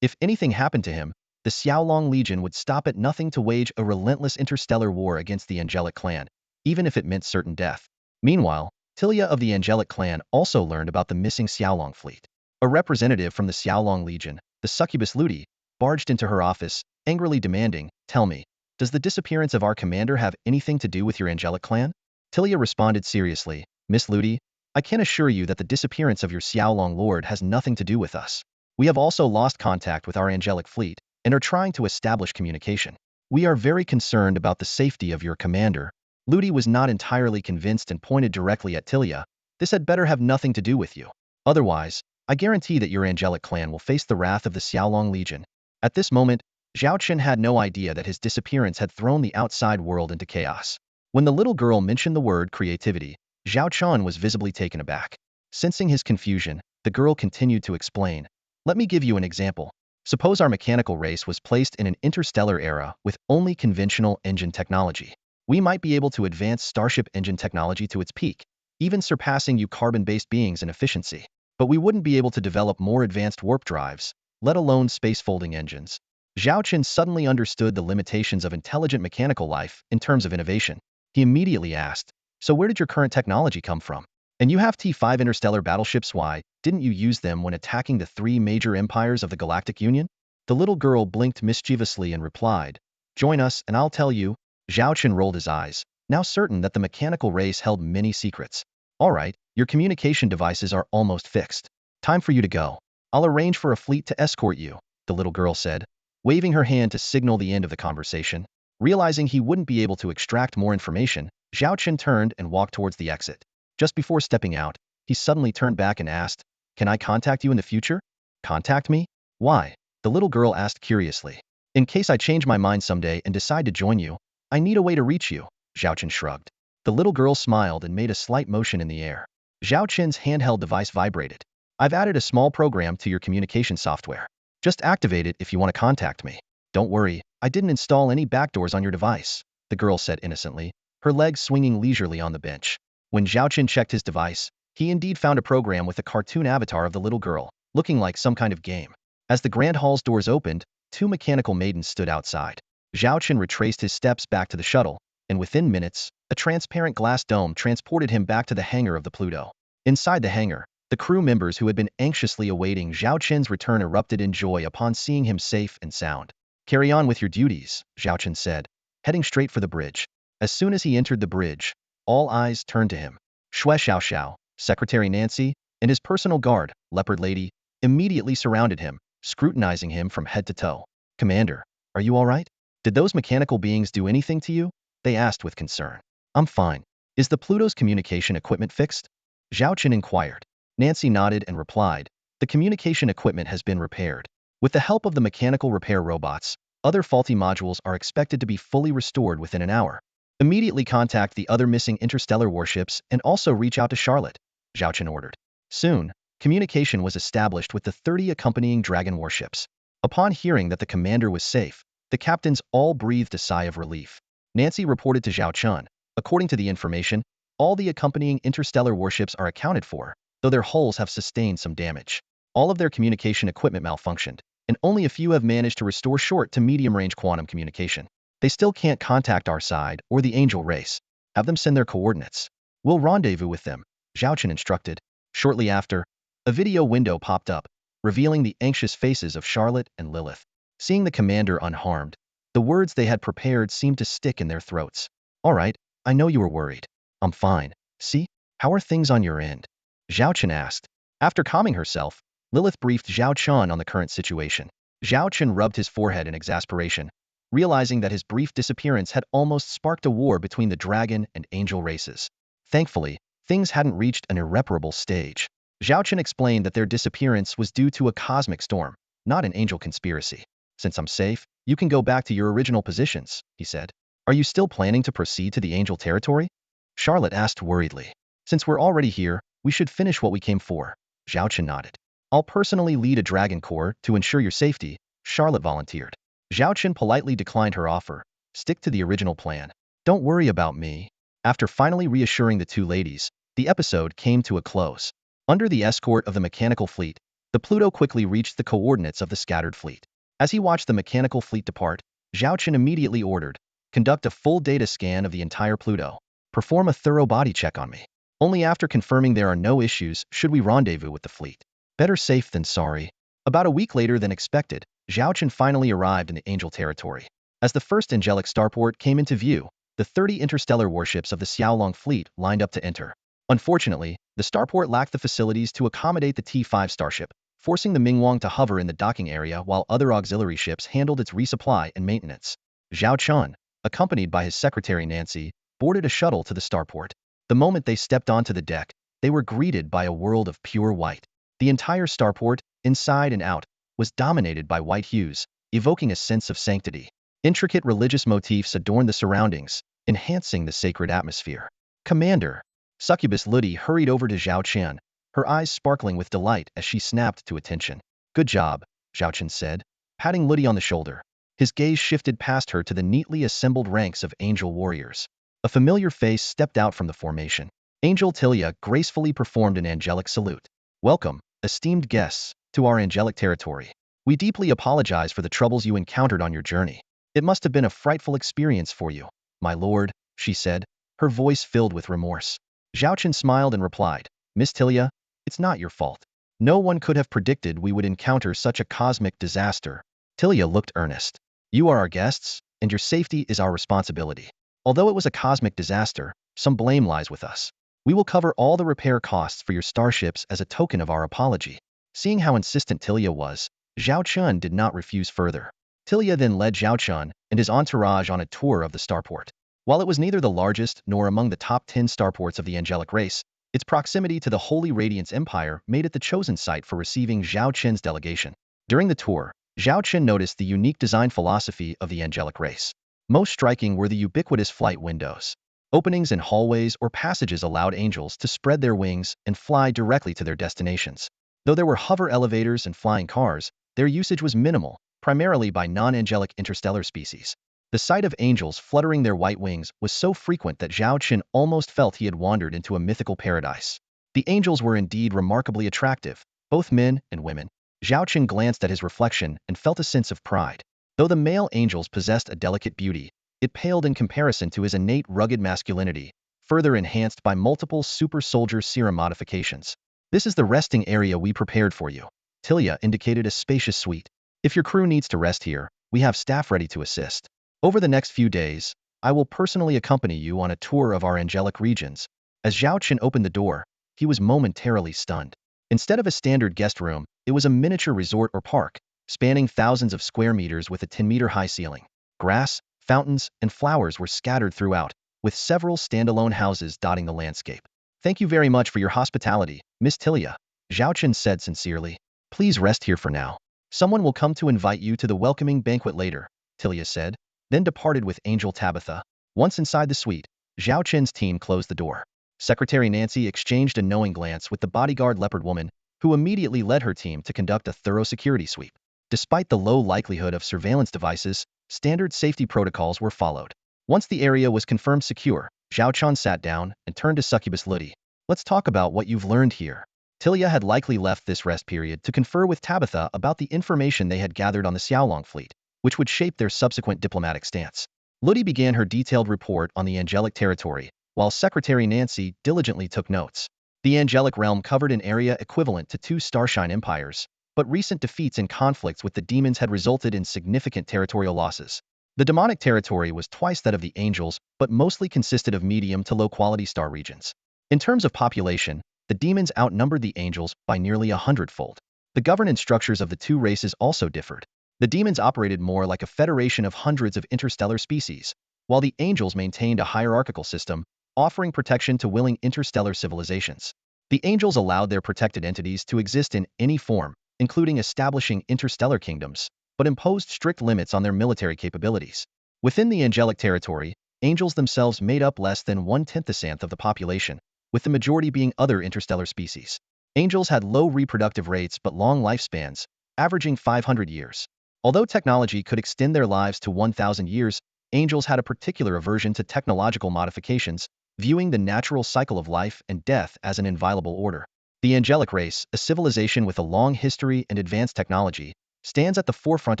If anything happened to him, the Xiaolong Legion would stop at nothing to wage a relentless interstellar war against the angelic clan, even if it meant certain death. Meanwhile, Tilia of the angelic clan also learned about the missing Xiaolong fleet. A representative from the Xiaolong Legion, the succubus Ludi, barged into her office, angrily demanding, tell me, does the disappearance of our commander have anything to do with your angelic clan? Tilia responded seriously, Miss Ludi, I can assure you that the disappearance of your Xiaolong lord has nothing to do with us. We have also lost contact with our angelic fleet, and are trying to establish communication. We are very concerned about the safety of your commander. Ludi was not entirely convinced and pointed directly at Tilia. This had better have nothing to do with you. Otherwise, I guarantee that your angelic clan will face the wrath of the Xiaolong Legion. At this moment, Zhao Chen had no idea that his disappearance had thrown the outside world into chaos. When the little girl mentioned the word creativity, Zhao Chen was visibly taken aback. Sensing his confusion, the girl continued to explain. Let me give you an example. Suppose our mechanical race was placed in an interstellar era with only conventional engine technology. We might be able to advance starship engine technology to its peak, even surpassing you carbon-based beings in efficiency. But we wouldn't be able to develop more advanced warp drives, let alone space-folding engines. Zhao Chen suddenly understood the limitations of intelligent mechanical life in terms of innovation. He immediately asked, so where did your current technology come from? And you have T5 interstellar battleships, why didn't you use them when attacking the three major empires of the Galactic Union? The little girl blinked mischievously and replied, join us and I'll tell you. Zhao Chen rolled his eyes, now certain that the mechanical race held many secrets. All right, your communication devices are almost fixed. Time for you to go. I'll arrange for a fleet to escort you, the little girl said, waving her hand to signal the end of the conversation. Realizing he wouldn't be able to extract more information, Zhao Chen turned and walked towards the exit. Just before stepping out, he suddenly turned back and asked, can I contact you in the future? Contact me? Why? The little girl asked curiously. In case I change my mind someday and decide to join you, I need a way to reach you, Zhao Chen shrugged. The little girl smiled and made a slight motion in the air. Zhao Chen's handheld device vibrated. I've added a small program to your communication software. Just activate it if you want to contact me. Don't worry, I didn't install any backdoors on your device, the girl said innocently, her legs swinging leisurely on the bench. When Zhao Chen checked his device, he indeed found a program with a cartoon avatar of the little girl, looking like some kind of game. As the Grand Hall's doors opened, two mechanical maidens stood outside. Zhao Chen retraced his steps back to the shuttle, and within minutes, a transparent glass dome transported him back to the hangar of the Pluto. Inside the hangar, the crew members who had been anxiously awaiting Zhao Chen's return erupted in joy upon seeing him safe and sound. Carry on with your duties, Zhao Chen said, heading straight for the bridge. As soon as he entered the bridge, all eyes turned to him. Xue Xiaoxiao, Secretary Nancy, and his personal guard, Leopard Lady, immediately surrounded him, scrutinizing him from head to toe. Commander, are you all right? Did those mechanical beings do anything to you? They asked with concern. I'm fine. Is the Pluto's communication equipment fixed? Zhao Chen inquired. Nancy nodded and replied, the communication equipment has been repaired. With the help of the mechanical repair robots, other faulty modules are expected to be fully restored within an hour. Immediately contact the other missing interstellar warships and also reach out to Charlotte, Zhao Chen ordered. Soon, communication was established with the 30 accompanying Dragon warships. Upon hearing that the commander was safe, the captains all breathed a sigh of relief. Nancy reported to Zhao Chen, according to the information, all the accompanying interstellar warships are accounted for, though their hulls have sustained some damage. All of their communication equipment malfunctioned, and only a few have managed to restore short to medium-range quantum communication. They still can't contact our side or the angel race. Have them send their coordinates. We'll rendezvous with them, Zhao Chen instructed. Shortly after, a video window popped up, revealing the anxious faces of Charlotte and Lilith. Seeing the commander unharmed, the words they had prepared seemed to stick in their throats. All right, I know you were worried. I'm fine. See, how are things on your end? Zhao Chen asked. After calming herself, Lilith briefed Zhao Chen on the current situation. Zhao Chen rubbed his forehead in exasperation, realizing that his brief disappearance had almost sparked a war between the dragon and angel races. Thankfully, things hadn't reached an irreparable stage. Zhao Chen explained that their disappearance was due to a cosmic storm, not an angel conspiracy. Since I'm safe, you can go back to your original positions, he said. Are you still planning to proceed to the angel territory? Charlotte asked worriedly. Since we're already here, we should finish what we came for. Zhao Chen nodded. I'll personally lead a dragon corps to ensure your safety, Charlotte volunteered. Zhao Chen politely declined her offer. Stick to the original plan. Don't worry about me. After finally reassuring the two ladies, the episode came to a close. Under the escort of the mechanical fleet, the Pluto quickly reached the coordinates of the scattered fleet. As he watched the mechanical fleet depart, Zhao Chen immediately ordered, conduct a full data scan of the entire Pluto. Perform a thorough body check on me. Only after confirming there are no issues should we rendezvous with the fleet. Better safe than sorry. About a week later than expected, Zhao Chen finally arrived in the Angel territory. As the first angelic starport came into view, the 30 interstellar warships of the Xiaolong fleet lined up to enter. Unfortunately, the starport lacked the facilities to accommodate the T5 starship, forcing the Mingwang to hover in the docking area while other auxiliary ships handled its resupply and maintenance. Zhao Chen, accompanied by his secretary Nancy, boarded a shuttle to the starport. The moment they stepped onto the deck, they were greeted by a world of pure white. The entire starport, inside and out, was dominated by white hues, evoking a sense of sanctity. Intricate religious motifs adorned the surroundings, enhancing the sacred atmosphere. Commander! Succubus Ludi hurried over to Zhao Qian, her eyes sparkling with delight as she snapped to attention. Good job, Zhao Qian said, patting Ludi on the shoulder. His gaze shifted past her to the neatly assembled ranks of angel warriors. A familiar face stepped out from the formation. Angel Tilia gracefully performed an angelic salute. Welcome, esteemed guests, to our angelic territory. We deeply apologize for the troubles you encountered on your journey. It must have been a frightful experience for you, my lord, she said, her voice filled with remorse. Zhao Qian smiled and replied, Miss Tilia, it's not your fault. No one could have predicted we would encounter such a cosmic disaster. Tilia looked earnest. You are our guests, and your safety is our responsibility. Although it was a cosmic disaster, some blame lies with us. We will cover all the repair costs for your starships as a token of our apology. Seeing how insistent Tilia was, Zhao Qian did not refuse further. Tilia then led Zhao Qian and his entourage on a tour of the starport. While it was neither the largest nor among the top 10 starports of the angelic race, its proximity to the Holy Radiance Empire made it the chosen site for receiving Zhao Qian's delegation. During the tour, Zhao Qian noticed the unique design philosophy of the angelic race. Most striking were the ubiquitous flight windows. Openings in hallways or passages allowed angels to spread their wings and fly directly to their destinations. Though there were hover elevators and flying cars, their usage was minimal, primarily by non-angelic interstellar species. The sight of angels fluttering their white wings was so frequent that Zhao Qian almost felt he had wandered into a mythical paradise. The angels were indeed remarkably attractive, both men and women. Zhao Qian glanced at his reflection and felt a sense of pride. Though the male angels possessed a delicate beauty, it paled in comparison to his innate rugged masculinity, further enhanced by multiple super soldier serum modifications. This is the resting area we prepared for you. Tilia indicated a spacious suite. If your crew needs to rest here, we have staff ready to assist. Over the next few days, I will personally accompany you on a tour of our angelic regions. As Zhao Qian opened the door, he was momentarily stunned. Instead of a standard guest room, it was a miniature resort or park, spanning thousands of square meters with a 10-meter-high ceiling. Grass, fountains, and flowers were scattered throughout, with several standalone houses dotting the landscape. Thank you very much for your hospitality, Miss Tilia, Zhao Qian said sincerely. Please rest here for now. Someone will come to invite you to the welcoming banquet later, Tilia said, then departed with Angel Tabitha. Once inside the suite, Zhao Qian's team closed the door. Secretary Nancy exchanged a knowing glance with the bodyguard leopard woman, who immediately led her team to conduct a thorough security sweep. Despite the low likelihood of surveillance devices, standard safety protocols were followed. Once the area was confirmed secure, Zhao Qian sat down and turned to Succubus Ludi. Let's talk about what you've learned here. Tilia had likely left this rest period to confer with Tabitha about the information they had gathered on the Xiaolong fleet, which would shape their subsequent diplomatic stance. Ludi began her detailed report on the angelic territory, while Secretary Nancy diligently took notes. The angelic realm covered an area equivalent to 2 starshine empires, but recent defeats and conflicts with the demons had resulted in significant territorial losses. The demonic territory was twice that of the angels, but mostly consisted of medium to low-quality star regions. In terms of population, the demons outnumbered the angels by nearly 100-fold. The governance structures of the two races also differed. The demons operated more like a federation of hundreds of interstellar species, while the angels maintained a hierarchical system, offering protection to willing interstellar civilizations. The angels allowed their protected entities to exist in any form, including establishing interstellar kingdoms, but imposed strict limits on their military capabilities. Within the angelic territory, angels themselves made up less than 1/10 of the population, with the majority being other interstellar species. Angels had low reproductive rates but long lifespans, averaging 500 years. Although technology could extend their lives to 1,000 years, angels had a particular aversion to technological modifications, viewing the natural cycle of life and death as an inviolable order. The angelic race, a civilization with a long history and advanced technology, stands at the forefront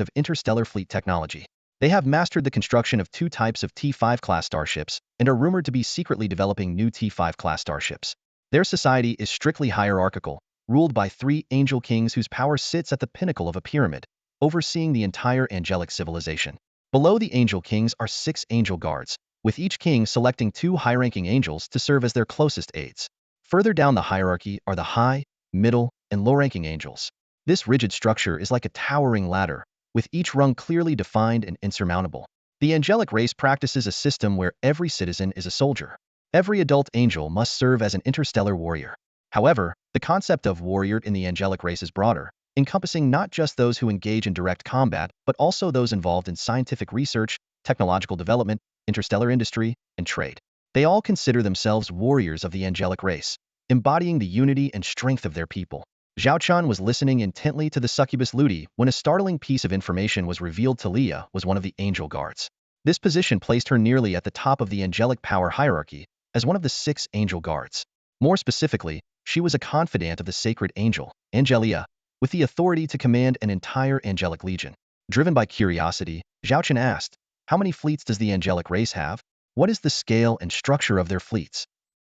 of interstellar fleet technology. They have mastered the construction of 2 types of T5-class starships and are rumored to be secretly developing new T5-class starships. Their society is strictly hierarchical, ruled by 3 angel kings whose power sits at the pinnacle of a pyramid, overseeing the entire angelic civilization. Below the angel kings are 6 angel guards, with each king selecting 2 high-ranking angels to serve as their closest aides. Further down the hierarchy are the high, middle, and low-ranking angels. This rigid structure is like a towering ladder, with each rung clearly defined and insurmountable. The angelic race practices a system where every citizen is a soldier. Every adult angel must serve as an interstellar warrior. However, the concept of warrior in the angelic race is broader, encompassing not just those who engage in direct combat, but also those involved in scientific research, technological development, interstellar industry, and trade. They all consider themselves warriors of the angelic race, embodying the unity and strength of their people. Zhao Chun was listening intently to the succubus Ludi when a startling piece of information was revealed. Talia was one of the angel guards. This position placed her nearly at the top of the angelic power hierarchy, as one of the 6 angel guards. More specifically, she was a confidant of the sacred angel, Angelia, with the authority to command an entire angelic legion. Driven by curiosity, Zhao Chun asked, "How many fleets does the angelic race have? What is the scale and structure of their fleets?"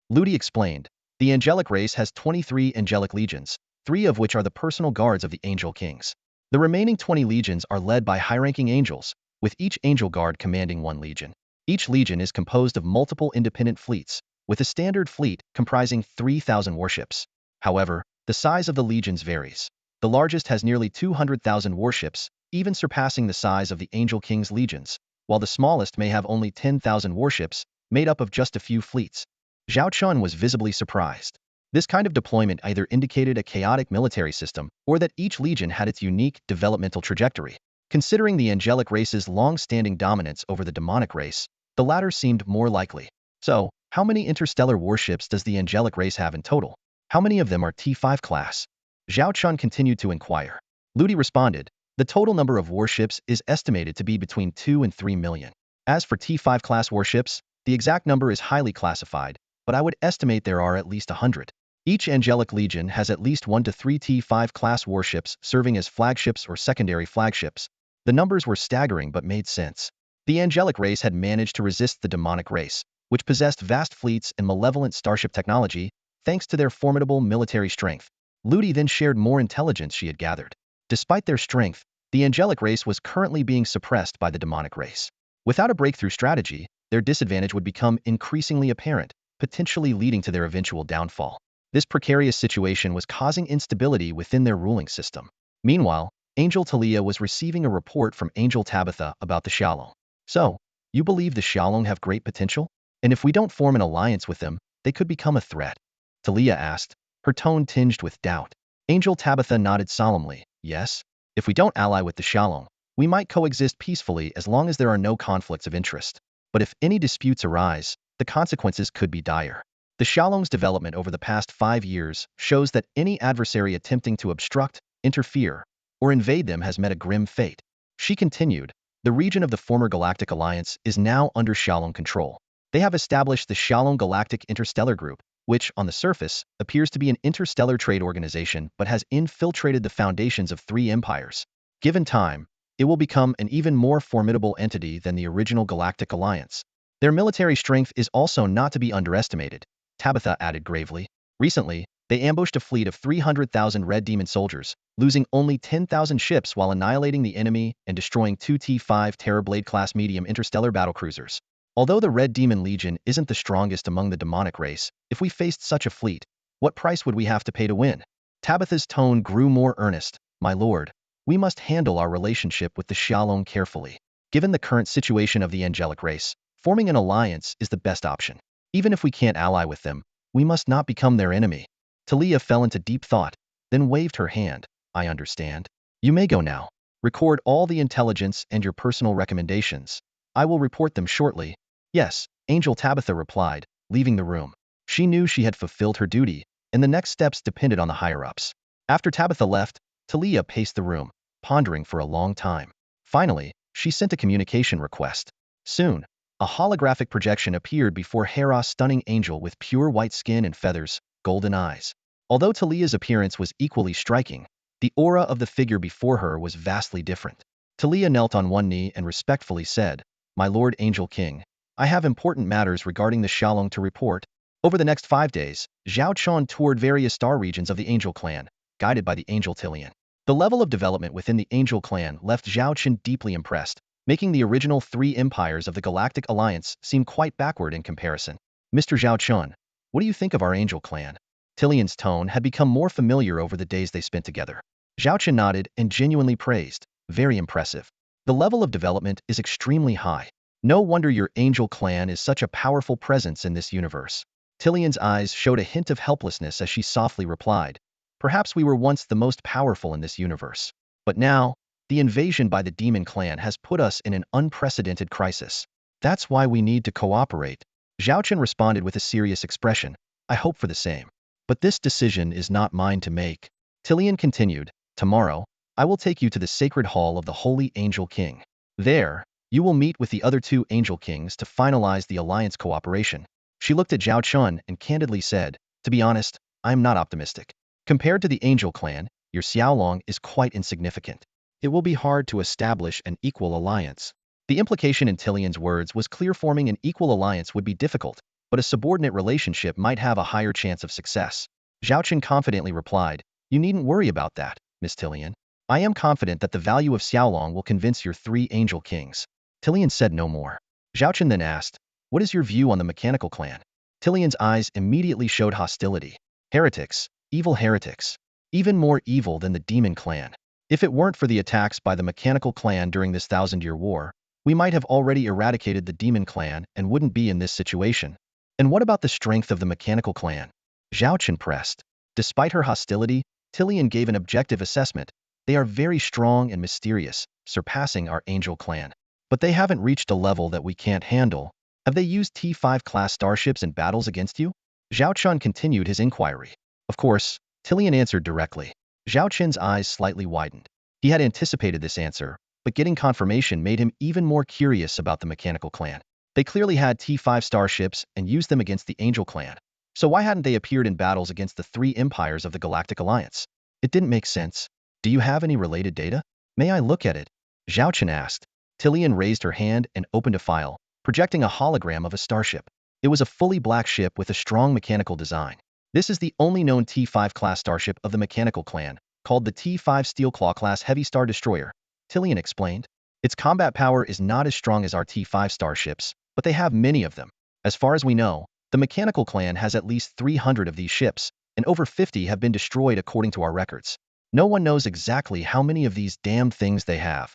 Ludi explained, "The angelic race has 23 angelic legions, 3 of which are the personal guards of the angel kings. The remaining 20 legions are led by high-ranking angels, with each angel guard commanding 1 legion. Each legion is composed of multiple independent fleets, with a standard fleet comprising 3,000 warships. However, the size of the legions varies. The largest has nearly 200,000 warships, even surpassing the size of the Angel King's legions, while the smallest may have only 10,000 warships, made up of just a few fleets." Zhao Chun was visibly surprised. This kind of deployment either indicated a chaotic military system or that each legion had its unique developmental trajectory. Considering the angelic race's long-standing dominance over the demonic race, the latter seemed more likely. So, how many interstellar warships does the angelic race have in total? How many of them are T5 class? Zhao Chun continued to inquire. Ludi responded, "The total number of warships is estimated to be between 2 and 3 million. As for T5 class warships, the exact number is highly classified, but I would estimate there are at least 100. Each angelic legion has at least 1 to 3 T5 class warships serving as flagships or secondary flagships." The numbers were staggering but made sense. The angelic race had managed to resist the demonic race, which possessed vast fleets and malevolent starship technology, thanks to their formidable military strength. Ludi then shared more intelligence she had gathered. Despite their strength, the angelic race was currently being suppressed by the demonic race. Without a breakthrough strategy, their disadvantage would become increasingly apparent, potentially leading to their eventual downfall. This precarious situation was causing instability within their ruling system. Meanwhile, Angel Talia was receiving a report from Angel Tabitha about the Xiaolong. "So, you believe the Xiaolong have great potential? And if we don't form an alliance with them, they could become a threat?" Talia asked, her tone tinged with doubt. Angel Tabitha nodded solemnly, "Yes. If we don't ally with the Xiaolong, we might coexist peacefully as long as there are no conflicts of interest. But if any disputes arise, the consequences could be dire. The Xiaolong's development over the past 5 years shows that any adversary attempting to obstruct, interfere, or invade them has met a grim fate." She continued, "The region of the former Galactic Alliance is now under Xiaolong control. They have established the Xiaolong Galactic Interstellar Group, which, on the surface, appears to be an interstellar trade organization but has infiltrated the foundations of 3 empires. Given time, it will become an even more formidable entity than the original Galactic Alliance. Their military strength is also not to be underestimated," Tabitha added gravely. "Recently, they ambushed a fleet of 300,000 Red Demon soldiers, losing only 10,000 ships while annihilating the enemy and destroying 2 T5 Terrorblade-class medium interstellar battlecruisers. Although the Red Demon Legion isn't the strongest among the demonic race, if we faced such a fleet, what price would we have to pay to win?" Tabitha's tone grew more earnest. "My lord, we must handle our relationship with the Xiaolong carefully. Given the current situation of the angelic race, forming an alliance is the best option. Even if we can't ally with them, we must not become their enemy." Talia fell into deep thought, then waved her hand. "I understand. You may go now. Record all the intelligence and your personal recommendations. I will report them shortly." "Yes," Angel Tabitha replied, leaving the room. She knew she had fulfilled her duty, and the next steps depended on the higher-ups. After Tabitha left, Talia paced the room, pondering for a long time. Finally, she sent a communication request. Soon, a holographic projection appeared before Hera's stunning angel with pure white skin and feathers, golden eyes. Although Talia's appearance was equally striking, the aura of the figure before her was vastly different. Talia knelt on one knee and respectfully said, "My Lord Angel King, I have important matters regarding the Xiaolong to report." Over the next 5 days, Zhao Chun toured various star regions of the Angel Clan, guided by the Angel Tilian. The level of development within the Angel Clan left Zhao Chun deeply impressed, making the original 3 empires of the Galactic Alliance seem quite backward in comparison. "Mr. Zhao Chun, what do you think of our Angel Clan?" Tilian's tone had become more familiar over the days they spent together. Zhao Chun nodded and genuinely praised, "Very impressive. The level of development is extremely high. No wonder your Angel Clan is such a powerful presence in this universe." Tillian's eyes showed a hint of helplessness as she softly replied, "Perhaps we were once the most powerful in this universe. But now, the invasion by the demon clan has put us in an unprecedented crisis. That's why we need to cooperate." Zhao Chen responded with a serious expression, "I hope for the same. But this decision is not mine to make." Tillian continued, "Tomorrow, I will take you to the sacred hall of the Holy Angel King. There, you will meet with the other two Angel Kings to finalize the alliance cooperation." She looked at Zhao Chun and candidly said, "To be honest, I am not optimistic. Compared to the Angel clan, your Xiaolong is quite insignificant. It will be hard to establish an equal alliance." The implication in Tillian's words was clear: forming an equal alliance would be difficult, but a subordinate relationship might have a higher chance of success. Zhao Chun confidently replied, "You needn't worry about that, Miss Tillian. I am confident that the value of Xiaolong will convince your three Angel Kings." Tillian said no more. Zhao Chun then asked, "What is your view on the mechanical clan?" Tillian's eyes immediately showed hostility. "Heretics, evil heretics. Even more evil than the demon clan. If it weren't for the attacks by the mechanical clan during this thousand-year war, we might have already eradicated the demon clan and wouldn't be in this situation." "And what about the strength of the mechanical clan?" Zhao Chen pressed. Despite her hostility, Tillian gave an objective assessment. "They are very strong and mysterious, surpassing our Angel clan. But they haven't reached a level that we can't handle." "Have they used T5 class starships in battles against you?" Zhao Chun continued his inquiry. "Of course," Tillian answered directly. Zhao Chen's eyes slightly widened. He had anticipated this answer, but getting confirmation made him even more curious about the mechanical clan. They clearly had T5 starships and used them against the Angel clan. So why hadn't they appeared in battles against the three empires of the Galactic Alliance? It didn't make sense. "Do you have any related data? May I look at it?" Zhao Chen asked. Tillian raised her hand and opened a file, projecting a hologram of a starship. It was a fully black ship with a strong mechanical design. "This is the only known T5 class starship of the mechanical clan, called the T5 Steelclaw class Heavy Star Destroyer," Tillian explained. "Its combat power is not as strong as our T5 starships, but they have many of them. As far as we know, the mechanical clan has at least 300 of these ships, and over 50 have been destroyed according to our records. No one knows exactly how many of these damn things they have."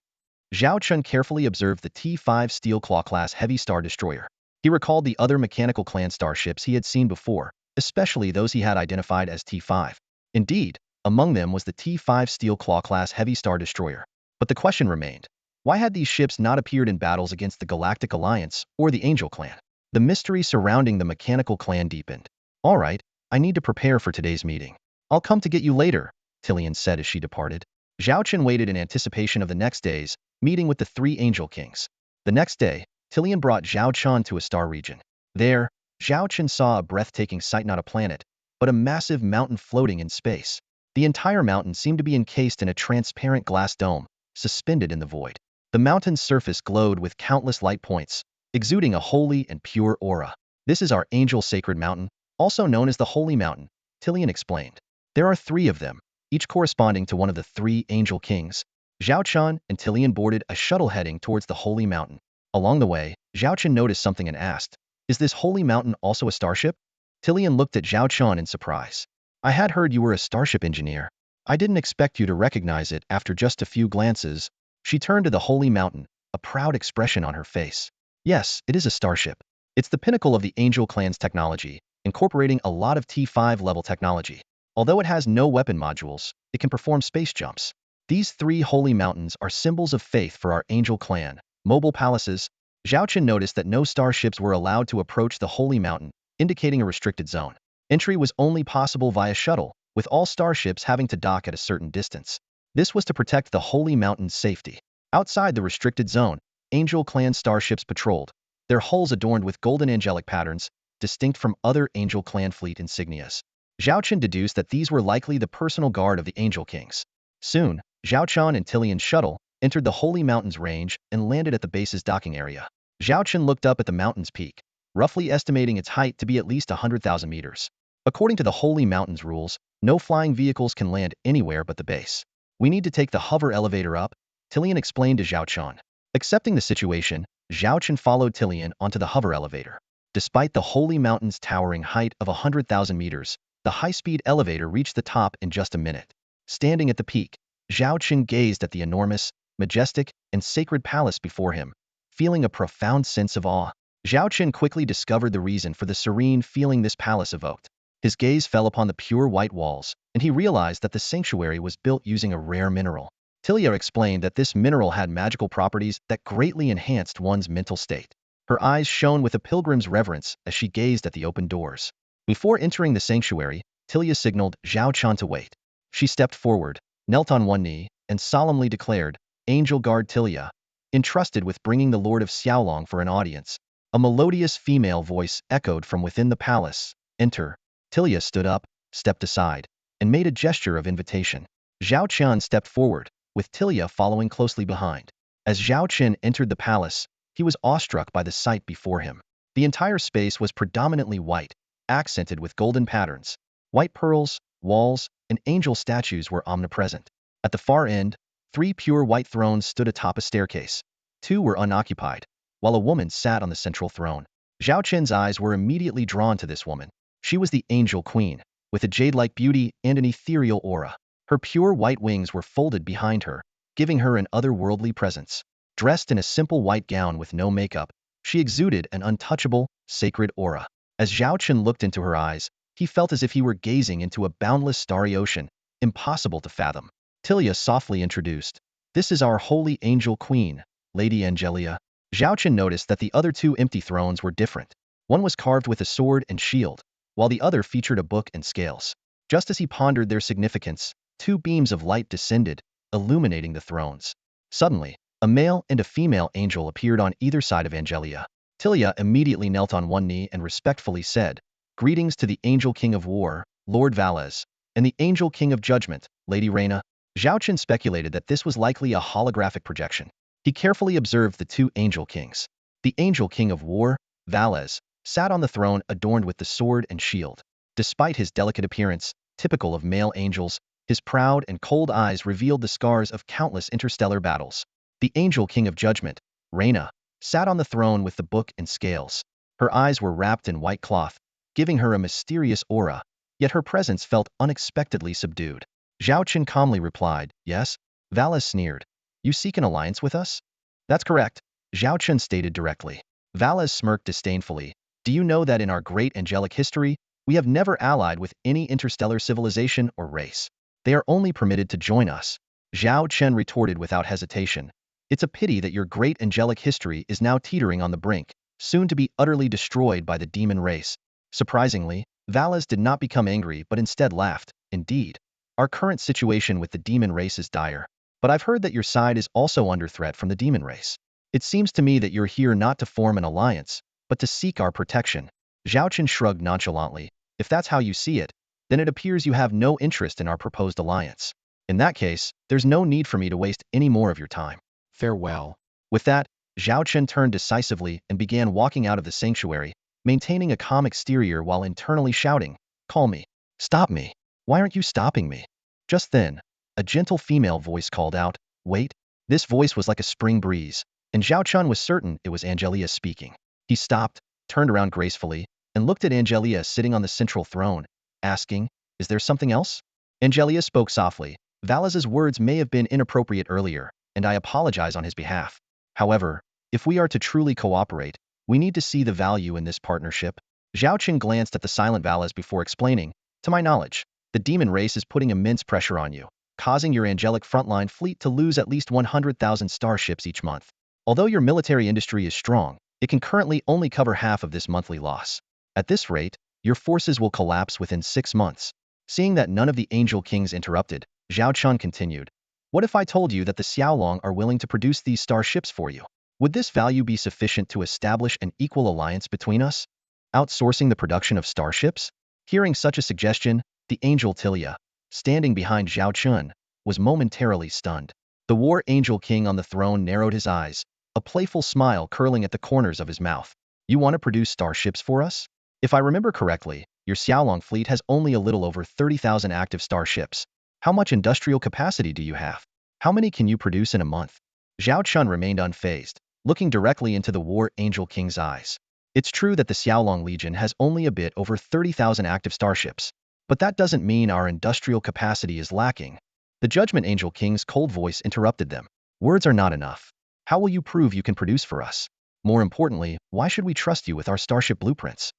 Zhao Chun carefully observed the T5 Steelclaw class Heavy Star Destroyer. He recalled the other mechanical clan starships he had seen before, especially those he had identified as T5. Indeed, among them was the T5 Steelclaw class Heavy Star Destroyer. But the question remained, why had these ships not appeared in battles against the Galactic Alliance or the Angel clan? The mystery surrounding the mechanical clan deepened. "All right, I need to prepare for today's meeting. I'll come to get you later," Tillian said as she departed. Zhao Chen waited in anticipation of the next day's meeting with the three Angel Kings. The next day, Tillian brought Zhao Chen to a star region. There, Zhao Chen saw a breathtaking sight: not a planet, but a massive mountain floating in space. The entire mountain seemed to be encased in a transparent glass dome, suspended in the void. The mountain's surface glowed with countless light points, exuding a holy and pure aura. "This is our Angel Sacred Mountain, also known as the Holy Mountain," Tillian explained. "There are 3 of them, each corresponding to one of the 3 Angel Kings." Zhao Chen and Tillian boarded a shuttle heading towards the Holy Mountain. Along the way, Zhao Chen noticed something and asked, "Is this Holy Mountain also a starship?" Tillian looked at Zhao Chen in surprise. "I had heard you were a starship engineer. I didn't expect you to recognize it after just a few glances." She turned to the Holy Mountain, a proud expression on her face. "Yes, it is a starship. It's the pinnacle of the Angel clan's technology, incorporating a lot of T5 level technology. Although it has no weapon modules, it can perform space jumps. These 3 holy mountains are symbols of faith for our Angel clan." Mobile palaces. Zhao Chen noticed that no starships were allowed to approach the Holy Mountain, indicating a restricted zone. Entry was only possible via shuttle, with all starships having to dock at a certain distance. This was to protect the Holy Mountain's safety. Outside the restricted zone, Angel clan starships patrolled, their hulls adorned with golden angelic patterns, distinct from other Angel clan fleet insignias. Zhao Chen deduced that these were likely the personal guard of the Angel Kings. Soon, Zhao Chen and Tillian's shuttle entered the Holy Mountain's range and landed at the base's docking area. Zhao Chen looked up at the mountain's peak, roughly estimating its height to be at least 100,000 meters. According to the Holy Mountain's rules, no flying vehicles can land anywhere but the base. "We need to take the hover elevator up," Tillian explained to Zhao Chen. Accepting the situation, Zhao Chen followed Tillian onto the hover elevator. Despite the Holy Mountain's towering height of 100,000 meters, the high-speed elevator reached the top in just a minute. Standing at the peak, Zhao Chen gazed at the enormous, majestic, and sacred palace before him, feeling a profound sense of awe. Zhao Qin quickly discovered the reason for the serene feeling this palace evoked. His gaze fell upon the pure white walls, and he realized that the sanctuary was built using a rare mineral. Tilia explained that this mineral had magical properties that greatly enhanced one's mental state. Her eyes shone with a pilgrim's reverence as she gazed at the open doors. Before entering the sanctuary, Tilia signaled Zhao Qian to wait. She stepped forward, knelt on one knee, and solemnly declared, "Angel guard Tilia, entrusted with bringing the Lord of Xiaolong for an audience." A melodious female voice echoed from within the palace. "Enter." Tilia stood up, stepped aside, and made a gesture of invitation. Zhao Qian stepped forward, with Tilia following closely behind. As Zhao Qin entered the palace, he was awestruck by the sight before him. The entire space was predominantly white, accented with golden patterns. White pearls, walls, and angel statues were omnipresent. At the far end, 3 pure white thrones stood atop a staircase. 2 were unoccupied, while a woman sat on the central throne. Zhao Qin's eyes were immediately drawn to this woman. She was the Angel Queen, with a jade-like beauty and an ethereal aura. Her pure white wings were folded behind her, giving her an otherworldly presence. Dressed in a simple white gown with no makeup, she exuded an untouchable, sacred aura. As Zhao Qin looked into her eyes, he felt as if he were gazing into a boundless starry ocean, impossible to fathom. Tilia softly introduced, "This is our holy Angel Queen, Lady Angelia." Zhao Qin noticed that the other 2 empty thrones were different. One was carved with a sword and shield, while the other featured a book and scales. Just as he pondered their significance, 2 beams of light descended, illuminating the thrones. Suddenly, a male and a female angel appeared on either side of Angelia. Tilia immediately knelt on one knee and respectfully said, "Greetings to the Angel King of War, Lord Valles, and the Angel King of Judgment, Lady Reina." Zhao Qin speculated that this was likely a holographic projection. He carefully observed the 2 Angel Kings. The Angel King of War, Valles, sat on the throne adorned with the sword and shield. Despite his delicate appearance, typical of male angels, his proud and cold eyes revealed the scars of countless interstellar battles. The Angel King of Judgment, Reina, sat on the throne with the book and scales. Her eyes were wrapped in white cloth, giving her a mysterious aura, yet her presence felt unexpectedly subdued. Zhao Qin calmly replied, "Yes." Valles sneered, "You seek an alliance with us?" "That's correct," Zhao Qin stated directly. Valles smirked disdainfully. "Do you know that in our great angelic history, we have never allied with any interstellar civilization or race? They are only permitted to join us." Zhao Qin retorted without hesitation, "It's a pity that your great angelic history is now teetering on the brink, soon to be utterly destroyed by the demon race." Surprisingly, Valles did not become angry but instead laughed. "Indeed, our current situation with the demon race is dire. But I've heard that your side is also under threat from the demon race. It seems to me that you're here not to form an alliance, but to seek our protection." Zhao Qin shrugged nonchalantly. "If that's how you see it, then it appears you have no interest in our proposed alliance. In that case, there's no need for me to waste any more of your time. Farewell." With that, Zhao Qin turned decisively and began walking out of the sanctuary, maintaining a calm exterior while internally shouting, "Call me. Stop me. Why aren't you stopping me?" Just then, a gentle female voice called out, "Wait." This voice was like a spring breeze, and Zhao Qin was certain it was Angelia speaking. He stopped, turned around gracefully, and looked at Angelia sitting on the central throne, asking, "Is there something else?" Angelia spoke softly. "Valles' words may have been inappropriate earlier, and I apologize on his behalf. However, if we are to truly cooperate, we need to see the value in this partnership." Zhao Qin glanced at the silent Valles before explaining, "To my knowledge, the demon race is putting immense pressure on you, causing your angelic frontline fleet to lose at least 100,000 starships each month. Although your military industry is strong, it can currently only cover half of this monthly loss. At this rate, your forces will collapse within 6 months." Seeing that none of the Angel Kings interrupted, Zhao Qian continued, "What if I told you that the Xiaolong are willing to produce these starships for you? Would this value be sufficient to establish an equal alliance between us? Outsourcing the production of starships?" Hearing such a suggestion, the Angel Tilia, standing behind Zhao Qin, was momentarily stunned. The War Angel King on the throne narrowed his eyes, a playful smile curling at the corners of his mouth. "You want to produce starships for us? If I remember correctly, your Xiaolong fleet has only a little over 30,000 active starships. How much industrial capacity do you have? How many can you produce in a month?" Zhao Qin remained unfazed, looking directly into the War Angel King's eyes. "It's true that the Xiaolong Legion has only a bit over 30,000 active starships, but that doesn't mean our industrial capacity is lacking." The Judgment Angel King's cold voice interrupted them. "Words are not enough. How will you prove you can produce for us?" More importantly, why should we trust you with our starship blueprints?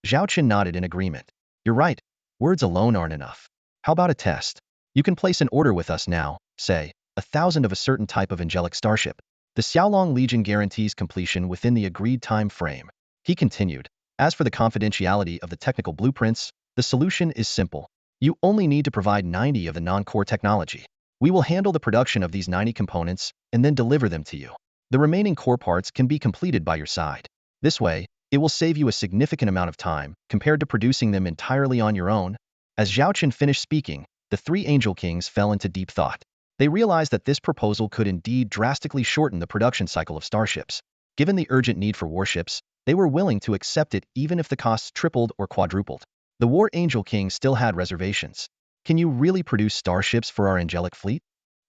Zhao Qin nodded in agreement. You're right. Words alone aren't enough. How about a test? You can place an order with us now, say, 1,000 of a certain type of angelic starship. The Xiaolong Legion guarantees completion within the agreed time frame. He continued. As for the confidentiality of the technical blueprints, the solution is simple. You only need to provide 90 of the non-core technology. We will handle the production of these 90 components and then deliver them to you. The remaining core parts can be completed by your side. This way, it will save you a significant amount of time compared to producing them entirely on your own. As Zhao Qin finished speaking, the three Angel Kings fell into deep thought. They realized that this proposal could indeed drastically shorten the production cycle of starships. Given the urgent need for warships, they were willing to accept it even if the costs tripled or quadrupled. The War Angel King still had reservations. Can you really produce starships for our angelic fleet?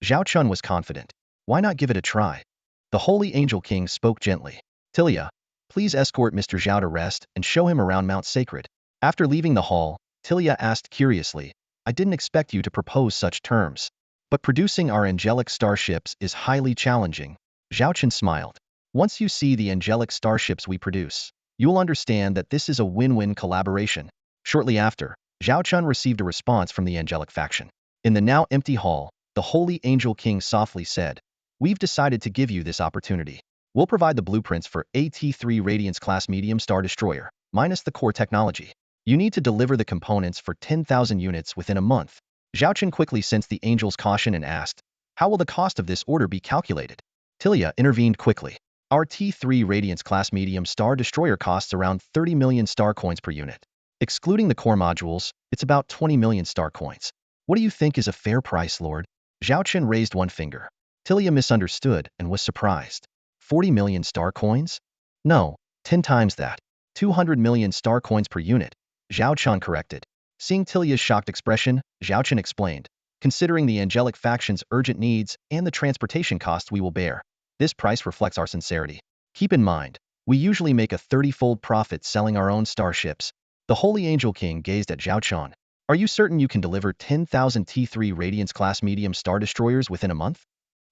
Zhao Chun was confident. Why not give it a try? The Holy Angel King spoke gently. Tilia, please escort Mr. Zhao to rest and show him around Mount Sacred. After leaving the hall, Tilia asked curiously, I didn't expect you to propose such terms. But producing our angelic starships is highly challenging. Zhao Chun smiled. Once you see the angelic starships we produce, you'll understand that this is a win-win collaboration. Shortly after, Zhao Chun received a response from the angelic faction. In the now empty hall, the Holy Angel King softly said, We've decided to give you this opportunity. We'll provide the blueprints for AT-3 Radiance-class medium star destroyer, minus the core technology. You need to deliver the components for 10,000 units within a month. Zhao Chun quickly sensed the angel's caution and asked, How will the cost of this order be calculated? Tilia intervened quickly. Our T3 Radiance-class medium star destroyer costs around 30 million star coins per unit. Excluding the core modules, it's about 20 million star coins. What do you think is a fair price, Lord? Zhao Qin raised one finger. Tilia misunderstood and was surprised. 40 million star coins? No, 10 times that. 200 million star coins per unit. Zhao Chun corrected. Seeing Tilia's shocked expression, Zhao Qin explained. Considering the angelic faction's urgent needs and the transportation costs we will bear, this price reflects our sincerity. Keep in mind, we usually make a 30-fold profit selling our own starships. The Holy Angel King gazed at Zhao Chun. Are you certain you can deliver 10,000 T3 Radiance-class medium star destroyers within a month?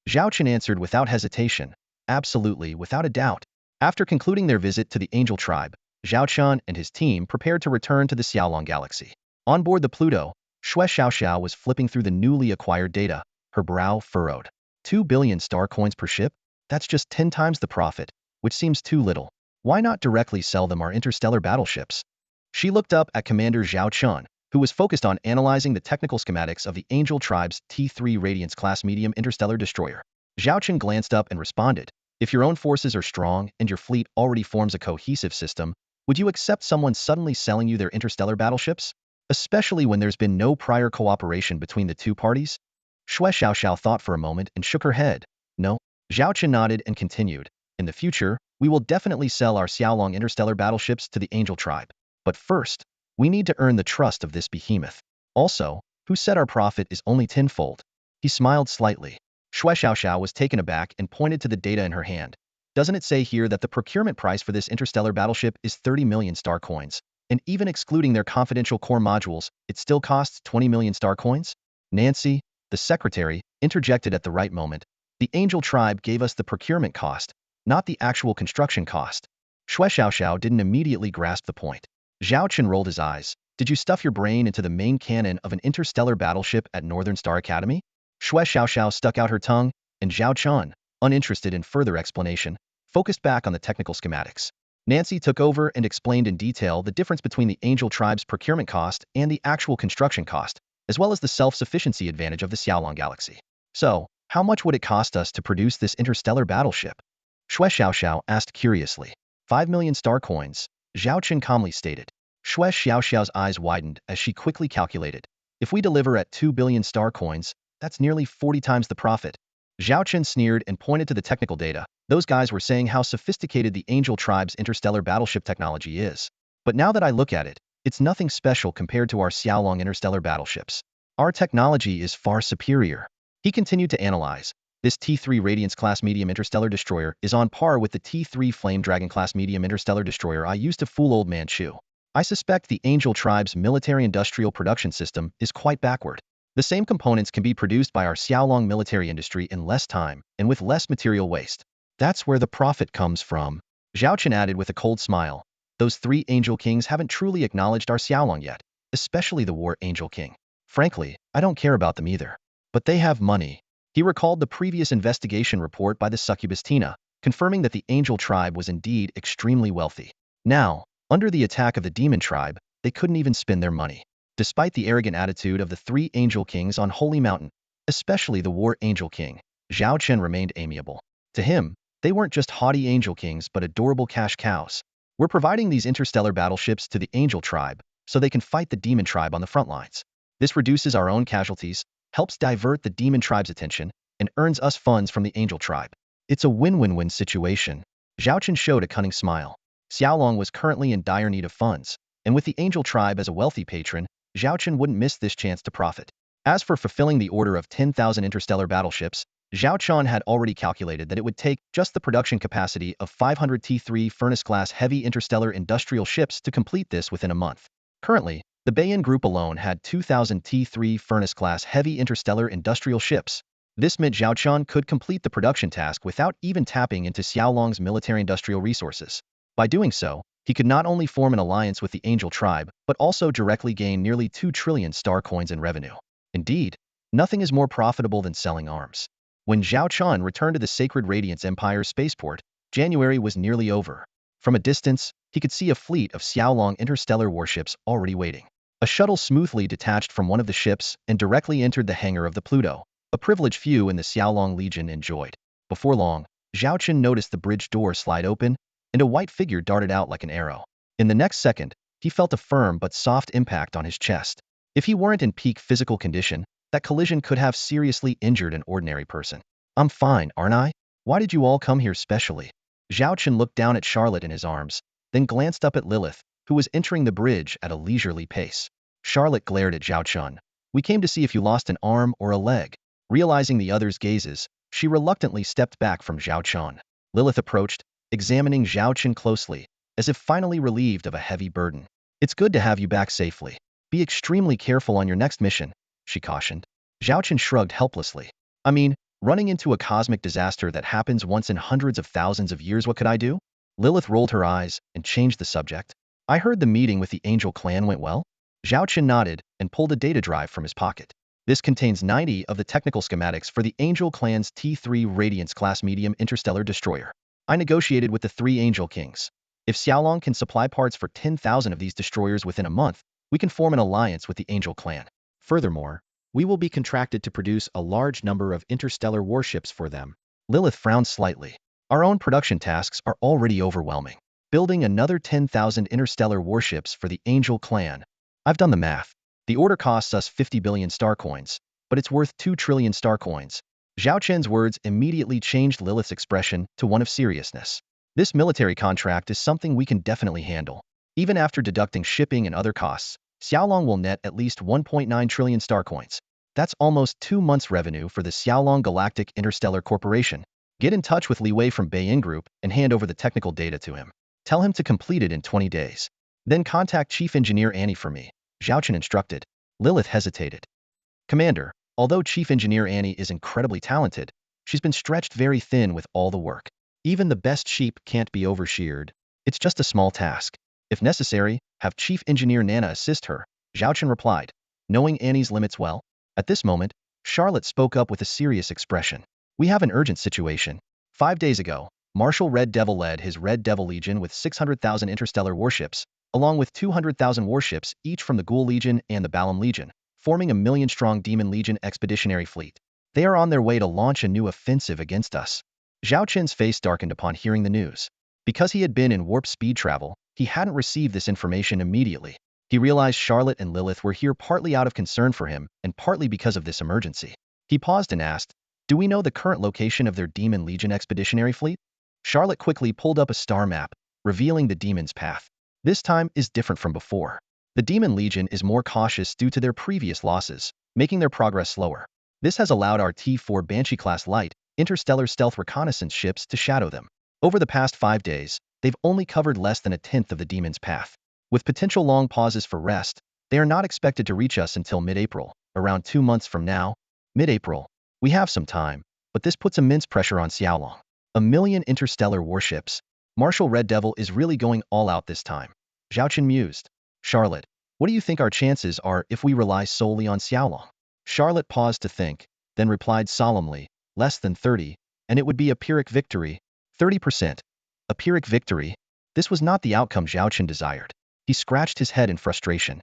Zhao Chun answered without hesitation. Absolutely, without a doubt. After concluding their visit to the Angel Tribe, Zhao Chun and his team prepared to return to the Xiaolong Galaxy. On board the Pluto, Shui Xiaoxiao was flipping through the newly acquired data, her brow furrowed. 2 billion star coins per ship? That's just 10 times the profit, which seems too little. Why not directly sell them our interstellar battleships? She looked up at Commander Zhao Chun, who was focused on analyzing the technical schematics of the Angel Tribe's T3 Radiance-class medium interstellar destroyer. Zhao Chun glanced up and responded, If your own forces are strong and your fleet already forms a cohesive system, would you accept someone suddenly selling you their interstellar battleships? Especially when there's been no prior cooperation between the two parties? Shui Xiaoxiao thought for a moment and shook her head. No. Zhao Chun nodded and continued. In the future, we will definitely sell our Xiaolong interstellar battleships to the Angel Tribe. But first, we need to earn the trust of this behemoth. Also, who said our profit is only tenfold? He smiled slightly. Shui Xiaoxiao was taken aback and pointed to the data in her hand. Doesn't it say here that the procurement price for this interstellar battleship is 30 million star coins? And even excluding their confidential core modules, it still costs 20 million star coins? Nancy, the secretary, interjected at the right moment. The Angel Tribe gave us the procurement cost, not the actual construction cost. Shui Xiaoxiao didn't immediately grasp the point. Zhao Chun rolled his eyes. Did you stuff your brain into the main cannon of an interstellar battleship at Northern Star Academy? Shui Xiaoxiao stuck out her tongue, and Zhao Chun, uninterested in further explanation, focused back on the technical schematics. Nancy took over and explained in detail the difference between the Angel Tribe's procurement cost and the actual construction cost, as well as the self-sufficiency advantage of the Xiaolong Galaxy. So, how much would it cost us to produce this interstellar battleship? Shui Xiaoxiao asked curiously. 5 million star coins, Zhao Chun calmly stated. Shui Xiaoxiao's eyes widened as she quickly calculated. If we deliver at 2 billion star coins, that's nearly 40 times the profit. Zhao Chun sneered and pointed to the technical data. Those guys were saying how sophisticated the Angel Tribe's interstellar battleship technology is. But now that I look at it, it's nothing special compared to our Xiaolong interstellar battleships. Our technology is far superior. He continued to analyze. This T3 Radiance-class medium interstellar destroyer is on par with the T3 Flame Dragon-class medium interstellar destroyer I used to fool Old Man Chu. I suspect the Angel Tribe's military-industrial production system is quite backward. The same components can be produced by our Xiaolong military industry in less time and with less material waste. That's where the profit comes from. Zhao Chen added with a cold smile. Those three Angel Kings haven't truly acknowledged our Xiaolong yet, especially the War Angel King. Frankly, I don't care about them either. But they have money. He recalled the previous investigation report by the succubus Tina, confirming that the Angel tribe was indeed extremely wealthy. Now, under the attack of the Demon tribe, they couldn't even spend their money. Despite the arrogant attitude of the three Angel Kings on Holy Mountain, especially the War Angel King, Zhao Chen remained amiable. To him, they weren't just haughty Angel Kings but adorable cash cows. We're providing these interstellar battleships to the Angel tribe so they can fight the Demon tribe on the front lines. This reduces our own casualties, helps divert the Demon tribe's attention, and earns us funds from the Angel tribe. It's a win-win-win situation. Zhao Chen showed a cunning smile. Xiaolong was currently in dire need of funds, and with the Angel tribe as a wealthy patron, Zhao Chen wouldn't miss this chance to profit. As for fulfilling the order of 10,000 interstellar battleships, Zhao Chen had already calculated that it would take just the production capacity of 500 T3 furnace-class heavy interstellar industrial ships to complete this within a month. Currently, the Bayan Group alone had 2,000 T3 furnace-class heavy interstellar industrial ships. This meant Zhao Chen could complete the production task without even tapping into Xiaolong's military-industrial resources. By doing so, he could not only form an alliance with the Angel tribe, but also directly gain nearly 2 trillion star coins in revenue. Indeed, nothing is more profitable than selling arms. When Zhao Chen returned to the Sacred Radiance Empire spaceport, January was nearly over. From a distance, he could see a fleet of Xiaolong interstellar warships already waiting. A shuttle smoothly detached from one of the ships and directly entered the hangar of the Pluto, a privilege few in the Xiaolong Legion enjoyed. Before long, Zhao Chen noticed the bridge door slide open, and a white figure darted out like an arrow. In the next second, he felt a firm but soft impact on his chest. If he weren't in peak physical condition, that collision could have seriously injured an ordinary person. I'm fine, aren't I? Why did you all come here specially? Zhao Chen looked down at Charlotte in his arms, then glanced up at Lilith, who was entering the bridge at a leisurely pace. Charlotte glared at Zhao Chen. We came to see if you lost an arm or a leg. Realizing the other's gazes, she reluctantly stepped back from Zhao Chen. Lilith approached, examining Zhao Chen closely, as if finally relieved of a heavy burden. It's good to have you back safely. Be extremely careful on your next mission, she cautioned. Zhao Chen shrugged helplessly. I mean, running into a cosmic disaster that happens once in hundreds of thousands of years, what could I do? Lilith rolled her eyes and changed the subject. I heard the meeting with the Angel clan went well? Zhao Chen nodded and pulled a data drive from his pocket. This contains 90 of the technical schematics for the Angel clan's T3 Radiance-class medium interstellar destroyer. I negotiated with the three Angel Kings. If Xiaolong can supply parts for 10,000 of these destroyers within a month, we can form an alliance with the Angel clan. Furthermore, we will be contracted to produce a large number of interstellar warships for them. Lilith frowned slightly. Our own production tasks are already overwhelming. Building another 10,000 interstellar warships for the Angel clan. I've done the math. The order costs us 50 billion star coins, but it's worth 2 trillion star coins. Zhao Chen's words immediately changed Lilith's expression to one of seriousness. This military contract is something we can definitely handle. Even after deducting shipping and other costs, Xiaolong will net at least 1.9 trillion star coins. That's almost 2 months' revenue for the Xiaolong Galactic Interstellar Corporation. Get in touch with Li Wei from Bayan Group and hand over the technical data to him. Tell him to complete it in 20 days. Then contact Chief Engineer Annie for me, Zhao Chen instructed. Lilith hesitated. Commander, although Chief Engineer Annie is incredibly talented, she's been stretched very thin with all the work. Even the best sheep can't be oversheared. It's just a small task. If necessary, have Chief Engineer Nana assist her, Zhao Chen replied, knowing Annie's limits well. At this moment, Charlotte spoke up with a serious expression. We have an urgent situation. 5 days ago, Marshal Red Devil led his Red Devil Legion with 600,000 interstellar warships, along with 200,000 warships each from the Ghoul Legion and the Balam Legion, forming a million-strong Demon Legion expeditionary fleet. They are on their way to launch a new offensive against us. Zhao Chen's face darkened upon hearing the news. Because he had been in warp speed travel, he hadn't received this information immediately. He realized Charlotte and Lilith were here partly out of concern for him and partly because of this emergency. He paused and asked, do we know the current location of their Demon Legion expeditionary fleet? Charlotte quickly pulled up a star map, revealing the Demon's path. This time is different from before. The Demon Legion is more cautious due to their previous losses, making their progress slower. This has allowed our T4 Banshee-class light, interstellar stealth reconnaissance ships to shadow them. Over the past 5 days, they've only covered less than a tenth of the Demon's path. With potential long pauses for rest, they are not expected to reach us until mid-April, around 2 months from now. Mid-April. We have some time, but this puts immense pressure on Xiaolong. 1 million interstellar warships. Marshal Red Devil is really going all out this time. Zhao Chen mused. Charlotte, what do you think our chances are if we rely solely on Xiaolong? Charlotte paused to think, then replied solemnly, less than 30, and it would be a Pyrrhic victory. 30%. A Pyrrhic victory? This was not the outcome Zhao Chen desired. He scratched his head in frustration.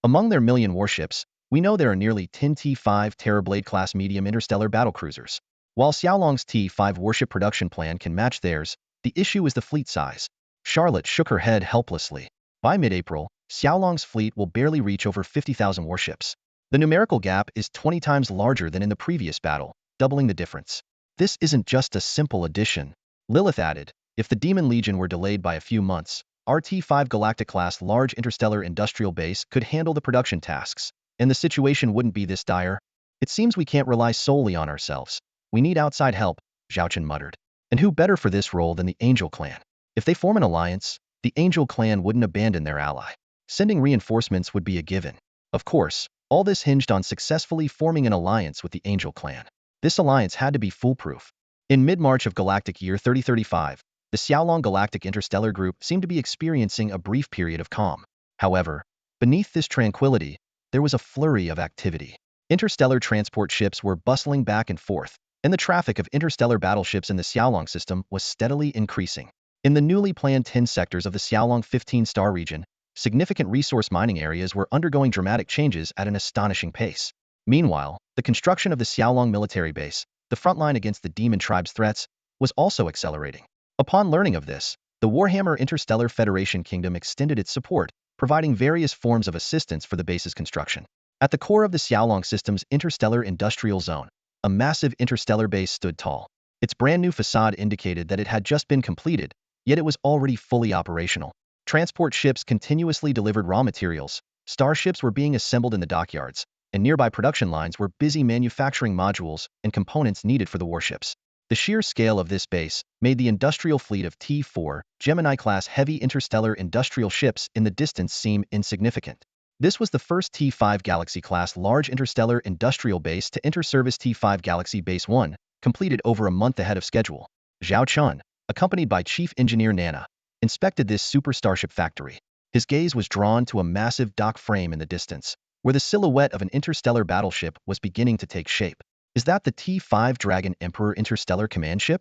Among their million warships, we know there are nearly 10 T5 Terrorblade-class medium interstellar battlecruisers. While Xiaolong's T5 warship production plan can match theirs, the issue is the fleet size. Charlotte shook her head helplessly. By mid-April, Xiaolong's fleet will barely reach over 50,000 warships. The numerical gap is 20 times larger than in the previous battle, doubling the difference. This isn't just a simple addition. Lilith added, if the Demon Legion were delayed by a few months, our T5 Galactic-class large interstellar industrial base could handle the production tasks, and the situation wouldn't be this dire. It seems we can't rely solely on ourselves. We need outside help, Zhao Chen muttered. And who better for this role than the Angel Clan? If they form an alliance, the Angel Clan wouldn't abandon their ally. Sending reinforcements would be a given. Of course, all this hinged on successfully forming an alliance with the Angel Clan. This alliance had to be foolproof. In mid-March of Galactic Year 3035, the Xiaolong Galactic Interstellar Group seemed to be experiencing a brief period of calm. However, beneath this tranquility, there was a flurry of activity. Interstellar transport ships were bustling back and forth, and the traffic of interstellar battleships in the Xiaolong system was steadily increasing. In the newly planned 10 sectors of the Xiaolong 15-star region, significant resource mining areas were undergoing dramatic changes at an astonishing pace. Meanwhile, the construction of the Xiaolong military base, the front line against the demon tribe's threats, was also accelerating. Upon learning of this, the Warhammer Interstellar Federation Kingdom extended its support, providing various forms of assistance for the base's construction. At the core of the Xiaolong system's interstellar industrial zone, a massive interstellar base stood tall. Its brand new facade indicated that it had just been completed, yet it was already fully operational. Transport ships continuously delivered raw materials, starships were being assembled in the dockyards, and nearby production lines were busy manufacturing modules and components needed for the warships. The sheer scale of this base made the industrial fleet of T4 Gemini-class heavy interstellar industrial ships in the distance seem insignificant. This was the first T5 Galaxy-class large interstellar industrial base to enter service. T5 Galaxy Base 1, completed over a month ahead of schedule. Zhao Chen, accompanied by Chief Engineer Nana, inspected this super starship factory. His gaze was drawn to a massive dock frame in the distance, where the silhouette of an interstellar battleship was beginning to take shape. Is that the T5 Dragon Emperor Interstellar Command Ship?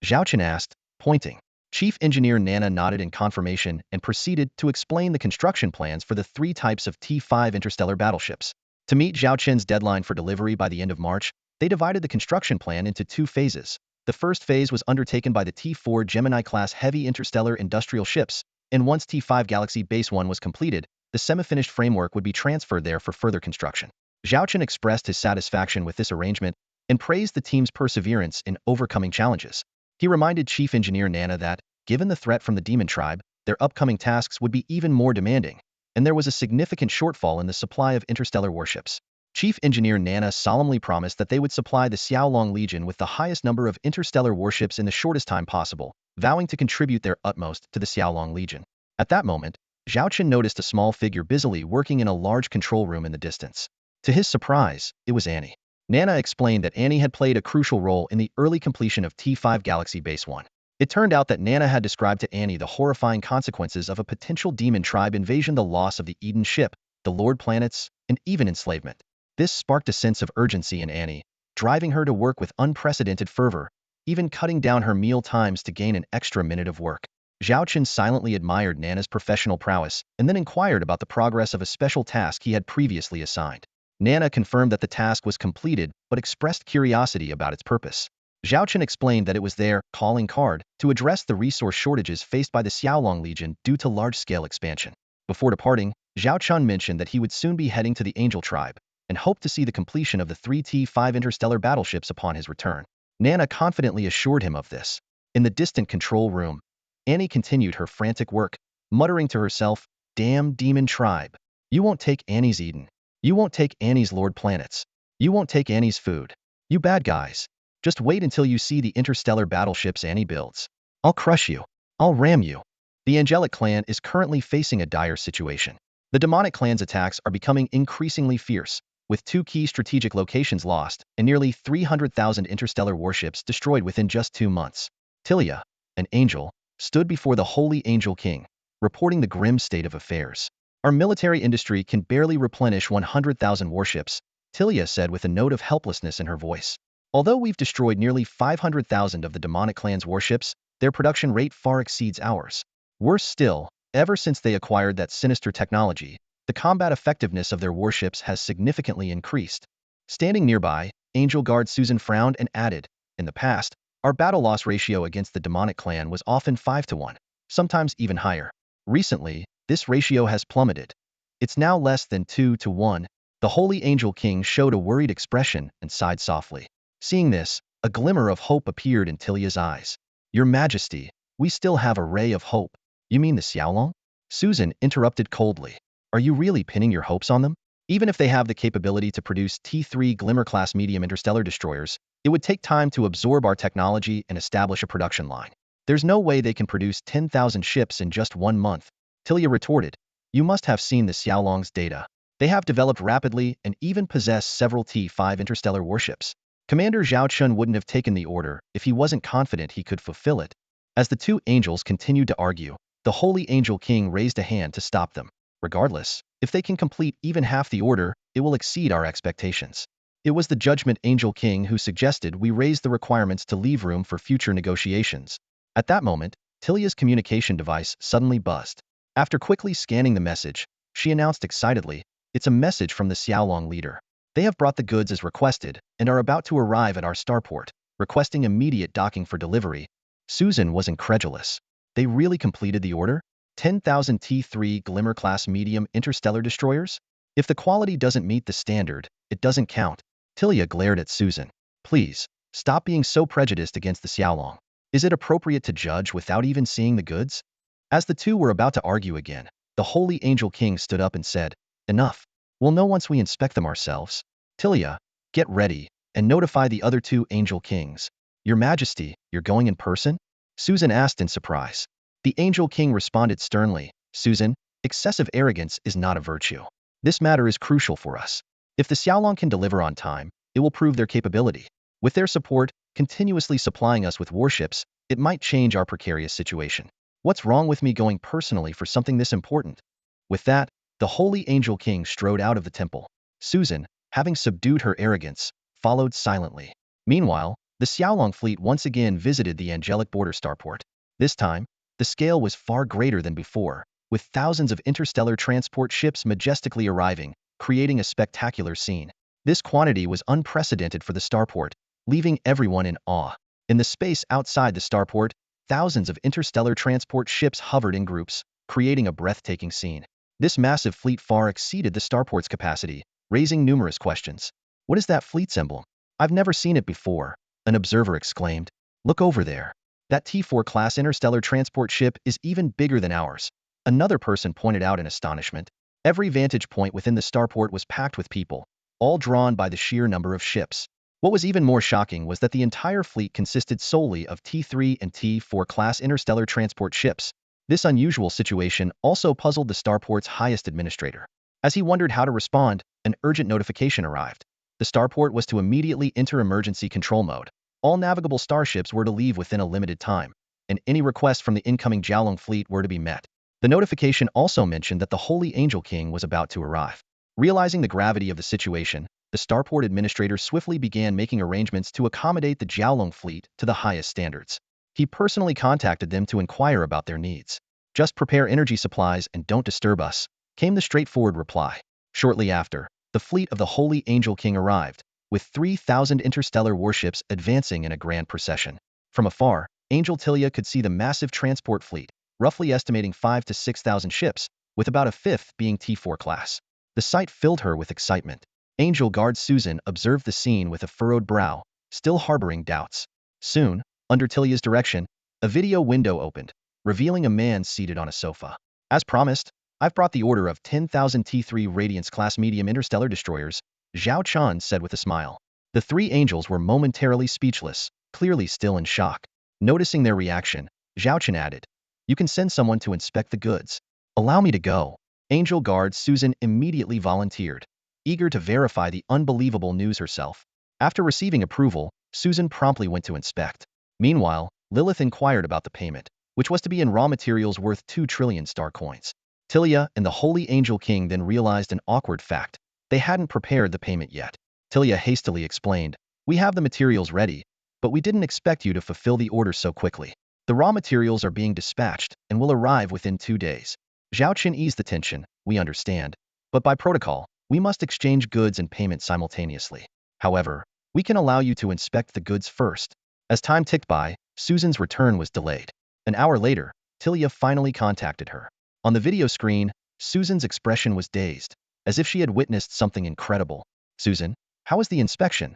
Zhao Chen asked, pointing. Chief Engineer Nana nodded in confirmation and proceeded to explain the construction plans for the 3 types of T5 interstellar battleships. To meet Zhao Chen's deadline for delivery by the end of March, they divided the construction plan into 2 phases. The first phase was undertaken by the T4 Gemini-class heavy interstellar industrial ships, and once T5 Galaxy Base 1 was completed, the semi-finished framework would be transferred there for further construction. Zhao Chen expressed his satisfaction with this arrangement and praised the team's perseverance in overcoming challenges. He reminded Chief Engineer Nana that, given the threat from the Demon Tribe, their upcoming tasks would be even more demanding, and there was a significant shortfall in the supply of interstellar warships. Chief Engineer Nana solemnly promised that they would supply the Xiaolong Legion with the highest number of interstellar warships in the shortest time possible, vowing to contribute their utmost to the Xiaolong Legion. At that moment, Zhao Chen noticed a small figure busily working in a large control room in the distance. To his surprise, it was Annie. Nana explained that Annie had played a crucial role in the early completion of T5 Galaxy Base 1. It turned out that Nana had described to Annie the horrifying consequences of a potential demon tribe invasion, the loss of the Eden ship, the Lord planets, and even enslavement. This sparked a sense of urgency in Annie, driving her to work with unprecedented fervor, even cutting down her meal times to gain an extra minute of work. Zhao Chen silently admired Nana's professional prowess and then inquired about the progress of a special task he had previously assigned. Nana confirmed that the task was completed but expressed curiosity about its purpose. Zhao Chen explained that it was their calling card to address the resource shortages faced by the Xiaolong Legion due to large-scale expansion. Before departing, Zhao Chen mentioned that he would soon be heading to the Angel Tribe and hoped to see the completion of the 3 T5 interstellar battleships upon his return. Nana confidently assured him of this. In the distant control room, Annie continued her frantic work, muttering to herself, "Damn demon tribe. You won't take Annie's Eden. You won't take Annie's Lord planets. You won't take Annie's food. You bad guys. Just wait until you see the interstellar battleships Annie builds. I'll crush you. I'll ram you." The Angelic clan is currently facing a dire situation. The demonic clan's attacks are becoming increasingly fierce, with 2 key strategic locations lost and nearly 300,000 interstellar warships destroyed within just 2 months. Tilia, an angel, stood before the Holy Angel King, reporting the grim state of affairs. Our military industry can barely replenish 100,000 warships, Tilia said with a note of helplessness in her voice. Although we've destroyed nearly 500,000 of the demonic clan's warships, their production rate far exceeds ours. Worse still, ever since they acquired that sinister technology, the combat effectiveness of their warships has significantly increased. Standing nearby, Angel Guard Susan frowned and added, in the past, our battle loss ratio against the demonic clan was often 5 to 1, sometimes even higher. Recently, this ratio has plummeted. It's now less than 2 to 1. The Holy Angel King showed a worried expression and sighed softly. Seeing this, a glimmer of hope appeared in Tilia's eyes. Your Majesty, we still have a ray of hope. You mean the Xiaolong? Susan interrupted coldly. Are you really pinning your hopes on them? Even if they have the capability to produce T3 Glimmer-class medium interstellar destroyers, it would take time to absorb our technology and establish a production line. There's no way they can produce 10,000 ships in just 1 month. Tilia retorted. You must have seen the Xiaolong's data. They have developed rapidly and even possess several T5 interstellar warships. Commander Zhao Chun wouldn't have taken the order if he wasn't confident he could fulfill it. As the two angels continued to argue, the Holy Angel King raised a hand to stop them. Regardless, if they can complete even half the order, it will exceed our expectations. It was the Judgment Angel King who suggested we raise the requirements to leave room for future negotiations. At that moment, Tilia's communication device suddenly buzzed. After quickly scanning the message, she announced excitedly, it's a message from the Xiaolong leader. They have brought the goods as requested and are about to arrive at our starport, requesting immediate docking for delivery. Susan was incredulous. They really completed the order? 10,000 T3 Glimmer-class medium interstellar destroyers? If the quality doesn't meet the standard, it doesn't count. Tilia glared at Susan. Please, stop being so prejudiced against the Xiaolong. Is it appropriate to judge without even seeing the goods? As the two were about to argue again, the Holy Angel King stood up and said, Enough. We'll know once we inspect them ourselves. Tilia, get ready, and notify the other two Angel Kings. Your Majesty, you're going in person? Susan asked in surprise. The Angel King responded sternly, Susan, excessive arrogance is not a virtue. This matter is crucial for us. If the Xiaolong can deliver on time, it will prove their capability. With their support, continuously supplying us with warships, it might change our precarious situation. What's wrong with me going personally for something this important? With that, the Holy Angel King strode out of the temple. Susan, having subdued her arrogance, followed silently. Meanwhile, the Xiaolong fleet once again visited the angelic border starport. This time, the scale was far greater than before, with thousands of interstellar transport ships majestically arriving, creating a spectacular scene. This quantity was unprecedented for the starport, leaving everyone in awe. In the space outside the starport, thousands of interstellar transport ships hovered in groups, creating a breathtaking scene. This massive fleet far exceeded the starport's capacity, raising numerous questions. What is that fleet's emblem? I've never seen it before, an observer exclaimed. Look over there. That T4 class interstellar transport ship is even bigger than ours. Another person pointed out in astonishment. Every vantage point within the starport was packed with people, all drawn by the sheer number of ships. What was even more shocking was that the entire fleet consisted solely of T3 and T4 class interstellar transport ships. This unusual situation also puzzled the starport's highest administrator. As he wondered how to respond, an urgent notification arrived. The starport was to immediately enter emergency control mode. All navigable starships were to leave within a limited time, and any requests from the incoming Xiaolong fleet were to be met. The notification also mentioned that the Holy Angel King was about to arrive. Realizing the gravity of the situation, the starport administrator swiftly began making arrangements to accommodate the Xiaolong fleet to the highest standards. He personally contacted them to inquire about their needs. Just prepare energy supplies and don't disturb us, came the straightforward reply. Shortly after, the fleet of the Holy Angel King arrived, with 3,000 interstellar warships advancing in a grand procession. From afar, Angel Tilia could see the massive transport fleet, roughly estimating 5,000 to 6,000 ships, with about a fifth being T4 class. The sight filled her with excitement. Angel Guard Susan observed the scene with a furrowed brow, still harboring doubts. Soon, under Tilia's direction, a video window opened, revealing a man seated on a sofa. As promised, I've brought the order of 10,000 T3 Radiance-class medium interstellar destroyers, Zhao Chun said with a smile. The three angels were momentarily speechless, clearly still in shock. Noticing their reaction, Zhao Chun added, You can send someone to inspect the goods. Allow me to go. Angel Guard Susan immediately volunteered, eager to verify the unbelievable news herself. After receiving approval, Susan promptly went to inspect. Meanwhile, Lilith inquired about the payment. which was to be in raw materials worth 2 trillion star coins. Tilia and the Holy Angel King then realized an awkward fact. They hadn't prepared the payment yet. Tilia hastily explained, "We have the materials ready, but we didn't expect you to fulfill the order so quickly. The raw materials are being dispatched and will arrive within 2 days." Zhao Qin eased the tension. "We understand. But by protocol, we must exchange goods and payment simultaneously. However, we can allow you to inspect the goods first." As time ticked by, Susan's return was delayed. An hour later, Tilia finally contacted her. On the video screen, Susan's expression was dazed, as if she had witnessed something incredible. "Susan, how is the inspection?"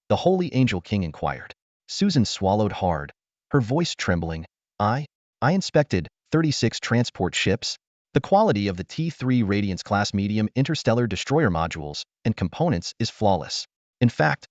the Holy Angel King inquired. Susan swallowed hard, her voice trembling. I inspected 36 transport ships. The quality of the T3 Radiance-class medium interstellar destroyer modules and components is flawless. In fact,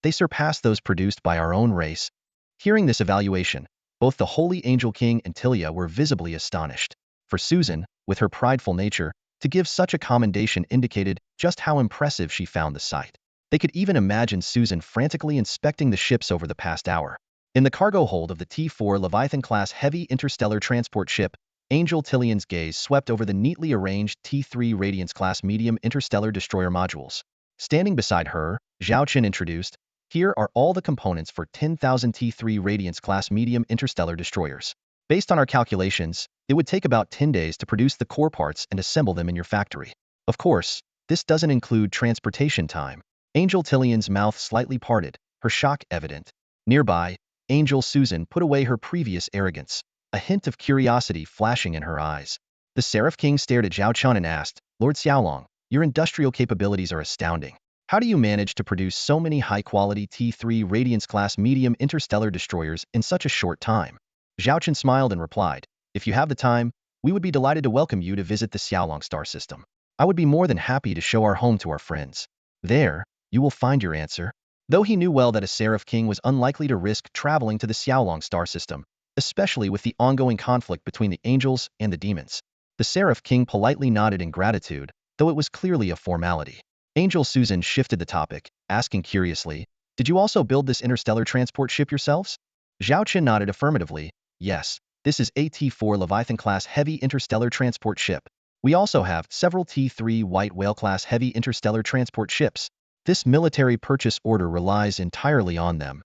they surpass those produced by our own race." Hearing this evaluation, both the Holy Angel King and Tilia were visibly astonished. For Susan, with her prideful nature, to give such a commendation indicated just how impressive she found the sight. They could even imagine Susan frantically inspecting the ships over the past hour. In the cargo hold of the T4 Leviathan-class heavy interstellar transport ship, Angel Tilian's gaze swept over the neatly arranged T3 Radiance-class medium interstellar destroyer modules. Standing beside her, Zhao Qin introduced, "Here are all the components for 10,000 T3 Radiance-class medium interstellar destroyers. Based on our calculations, it would take about 10 days to produce the core parts and assemble them in your factory. Of course, this doesn't include transportation time." Angel Tilian's mouth slightly parted, her shock evident. Nearby, Angel Susan put away her previous arrogance, a hint of curiosity flashing in her eyes. The Seraph King stared at Zhao Chun and asked, "Lord Xiaolong, your industrial capabilities are astounding. How do you manage to produce so many high-quality T3 Radiance-class medium interstellar destroyers in such a short time?" Zhao Chun smiled and replied, "If you have the time, we would be delighted to welcome you to visit the Xiaolong star system. I would be more than happy to show our home to our friends. There, you will find your answer." Though he knew well that a Seraph King was unlikely to risk traveling to the Xiaolong star system, especially with the ongoing conflict between the angels and the demons, the Seraph King politely nodded in gratitude, though it was clearly a formality. Angel Susan shifted the topic, asking curiously, "Did you also build this interstellar transport ship yourselves?" Zhao Qin nodded affirmatively. "Yes, this is a T4 Leviathan-class heavy interstellar transport ship. We also have several T3 White Whale-class heavy interstellar transport ships. This military purchase order relies entirely on them."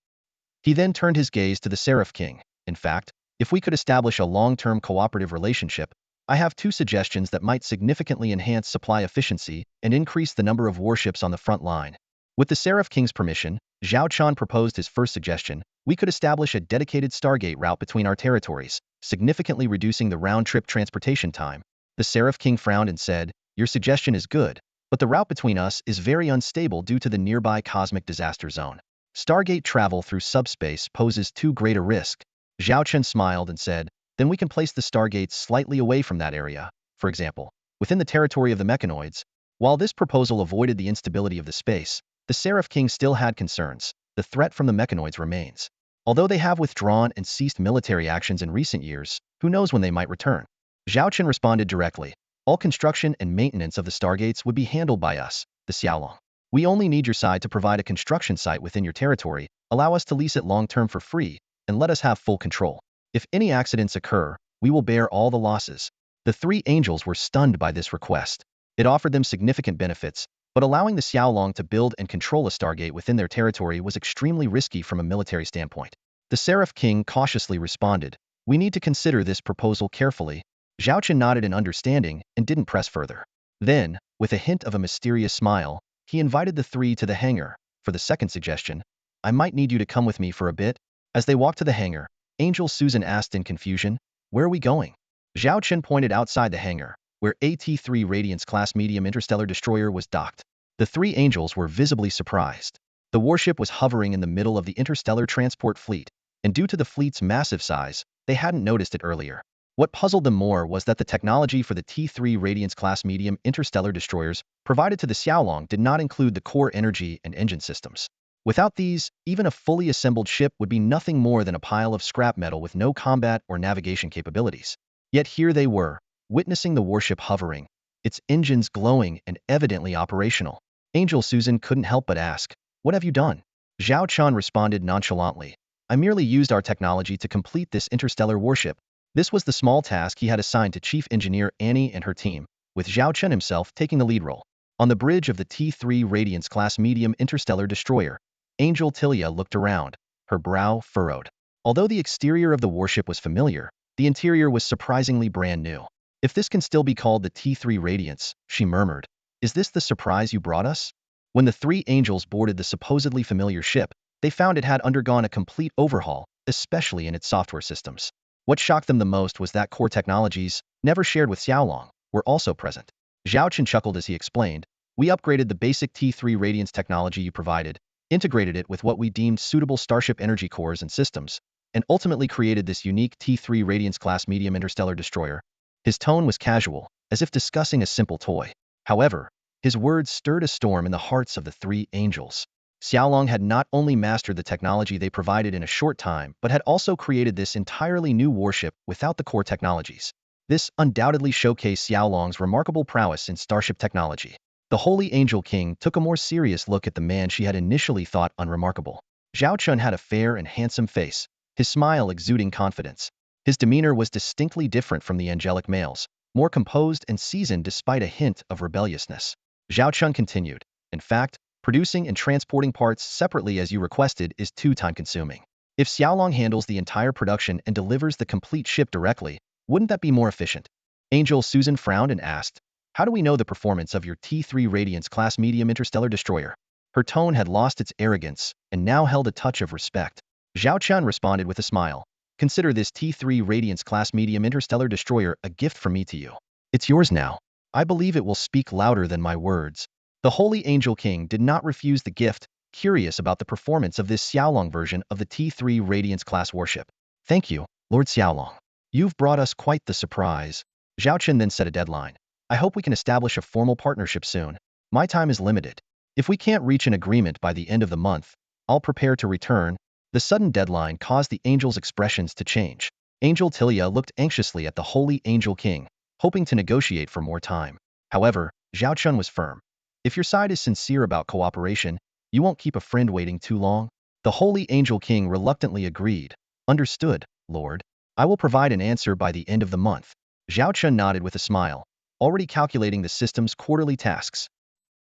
He then turned his gaze to the Seraph King. "In fact, if we could establish a long-term cooperative relationship, I have 2 suggestions that might significantly enhance supply efficiency and increase the number of warships on the front line." With the Seraph King's permission, Zhao Chun proposed his first suggestion. "We could establish a dedicated Stargate route between our territories, significantly reducing the round-trip transportation time." The Seraph King frowned and said, "Your suggestion is good, but the route between us is very unstable due to the nearby cosmic disaster zone. Stargate travel through subspace poses too great a risk." Zhao Chen smiled and said, "Then we can place the Stargates slightly away from that area, for example, within the territory of the mechanoids." While this proposal avoided the instability of the space, the Seraph King still had concerns. The threat from the mechanoids remains. Although they have withdrawn and ceased military actions in recent years, who knows when they might return? Zhao Chen responded directly, "All construction and maintenance of the Stargates would be handled by us, the Xiaolong. We only need your side to provide a construction site within your territory, allow us to lease it long-term for free, and let us have full control. If any accidents occur, we will bear all the losses." The 3 angels were stunned by this request. It offered them significant benefits, but allowing the Xiaolong to build and control a Stargate within their territory was extremely risky from a military standpoint. The Seraph King cautiously responded, "We need to consider this proposal carefully." Zhao Chen nodded in understanding and didn't press further. Then, with a hint of a mysterious smile, he invited the 3 to the hangar. For the second suggestion, "I might need you to come with me for a bit." As they walked to the hangar, Angel Susan asked in confusion, "Where are we going?" Zhao Chen pointed outside the hangar, where a T3 Radiance-class medium interstellar destroyer was docked. The 3 angels were visibly surprised. The warship was hovering in the middle of the interstellar transport fleet, and due to the fleet's massive size, they hadn't noticed it earlier. What puzzled them more was that the technology for the T3 Radiance-class medium interstellar destroyers provided to the Xiaolong did not include the core energy and engine systems. Without these, even a fully assembled ship would be nothing more than a pile of scrap metal with no combat or navigation capabilities. Yet here they were, witnessing the warship hovering, its engines glowing and evidently operational. Angel Susan couldn't help but ask, "What have you done?" Zhao Chun responded nonchalantly, "I merely used our technology to complete this interstellar warship. This was the small task he had assigned to Chief Engineer Annie and her team, with Zhao Chen himself taking the lead role. On the bridge of the T3 Radiance-class medium interstellar destroyer, Angel Tilia looked around, her brow furrowed. Although the exterior of the warship was familiar, the interior was surprisingly brand new. If this can still be called the T3 Radiance, she murmured, is this the surprise you brought us? When the three angels boarded the supposedly familiar ship, they found it had undergone a complete overhaul, especially in its software systems. What shocked them the most was that core technologies, never shared with Xiaolong, were also present. Zhao Chen chuckled as he explained, we upgraded the basic T3 Radiance technology you provided, integrated it with what we deemed suitable Starship energy cores and systems, and ultimately created this unique T3 Radiance-class medium interstellar destroyer. His tone was casual, as if discussing a simple toy. However, his words stirred a storm in the hearts of the three angels. Xiaolong had not only mastered the technology they provided in a short time, but had also created this entirely new warship without the core technologies. This undoubtedly showcased Xiaolong's remarkable prowess in starship technology. The Holy Angel King took a more serious look at the man she had initially thought unremarkable. Zhao Chun had a fair and handsome face, his smile exuding confidence. His demeanor was distinctly different from the angelic males, more composed and seasoned despite a hint of rebelliousness. Zhao Chun continued, in fact, producing and transporting parts separately as you requested is too time-consuming. If Xiaolong handles the entire production and delivers the complete ship directly, wouldn't that be more efficient? Angel Susan frowned and asked, how do we know the performance of your T3 Radiance-class medium interstellar destroyer? Her tone had lost its arrogance and now held a touch of respect. Zhao Chun responded with a smile. Consider this T3 Radiance-class medium interstellar destroyer a gift from me to you. It's yours now. I believe it will speak louder than my words. The Holy Angel King did not refuse the gift, curious about the performance of this Xiaolong version of the T3 Radiance-class warship. Thank you, Lord Xiaolong. You've brought us quite the surprise. Zhao Chen then set a deadline. I hope we can establish a formal partnership soon. My time is limited. If we can't reach an agreement by the end of the month, I'll prepare to return. The sudden deadline caused the angel's expressions to change. Angel Tilia looked anxiously at the Holy Angel King, hoping to negotiate for more time. However, Zhao Chun was firm. If your side is sincere about cooperation, you won't keep a friend waiting too long. The Holy Angel King reluctantly agreed. Understood, Lord. I will provide an answer by the end of the month. Zhao Chun nodded with a smile, already calculating the system's quarterly tasks.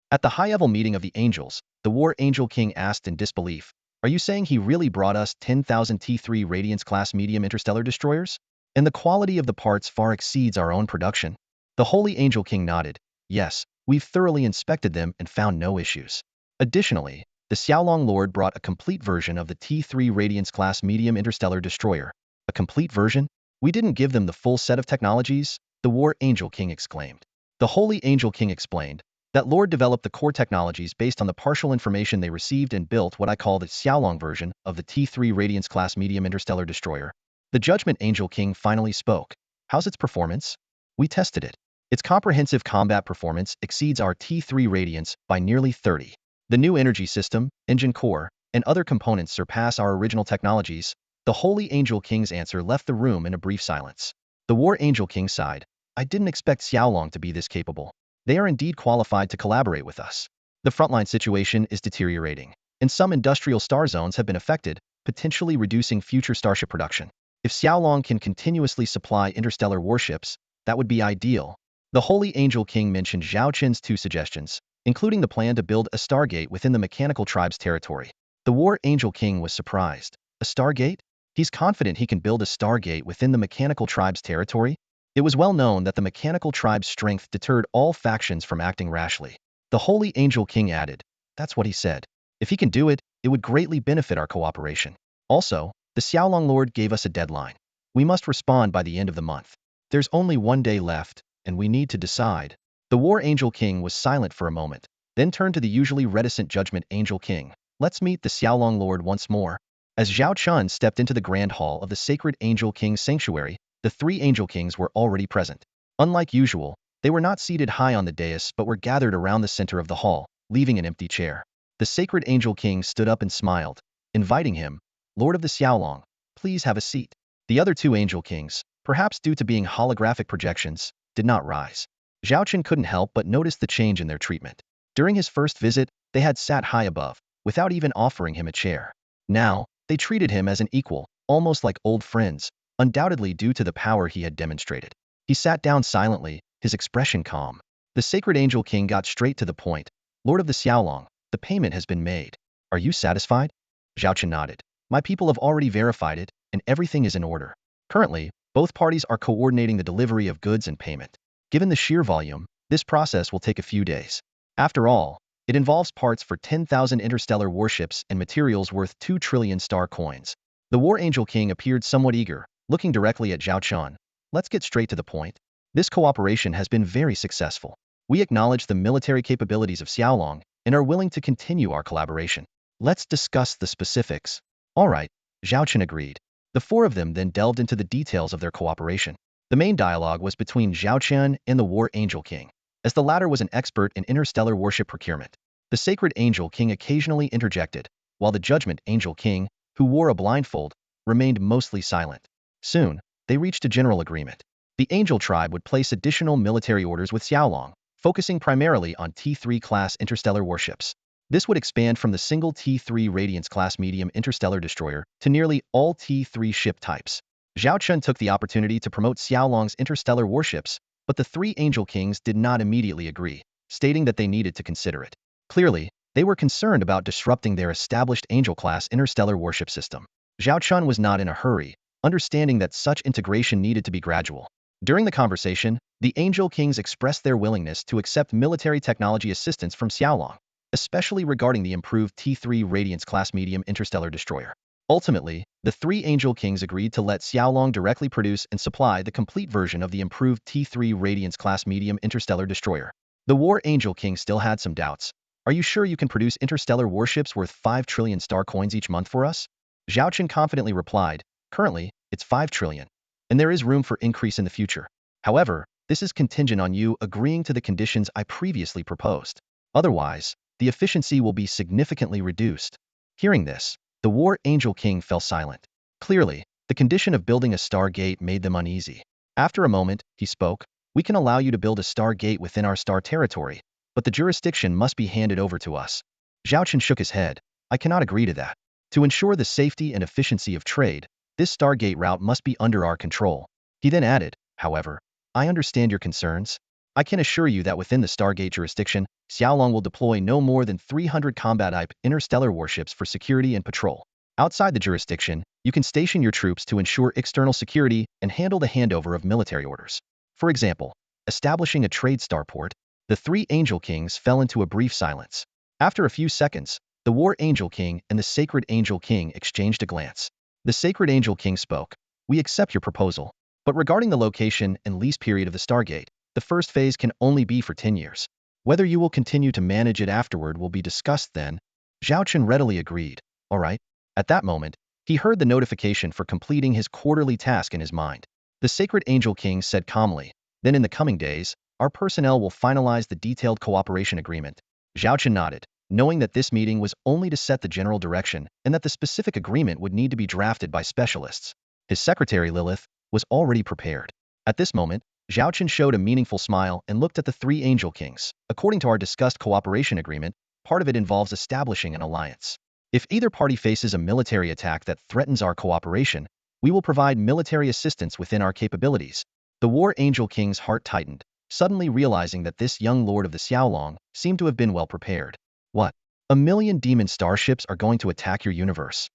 At the high-level meeting of the angels, the War Angel King asked in disbelief, are you saying he really brought us 10,000 T3 Radiance-class medium interstellar destroyers? And the quality of the parts far exceeds our own production? The Holy Angel King nodded. Yes, we've thoroughly inspected them and found no issues. Additionally, the Xiaolong Lord brought a complete version of the T3 Radiance-class medium interstellar destroyer. A complete version? We didn't give them the full set of technologies, the War Angel King exclaimed. The Holy Angel King explained, that Lord developed the core technologies based on the partial information they received and built what I call the Xiaolong version of the T3 Radiance-class medium interstellar destroyer. The Judgment Angel King finally spoke. How's its performance? We tested it. Its comprehensive combat performance exceeds our T3 Radiance by nearly 30. The new energy system, engine core, and other components surpass our original technologies. The Holy Angel King's answer left the room in a brief silence. The War Angel King sighed. I didn't expect Xiaolong to be this capable. They are indeed qualified to collaborate with us. The frontline situation is deteriorating, and some industrial star zones have been affected, potentially reducing future starship production. If Xiaolong can continuously supply interstellar warships, that would be ideal. The Holy Angel King mentioned Zhao Chen's two suggestions, including the plan to build a stargate within the mechanical tribe's territory. The War Angel King was surprised. A stargate? He's confident he can build a stargate within the mechanical tribe's territory? It was well known that the mechanical tribe's strength deterred all factions from acting rashly. The Holy Angel King added, that's what he said. If he can do it, it would greatly benefit our cooperation. Also, the Xiaolong Lord gave us a deadline. We must respond by the end of the month. There's only one day left, and we need to decide. The War Angel King was silent for a moment, then turned to the usually reticent Judgment Angel King. Let's meet the Xiaolong Lord once more. As Zhao Chun stepped into the Grand Hall of the Sacred Angel King's sanctuary, the three Angel Kings were already present. Unlike usual, they were not seated high on the dais but were gathered around the center of the hall, leaving an empty chair. The Sacred Angel King stood up and smiled, inviting him, Lord of the Xiaolong, please have a seat. The other two Angel Kings, perhaps due to being holographic projections, did not rise. Zhao Chen couldn't help but notice the change in their treatment. During his first visit, they had sat high above, without even offering him a chair. Now, they treated him as an equal, almost like old friends, undoubtedly due to the power he had demonstrated. He sat down silently, his expression calm. The Sacred Angel King got straight to the point. Lord of the Xiaolong, the payment has been made. Are you satisfied? Zhao Chen nodded. My people have already verified it, and everything is in order. Currently, both parties are coordinating the delivery of goods and payment. Given the sheer volume, this process will take a few days. After all, it involves parts for 10,000 interstellar warships and materials worth 2 trillion star coins. The War Angel King appeared somewhat eager, looking directly at Zhao Chen. Let's get straight to the point. This cooperation has been very successful. We acknowledge the military capabilities of Xiaolong and are willing to continue our collaboration. Let's discuss the specifics. All right, Zhao Chen agreed. The four of them then delved into the details of their cooperation. The main dialogue was between Zhao Chen and the War Angel King, as the latter was an expert in interstellar warship procurement. The Sacred Angel King occasionally interjected, while the Judgment Angel King, who wore a blindfold, remained mostly silent. Soon, they reached a general agreement. The Angel Tribe would place additional military orders with Xiaolong, focusing primarily on T3 class interstellar warships. This would expand from the single T3 Radiance-class medium interstellar destroyer to nearly all T3 ship types. Zhao Chen took the opportunity to promote Xiaolong's interstellar warships, but the three Angel Kings did not immediately agree, stating that they needed to consider it. Clearly, they were concerned about disrupting their established Angel-class interstellar warship system. Zhao Chen was not in a hurry, understanding that such integration needed to be gradual. During the conversation, the Angel Kings expressed their willingness to accept military technology assistance from Xiaolong, especially regarding the improved T3 Radiance-class medium interstellar destroyer. Ultimately, the three Angel Kings agreed to let Xiaolong directly produce and supply the complete version of the improved T3 Radiance-class medium interstellar destroyer. The War Angel King still had some doubts. Are you sure you can produce interstellar warships worth 5 trillion star coins each month for us? Zhao Chen confidently replied, currently, it's 5 trillion, and there is room for increase in the future. However, this is contingent on you agreeing to the conditions I previously proposed. Otherwise, the efficiency will be significantly reduced. Hearing this, the War Angel King fell silent. Clearly, the condition of building a star gate made them uneasy. After a moment, he spoke, we can allow you to build a star gate within our star territory, but the jurisdiction must be handed over to us. Zhao Chen shook his head. I cannot agree to that. To ensure the safety and efficiency of trade, this Stargate route must be under our control. He then added, however, I understand your concerns. I can assure you that within the Stargate jurisdiction, Xiaolong will deploy no more than 300 combat-type interstellar warships for security and patrol. Outside the jurisdiction, you can station your troops to ensure external security and handle the handover of military orders. For example, establishing a trade starport. The three Angel Kings fell into a brief silence. After a few seconds, the War Angel King and the Sacred Angel King exchanged a glance. The Sacred Angel King spoke, we accept your proposal, but regarding the location and lease period of the Stargate, the first phase can only be for 10 years. Whether you will continue to manage it afterward will be discussed then. Zhao Chen readily agreed. All right. At that moment, he heard the notification for completing his quarterly task in his mind. The Sacred Angel King said calmly, then in the coming days, our personnel will finalize the detailed cooperation agreement. Zhao Chen nodded, knowing that this meeting was only to set the general direction and that the specific agreement would need to be drafted by specialists. His secretary Lilith was already prepared. At this moment, Zhao Chen showed a meaningful smile and looked at the three Angel Kings. According to our discussed cooperation agreement, part of it involves establishing an alliance. If either party faces a military attack that threatens our cooperation, we will provide military assistance within our capabilities. The War Angel King's heart tightened, suddenly realizing that this young lord of the Xiaolong seemed to have been well prepared. What? 1,000,000 demon starships are going to attack your universe?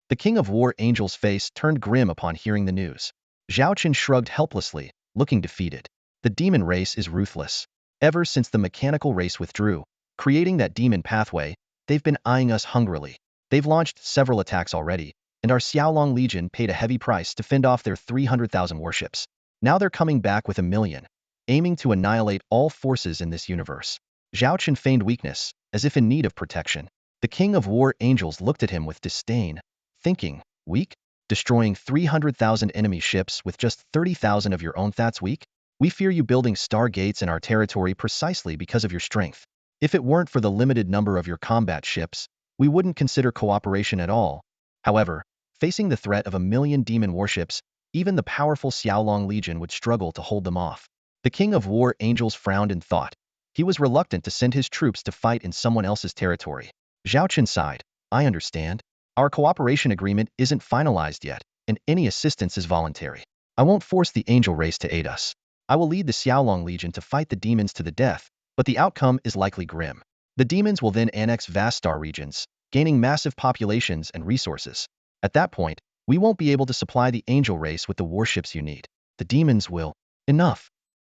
The King of War Angel's face turned grim upon hearing the news. Zhao Chen shrugged helplessly, looking defeated. The demon race is ruthless. Ever since the mechanical race withdrew, creating that demon pathway, they've been eyeing us hungrily. They've launched several attacks already, and our Xiaolong Legion paid a heavy price to fend off their 300,000 warships. Now they're coming back with 1,000,000, aiming to annihilate all forces in this universe. Zhao Chen feigned weakness, as if in need of protection. The King of War Angels looked at him with disdain, thinking, weak? Destroying 300,000 enemy ships with just 30,000 of your own, that's weak? We fear you building stargates in our territory precisely because of your strength. If it weren't for the limited number of your combat ships, we wouldn't consider cooperation at all. However, facing the threat of 1,000,000 demon warships, even the powerful Xiaolong Legion would struggle to hold them off. The King of War Angels frowned in thought. He was reluctant to send his troops to fight in someone else's territory. Zhao Chen sighed. I understand. Our cooperation agreement isn't finalized yet, and any assistance is voluntary. I won't force the angel race to aid us. I will lead the Xiaolong Legion to fight the demons to the death, but the outcome is likely grim. The demons will then annex vast star regions, gaining massive populations and resources. At that point, we won't be able to supply the angel race with the warships you need. The demons will. Enough.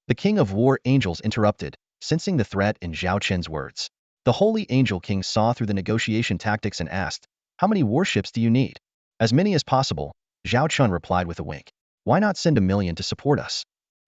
The King of War Angels interrupted, sensing the threat in Zhao Chen's words. The Holy Angel King saw through the negotiation tactics and asked, "How many warships do you need?" "As many as possible," Zhao Chun replied with a wink. "Why not send 1,000,000 to support us?"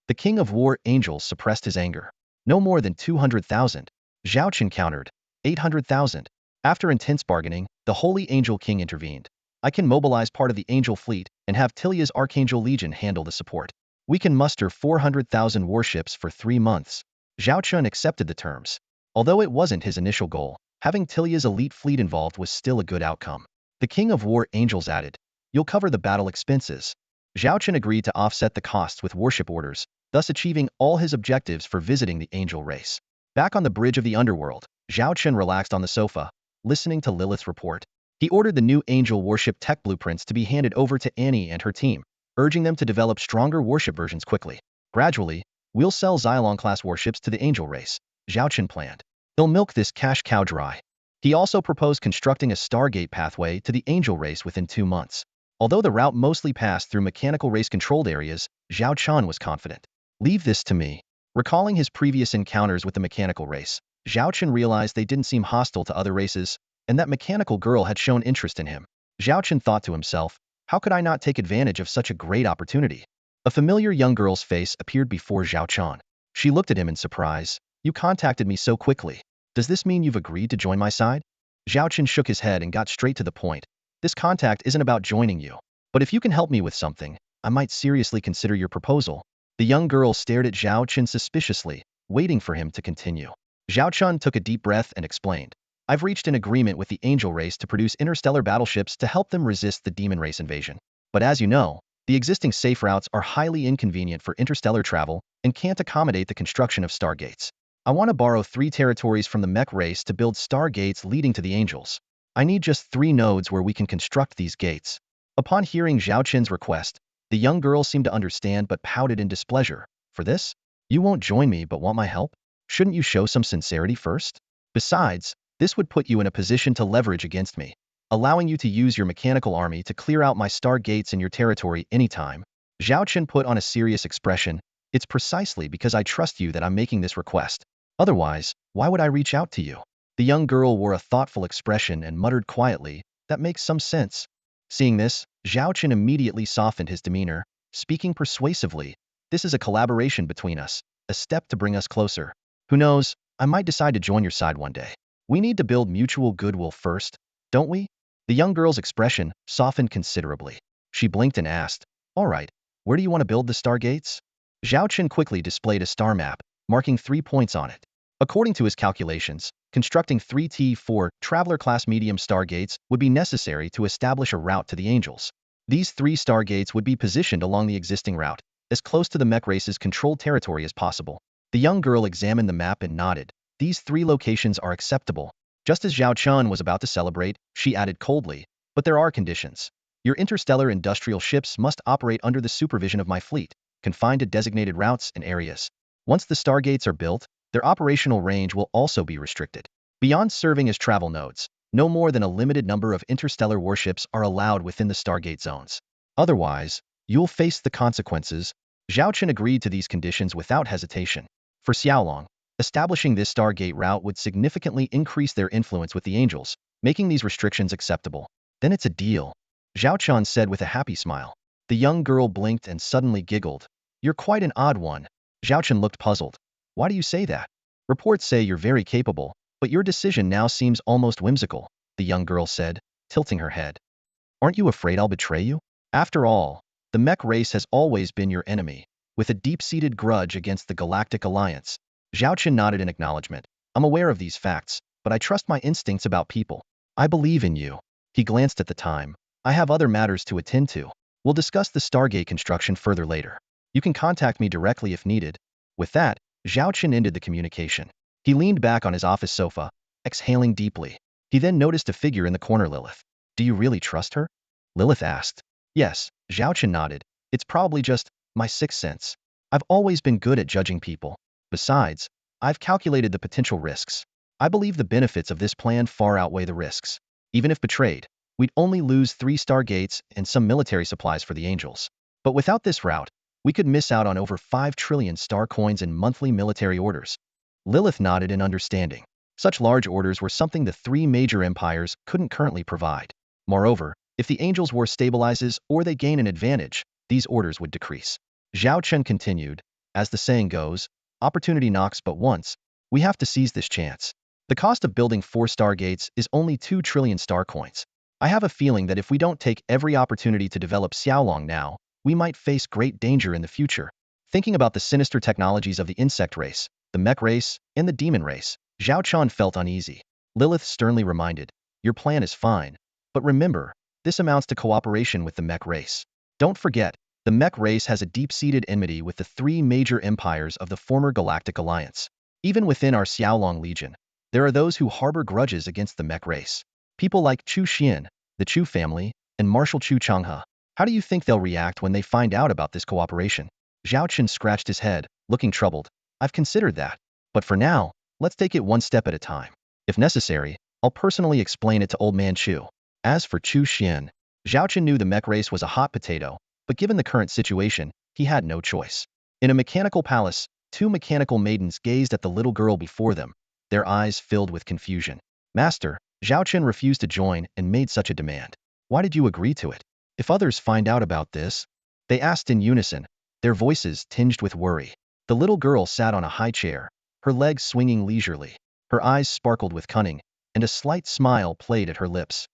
The King of War Angels suppressed his anger. "No more than 200,000. Zhao Chun countered. 800,000. After intense bargaining, the Holy Angel King intervened. "I can mobilize part of the Angel Fleet and have Tilia's Archangel Legion handle the support. We can muster 400,000 warships for 3 months. Zhao Chun accepted the terms. Although it wasn't his initial goal, having Tilia's elite fleet involved was still a good outcome. The King of War Angels added, "You'll cover the battle expenses." Zhao Chun agreed to offset the costs with warship orders, thus achieving all his objectives for visiting the angel race. Back on the bridge of the underworld, Zhao Chun relaxed on the sofa, listening to Lilith's report. He ordered the new angel warship tech blueprints to be handed over to Annie and her team, urging them to develop stronger warship versions quickly. Gradually, we'll sell Xylon-class warships to the angel race, Zhao Chun planned. He'll milk this cash cow dry. He also proposed constructing a Stargate pathway to the angel race within 2 months. Although the route mostly passed through mechanical race-controlled areas, Zhao Chun was confident. "Leave this to me." Recalling his previous encounters with the mechanical race, Zhao Chun realized they didn't seem hostile to other races, and that mechanical girl had shown interest in him. Zhao Chun thought to himself, how could I not take advantage of such a great opportunity? A familiar young girl's face appeared before Zhao Chun. She looked at him in surprise. "You contacted me so quickly. Does this mean you've agreed to join my side?" Zhao Chun shook his head and got straight to the point. "This contact isn't about joining you. But if you can help me with something, I might seriously consider your proposal." The young girl stared at Zhao Chun suspiciously, waiting for him to continue. Zhao Chun took a deep breath and explained, "I've reached an agreement with the angel race to produce interstellar battleships to help them resist the demon race invasion. But as you know, the existing safe routes are highly inconvenient for interstellar travel and can't accommodate the construction of stargates. I want to borrow 3 territories from the mech race to build stargates leading to the angels. I need just 3 nodes where we can construct these gates." Upon hearing Zhao Chen's request, the young girl seemed to understand but pouted in displeasure. "For this? You won't join me but want my help? Shouldn't you show some sincerity first? Besides, this would put you in a position to leverage against me, allowing you to use your mechanical army to clear out my star gates in your territory anytime." Zhao Chen put on a serious expression. "It's precisely because I trust you that I'm making this request. Otherwise, why would I reach out to you?" The young girl wore a thoughtful expression and muttered quietly, "That makes some sense." Seeing this, Zhao Chen immediately softened his demeanor, speaking persuasively. "This is a collaboration between us, a step to bring us closer. Who knows, I might decide to join your side one day. We need to build mutual goodwill first, don't we?" The young girl's expression softened considerably. She blinked and asked, "All right, where do you want to build the stargates?" Zhao Chen quickly displayed a star map, marking 3 points on it. According to his calculations, constructing 3 T4 Traveler-class medium stargates would be necessary to establish a route to the angels. These 3 stargates would be positioned along the existing route, as close to the mech race's controlled territory as possible. The young girl examined the map and nodded. "These 3 locations are acceptable." Just as Zhao Chun was about to celebrate, she added coldly, "But there are conditions. Your interstellar industrial ships must operate under the supervision of my fleet, confined to designated routes and areas. Once the stargates are built, their operational range will also be restricted. Beyond serving as travel nodes, no more than a limited number of interstellar warships are allowed within the stargate zones. Otherwise, you'll face the consequences." Zhao Chen agreed to these conditions without hesitation. For Xiaolong, establishing this stargate route would significantly increase their influence with the angels, making these restrictions acceptable. "Then it's a deal," Zhao Chen said with a happy smile. The young girl blinked and suddenly giggled. "You're quite an odd one." Zhao Chen looked puzzled. "Why do you say that? Reports say you're very capable, but your decision now seems almost whimsical," the young girl said, tilting her head. "Aren't you afraid I'll betray you? After all, the mech race has always been your enemy, with a deep-seated grudge against the Galactic Alliance." Zhao Chen nodded in acknowledgement. "I'm aware of these facts, but I trust my instincts about people. I believe in you." He glanced at the time. "I have other matters to attend to. We'll discuss the Stargate construction further later. You can contact me directly if needed." With that, Zhao Chen ended the communication. He leaned back on his office sofa, exhaling deeply. He then noticed a figure in the corner. "Lilith. Do you really trust her?" Lilith asked. Yes, Zhao Chen nodded. It's probably just my sixth sense. I've always been good at judging people. Besides, I've calculated the potential risks. I believe the benefits of this plan far outweigh the risks. Even if betrayed, we'd only lose 3-star gates and some military supplies for the Angels. But without this route, we could miss out on over 5 trillion star coins in monthly military orders. Lilith nodded in understanding. Such large orders were something the three major empires couldn't currently provide. Moreover, if the Angels' War stabilizes or they gain an advantage, these orders would decrease. Zhao Chen continued, as the saying goes, opportunity knocks but once. We have to seize this chance. The cost of building 4-star gates is only 2 trillion star coins. I have a feeling that if we don't take every opportunity to develop Xiaolong now, we might face great danger in the future. Thinking about the sinister technologies of the insect race, the mech race, and the demon race, Zhao Chen felt uneasy. Lilith sternly reminded, your plan is fine, but remember, this amounts to cooperation with the mech race. Don't forget, the mech race has a deep-seated enmity with the three major empires of the former Galactic Alliance. Even within our Xiaolong Legion, there are those who harbor grudges against the mech race. People like Chu Xian, the Chu family, and Marshal Chu Changhe. How do you think they'll react when they find out about this cooperation? Zhao Chen scratched his head, looking troubled. I've considered that. But for now, let's take it one step at a time. If necessary, I'll personally explain it to Old Man Chu. As for Chu Xian, Zhao Chen knew the mech race was a hot potato, but given the current situation, he had no choice. In a mechanical palace, two mechanical maidens gazed at the little girl before them, their eyes filled with confusion. Master, Zhao Chen refused to join and made such a demand. Why did you agree to it? If others find out about this, they asked in unison, their voices tinged with worry. The little girl sat on a high chair, her legs swinging leisurely. Her eyes sparkled with cunning, and a slight smile played at her lips.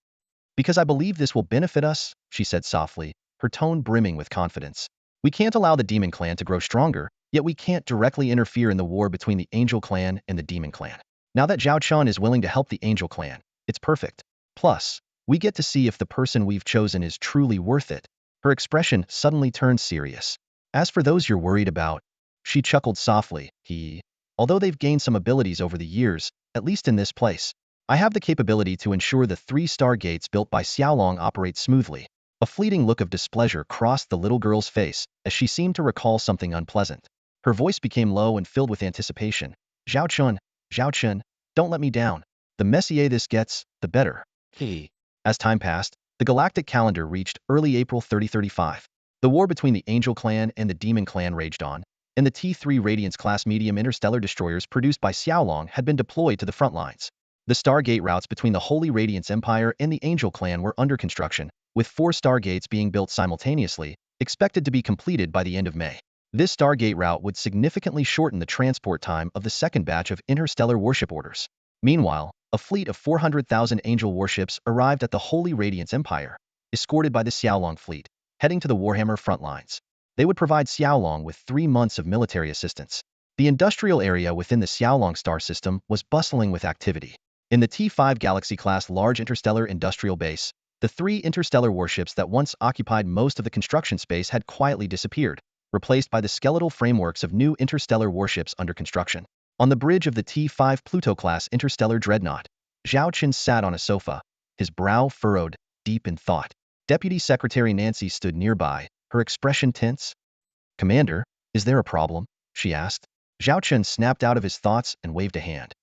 Because I believe this will benefit us, she said softly, her tone brimming with confidence. We can't allow the Demon Clan to grow stronger, yet we can't directly interfere in the war between the Angel Clan and the Demon Clan. Now that Zhao Chen is willing to help the Angel Clan, it's perfect. Plus, we get to see if the person we've chosen is truly worth it. Her expression suddenly turned serious. As for those you're worried about, she chuckled softly, although they've gained some abilities over the years, at least in this place, I have the capability to ensure the 3-star gates built by Xiaolong operate smoothly. A fleeting look of displeasure crossed the little girl's face as she seemed to recall something unpleasant. Her voice became low and filled with anticipation. Zhao Chen, don't let me down. The messier this gets, the better. As time passed, the galactic calendar reached early April 3035. The war between the Angel Clan and the Demon Clan raged on, and the T3 Radiance-class medium interstellar destroyers produced by Xiaolong had been deployed to the front lines. The Stargate routes between the Holy Radiance Empire and the Angel Clan were under construction, with 4 Stargates being built simultaneously, expected to be completed by the end of May. This Stargate route would significantly shorten the transport time of the second batch of interstellar warship orders. Meanwhile, a fleet of 400,000 Angel warships arrived at the Holy Radiance Empire, escorted by the Xiaolong fleet, heading to the Warhammer front lines. They would provide Xiaolong with 3 months of military assistance. The industrial area within the Xiaolong star system was bustling with activity. In the T5 Galaxy-class large interstellar industrial base, the 3 interstellar warships that once occupied most of the construction space had quietly disappeared, replaced by the skeletal frameworks of new interstellar warships under construction. On the bridge of the T5 Pluto-class interstellar dreadnought, Zhao Chen sat on a sofa, his brow furrowed, deep in thought. Deputy Secretary Nancy stood nearby, her expression tense. Commander, is there a problem? She asked. Zhao Chen snapped out of his thoughts and waved a hand.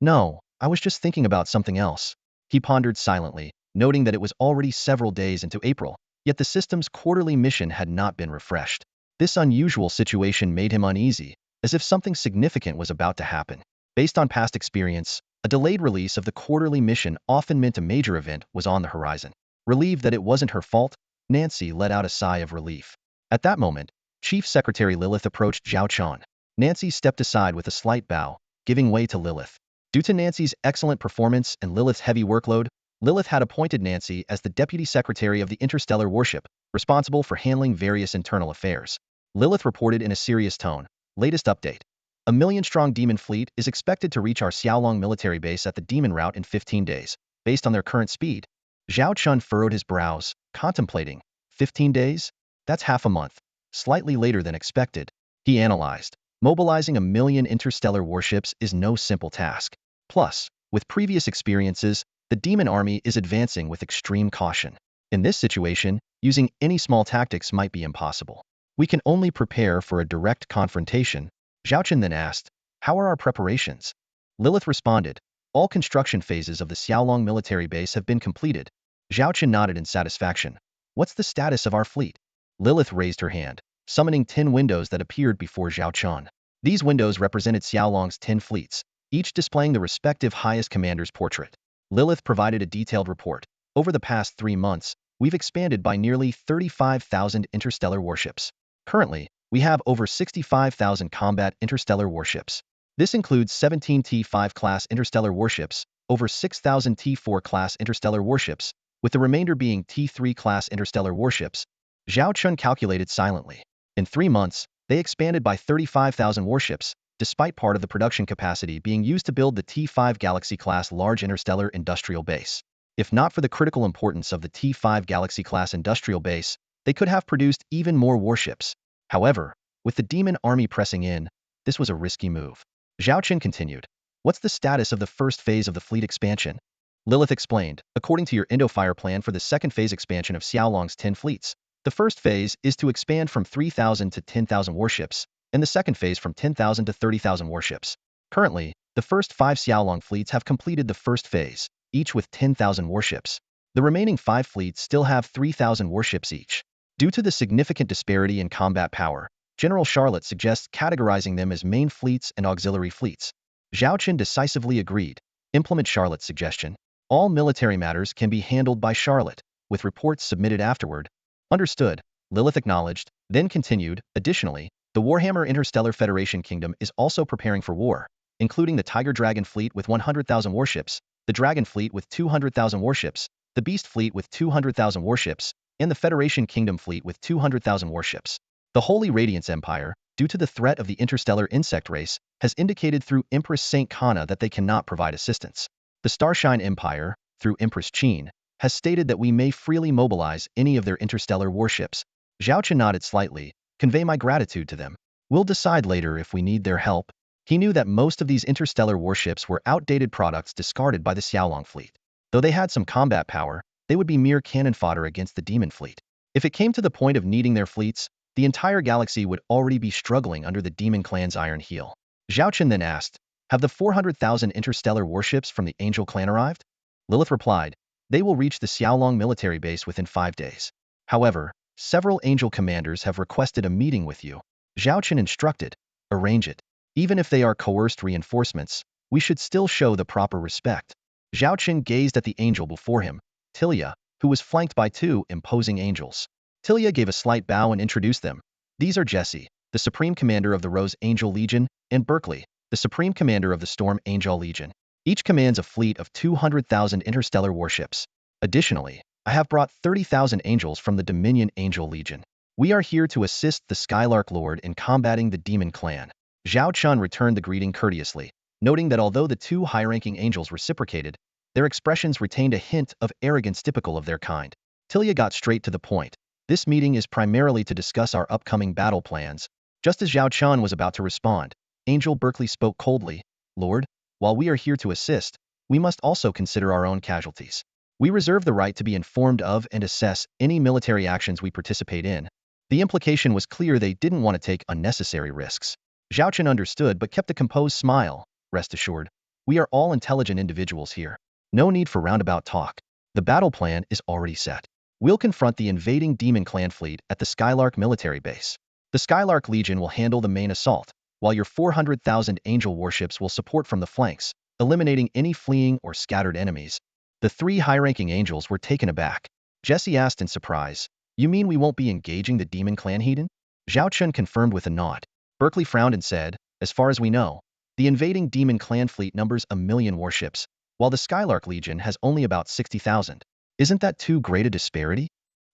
No, I was just thinking about something else. He pondered silently, noting that it was already several days into April, yet the system's quarterly mission had not been refreshed. This unusual situation made him uneasy, as if something significant was about to happen. Based on past experience, a delayed release of the quarterly mission often meant a major event was on the horizon. Relieved that it wasn't her fault, Nancy let out a sigh of relief. At that moment, Chief Secretary Lilith approached Zhao Chen. Nancy stepped aside with a slight bow, giving way to Lilith. Due to Nancy's excellent performance and Lilith's heavy workload, Lilith had appointed Nancy as the Deputy Secretary of the Interstellar Warship, responsible for handling various internal affairs. Lilith reported in a serious tone, latest update. A 1,000,000-strong demon fleet is expected to reach our Xiaolong military base at the demon route in 15 days, based on their current speed. Zhao Chen furrowed his brows, contemplating. 15 days? That's half a month. Slightly later than expected. He analyzed. Mobilizing 1,000,000 interstellar warships is no simple task. Plus, with previous experiences, the demon army is advancing with extreme caution. In this situation, using any small tactics might be impossible. We can only prepare for a direct confrontation. Zhao Chen then asked, how are our preparations? Lilith responded, all construction phases of the Xiaolong military base have been completed. Zhao Chen nodded in satisfaction. What's the status of our fleet? Lilith raised her hand, summoning 10 windows that appeared before Zhao Chen. These windows represented Xiaolong's 10 fleets, each displaying the respective highest commander's portrait. Lilith provided a detailed report. Over the past 3 months, we've expanded by nearly 35,000 interstellar warships. Currently, we have over 65,000 combat interstellar warships. This includes 17 T5 class interstellar warships, over 6,000 T4 class interstellar warships, with the remainder being T3 class interstellar warships. Zhao Chun calculated silently. In 3 months, they expanded by 35,000 warships, despite part of the production capacity being used to build the T5 Galaxy-class large interstellar industrial base. If not for the critical importance of the T5 Galaxy-class industrial base, they could have produced even more warships. However, with the demon army pressing in, this was a risky move. Zhao Chen continued, what's the status of the first phase of the fleet expansion? Lilith explained, according to your Indo-Fire plan for the second phase expansion of Xiaolong's 10 fleets, the first phase is to expand from 3,000 to 10,000 warships, and the second phase from 10,000 to 30,000 warships. Currently, the first 5 Xiaolong fleets have completed the first phase, each with 10,000 warships. The remaining 5 fleets still have 3,000 warships each. Due to the significant disparity in combat power, General Charlotte suggests categorizing them as main fleets and auxiliary fleets. Zhao Chen decisively agreed. Implement Charlotte's suggestion. All military matters can be handled by Charlotte, with reports submitted afterward. Understood, Lilith acknowledged, then continued, additionally, the Warhammer Interstellar Federation Kingdom is also preparing for war, including the Tiger Dragon Fleet with 100,000 warships, the Dragon Fleet with 200,000 warships, the Beast Fleet with 200,000 warships, and the Federation Kingdom Fleet with 200,000 warships. The Holy Radiance Empire, due to the threat of the interstellar insect race, has indicated through Empress Saint Kana that they cannot provide assistance. The Starshine Empire, through Empress Qin, has stated that we may freely mobilize any of their interstellar warships. Zhao Chen nodded slightly, convey my gratitude to them. We'll decide later if we need their help. He knew that most of these interstellar warships were outdated products discarded by the Xiaolong fleet. Though they had some combat power, they would be mere cannon fodder against the demon fleet. If it came to the point of needing their fleets, the entire galaxy would already be struggling under the demon clan's iron heel. Zhao Chen then asked, have the 400,000 interstellar warships from the Angel clan arrived? Lilith replied, they will reach the Xiaolong military base within 5 days. However, several Angel commanders have requested a meeting with you. Zhao Chen instructed, arrange it. Even if they are coerced reinforcements, we should still show the proper respect. Zhao Chen gazed at the angel before him, Tilia, who was flanked by 2 imposing angels. Tilia gave a slight bow and introduced them. These are Jesse, the Supreme Commander of the Rose Angel Legion, and Berkeley, the Supreme Commander of the Storm Angel Legion. Each commands a fleet of 200,000 interstellar warships. Additionally, I have brought 30,000 angels from the Dominion Angel Legion. We are here to assist the Skylark Lord in combating the Demon Clan. Zhao Chun returned the greeting courteously, noting that although the 2 high-ranking angels reciprocated, their expressions retained a hint of arrogance typical of their kind. Tilia got straight to the point. This meeting is primarily to discuss our upcoming battle plans. Just as Zhao Chun was about to respond, Angel Berkeley spoke coldly, Lord, while we are here to assist, we must also consider our own casualties. We reserve the right to be informed of and assess any military actions we participate in. The implication was clear they didn't want to take unnecessary risks. Zhao Chen understood but kept a composed smile. Rest assured, we are all intelligent individuals here. No need for roundabout talk. The battle plan is already set. We'll confront the invading Demon Clan fleet at the Skylark military base. The Skylark Legion will handle the main assault, while your 400,000 angel warships will support from the flanks, eliminating any fleeing or scattered enemies. The 3 high-ranking angels were taken aback. Jesse asked in surprise, you mean we won't be engaging the Demon Clan Heathen? Zhao Chun confirmed with a nod. Berkeley frowned and said, as far as we know, the invading Demon Clan fleet numbers 1,000,000 warships, while the Skylark Legion has only about 60,000. Isn't that too great a disparity?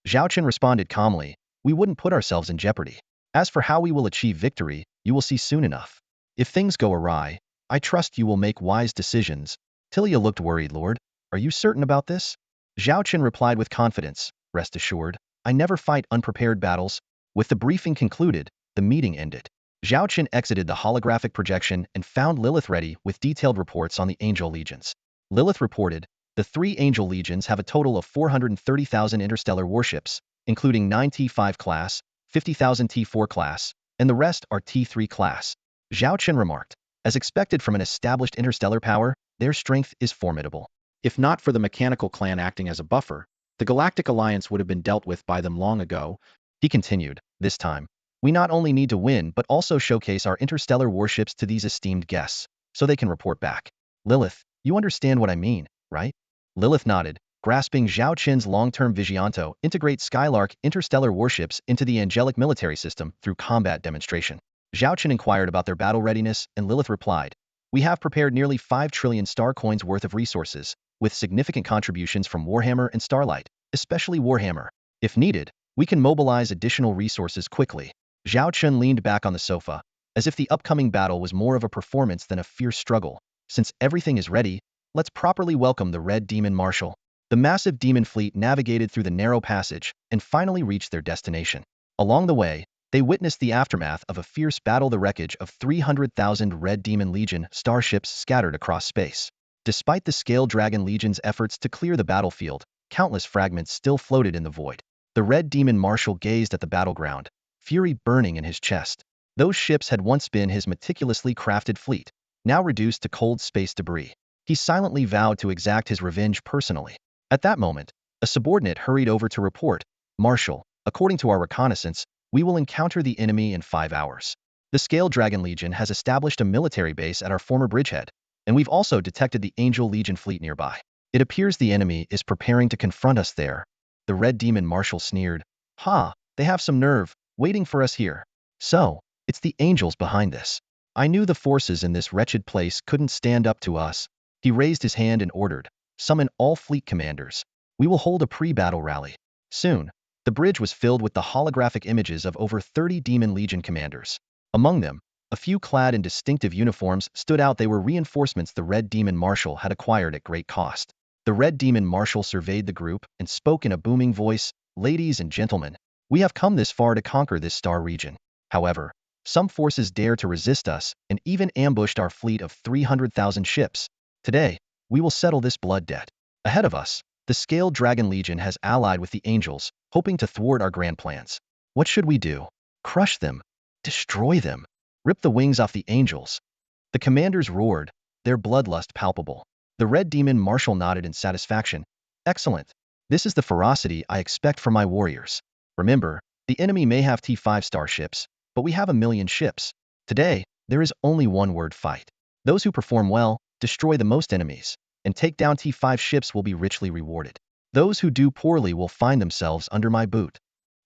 Zhao Chen responded calmly, we wouldn't put ourselves in jeopardy. As for how we will achieve victory, you will see soon enough. If things go awry, I trust you will make wise decisions. Tilia looked worried. Lord, are you certain about this? Zhao Chen replied with confidence, rest assured, I never fight unprepared battles. With the briefing concluded, the meeting ended. Zhao Chen exited the holographic projection and found Lilith ready with detailed reports on the Angel Legions. Lilith reported, The three Angel Legions have a total of 430,000 interstellar warships, including 9 T5 class, 50,000 T4 class, and the rest are T3 class. Zhao Chen remarked. As expected from an established interstellar power, their strength is formidable. If not for the mechanical clan acting as a buffer, the Galactic Alliance would have been dealt with by them long ago. He continued, this time, we not only need to win but also showcase our interstellar warships to these esteemed guests, so they can report back. Lilith, you understand what I mean, right? Lilith nodded, grasping Zhao Qin's long-term vision to integrate Skylark interstellar warships into the angelic military system through combat demonstration. Zhao Qin inquired about their battle readiness, and Lilith replied, we have prepared nearly 5 trillion star coins worth of resources, with significant contributions from Warhammer and Starlight, especially Warhammer. If needed, we can mobilize additional resources quickly. Zhao Qin leaned back on the sofa, as if the upcoming battle was more of a performance than a fierce struggle. Since everything is ready, let's properly welcome the Red Demon Marshal. The massive demon fleet navigated through the narrow passage and finally reached their destination. Along the way, they witnessed the aftermath of a fierce battle, the wreckage of 300,000 Red Demon Legion starships scattered across space. Despite the Scale Dragon Legion's efforts to clear the battlefield, countless fragments still floated in the void. The Red Demon Marshal gazed at the battleground, fury burning in his chest. Those ships had once been his meticulously crafted fleet, now reduced to cold space debris. He silently vowed to exact his revenge personally. At that moment, a subordinate hurried over to report, Marshal, according to our reconnaissance, we will encounter the enemy in 5 hours. The Scale Dragon Legion has established a military base at our former bridgehead, and we've also detected the Angel Legion fleet nearby. It appears the enemy is preparing to confront us there. The Red Demon Marshal sneered. Ha, they have some nerve, waiting for us here. So, it's the angels behind this. I knew the forces in this wretched place couldn't stand up to us. He raised his hand and ordered, summon all fleet commanders. We will hold a pre-battle rally. Soon, the bridge was filled with the holographic images of over 30 Demon Legion commanders. Among them, a few clad in distinctive uniforms stood out. They were reinforcements the Red Demon Marshal had acquired at great cost. The Red Demon Marshal surveyed the group and spoke in a booming voice, ladies and gentlemen, we have come this far to conquer this star region. However, some forces dare to resist us and even ambushed our fleet of 300,000 ships. Today, we will settle this blood debt. Ahead of us, the Scale Dragon Legion has allied with the Angels, hoping to thwart our grand plans. What should we do? Crush them? Destroy them? Rip the wings off the Angels? The commanders roared, their bloodlust palpable. The Red Demon Marshal nodded in satisfaction. Excellent. This is the ferocity I expect from my warriors. Remember, the enemy may have T5 starships, but we have 1,000,000 ships. Today, there is only one word: fight. Those who perform well, destroy the most enemies, and take down T5 ships will be richly rewarded. Those who do poorly will find themselves under my boot.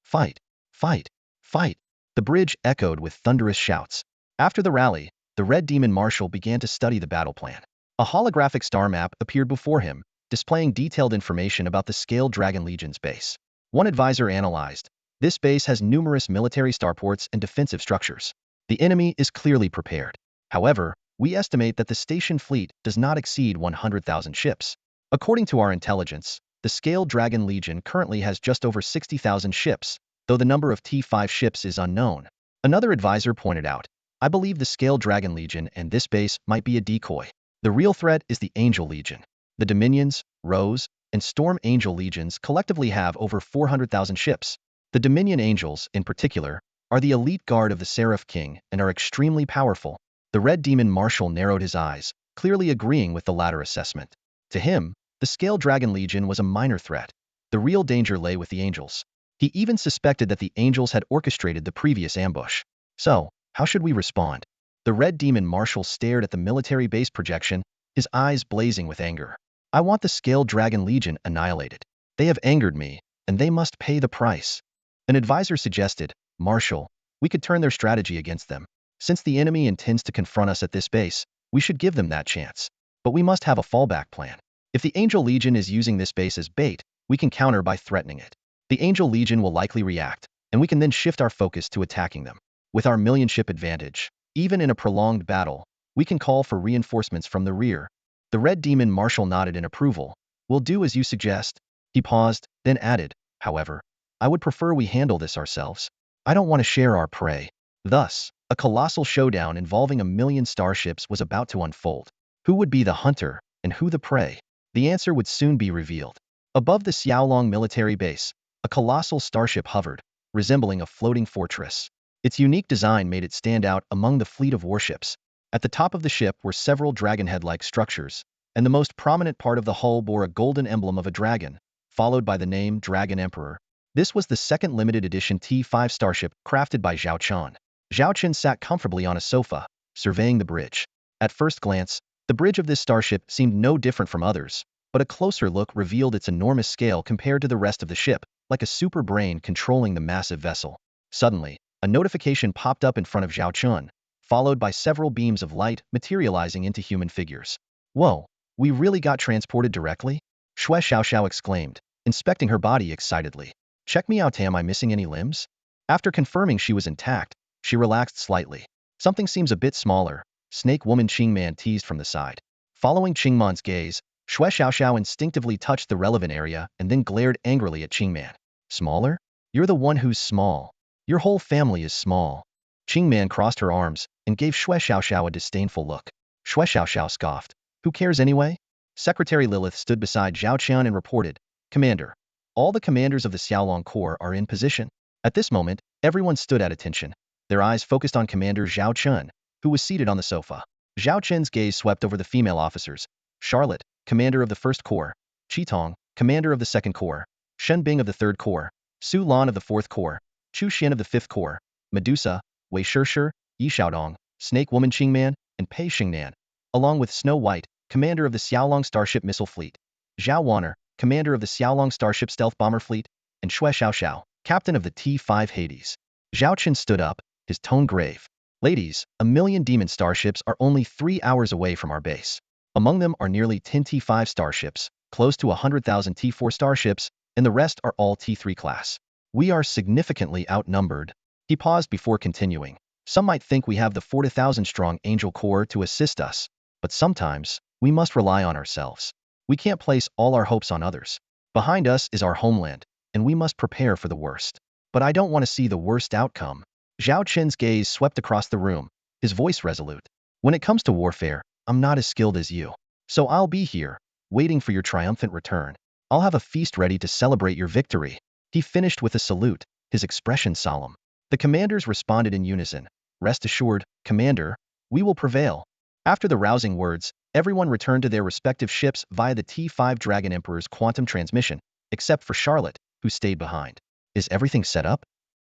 Fight, fight, fight. The bridge echoed with thunderous shouts. After the rally, the Red Demon Marshal began to study the battle plan. A holographic star map appeared before him, displaying detailed information about the Scale Dragon Legion's base. One advisor analyzed, this base has numerous military starports and defensive structures. The enemy is clearly prepared. However, we estimate that the station fleet does not exceed 100,000 ships. According to our intelligence, the Scale Dragon Legion currently has just over 60,000 ships, though the number of T5 ships is unknown. Another advisor pointed out, I believe the Scale Dragon Legion and this base might be a decoy. The real threat is the Angel Legion. The Dominions, Rose, and Storm Angel Legions collectively have over 400,000 ships. The Dominion Angels, in particular, are the elite guard of the Seraph King and are extremely powerful. The Red Demon Marshal narrowed his eyes, clearly agreeing with the latter assessment. To him, the Scale Dragon Legion was a minor threat. The real danger lay with the Angels. He even suspected that the Angels had orchestrated the previous ambush. So, how should we respond? The Red Demon Marshal stared at the military base projection, his eyes blazing with anger. I want the Scale Dragon Legion annihilated. They have angered me, and they must pay the price. An advisor suggested, Marshal, we could turn their strategy against them. Since the enemy intends to confront us at this base, we should give them that chance. But we must have a fallback plan. If the Angel Legion is using this base as bait, we can counter by threatening it. The Angel Legion will likely react, and we can then shift our focus to attacking them. With our 1,000,000-ship advantage, even in a prolonged battle, we can call for reinforcements from the rear. The Red Demon Marshal nodded in approval. We'll do as you suggest. He paused, then added, however, I would prefer we handle this ourselves. I don't want to share our prey. Thus, a colossal showdown involving 1,000,000 starships was about to unfold. Who would be the hunter, and who the prey? The answer would soon be revealed. Above the Xiaolong military base, a colossal starship hovered, resembling a floating fortress. Its unique design made it stand out among the fleet of warships. At the top of the ship were several dragonhead-like structures, and the most prominent part of the hull bore a golden emblem of a dragon, followed by the name Dragon Emperor. This was the second limited edition T5 starship crafted by Zhao Qian. Zhao Qian sat comfortably on a sofa, surveying the bridge. At first glance, the bridge of this starship seemed no different from others, but a closer look revealed its enormous scale compared to the rest of the ship, like a super brain controlling the massive vessel. Suddenly, a notification popped up in front of Zhao Qian, followed by several beams of light materializing into human figures. Whoa, we really got transported directly? Xue Xiaoxiao exclaimed, inspecting her body excitedly. Check me out, am I missing any limbs? After confirming she was intact, she relaxed slightly. Something seems a bit smaller, Snake Woman Qingman teased from the side. Following Qingman's gaze, Xue Xiaoxiao instinctively touched the relevant area and then glared angrily at Qingman. Smaller? You're the one who's small. Your whole family is small. Qingman crossed her arms and gave Xue Xiaoxiao a disdainful look. Xue Xiaoxiao scoffed. Who cares anyway? Secretary Lilith stood beside Zhao Qian and reported, Commander, all the commanders of the Xiaolong Corps are in position. At this moment, everyone stood at attention, their eyes focused on Commander Zhao Qian, who was seated on the sofa. Zhao Qian's gaze swept over the female officers. Charlotte, commander of the 1st Corps, Qitong, commander of the 2nd Corps, Shen Bing of the 3rd Corps, Su Lan of the 4th Corps, Chu Xian of the 5th Corps, Medusa, Wei Shishir, Yi Xiaodong, Snake Woman Qingman, and Pei Xingnan, along with Snow White, commander of the Xiaolong Starship Missile Fleet, Zhao Wanner, commander of the Xiaolong Starship Stealth Bomber Fleet, and Xue Xiaoxiao, captain of the T5 Hades. Zhao Qian stood up, his tone grave. Ladies, 1,000,000 demon starships are only 3 hours away from our base. Among them are nearly 10 T5 starships, close to 100,000 T4 starships, and the rest are all T3 class. We are significantly outnumbered. He paused before continuing. Some might think we have the 40,000-strong Angel Corps to assist us, but sometimes, we must rely on ourselves. We can't place all our hopes on others. Behind us is our homeland, and we must prepare for the worst. But I don't want to see the worst outcome. Zhao Qian's gaze swept across the room, his voice resolute. When it comes to warfare, I'm not as skilled as you. So I'll be here, waiting for your triumphant return. I'll have a feast ready to celebrate your victory. He finished with a salute, his expression solemn. The commanders responded in unison. Rest assured, Commander, we will prevail. After the rousing words, everyone returned to their respective ships via the T5 Dragon Emperor's quantum transmission, except for Charlotte, who stayed behind. Is everything set up?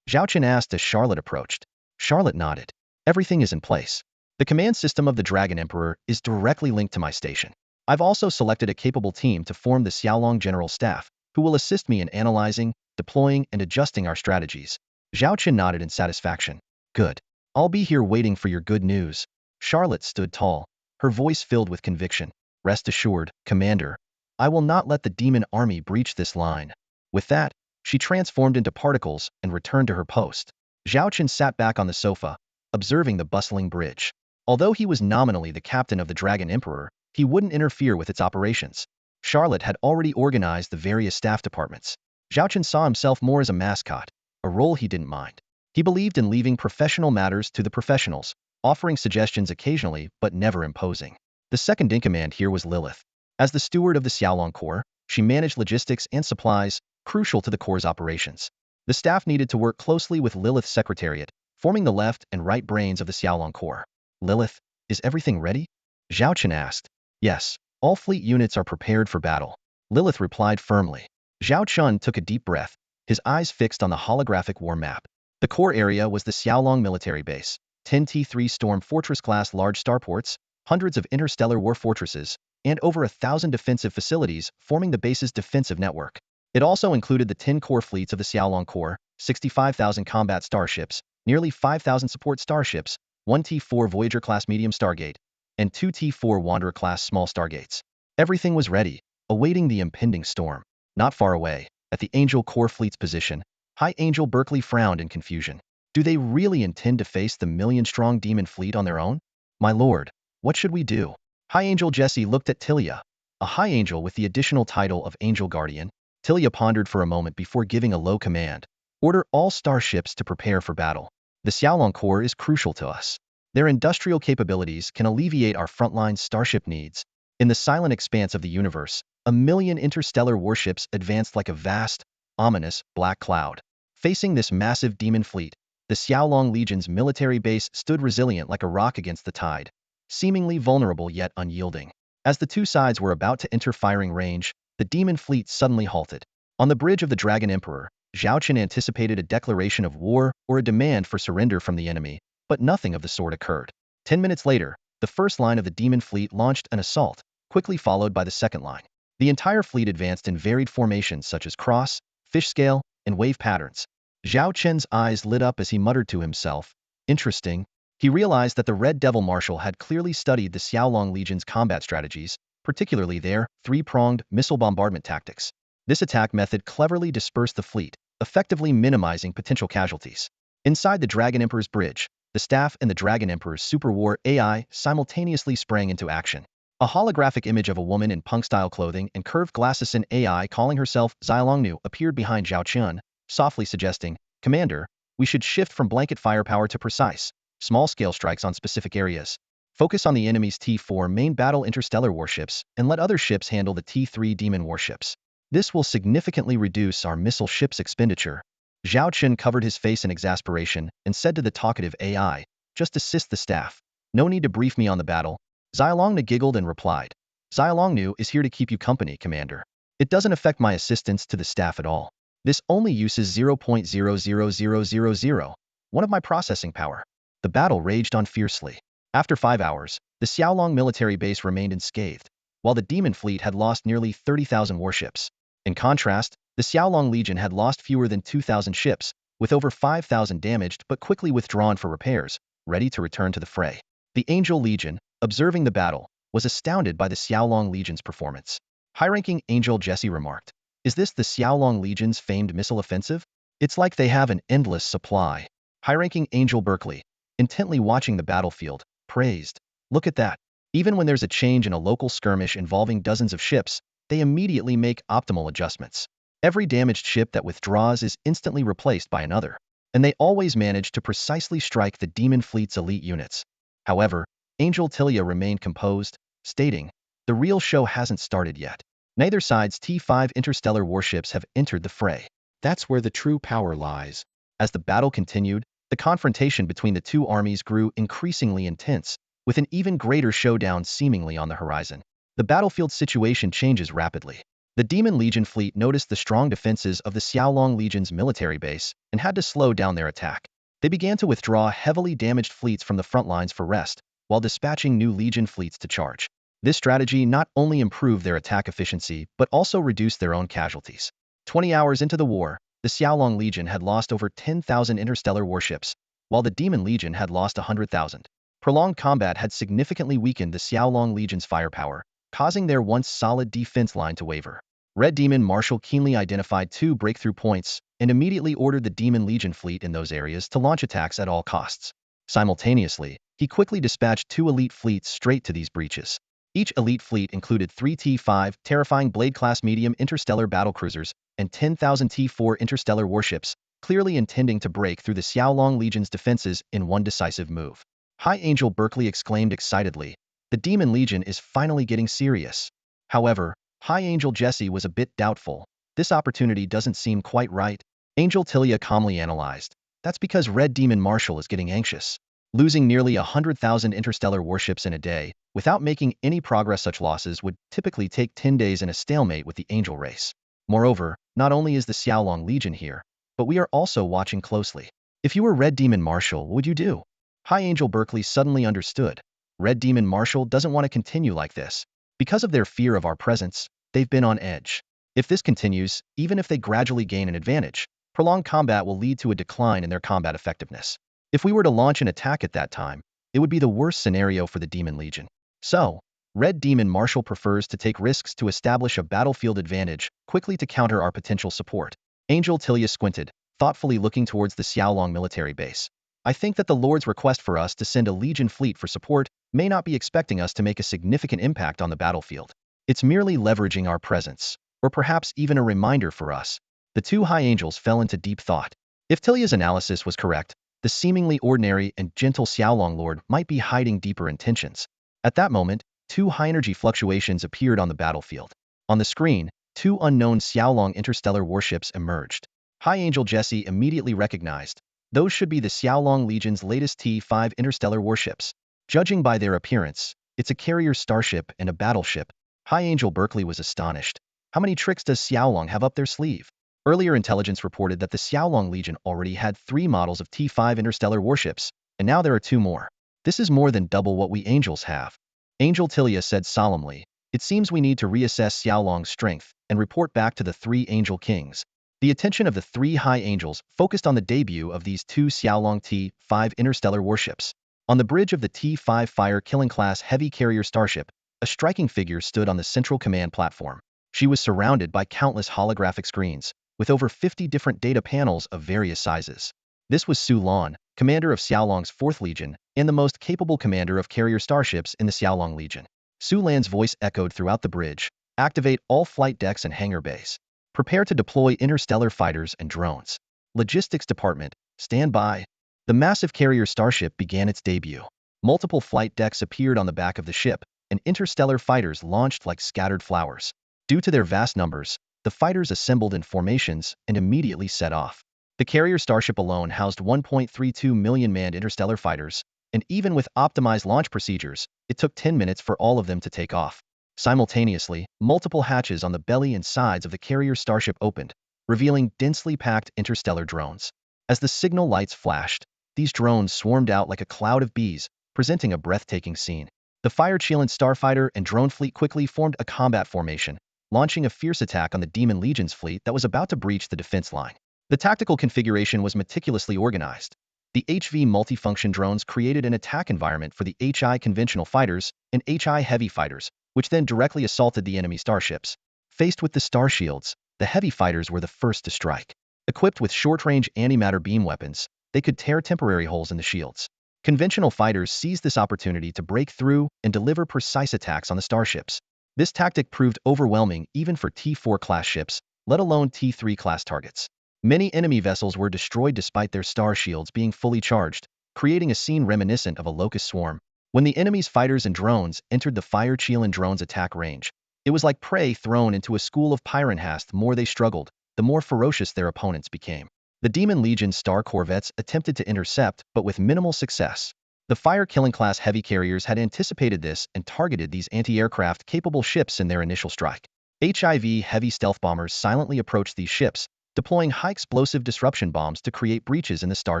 Zhao Qian asked as Charlotte approached. Charlotte nodded. Everything is in place. The command system of the Dragon Emperor is directly linked to my station. I've also selected a capable team to form the Xiaolong General Staff, who will assist me in analyzing, deploying, and adjusting our strategies. Zhao Qian nodded in satisfaction. Good. I'll be here waiting for your good news. Charlotte stood tall, her voice filled with conviction. Rest assured, Commander, I will not let the demon army breach this line. With that, she transformed into particles and returned to her post. Zhao Qian sat back on the sofa, observing the bustling bridge. Although he was nominally the captain of the Dragon Emperor, he wouldn't interfere with its operations. Charlotte had already organized the various staff departments. Zhao Qian saw himself more as a mascot, a role he didn't mind. He believed in leaving professional matters to the professionals, offering suggestions occasionally but never imposing. The second in command here was Lilith. As the steward of the Xiaolong Corps, she managed logistics and supplies, crucial to the Corps' operations. The staff needed to work closely with Lilith's secretariat, forming the left and right brains of the Xiaolong Corps. Lilith, is everything ready? Zhao Qian asked. Yes, all fleet units are prepared for battle. Lilith replied firmly. Zhao Qian took a deep breath, his eyes fixed on the holographic war map. The core area was the Xiaolong military base, 10 T3 Storm Fortress-class large starports, hundreds of interstellar war fortresses, and over 1,000 defensive facilities forming the base's defensive network. It also included the 10 core fleets of the Xiaolong Corps, 65,000 combat starships, nearly 5,000 support starships, 1 T4 Voyager-class medium stargate, and 2 T4 Wanderer-class small stargates. Everything was ready, awaiting the impending storm. Not far away, at the Angel Corps fleet's position, High Angel Berkeley frowned in confusion. Do they really intend to face the million-strong demon fleet on their own? My lord, what should we do? High Angel Jesse looked at Tilia, a high angel with the additional title of Angel Guardian. Tilia pondered for a moment before giving a low command. Order all starships to prepare for battle. The Xiaolong Corps is crucial to us. Their industrial capabilities can alleviate our frontline starship needs. In the silent expanse of the universe, a million interstellar warships advanced like a vast, ominous black cloud. Facing this massive demon fleet, the Xiaolong Legion's military base stood resilient like a rock against the tide, seemingly vulnerable yet unyielding. As the two sides were about to enter firing range, the demon fleet suddenly halted. On the bridge of the Dragon Emperor, Zhao Qian anticipated a declaration of war or a demand for surrender from the enemy, but nothing of the sort occurred. 10 minutes later, the first line of the demon fleet launched an assault, quickly followed by the second line. The entire fleet advanced in varied formations such as cross, fish scale, and wave patterns. Zhao Qian's eyes lit up as he muttered to himself, "Interesting." He realized that the Red Devil Marshal had clearly studied the Xiaolong Legion's combat strategies, particularly their three-pronged missile bombardment tactics. This attack method cleverly dispersed the fleet, effectively minimizing potential casualties. Inside the Dragon Emperor's bridge, the staff and the Dragon Emperor's Super War AI simultaneously sprang into action. A holographic image of a woman in punk-style clothing and curved glasses in AI calling herself Xiaolongnu appeared behind Zhao Qian, softly suggesting, "Commander, we should shift from blanket firepower to precise, small-scale strikes on specific areas. Focus on the enemy's T4 main battle interstellar warships and let other ships handle the T3 demon warships. This will significantly reduce our missile ships' expenditure." Zhao Qian covered his face in exasperation and said to the talkative AI, "Just assist the staff. No need to brief me on the battle." Xiaolongnu giggled and replied, "Xiaolongnu is here to keep you company, Commander. It doesn't affect my assistance to the staff at all. This only uses 0.0000001 of my processing power." The battle raged on fiercely. After 5 hours, the Xiaolong military base remained unscathed, while the demon fleet had lost nearly 30,000 warships. In contrast, the Xiaolong Legion had lost fewer than 2,000 ships, with over 5,000 damaged but quickly withdrawn for repairs, ready to return to the fray. The Angel Legion, observing the battle, was astounded by the Xiaolong Legion's performance. High-ranking Angel Jesse remarked, "Is this the Xiaolong Legion's famed missile offensive? It's like they have an endless supply." High-ranking Angel Berkeley, intently watching the battlefield, praised, "Look at that. Even when there's a change in a local skirmish involving dozens of ships, they immediately make optimal adjustments. Every damaged ship that withdraws is instantly replaced by another, and they always manage to precisely strike the demon fleet's elite units." However, Angel Tilia remained composed, stating, "The real show hasn't started yet. Neither side's T5 interstellar warships have entered the fray. That's where the true power lies." As the battle continued, the confrontation between the two armies grew increasingly intense, with an even greater showdown seemingly on the horizon. The battlefield situation changes rapidly. The Demon Legion fleet noticed the strong defenses of the Xiaolong Legion's military base and had to slow down their attack. They began to withdraw heavily damaged fleets from the front lines for rest, while dispatching new Legion fleets to charge. This strategy not only improved their attack efficiency but also reduced their own casualties. 20 hours into the war, the Xiaolong Legion had lost over 10,000 interstellar warships, while the Demon Legion had lost 100,000. Prolonged combat had significantly weakened the Xiaolong Legion's firepower, causing their once solid defense line to waver. Red Demon Marshal keenly identified 2 breakthrough points and immediately ordered the Demon Legion fleet in those areas to launch attacks at all costs. Simultaneously, he quickly dispatched 2 elite fleets straight to these breaches. Each elite fleet included 3 T5 terrifying Blade-class medium interstellar battlecruisers and 10,000 T4 interstellar warships, clearly intending to break through the Xiaolong Legion's defenses in one decisive move. High Angel Berkeley exclaimed excitedly, "The Demon Legion is finally getting serious." However, High Angel Jesse was a bit doubtful. "This opportunity doesn't seem quite right." Angel Tilia calmly analyzed, "That's because Red Demon Marshal is getting anxious. Losing nearly 100,000 interstellar warships in a day, without making any progress. Such losses would typically take 10 days in a stalemate with the Angel race. Moreover, not only is the Xiaolong Legion here, but we are also watching closely. If you were Red Demon Marshal, what would you do?" High Angel Berkeley suddenly understood. Red Demon Marshal doesn't want to continue like this. Because of their fear of our presence, they've been on edge. If this continues, even if they gradually gain an advantage, prolonged combat will lead to a decline in their combat effectiveness. If we were to launch an attack at that time, it would be the worst scenario for the Demon Legion. So, Red Demon Marshal prefers to take risks to establish a battlefield advantage, quickly to counter our potential support. Angel Tilia squinted, thoughtfully looking towards the Xiaolong military base. "I think that the Lord's request for us to send a Legion fleet for support may not be expecting us to make a significant impact on the battlefield. It's merely leveraging our presence, or perhaps even a reminder for us." The two High Angels fell into deep thought. If Tilia's analysis was correct, the seemingly ordinary and gentle Xiaolong Lord might be hiding deeper intentions. At that moment, 2 high-energy fluctuations appeared on the battlefield. On the screen, two unknown Xiaolong interstellar warships emerged. High Angel Jesse immediately recognized. Those should be the Xiaolong Legion's latest T5 interstellar warships. Judging by their appearance, it's a carrier starship and a battleship. High Angel Berkeley was astonished. How many tricks does Xiaolong have up their sleeve? Earlier intelligence reported that the Xiaolong Legion already had 3 models of T5 interstellar warships, and now there are 2 more. This is more than double what we Angels have. Angel Tilia said solemnly, it seems we need to reassess Xiaolong's strength and report back to the 3 Angel Kings. The attention of the 3 High Angels focused on the debut of these 2 Xiaolong T5 interstellar warships. On the bridge of the T5 fire-killing class heavy carrier starship, a striking figure stood on the central command platform. She was surrounded by countless holographic screens, with over 50 different data panels of various sizes. This was Su Lan, commander of Xiaolong's 4th Legion, and the most capable commander of carrier starships in the Xiaolong Legion. Su Lan's voice echoed throughout the bridge. Activate all flight decks and hangar bays. Prepare to deploy interstellar fighters and drones. Logistics Department, stand by. The massive carrier starship began its debut. Multiple flight decks appeared on the back of the ship, and interstellar fighters launched like scattered flowers. Due to their vast numbers, the fighters assembled in formations and immediately set off. The carrier starship alone housed 1.32 million manned interstellar fighters, and even with optimized launch procedures, it took 10 minutes for all of them to take off. Simultaneously, multiple hatches on the belly and sides of the carrier starship opened, revealing densely packed interstellar drones. As the signal lights flashed, these drones swarmed out like a cloud of bees, presenting a breathtaking scene. The fire-chilling starfighter and drone fleet quickly formed a combat formation, launching a fierce attack on the Demon Legion's fleet that was about to breach the defense line. The tactical configuration was meticulously organized. The HV multifunction drones created an attack environment for the HI conventional fighters and HI heavy fighters, which then directly assaulted the enemy starships. Faced with the star shields, the heavy fighters were the first to strike. Equipped with short-range antimatter beam weapons, they could tear temporary holes in the shields. Conventional fighters seized this opportunity to break through and deliver precise attacks on the starships. This tactic proved overwhelming even for T4-class ships, let alone T3-class targets. Many enemy vessels were destroyed despite their star shields being fully charged, creating a scene reminiscent of a locust swarm. When the enemy's fighters and drones entered the fire-chilling drone's attack range, it was like prey thrown into a school of pyranhas. The more they struggled, the more ferocious their opponents became. The Demon Legion star corvettes attempted to intercept, but with minimal success. The fire-killing class heavy carriers had anticipated this and targeted these anti-aircraft-capable ships in their initial strike. HIV heavy stealth bombers silently approached these ships, deploying high-explosive disruption bombs to create breaches in the star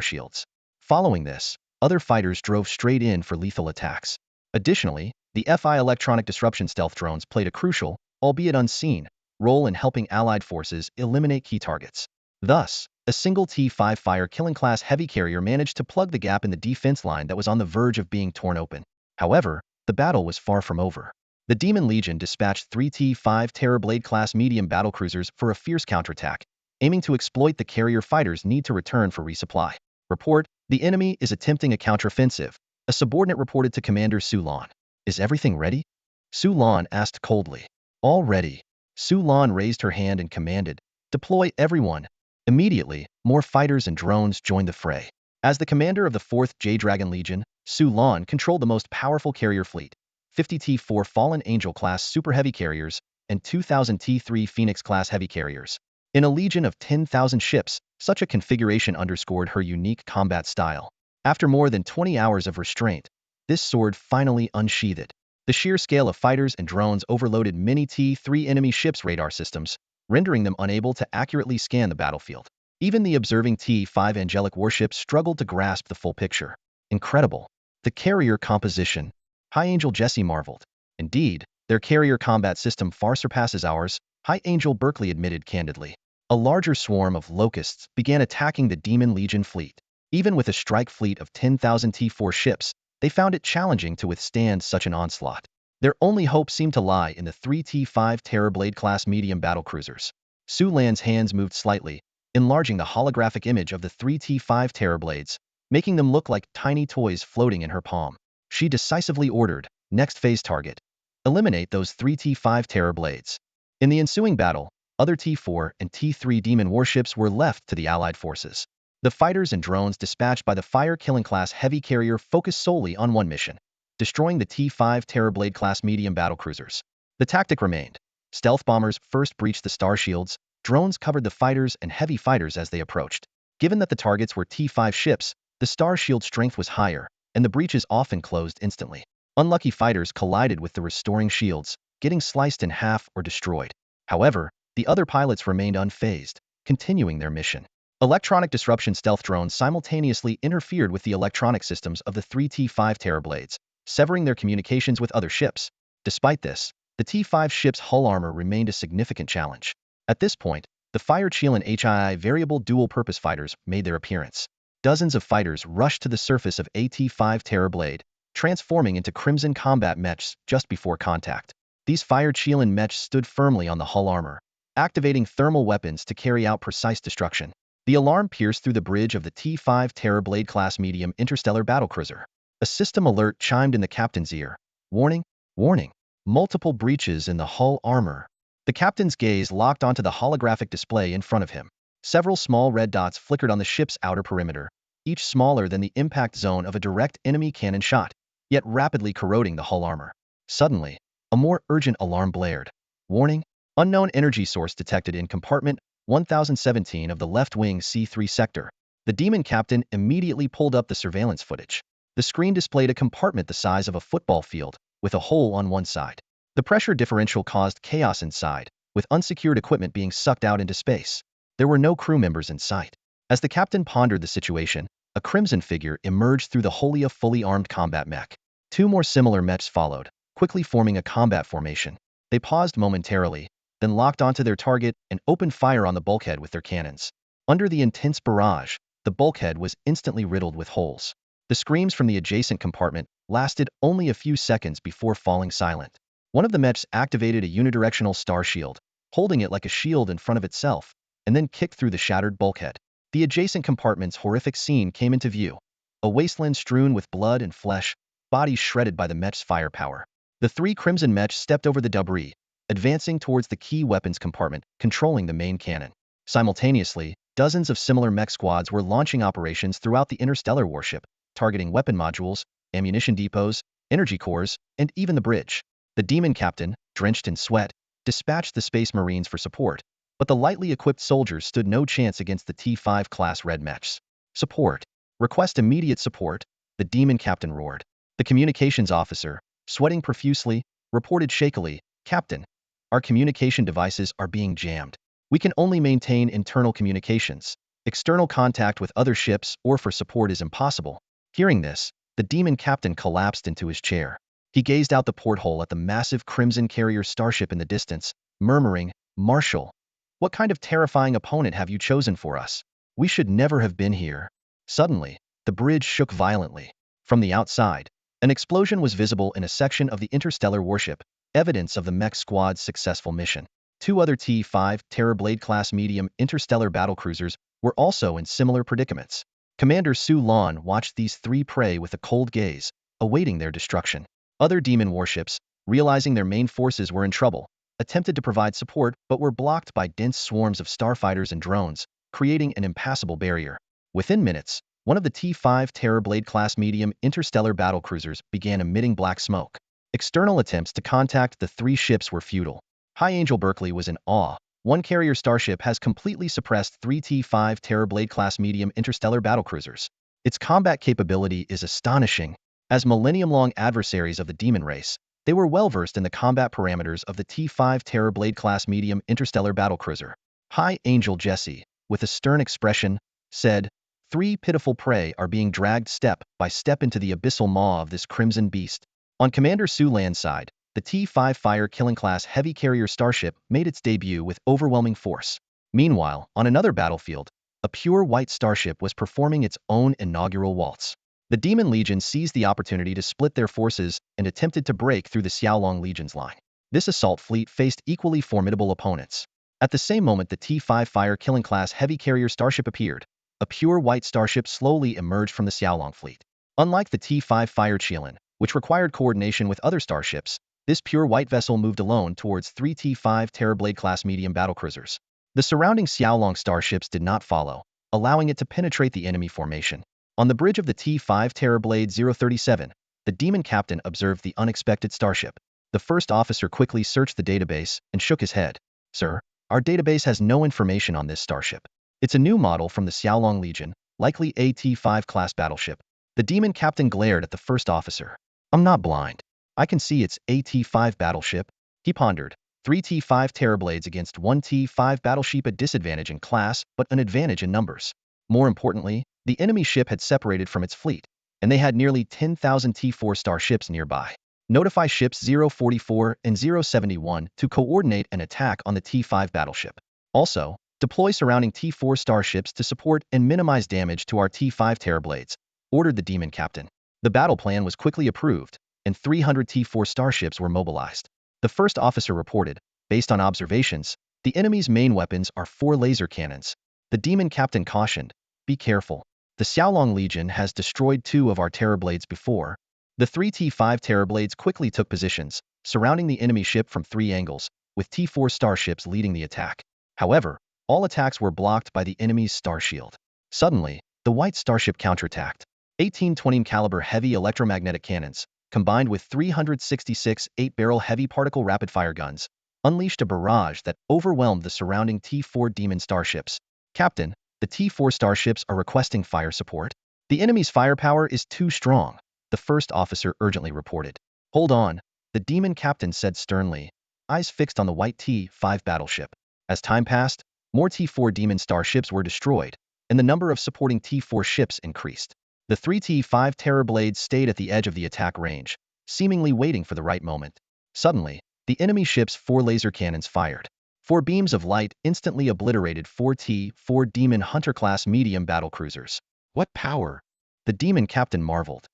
shields. Following this, other fighters drove straight in for lethal attacks. Additionally, the FI electronic disruption stealth drones played a crucial, albeit unseen, role in helping Allied forces eliminate key targets. Thus, a single T5 fire-killing class heavy carrier managed to plug the gap in the defense line that was on the verge of being torn open. However, the battle was far from over. The Demon Legion dispatched 3 T5 Terrorblade-class medium battlecruisers for a fierce counterattack, aiming to exploit the carrier fighters' need to return for resupply. Report, the enemy is attempting a counteroffensive, a subordinate reported to Commander Su Lan. Is everything ready? Su Lan asked coldly. All ready. Su Lan raised her hand and commanded, deploy everyone. Immediately, more fighters and drones joined the fray. As the commander of the 4th J-Dragon Legion, Su Lan controlled the most powerful carrier fleet, 50 T4 Fallen Angel-class super heavy carriers and 2,000 T3 Phoenix-class heavy carriers. In a legion of 10,000 ships, such a configuration underscored her unique combat style. After more than 20 hours of restraint, this sword finally unsheathed. The sheer scale of fighters and drones overloaded many T3 enemy ships' radar systems, rendering them unable to accurately scan the battlefield. Even the observing T5 angelic warships struggled to grasp the full picture. Incredible. The carrier composition. High Angel Jesse marveled. Indeed, their carrier combat system far surpasses ours, High Angel Berkeley admitted candidly. A larger swarm of locusts began attacking the Demon Legion fleet. Even with a strike fleet of 10,000 T4 ships, they found it challenging to withstand such an onslaught. Their only hope seemed to lie in the 3 T5 Terrorblade-class medium battlecruisers. Su Lan's hands moved slightly, enlarging the holographic image of the 3 T5 Terrorblades, making them look like tiny toys floating in her palm. She decisively ordered, next phase target. Eliminate those 3 T5 Terrorblades. In the ensuing battle, other T4 and T3 Demon warships were left to the Allied forces. The fighters and drones dispatched by the fire-killing class heavy carrier focused solely on one mission, destroying the T5 Terrorblade-class medium battlecruisers. The tactic remained. Stealth bombers first breached the star shields, drones covered the fighters and heavy fighters as they approached. Given that the targets were T5 ships, the star shield strength was higher, and the breaches often closed instantly. Unlucky fighters collided with the restoring shields, getting sliced in half or destroyed. However, the other pilots remained unfazed, continuing their mission. Electronic disruption stealth drones simultaneously interfered with the electronic systems of the three T5 Terrorblades, severing their communications with other ships. Despite this, the T5 ship's hull armor remained a significant challenge. At this point, the Fire Chiel and HII variable dual-purpose fighters made their appearance. Dozens of fighters rushed to the surface of a T5 Terrorblade, transforming into crimson combat mechs just before contact. These Fire Chiel and mechs stood firmly on the hull armor, activating thermal weapons to carry out precise destruction. The alarm pierced through the bridge of the T5 Terrorblade class medium interstellar battlecruiser. A system alert chimed in the captain's ear. Warning, warning, multiple breaches in the hull armor. The captain's gaze locked onto the holographic display in front of him. Several small red dots flickered on the ship's outer perimeter, each smaller than the impact zone of a direct enemy cannon shot, yet rapidly corroding the hull armor. Suddenly, a more urgent alarm blared. Warning, unknown energy source detected in compartment 1017 of the left-wing C3 sector. The demon captain immediately pulled up the surveillance footage. The screen displayed a compartment the size of a football field, with a hole on one side. The pressure differential caused chaos inside, with unsecured equipment being sucked out into space. There were no crew members in sight. As the captain pondered the situation, a crimson figure emerged through the wholly a fully armed combat mech. Two more similar mechs followed, quickly forming a combat formation. They paused momentarily, then locked onto their target and opened fire on the bulkhead with their cannons. Under the intense barrage, the bulkhead was instantly riddled with holes. The screams from the adjacent compartment lasted only a few seconds before falling silent. One of the mechs activated a unidirectional star shield, holding it like a shield in front of itself, and then kicked through the shattered bulkhead. The adjacent compartment's horrific scene came into view. A wasteland strewn with blood and flesh, bodies shredded by the mech's firepower. The three crimson mechs stepped over the debris, advancing towards the key weapons compartment, controlling the main cannon. Simultaneously, dozens of similar mech squads were launching operations throughout the interstellar warship, targeting weapon modules, ammunition depots, energy cores, and even the bridge. The demon captain, drenched in sweat, dispatched the Space Marines for support, but the lightly equipped soldiers stood no chance against the T5 class red mechs. Support. Request immediate support, the demon captain roared. The communications officer, sweating profusely, reported shakily, Captain, our communication devices are being jammed. We can only maintain internal communications. External contact with other ships or for support is impossible. Hearing this, the demon captain collapsed into his chair. He gazed out the porthole at the massive crimson carrier starship in the distance, murmuring, Marshal, what kind of terrifying opponent have you chosen for us? We should never have been here. Suddenly, the bridge shook violently. From the outside, an explosion was visible in a section of the interstellar warship, evidence of the mech squad's successful mission. Two other T5 Terrorblade-class medium interstellar battlecruisers were also in similar predicaments. Commander Su Lan watched these three prey with a cold gaze, awaiting their destruction. Other demon warships, realizing their main forces were in trouble, attempted to provide support but were blocked by dense swarms of starfighters and drones, creating an impassable barrier. Within minutes, one of the T5 Terrorblade-class medium interstellar battlecruisers began emitting black smoke. External attempts to contact the three ships were futile. High Angel Berkeley was in awe. One carrier starship has completely suppressed three T5 Terrorblade-class medium interstellar battlecruisers. Its combat capability is astonishing. As millennium-long adversaries of the demon race, they were well-versed in the combat parameters of the T5 Terrorblade-class medium interstellar battlecruiser. High Angel Jesse, with a stern expression, said, "Three pitiful prey are being dragged step by step into the abyssal maw of this crimson beast." On Commander Su Lan's side, the T5 Fire-killing-class heavy carrier starship made its debut with overwhelming force. Meanwhile, on another battlefield, a pure white starship was performing its own inaugural waltz. The Demon Legion seized the opportunity to split their forces and attempted to break through the Xiaolong Legion's line. This assault fleet faced equally formidable opponents. At the same moment the T5 Fire-killing-class heavy carrier starship appeared, a pure white starship slowly emerged from the Xiaolong fleet. Unlike the T5 Fire Chielin, which required coordination with other starships, this pure white vessel moved alone towards three T5 Terrorblade-class medium battlecruisers. The surrounding Xiaolong starships did not follow, allowing it to penetrate the enemy formation. On the bridge of the T5 Terrorblade 037, the demon captain observed the unexpected starship. The first officer quickly searched the database and shook his head. Sir, our database has no information on this starship. It's a new model from the Xiaolong Legion, likely a T5 class battleship. The demon captain glared at the first officer. I'm not blind. I can see it's a T5 battleship. He pondered. 3 T5 Terrorblades against 1 T5 battleship, a disadvantage in class, but an advantage in numbers. More importantly, the enemy ship had separated from its fleet, and they had nearly 10,000 T4 starships nearby. Notify ships 044 and 071 to coordinate an attack on the T5 battleship. Also, deploy surrounding T4 starships to support and minimize damage to our T5 Terrorblades, ordered the demon captain. The battle plan was quickly approved, and 300 T4 starships were mobilized. The first officer reported, based on observations, the enemy's main weapons are 4 laser cannons. The demon captain cautioned, be careful. The Xiaolong Legion has destroyed 2 of our Terrorblades before. The 3 T5 Terrorblades quickly took positions, surrounding the enemy ship from 3 angles, with T4 starships leading the attack. However, all attacks were blocked by the enemy's star shield. Suddenly, the white starship counterattacked. 1820 caliber heavy electromagnetic cannons, combined with 366 8-barrel heavy particle rapid-fire guns, unleashed a barrage that overwhelmed the surrounding T4 demon starships. Captain, the T4 starships are requesting fire support. The enemy's firepower is too strong, the first officer urgently reported. Hold on, the demon captain said sternly, eyes fixed on the white T5 battleship. As time passed, more T4 demon starships were destroyed, and the number of supporting T4 ships increased. The 3 T5 Terrorblades stayed at the edge of the attack range, seemingly waiting for the right moment. Suddenly, the enemy ship's 4 laser cannons fired. 4 beams of light instantly obliterated 4 T4 Demon Hunter-class medium battlecruisers. What power! The demon captain marveled.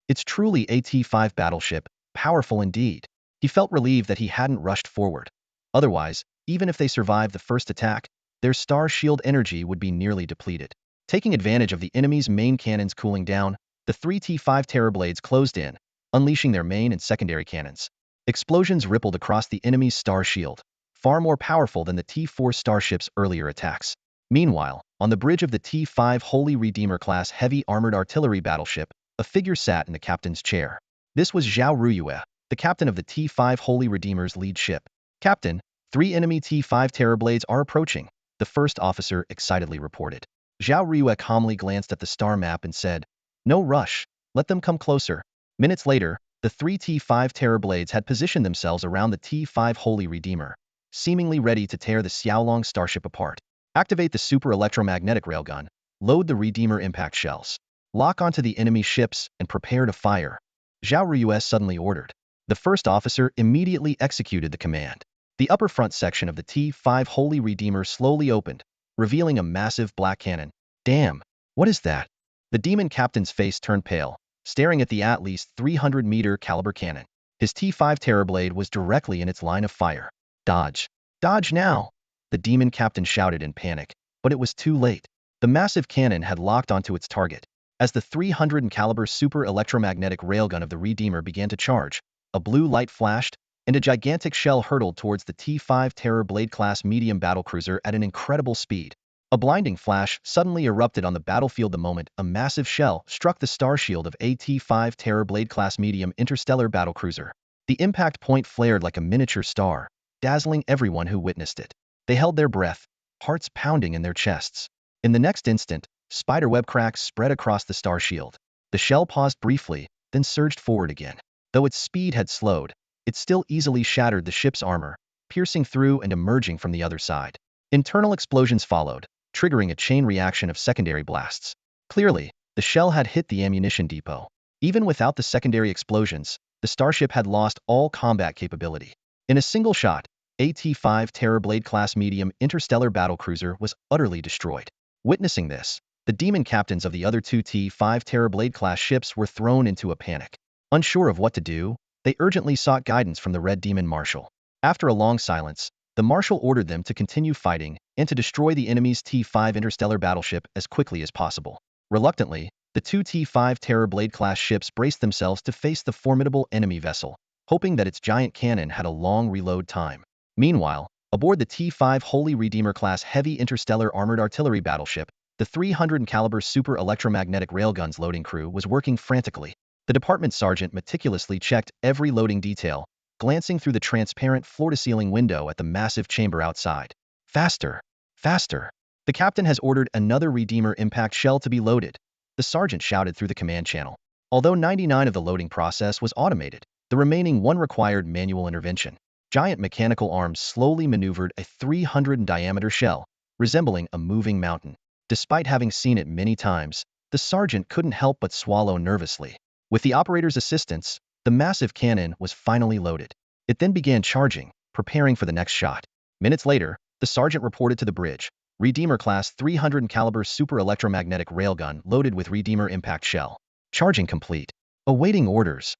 It's truly a T5 battleship, powerful indeed. He felt relieved that he hadn't rushed forward. Otherwise, even if they survived the first attack, their star shield energy would be nearly depleted. Taking advantage of the enemy's main cannons cooling down, the 3 T5 Terrorblades closed in, unleashing their main and secondary cannons. Explosions rippled across the enemy's star shield, far more powerful than the T4 starship's earlier attacks. Meanwhile, on the bridge of the T5 Holy Redeemer-class heavy armored artillery battleship, a figure sat in the captain's chair. This was Zhao Ruyue, the captain of the T5 Holy Redeemer's lead ship. Captain, 3 enemy T5 Terrorblades are approaching, the first officer excitedly reported. Zhao Ruyue calmly glanced at the star map and said, no rush, let them come closer. Minutes later, the 3 T5 Terrorblades had positioned themselves around the T5 Holy Redeemer, seemingly ready to tear the Xiaolong starship apart. Activate the super electromagnetic railgun, load the Redeemer impact shells, lock onto the enemy ships, and prepare to fire, Zhao Ruyue suddenly ordered. The first officer immediately executed the command. The upper front section of the T5 Holy Redeemer slowly opened, revealing a massive black cannon. Damn, what is that? The demon captain's face turned pale, staring at the at least 300-meter caliber cannon. His T5 Terrorblade was directly in its line of fire. Dodge! Dodge now! The demon captain shouted in panic, but it was too late. The massive cannon had locked onto its target. As the 300 caliber super electromagnetic railgun of the Redeemer began to charge, a blue light flashed, and a gigantic shell hurtled towards the T5 Terrorblade-class medium battlecruiser at an incredible speed. A blinding flash suddenly erupted on the battlefield the moment a massive shell struck the star shield of a T5 Terrorblade-class medium interstellar battlecruiser. The impact point flared like a miniature star, dazzling everyone who witnessed it. They held their breath, hearts pounding in their chests. In the next instant, spiderweb cracks spread across the star shield. The shell paused briefly, then surged forward again. Though its speed had slowed, it still easily shattered the ship's armor, piercing through and emerging from the other side. Internal explosions followed, triggering a chain reaction of secondary blasts. Clearly, the shell had hit the ammunition depot. Even without the secondary explosions, the starship had lost all combat capability. In a single shot, a T5 Terrorblade-class medium interstellar battlecruiser was utterly destroyed. Witnessing this, the demon captains of the other 2 T5 Terrorblade-class ships were thrown into a panic. Unsure of what to do, they urgently sought guidance from the Red Demon Marshal. After a long silence, the Marshal ordered them to continue fighting and to destroy the enemy's T5 interstellar battleship as quickly as possible. Reluctantly, the 2 T5 Terrorblade-class ships braced themselves to face the formidable enemy vessel, hoping that its giant cannon had a long reload time. Meanwhile, aboard the T5 Holy Redeemer-class heavy interstellar armored artillery battleship, the 300 caliber super electromagnetic railgun's loading crew was working frantically. The department sergeant meticulously checked every loading detail, glancing through the transparent floor-to-ceiling window at the massive chamber outside. Faster! Faster! The captain has ordered another Redeemer impact shell to be loaded, the sergeant shouted through the command channel. Although 99% of the loading process was automated, the remaining one required manual intervention. Giant mechanical arms slowly maneuvered a 300 diameter shell, resembling a moving mountain. Despite having seen it many times, the sergeant couldn't help but swallow nervously. With the operator's assistance, the massive cannon was finally loaded. It then began charging, preparing for the next shot. Minutes later, the sergeant reported to the bridge. Redeemer Class 300 caliber super electromagnetic railgun loaded with Redeemer impact shell. Charging complete. Awaiting orders.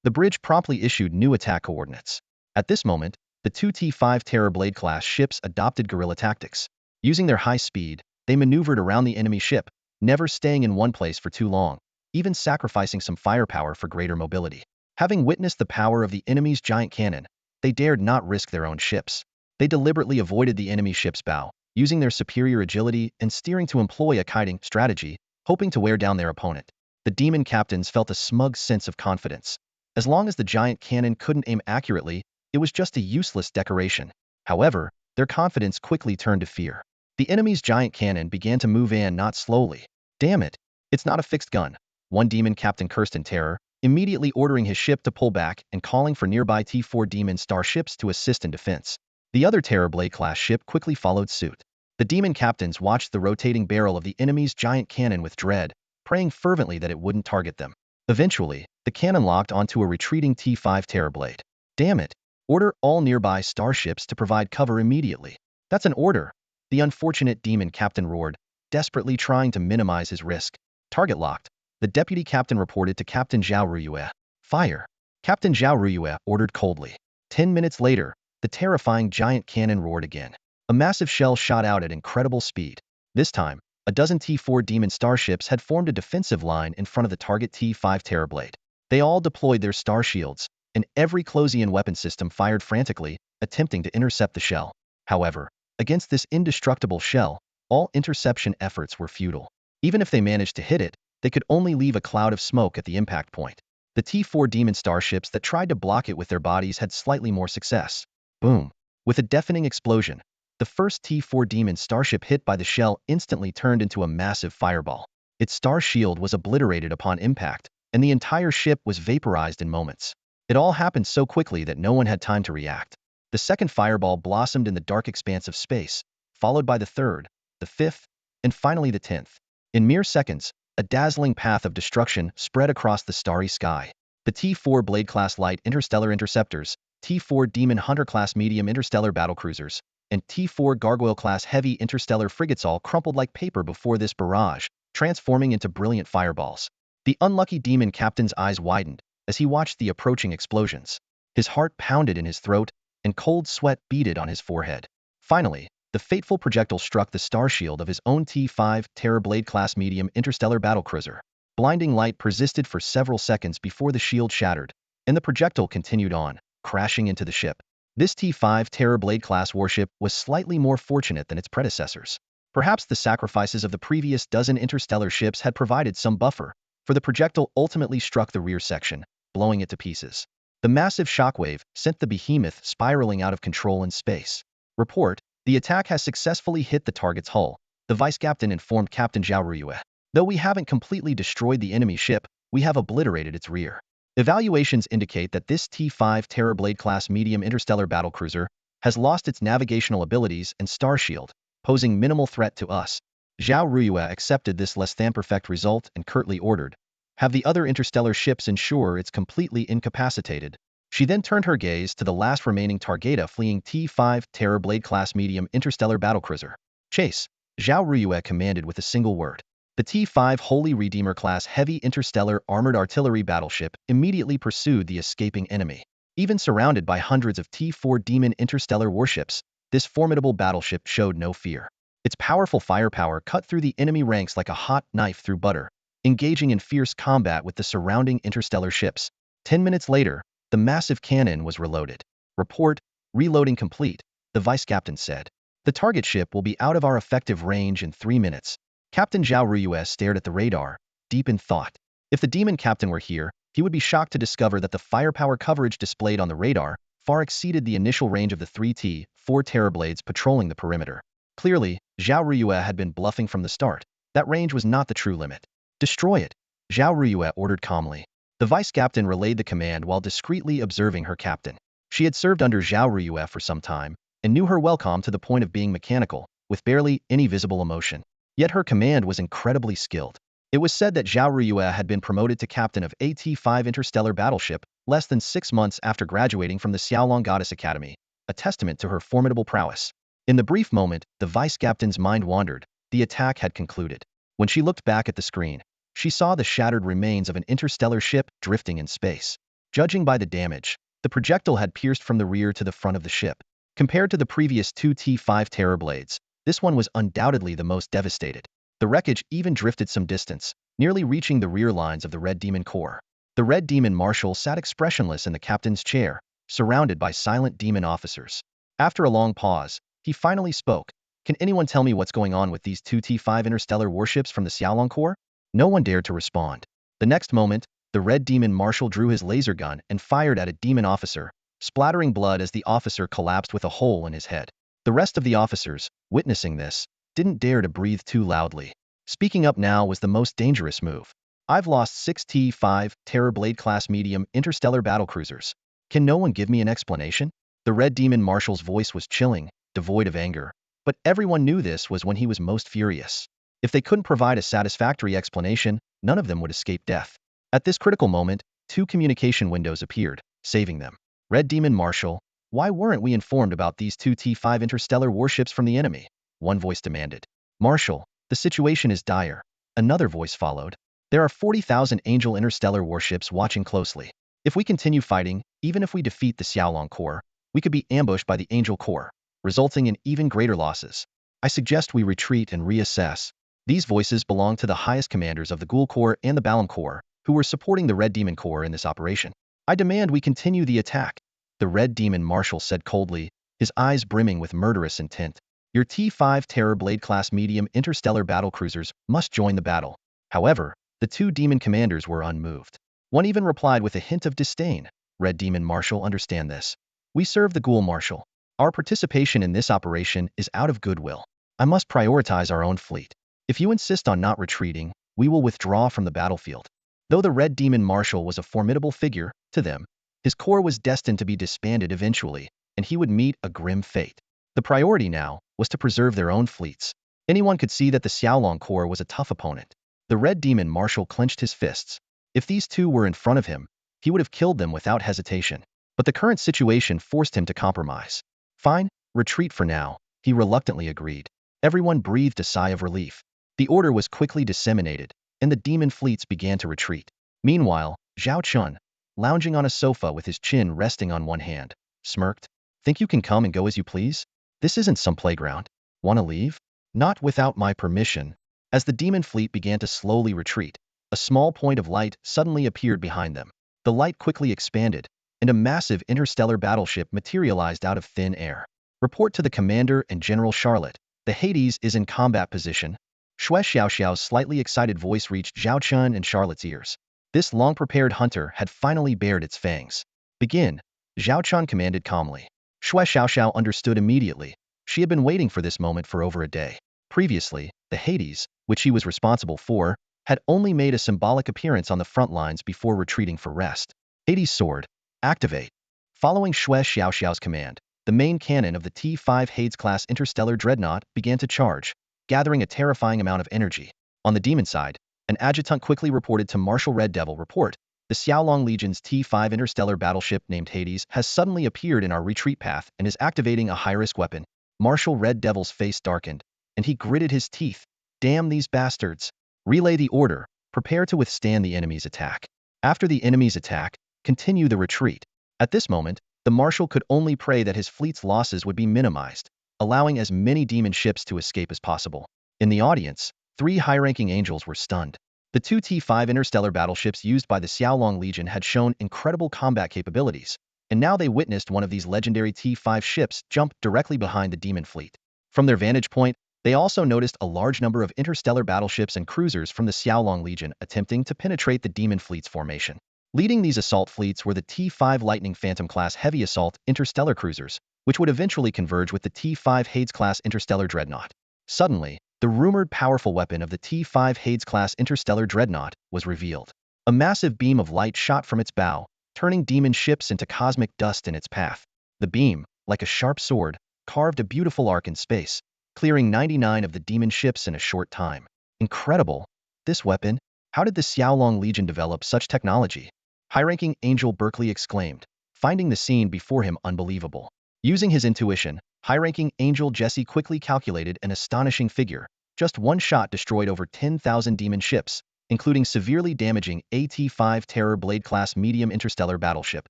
The bridge promptly issued new attack coordinates. At this moment, the two T-5 Terrorblade class ships adopted guerrilla tactics. Using their high speed, they maneuvered around the enemy ship, never staying in one place for too long, even sacrificing some firepower for greater mobility. Having witnessed the power of the enemy's giant cannon, they dared not risk their own ships. They deliberately avoided the enemy ship's bow, using their superior agility and steering to employ a kiting strategy, hoping to wear down their opponent. The demon captains felt a smug sense of confidence. As long as the giant cannon couldn't aim accurately, it was just a useless decoration. However, their confidence quickly turned to fear. The enemy's giant cannon began to move in not slowly. Damn it! It's not a fixed gun. One demon captain cursed in terror, immediately ordering his ship to pull back and calling for nearby T-4 demon starships to assist in defense. The other Terrorblade-class ship quickly followed suit. The demon captains watched the rotating barrel of the enemy's giant cannon with dread, praying fervently that it wouldn't target them. Eventually, the cannon locked onto a retreating T-5 Terrorblade. Damn it! Order all nearby starships to provide cover immediately. That's an order, the unfortunate demon captain roared, desperately trying to minimize his risk. Target locked. The deputy captain reported to Captain Zhao Ruyue. Fire! Captain Zhao Ruyue ordered coldly. 10 minutes later, the terrifying giant cannon roared again. A massive shell shot out at incredible speed. This time, a dozen T-4 demon starships had formed a defensive line in front of the target T-5 Terrorblade. They all deployed their star shields, and every Closian weapon system fired frantically, attempting to intercept the shell. However, against this indestructible shell, all interception efforts were futile. Even if they managed to hit it, they could only leave a cloud of smoke at the impact point. The T-4 demon starships that tried to block it with their bodies had slightly more success. Boom! With a deafening explosion, the first T-4 demon starship hit by the shell instantly turned into a massive fireball. Its star shield was obliterated upon impact, and the entire ship was vaporized in moments. It all happened so quickly that no one had time to react. The second fireball blossomed in the dark expanse of space, followed by the third, the fifth, and finally the 10th. In mere seconds, a dazzling path of destruction spread across the starry sky. The T-4 Blade-class light interstellar interceptors, T-4 Demon Hunter-class medium interstellar battlecruisers, and T-4 Gargoyle-class heavy interstellar frigates all crumpled like paper before this barrage, transforming into brilliant fireballs. The unlucky demon captain's eyes widened as he watched the approaching explosions. His heart pounded in his throat, and cold sweat beaded on his forehead. Finally, the fateful projectile struck the star shield of his own T-5 Terrorblade-class medium interstellar battlecruiser. Blinding light persisted for several seconds before the shield shattered, and the projectile continued on, crashing into the ship. This T-5 Terrorblade-class warship was slightly more fortunate than its predecessors. Perhaps the sacrifices of the previous dozen interstellar ships had provided some buffer, for the projectile ultimately struck the rear section, blowing it to pieces. The massive shockwave sent the behemoth spiraling out of control in space. Report: the attack has successfully hit the target's hull, the vice captain informed Captain Zhao Ruyue. Though we haven't completely destroyed the enemy ship, we have obliterated its rear. Evaluations indicate that this T-5 Terrorblade-class medium interstellar battlecruiser has lost its navigational abilities and star shield, posing minimal threat to us. Zhao Ruyue accepted this less than perfect result and curtly ordered, "Have the other interstellar ships ensure it's completely incapacitated." She then turned her gaze to the last remaining Targeta fleeing T-5 Terrorblade-class medium interstellar battlecruiser. "Chase," Zhao Ruyue commanded with a single word. The T-5 Holy Redeemer-class heavy interstellar armored artillery battleship immediately pursued the escaping enemy. Even surrounded by hundreds of T-4 Demon interstellar warships, this formidable battleship showed no fear. Its powerful firepower cut through the enemy ranks like a hot knife through butter, engaging in fierce combat with the surrounding interstellar ships. 10 minutes later, the massive cannon was reloaded. "Report: reloading complete," the vice captain said. "The target ship will be out of our effective range in 3 minutes." Captain Zhao Ruyue stared at the radar, deep in thought. If the demon captain were here, he would be shocked to discover that the firepower coverage displayed on the radar far exceeded the initial range of the 3T-4 Terrorblades patrolling the perimeter. Clearly, Zhao Ruyue had been bluffing from the start. That range was not the true limit. Destroy it, Zhao Ruyue ordered calmly. The vice captain relayed the command while discreetly observing her captain. She had served under Zhao Ruyue for some time and knew her well calm to the point of being mechanical, with barely any visible emotion. Yet her command was incredibly skilled. It was said that Zhao Ruyue had been promoted to captain of AT-5 interstellar battleship less than 6 months after graduating from the Xiaolong Goddess Academy, a testament to her formidable prowess. In the brief moment the vice captain's mind wandered, the attack had concluded. When she looked back at the screen, she saw the shattered remains of an interstellar ship drifting in space. Judging by the damage, the projectile had pierced from the rear to the front of the ship. Compared to the previous two T-5 Terrorblades, this one was undoubtedly the most devastated. The wreckage even drifted some distance, nearly reaching the rear lines of the Red Demon Corps. The Red Demon Marshal sat expressionless in the captain's chair, surrounded by silent demon officers. After a long pause, he finally spoke. Can anyone tell me what's going on with these two T-5 interstellar warships from the Xiaolong Corps? No one dared to respond. The next moment, the Red Demon Marshal drew his laser gun and fired at a demon officer, splattering blood as the officer collapsed with a hole in his head. The rest of the officers, witnessing this, didn't dare to breathe too loudly. Speaking up now was the most dangerous move. I've lost 6 T-5 Terrorblade-class medium interstellar battlecruisers. Can no one give me an explanation? The Red Demon Marshal's voice was chilling, devoid of anger. But everyone knew this was when he was most furious. If they couldn't provide a satisfactory explanation, none of them would escape death. At this critical moment, 2 communication windows appeared, saving them. Red Demon Marshal, why weren't we informed about these 2 T-5 interstellar warships from the enemy? One voice demanded. Marshal, the situation is dire. Another voice followed. There are 40,000 Angel interstellar warships watching closely. If we continue fighting, even if we defeat the Xiaolong Corps, we could be ambushed by the Angel Corps, resulting in even greater losses. I suggest we retreat and reassess. These voices belong to the highest commanders of the Ghoul Corps and the Balam Corps, who were supporting the Red Demon Corps in this operation. I demand we continue the attack, the Red Demon Marshal said coldly, his eyes brimming with murderous intent. Your T-5 Terrorblade-class medium interstellar battlecruisers must join the battle. However, the 2 demon commanders were unmoved. One even replied with a hint of disdain. Red Demon Marshal, understand this. We serve the Ghoul Marshal. Our participation in this operation is out of goodwill. I must prioritize our own fleet. If you insist on not retreating, we will withdraw from the battlefield. Though the Red Demon Marshal was a formidable figure to them, his corps was destined to be disbanded eventually, and he would meet a grim fate. The priority now was to preserve their own fleets. Anyone could see that the Xiaolong Corps was a tough opponent. The Red Demon Marshal clenched his fists. If these 2 were in front of him, he would have killed them without hesitation. But the current situation forced him to compromise. Fine, retreat for now, he reluctantly agreed. Everyone breathed a sigh of relief. The order was quickly disseminated, and the demon fleets began to retreat. Meanwhile, Zhao Chun, lounging on a sofa with his chin resting on one hand, smirked. Think you can come and go as you please? This isn't some playground. Wanna leave? Not without my permission. As the demon fleet began to slowly retreat, a small point of light suddenly appeared behind them. The light quickly expanded, and a massive interstellar battleship materialized out of thin air. Report to the commander and General Charlotte. The Hades is in combat position. Xue Xiaoxiao's slightly excited voice reached Zhao Chun and Charlotte's ears. This long-prepared hunter had finally bared its fangs. Begin, Zhao Chun commanded calmly. Xue Xiaoxiao understood immediately. She had been waiting for this moment for over a day. Previously, the Hades, which he was responsible for, had only made a symbolic appearance on the front lines before retreating for rest. Hades' sword, activate. Following Xue Xiaoxiao's command, the main cannon of the T-5 Hades-class interstellar dreadnought began to charge, gathering a terrifying amount of energy. On the demon side, an adjutant quickly reported to Marshal Red Devil. Report, the Xiaolong Legion's T-5 interstellar battleship named Hades has suddenly appeared in our retreat path and is activating a high-risk weapon. Marshal Red Devil's face darkened, and he gritted his teeth. Damn these bastards. Relay the order. Prepare to withstand the enemy's attack. After the enemy's attack, continue the retreat. At this moment, the Marshal could only pray that his fleet's losses would be minimized, allowing as many demon ships to escape as possible. In the audience, 3 high-ranking angels were stunned. The 2 T-5 interstellar battleships used by the Xiaolong Legion had shown incredible combat capabilities, and now they witnessed one of these legendary T-5 ships jump directly behind the demon fleet. From their vantage point, they also noticed a large number of interstellar battleships and cruisers from the Xiaolong Legion attempting to penetrate the demon fleet's formation. Leading these assault fleets were the T-5 Lightning Phantom-class heavy assault interstellar cruisers, which would eventually converge with the T-5 Hades-class interstellar dreadnought. Suddenly, the rumored powerful weapon of the T-5 Hades-class interstellar dreadnought was revealed. A massive beam of light shot from its bow, turning demon ships into cosmic dust in its path. The beam, like a sharp sword, carved a beautiful arc in space, clearing 99 of the demon ships in a short time. Incredible! This weapon? How did the Xiaolong Legion develop such technology? High-ranking Angel Berkeley exclaimed, finding the scene before him unbelievable. Using his intuition, high-ranking Angel Jesse quickly calculated an astonishing figure. Just one shot destroyed over 10,000 demon ships, including severely damaging a T-5 Terror Blade-class medium interstellar battleship.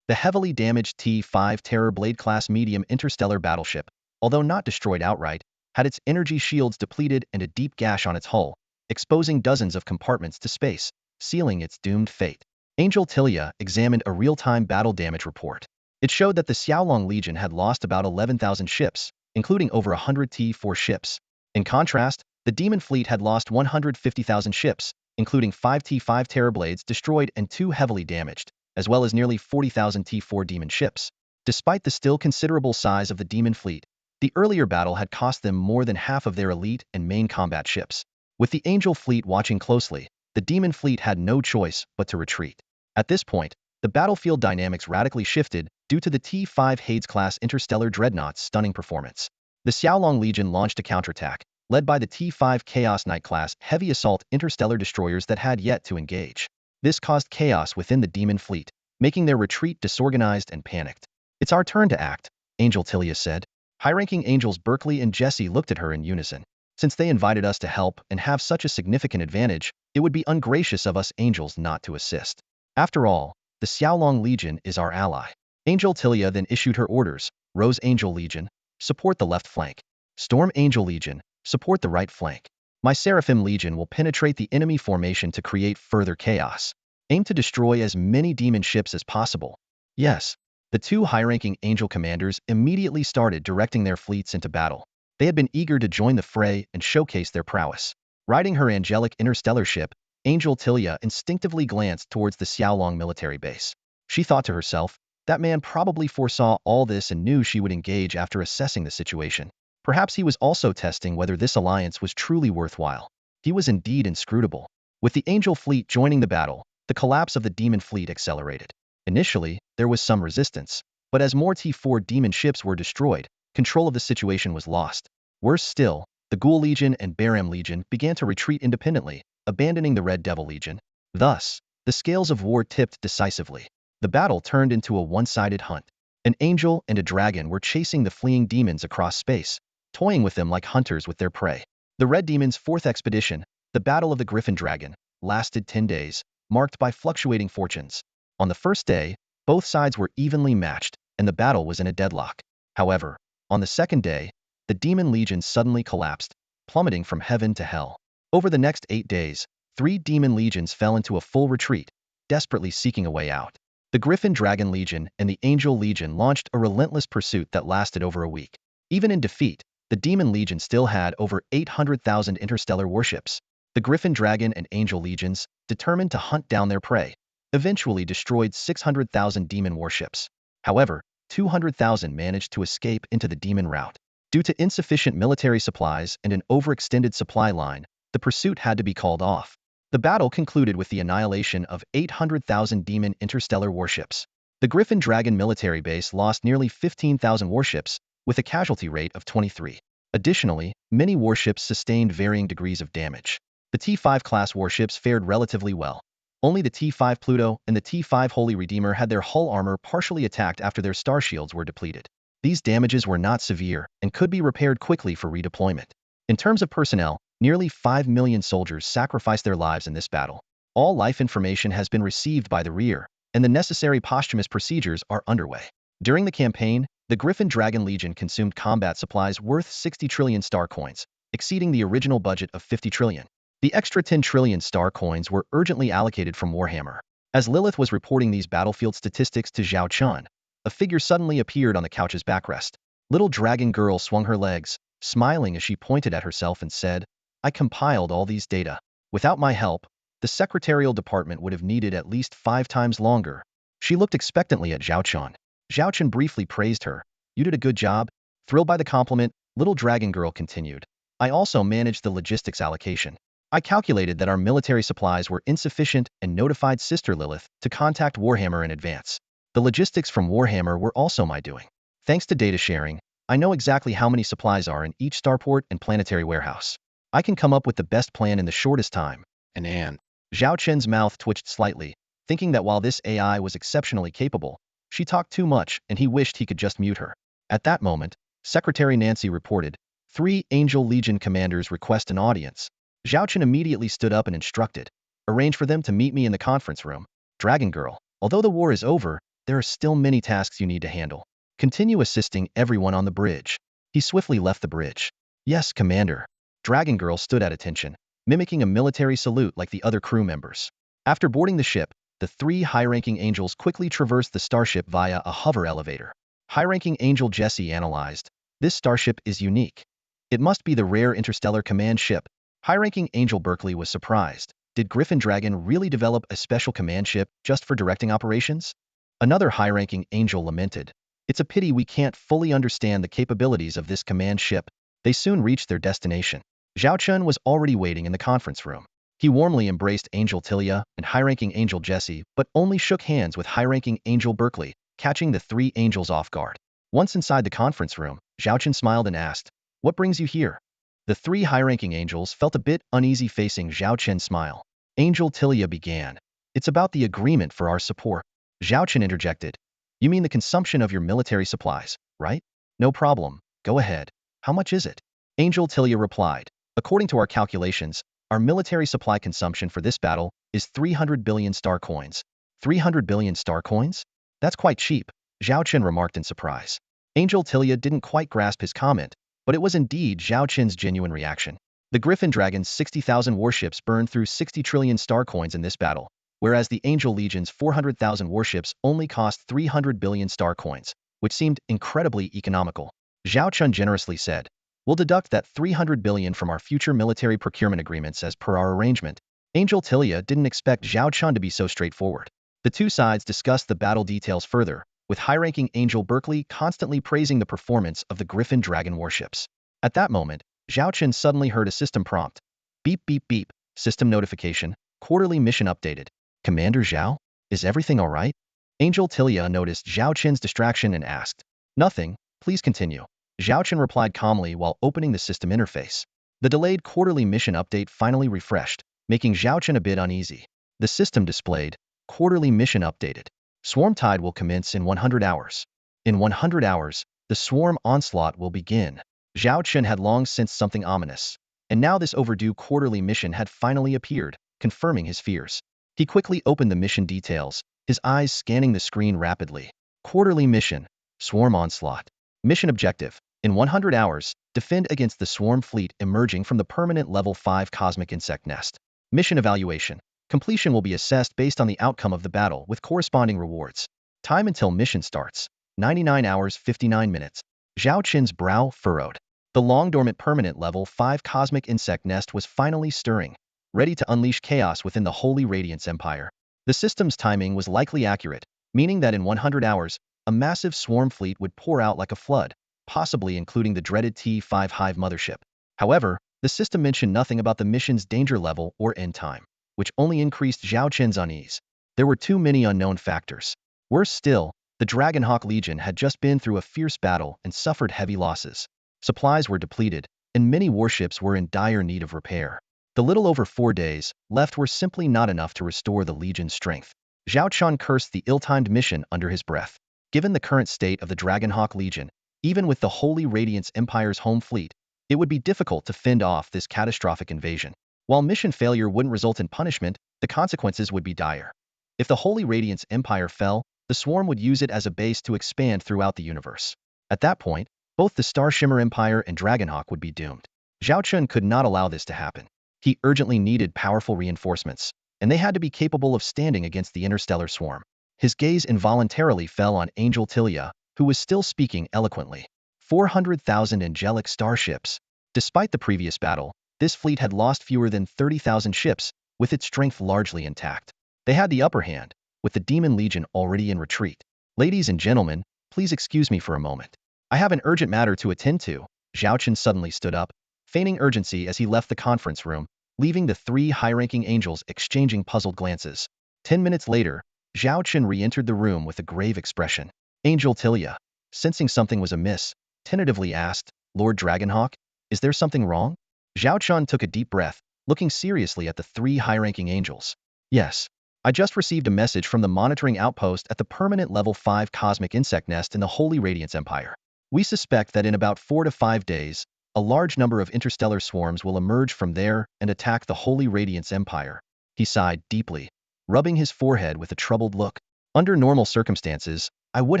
The heavily damaged T-5 Terror Blade-class medium interstellar battleship, although not destroyed outright, had its energy shields depleted and a deep gash on its hull, exposing dozens of compartments to space, sealing its doomed fate. Angel Tilia examined a real-time battle damage report. It showed that the Xiaolong Legion had lost about 11,000 ships, including over 100 T-4 ships. In contrast, the Demon Fleet had lost 150,000 ships, including 5 T-5 Terrorblades destroyed and 2 heavily damaged, as well as nearly 40,000 T-4 Demon ships. Despite the still considerable size of the Demon Fleet, the earlier battle had cost them more than half of their elite and main combat ships. With the Angel Fleet watching closely, the Demon Fleet had no choice but to retreat. At this point, the battlefield dynamics radically shifted due to the T-5 Hades-class interstellar dreadnought's stunning performance. The Xiaolong Legion launched a counterattack, led by the T-5 Chaos Knight-class heavy assault interstellar destroyers that had yet to engage. This caused chaos within the Demon Fleet, making their retreat disorganized and panicked. "It's our turn to act," Angel Tilia said. High-ranking Angels Berkeley and Jesse looked at her in unison. "Since they invited us to help and have such a significant advantage, it would be ungracious of us Angels not to assist. After all, the Xiaolong Legion is our ally." Angel Tilia then issued her orders. "Rose Angel Legion, support the left flank. Storm Angel Legion, support the right flank. My Seraphim Legion will penetrate the enemy formation to create further chaos. Aim to destroy as many demon ships as possible." Yes. The two high-ranking Angel commanders immediately started directing their fleets into battle. They had been eager to join the fray and showcase their prowess. Riding her angelic interstellar ship, Angel Tilia instinctively glanced towards the Xiaolong military base. She thought to herself, that man probably foresaw all this and knew she would engage after assessing the situation. Perhaps he was also testing whether this alliance was truly worthwhile. He was indeed inscrutable. With the Angel fleet joining the battle, the collapse of the Demon fleet accelerated. Initially, there was some resistance, but as more T-4 demon ships were destroyed, control of the situation was lost. Worse still, the Ghoul Legion and Baram Legion began to retreat independently, abandoning the Red Devil Legion. Thus, the scales of war tipped decisively. The battle turned into a one-sided hunt. An angel and a dragon were chasing the fleeing demons across space, toying with them like hunters with their prey. The Red Demon's fourth expedition, the Battle of the Griffin Dragon, lasted 10 days, marked by fluctuating fortunes. On the first day, both sides were evenly matched, and the battle was in a deadlock. However, on the second day, the Demon Legion suddenly collapsed, plummeting from heaven to hell. Over the next 8 days, 3 Demon Legions fell into a full retreat, desperately seeking a way out. The Griffin Dragon Legion and the Angel Legion launched a relentless pursuit that lasted over a week. Even in defeat, the Demon Legion still had over 800,000 interstellar warships. The Griffin Dragon and Angel Legions, determined to hunt down their prey, eventually destroyed 600,000 demon warships. However, 200,000 managed to escape into the demon route. Due to insufficient military supplies and an overextended supply line, the pursuit had to be called off. The battle concluded with the annihilation of 800,000 demon interstellar warships. The Griffin Dragon military base lost nearly 15,000 warships, with a casualty rate of 23. Additionally, many warships sustained varying degrees of damage. The T-5 class warships fared relatively well. Only the T-5 Pluto and the T-5 Holy Redeemer had their hull armor partially attacked after their star shields were depleted. These damages were not severe and could be repaired quickly for redeployment. In terms of personnel, nearly 5 million soldiers sacrificed their lives in this battle. All life information has been received by the rear, and the necessary posthumous procedures are underway. During the campaign, the Griffin Dragon Legion consumed combat supplies worth 60 trillion star coins, exceeding the original budget of 50 trillion. The extra 10 trillion star coins were urgently allocated from Warhammer. As Lilith was reporting these battlefield statistics to Zhao Chun, a figure suddenly appeared on the couch's backrest. Little dragon girl swung her legs, smiling as she pointed at herself and said, "I compiled all these data. Without my help, the secretarial department would have needed at least 5 times longer. She looked expectantly at Zhao Chun. Zhao Chun briefly praised her. You did a good job. Thrilled by the compliment, little dragon girl continued. I also managed the logistics allocation. I calculated that our military supplies were insufficient and notified Sister Lilith to contact Warhammer in advance. The logistics from Warhammer were also my doing. Thanks to data sharing, I know exactly how many supplies are in each starport and planetary warehouse. I can come up with the best plan in the shortest time. And Zhao Chen's mouth twitched slightly, thinking that while this AI was exceptionally capable, she talked too much and he wished he could just mute her. At that moment, Secretary Nancy reported, 3 Angel Legion commanders request an audience. Zhao Chen immediately stood up and instructed, arrange for them to meet me in the conference room. Dragon Girl, although the war is over, there are still many tasks you need to handle. Continue assisting everyone on the bridge. He swiftly left the bridge. Yes, Commander. Dragon Girl stood at attention, mimicking a military salute like the other crew members. After boarding the ship, the 3 high-ranking angels quickly traversed the starship via a hover elevator. High-ranking Angel Jesse analyzed, this starship is unique. It must be the rare interstellar command ship. High-ranking Angel Berkeley was surprised. Did Griffin Dragon really develop a special command ship just for directing operations? Another high-ranking angel lamented. It's a pity we can't fully understand the capabilities of this command ship. They soon reached their destination. Zhao Chun was already waiting in the conference room. He warmly embraced Angel Tilia and high-ranking Angel Jesse, but only shook hands with high-ranking Angel Berkeley, catching the 3 angels off guard. Once inside the conference room, Zhao Chun smiled and asked, what brings you here? The 3 high-ranking angels felt a bit uneasy facing Zhao Chen's smile. Angel Tilia began. It's about the agreement for our support. Zhao Chen interjected. You mean the consumption of your military supplies, right? No problem. Go ahead. How much is it? Angel Tilia replied. According to our calculations, our military supply consumption for this battle is 300 billion star coins. 300 billion star coins? That's quite cheap, Zhao Chen remarked in surprise. Angel Tilia didn't quite grasp his comment, but it was indeed Zhao Chen's genuine reaction. The Griffin Dragon's 60,000 warships burned through 60 trillion star coins in this battle, whereas the Angel Legion's 400,000 warships only cost 300 billion star coins, which seemed incredibly economical. Zhao Chun generously said, we'll deduct that 300 billion from our future military procurement agreements as per our arrangement. Angel Tilia didn't expect Zhao Chun to be so straightforward. The 2 sides discussed the battle details further, with high-ranking Angel Berkeley constantly praising the performance of the Griffin Dragon warships. At that moment, Zhao Chen suddenly heard a system prompt. Beep beep beep, system notification, quarterly mission updated. Commander Zhao, is everything alright? Angel Tilia noticed Zhao Chen's distraction and asked. Nothing, please continue. Zhao Chen replied calmly while opening the system interface. The delayed quarterly mission update finally refreshed, making Zhao Chen a bit uneasy. The system displayed, quarterly mission updated. Swarm tide will commence in 100 hours. In 100 hours, the swarm onslaught will begin. Zhao Chen had long sensed something ominous, and now this overdue quarterly mission had finally appeared, confirming his fears. He quickly opened the mission details, his eyes scanning the screen rapidly. Quarterly mission, swarm onslaught. Mission objective, in 100 hours, defend against the swarm fleet emerging from the permanent level 5 cosmic insect nest. Mission evaluation. Completion will be assessed based on the outcome of the battle with corresponding rewards. Time until mission starts, 99 hours 59 minutes. Zhao Chen's brow furrowed. The long-dormant permanent level 5 cosmic insect nest was finally stirring, ready to unleash chaos within the Holy Radiance Empire. The system's timing was likely accurate, meaning that in 100 hours, a massive swarm fleet would pour out like a flood, possibly including the dreaded T5 Hive mothership. However, the system mentioned nothing about the mission's danger level or end time, which only increased Zhao Chen's unease. There were too many unknown factors. Worse still, the Dragonhawk Legion had just been through a fierce battle and suffered heavy losses. Supplies were depleted, and many warships were in dire need of repair. The little over 4 days left were simply not enough to restore the Legion's strength. Zhao Chun cursed the ill-timed mission under his breath. Given the current state of the Dragonhawk Legion, even with the Holy Radiance Empire's home fleet, it would be difficult to fend off this catastrophic invasion. While mission failure wouldn't result in punishment, the consequences would be dire. If the Holy Radiance Empire fell, the Swarm would use it as a base to expand throughout the universe. At that point, both the Star Shimmer Empire and Dragonhawk would be doomed. Zhao Chun could not allow this to happen. He urgently needed powerful reinforcements, and they had to be capable of standing against the interstellar swarm. His gaze involuntarily fell on Angel Tilia, who was still speaking eloquently. 400,000 angelic starships. Despite the previous battle, this fleet had lost fewer than 30,000 ships, with its strength largely intact. They had the upper hand, with the Demon Legion already in retreat. Ladies and gentlemen, please excuse me for a moment. I have an urgent matter to attend to. Zhao Chen suddenly stood up, feigning urgency as he left the conference room, leaving the three high-ranking angels exchanging puzzled glances. 10 minutes later, Zhao Chen re-entered the room with a grave expression. Angel Tilia, sensing something was amiss, tentatively asked, Lord Dragonhawk, is there something wrong? Zhao Chen took a deep breath, looking seriously at the three high-ranking angels. Yes. I just received a message from the monitoring outpost at the permanent level 5 cosmic insect nest in the Holy Radiance Empire. We suspect that in about 4 to 5 days, a large number of interstellar swarms will emerge from there and attack the Holy Radiance Empire. He sighed deeply, rubbing his forehead with a troubled look. Under normal circumstances, I would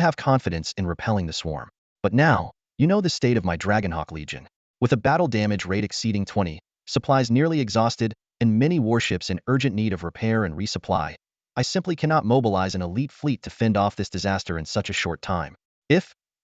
have confidence in repelling the swarm. But now, you know the state of my Dragonhawk Legion. With a battle damage rate exceeding 20, supplies nearly exhausted, and many warships in urgent need of repair and resupply, I simply cannot mobilize an elite fleet to fend off this disaster in such a short time.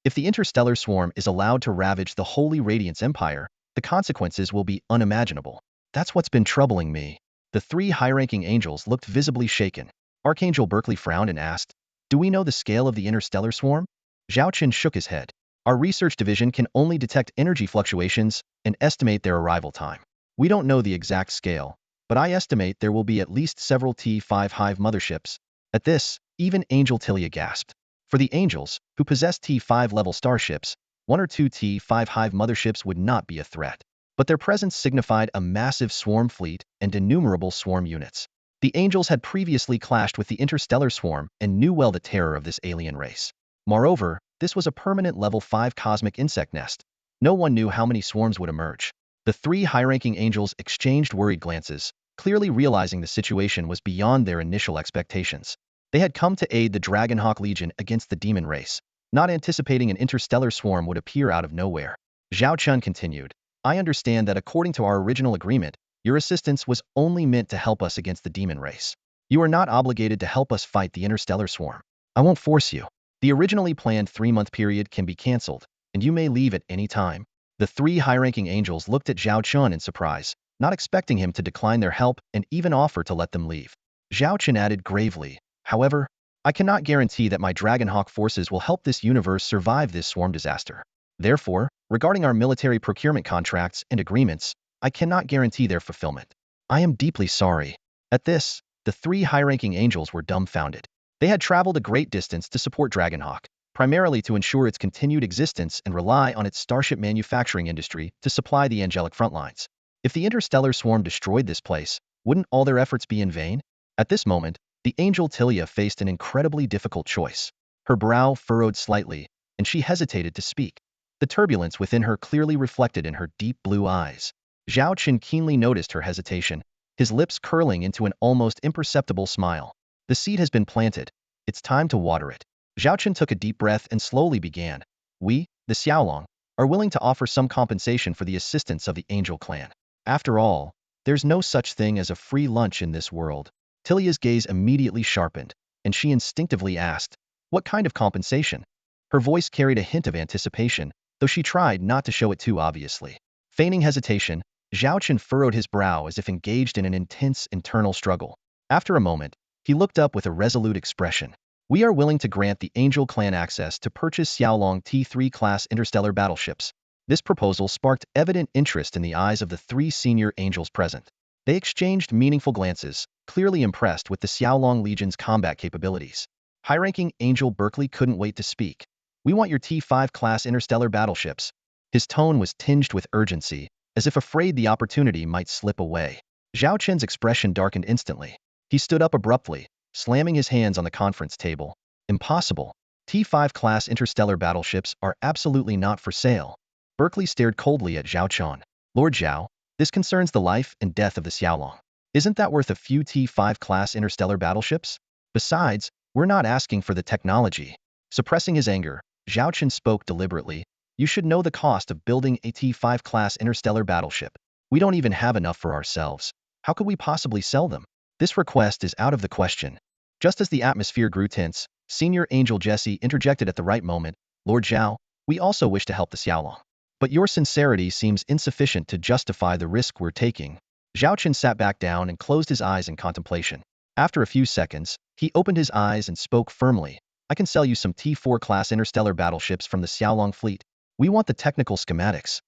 If the interstellar swarm is allowed to ravage the Holy Radiance Empire, the consequences will be unimaginable. That's what's been troubling me. The three high-ranking angels looked visibly shaken. Archangel Berkeley frowned and asked, Do we know the scale of the interstellar swarm? Zhao Chen shook his head. Our research division can only detect energy fluctuations and estimate their arrival time. We don't know the exact scale, but I estimate there will be at least several T5 Hive motherships. At this, even Angel Tilia gasped. For the angels, who possess T5 level starships, 1 or 2 T5 Hive motherships would not be a threat. But their presence signified a massive swarm fleet and innumerable swarm units. The angels had previously clashed with the interstellar swarm and knew well the terror of this alien race. Moreover, this was a permanent level 5 cosmic insect nest. No one knew how many swarms would emerge. The three high-ranking angels exchanged worried glances, clearly realizing the situation was beyond their initial expectations. They had come to aid the Dragonhawk Legion against the demon race, not anticipating an interstellar swarm would appear out of nowhere. Zhao Chen continued, I understand that according to our original agreement, your assistance was only meant to help us against the demon race. You are not obligated to help us fight the interstellar swarm. I won't force you. The originally planned 3-month period can be cancelled, and you may leave at any time. The three high-ranking angels looked at Zhao Chen in surprise, not expecting him to decline their help and even offer to let them leave. Zhao Chen added gravely, However, I cannot guarantee that my Dragonhawk forces will help this universe survive this swarm disaster. Therefore, regarding our military procurement contracts and agreements, I cannot guarantee their fulfillment. I am deeply sorry. At this, the three high-ranking angels were dumbfounded. They had traveled a great distance to support Dragonhawk, primarily to ensure its continued existence and rely on its starship manufacturing industry to supply the angelic frontlines. If the interstellar swarm destroyed this place, wouldn't all their efforts be in vain? At this moment, the angel Tilia faced an incredibly difficult choice. Her brow furrowed slightly, and she hesitated to speak. The turbulence within her clearly reflected in her deep blue eyes. Zhao Chen keenly noticed her hesitation, his lips curling into an almost imperceptible smile. The seed has been planted. It's time to water it. Zhao Chen took a deep breath and slowly began. We, the Xiaolong, are willing to offer some compensation for the assistance of the Angel Clan. After all, there's no such thing as a free lunch in this world. Tilia's gaze immediately sharpened, and she instinctively asked, What kind of compensation? Her voice carried a hint of anticipation, though she tried not to show it too obviously. Feigning hesitation, Zhao Chen furrowed his brow as if engaged in an intense internal struggle. After a moment, he looked up with a resolute expression. We are willing to grant the Angel Clan access to purchase Xiaolong T3 class interstellar battleships. This proposal sparked evident interest in the eyes of the three senior angels present. They exchanged meaningful glances, clearly impressed with the Xiaolong Legion's combat capabilities. High-ranking Angel Berkeley couldn't wait to speak. We want your T5 class interstellar battleships. His tone was tinged with urgency, as if afraid the opportunity might slip away. Zhao Chen's expression darkened instantly. He stood up abruptly, slamming his hands on the conference table. Impossible. T5 class interstellar battleships are absolutely not for sale. Berkeley stared coldly at Zhao Chen. Lord Zhao, this concerns the life and death of the Xiaolong. Isn't that worth a few T5 class interstellar battleships? Besides, we're not asking for the technology. Suppressing his anger, Zhao Chen spoke deliberately. You should know the cost of building a T5 class interstellar battleship. We don't even have enough for ourselves. How could we possibly sell them? This request is out of the question. Just as the atmosphere grew tense, Senior Angel Jesse interjected at the right moment. Lord Zhao, we also wish to help the Xiaolong. But your sincerity seems insufficient to justify the risk we're taking. Zhao Chen sat back down and closed his eyes in contemplation. After a few seconds, he opened his eyes and spoke firmly. I can sell you some T4 class interstellar battleships from the Xiaolong fleet. We want the technical schematics.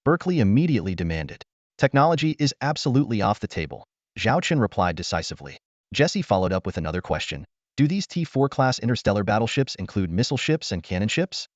Berkeley immediately demanded. Technology is absolutely off the table. Zhao Chen replied decisively. Jesse followed up with another question. Do these T4 class interstellar battleships include missile ships and cannon ships?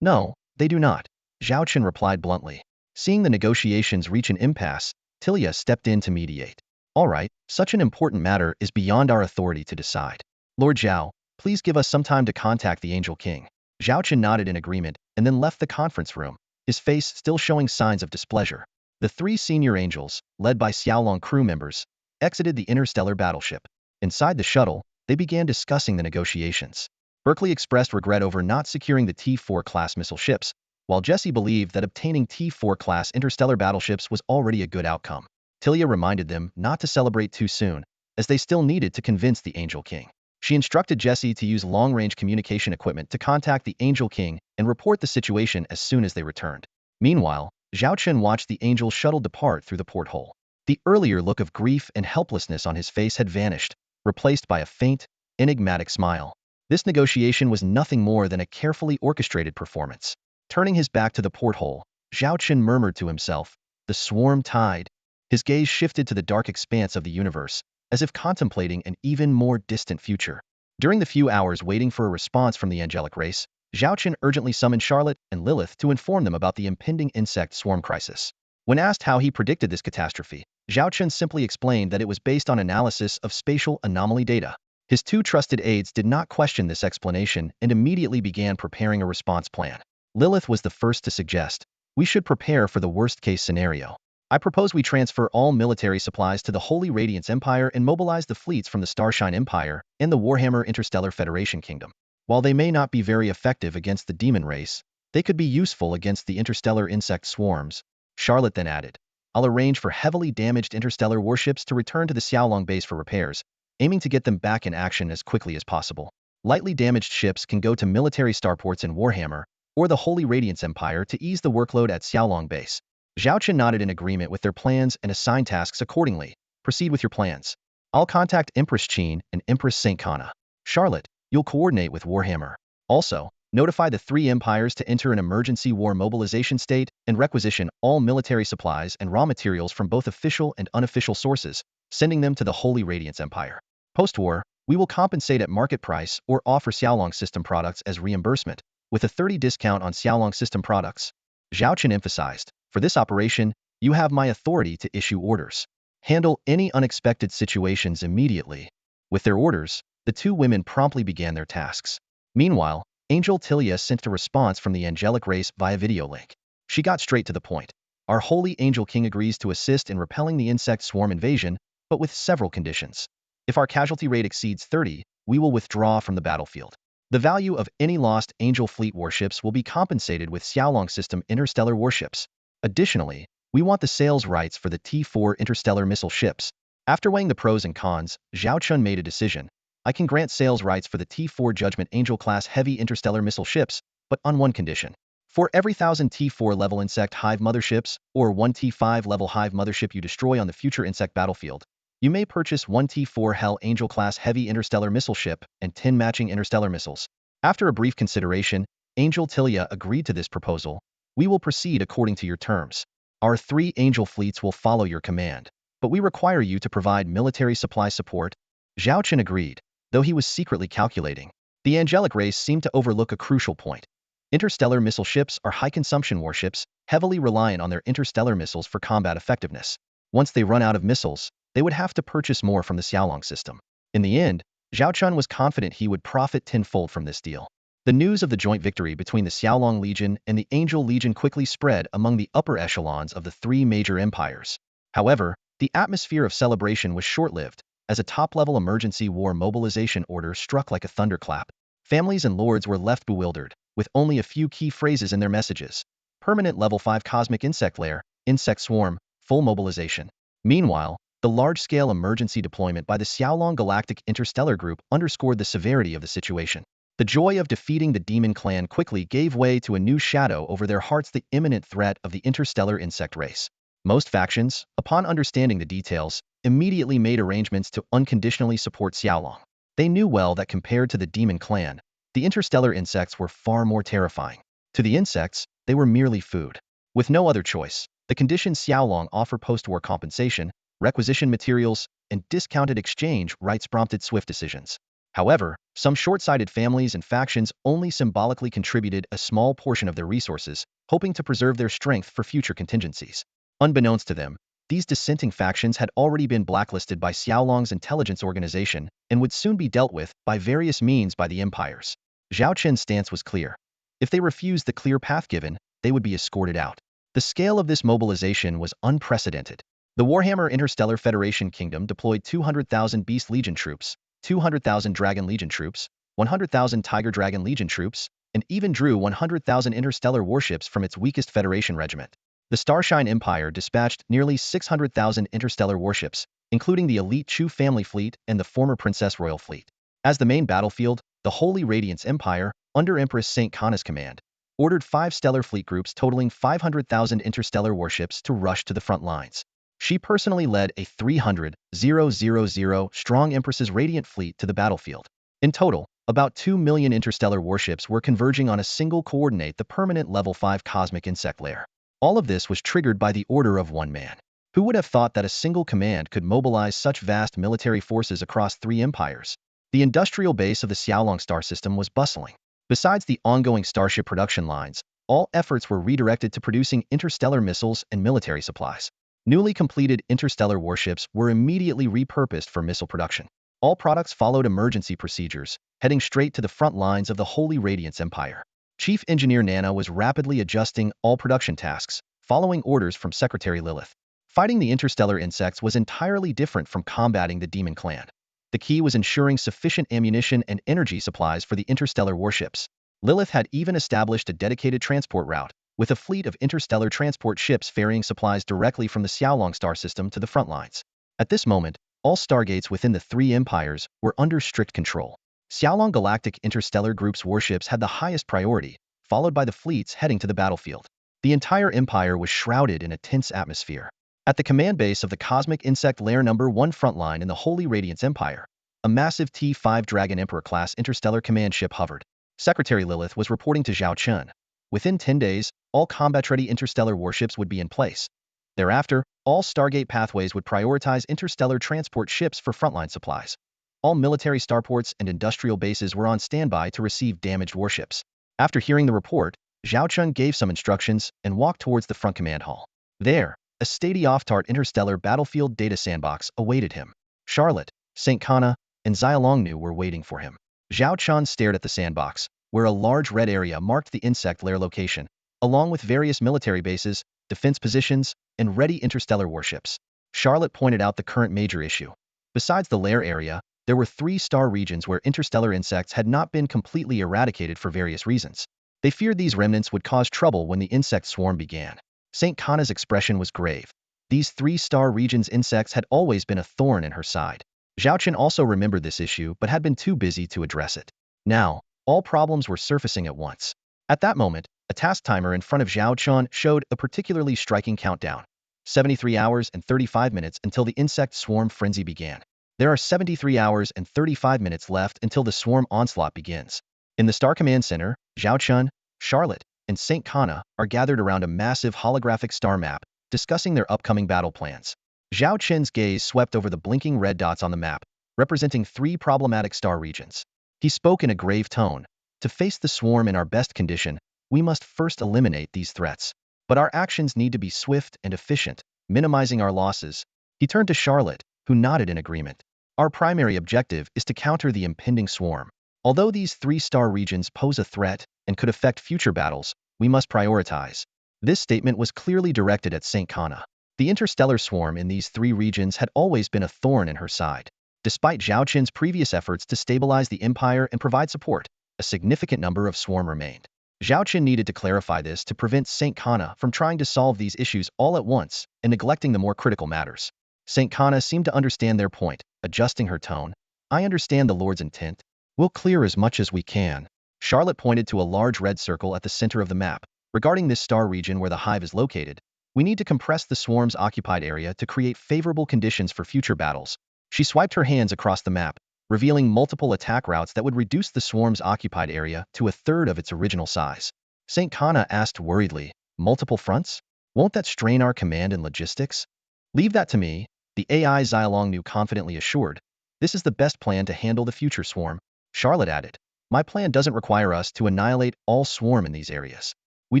No, they do not. Zhao Chen replied bluntly. Seeing the negotiations reach an impasse, Tilia stepped in to mediate. All right, such an important matter is beyond our authority to decide. Lord Zhao, please give us some time to contact the Angel King. Zhao Chen nodded in agreement and then left the conference room, his face still showing signs of displeasure. The three senior angels, led by Xiaolong crew members, exited the interstellar battleship. Inside the shuttle, they began discussing the negotiations. Berkeley expressed regret over not securing the T4 class missile ships, while Jesse believed that obtaining T4 class interstellar battleships was already a good outcome. Tilia reminded them not to celebrate too soon, as they still needed to convince the Angel King. She instructed Jesse to use long-range communication equipment to contact the Angel King and report the situation as soon as they returned. Meanwhile, Zhao Chen watched the Angel shuttle depart through the porthole. The earlier look of grief and helplessness on his face had vanished, replaced by a faint, enigmatic smile. This negotiation was nothing more than a carefully orchestrated performance. Turning his back to the porthole, Zhao Chen murmured to himself, "The swarm tide." His gaze shifted to the dark expanse of the universe, as if contemplating an even more distant future. During the few hours waiting for a response from the angelic race, Zhao Chen urgently summoned Charlotte and Lilith to inform them about the impending insect swarm crisis. When asked how he predicted this catastrophe, Zhao Chen simply explained that it was based on analysis of spatial anomaly data. His two trusted aides did not question this explanation and immediately began preparing a response plan. Lilith was the first to suggest, "We should prepare for the worst-case scenario. I propose we transfer all military supplies to the Holy Radiance Empire and mobilize the fleets from the Starshine Empire and the Warhammer Interstellar Federation Kingdom. While they may not be very effective against the demon race, they could be useful against the interstellar insect swarms." Charlotte then added, "I'll arrange for heavily damaged interstellar warships to return to the Xiaolong base for repairs, aiming to get them back in action as quickly as possible. Lightly damaged ships can go to military starports in Warhammer or the Holy Radiance Empire to ease the workload at Xiaolong base." Zhao Chen nodded in agreement with their plans and assigned tasks accordingly. "Proceed with your plans. I'll contact Empress Qin and Empress Saint Kana. Charlotte, you'll coordinate with Warhammer. Also, notify the three empires to enter an emergency war mobilization state and requisition all military supplies and raw materials from both official and unofficial sources, sending them to the Holy Radiance Empire. Post-war, we will compensate at market price or offer Xiaolong system products as reimbursement, with a 30% discount on Xiaolong system products." Zhao Chen emphasized, "For this operation, you have my authority to issue orders. Handle any unexpected situations immediately." With their orders, the two women promptly began their tasks. Meanwhile, Angel Tilia sent a response from the angelic race via video link. She got straight to the point. "Our Holy Angel King agrees to assist in repelling the insect swarm invasion, but with several conditions. If our casualty rate exceeds 30, we will withdraw from the battlefield. The value of any lost Angel Fleet warships will be compensated with Xiaolong system interstellar warships. Additionally, we want the sales rights for the T4 interstellar missile ships." After weighing the pros and cons, Zhao Chen made a decision. "I can grant sales rights for the T4 Judgment Angel-class heavy interstellar missile ships, but on one condition. For every 1,000 T4 level insect hive motherships, or 1 T5 level hive mothership you destroy on the future insect battlefield, you may purchase 1 T4 Hell Angel-class heavy interstellar missile ship and 10 matching interstellar missiles." After a brief consideration, Angel Tilia agreed to this proposal. "We will proceed according to your terms. Our 3 Angel fleets will follow your command, but we require you to provide military supply support." Zhao Chen agreed, though he was secretly calculating. The angelic race seemed to overlook a crucial point. Interstellar missile ships are high-consumption warships, heavily reliant on their interstellar missiles for combat effectiveness. Once they run out of missiles, they would have to purchase more from the Xiaolong system. In the end, Zhao Chen was confident he would profit tenfold from this deal. The news of the joint victory between the Xiaolong Legion and the Angel Legion quickly spread among the upper echelons of the 3 major empires. However, the atmosphere of celebration was short-lived, as a top-level emergency war mobilization order struck like a thunderclap. Families and lords were left bewildered, with only a few key phrases in their messages. Permanent Level 5 Cosmic Insect Lair, Insect Swarm, full mobilization. Meanwhile, the large-scale emergency deployment by the Xiaolong Galactic Interstellar Group underscored the severity of the situation. The joy of defeating the Demon Clan quickly gave way to a new shadow over their hearts: the imminent threat of the interstellar insect race. Most factions, upon understanding the details, immediately made arrangements to unconditionally support Xiaolong. They knew well that compared to the demon clan, the interstellar insects were far more terrifying. To the insects, they were merely food. With no other choice, the conditions Xiaolong offered post-war compensation, requisition materials, and discounted exchange rights prompted swift decisions. However, some short-sighted families and factions only symbolically contributed a small portion of their resources, hoping to preserve their strength for future contingencies. Unbeknownst to them, these dissenting factions had already been blacklisted by Xiaolong's intelligence organization and would soon be dealt with by various means by the empires. Zhao Qin's stance was clear. If they refused the clear path given, they would be escorted out. The scale of this mobilization was unprecedented. The Warhammer Interstellar Federation Kingdom deployed 200,000 Beast Legion troops, 200,000 Dragon Legion troops, 100,000 Tiger Dragon Legion troops, and even drew 100,000 interstellar warships from its weakest Federation regiment. The Starshine Empire dispatched nearly 600,000 interstellar warships, including the elite Chu family fleet and the former Princess Royal fleet. As the main battlefield, the Holy Radiance Empire, under Empress Saint Kana's command, ordered 5 stellar fleet groups totaling 500,000 interstellar warships to rush to the front lines. She personally led a 300,000 strong Empress's Radiant fleet to the battlefield. In total, about 2 million interstellar warships were converging on a single coordinate, the permanent level 5 cosmic insect lair. All of this was triggered by the order of one man. Who would have thought that a single command could mobilize such vast military forces across 3 empires? The industrial base of the Xiaolong star system was bustling. Besides the ongoing starship production lines, all efforts were redirected to producing interstellar missiles and military supplies. Newly completed interstellar warships were immediately repurposed for missile production. All products followed emergency procedures, heading straight to the front lines of the Holy Radiance Empire. Chief Engineer Nana was rapidly adjusting all production tasks, following orders from Secretary Lilith. Fighting the interstellar insects was entirely different from combating the demon clan. The key was ensuring sufficient ammunition and energy supplies for the interstellar warships. Lilith had even established a dedicated transport route, with a fleet of interstellar transport ships ferrying supplies directly from the Xiaolong star system to the front lines. At this moment, all stargates within the 3 empires were under strict control. Xiaolong Galactic Interstellar Group's warships had the highest priority, followed by the fleets heading to the battlefield. The entire empire was shrouded in a tense atmosphere. At the command base of the Cosmic Insect Lair No. 1 frontline in the Holy Radiance Empire, a massive T5 Dragon Emperor-class interstellar command ship hovered. Secretary Lilith was reporting to Zhao Qin. Within 10 days, all combat-ready interstellar warships would be in place. Thereafter, all Stargate pathways would prioritize interstellar transport ships for frontline supplies. All military starports and industrial bases were on standby to receive damaged warships. After hearing the report, Zhao Qin gave some instructions and walked towards the front command hall. There, a state-of-the-art interstellar battlefield data sandbox awaited him. Charlotte, Saint Kana, and Xiaolong were waiting for him. Zhao Qin stared at the sandbox, where a large red area marked the insect lair location, along with various military bases, defense positions, and ready interstellar warships. Charlotte pointed out the current major issue. Besides the lair area, there were 3 star regions where interstellar insects had not been completely eradicated for various reasons. They feared these remnants would cause trouble when the insect swarm began. Saint Kana's expression was grave. These 3 star regions' insects had always been a thorn in her side. Zhao Qin also remembered this issue but had been too busy to address it. Now, all problems were surfacing at once. At that moment, a task timer in front of Zhao Qin showed a particularly striking countdown. 73 hours and 35 minutes until the insect swarm frenzy began. There are 73 hours and 35 minutes left until the swarm onslaught begins. In the Star Command Center, Zhao Qin, Charlotte, and Saint Kana are gathered around a massive holographic star map, discussing their upcoming battle plans. Zhao Qin's gaze swept over the blinking red dots on the map, representing 3 problematic star regions. He spoke in a grave tone. To face the swarm in our best condition, we must first eliminate these threats. But our actions need to be swift and efficient, minimizing our losses. He turned to Charlotte, who nodded in agreement. Our primary objective is to counter the impending swarm. Although these 3 star regions pose a threat and could affect future battles, we must prioritize. This statement was clearly directed at Saint Kana. The interstellar swarm in these 3 regions had always been a thorn in her side. Despite Zhao Qin's previous efforts to stabilize the empire and provide support, a significant number of swarm remained. Zhao Qin needed to clarify this to prevent Saint Kana from trying to solve these issues all at once and neglecting the more critical matters. Saint Kana seemed to understand their point, adjusting her tone. I understand the Lord's intent. We'll clear as much as we can. Charlotte pointed to a large red circle at the center of the map. Regarding this star region where the hive is located, We need to compress the swarm's occupied area to create favorable conditions for future battles. She swiped her hands across the map, revealing multiple attack routes that would reduce the swarm's occupied area to a third of its original size. St. Kana asked worriedly, multiple fronts? Won't that strain our command and logistics? Leave that to me, the AI Xiaolong confidently assured. This is the best plan to handle the future swarm. Charlotte added, my plan doesn't require us to annihilate all swarm in these areas. We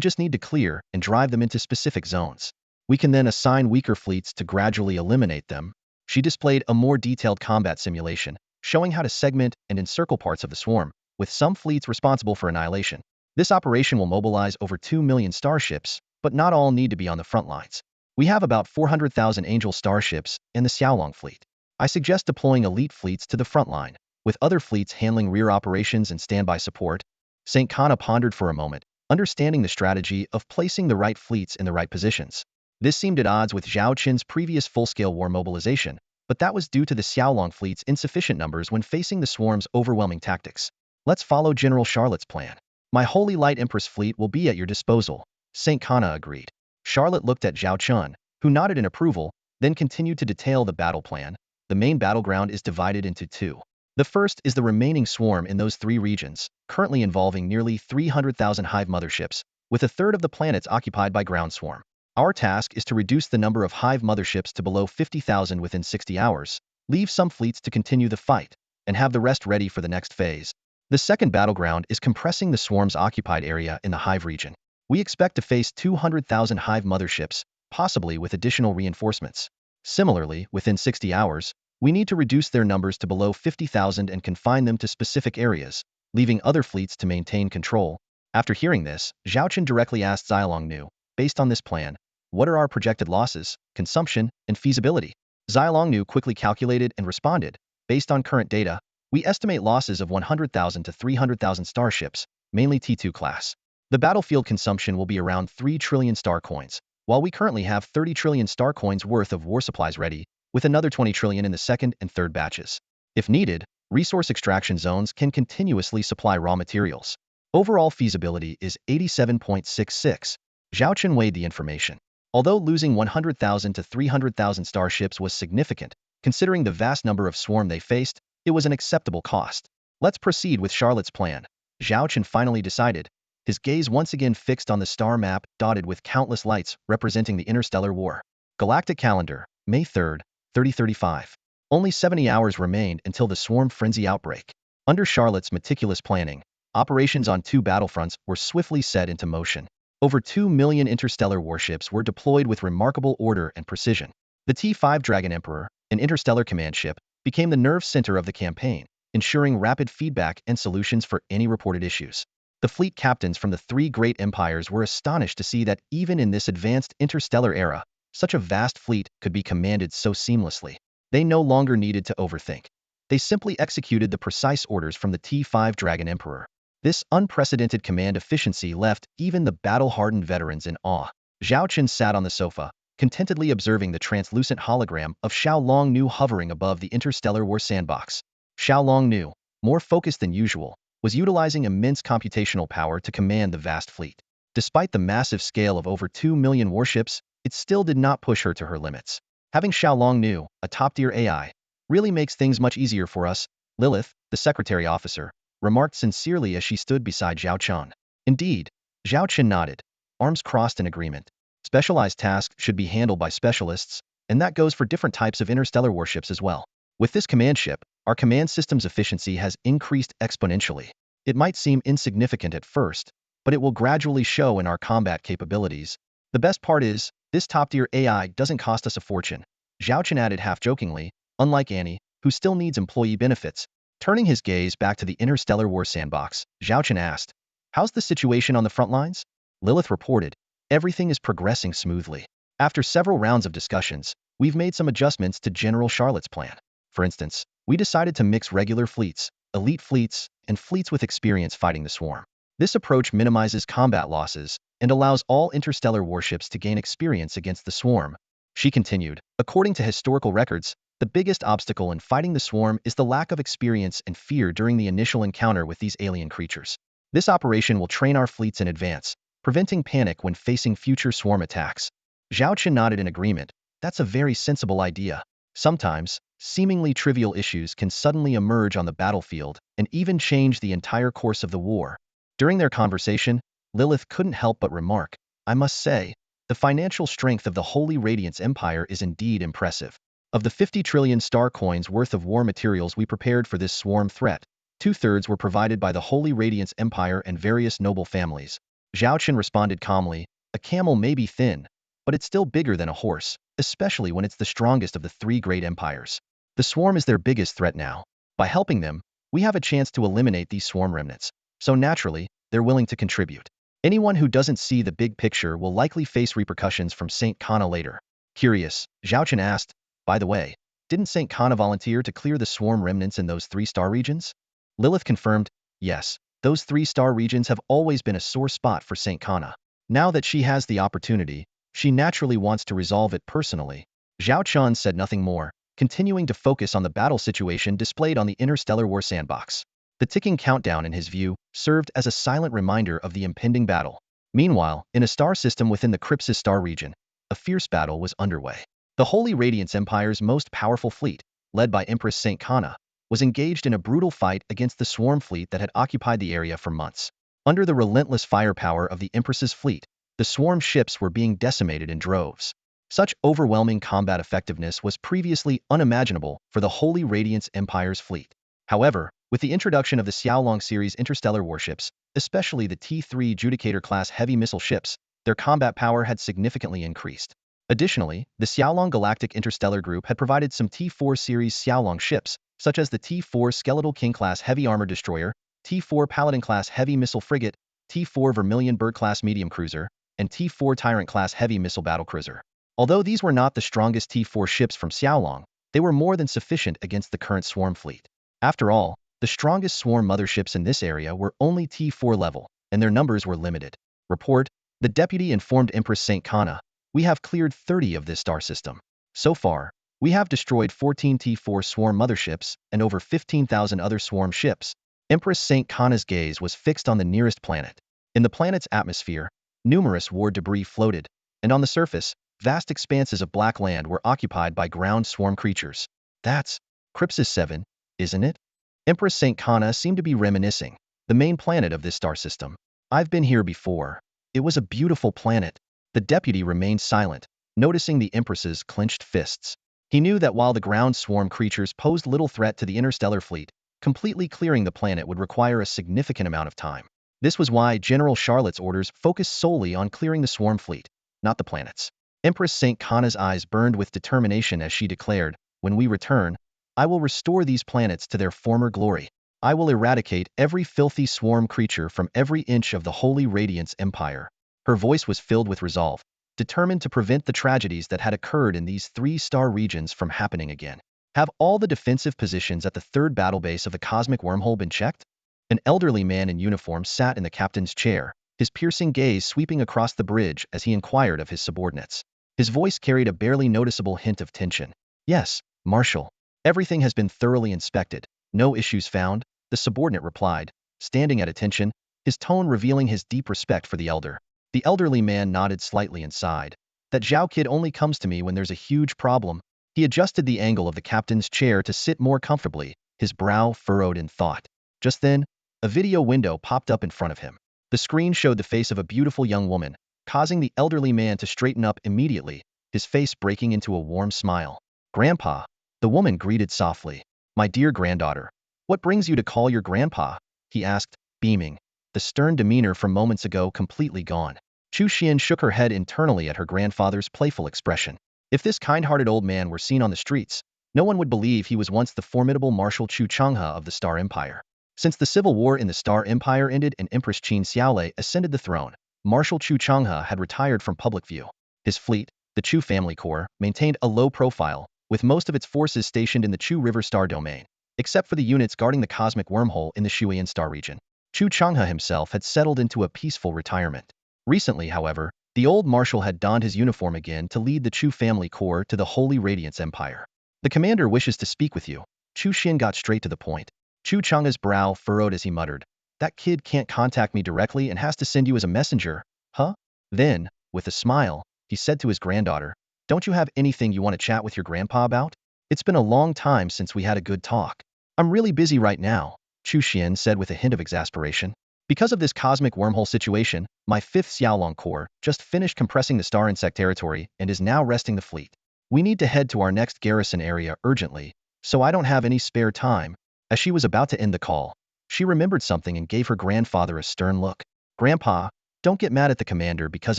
just need to clear and drive them into specific zones. We can then assign weaker fleets to gradually eliminate them. She displayed a more detailed combat simulation, showing how to segment and encircle parts of the swarm, with some fleets responsible for annihilation. This operation will mobilize over 2 million starships, but not all need to be on the front lines. We have about 400,000 Angel starships and the Xiaolong fleet. I suggest deploying elite fleets to the front line, with other fleets handling rear operations and standby support. St. Kana pondered for a moment, understanding the strategy of placing the right fleets in the right positions. This seemed at odds with Zhao Qin's previous full-scale war mobilization, but that was due to the Xiaolong fleet's insufficient numbers when facing the swarm's overwhelming tactics. Let's follow General Charlotte's plan. My Holy Light Empress fleet will be at your disposal, St. Kana agreed. Charlotte looked at Zhao Qin, who nodded in approval, then continued to detail the battle plan. The main battleground is divided into two. The first is the remaining swarm in those three regions, currently involving nearly 300,000 hive motherships, with a third of the planets occupied by ground swarm. Our task is to reduce the number of hive motherships to below 50,000 within 60 hours, leave some fleets to continue the fight, and have the rest ready for the next phase. The second battleground is compressing the swarm's occupied area in the hive region. We expect to face 200,000 hive motherships, possibly with additional reinforcements. Similarly, within 60 hours, we need to reduce their numbers to below 50,000 and confine them to specific areas, leaving other fleets to maintain control. After hearing this, Zhao Qin directly asked Xiaolong, based on this plan, what are our projected losses, consumption, and feasibility? Xiaolong quickly calculated and responded, based on current data, we estimate losses of 100,000 to 300,000 starships, mainly T2 class. The battlefield consumption will be around 3 trillion star coins, while we currently have 30 trillion star coins worth of war supplies ready, with another 20 trillion in the second and third batches. If needed, resource extraction zones can continuously supply raw materials. Overall feasibility is 87.66. Zhao Qin weighed the information. Although losing 100,000 to 300,000 starships was significant, considering the vast number of swarm they faced, it was an acceptable cost. Let's proceed with Charlotte's plan. Zhao Qin finally decided, his gaze once again fixed on the star map dotted with countless lights representing the interstellar war. Galactic calendar, May 3rd, 3035. Only 70 hours remained until the swarm frenzy outbreak. Under Charlotte's meticulous planning, operations on two battlefronts were swiftly set into motion. Over 2 million interstellar warships were deployed with remarkable order and precision. The T5 Dragon Emperor, an interstellar command ship, became the nerve center of the campaign, ensuring rapid feedback and solutions for any reported issues. The fleet captains from the three great empires were astonished to see that even in this advanced interstellar era, such a vast fleet could be commanded so seamlessly. They no longer needed to overthink. They simply executed the precise orders from the T5 Dragon Emperor. This unprecedented command efficiency left even the battle-hardened veterans in awe. Zhao Qin sat on the sofa, contentedly observing the translucent hologram of Xiaolong hovering above the interstellar war sandbox. Xiaolong, more focused than usual, was utilizing immense computational power to command the vast fleet. Despite the massive scale of over 2 million warships, it still did not push her to her limits. Having Xiaolong, a top-tier AI, really makes things much easier for us, Lilith, the secretary officer, remarked sincerely as she stood beside Zhao Qin. Indeed, Zhao Qin nodded, arms crossed in agreement. Specialized tasks should be handled by specialists, and that goes for different types of interstellar warships as well. With this command ship, our command system's efficiency has increased exponentially. It might seem insignificant at first, but it will gradually show in our combat capabilities. The best part is, this top-tier AI doesn't cost us a fortune. Zhao Qin added half-jokingly, unlike Annie, who still needs employee benefits. Turning his gaze back to the interstellar war sandbox, Zhao Qin asked, how's the situation on the front lines? Lilith reported, everything is progressing smoothly. After several rounds of discussions, we've made some adjustments to General Charlotte's plan. For instance, we decided to mix regular fleets, elite fleets, and fleets with experience fighting the swarm. This approach minimizes combat losses and allows all interstellar warships to gain experience against the swarm. She continued, according to historical records, the biggest obstacle in fighting the swarm is the lack of experience and fear during the initial encounter with these alien creatures. This operation will train our fleets in advance, preventing panic when facing future swarm attacks. Zhao Qin nodded in agreement. That's a very sensible idea. Sometimes, seemingly trivial issues can suddenly emerge on the battlefield and even change the entire course of the war. During their conversation, Lilith couldn't help but remark, I must say, the financial strength of the Holy Radiance Empire is indeed impressive. Of the 50 trillion star coins worth of war materials we prepared for this swarm threat, 2/3 were provided by the Holy Radiance Empire and various noble families. Zhao Qin responded calmly, a camel may be thin, but it's still bigger than a horse, especially when it's the strongest of the three great empires. The swarm is their biggest threat now. By helping them, we have a chance to eliminate these swarm remnants, so naturally, they're willing to contribute. Anyone who doesn't see the big picture will likely face repercussions from Saint Kana later. Curious, Zhao Qin asked, by the way, didn't Saint Kana volunteer to clear the swarm remnants in those 3-star regions? Lilith confirmed, yes, those 3-star regions have always been a sore spot for Saint Kana. Now that she has the opportunity, she naturally wants to resolve it personally. Zhao Chun said nothing more, continuing to focus on the battle situation displayed on the interstellar war sandbox. The ticking countdown in his view served as a silent reminder of the impending battle. Meanwhile, in a star system within the Krypsis star region, a fierce battle was underway. The Holy Radiance Empire's most powerful fleet, led by Empress Saint Kana, was engaged in a brutal fight against the swarm fleet that had occupied the area for months. Under the relentless firepower of the Empress's fleet, the swarm ships were being decimated in droves. Such overwhelming combat effectiveness was previously unimaginable for the Holy Radiance Empire's fleet. However, with the introduction of the Xiaolong series interstellar warships, especially the T3 Judicator-class heavy missile ships, their combat power had significantly increased. Additionally, the Xiaolong Galactic Interstellar Group had provided some T4 series Xiaolong ships, such as the T4 Skeletal King-class heavy armor destroyer, T4 Paladin-class heavy missile frigate, T4 Vermilion Bird-class medium cruiser, and T4 Tyrant-class heavy missile battlecruiser. Although these were not the strongest T4 ships from Xiaolong, they were more than sufficient against the current swarm fleet. After all, the strongest swarm motherships in this area were only T4 level, and their numbers were limited. Report, the deputy informed Empress Saint Kana, we have cleared 30 of this star system. So far, we have destroyed 14 T4 swarm motherships and over 15,000 other swarm ships. Empress Saint Kana's gaze was fixed on the nearest planet. In the planet's atmosphere, numerous war debris floated, and on the surface, vast expanses of black land were occupied by ground swarm creatures. That's Krypsis 7, isn't it? Empress Saint Kana seemed to be reminiscing, the main planet of this star system. I've been here before. It was a beautiful planet. The deputy remained silent, noticing the Empress's clenched fists. He knew that while the ground swarm creatures posed little threat to the interstellar fleet, completely clearing the planet would require a significant amount of time. This was why General Charlotte's orders focused solely on clearing the swarm fleet, not the planets. Empress Saint Kana's eyes burned with determination as she declared, when we return, I will restore these planets to their former glory. I will eradicate every filthy swarm creature from every inch of the Holy Radiance Empire. Her voice was filled with resolve, determined to prevent the tragedies that had occurred in these 3-star regions from happening again. Have all the defensive positions at the 3rd battle base of the cosmic wormhole been checked? An elderly man in uniform sat in the captain's chair, his piercing gaze sweeping across the bridge as he inquired of his subordinates. His voice carried a barely noticeable hint of tension. Yes, Marshal. Everything has been thoroughly inspected. No issues found, the subordinate replied, standing at attention, his tone revealing his deep respect for the elder. The elderly man nodded slightly and sighed. That Zhao kid only comes to me when there's a huge problem. He adjusted the angle of the captain's chair to sit more comfortably, his brow furrowed in thought. Just then, a video window popped up in front of him. The screen showed the face of a beautiful young woman, causing the elderly man to straighten up immediately, his face breaking into a warm smile. Grandpa, the woman greeted softly. My dear granddaughter, what brings you to call your grandpa? He asked, beaming, the stern demeanor from moments ago completely gone. Chu Xian shook her head internally at her grandfather's playful expression. If this kind-hearted old man were seen on the streets, no one would believe he was once the formidable Marshal Chu Changhe of the Star Empire. Since the civil war in the Star Empire ended and Empress Qin Xiaolei ascended the throne, Marshal Chu Changhe had retired from public view. His fleet, the Chu Family Corps, maintained a low profile, with most of its forces stationed in the Chu River Star domain, except for the units guarding the cosmic wormhole in the Shuiyan Star region. Chu Changhe himself had settled into a peaceful retirement. Recently, however, the old marshal had donned his uniform again to lead the Chu Family Corps to the Holy Radiance Empire. The commander wishes to speak with you. Chu Xian got straight to the point. Chu Changhe's brow furrowed as he muttered, that kid can't contact me directly and has to send you as a messenger, huh? Then, with a smile, he said to his granddaughter. Don't you have anything you want to chat with your grandpa about? It's been a long time since we had a good talk. I'm really busy right now, Chu Xian said with a hint of exasperation. Because of this cosmic wormhole situation, my 5th Xiaolong Corps just finished compressing the star insect territory and is now resting the fleet. We need to head to our next garrison area urgently, so I don't have any spare time. As she was about to end the call, she remembered something and gave her grandfather a stern look. Grandpa, don't get mad at the commander because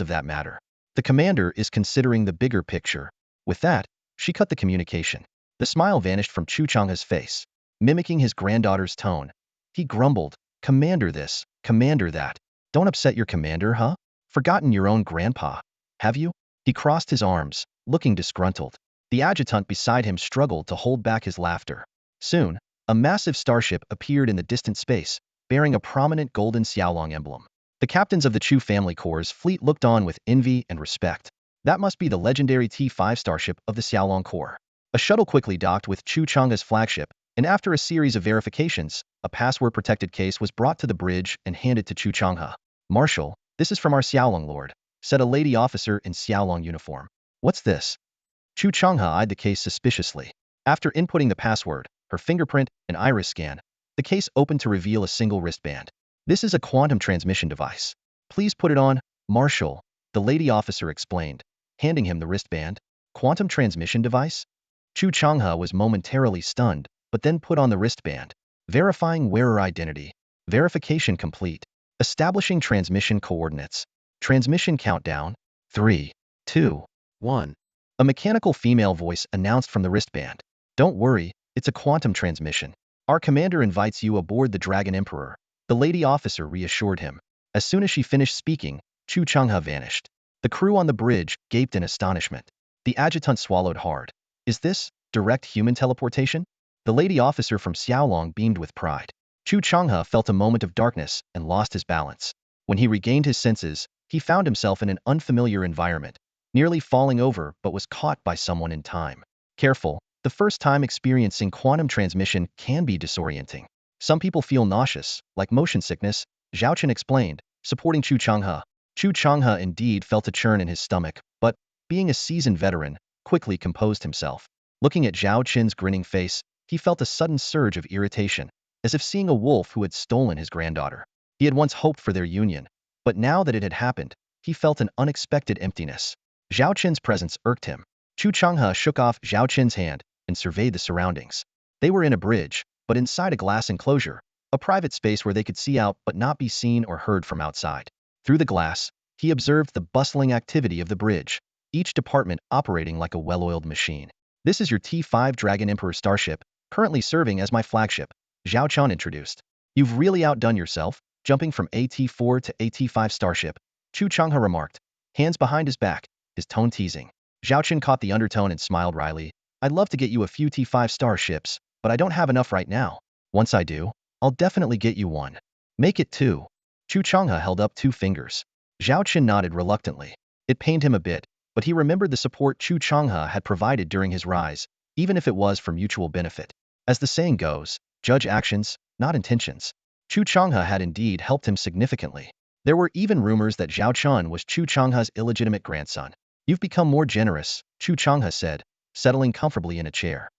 of that matter. The commander is considering the bigger picture. With that, she cut the communication. The smile vanished from Chu Changha's face, mimicking his granddaughter's tone. He grumbled, Commander this, Commander that. Don't upset your commander, huh? Forgotten your own grandpa, have you? He crossed his arms, looking disgruntled. The adjutant beside him struggled to hold back his laughter. Soon, a massive starship appeared in the distant space, bearing a prominent golden Xiaolong emblem. The captains of the Chu family corps' fleet looked on with envy and respect. That must be the legendary T5 starship of the Xiaolong Corps. A shuttle quickly docked with Chu Changha's flagship, and after a series of verifications, a password-protected case was brought to the bridge and handed to Chu Changha. Marshal, this is from our Xiaolong lord, said a lady officer in Xiaolong uniform. What's this? Chu Changha eyed the case suspiciously. After inputting the password, her fingerprint, and iris scan, the case opened to reveal a single wristband. This is a quantum transmission device. Please put it on, Marshal, the lady officer explained, handing him the wristband. Quantum transmission device? Chu Changha was momentarily stunned, but then put on the wristband. Verifying wearer identity. Verification complete. Establishing transmission coordinates. Transmission countdown. 3, 2, 1. A mechanical female voice announced from the wristband. Don't worry, it's a quantum transmission. Our commander invites you aboard the Dragon Emperor. The lady officer reassured him. As soon as she finished speaking, Chu Changha vanished. The crew on the bridge gaped in astonishment. The adjutant swallowed hard. Is this direct human teleportation? The lady officer from Xiaolong beamed with pride. Chu Changha felt a moment of darkness and lost his balance. When he regained his senses, he found himself in an unfamiliar environment, nearly falling over but was caught by someone in time. Careful, the first time experiencing quantum transmission can be disorienting. Some people feel nauseous, like motion sickness, Zhao Chen explained, supporting Chu Changha. Chu Changha indeed felt a churn in his stomach, but, being a seasoned veteran, quickly composed himself. Looking at Zhao Chen's grinning face, he felt a sudden surge of irritation, as if seeing a wolf who had stolen his granddaughter. He had once hoped for their union, but now that it had happened, he felt an unexpected emptiness. Zhao Chen's presence irked him. Chu Changha shook off Zhao Chen's hand and surveyed the surroundings. They were in a bridge, but inside a glass enclosure, a private space where they could see out but not be seen or heard from outside. Through the glass, he observed the bustling activity of the bridge, each department operating like a well-oiled machine. This is your T5 Dragon Emperor starship, currently serving as my flagship, Zhao Chen introduced. You've really outdone yourself, jumping from AT4 to AT5 starship, Chu Changha remarked, hands behind his back, his tone teasing. Zhao Chen caught the undertone and smiled wryly. I'd love to get you a few T5 starships, but I don't have enough right now. Once I do, I'll definitely get you one. Make it 2. Chu Changha held up 2 fingers. Zhao Chen nodded reluctantly. It pained him a bit, but he remembered the support Chu Changha had provided during his rise, even if it was for mutual benefit. As the saying goes, judge actions, not intentions. Chu Changha had indeed helped him significantly. There were even rumors that Zhao Chen was Chu Changha's illegitimate grandson. You've become more generous, Chu Changha said, settling comfortably in a chair.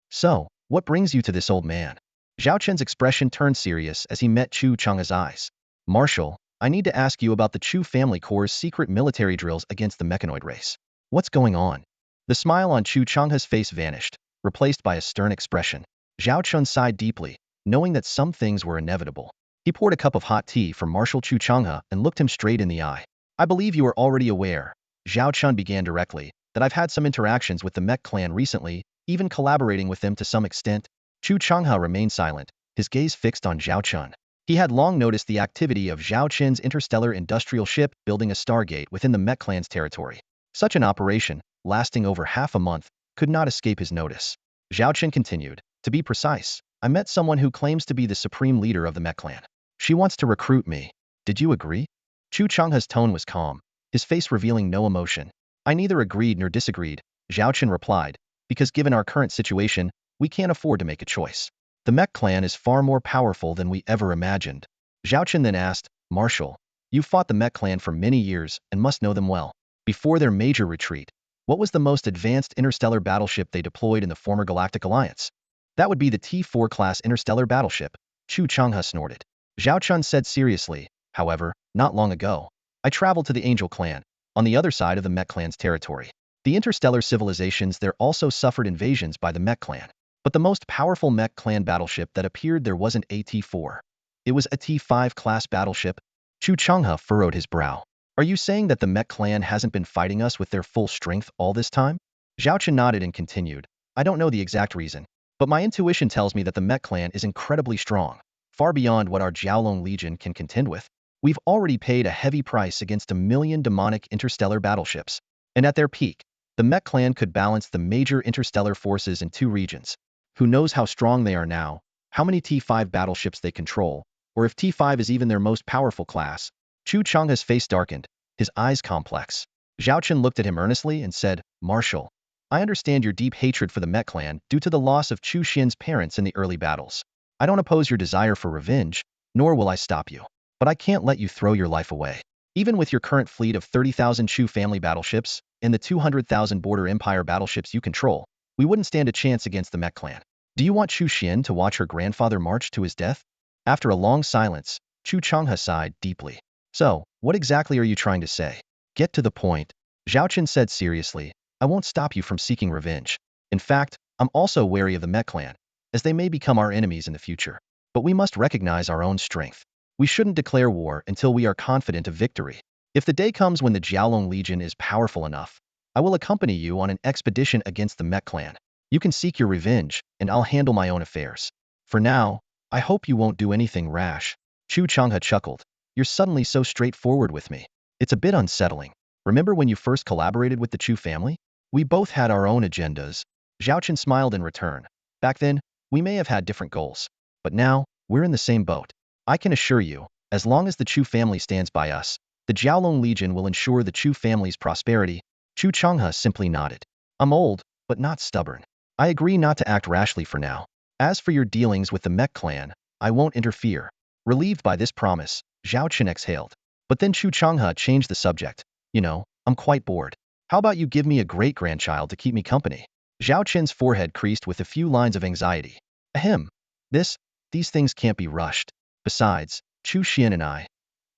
So, what brings you to this old man? Zhao Chen's expression turned serious as he met Chu Changha's eyes. Marshal, I need to ask you about the Chu family corps' secret military drills against the mechanoid race. What's going on? The smile on Chu Changha's face vanished, replaced by a stern expression. Zhao Chen sighed deeply, knowing that some things were inevitable. He poured a cup of hot tea for Marshal Chu Changha and looked him straight in the eye. I believe you are already aware, Zhao Chen began directly, that I've had some interactions with the Mech clan recently, even collaborating with them to some extent. Chu Changha remained silent, his gaze fixed on Zhao Chen. He had long noticed the activity of Zhao Chen's interstellar industrial ship building a stargate within the Mech clan's territory. Such an operation, lasting over half a month, could not escape his notice. Zhao Chen continued, to be precise, I met someone who claims to be the supreme leader of the Mech clan. She wants to recruit me. Did you agree? Chu Changha's tone was calm, his face revealing no emotion. I neither agreed nor disagreed, Zhao Chen replied, because given our current situation, we can't afford to make a choice. The Mech clan is far more powerful than we ever imagined. Zhao Chen then asked, Marshal, you've fought the Mech clan for many years and must know them well. before their major retreat, what was the most advanced interstellar battleship they deployed in the former Galactic Alliance? That would be the T4 class interstellar battleship, Chu Changhe snorted. Zhao Chun said seriously, however, not long ago, I traveled to the Angel Clan, on the other side of the Mech Clan's territory. The interstellar civilizations there also suffered invasions by the Mech Clan. But the most powerful Mech Clan battleship that appeared there wasn't a T4. It was a T5 class battleship. Chu Changhe furrowed his brow. Are you saying that the Mech Clan hasn't been fighting us with their full strength all this time? Zhao Chen nodded and continued. I don't know the exact reason, but my intuition tells me that the Mech Clan is incredibly strong, far beyond what our Jiaolong Legion can contend with. We've already paid a heavy price against 1,000,000 demonic interstellar battleships, and at their peak, the Mech Clan could balance the major interstellar forces in 2 regions. Who knows how strong they are now, how many T5 battleships they control, or if T5 is even their most powerful class. Chu Changhe's face darkened, his eyes complex. Zhao Chen looked at him earnestly and said, Marshal, I understand your deep hatred for the Mech Clan due to the loss of Chu Xian's parents in the early battles. I don't oppose your desire for revenge, nor will I stop you. But I can't let you throw your life away. Even with your current fleet of 30,000 Chu family battleships and the 200,000 Border Empire battleships you control, we wouldn't stand a chance against the Mech Clan. Do you want Chu Xian to watch her grandfather march to his death? After a long silence, Chu Changhe sighed deeply. So, what exactly are you trying to say? Get to the point. Zhao Chen said seriously, I won't stop you from seeking revenge. In fact, I'm also wary of the Mech Clan, as they may become our enemies in the future. But we must recognize our own strength. We shouldn't declare war until we are confident of victory. If the day comes when the Jiaolong Legion is powerful enough, I will accompany you on an expedition against the Mech Clan. You can seek your revenge, and I'll handle my own affairs. For now, I hope you won't do anything rash. Chu Changhe chuckled. You're suddenly so straightforward with me. It's a bit unsettling. Remember when you first collaborated with the Chu family? We both had our own agendas. Zhao Chen smiled in return. Back then, we may have had different goals. But now, we're in the same boat. I can assure you, as long as the Chu family stands by us, the Jiaolong Legion will ensure the Chu family's prosperity. Chu Changhe simply nodded. I'm old, but not stubborn. I agree not to act rashly for now. As for your dealings with the Mech Clan, I won't interfere. Relieved by this promise, Zhao Chen exhaled. But then Chu Changhe changed the subject. You know, I'm quite bored. How about you give me a great-grandchild to keep me company? Zhao Chen's forehead creased with a few lines of anxiety. Ahem. These things can't be rushed. Besides, Chu Xian and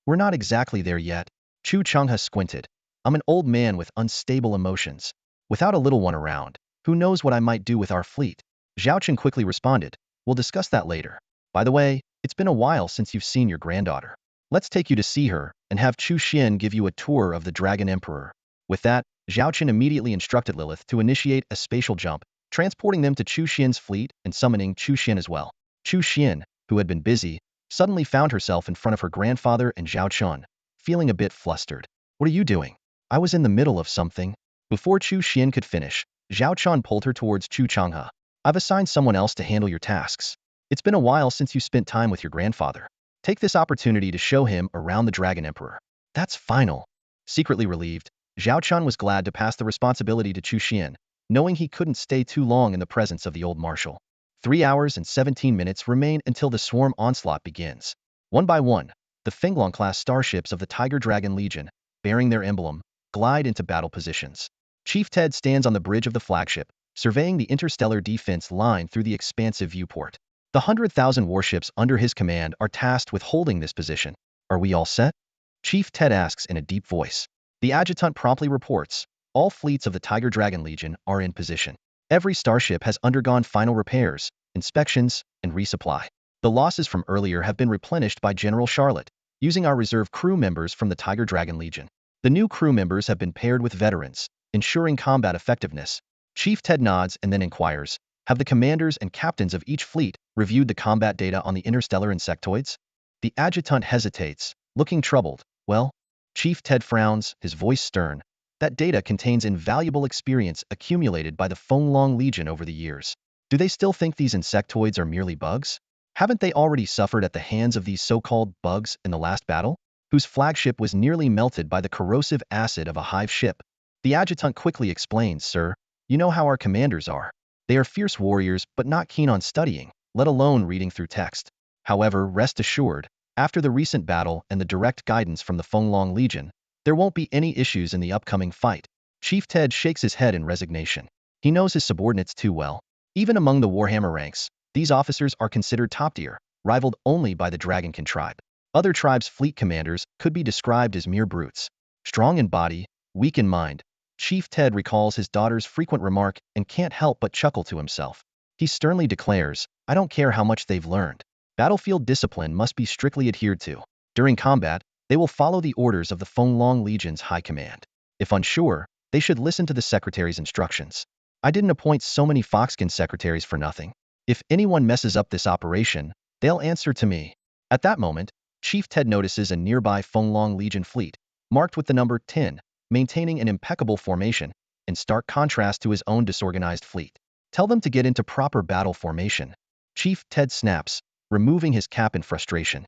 we're not exactly there yet. Chu Changhe squinted. I'm an old man with unstable emotions. Without a little one around, who knows what I might do with our fleet? Zhao Chen quickly responded. We'll discuss that later. By the way, it's been a while since you've seen your granddaughter. Let's take you to see her, and have Chu Xian give you a tour of the Dragon Emperor. With that, Zhao Chen immediately instructed Lilith to initiate a spatial jump, transporting them to Chu Xian's fleet and summoning Chu Xian as well. Chu Xian, who had been busy, suddenly found herself in front of her grandfather and Zhao Chun, feeling a bit flustered. What are you doing? I was in the middle of something. Before Chu Xian could finish, Zhao Chun pulled her towards Chu Changhe. I've assigned someone else to handle your tasks. It's been a while since you spent time with your grandfather. Take this opportunity to show him around the Dragon Emperor. That's final. Secretly relieved, Zhao Chun was glad to pass the responsibility to Chu Xian, knowing he couldn't stay too long in the presence of the old marshal. 3 hours and 17 minutes remain until the swarm onslaught begins. One by one, the Fenglong-class starships of the Tiger Dragon Legion, bearing their emblem, glide into battle positions. Chief Ted stands on the bridge of the flagship, surveying the interstellar defense line through the expansive viewport. The 100,000 warships under his command are tasked with holding this position. Are we all set? Chief Ted asks in a deep voice. The adjutant promptly reports. All fleets of the Tiger Dragon Legion are in position. Every starship has undergone final repairs, inspections, and resupply. The losses from earlier have been replenished by General Charlotte, using our reserve crew members from the Tiger Dragon Legion. The new crew members have been paired with veterans, ensuring combat effectiveness. Chief Ted nods and then inquires, have the commanders and captains of each fleet reviewed the combat data on the interstellar insectoids? The adjutant hesitates, looking troubled. Well, Chief Ted frowns, his voice stern. That data contains invaluable experience accumulated by the Fenglong Legion over the years. Do they still think these insectoids are merely bugs? Haven't they already suffered at the hands of these so-called bugs in the last battle, whose flagship was nearly melted by the corrosive acid of a hive ship? The adjutant quickly explains, sir, you know how our commanders are. They are fierce warriors but not keen on studying, let alone reading through text. However, rest assured, after the recent battle and the direct guidance from the Fenglong Legion, There won't be any issues in the upcoming fight. Chief Ted shakes his head in resignation. He knows his subordinates too well. Even among the Warhammer ranks, these officers are considered top tier, rivaled only by the Dragonkin tribe. Other tribes' fleet commanders could be described as mere brutes. Strong in body, weak in mind, Chief Ted recalls his daughter's frequent remark and can't help but chuckle to himself. He sternly declares, "I don't care how much they've learned. Battlefield discipline must be strictly adhered to. During combat, they will follow the orders of the Fenglong Legion's high command. If unsure, they should listen to the secretary's instructions. I didn't appoint so many Foxkin secretaries for nothing. If anyone messes up this operation, they'll answer to me." At that moment, Chief Ted notices a nearby Fenglong Legion fleet, marked with the number 10, maintaining an impeccable formation, in stark contrast to his own disorganized fleet. "Tell them to get into proper battle formation." Chief Ted snaps, removing his cap in frustration.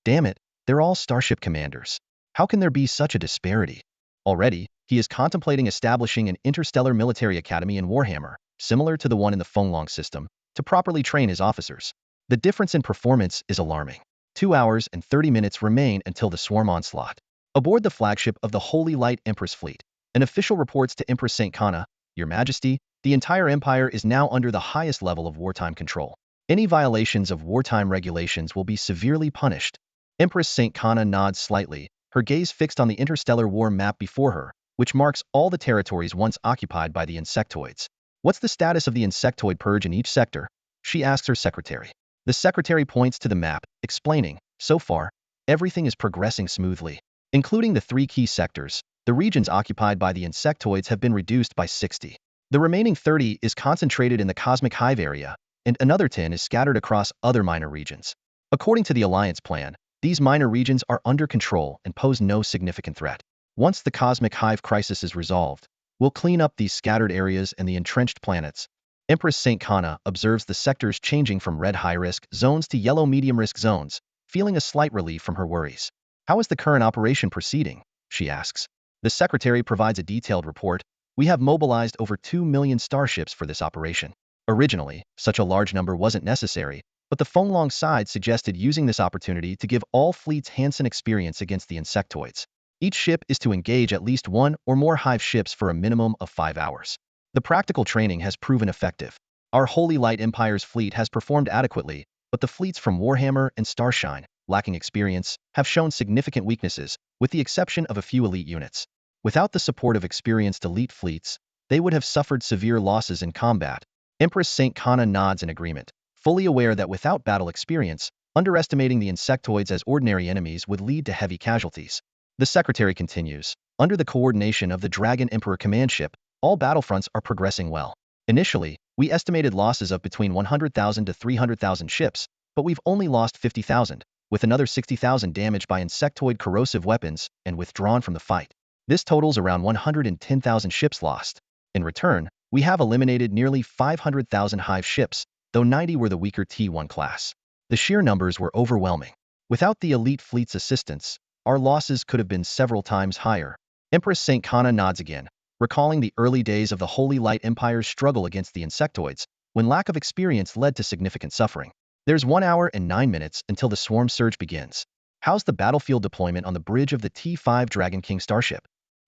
Damn it, they're all starship commanders. How can there be such a disparity? Already, he is contemplating establishing an interstellar military academy in Warhammer, similar to the one in the Fenglong system, to properly train his officers. The difference in performance is alarming. 2 hours and 30 minutes remain until the swarm onslaught. Aboard the flagship of the Holy Light Empress fleet, an official reports to Empress St. Kana, "Your Majesty, the entire empire is now under the highest level of wartime control. Any violations of wartime regulations will be severely punished." Empress St. Kana nods slightly, her gaze fixed on the interstellar war map before her, which marks all the territories once occupied by the insectoids. "What's the status of the insectoid purge in each sector?" she asks her secretary. The secretary points to the map, explaining, "So far, everything is progressing smoothly. Including the 3 key sectors, the regions occupied by the insectoids have been reduced by 60. The remaining 30 is concentrated in the Cosmic Hive area, and another 10 is scattered across other minor regions. According to the Alliance plan, these minor regions are under control and pose no significant threat. Once the Cosmic Hive crisis is resolved, we'll clean up these scattered areas and the entrenched planets." Empress St. Kana observes the sectors changing from red high-risk zones to yellow medium-risk zones, feeling a slight relief from her worries. "How is the current operation proceeding?" she asks. The secretary provides a detailed report. "We have mobilized over 2 million starships for this operation. Originally, such a large number wasn't necessary, but the Fenglong side suggested using this opportunity to give all fleets hands-on experience against the insectoids. Each ship is to engage at least 1 or more hive ships for a minimum of 5 hours. The practical training has proven effective. Our Holy Light Empire's fleet has performed adequately, but the fleets from Warhammer and Starshine, lacking experience, have shown significant weaknesses, with the exception of a few elite units. Without the support of experienced elite fleets, they would have suffered severe losses in combat." Empress St. Kana nods in agreement, fully aware that without battle experience, underestimating the insectoids as ordinary enemies would lead to heavy casualties. The secretary continues, "Under the coordination of the Dragon Emperor command ship, all battlefronts are progressing well. Initially, we estimated losses of between 100,000 to 300,000 ships, but we've only lost 50,000, with another 60,000 damaged by insectoid corrosive weapons and withdrawn from the fight. This totals around 110,000 ships lost. In return, we have eliminated nearly 500,000 hive ships, though 90 were the weaker T1 class. The sheer numbers were overwhelming. Without the elite fleet's assistance, our losses could have been several times higher." Empress St. Kana nods again, recalling the early days of the Holy Light Empire's struggle against the insectoids, when lack of experience led to significant suffering. "There's 1 hour and 9 minutes until the swarm surge begins. How's the battlefield deployment on the bridge of the T5 Dragon King starship?"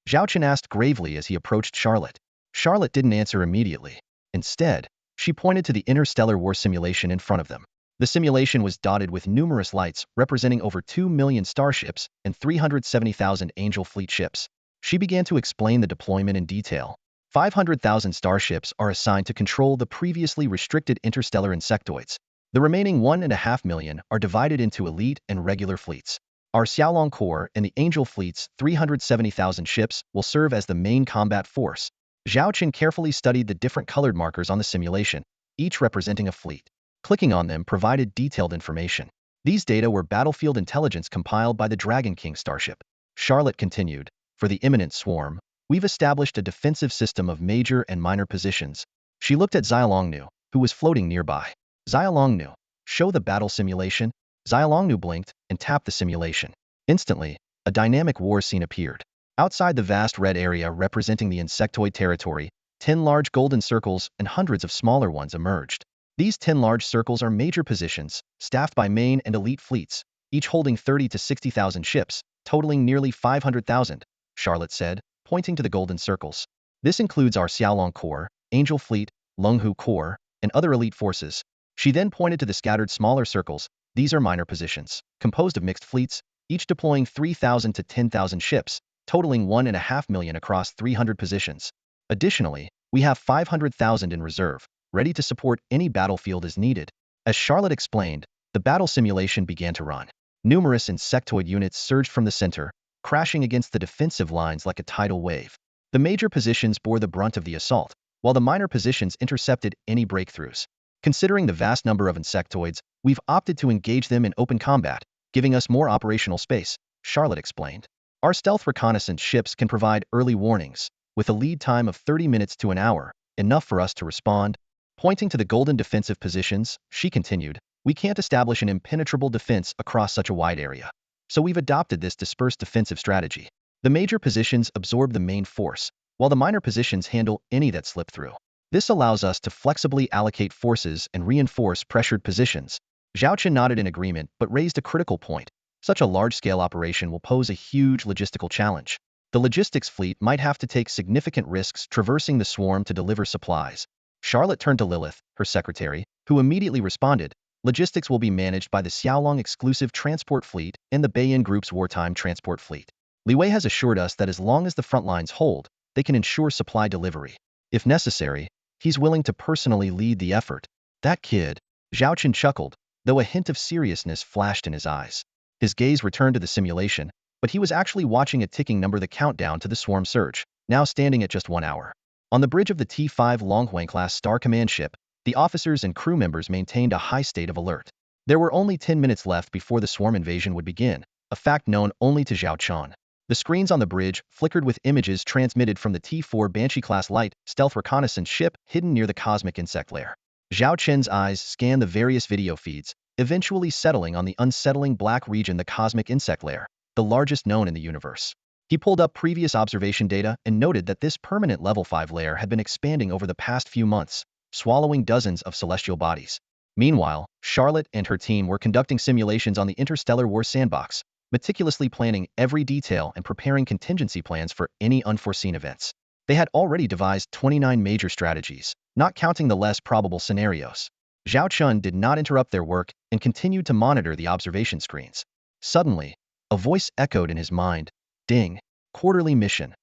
Zhao Chen asked gravely as he approached Charlotte. Charlotte didn't answer immediately. Instead, she pointed to the interstellar war simulation in front of them. The simulation was dotted with numerous lights representing over 2 million starships and 370,000 Angel Fleet ships. She began to explain the deployment in detail. 500,000 starships are assigned to control the previously restricted interstellar insectoids. The remaining 1.5 million are divided into elite and regular fleets. Our Xiaolong Corps and the Angel Fleet's 370,000 ships will serve as the main combat force. Zhao Chen carefully studied the different colored markers on the simulation, each representing a fleet. Clicking on them provided detailed information. These data were battlefield intelligence compiled by the Dragon King starship. Charlotte continued, "For the imminent swarm, we've established a defensive system of major and minor positions." She looked at Xiaolongnu, who was floating nearby. "Xiaolongnu, show the battle simulation." Xiaolongnu blinked and tapped the simulation. Instantly, a dynamic war scene appeared. Outside the vast red area representing the insectoid territory, 10 large golden circles and hundreds of smaller ones emerged. These 10 large circles are major positions, staffed by main and elite fleets, each holding 30 to 60,000 ships, totaling nearly 500,000. Charlotte said, pointing to the golden circles. This includes our Xiaolong Corps, Angel Fleet, Lunghu Corps, and other elite forces. She then pointed to the scattered smaller circles. These are minor positions, composed of mixed fleets, each deploying 3,000 to 10,000 ships, totaling 1.5 million across 300 positions. Additionally, we have 500,000 in reserve, ready to support any battlefield as needed. As Charlotte explained, the battle simulation began to run. Numerous insectoid units surged from the center, crashing against the defensive lines like a tidal wave. The major positions bore the brunt of the assault, while the minor positions intercepted any breakthroughs. Considering the vast number of insectoids, we've opted to engage them in open combat, giving us more operational space, Charlotte explained. Our stealth reconnaissance ships can provide early warnings, with a lead time of 30 minutes to an hour, enough for us to respond. Pointing to the golden defensive positions, she continued, we can't establish an impenetrable defense across such a wide area. So we've adopted this dispersed defensive strategy. The major positions absorb the main force, while the minor positions handle any that slip through. This allows us to flexibly allocate forces and reinforce pressured positions. Zhao Chen nodded in agreement but raised a critical point. Such a large-scale operation will pose a huge logistical challenge. The logistics fleet might have to take significant risks traversing the swarm to deliver supplies. Charlotte turned to Lilith, her secretary, who immediately responded, logistics will be managed by the Xiaolong exclusive transport fleet and the Beiyin Group's wartime transport fleet. Li Wei has assured us that as long as the front lines hold, they can ensure supply delivery. If necessary, he's willing to personally lead the effort. That kid, Zhao Chen chuckled, though a hint of seriousness flashed in his eyes. His gaze returned to the simulation, but he was actually watching a ticking number, the countdown to the swarm surge, now standing at just 1 hour. On the bridge of the T5 Longhuang-class Star Command ship, the officers and crew members maintained a high state of alert. There were only 10 minutes left before the swarm invasion would begin, a fact known only to Zhao Chen. The screens on the bridge flickered with images transmitted from the T4 Banshee-class light stealth reconnaissance ship hidden near the cosmic insect lair. Zhao Chen's eyes scanned the various video feeds, eventually settling on the unsettling black region, the cosmic insect lair, the largest known in the universe. He pulled up previous observation data and noted that this permanent level 5 lair had been expanding over the past few months, swallowing dozens of celestial bodies. Meanwhile, Charlotte and her team were conducting simulations on the Interstellar War sandbox, meticulously planning every detail and preparing contingency plans for any unforeseen events. They had already devised 29 major strategies, not counting the less probable scenarios. Zhao Chen did not interrupt their work and continued to monitor the observation screens. Suddenly, a voice echoed in his mind, ding, quarterly mission.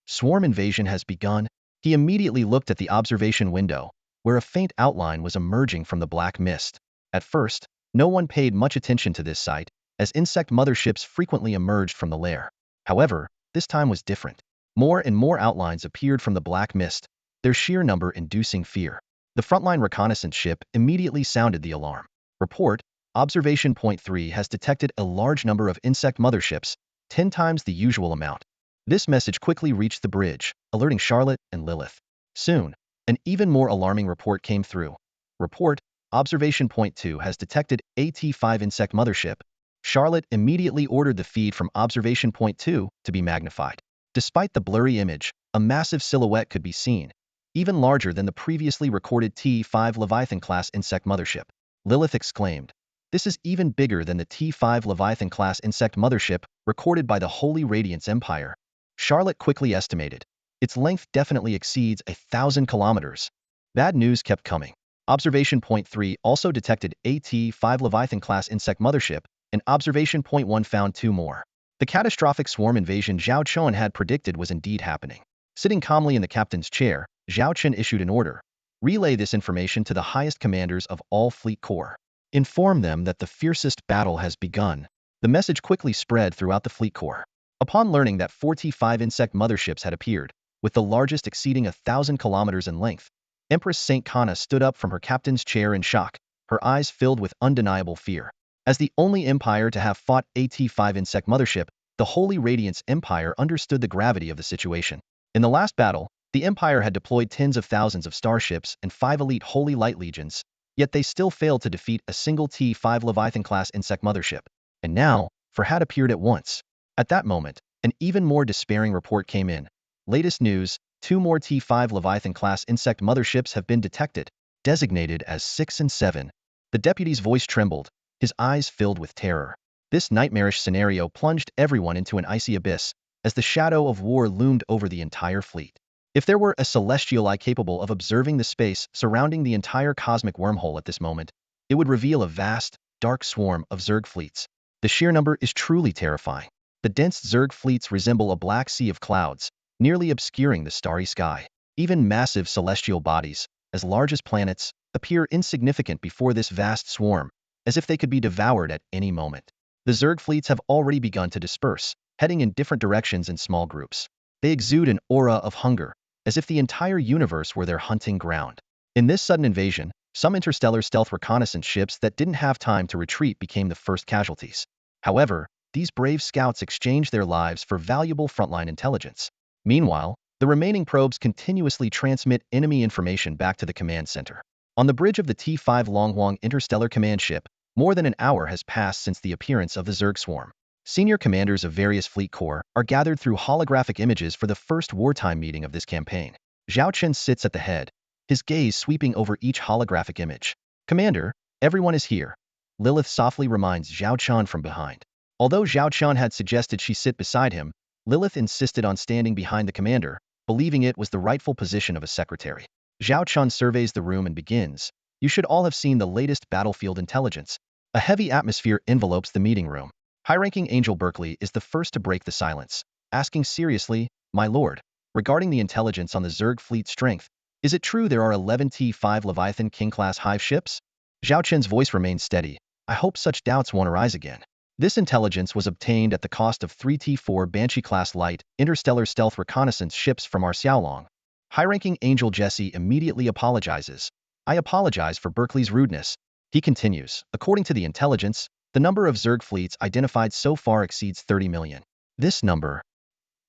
Swarm invasion has begun. He immediately looked at the observation window, where a faint outline was emerging from the black mist. At first, no one paid much attention to this sight, as insect motherships frequently emerged from the lair. However, this time was different. More and more outlines appeared from the black mist, their sheer number inducing fear. The frontline reconnaissance ship immediately sounded the alarm. Report, Observation Point 3 has detected a large number of insect motherships, 10 times the usual amount. This message quickly reached the bridge, alerting Charlotte and Lilith. Soon, an even more alarming report came through. Report, Observation Point 2 has detected a T5 insect mothership. Charlotte immediately ordered the feed from Observation Point 2 to be magnified. Despite the blurry image, a massive silhouette could be seen, even larger than the previously recorded T5 Leviathan-class insect mothership. Lilith exclaimed, this is even bigger than the T5 Leviathan-class insect mothership recorded by the Holy Radiance Empire. Charlotte quickly estimated, its length definitely exceeds 1,000 kilometers. Bad news kept coming. Observation Point 3 also detected a T5 Leviathan-class insect mothership, and Observation Point 1 found 2 more. The catastrophic swarm invasion Zhao Chen had predicted was indeed happening. Sitting calmly in the captain's chair, Zhao Chen issued an order. Relay this information to the highest commanders of all fleet corps. Inform them that the fiercest battle has begun. The message quickly spread throughout the fleet corps. Upon learning that 45 insect motherships had appeared, with the largest exceeding 1,000 kilometers in length, Empress Saint Kana stood up from her captain's chair in shock, her eyes filled with undeniable fear. As the only empire to have fought a T5 insect mothership, the Holy Radiance Empire understood the gravity of the situation. In the last battle, the Empire had deployed tens of thousands of starships and 5 elite Holy Light Legions, yet they still failed to defeat a single T5 Leviathan-class insect mothership. And now, had appeared at once. At that moment, an even more despairing report came in. Latest news, 2 more T5 Leviathan-class insect motherships have been detected, designated as 6 and 7. The deputy's voice trembled, his eyes filled with terror. This nightmarish scenario plunged everyone into an icy abyss, as the shadow of war loomed over the entire fleet. If there were a celestial eye capable of observing the space surrounding the entire cosmic wormhole at this moment, it would reveal a vast, dark swarm of Zerg fleets. The sheer number is truly terrifying. The dense Zerg fleets resemble a black sea of clouds, nearly obscuring the starry sky. Even massive celestial bodies, as large as planets, appear insignificant before this vast swarm, as if they could be devoured at any moment. The Zerg fleets have already begun to disperse, heading in different directions in small groups. They exude an aura of hunger, as if the entire universe were their hunting ground. In this sudden invasion, some interstellar stealth reconnaissance ships that didn't have time to retreat became the first casualties. However, these brave scouts exchanged their lives for valuable frontline intelligence. Meanwhile, the remaining probes continuously transmit enemy information back to the command center. On the bridge of the T5 Longhwang interstellar command ship, more than an hour has passed since the appearance of the Zerg swarm. Senior commanders of various fleet corps are gathered through holographic images for the first wartime meeting of this campaign. Zhao Chen sits at the head, his gaze sweeping over each holographic image. "Commander, everyone is here," Lilith softly reminds Zhao Chen from behind. Although Zhao Chen had suggested she sit beside him, Lilith insisted on standing behind the commander, believing it was the rightful position of a secretary. Zhao Chen surveys the room and begins. "You should all have seen the latest battlefield intelligence." A heavy atmosphere envelopes the meeting room. High-ranking Angel Berkeley is the first to break the silence, asking seriously, "My lord, regarding the intelligence on the Zerg fleet strength, is it true there are 11 T5 Leviathan King-class hive ships?" Zhao Chen's voice remains steady. "I hope such doubts won't arise again. This intelligence was obtained at the cost of 3 T4 Banshee-class light, interstellar stealth reconnaissance ships from our Xiaolong." High-ranking Angel Jesse immediately apologizes. "I apologize for Berkeley's rudeness." He continues, "According to the intelligence, the number of Zerg fleets identified so far exceeds 30 million. This number..."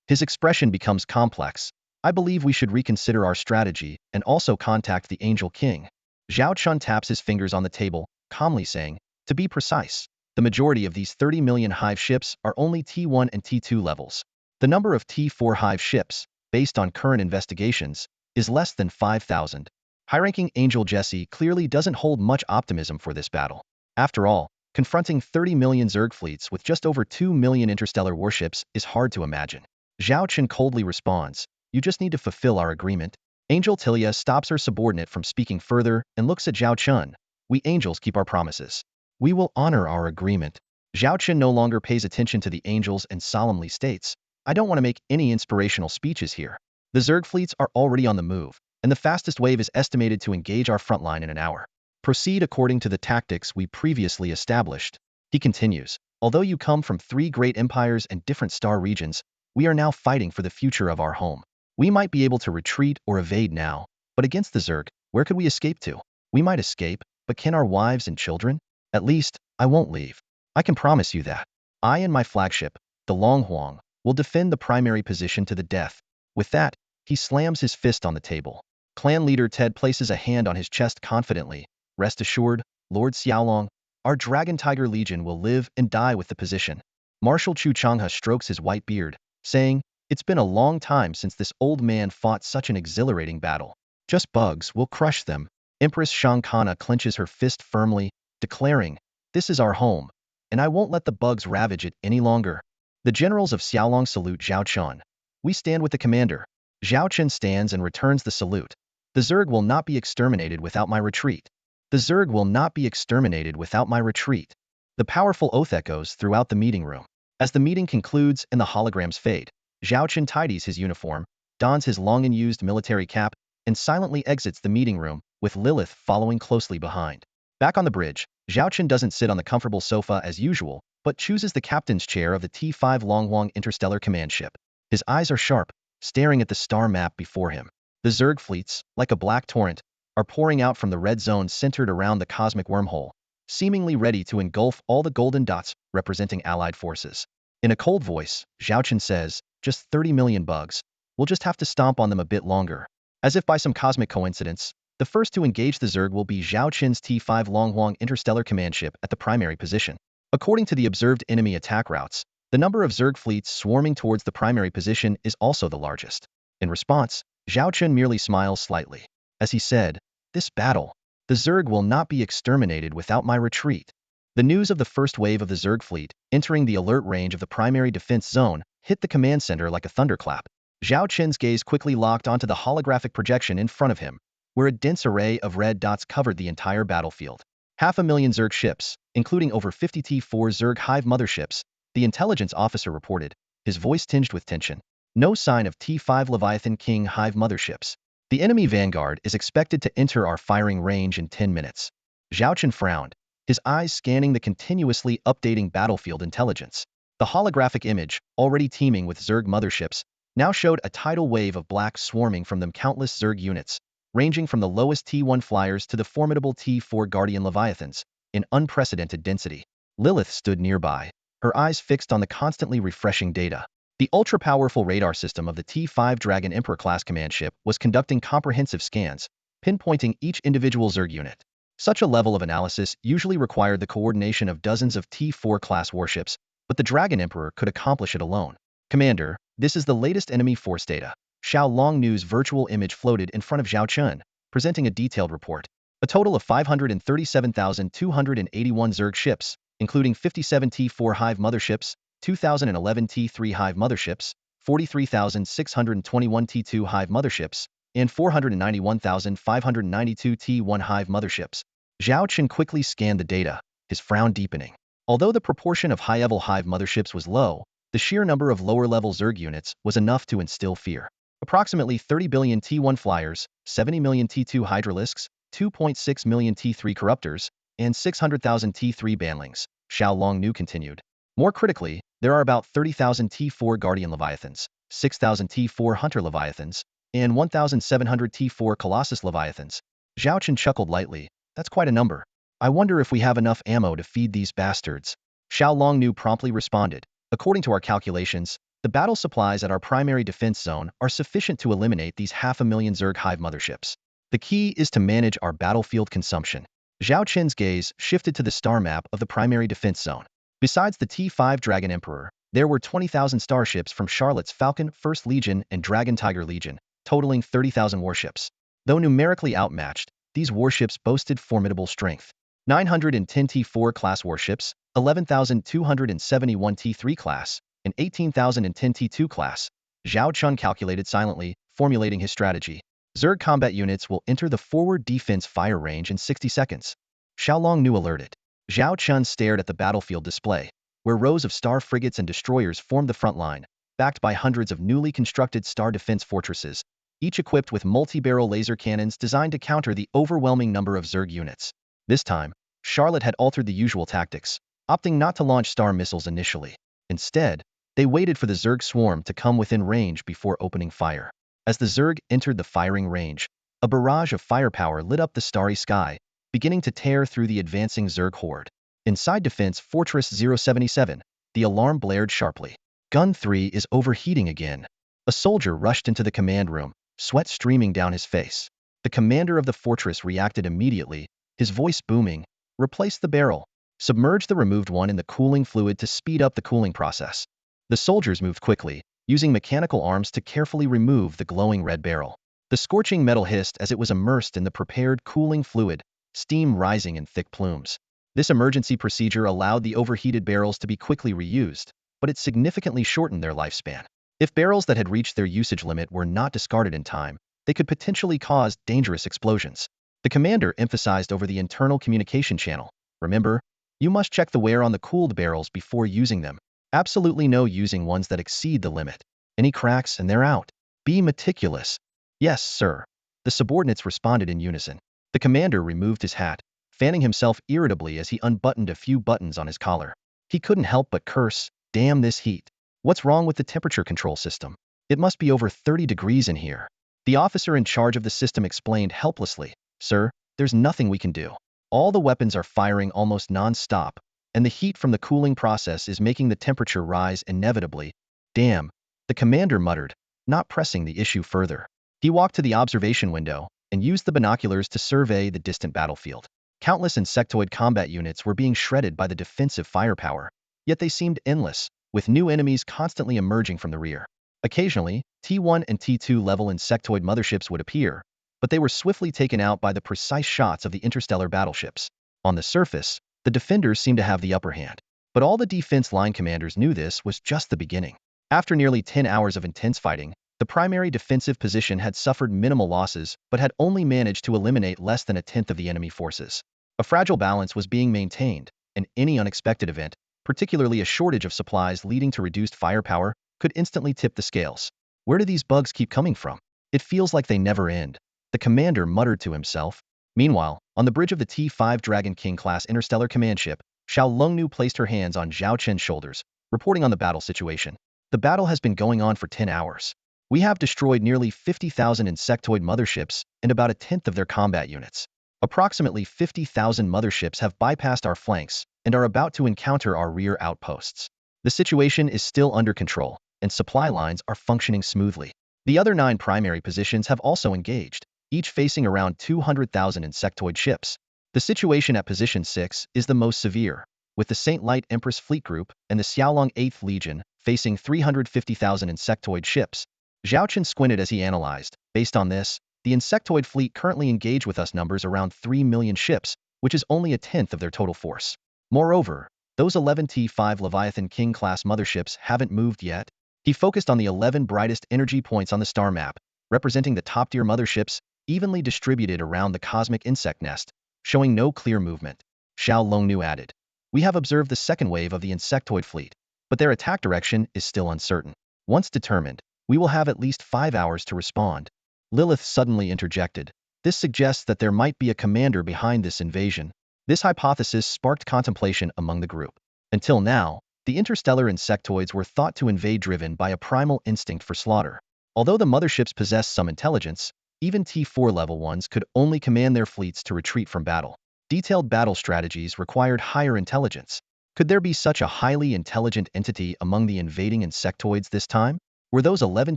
His expression becomes complex. "I believe we should reconsider our strategy and also contact the Angel King." Zhao Chun taps his fingers on the table, calmly saying, "To be precise, the majority of these 30 million hive ships are only T1 and T2 levels. The number of T4 hive ships, based on current investigations, is less than 5,000. High-ranking Angel Jesse clearly doesn't hold much optimism for this battle. After all, confronting 30 million Zerg fleets with just over 2 million interstellar warships is hard to imagine. Zhao Chen coldly responds, "You just need to fulfill our agreement." Angel Tilia stops her subordinate from speaking further and looks at Zhao Chen. "We angels keep our promises. We will honor our agreement." Zhao Chen no longer pays attention to the angels and solemnly states, "I don't want to make any inspirational speeches here. The Zerg fleets are already on the move, and the fastest wave is estimated to engage our front line in an hour. Proceed according to the tactics we previously established." He continues, "Although you come from 3 great empires and different star regions, we are now fighting for the future of our home. We might be able to retreat or evade now, but against the Zerg, where could we escape to? We might escape, but can our wives and children? At least, I won't leave. I can promise you that. I and my flagship, the Longhwang, will defend the primary position to the death." With that, he slams his fist on the table. Clan leader Ted places a hand on his chest confidently. "Rest assured, Lord Xiaolong, our Dragon Tiger Legion will live and die with the position." Marshal Chu Changhe strokes his white beard, saying, "It's been a long time since this old man fought such an exhilarating battle. Just bugs, we'll crush them." Empress Shang Kana clenches her fist firmly, declaring, "This is our home, and I won't let the bugs ravage it any longer." The generals of Xiaolong salute Zhao Chen. "We stand with the commander." Zhao Chen stands and returns the salute. "The Zerg will not be exterminated without my retreat. The Zerg will not be exterminated without my retreat." The powerful oath echoes throughout the meeting room. As the meeting concludes and the holograms fade, Zhao Chen tidies his uniform, dons his long-unused military cap, and silently exits the meeting room, with Lilith following closely behind. Back on the bridge, Zhao Chen doesn't sit on the comfortable sofa as usual, but chooses the captain's chair of the T5 Longhwang interstellar command ship. His eyes are sharp, staring at the star map before him. The Zerg fleets, like a black torrent, are pouring out from the red zone centered around the cosmic wormhole, seemingly ready to engulf all the golden dots representing allied forces. In a cold voice, Zhao Chen says, "Just 30 million bugs. We'll just have to stomp on them a bit longer." As if by some cosmic coincidence, the first to engage the Zerg will be Zhao Chen's T5 Longhwang interstellar command ship at the primary position. According to the observed enemy attack routes, the number of Zerg fleets swarming towards the primary position is also the largest. In response, Zhao Chen merely smiles slightly. As he said, "This battle, the Zerg will not be exterminated without my retreat." The news of the first wave of the Zerg fleet entering the alert range of the primary defense zone hit the command center like a thunderclap. Zhao Qin's gaze quickly locked onto the holographic projection in front of him, where a dense array of red dots covered the entire battlefield. 500,000 Zerg ships, including over 50 T4 Zerg Hive motherships, the intelligence officer reported, his voice tinged with tension. No sign of T5 Leviathan King Hive motherships. The enemy vanguard is expected to enter our firing range in 10 minutes. Zhao Qin frowned, his eyes scanning the continuously updating battlefield intelligence. The holographic image, already teeming with Zerg motherships, now showed a tidal wave of black swarming from them countless Zerg units, ranging from the lowest T1 flyers to the formidable T4 Guardian Leviathans, in unprecedented density. Lilith stood nearby, her eyes fixed on the constantly refreshing data. The ultra-powerful radar system of the T5 Dragon Emperor-class command ship was conducting comprehensive scans, pinpointing each individual Zerg unit. Such a level of analysis usually required the coordination of dozens of T4-class warships, but the Dragon Emperor could accomplish it alone. Commander, this is the latest enemy force data. Xiao Longnu's virtual image floated in front of Zhao Qin, presenting a detailed report. A total of 537,281 Zerg ships, including 57 T4 Hive motherships, 2,011 T3 Hive motherships, 43,621 T2 Hive motherships, and 491,592 T1 Hive motherships. Zhao Qin quickly scanned the data, his frown deepening. Although the proportion of high-level Hive motherships was low, the sheer number of lower-level Zerg units was enough to instill fear. Approximately 30 billion T1 flyers, 70 million T2 Hydralisks, 2.6 million T3 corruptors, and 600,000 T3 banlings, Xiao Longnu continued. More critically, there are about 30,000 T4 Guardian Leviathans, 6,000 T4 Hunter Leviathans, and 1,700 T4 Colossus Leviathans. Zhao Qin chuckled lightly. That's quite a number. I wonder if we have enough ammo to feed these bastards. Xiao Longnu promptly responded. According to our calculations, the battle supplies at our primary defense zone are sufficient to eliminate these 500,000 Zerg Hive motherships. The key is to manage our battlefield consumption. Zhao Qin's gaze shifted to the star map of the primary defense zone. Besides the T5 Dragon Emperor, there were 20,000 starships from Charlotte's Falcon, 1st Legion, and Dragon Tiger Legion, totaling 30,000 warships. Though numerically outmatched, these warships boasted formidable strength. 910 T4 class warships, 11,271 T3 class, and 18,010 T2 class. Zhao Qin calculated silently, formulating his strategy. Zerg combat units will enter the forward defense fire range in 60 seconds. Xiao Longnu alerted. Zhao Qin stared at the battlefield display, where rows of star frigates and destroyers formed the front line, backed by hundreds of newly constructed star defense fortresses, each equipped with multi-barrel laser cannons designed to counter the overwhelming number of Zerg units. This time, Charlotte had altered the usual tactics, opting not to launch star missiles initially. Instead, they waited for the Zerg swarm to come within range before opening fire. As the Zerg entered the firing range, a barrage of firepower lit up the starry sky, beginning to tear through the advancing Zerg horde. Inside Defense Fortress 077, the alarm blared sharply. Gun 3 is overheating again. A soldier rushed into the command room, sweat streaming down his face. The commander of the fortress reacted immediately, his voice booming. Replace the barrel. Submerge the removed one in the cooling fluid to speed up the cooling process. The soldiers moved quickly, using mechanical arms to carefully remove the glowing red barrel. The scorching metal hissed as it was immersed in the prepared cooling fluid, steam rising in thick plumes. This emergency procedure allowed the overheated barrels to be quickly reused, but it significantly shortened their lifespan. If barrels that had reached their usage limit were not discarded in time, they could potentially cause dangerous explosions. The commander emphasized over the internal communication channel. Remember, you must check the wear on the cooled barrels before using them. Absolutely no using ones that exceed the limit. Any cracks and they're out. Be meticulous. Yes, sir. The subordinates responded in unison. The commander removed his hat, fanning himself irritably as he unbuttoned a few buttons on his collar. He couldn't help but curse, damn this heat. What's wrong with the temperature control system? It must be over 30 degrees in here. The officer in charge of the system explained helplessly. Sir, there's nothing we can do. All the weapons are firing almost non-stop, and the heat from the cooling process is making the temperature rise inevitably. Damn, the commander muttered, not pressing the issue further. He walked to the observation window and used the binoculars to survey the distant battlefield. Countless insectoid combat units were being shredded by the defensive firepower, yet they seemed endless, with new enemies constantly emerging from the rear. Occasionally, T1 and T2 level insectoid motherships would appear, but they were swiftly taken out by the precise shots of the interstellar battleships. On the surface, the defenders seemed to have the upper hand. But all the defense line commanders knew this was just the beginning. After nearly 10 hours of intense fighting, the primary defensive position had suffered minimal losses but had only managed to eliminate less than a tenth of the enemy forces. A fragile balance was being maintained, and any unexpected event, particularly a shortage of supplies leading to reduced firepower, could instantly tip the scales. Where do these bugs keep coming from? It feels like they never end, the commander muttered to himself. Meanwhile, on the bridge of the T5 Dragon King-class interstellar command ship, Xiao Longnu placed her hands on Zhao Chen's shoulders, reporting on the battle situation. The battle has been going on for 10 hours. We have destroyed nearly 50,000 insectoid motherships and about a tenth of their combat units. Approximately 50,000 motherships have bypassed our flanks and are about to encounter our rear outposts. The situation is still under control, and supply lines are functioning smoothly. The other 9 primary positions have also engaged, each facing around 200,000 insectoid ships. The situation at Position 6 is the most severe, with the Saint Light Empress Fleet Group and the Xiaolong 8th Legion facing 350,000 insectoid ships. Zhao Chen squinted as he analyzed. Based on this, the insectoid fleet currently engaged with us numbers around 3 million ships, which is only a tenth of their total force. Moreover, those 11 T5 Leviathan King-class motherships haven't moved yet. He focused on the 11 brightest energy points on the star map, representing the top-tier motherships, evenly distributed around the cosmic insect nest, showing no clear movement. Xiao Longnu added, "We have observed the second wave of the insectoid fleet, but their attack direction is still uncertain. Once determined, we will have at least 5 hours to respond." Lilith suddenly interjected, "This suggests that there might be a commander behind this invasion." This hypothesis sparked contemplation among the group. Until now, the interstellar insectoids were thought to invade driven by a primal instinct for slaughter. Although the motherships possessed some intelligence, even T4 level ones could only command their fleets to retreat from battle. Detailed battle strategies required higher intelligence. Could there be such a highly intelligent entity among the invading insectoids this time? Were those 11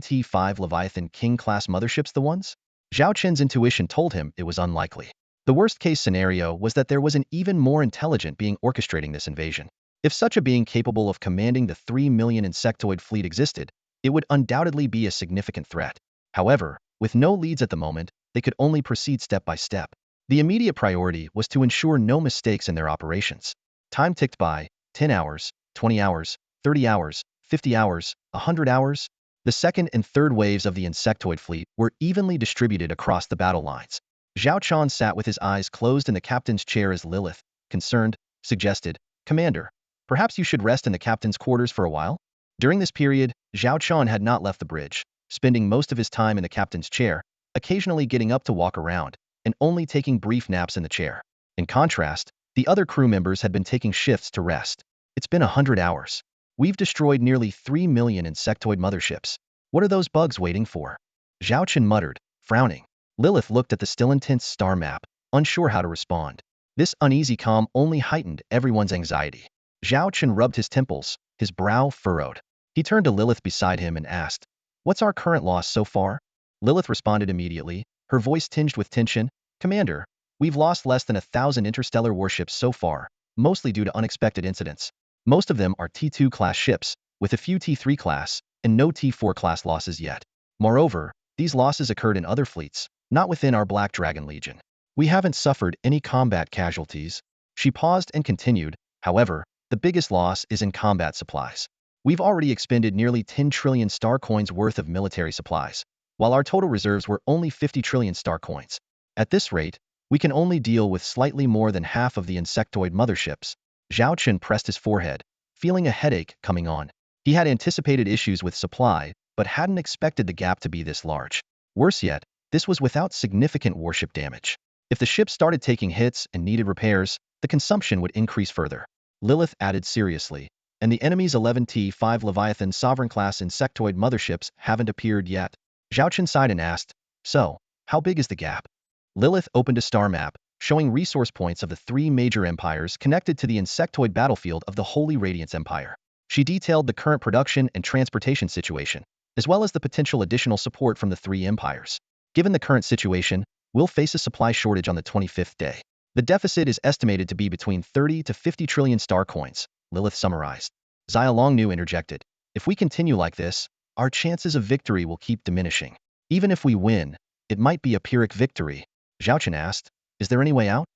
T5 Leviathan King-class motherships the ones? Zhao Chen's intuition told him it was unlikely. The worst-case scenario was that there was an even more intelligent being orchestrating this invasion. If such a being capable of commanding the 3 million insectoid fleet existed, it would undoubtedly be a significant threat. However, with no leads at the moment, they could only proceed step by step. The immediate priority was to ensure no mistakes in their operations. Time ticked by, 10 hours, 20 hours, 30 hours, 50 hours, 100 hours. The second and third waves of the insectoid fleet were evenly distributed across the battle lines. Zhao Chan sat with his eyes closed in the captain's chair as Lilith, concerned, suggested, "Commander, perhaps you should rest in the captain's quarters for a while?" During this period, Zhao Chan had not left the bridge, spending most of his time in the captain's chair, occasionally getting up to walk around, and only taking brief naps in the chair. In contrast, the other crew members had been taking shifts to rest. "It's been 100 hours. We've destroyed nearly 3 million insectoid motherships. What are those bugs waiting for?" Zhao Chen muttered, frowning. Lilith looked at the still intense star map, unsure how to respond. This uneasy calm only heightened everyone's anxiety. Zhao Chen rubbed his temples, his brow furrowed. He turned to Lilith beside him and asked, "What's our current loss so far?" Lilith responded immediately, her voice tinged with tension, "Commander, we've lost less than 1,000 interstellar warships so far, mostly due to unexpected incidents. Most of them are T2 class ships, with a few T3 class, and no T4 class losses yet. Moreover, these losses occurred in other fleets, not within our Black Dragon Legion. We haven't suffered any combat casualties." She paused and continued, "However, the biggest loss is in combat supplies. We've already expended nearly 10 trillion star coins worth of military supplies, while our total reserves were only 50 trillion star coins. At this rate, we can only deal with slightly more than half of the insectoid motherships." Zhao Chen pressed his forehead, feeling a headache coming on. He had anticipated issues with supply, but hadn't expected the gap to be this large. Worse yet, this was without significant warship damage. If the ship started taking hits and needed repairs, the consumption would increase further. Lilith added seriously, "And the enemy's 11 T5 Leviathan Sovereign-class insectoid motherships haven't appeared yet." Zhao Chen sighed and asked, "So, how big is the gap?" Lilith opened a star map, showing resource points of the 3 major empires connected to the insectoid battlefield of the Holy Radiance Empire. She detailed the current production and transportation situation, as well as the potential additional support from the 3 empires. "Given the current situation, we'll face a supply shortage on the 25th day. The deficit is estimated to be between 30 to 50 trillion star coins," Lilith summarized. Zhao Longnu interjected, "If we continue like this, our chances of victory will keep diminishing. Even if we win, it might be a Pyrrhic victory." Zhao Chen asked, "Is there any way out?"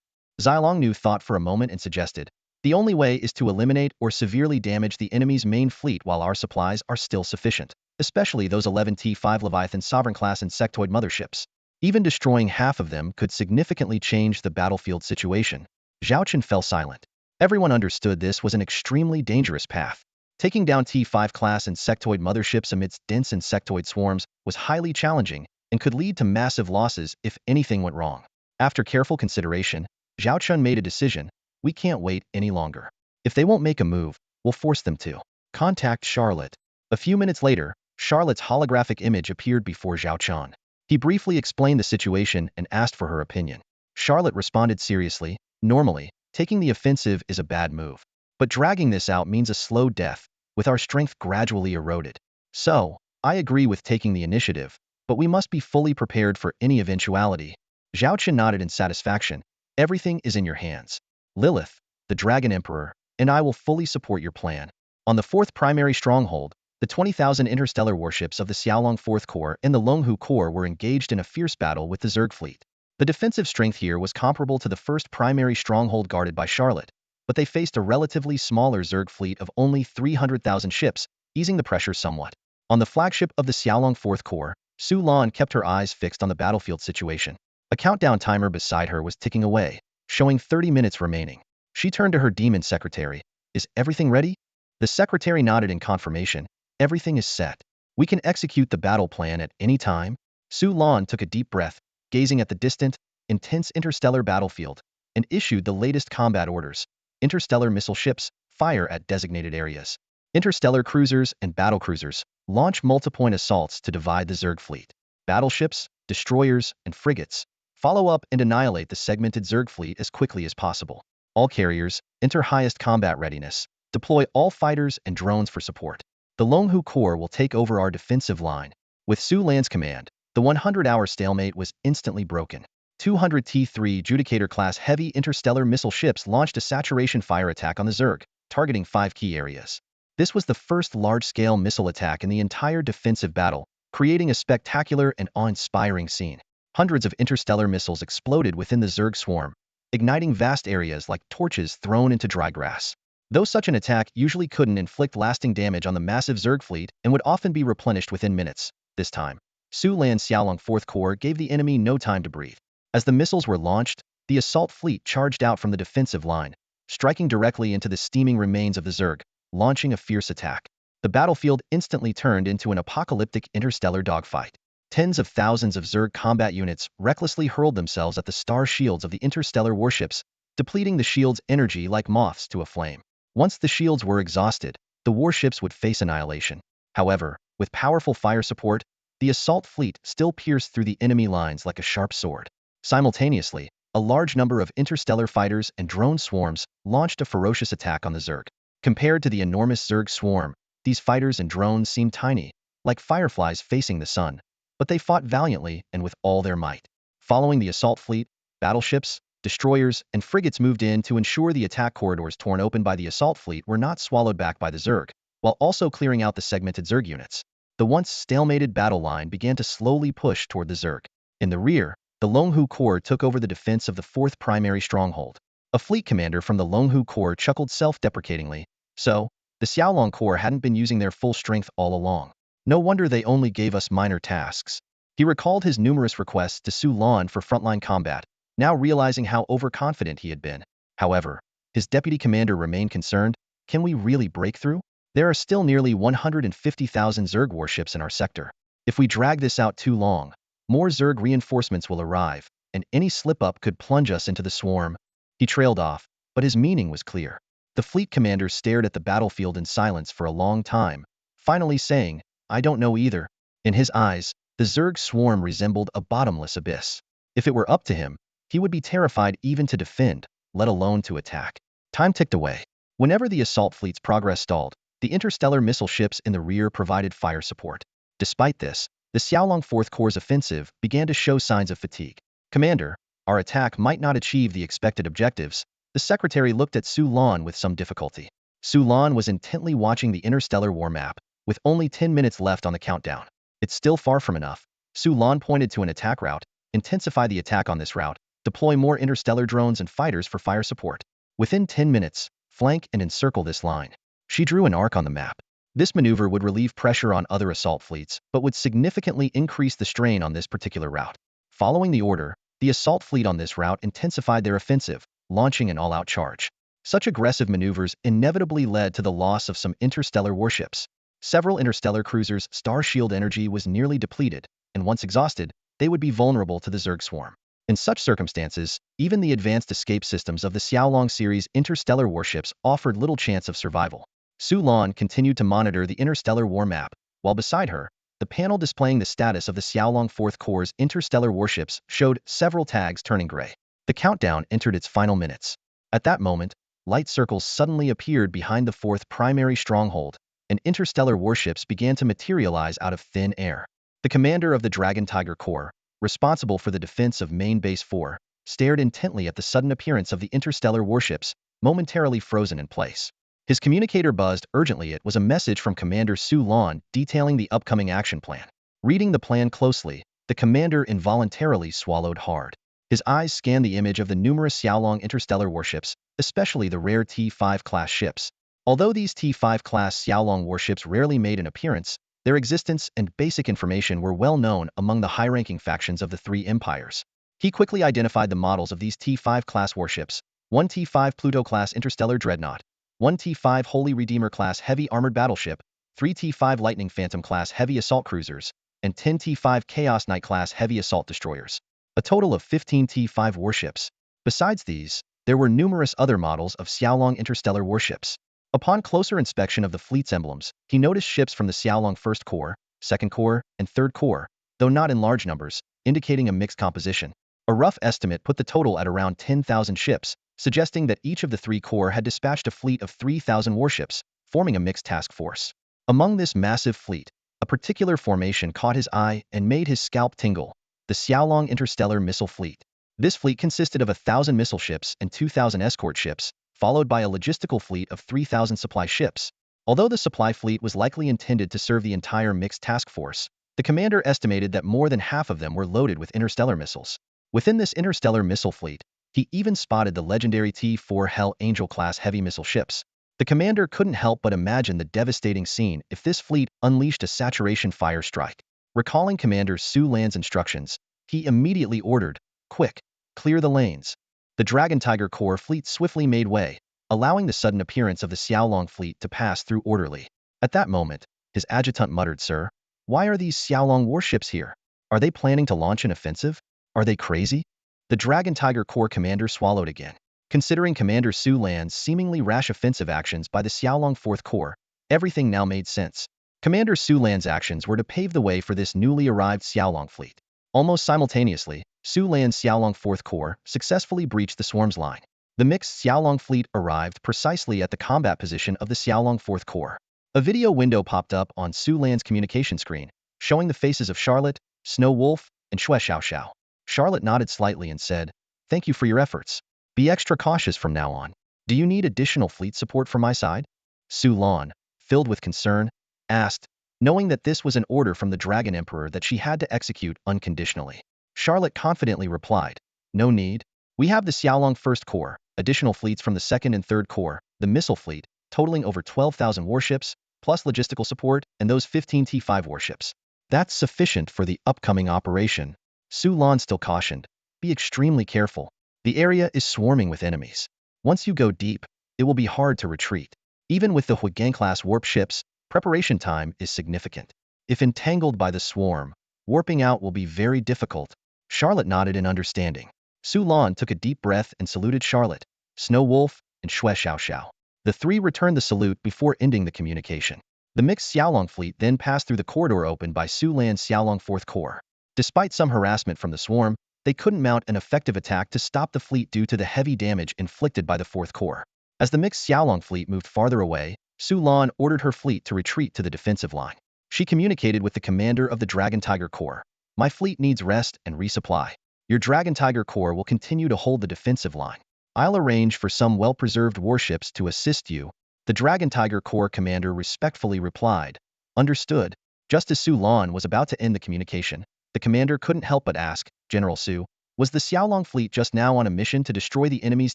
Zhao Longnu thought for a moment and suggested, The only way is to eliminate or severely damage the enemy's main fleet while our supplies are still sufficient, especially those 11 T5 Leviathan Sovereign-class insectoid motherships. Even destroying half of them could significantly change the battlefield situation. Zhao Chen fell silent. Everyone understood this was an extremely dangerous path. Taking down T5-class insectoid motherships amidst dense insectoid swarms was highly challenging and could lead to massive losses if anything went wrong. After careful consideration, Zhao Chen made a decision. We can't wait any longer. If they won't make a move, we'll force them to. Contact Charlotte. A few minutes later, Charlotte's holographic image appeared before Zhao Chen. He briefly explained the situation and asked for her opinion. Charlotte responded seriously. Normally, taking the offensive is a bad move. But dragging this out means a slow death, with our strength gradually eroded. So, I agree with taking the initiative, but we must be fully prepared for any eventuality. Zhao Chen nodded in satisfaction. Everything is in your hands. Lilith, the Dragon Emperor, and I will fully support your plan. On the fourth primary stronghold, the 20,000 interstellar warships of the Xiaolong 4th Corps and the Longhu Corps were engaged in a fierce battle with the Zerg fleet. The defensive strength here was comparable to the first primary stronghold guarded by Charlotte, but they faced a relatively smaller Zerg fleet of only 300,000 ships, easing the pressure somewhat. On the flagship of the Xiaolong 4th Corps, Su Lan kept her eyes fixed on the battlefield situation. A countdown timer beside her was ticking away, showing 30 minutes remaining. She turned to her demon secretary. Is everything ready? The secretary nodded in confirmation. Everything is set. We can execute the battle plan at any time. Su Lan took a deep breath, gazing at the distant, intense interstellar battlefield, and issued the latest combat orders. Interstellar missile ships, fire at designated areas. Interstellar cruisers and battlecruisers, launch multipoint assaults to divide the Zerg fleet. Battleships, destroyers, and frigates, follow up and annihilate the segmented Zerg fleet as quickly as possible. All carriers, enter highest combat readiness. Deploy all fighters and drones for support. The Longhu Corps will take over our defensive line. With Su Lan's command, the 100-hour stalemate was instantly broken. 200 T3 Judicator-class heavy interstellar missile ships launched a saturation fire attack on the Zerg, targeting 5 key areas. This was the first large-scale missile attack in the entire defensive battle, creating a spectacular and awe-inspiring scene. Hundreds of interstellar missiles exploded within the Zerg swarm, igniting vast areas like torches thrown into dry grass. Though such an attack usually couldn't inflict lasting damage on the massive Zerg fleet and would often be replenished within minutes, this time, Su Lan's Xiaolong 4th Corps gave the enemy no time to breathe. As the missiles were launched, the assault fleet charged out from the defensive line, striking directly into the steaming remains of the Zerg, launching a fierce attack. The battlefield instantly turned into an apocalyptic interstellar dogfight. Tens of thousands of Zerg combat units recklessly hurled themselves at the star shields of the interstellar warships, depleting the shields' energy like moths to a flame. Once the shields were exhausted, the warships would face annihilation. However, with powerful fire support, the assault fleet still pierced through the enemy lines like a sharp sword. Simultaneously, a large number of interstellar fighters and drone swarms launched a ferocious attack on the Zerg. Compared to the enormous Zerg swarm, these fighters and drones seemed tiny, like fireflies facing the sun, but they fought valiantly and with all their might. Following the assault fleet, battleships, destroyers, and frigates moved in to ensure the attack corridors torn open by the assault fleet were not swallowed back by the Zerg, while also clearing out the segmented Zerg units. The once stalemated battle line began to slowly push toward the Zerg. In the rear, the Longhu Corps took over the defense of the 4th primary stronghold. A fleet commander from the Longhu Corps chuckled self-deprecatingly. So, the Xiaolong Corps hadn't been using their full strength all along. No wonder they only gave us minor tasks. He recalled his numerous requests to Su Lan for frontline combat, now realizing how overconfident he had been. However, his deputy commander remained concerned. Can we really break through? There are still nearly 150,000 Zerg warships in our sector. If we drag this out too long, more Zerg reinforcements will arrive, and any slip-up could plunge us into the swarm. He trailed off, but his meaning was clear. The fleet commander stared at the battlefield in silence for a long time, finally saying, I don't know either. In his eyes, the Zerg swarm resembled a bottomless abyss. If it were up to him, he would be terrified even to defend, let alone to attack. Time ticked away. Whenever the assault fleet's progress stalled, the interstellar missile ships in the rear provided fire support. Despite this, the Xiaolong 4th Corps' offensive began to show signs of fatigue. Commander, our attack might not achieve the expected objectives. The secretary looked at Su Lan with some difficulty. Su Lan was intently watching the interstellar war map, with only 10 minutes left on the countdown. It's still far from enough. Su Lan pointed to an attack route. Intensify the attack on this route. Deploy more interstellar drones and fighters for fire support. Within 10 minutes, flank and encircle this line. She drew an arc on the map. This maneuver would relieve pressure on other assault fleets, but would significantly increase the strain on this particular route. Following the order, the assault fleet on this route intensified their offensive, launching an all-out charge. Such aggressive maneuvers inevitably led to the loss of some interstellar warships. Several interstellar cruisers' star shield energy was nearly depleted, and once exhausted, they would be vulnerable to the Zerg swarm. In such circumstances, even the advanced escape systems of the Xiaolong series interstellar warships offered little chance of survival. Su Lan continued to monitor the interstellar war map, while beside her, the panel displaying the status of the Xiaolong 4th Corps' interstellar warships showed several tags turning gray. The countdown entered its final minutes. At that moment, light circles suddenly appeared behind the 4th primary stronghold, and interstellar warships began to materialize out of thin air. The commander of the Dragon Tiger Corps, responsible for the defense of Main Base 4, stared intently at the sudden appearance of the interstellar warships, momentarily frozen in place. His communicator buzzed urgently. It was a message from Commander Su Lan detailing the upcoming action plan. Reading the plan closely, the commander involuntarily swallowed hard. His eyes scanned the image of the numerous Xiaolong interstellar warships, especially the rare T5 class ships. Although these T5 class Xiaolong warships rarely made an appearance, their existence and basic information were well known among the high-ranking factions of the three empires. He quickly identified the models of these T5 class warships: 1 T5 Pluto class interstellar dreadnought, 1 T5 Holy Redeemer class heavy armored battleship, 3 T5 Lightning Phantom class heavy assault cruisers, and 10 T5 Chaos Knight class heavy assault destroyers. A total of 15 T5 warships. Besides these, there were numerous other models of Xiaolong interstellar warships. Upon closer inspection of the fleet's emblems, he noticed ships from the Xiaolong 1st Corps, 2nd Corps, and 3rd Corps, though not in large numbers, indicating a mixed composition. A rough estimate put the total at around 10,000 ships, suggesting that each of the three corps had dispatched a fleet of 3,000 warships, forming a mixed task force. Among this massive fleet, a particular formation caught his eye and made his scalp tingle: the Xiaolong Interstellar Missile Fleet. This fleet consisted of 1,000 missile ships and 2,000 escort ships, followed by a logistical fleet of 3,000 supply ships. Although the supply fleet was likely intended to serve the entire mixed task force, the commander estimated that more than half of them were loaded with interstellar missiles. Within this interstellar missile fleet, he even spotted the legendary T4 Hell Angel class heavy missile ships. The commander couldn't help but imagine the devastating scene if this fleet unleashed a saturation fire strike. Recalling Commander Su Lan's instructions, he immediately ordered, "Quick, clear the lanes." The Dragon Tiger Corps fleet swiftly made way, allowing the sudden appearance of the Xiaolong fleet to pass through orderly. At that moment, his adjutant muttered, "Sir, why are these Xiaolong warships here? Are they planning to launch an offensive? Are they crazy?" The Dragon Tiger Corps commander swallowed again. Considering Commander Su Lan's seemingly rash offensive actions by the Xiaolong 4th Corps, everything now made sense. Commander Su Lan's actions were to pave the way for this newly arrived Xiaolong fleet. Almost simultaneously, Su Lan's Xiaolong 4th Corps successfully breached the swarm's line. The mixed Xiaolong fleet arrived precisely at the combat position of the Xiaolong 4th Corps. A video window popped up on Su Lan's communication screen, showing the faces of Charlotte, Snow Wolf, and Xue Xiaoxiao. Charlotte nodded slightly and said, "Thank you for your efforts. Be extra cautious from now on. Do you need additional fleet support from my side?" Su Lan, filled with concern, asked, knowing that this was an order from the Dragon Emperor that she had to execute unconditionally. Charlotte confidently replied, "No need. We have the Xiaolong 1st Corps, additional fleets from the 2nd and 3rd Corps, the missile fleet, totaling over 12,000 warships, plus logistical support, and those 15 T5 warships. That's sufficient for the upcoming operation." Su Lan still cautioned, "Be extremely careful. The area is swarming with enemies. Once you go deep, it will be hard to retreat. Even with the Huigang-class warp ships, preparation time is significant. If entangled by the swarm, warping out will be very difficult." Charlotte nodded in understanding. Su Lan took a deep breath and saluted Charlotte, Snow Wolf, and Xue Xiaoxiao. The three returned the salute before ending the communication. The mixed Xiaolong fleet then passed through the corridor opened by Su Lan's Xiaolong 4th Corps. Despite some harassment from the swarm, they couldn't mount an effective attack to stop the fleet due to the heavy damage inflicted by the 4th Corps. As the mixed Xiaolong fleet moved farther away, Su Lan ordered her fleet to retreat to the defensive line. She communicated with the commander of the Dragon Tiger Corps, "My fleet needs rest and resupply. Your Dragon Tiger Corps will continue to hold the defensive line. I'll arrange for some well-preserved warships to assist you." The Dragon Tiger Corps commander respectfully replied, "Understood." Just as Su Lan was about to end the communication, the commander couldn't help but ask, "General Su, was the Xiaolong fleet just now on a mission to destroy the enemy's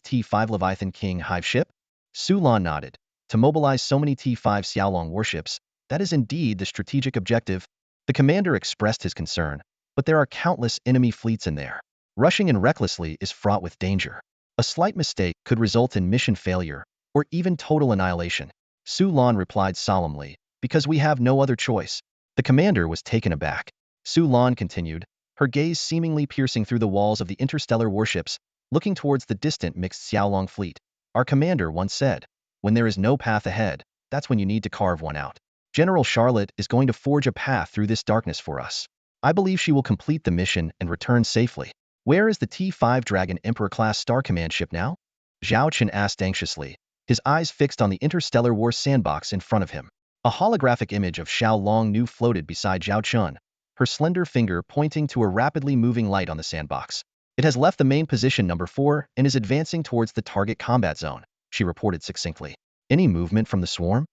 T5 Leviathan King Hive ship?" Su Lan nodded. To mobilize so many T5 Xiaolong warships, that is indeed the strategic objective. The commander expressed his concern, but there are countless enemy fleets in there. Rushing in recklessly is fraught with danger. A slight mistake could result in mission failure, or even total annihilation. Su Lan replied solemnly, because we have no other choice. The commander was taken aback. Su Lan continued, her gaze seemingly piercing through the walls of the interstellar warships, looking towards the distant mixed Xiaolong fleet. Our commander once said, when there is no path ahead, that's when you need to carve one out. General Charlotte is going to forge a path through this darkness for us. I believe she will complete the mission and return safely. Where is the T5 Dragon Emperor-class Star Command ship now? Zhao Chen asked anxiously, his eyes fixed on the interstellar war sandbox in front of him. A holographic image of Xiao Long Nu floated beside Zhao Chen, her slender finger pointing to a rapidly moving light on the sandbox. It has left the main position number 4 and is advancing towards the target combat zone, she reported succinctly. Any movement from the swarm?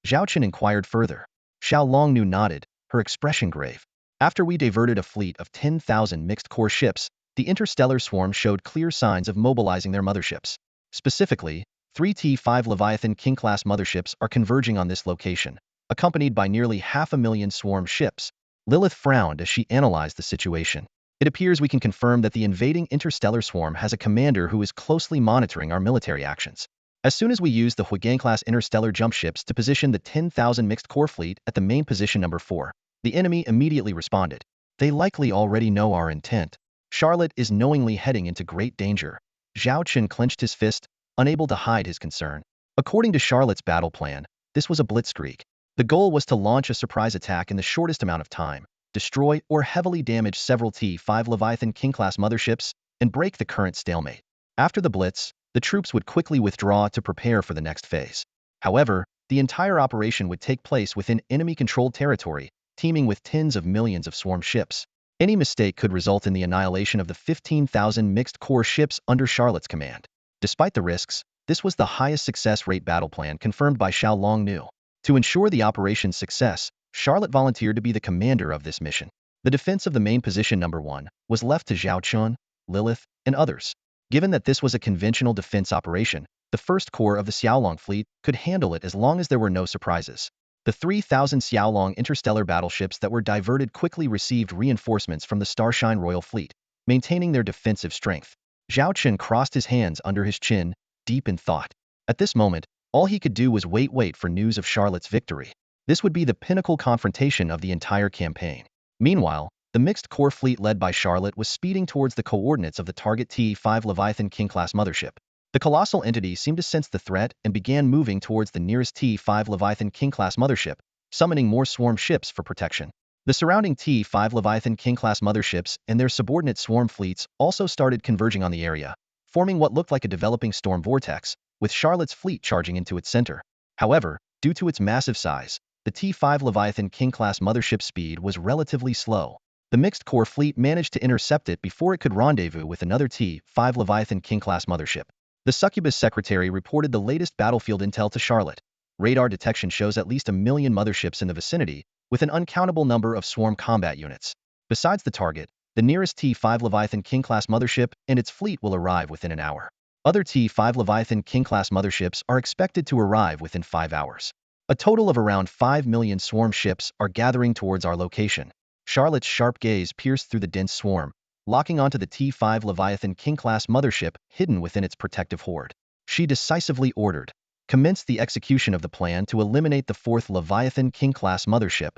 Zhao Chen inquired further. Xiao Long Nu nodded, her expression grave. After we diverted a fleet of 10,000 mixed-core ships, the interstellar swarm showed clear signs of mobilizing their motherships. Specifically, 3 T5 Leviathan King-class motherships are converging on this location, accompanied by nearly 500,000 swarm ships. Lilith frowned as she analyzed the situation. It appears we can confirm that the invading interstellar swarm has a commander who is closely monitoring our military actions. As soon as we used the Huigang-class interstellar jump ships to position the 10,000 mixed-core fleet at the main position number 4, the enemy immediately responded. They likely already know our intent. Charlotte is knowingly heading into great danger. Zhao Chen clenched his fist, unable to hide his concern. According to Charlotte's battle plan, this was a blitzkrieg. The goal was to launch a surprise attack in the shortest amount of time, destroy or heavily damage several T5 Leviathan King-class motherships, and break the current stalemate. After the blitz, the troops would quickly withdraw to prepare for the next phase. However, the entire operation would take place within enemy-controlled territory, teeming with tens of millions of swarm ships. Any mistake could result in the annihilation of the 15,000 mixed-core ships under Charlotte's command. Despite the risks, this was the highest success rate battle plan confirmed by Xiao Long Nu. To ensure the operation's success, Charlotte volunteered to be the commander of this mission. The defense of the main position number 1 was left to Zhao Chen, Lilith, and others. Given that this was a conventional defense operation, the first corps of the Xiaolong fleet could handle it as long as there were no surprises. The 3,000 Xiaolong interstellar battleships that were diverted quickly received reinforcements from the Starshine Royal Fleet, maintaining their defensive strength. Zhao Chen crossed his hands under his chin, deep in thought. At this moment, all he could do was wait for news of Charlotte's victory. This would be the pinnacle confrontation of the entire campaign. Meanwhile, the mixed core fleet led by Charlotte was speeding towards the coordinates of the target T5 Leviathan King-class mothership. The colossal entity seemed to sense the threat and began moving towards the nearest T5 Leviathan King-class mothership, summoning more swarm ships for protection. The surrounding T5 Leviathan King-class motherships and their subordinate swarm fleets also started converging on the area, forming what looked like a developing storm vortex, with Charlotte's fleet charging into its center. However, due to its massive size, the T5 Leviathan King-class mothership speed was relatively slow. The mixed core fleet managed to intercept it before it could rendezvous with another T5 Leviathan King-class mothership. The Succubus secretary reported the latest battlefield intel to Charlotte. Radar detection shows at least 1 million motherships in the vicinity, with an uncountable number of swarm combat units. Besides the target, the nearest T5 Leviathan King-class mothership and its fleet will arrive within an hour. Other T5 Leviathan King-class motherships are expected to arrive within 5 hours. A total of around 5 million swarm ships are gathering towards our location. Charlotte's sharp gaze pierced through the dense swarm, locking onto the T5 Leviathan King-class mothership hidden within its protective horde. She decisively ordered, commenced the execution of the plan to eliminate the 4th Leviathan King-class mothership.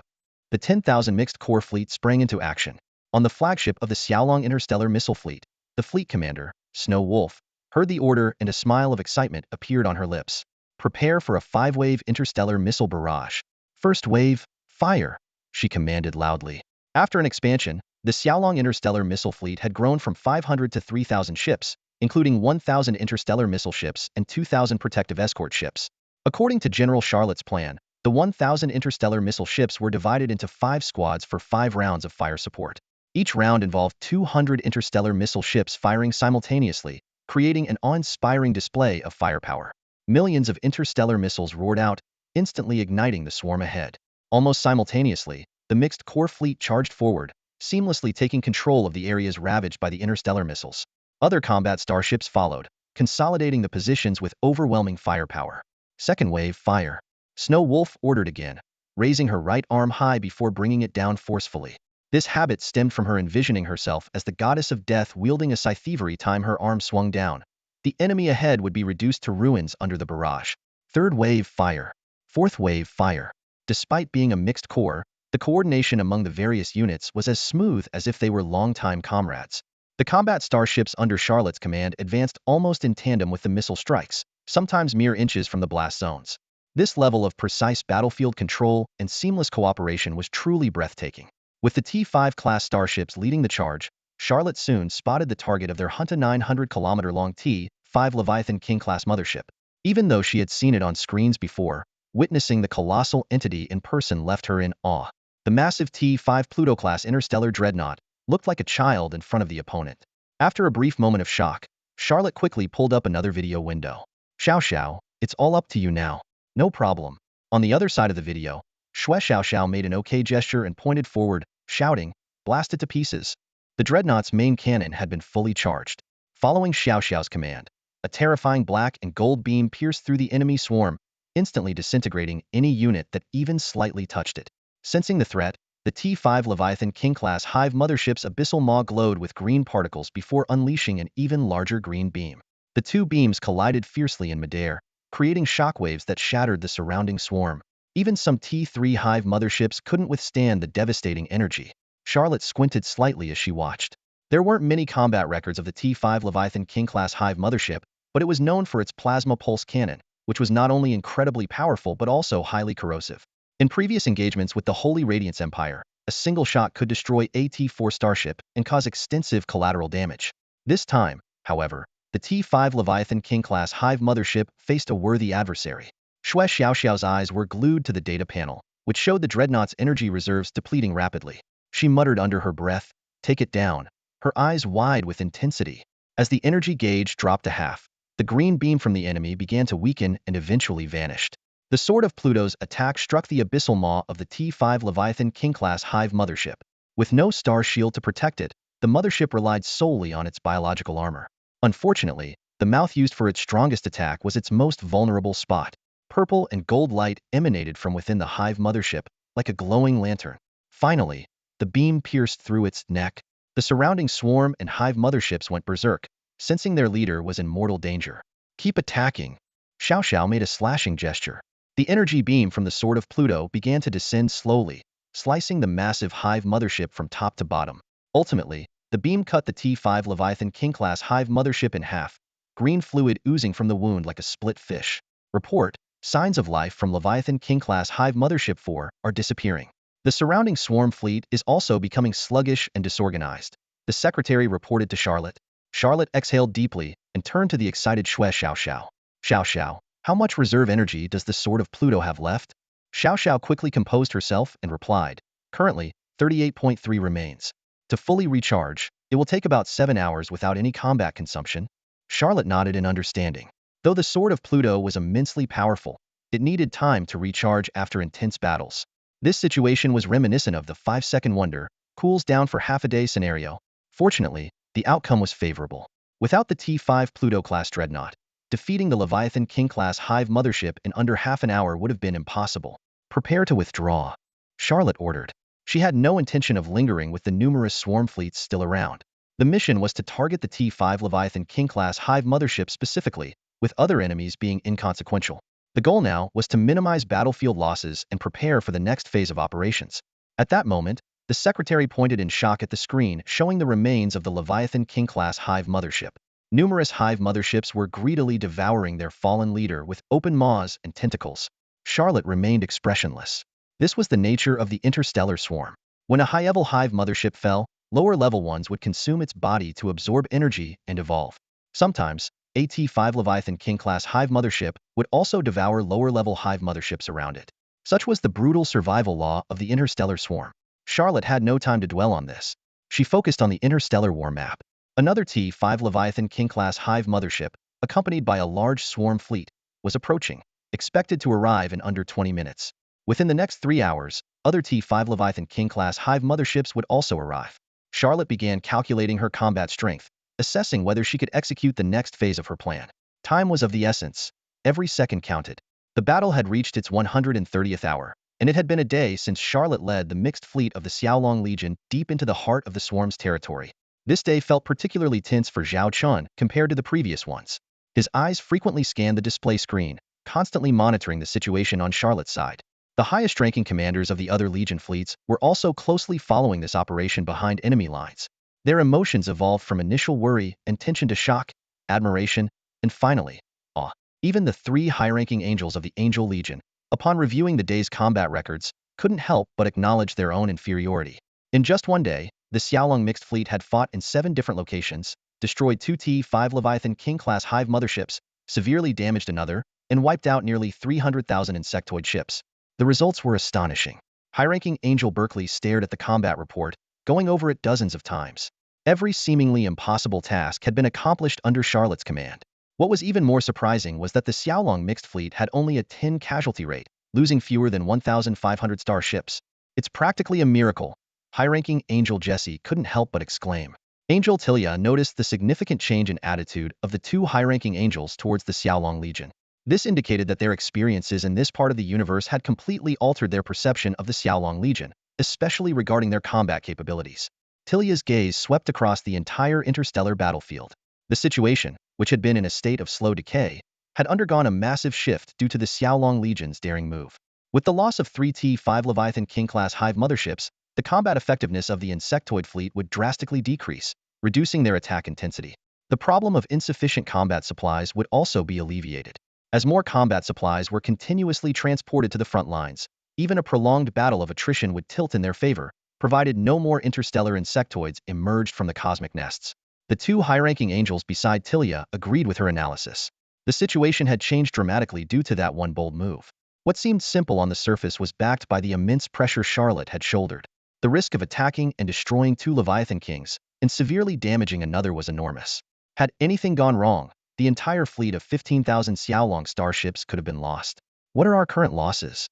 The 10,000 mixed core fleet sprang into action. On the flagship of the Xiaolong Interstellar Missile Fleet, the fleet commander, Snow Wolf, heard the order and a smile of excitement appeared on her lips. Prepare for a 5-wave interstellar missile barrage. First wave, fire, she commanded loudly. After an expansion, the Xiaolong Interstellar Missile Fleet had grown from 500 to 3,000 ships, including 1,000 interstellar missile ships and 2,000 protective escort ships. According to General Charlotte's plan, the 1,000 interstellar missile ships were divided into 5 squads for 5 rounds of fire support. Each round involved 200 interstellar missile ships firing simultaneously, creating an awe-inspiring display of firepower. Millions of interstellar missiles roared out, instantly igniting the swarm ahead. Almost simultaneously, the mixed core fleet charged forward, seamlessly taking control of the areas ravaged by the interstellar missiles. Other combat starships followed, consolidating the positions with overwhelming firepower. Second wave, fire. Snow Wolf ordered again, raising her right arm high before bringing it down forcefully. This habit stemmed from her envisioning herself as the goddess of death wielding a scythe every time her arm swung down. The enemy ahead would be reduced to ruins under the barrage. Third wave, fire. Fourth wave, fire. Despite being a mixed corps, the coordination among the various units was as smooth as if they were longtime comrades. The combat starships under Charlotte's command advanced almost in tandem with the missile strikes, sometimes mere inches from the blast zones. This level of precise battlefield control and seamless cooperation was truly breathtaking. With the T-5 class starships leading the charge, Charlotte soon spotted the target of their Hunta 900-kilometer-long T-5 Leviathan King-class mothership. Even though she had seen it on screens before, witnessing the colossal entity in person left her in awe. The massive T-5 Pluto-class interstellar dreadnought looked like a child in front of the opponent. After a brief moment of shock, Charlotte quickly pulled up another video window. Xiao Xiao, it's all up to you now. No problem. On the other side of the video, Xiao Xiao made an OK gesture and pointed forward, shouting, blast it to pieces. The dreadnought's main cannon had been fully charged. Following Xiao Xiao's command, a terrifying black and gold beam pierced through the enemy swarm, instantly disintegrating any unit that even slightly touched it. Sensing the threat, the T-5 Leviathan King-class Hive mothership's abyssal maw glowed with green particles before unleashing an even larger green beam. The two beams collided fiercely in midair, creating shockwaves that shattered the surrounding swarm. Even some T-3 Hive motherships couldn't withstand the devastating energy. Charlotte squinted slightly as she watched. There weren't many combat records of the T-5 Leviathan King-class Hive mothership, but it was known for its plasma pulse cannon, which was not only incredibly powerful but also highly corrosive. In previous engagements with the Holy Radiance Empire, a single shot could destroy a T-4 starship and cause extensive collateral damage. This time, however, the T-5 Leviathan King-class Hive mothership faced a worthy adversary. Xiao Xiao's eyes were glued to the data panel, which showed the dreadnought's energy reserves depleting rapidly. She muttered under her breath, "Take it down," her eyes wide with intensity. As the energy gauge dropped to half, the green beam from the enemy began to weaken and eventually vanished. The Sword of Pluto's attack struck the abyssal maw of the T-5 Leviathan King-class Hive mothership. With no star shield to protect it, the mothership relied solely on its biological armor. Unfortunately, the mouth used for its strongest attack was its most vulnerable spot. Purple and gold light emanated from within the Hive mothership, like a glowing lantern. Finally, the beam pierced through its neck. The surrounding swarm and Hive motherships went berserk, sensing their leader was in mortal danger. "Keep attacking." Xiao Xiao made a slashing gesture. The energy beam from the Sword of Pluto began to descend slowly, slicing the massive Hive mothership from top to bottom. Ultimately, the beam cut the T-5 Leviathan King-class Hive mothership in half, green fluid oozing from the wound like a split fish. Report, signs of life from Leviathan King-class Hive mothership 4 are disappearing. The surrounding swarm fleet is also becoming sluggish and disorganized. The secretary reported to Charlotte. Charlotte exhaled deeply and turned to the excited Xiao Xiao. "Xiao Xiao, how much reserve energy does the Sword of Pluto have left?" Xiao Xiao quickly composed herself and replied, "Currently, 38.3 remains. To fully recharge, it will take about 7 hours without any combat consumption." Charlotte nodded in understanding. Though the Sword of Pluto was immensely powerful, it needed time to recharge after intense battles. This situation was reminiscent of the 5-second wonder, cools down for half a day scenario. Fortunately, the outcome was favorable. Without the T-5 Pluto-class dreadnought, defeating the Leviathan King-class Hive mothership in under half an hour would have been impossible. "Prepare to withdraw," Charlotte ordered. She had no intention of lingering with the numerous swarm fleets still around. The mission was to target the T-5 Leviathan King-class Hive mothership specifically, with other enemies being inconsequential. The goal now was to minimize battlefield losses and prepare for the next phase of operations. At that moment, the secretary pointed in shock at the screen showing the remains of the Leviathan King-class Hive mothership. Numerous Hive motherships were greedily devouring their fallen leader with open maws and tentacles. Charlotte remained expressionless. This was the nature of the interstellar swarm. When a high-level Hive mothership fell, lower-level ones would consume its body to absorb energy and evolve. Sometimes, a T-5 Leviathan King-class Hive mothership would also devour lower-level Hive motherships around it. Such was the brutal survival law of the interstellar swarm. Charlotte had no time to dwell on this. She focused on the interstellar war map. Another T-5 Leviathan King-class Hive mothership, accompanied by a large swarm fleet, was approaching, expected to arrive in under 20 minutes. Within the next 3 hours, other T-5 Leviathan King-class Hive motherships would also arrive. Charlotte began calculating her combat strength, assessing whether she could execute the next phase of her plan. Time was of the essence. Every second counted. The battle had reached its 130th hour, and it had been a day since Charlotte led the mixed fleet of the Xiaolong Legion deep into the heart of the swarm's territory. This day felt particularly tense for Zhao Chun compared to the previous ones. His eyes frequently scanned the display screen, constantly monitoring the situation on Charlotte's side. The highest-ranking commanders of the other Legion fleets were also closely following this operation behind enemy lines. Their emotions evolved from initial worry and tension to shock, admiration, and finally, awe. Even the three high-ranking angels of the Angel Legion, upon reviewing the day's combat records, couldn't help but acknowledge their own inferiority. In just one day, the Xiaolong mixed fleet had fought in 7 different locations, destroyed 2 T-5 Leviathan King-class Hive motherships, severely damaged another, and wiped out nearly 300,000 insectoid ships. The results were astonishing. High-ranking Angel Berkeley stared at the combat report, going over it dozens of times. Every seemingly impossible task had been accomplished under Charlotte's command. What was even more surprising was that the Xiaolong mixed fleet had only a 10 casualty rate, losing fewer than 1,500 star ships. It's practically a miracle. High-ranking Angel Jesse couldn't help but exclaim. Angel Tilia noticed the significant change in attitude of the 2 high-ranking angels towards the Xiaolong Legion. This indicated that their experiences in this part of the universe had completely altered their perception of the Xiaolong Legion, especially regarding their combat capabilities. Tilia's gaze swept across the entire interstellar battlefield. The situation, which had been in a state of slow decay, had undergone a massive shift due to the Xiaolong Legion's daring move. With the loss of 3 T-5 Leviathan King-class Hive motherships, the combat effectiveness of the insectoid fleet would drastically decrease, reducing their attack intensity. The problem of insufficient combat supplies would also be alleviated. As more combat supplies were continuously transported to the front lines, even a prolonged battle of attrition would tilt in their favor, provided no more interstellar insectoids emerged from the cosmic nests. The 2 high-ranking angels beside Tilia agreed with her analysis. The situation had changed dramatically due to that one bold move. What seemed simple on the surface was backed by the immense pressure Charlotte had shouldered. The risk of attacking and destroying 2 Leviathan Kings and severely damaging another was enormous. Had anything gone wrong, the entire fleet of 15,000 Xiaolong starships could have been lost. What are our current losses?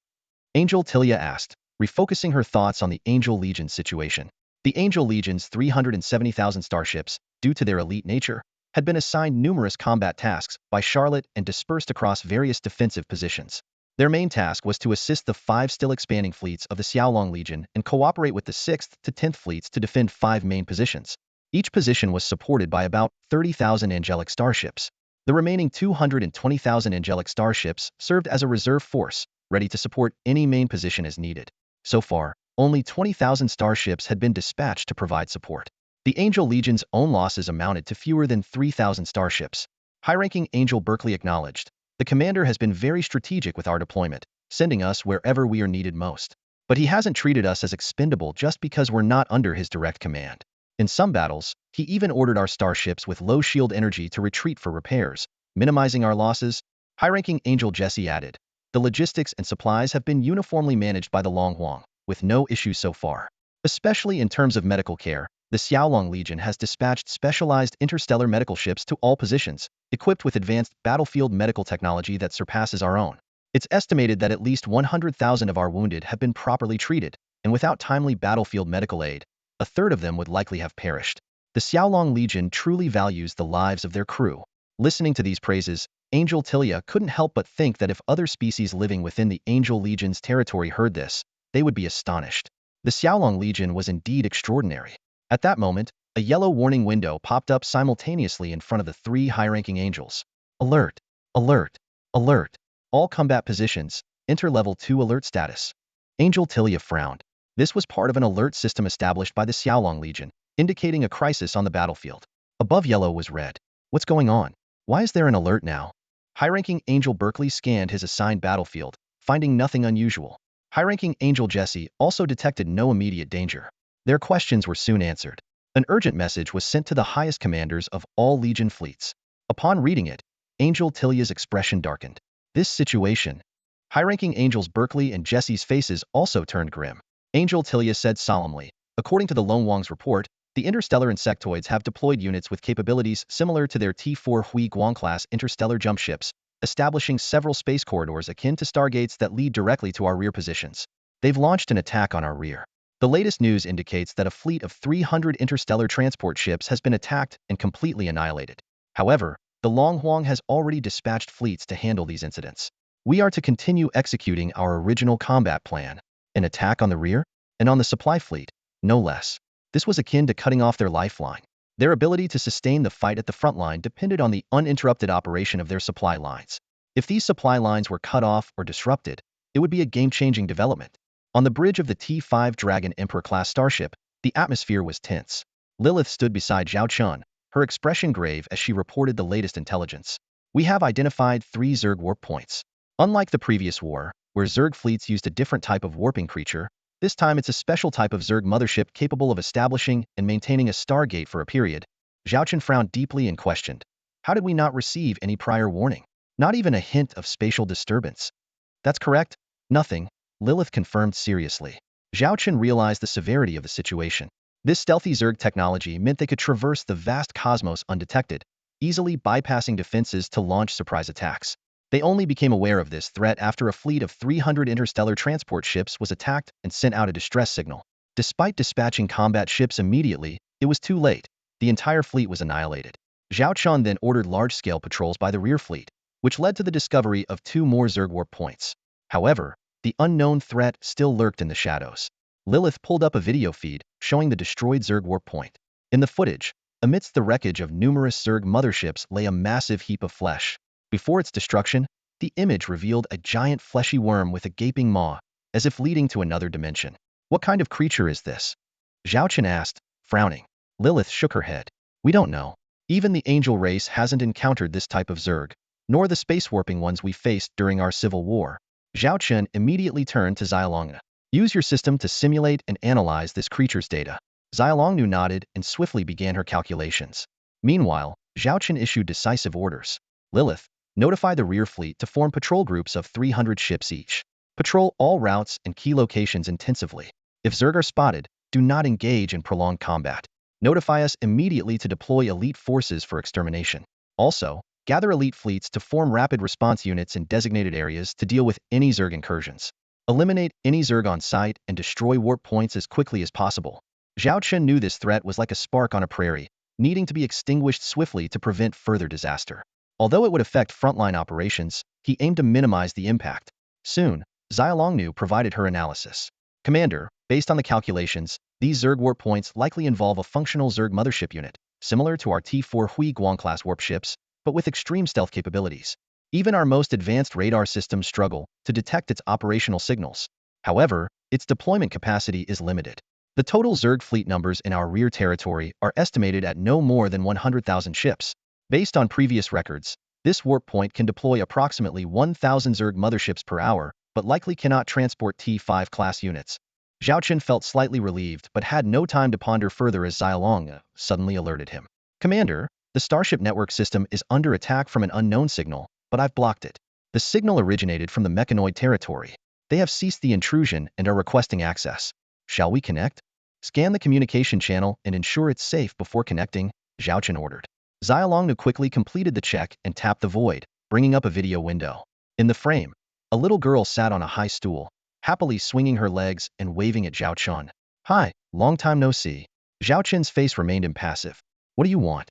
Angel Tilia asked, refocusing her thoughts on the Angel Legion's situation. The Angel Legion's 370,000 starships, due to their elite nature, had been assigned numerous combat tasks by Charlotte and dispersed across various defensive positions. Their main task was to assist the 5 still expanding fleets of the Xiaolong Legion and cooperate with the 6th to 10th fleets to defend 5 main positions. Each position was supported by about 30,000 angelic starships. The remaining 220,000 angelic starships served as a reserve force, ready to support any main position as needed. So far, only 20,000 starships had been dispatched to provide support. The Angel Legion's own losses amounted to fewer than 3,000 starships. High-ranking Angel Berkeley acknowledged, "The commander has been very strategic with our deployment, sending us wherever we are needed most. But he hasn't treated us as expendable just because we're not under his direct command. In some battles, he even ordered our starships with low shield energy to retreat for repairs, minimizing our losses." High-ranking Angel Jesse added, "The logistics and supplies have been uniformly managed by the Long Huang, with no issues so far. Especially in terms of medical care, the Xiaolong Legion has dispatched specialized interstellar medical ships to all positions, equipped with advanced battlefield medical technology that surpasses our own. It's estimated that at least 100,000 of our wounded have been properly treated, and without timely battlefield medical aid, a third of them would likely have perished. The Xiaolong Legion truly values the lives of their crew." Listening to these praises, Angel Tilia couldn't help but think that if other species living within the Angel Legion's territory heard this, they would be astonished. The Xiaolong Legion was indeed extraordinary. At that moment, a yellow warning window popped up simultaneously in front of the 3 high-ranking angels. "Alert! Alert! Alert! All combat positions, enter level 2 alert status." Angel Tilia frowned. This was part of an alert system established by the Xiaolong Legion, indicating a crisis on the battlefield. Above yellow was red. What's going on? Why is there an alert now? High-ranking Angel Berkeley scanned his assigned battlefield, finding nothing unusual. High-ranking Angel Jesse also detected no immediate danger. Their questions were soon answered. An urgent message was sent to the highest commanders of all Legion fleets. Upon reading it, Angel Tilia's expression darkened. This situation. High-ranking Angels Berkeley and Jesse's faces also turned grim. Angel Tilia said solemnly, "According to the Long Wang's report, the interstellar insectoids have deployed units with capabilities similar to their T4 Hui Guang-class interstellar jump ships, establishing several space corridors akin to stargates that lead directly to our rear positions. They've launched an attack on our rear. The latest news indicates that a fleet of 300 interstellar transport ships has been attacked and completely annihilated. However, the Longhuang has already dispatched fleets to handle these incidents. We are to continue executing our original combat plan, an attack on the rear and on the supply fleet, no less. This was akin to cutting off their lifeline. Their ability to sustain the fight at the front line depended on the uninterrupted operation of their supply lines. If these supply lines were cut off or disrupted, it would be a game-changing development. On the bridge of the T5 Dragon Emperor-class starship, the atmosphere was tense. Lilith stood beside Zhao Chun, her expression grave as she reported the latest intelligence. We have identified 3 Zerg warp points. Unlike the previous war, where Zerg fleets used a different type of warping creature, this time it's a special type of Zerg mothership capable of establishing and maintaining a stargate for a period. Zhao Chun frowned deeply and questioned, how did we not receive any prior warning? Not even a hint of spatial disturbance. That's correct. Nothing, Lilith confirmed seriously. Zhao Chun realized the severity of the situation. This stealthy Zerg technology meant they could traverse the vast cosmos undetected, easily bypassing defenses to launch surprise attacks. They only became aware of this threat after a fleet of 300 interstellar transport ships was attacked and sent out a distress signal. Despite dispatching combat ships immediately, it was too late. The entire fleet was annihilated. Zhao Chun then ordered large-scale patrols by the rear fleet, which led to the discovery of 2 more Zerg warp points. However, the unknown threat still lurked in the shadows. Lilith pulled up a video feed showing the destroyed Zerg warp point. In the footage, amidst the wreckage of numerous Zerg motherships lay a massive heap of flesh. Before its destruction, the image revealed a giant fleshy worm with a gaping maw, as if leading to another dimension. What kind of creature is this? Zhao Chun asked, frowning. Lilith shook her head. We don't know. Even the angel race hasn't encountered this type of Zerg, nor the space warping ones we faced during our civil war. Zhao Chun immediately turned to Xiaolong. Use your system to simulate and analyze this creature's data. Xiaolong nodded and swiftly began her calculations. Meanwhile, Zhao Chun issued decisive orders. Lilith, notify the rear fleet to form patrol groups of 300 ships each. Patrol all routes and key locations intensively. If Zerg are spotted, do not engage in prolonged combat. Notify us immediately to deploy elite forces for extermination. Also, gather elite fleets to form rapid response units in designated areas to deal with any Zerg incursions. Eliminate any Zerg on site and destroy warp points as quickly as possible. Zhao Chun knew this threat was like a spark on a prairie, needing to be extinguished swiftly to prevent further disaster. Although it would affect frontline operations, he aimed to minimize the impact. Soon, Xiaolongnu provided her analysis. Commander, based on the calculations, these Zerg warp points likely involve a functional Zerg mothership unit, similar to our T4 Hui Guang-class warp ships, but with extreme stealth capabilities. Even our most advanced radar systems struggle to detect its operational signals. However, its deployment capacity is limited. The total Zerg fleet numbers in our rear territory are estimated at no more than 100,000 ships. Based on previous records, this warp point can deploy approximately 1,000 Zerg motherships per hour, but likely cannot transport T5 class units. Zhao Chun felt slightly relieved but had no time to ponder further as Xiaolong suddenly alerted him. Commander, the Starship network system is under attack from an unknown signal, but I've blocked it. The signal originated from the mechanoid territory. They have ceased the intrusion and are requesting access. Shall we connect? Scan the communication channel and ensure it's safe before connecting, Zhao Chun ordered. Xiaolongnu quickly completed the check and tapped the void, bringing up a video window. In the frame, a little girl sat on a high stool, happily swinging her legs and waving at Zhao Chun. Hi, long time no see. Zhao Chun's face remained impassive. What do you want?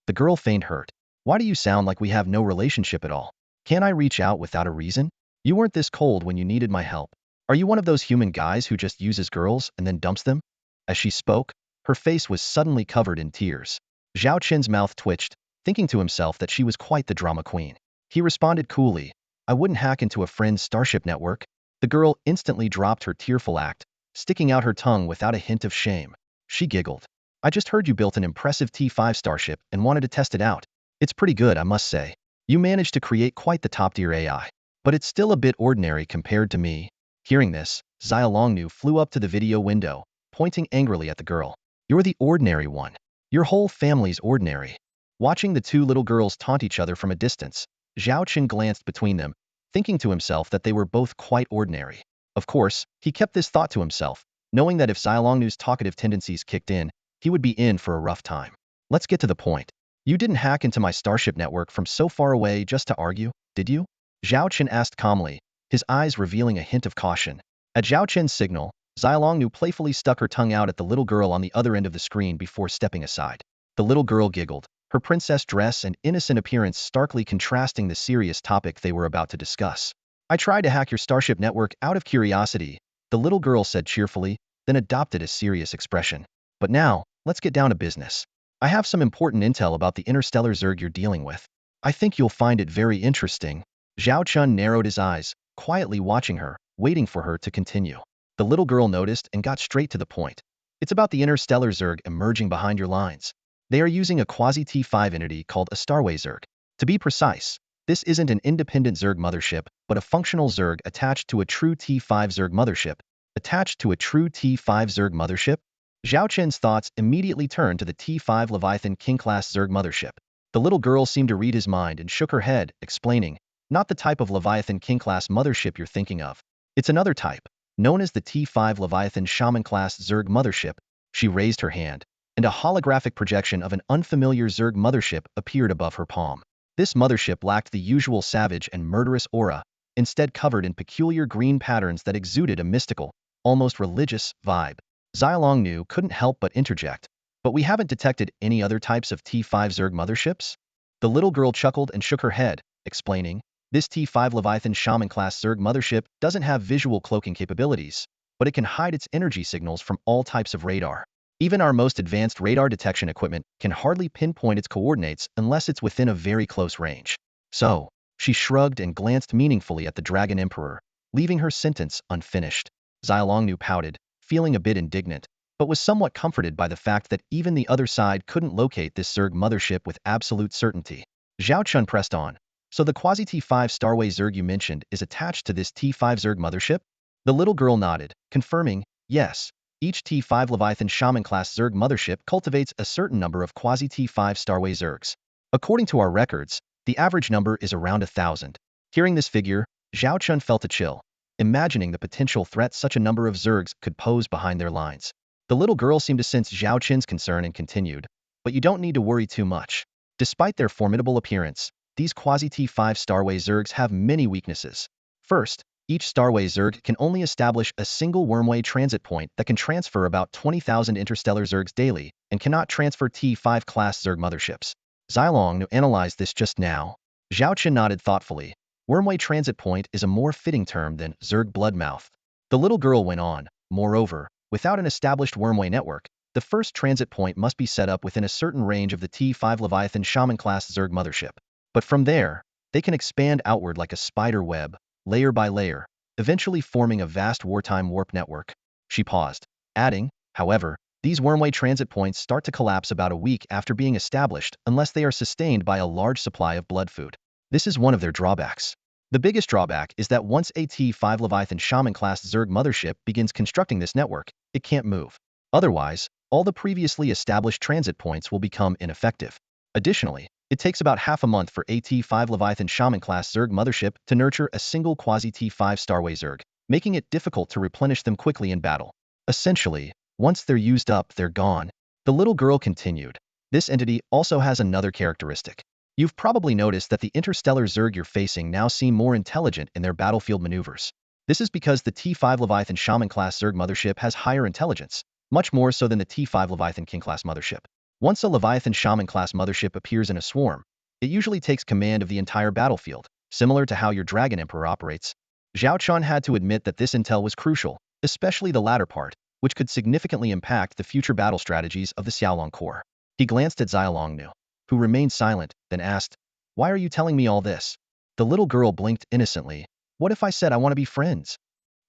The girl feigned hurt. Why do you sound like we have no relationship at all? Can't I reach out without a reason? You weren't this cold when you needed my help. Are you one of those human guys who just uses girls and then dumps them? As she spoke, her face was suddenly covered in tears. Zhao Chun's mouth twitched, thinking to himself that she was quite the drama queen. He responded coolly, I wouldn't hack into a friend's Starship network. The girl instantly dropped her tearful act, sticking out her tongue without a hint of shame. She giggled. I just heard you built an impressive T5 Starship and wanted to test it out. It's pretty good, I must say. You managed to create quite the top-tier AI. But it's still a bit ordinary compared to me. Hearing this, Xiaolongnu flew up to the video window, pointing angrily at the girl. You're the ordinary one. Your whole family's ordinary. Watching the 2 little girls taunt each other from a distance, Zhao Chun glanced between them, thinking to himself that they were both quite ordinary. Of course, he kept this thought to himself, knowing that if Xiaolongnu's talkative tendencies kicked in, he would be in for a rough time. Let's get to the point. You didn't hack into my Starship network from so far away just to argue, did you? Zhao Chun asked calmly, his eyes revealing a hint of caution. At Zhao Chun's signal, Xiaolongnu playfully stuck her tongue out at the little girl on the other end of the screen before stepping aside. The little girl giggled, her princess dress and innocent appearance starkly contrasting the serious topic they were about to discuss. I tried to hack your Starship network out of curiosity, the little girl said cheerfully, then adopted a serious expression. But now, let's get down to business. I have some important intel about the interstellar Zerg you're dealing with. I think you'll find it very interesting. Zhao Chun narrowed his eyes, quietly watching her, waiting for her to continue. The little girl noticed and got straight to the point. It's about the interstellar Zerg emerging behind your lines. They are using a quasi-T5 entity called a Starway Zerg. To be precise, this isn't an independent Zerg mothership, but a functional Zerg attached to a true T5 Zerg mothership. Attached to a true T5 Zerg mothership? Zhao Chen's thoughts immediately turned to the T5 Leviathan King-class Zerg mothership. The little girl seemed to read his mind and shook her head, explaining, not the type of Leviathan King-class mothership you're thinking of. It's another type, known as the T5 Leviathan Shaman-class Zerg mothership. She raised her hand, and a holographic projection of an unfamiliar Zerg mothership appeared above her palm. This mothership lacked the usual savage and murderous aura, instead covered in peculiar green patterns that exuded a mystical, almost religious, vibe. Xiaolongnu couldn't help but interject, but we haven't detected any other types of T5 Zerg motherships? The little girl chuckled and shook her head, explaining, this T5 Leviathan Shaman-class Zerg mothership doesn't have visual cloaking capabilities, but it can hide its energy signals from all types of radar. Even our most advanced radar detection equipment can hardly pinpoint its coordinates unless it's within a very close range. So, she shrugged and glanced meaningfully at the Dragon Emperor, leaving her sentence unfinished. Xiaolongnu pouted, feeling a bit indignant, but was somewhat comforted by the fact that even the other side couldn't locate this Zerg mothership with absolute certainty. Zhao Chun pressed on. So the quasi-T5 Starway Zerg you mentioned is attached to this T5 Zerg mothership? The little girl nodded, confirming, yes. Each T5 Leviathan Shaman-class Zerg mothership cultivates a certain number of quasi-T5 Starway Zergs. According to our records, the average number is around 1,000. Hearing this figure, Zhao Chun felt a chill, imagining the potential threat such a number of Zergs could pose behind their lines. The little girl seemed to sense Zhao Chun's concern and continued, but you don't need to worry too much. Despite their formidable appearance, these quasi-T5 Starway Zergs have many weaknesses. First, each Starway Zerg can only establish a single wormway transit point that can transfer about 20,000 interstellar Zergs daily and cannot transfer T5 class Zerg motherships. Xiaolongnu analyzed this just now. Zhao Chun nodded thoughtfully. Wormway transit point is a more fitting term than Zerg bloodmouth. The little girl went on, moreover, without an established wormway network, the first transit point must be set up within a certain range of the T5 Leviathan Shaman class Zerg mothership. But from there, they can expand outward like a spider web, layer by layer, eventually forming a vast wartime warp network. She paused, adding, however, these wormway transit points start to collapse about a week after being established unless they are sustained by a large supply of blood food. This is one of their drawbacks. The biggest drawback is that once a T5 Leviathan Shaman-class Zerg mothership begins constructing this network, it can't move. Otherwise, all the previously established transit points will become ineffective. Additionally, it takes about half a month for a T5 Leviathan Shaman-class Zerg mothership to nurture a single quasi-T5 Starway Zerg, making it difficult to replenish them quickly in battle. Essentially, once they're used up, they're gone. The little girl continued. This entity also has another characteristic. You've probably noticed that the interstellar Zerg you're facing now seem more intelligent in their battlefield maneuvers. This is because the T5 Leviathan Shaman-class Zerg mothership has higher intelligence, much more so than the T5 Leviathan King-class mothership. Once a Leviathan Shaman-class mothership appears in a swarm, it usually takes command of the entire battlefield, similar to how your Dragon Emperor operates. Zhao Chun had to admit that this intel was crucial, especially the latter part, which could significantly impact the future battle strategies of the Xiaolong Corps. He glanced at Xiaolongnu, who remained silent, then asked, "Why are you telling me all this?" The little girl blinked innocently. "What if I said I want to be friends?"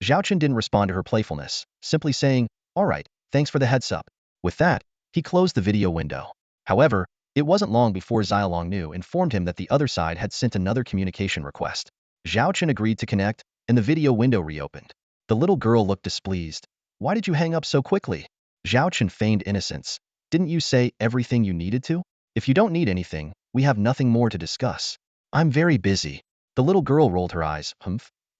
Zhao Chun didn't respond to her playfulness, simply saying, "All right, thanks for the heads up." With that, he closed the video window. However, it wasn't long before Xiaolongnu informed him that the other side had sent another communication request. Zhao Chun agreed to connect, and the video window reopened. The little girl looked displeased. "Why did you hang up so quickly?" Zhao Chun feigned innocence. "Didn't you say everything you needed to? If you don't need anything, we have nothing more to discuss." "I'm very busy." The little girl rolled her eyes.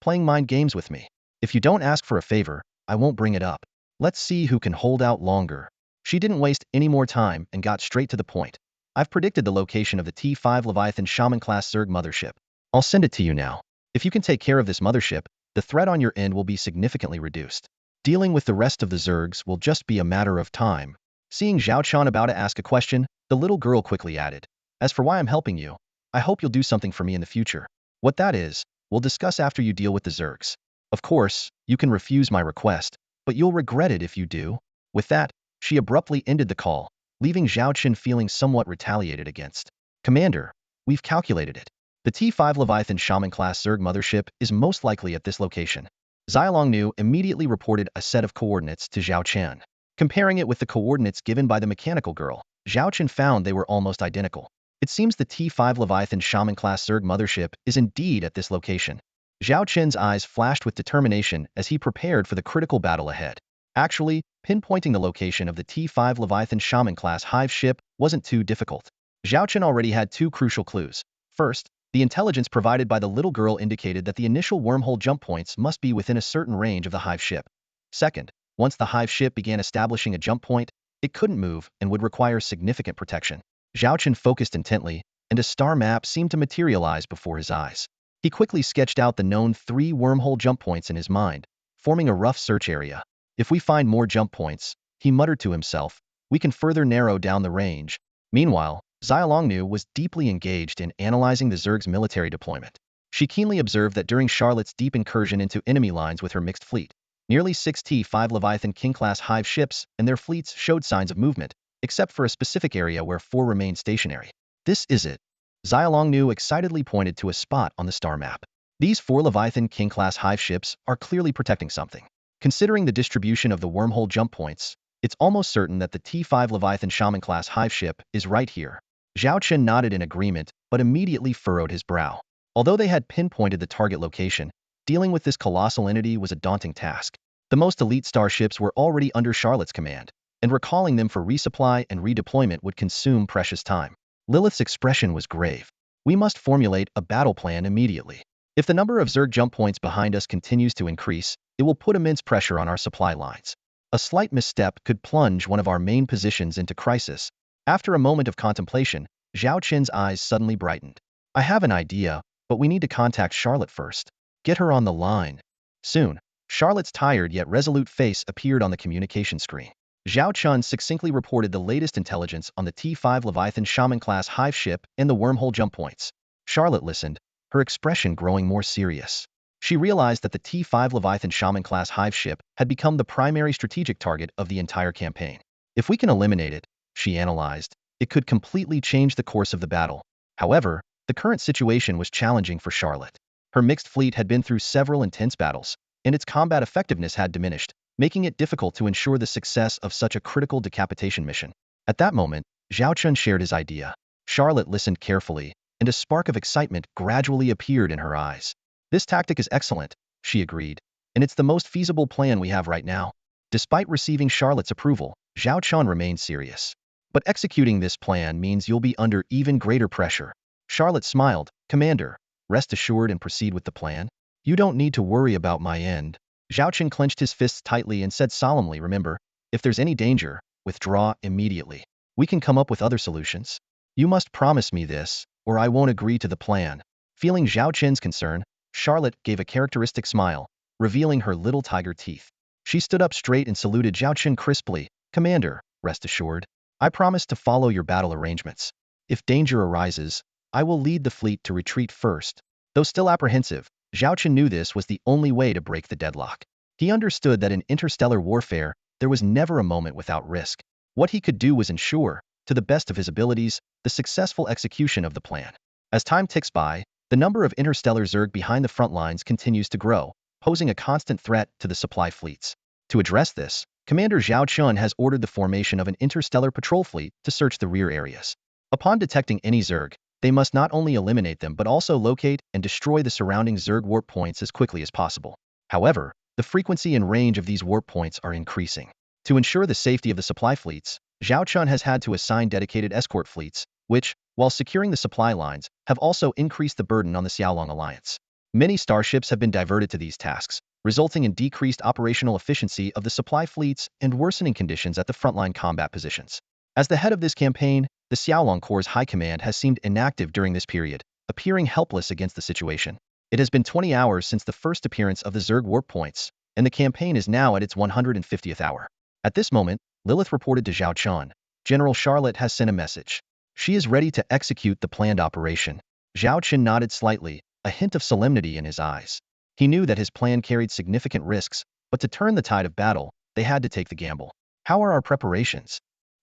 Playing mind games with me. If you don't ask for a favor, I won't bring it up. Let's see who can hold out longer." She didn't waste any more time and got straight to the point. "I've predicted the location of the T5 Leviathan Shaman-class Zerg mothership. I'll send it to you now. If you can take care of this mothership, the threat on your end will be significantly reduced." Dealing with the rest of the Zergs will just be a matter of time. Seeing Zhao Chan about to ask a question, the little girl quickly added, as for why I'm helping you, I hope you'll do something for me in the future. What that is, we'll discuss after you deal with the Zergs. Of course, you can refuse my request, but you'll regret it if you do. With that, she abruptly ended the call, leaving Zhao Chen feeling somewhat retaliated against. Commander, we've calculated it. The T5 Leviathan Shaman-class Zerg mothership is most likely at this location. Xiaolongnu immediately reported a set of coordinates to Zhao Chen. Comparing it with the coordinates given by the mechanical girl, Zhao Chen found they were almost identical. It seems the T5 Leviathan Shaman-class Zerg mothership is indeed at this location. Zhao Chen's eyes flashed with determination as he prepared for the critical battle ahead. Actually, pinpointing the location of the T5 Leviathan Shaman-class hive ship wasn't too difficult. Zhao Chen already had two crucial clues. First, the intelligence provided by the little girl indicated that the initial wormhole jump points must be within a certain range of the hive ship. Second, once the hive ship began establishing a jump point, it couldn't move and would require significant protection. Zhao Chen focused intently, and a star map seemed to materialize before his eyes. He quickly sketched out the known 3 wormhole jump points in his mind, forming a rough search area. If we find more jump points, he muttered to himself, we can further narrow down the range. Meanwhile, Xiaolongnu was deeply engaged in analyzing the Zerg's military deployment. She keenly observed that during Charlotte's deep incursion into enemy lines with her mixed fleet, nearly 6 T5 Leviathan King-class hive ships and their fleets showed signs of movement, except for a specific area where 4 remained stationary. This is it. Xiaolongnu excitedly pointed to a spot on the star map. These 4 Leviathan King-class hive ships are clearly protecting something. Considering the distribution of the wormhole jump points, it's almost certain that the T5 Leviathan Shaman-class hive ship is right here. Zhao Chen nodded in agreement, but immediately furrowed his brow. Although they had pinpointed the target location, dealing with this colossal entity was a daunting task. The most elite starships were already under Charlotte's command, and recalling them for resupply and redeployment would consume precious time. Lilith's expression was grave. We must formulate a battle plan immediately. If the number of Zerg jump points behind us continues to increase, it will put immense pressure on our supply lines. A slight misstep could plunge one of our main positions into crisis. After a moment of contemplation, Zhao Chen's eyes suddenly brightened. I have an idea, but we need to contact Charlotte first. Get her on the line. Soon, Charlotte's tired yet resolute face appeared on the communication screen. Zhao Chen succinctly reported the latest intelligence on the T5 Leviathan Shaman-class hive ship and the wormhole jump points. Charlotte listened, her expression growing more serious. She realized that the T5 Leviathan Shaman-class hive ship had become the primary strategic target of the entire campaign. If we can eliminate it, she analyzed, it could completely change the course of the battle. However, the current situation was challenging for Charlotte. Her mixed fleet had been through several intense battles, and its combat effectiveness had diminished, making it difficult to ensure the success of such a critical decapitation mission. At that moment, Zhao Chen shared his idea. Charlotte listened carefully, and a spark of excitement gradually appeared in her eyes. This tactic is excellent, she agreed, and it's the most feasible plan we have right now. Despite receiving Charlotte's approval, Zhao Chen remained serious. But executing this plan means you'll be under even greater pressure. Charlotte smiled. Commander, rest assured and proceed with the plan. You don't need to worry about my end. Zhao Chen clenched his fists tightly and said solemnly, remember, if there's any danger, withdraw immediately. We can come up with other solutions. You must promise me this, or I won't agree to the plan. Feeling Zhao Chen's concern, Charlotte gave a characteristic smile, revealing her little tiger teeth. She stood up straight and saluted Zhao Chen crisply. Commander, rest assured. I promise to follow your battle arrangements. If danger arises, I will lead the fleet to retreat first. Though still apprehensive, Zhao Chen knew this was the only way to break the deadlock. He understood that in interstellar warfare, there was never a moment without risk. What he could do was ensure, to the best of his abilities, the successful execution of the plan. As time ticks by, the number of interstellar Zerg behind the front lines continues to grow, posing a constant threat to the supply fleets. To address this, Commander Zhao Chen has ordered the formation of an interstellar patrol fleet to search the rear areas. Upon detecting any Zerg, they must not only eliminate them but also locate and destroy the surrounding Zerg warp points as quickly as possible. However, the frequency and range of these warp points are increasing. To ensure the safety of the supply fleets, Zhao Chen has had to assign dedicated escort fleets, which, while securing the supply lines, have also increased the burden on the Xiaolong Alliance. Many starships have been diverted to these tasks, resulting in decreased operational efficiency of the supply fleets and worsening conditions at the frontline combat positions. As the head of this campaign, the Xiaolong Corps' high command has seemed inactive during this period, appearing helpless against the situation. It has been 20 hours since the first appearance of the Zerg warp points, and the campaign is now at its 150th hour. At this moment, Lilith reported to Zhao Chun, General Charlotte has sent a message. She is ready to execute the planned operation. Zhao Chun nodded slightly, a hint of solemnity in his eyes. He knew that his plan carried significant risks, but to turn the tide of battle, they had to take the gamble. How are our preparations?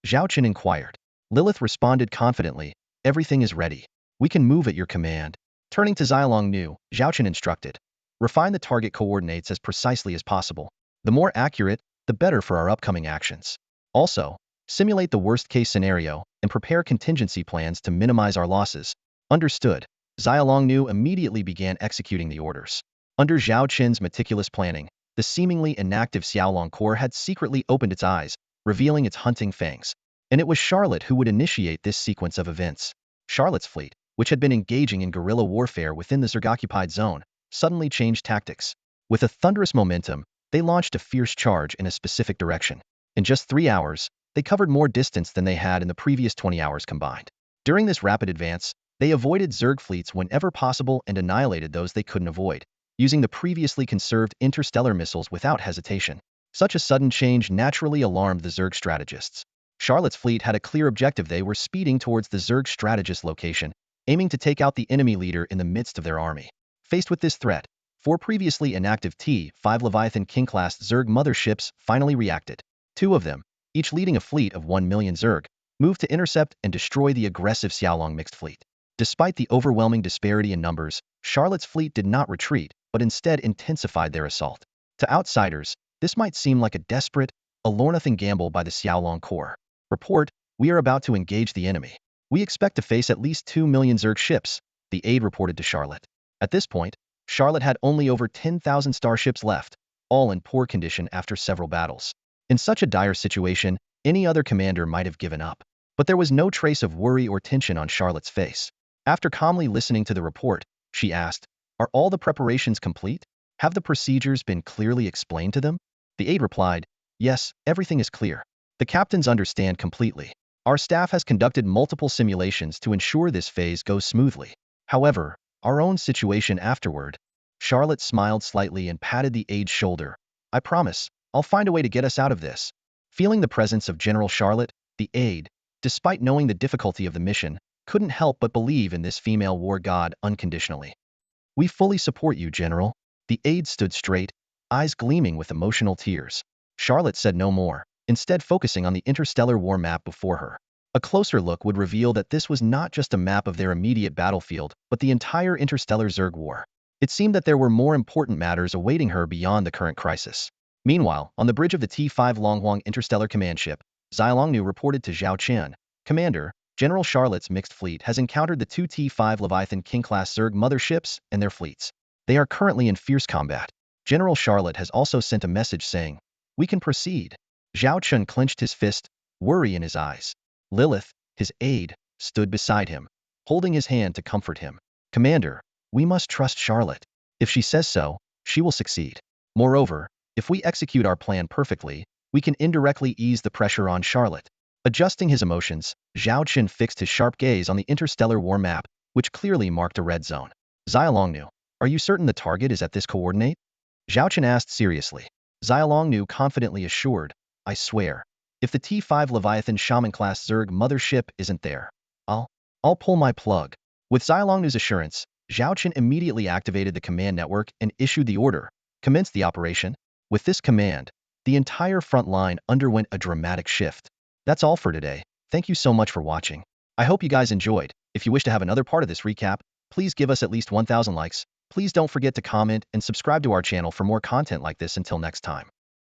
Zhao Chun inquired. Lilith responded confidently, everything is ready. We can move at your command. Turning to Xialong Nu, Zhao Chun instructed. Refine the target coordinates as precisely as possible. The more accurate, the better for our upcoming actions. Also, simulate the worst-case scenario and prepare contingency plans to minimize our losses. Understood. Xialong Nu immediately began executing the orders. Under Zhao Qin's meticulous planning, the seemingly inactive Xiaolong Corps had secretly opened its eyes, revealing its hunting fangs. And it was Charlotte who would initiate this sequence of events. Charlotte's fleet, which had been engaging in guerrilla warfare within the Zerg-occupied zone, suddenly changed tactics. With a thunderous momentum, they launched a fierce charge in a specific direction. In just 3 hours, they covered more distance than they had in the previous 20 hours combined. During this rapid advance, they avoided Zerg fleets whenever possible and annihilated those they couldn't avoid, using the previously conserved interstellar missiles without hesitation. Such a sudden change naturally alarmed the Zerg strategists. Charlotte's fleet had a clear objective. They were speeding towards the Zerg strategist location, aiming to take out the enemy leader in the midst of their army. Faced with this threat, 4 previously inactive T-5 Leviathan King-class Zerg motherships finally reacted. 2 of them, each leading a fleet of 1 million Zerg, moved to intercept and destroy the aggressive Xiaolong mixed fleet. Despite the overwhelming disparity in numbers, Charlotte's fleet did not retreat, but instead intensified their assault. To outsiders, this might seem like a desperate, nothing gamble by the Xiaolong Corps. Report, we are about to engage the enemy. We expect to face at least 2 million Zerg ships, the aide reported to Charlotte. At this point, Charlotte had only over 10,000 starships left, all in poor condition after several battles. In such a dire situation, any other commander might have given up. But there was no trace of worry or tension on Charlotte's face. After calmly listening to the report, she asked, are all the preparations complete? Have the procedures been clearly explained to them? The aide replied, yes, everything is clear. The captains understand completely. Our staff has conducted multiple simulations to ensure this phase goes smoothly. However, our own situation afterward. Charlotte smiled slightly and patted the aide's shoulder. I promise, I'll find a way to get us out of this. Feeling the presence of General Charlotte, the aide, despite knowing the difficulty of the mission, couldn't help but believe in this female war god unconditionally. We fully support you, General. The aide stood straight, eyes gleaming with emotional tears. Charlotte said no more, instead focusing on the interstellar war map before her. A closer look would reveal that this was not just a map of their immediate battlefield, but the entire interstellar Zerg war. It seemed that there were more important matters awaiting her beyond the current crisis. Meanwhile, on the bridge of the T5 Longhuang interstellar command ship, Xialong Nu reported to Zhao Qian, Commander, General Charlotte's mixed fleet has encountered the 2 T5 Leviathan King-class Zerg motherships and their fleets. They are currently in fierce combat. General Charlotte has also sent a message saying, we can proceed. Zhao Chun clenched his fist, worry in his eyes. Lilith, his aide, stood beside him, holding his hand to comfort him. Commander, we must trust Charlotte. If she says so, she will succeed. Moreover, if we execute our plan perfectly, we can indirectly ease the pressure on Charlotte. Adjusting his emotions, Zhao Qin fixed his sharp gaze on the interstellar war map, which clearly marked a red zone. Xialong Nu, are you certain the target is at this coordinate? Zhao Qin asked seriously. Xialong Nu confidently assured, I swear. If the T5 Leviathan Shaman-class Zerg mothership isn't there, I'll pull my plug. With Xialong Nu's assurance, Zhao Qin immediately activated the command network and issued the order, commence the operation. With this command, the entire front line underwent a dramatic shift. That's all for today. Thank you so much for watching. I hope you guys enjoyed. If you wish to have another part of this recap, please give us at least 1,000 likes. Please don't forget to comment and subscribe to our channel for more content like this. Until next time.